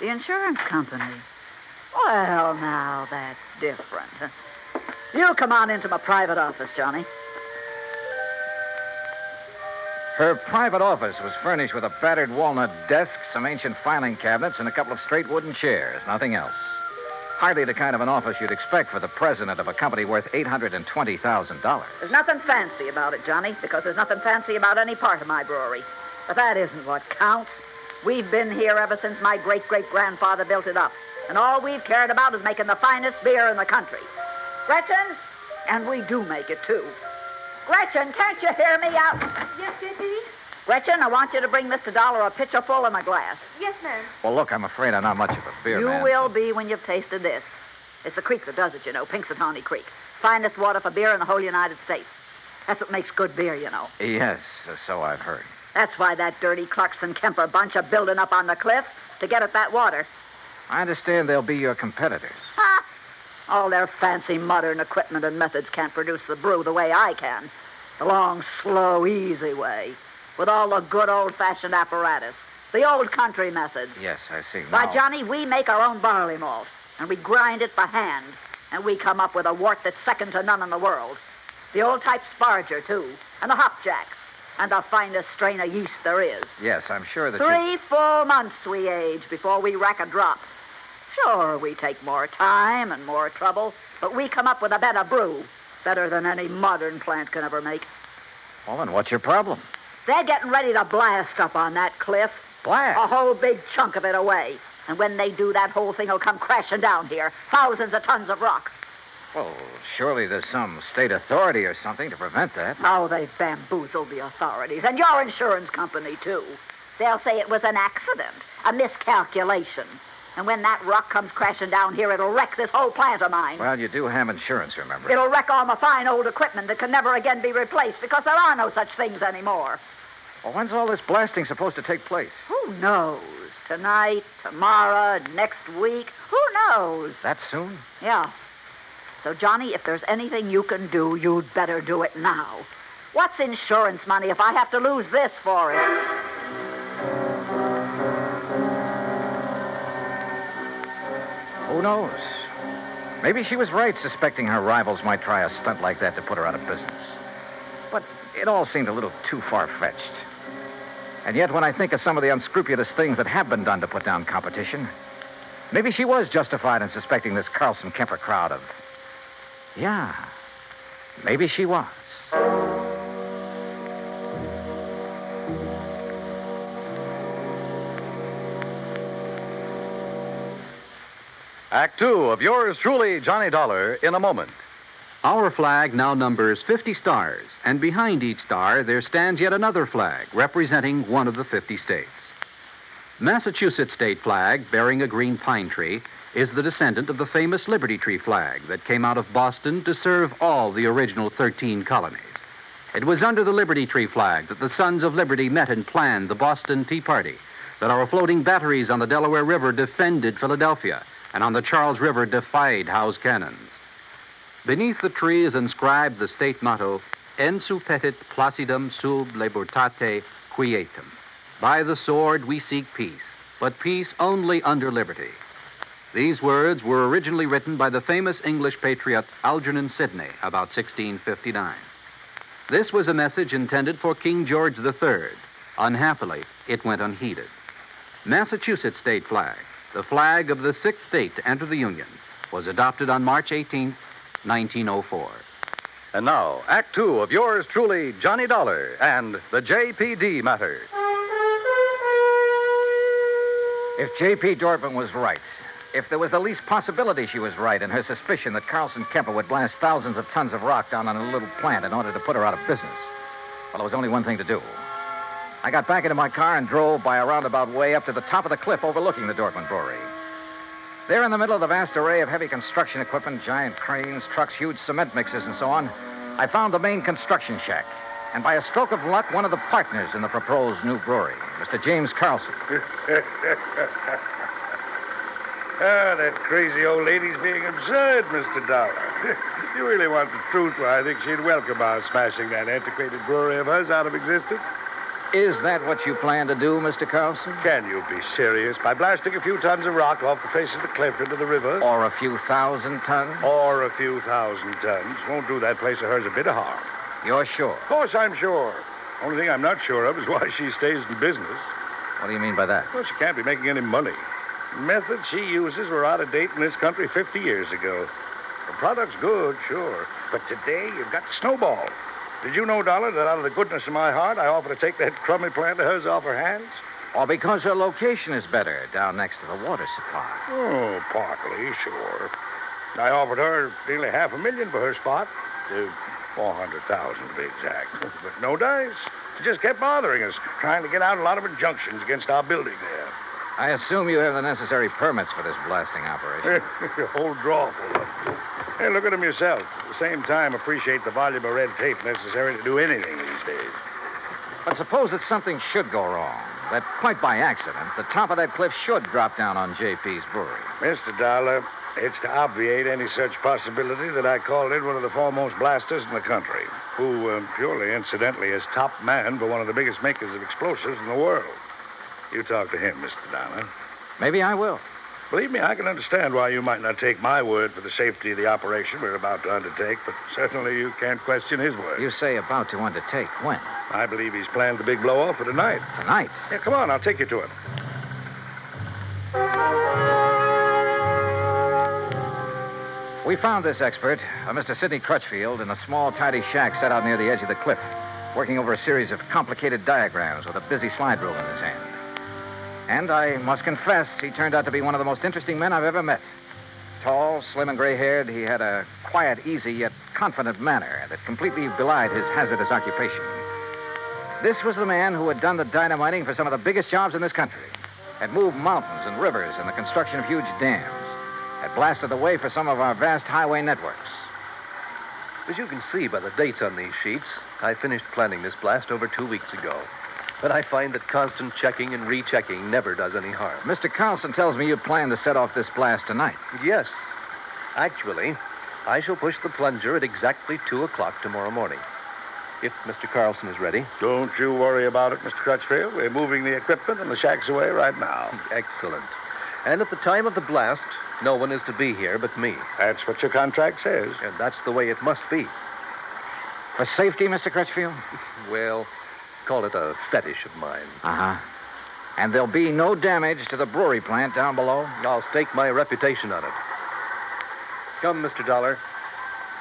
Speaker 18: The insurance company? Well, now, that's different. You come on into my private office, Johnny.
Speaker 9: Her private office was furnished with a battered walnut desk, some ancient filing cabinets, and a couple of straight wooden chairs. Nothing else. Hardly the kind of an office you'd expect for the president of a company worth $820,000.
Speaker 18: There's nothing fancy about it, Johnny, because there's nothing fancy about any part of my brewery. But that isn't what counts. We've been here ever since my great-great-grandfather built it up. And all we've cared about is making the finest beer in the country. Gretchen? And we do make it, too. Gretchen, can't you hear me out?
Speaker 15: Yes, J.P.?
Speaker 18: Gretchen, I want you to bring Mr. Dollar a pitcher full and a glass.
Speaker 15: Yes, ma'am.
Speaker 9: Well, look, I'm afraid I'm not much of a beer
Speaker 18: You
Speaker 9: man.
Speaker 18: will be when you've tasted this. It's the creek that does it, you know, Pinxatawney Creek. Finest water for beer in the whole United States. That's what makes good beer, you know.
Speaker 9: Yes, so I've heard.
Speaker 18: That's why that dirty Clarkson Kemper bunch are building up on the cliff to get at that water.
Speaker 9: I understand they'll be your competitors.
Speaker 18: Ha! All their fancy modern equipment and methods can't produce the brew the way I can. The long, slow, easy way. With all the good old-fashioned apparatus. The old country methods.
Speaker 9: Yes, I see.
Speaker 18: Why, Johnny, we make our own barley malt. And we grind it by hand. And we come up with a wort that's second to none in the world. The old-type sparger, too. And the hopjacks. And the finest strain of yeast there is.
Speaker 9: Yes, I'm sure that
Speaker 18: 3 full months we age before we rack a drop. Sure, we take more time and more trouble, but we come up with a better brew. Better than any modern plant can ever make.
Speaker 9: Well, then what's your problem?
Speaker 18: They're getting ready to blast up on that cliff.
Speaker 9: Blast?
Speaker 18: A whole big chunk of it away. And when they do, that whole thing will come crashing down here. Thousands of tons of rock.
Speaker 9: Well, surely there's some state authority or something to prevent that.
Speaker 18: Oh, they've bamboozled the authorities. And your insurance company, too. They'll say it was an accident, a miscalculation. And when that rock comes crashing down here, it'll wreck this whole plant of mine.
Speaker 9: Well, you do have insurance, remember?
Speaker 18: It'll wreck all my fine old equipment that can never again be replaced because there are no such things anymore.
Speaker 9: Well, when's all this blasting supposed to take place?
Speaker 18: Who knows? Tonight, tomorrow, next week. Who knows?
Speaker 20: That soon?
Speaker 18: Yeah. So, Johnny, if there's anything you can do, you'd better do it now. What's insurance money if I have to lose this for it?
Speaker 20: Who knows? Maybe she was right suspecting her rivals might try a stunt like that to put her out of business. But it all seemed a little too far-fetched. And yet, when I think of some of the unscrupulous things that have been done to put down competition, maybe she was justified in suspecting this Carlson Kemper crowd of... Yeah, maybe she was.
Speaker 10: Act two of yours truly, Johnny Dollar, in a moment.
Speaker 21: Our flag now numbers 50 stars, and behind each star there stands yet another flag representing one of the 50 states. Massachusetts state flag, bearing a green pine tree, is the descendant of the famous Liberty Tree flag that came out of Boston to serve all the original 13 colonies. It was under the Liberty Tree flag that the Sons of Liberty met and planned the Boston Tea Party, that our floating batteries on the Delaware River defended Philadelphia, and on the Charles River defied Howe's cannons. Beneath the tree is inscribed the state motto, Ensu petit placidum sub libertate quietum. By the sword we seek peace, but peace only under liberty. These words were originally written by the famous English patriot Algernon Sidney about 1659. This was a message intended for King George III. Unhappily, it went unheeded. Massachusetts state flag, the flag of the sixth state to enter the Union, was adopted on March 18, 1904.
Speaker 10: And now, Act two of yours truly, Johnny Dollar, and the JPD Matter.
Speaker 20: If J.P. Dorfman was right, if there was the least possibility she was right in her suspicion that Carlson Kemper would blast thousands of tons of rock down on a little plant in order to put her out of business, well, there was only one thing to do. I got back into my car and drove by a roundabout way up to the top of the cliff overlooking the Dorfman Brewery. There in the middle of the vast array of heavy construction equipment, giant cranes, trucks, huge cement mixers, and so on, I found the main construction shack. And by a stroke of luck, one of the partners in the proposed new brewery, Mr. James Carlson.
Speaker 22: That crazy old lady's being absurd, Mr. Dollar. You really want the truth, well, I think she'd welcome our smashing that antiquated brewery of hers out of existence.
Speaker 20: Is that what you plan to do, Mr. Carlson?
Speaker 22: Can you be serious? By blasting a few tons of rock off the face of the cliff into the river?
Speaker 20: Or a few thousand tons?
Speaker 22: Or a few thousand tons. Won't do that place of hers a bit of harm.
Speaker 20: You're sure?
Speaker 22: Of course I'm sure. Only thing I'm not sure of is why she stays in business.
Speaker 20: What do you mean by that?
Speaker 22: Well, she can't be making any money. The methods she uses were out of date in this country 50 years ago. The product's good, sure. But today, you've got to snowball. Did you know, Dollar, that out of the goodness of my heart, I offer to take that crummy plant of hers off her hands?
Speaker 20: Or because her location is better down next to the water supply?
Speaker 22: Oh, partly, sure. I offered her nearly $500,000 for her spot. $400,000 to be exact. But no dice. She just kept bothering us, trying to get out a lot of injunctions against our building there.
Speaker 20: I assume you have the necessary permits for this blasting operation.
Speaker 22: A whole drawer full of them. Hey, look at them yourself. At the same time, appreciate the volume of red tape necessary to do anything these days.
Speaker 20: But suppose that something should go wrong, that quite by accident, the top of that cliff should drop down on J.P.'s brewery.
Speaker 22: Mr. Dollar, it's to obviate any such possibility that I called in one of the foremost blasters in the country, who, purely incidentally, is top man for one of the biggest makers of explosives in the world. You talk to him, Mr. Dollar.
Speaker 20: Maybe I will.
Speaker 22: Believe me, I can understand why you might not take my word for the safety of the operation we're about to undertake, but certainly you can't question his word.
Speaker 20: You say about to undertake. When?
Speaker 22: I believe he's planned the big blow-off for tonight.
Speaker 20: Tonight?
Speaker 22: Yeah, come on, I'll take you to him.
Speaker 20: We found this expert, Mr. Sidney Crutchfield, in a small, tidy shack set out near the edge of the cliff, working over a series of complicated diagrams with a busy slide rule in his hand. And I must confess, he turned out to be one of the most interesting men I've ever met. Tall, slim, and gray-haired, he had a quiet, easy, yet confident manner that completely belied his hazardous occupation. This was the man who had done the dynamiting for some of the biggest jobs in this country, had moved mountains and rivers in the construction of huge dams, had blasted the way for some of our vast highway networks.
Speaker 23: As you can see by the dates on these sheets, I finished planning this blast over 2 weeks ago.
Speaker 4: But I find that constant checking and rechecking never does any harm.
Speaker 9: Mr. Carlson tells me you plan to set off this blast tonight.
Speaker 4: Yes. Actually, I shall push the plunger at exactly 2 o'clock tomorrow morning. If Mr. Carlson is ready.
Speaker 22: Don't you worry about it, Mr. Crutchfield. We're moving the equipment and the shack's away right now.
Speaker 4: Excellent. And at the time of the blast, no one is to be here but me.
Speaker 22: That's what your contract says.
Speaker 4: And that's the way it must be.
Speaker 9: For safety, Mr. Crutchfield?
Speaker 4: Well, call it a fetish of mine.
Speaker 9: Uh-huh. And there'll be no damage to the brewery plant down below?
Speaker 4: I'll stake my reputation on it. Come, Mr. Dollar.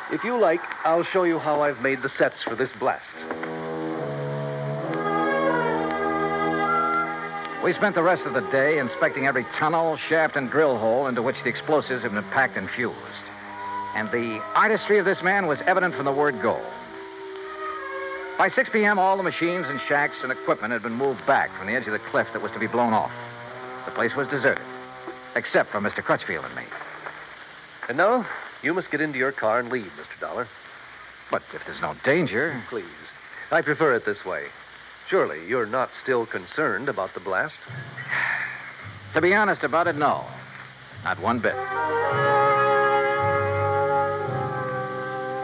Speaker 4: If you like, I'll show you how I've made the sets for this blast.
Speaker 9: We spent the rest of the day inspecting every tunnel, shaft, and drill hole into which the explosives have been packed and fused. And the artistry of this man was evident from the word go. By 6 p.m., all the machines and shacks and equipment had been moved back from the edge of the cliff that was to be blown off. The place was deserted, except for Mr. Crutchfield and me.
Speaker 4: And now, you must get into your car and leave, Mr. Dollar.
Speaker 9: But if there's no danger...
Speaker 4: Please. I prefer it this way. Surely you're not still concerned about the blast?
Speaker 9: To be honest about it, no. Not one bit.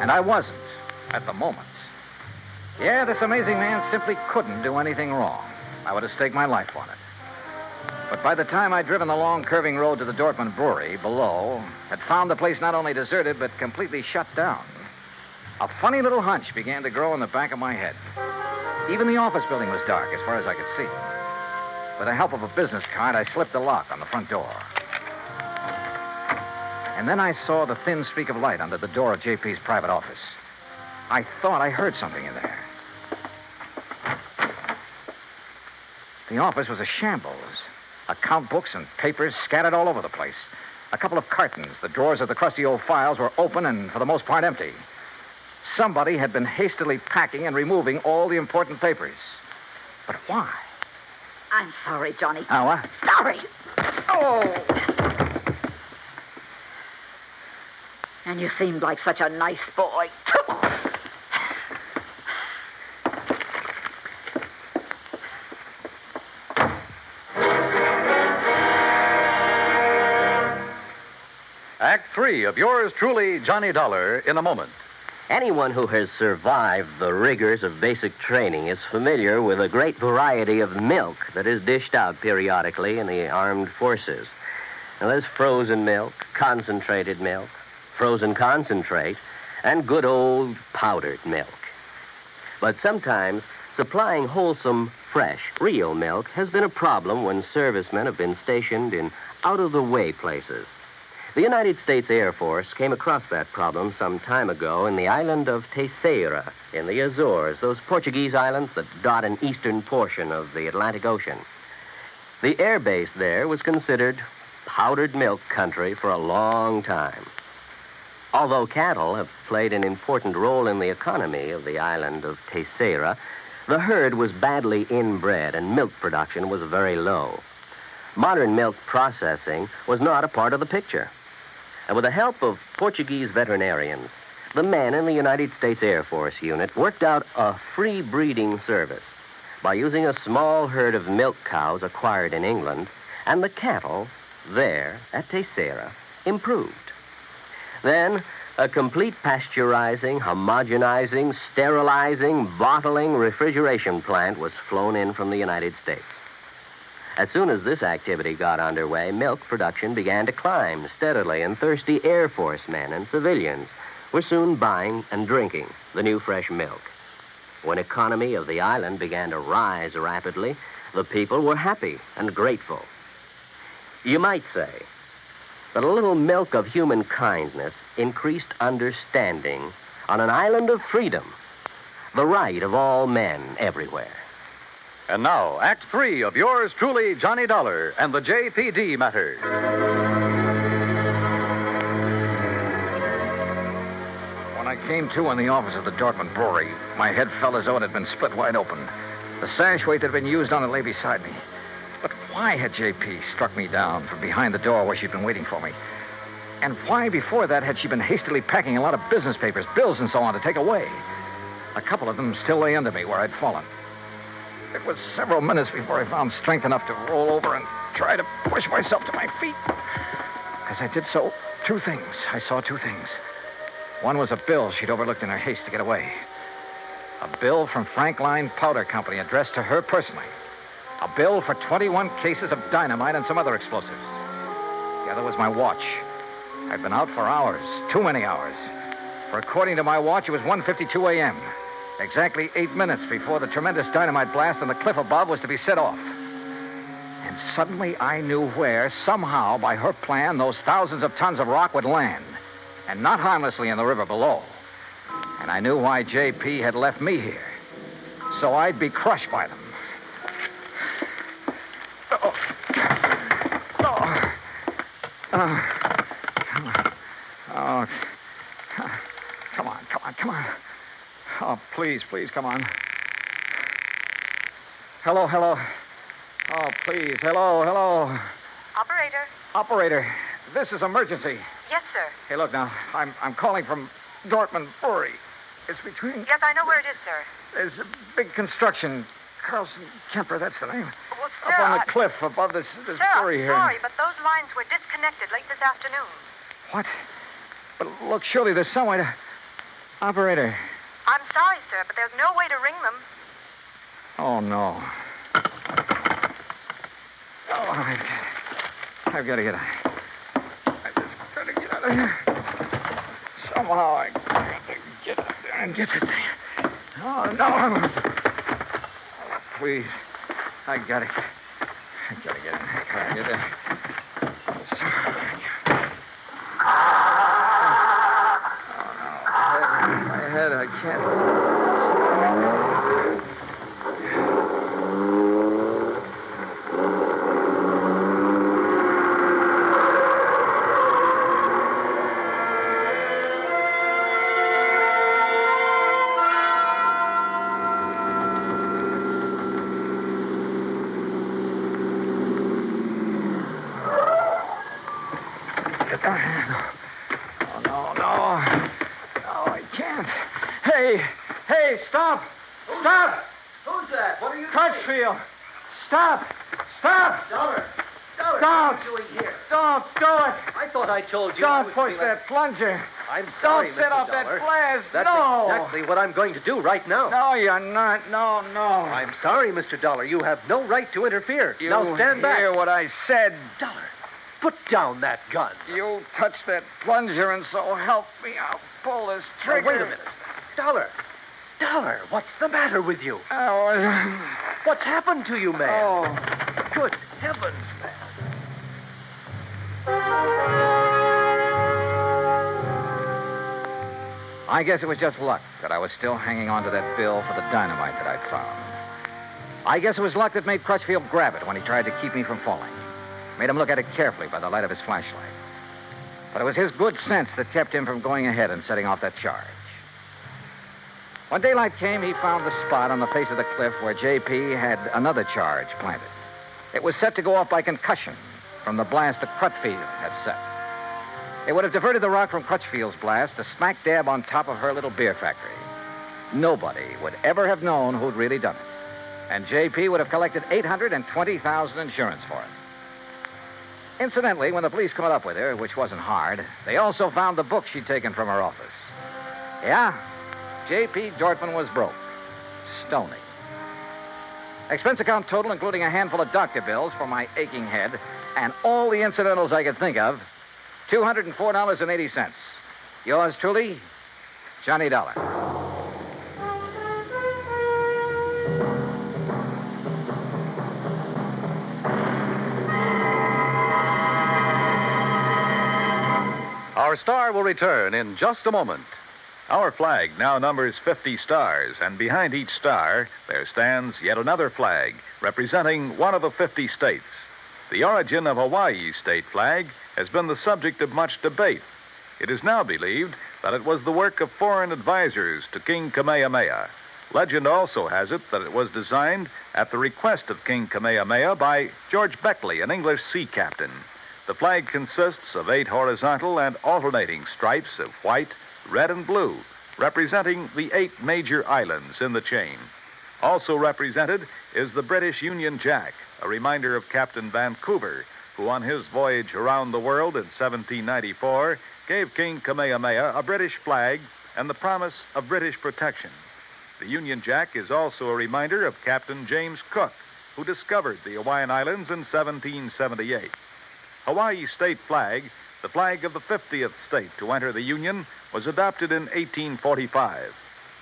Speaker 9: And I wasn't, at the moment. Yeah, this amazing man simply couldn't do anything wrong. I would have staked my life on it. But by the time I'd driven the long, curving road to the Dortmund Brewery below, had found the place not only deserted, but completely shut down, a funny little hunch began to grow in the back of my head. Even the office building was dark as far as I could see. With the help of a business card, I slipped the lock on the front door. And then I saw the thin streak of light under the door of JP's private office. I thought I heard something in there. The office was a shambles. Account books and papers scattered all over the place. A couple of cartons. The drawers of the crusty old files were open and, for the most part, empty. Somebody had been hastily packing and removing all the important papers. But why?
Speaker 18: I'm sorry, Johnny.
Speaker 9: Oh, what?
Speaker 18: Sorry. Oh! And you seemed like such a nice boy.
Speaker 10: Act 3 of yours truly, Johnny Dollar, in a moment.
Speaker 5: Anyone who has survived the rigors of basic training is familiar with a great variety of milk that is dished out periodically in the armed forces. Now, there's frozen milk, concentrated milk, frozen concentrate, and good old powdered milk. But sometimes supplying wholesome, fresh, real milk has been a problem when servicemen have been stationed in out-of-the-way places. The United States Air Force came across that problem some time ago in the island of Terceira in the Azores, those Portuguese islands that dot an eastern portion of the Atlantic Ocean. The air base there was considered powdered milk country for a long time. Although cattle have played an important role in the economy of the island of Terceira, the herd was badly inbred and milk production was very low. Modern milk processing was not a part of the picture. And with the help of Portuguese veterinarians, the men in the United States Air Force unit worked out a free breeding service by using a small herd of milk cows acquired in England, and the cattle there at Terceira improved. Then a complete pasteurizing, homogenizing, sterilizing, bottling refrigeration plant was flown in from the United States. As soon as this activity got underway, milk production began to climb steadily, and thirsty Air Force men and civilians were soon buying and drinking the new fresh milk. When economy of the island began to rise rapidly, the people were happy and grateful. You might say that a little milk of human kindness increased understanding on an island of freedom, the right of all men everywhere.
Speaker 10: And now, Act 3 of yours truly, Johnny Dollar, and the JPD Matter.
Speaker 9: When I came to in the office of the Dortmund Brewery, my head felt as though it had been split wide open. The sash weight that had been used on it lay beside me. But why had J.P. struck me down from behind the door where she'd been waiting for me? And why, before that, had she been hastily packing a lot of business papers, bills, and so on to take away? A couple of them still lay under me where I'd fallen.
Speaker 20: It was several minutes before I found strength enough to roll over and try to push myself to my feet. As I did so, I saw two things. One was a bill she'd overlooked in her haste to get away. A bill from Frankline Powder Company addressed to her personally. A bill for 21 cases of dynamite and some other explosives. The other was my watch. I'd been out for hours, too many hours. For according to my watch, it was 1:52 a.m., exactly 8 minutes before the tremendous dynamite blast on the cliff above was to be set off. And suddenly I knew where, somehow, by her plan, those thousands of tons of rock would land, and not harmlessly in the river below. And I knew why J.P. had left me here, so I'd be crushed by them. Come on. Oh, please, come on. Hello. Oh, please, hello. Operator, this is emergency.
Speaker 13: Yes, sir.
Speaker 20: Hey, look now, I'm calling from Dortmund Brewery. It's between...
Speaker 13: Yes, I know where it is, sir.
Speaker 20: There's a big construction. Carlson Kemper, that's the name.
Speaker 13: Well, sir,
Speaker 20: Up on the cliff above this
Speaker 13: sir,
Speaker 20: brewery here.
Speaker 13: I'm sorry, but those lines were disconnected late this afternoon.
Speaker 20: What? But look, surely there's some way to... Operator.
Speaker 13: I'm sorry, sir, but there's no way to ring them.
Speaker 20: Oh, no. Oh, I've got to get out. I just got to get out of here. Somehow I got to get out there and get it. Oh, no. Please. I got to get in there. Can I get in? My head, I can't. Hey, stop! Stop!
Speaker 17: Who's that? What are you
Speaker 20: Crutchfield! Stop!
Speaker 17: Dollar,
Speaker 20: Don't!
Speaker 17: what are you doing here?
Speaker 20: Don't do it!
Speaker 17: I thought I told you. I
Speaker 20: Don't
Speaker 17: was
Speaker 20: push
Speaker 17: to be
Speaker 20: that plunger!
Speaker 17: I'm sorry,
Speaker 20: Don't set
Speaker 17: Mr.
Speaker 20: off that
Speaker 17: Dollar.
Speaker 20: blast!
Speaker 17: That's
Speaker 20: No!
Speaker 17: exactly what I'm going to do right now.
Speaker 20: No, you're not. No.
Speaker 17: I'm sorry, Mr. Dollar. You have no right to interfere.
Speaker 20: You
Speaker 17: now stand back.
Speaker 20: hear what I said.
Speaker 17: Dollar, put down that gun.
Speaker 20: You touch that plunger, and so help me, I'll pull this trigger.
Speaker 17: Now, wait a minute. Dollar, what's the matter with you? What's happened to you, man?
Speaker 20: Oh.
Speaker 17: Good heavens, man.
Speaker 20: I guess it was just luck that I was still hanging on to that bill for the dynamite that I'd found. I guess it was luck that made Crutchfield grab it when he tried to keep me from falling. Made him look at it carefully by the light of his flashlight. But it was his good sense that kept him from going ahead and setting off that charge. When daylight came, he found the spot on the face of the cliff where J.P. had another charge planted. It was set to go off by concussion from the blast that Crutchfield had set. It would have diverted the rock from Crutchfield's blast to smack dab on top of her little beer factory. Nobody would ever have known who'd really done it. And J.P. would have collected $820,000 insurance for it. Incidentally, when the police caught up with her, which wasn't hard, they also found the book she'd taken from her office. Yeah, J.P. Dortmund was broke. Stony. Expense account total, including a handful of doctor bills for my aching head and all the incidentals I could think of, $204.80. Yours truly, Johnny Dollar.
Speaker 10: Our star will return in just a moment. Our flag now numbers 50 stars, and behind each star there stands yet another flag representing one of the 50 states. The origin of Hawaii's state flag has been the subject of much debate. It is now believed that it was the work of foreign advisors to King Kamehameha. Legend also has it that it was designed at the request of King Kamehameha by George Beckley, an English sea captain. The flag consists of 8 horizontal and alternating stripes of white, red, and blue, representing the 8 major islands in the chain. Also represented is the British Union Jack, a reminder of Captain Vancouver, who on his voyage around the world in 1794 gave King Kamehameha a British flag and the promise of British protection. The Union Jack is also a reminder of Captain James Cook, who discovered the Hawaiian Islands in 1778. Hawaii's state flag, the flag of the 50th state to enter the Union, was adopted in 1845.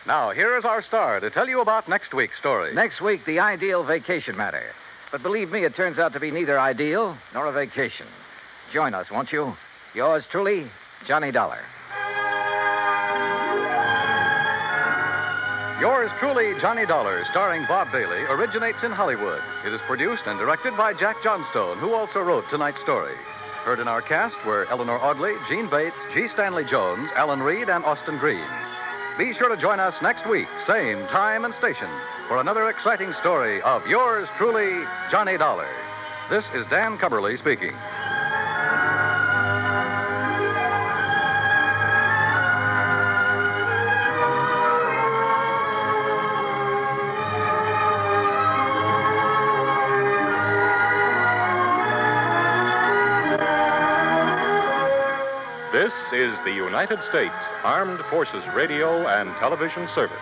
Speaker 21: Now, here is our star to tell you about next week's story.
Speaker 20: Next week, the ideal vacation matter. But believe me, it turns out to be neither ideal nor a vacation. Join us, won't you? Yours truly, Johnny Dollar.
Speaker 21: Yours truly, Johnny Dollar, starring Bob Bailey, originates in Hollywood. It is produced and directed by Jack Johnstone, who also wrote tonight's story. Heard in our cast were Eleanor Audley, Gene Bates, G. Stanley Jones, Alan Reed, and Austin Green. Be sure to join us next week, same time and station, for another exciting story of yours truly, Johnny Dollar. This is Dan Cumberly speaking.
Speaker 7: This is the United States Armed Forces Radio and Television Service.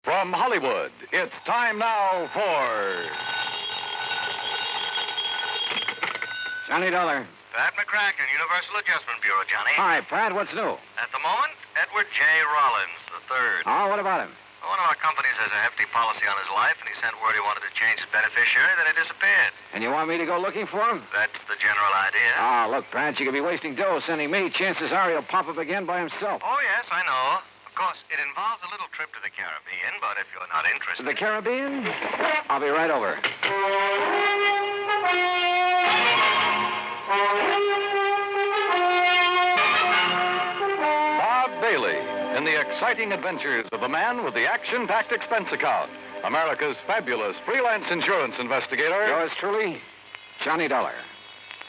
Speaker 10: From Hollywood, it's time now for...
Speaker 20: Johnny Dollar.
Speaker 3: Pat McCracken, Universal Adjustment Bureau, Johnny.
Speaker 20: Hi, Pat. What's new?
Speaker 3: At the moment, Edward J. Rollins III.
Speaker 20: Oh, what about him?
Speaker 3: One of our companies has a hefty policy on his life, and he sent word he wanted to change his beneficiary, then he disappeared.
Speaker 20: And you want me to go looking for him?
Speaker 3: That's the general idea.
Speaker 20: Oh, look, Pat, you could be wasting dough sending me. Chances are he'll pop up again by himself.
Speaker 3: Oh, yes, I know. Of course, it involves a little trip to the Caribbean, but if you're not interested...
Speaker 20: The Caribbean? I'll be right over.
Speaker 10: Bob Bailey in the exciting adventures of the man with the action-packed expense account, America's fabulous freelance insurance investigator.
Speaker 20: Yours truly, Johnny Dollar.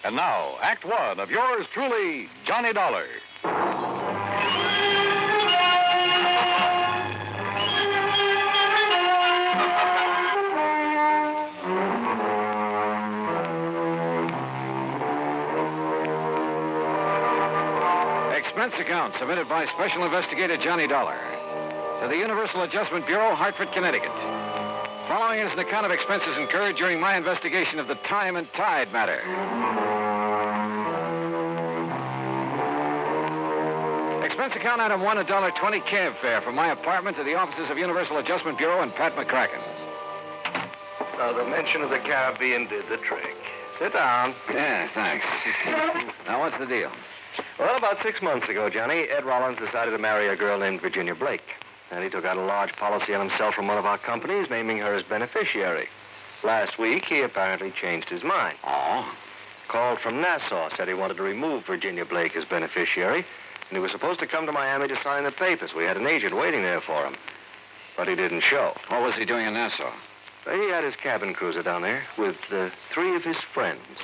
Speaker 10: And now, Act One of yours truly, Johnny Dollar.
Speaker 20: Expense account submitted by Special Investigator Johnny Dollar to the Universal Adjustment Bureau, Hartford, Connecticut. Following is an account of expenses incurred during my investigation of the Time and Tide matter. Expense account item 1, $1.20 cab fare from my apartment to the offices of Universal Adjustment Bureau and Pat McCracken.
Speaker 3: Now, the mention of the Caribbean did the trick. Sit down.
Speaker 20: Yeah, thanks. Now, what's the deal?
Speaker 3: Well, about 6 months ago, Johnny, Ed Rollins decided to marry a girl named Virginia Blake. And he took out a large policy on himself from one of our companies, naming her as beneficiary. Last week, he apparently changed his mind.
Speaker 20: Oh?
Speaker 3: Called from Nassau, said he wanted to remove Virginia Blake as beneficiary, and he was supposed to come to Miami to sign the papers. We had an agent waiting there for him. But he didn't show.
Speaker 20: What was he doing in Nassau?
Speaker 3: He had his cabin cruiser down there with 3 of his friends.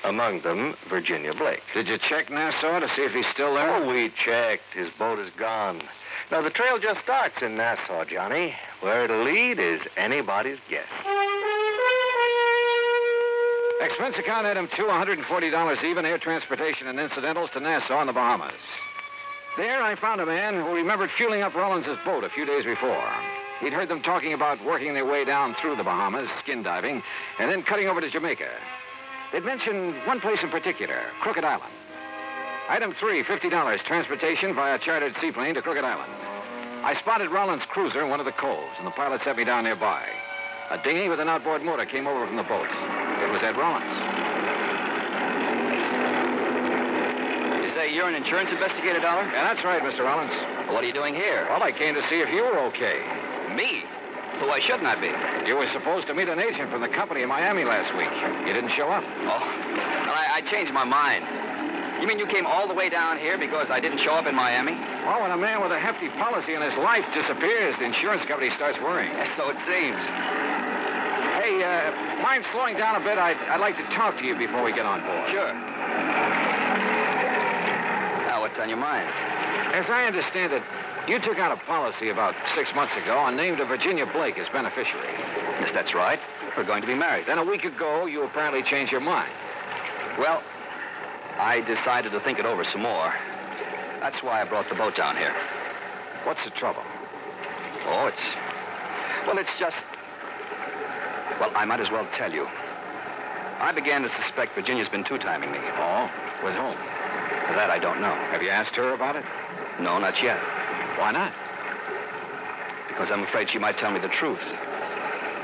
Speaker 3: Among them, Virginia Blake.
Speaker 20: Did you check Nassau to see if he's still there?
Speaker 3: Oh, we checked. His boat is gone. Now, the trail just starts in Nassau, Johnny. Where it'll lead is anybody's guess.
Speaker 9: Expense account item 2, $140 even, air transportation and incidentals to Nassau in the Bahamas. There, I found a man who remembered fueling up Rollins' boat a few days before. He'd heard them talking about working their way down through the Bahamas, skin diving, and then cutting over to Jamaica. They'd mentioned one place in particular, Crooked Island. Item 3, $50, transportation via chartered seaplane to Crooked Island. I spotted Rollins' cruiser in one of the coves, and the pilot set me down nearby. A dinghy with an outboard motor came over from the boat. It was Ed Rollins.
Speaker 1: You say you're an insurance investigator, Dollar?
Speaker 9: Yeah, that's right, Mr. Rollins.
Speaker 1: Well, what are you doing here?
Speaker 9: Well, I came to see if you were okay.
Speaker 1: Me? Well, why shouldn't I be?
Speaker 9: You were supposed to meet an agent from the company in Miami last week. You didn't show up.
Speaker 1: Oh, well, I changed my mind. You mean you came all the way down here because I didn't show up in Miami?
Speaker 9: Well, when a man with a hefty policy in his life disappears, the insurance company starts worrying.
Speaker 1: Yes, so it seems.
Speaker 9: Hey, mind slowing down a bit? I'd like to talk to you before we get on board.
Speaker 1: Sure. Now, what's on your mind?
Speaker 9: As I understand it, you took out a policy about 6 months ago and named a Virginia Blake as beneficiary.
Speaker 1: Yes, that's right. We're going to be married.
Speaker 9: Then a week ago, you apparently changed your mind.
Speaker 1: Well, I decided to think it over some more. That's why I brought the boat down here.
Speaker 9: What's the trouble?
Speaker 1: Oh, it's just... Well, I might as well tell you. I began to suspect Virginia's been two-timing me.
Speaker 9: Oh? With whom?
Speaker 1: That I don't know.
Speaker 9: Have you asked her about it?
Speaker 1: No, not yet.
Speaker 9: Why not?
Speaker 1: Because I'm afraid she might tell me the truth.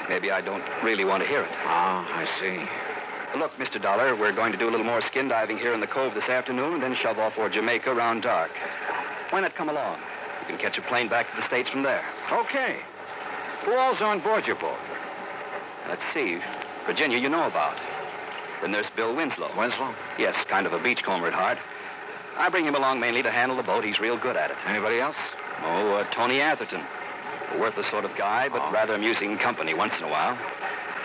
Speaker 1: Maybe I don't really want to hear it.
Speaker 9: Ah, I see.
Speaker 1: Look, Mr. Dollar, we're going to do a little more skin diving here in the cove this afternoon and then shove off for Jamaica around dark. Why not come along? You can catch a plane back to the States from there.
Speaker 9: Okay. Who all's on board your boat?
Speaker 1: Let's see. Virginia, you know about. Then there's Bill Winslow.
Speaker 9: Winslow?
Speaker 1: Yes, kind of a beachcomber at heart. I bring him along mainly to handle the boat. He's real good at it.
Speaker 9: Anybody else?
Speaker 1: Oh, Tony Atherton. A worthless sort of guy, but rather amusing company once in a while.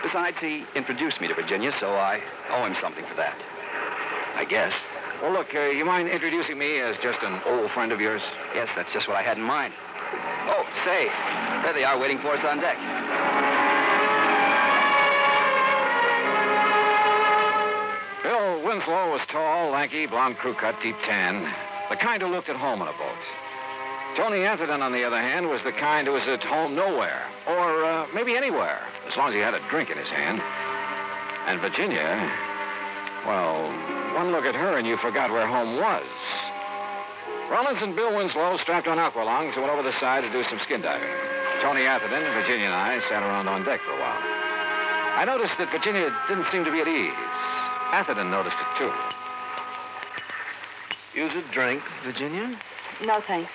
Speaker 1: Besides, he introduced me to Virginia, so I owe him something for that. I guess.
Speaker 9: Well, look, you mind introducing me as just an old friend of yours?
Speaker 1: Yes, that's just what I had in mind. Oh, say, there they are waiting for us on deck.
Speaker 9: Bill Winslow was tall, lanky, blonde crew cut, deep tan. The kind who looked at home on a boat. Tony Atherton, on the other hand, was the kind who was at home nowhere. Or maybe anywhere, as long as he had a drink in his hand. And Virginia, well, one look at her and you forgot where home was. Rollins and Bill Winslow strapped on aqualongs and went over the side to do some skin diving. Tony Atherton, Virginia, and I sat around on deck for a while. I noticed that Virginia didn't seem to be at ease. Atherton noticed it, too.
Speaker 8: Use a drink, Virginia?
Speaker 15: No, thanks.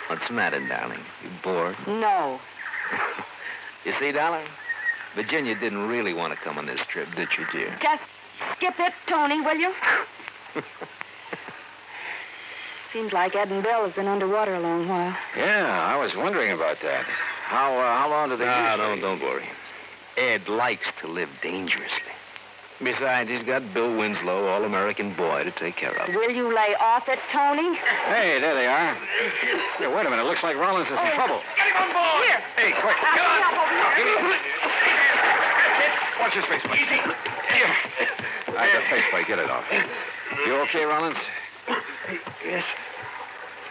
Speaker 8: What's the matter, darling? You bored?
Speaker 15: No.
Speaker 8: You see, darling, Virginia didn't really want to come on this trip, did you, dear?
Speaker 15: Just skip it, Tony, will you? Seems like Ed and Bill have been underwater a long while.
Speaker 9: Yeah, I was wondering about that. How long do they usually...
Speaker 8: don't worry. Ed likes to live dangerously. Besides, he's got Bill Winslow, all-American boy, to take care of.
Speaker 15: Will you lay off it, Tony?
Speaker 9: Hey, there they are. Hey, wait a minute. Looks like Rollins is in trouble.
Speaker 22: Get him on board!
Speaker 15: Here.
Speaker 9: Hey, quick.
Speaker 22: Get on!
Speaker 9: Watch your face, please. Here. I got face plate. Get it off. You okay, Rollins?
Speaker 22: Yes.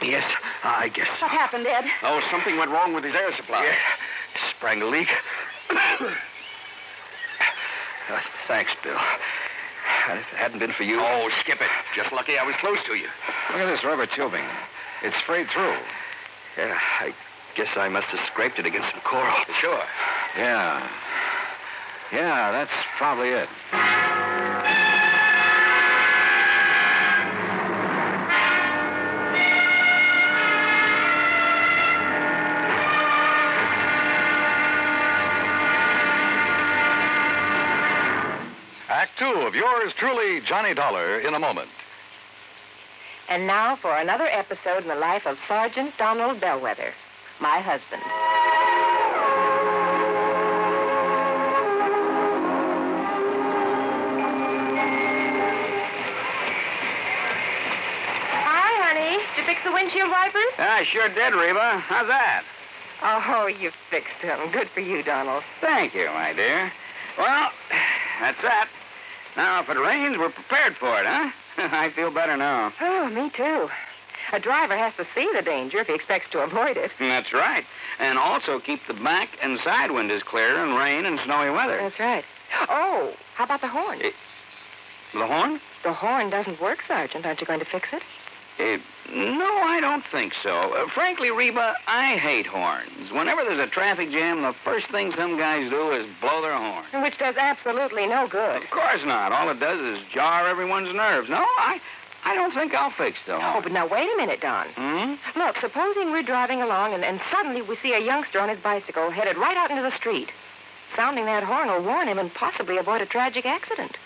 Speaker 22: Yes, I guess.
Speaker 15: What happened, Ed?
Speaker 22: Oh, something went wrong with his air supply. Yeah. Sprang a leak. Thanks, Bill. If it hadn't been for you... Oh, skip it. Just lucky I was close to you.
Speaker 9: Look at this rubber tubing. It's frayed through.
Speaker 22: Yeah, I guess I must have scraped it against some coral. Sure.
Speaker 9: Yeah. Yeah, that's probably it.
Speaker 10: Act 2 of yours truly, Johnny Dollar, in a moment.
Speaker 23: And now for another episode in the life of Sergeant Donald Bellwether, my husband.
Speaker 13: Hi, honey. Did you fix the windshield wipers?
Speaker 11: I sure did, Reba. How's that?
Speaker 23: Oh, you fixed them. Good for you, Donald.
Speaker 11: Thank you, my dear. Well, that's that.
Speaker 1: Now, if it rains, we're prepared for it, huh? I feel better now.
Speaker 23: Oh, me too. A driver has to see the danger if he expects to avoid it.
Speaker 1: That's right. And also keep the back and side windows clear in rain and snowy weather.
Speaker 23: That's right. Oh, how about the horn?
Speaker 1: The horn?
Speaker 23: The horn doesn't work, Sergeant. Aren't you going to fix it?
Speaker 1: No, I don't think so. Frankly, Reba, I hate horns. Whenever there's a traffic jam, the first thing some guys do is blow their horn.
Speaker 23: Which does absolutely no good.
Speaker 1: Of course not. All it does is jar everyone's nerves. No, I don't think I'll fix the horn.
Speaker 23: Oh, but now wait a minute, Don. Look, supposing we're driving along and suddenly we see a youngster on his bicycle headed right out into the street. Sounding that horn will warn him and possibly avoid a tragic accident.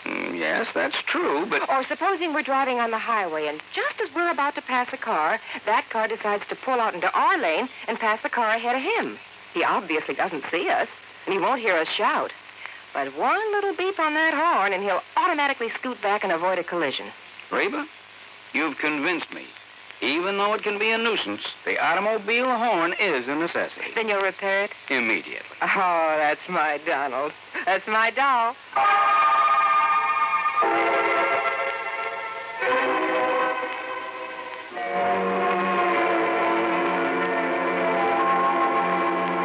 Speaker 1: Yes, that's true, but...
Speaker 23: Or supposing we're driving on the highway, and just as we're about to pass a car, that car decides to pull out into our lane and pass the car ahead of him. He obviously doesn't see us, and he won't hear us shout. But one little beep on that horn, and he'll automatically scoot back and avoid a collision.
Speaker 1: Reba, you've convinced me. Even though it can be a nuisance, the automobile horn is a necessity.
Speaker 23: Then you'll repair it?
Speaker 1: Immediately.
Speaker 23: Oh, that's my Donald. That's my doll.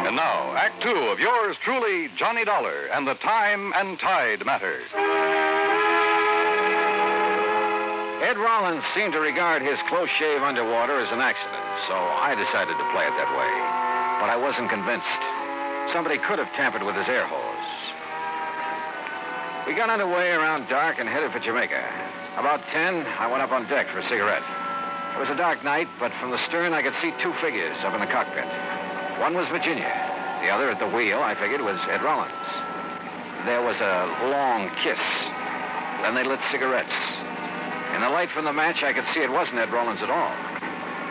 Speaker 10: And now, Act Two of yours truly, Johnny Dollar and the Time and Tide Matter.
Speaker 20: Ed Rollins seemed to regard his close shave underwater as an accident, so I decided to play it that way. But I wasn't convinced. Somebody could have tampered with his air hose. We got underway around dark and headed for Jamaica. About 10, I went up on deck for a cigarette. It was a dark night, but from the stern I could see two figures up in the cockpit. One was Virginia. The other at the wheel, I figured, was Ed Rollins. There was a long kiss. Then they lit cigarettes. In the light from the match, I could see it wasn't Ed Rollins at all.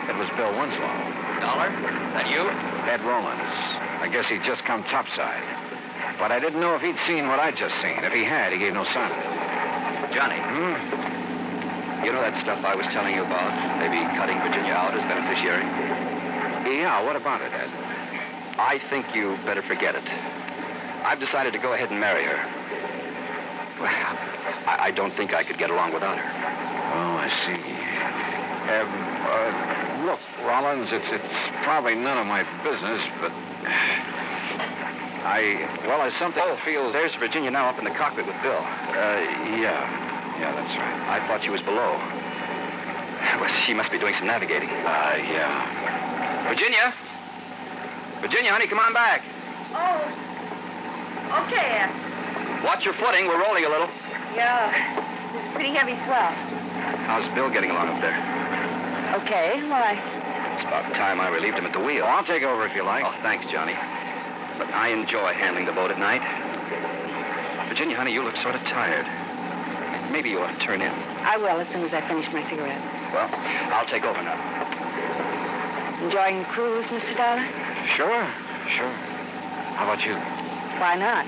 Speaker 20: It was Bill Winslow.
Speaker 1: Dollar? That you?
Speaker 20: Ed Rollins. I guess he'd just come topside. But I didn't know if he'd seen what I'd just seen. If he had, he gave no sign of it.
Speaker 1: Johnny. You know that stuff I was telling you about? Maybe cutting Virginia out as beneficiary?
Speaker 20: Yeah, what about it, Ed?
Speaker 1: I think you better forget it. I've decided to go ahead and marry her. Well, I don't think I could get along without her.
Speaker 20: Oh, I see. Look, Rollins, it's probably none of my business, but there's something that feels...
Speaker 1: There's Virginia now up in the cockpit with Bill.
Speaker 20: Yeah, that's right.
Speaker 1: I thought she was below. Well, she must be doing some navigating.
Speaker 20: Yeah.
Speaker 1: Virginia? Virginia, honey, come on back.
Speaker 13: Oh, okay.
Speaker 1: Watch your footing. We're rolling a little.
Speaker 13: Yeah, it's a pretty heavy swell.
Speaker 1: How's Bill getting along up there?
Speaker 13: Okay, why?
Speaker 1: It's about time I relieved him at the wheel.
Speaker 20: I'll take over if you like.
Speaker 1: Oh, thanks, Johnny. But I enjoy handling the boat at night. Virginia, honey, you look sort of tired. Maybe you ought to turn in.
Speaker 13: I will as soon as I finish my cigarette.
Speaker 1: Well, I'll take over now.
Speaker 13: Enjoying the cruise, Mr. Dollar?
Speaker 20: Sure. How about you?
Speaker 13: Why not?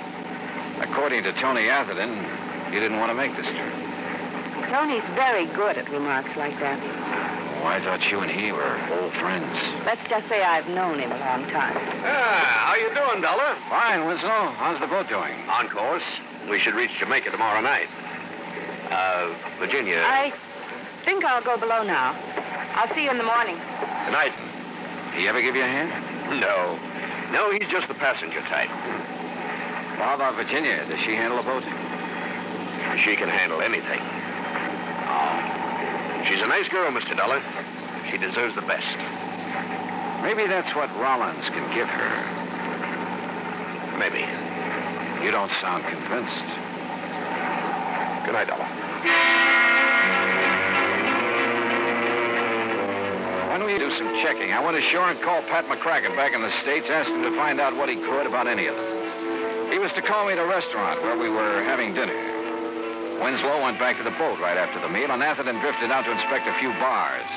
Speaker 20: According to Tony Atherton, you didn't want to make this trip.
Speaker 13: Tony's very good at remarks like that.
Speaker 20: Oh, I thought you and he were old friends.
Speaker 13: Let's just say I've known him a long time.
Speaker 8: How you doing, Dollar?
Speaker 20: Fine, Winslow. How's the boat doing?
Speaker 8: On course. We should reach Jamaica tomorrow night. Virginia.
Speaker 13: I think I'll go below now. I'll see you in the morning.
Speaker 8: Good night.
Speaker 20: He ever give you a hand?
Speaker 8: No, he's just the passenger type.
Speaker 20: Well, how about Virginia? Does she handle a boat?
Speaker 8: She can handle anything.
Speaker 20: Oh.
Speaker 8: She's a nice girl, Mr. Dollar. She deserves the best.
Speaker 20: Maybe that's what Rollins can give her.
Speaker 8: Maybe.
Speaker 20: You don't sound convinced.
Speaker 8: Good night, Dollar.
Speaker 20: When we do some checking, I went ashore and called Pat McCracken back in the States, asked him to find out what he could about any of them. He was to call me at a restaurant where we were having dinner. Winslow went back to the boat right after the meal, and Atherton drifted out to inspect a few bars.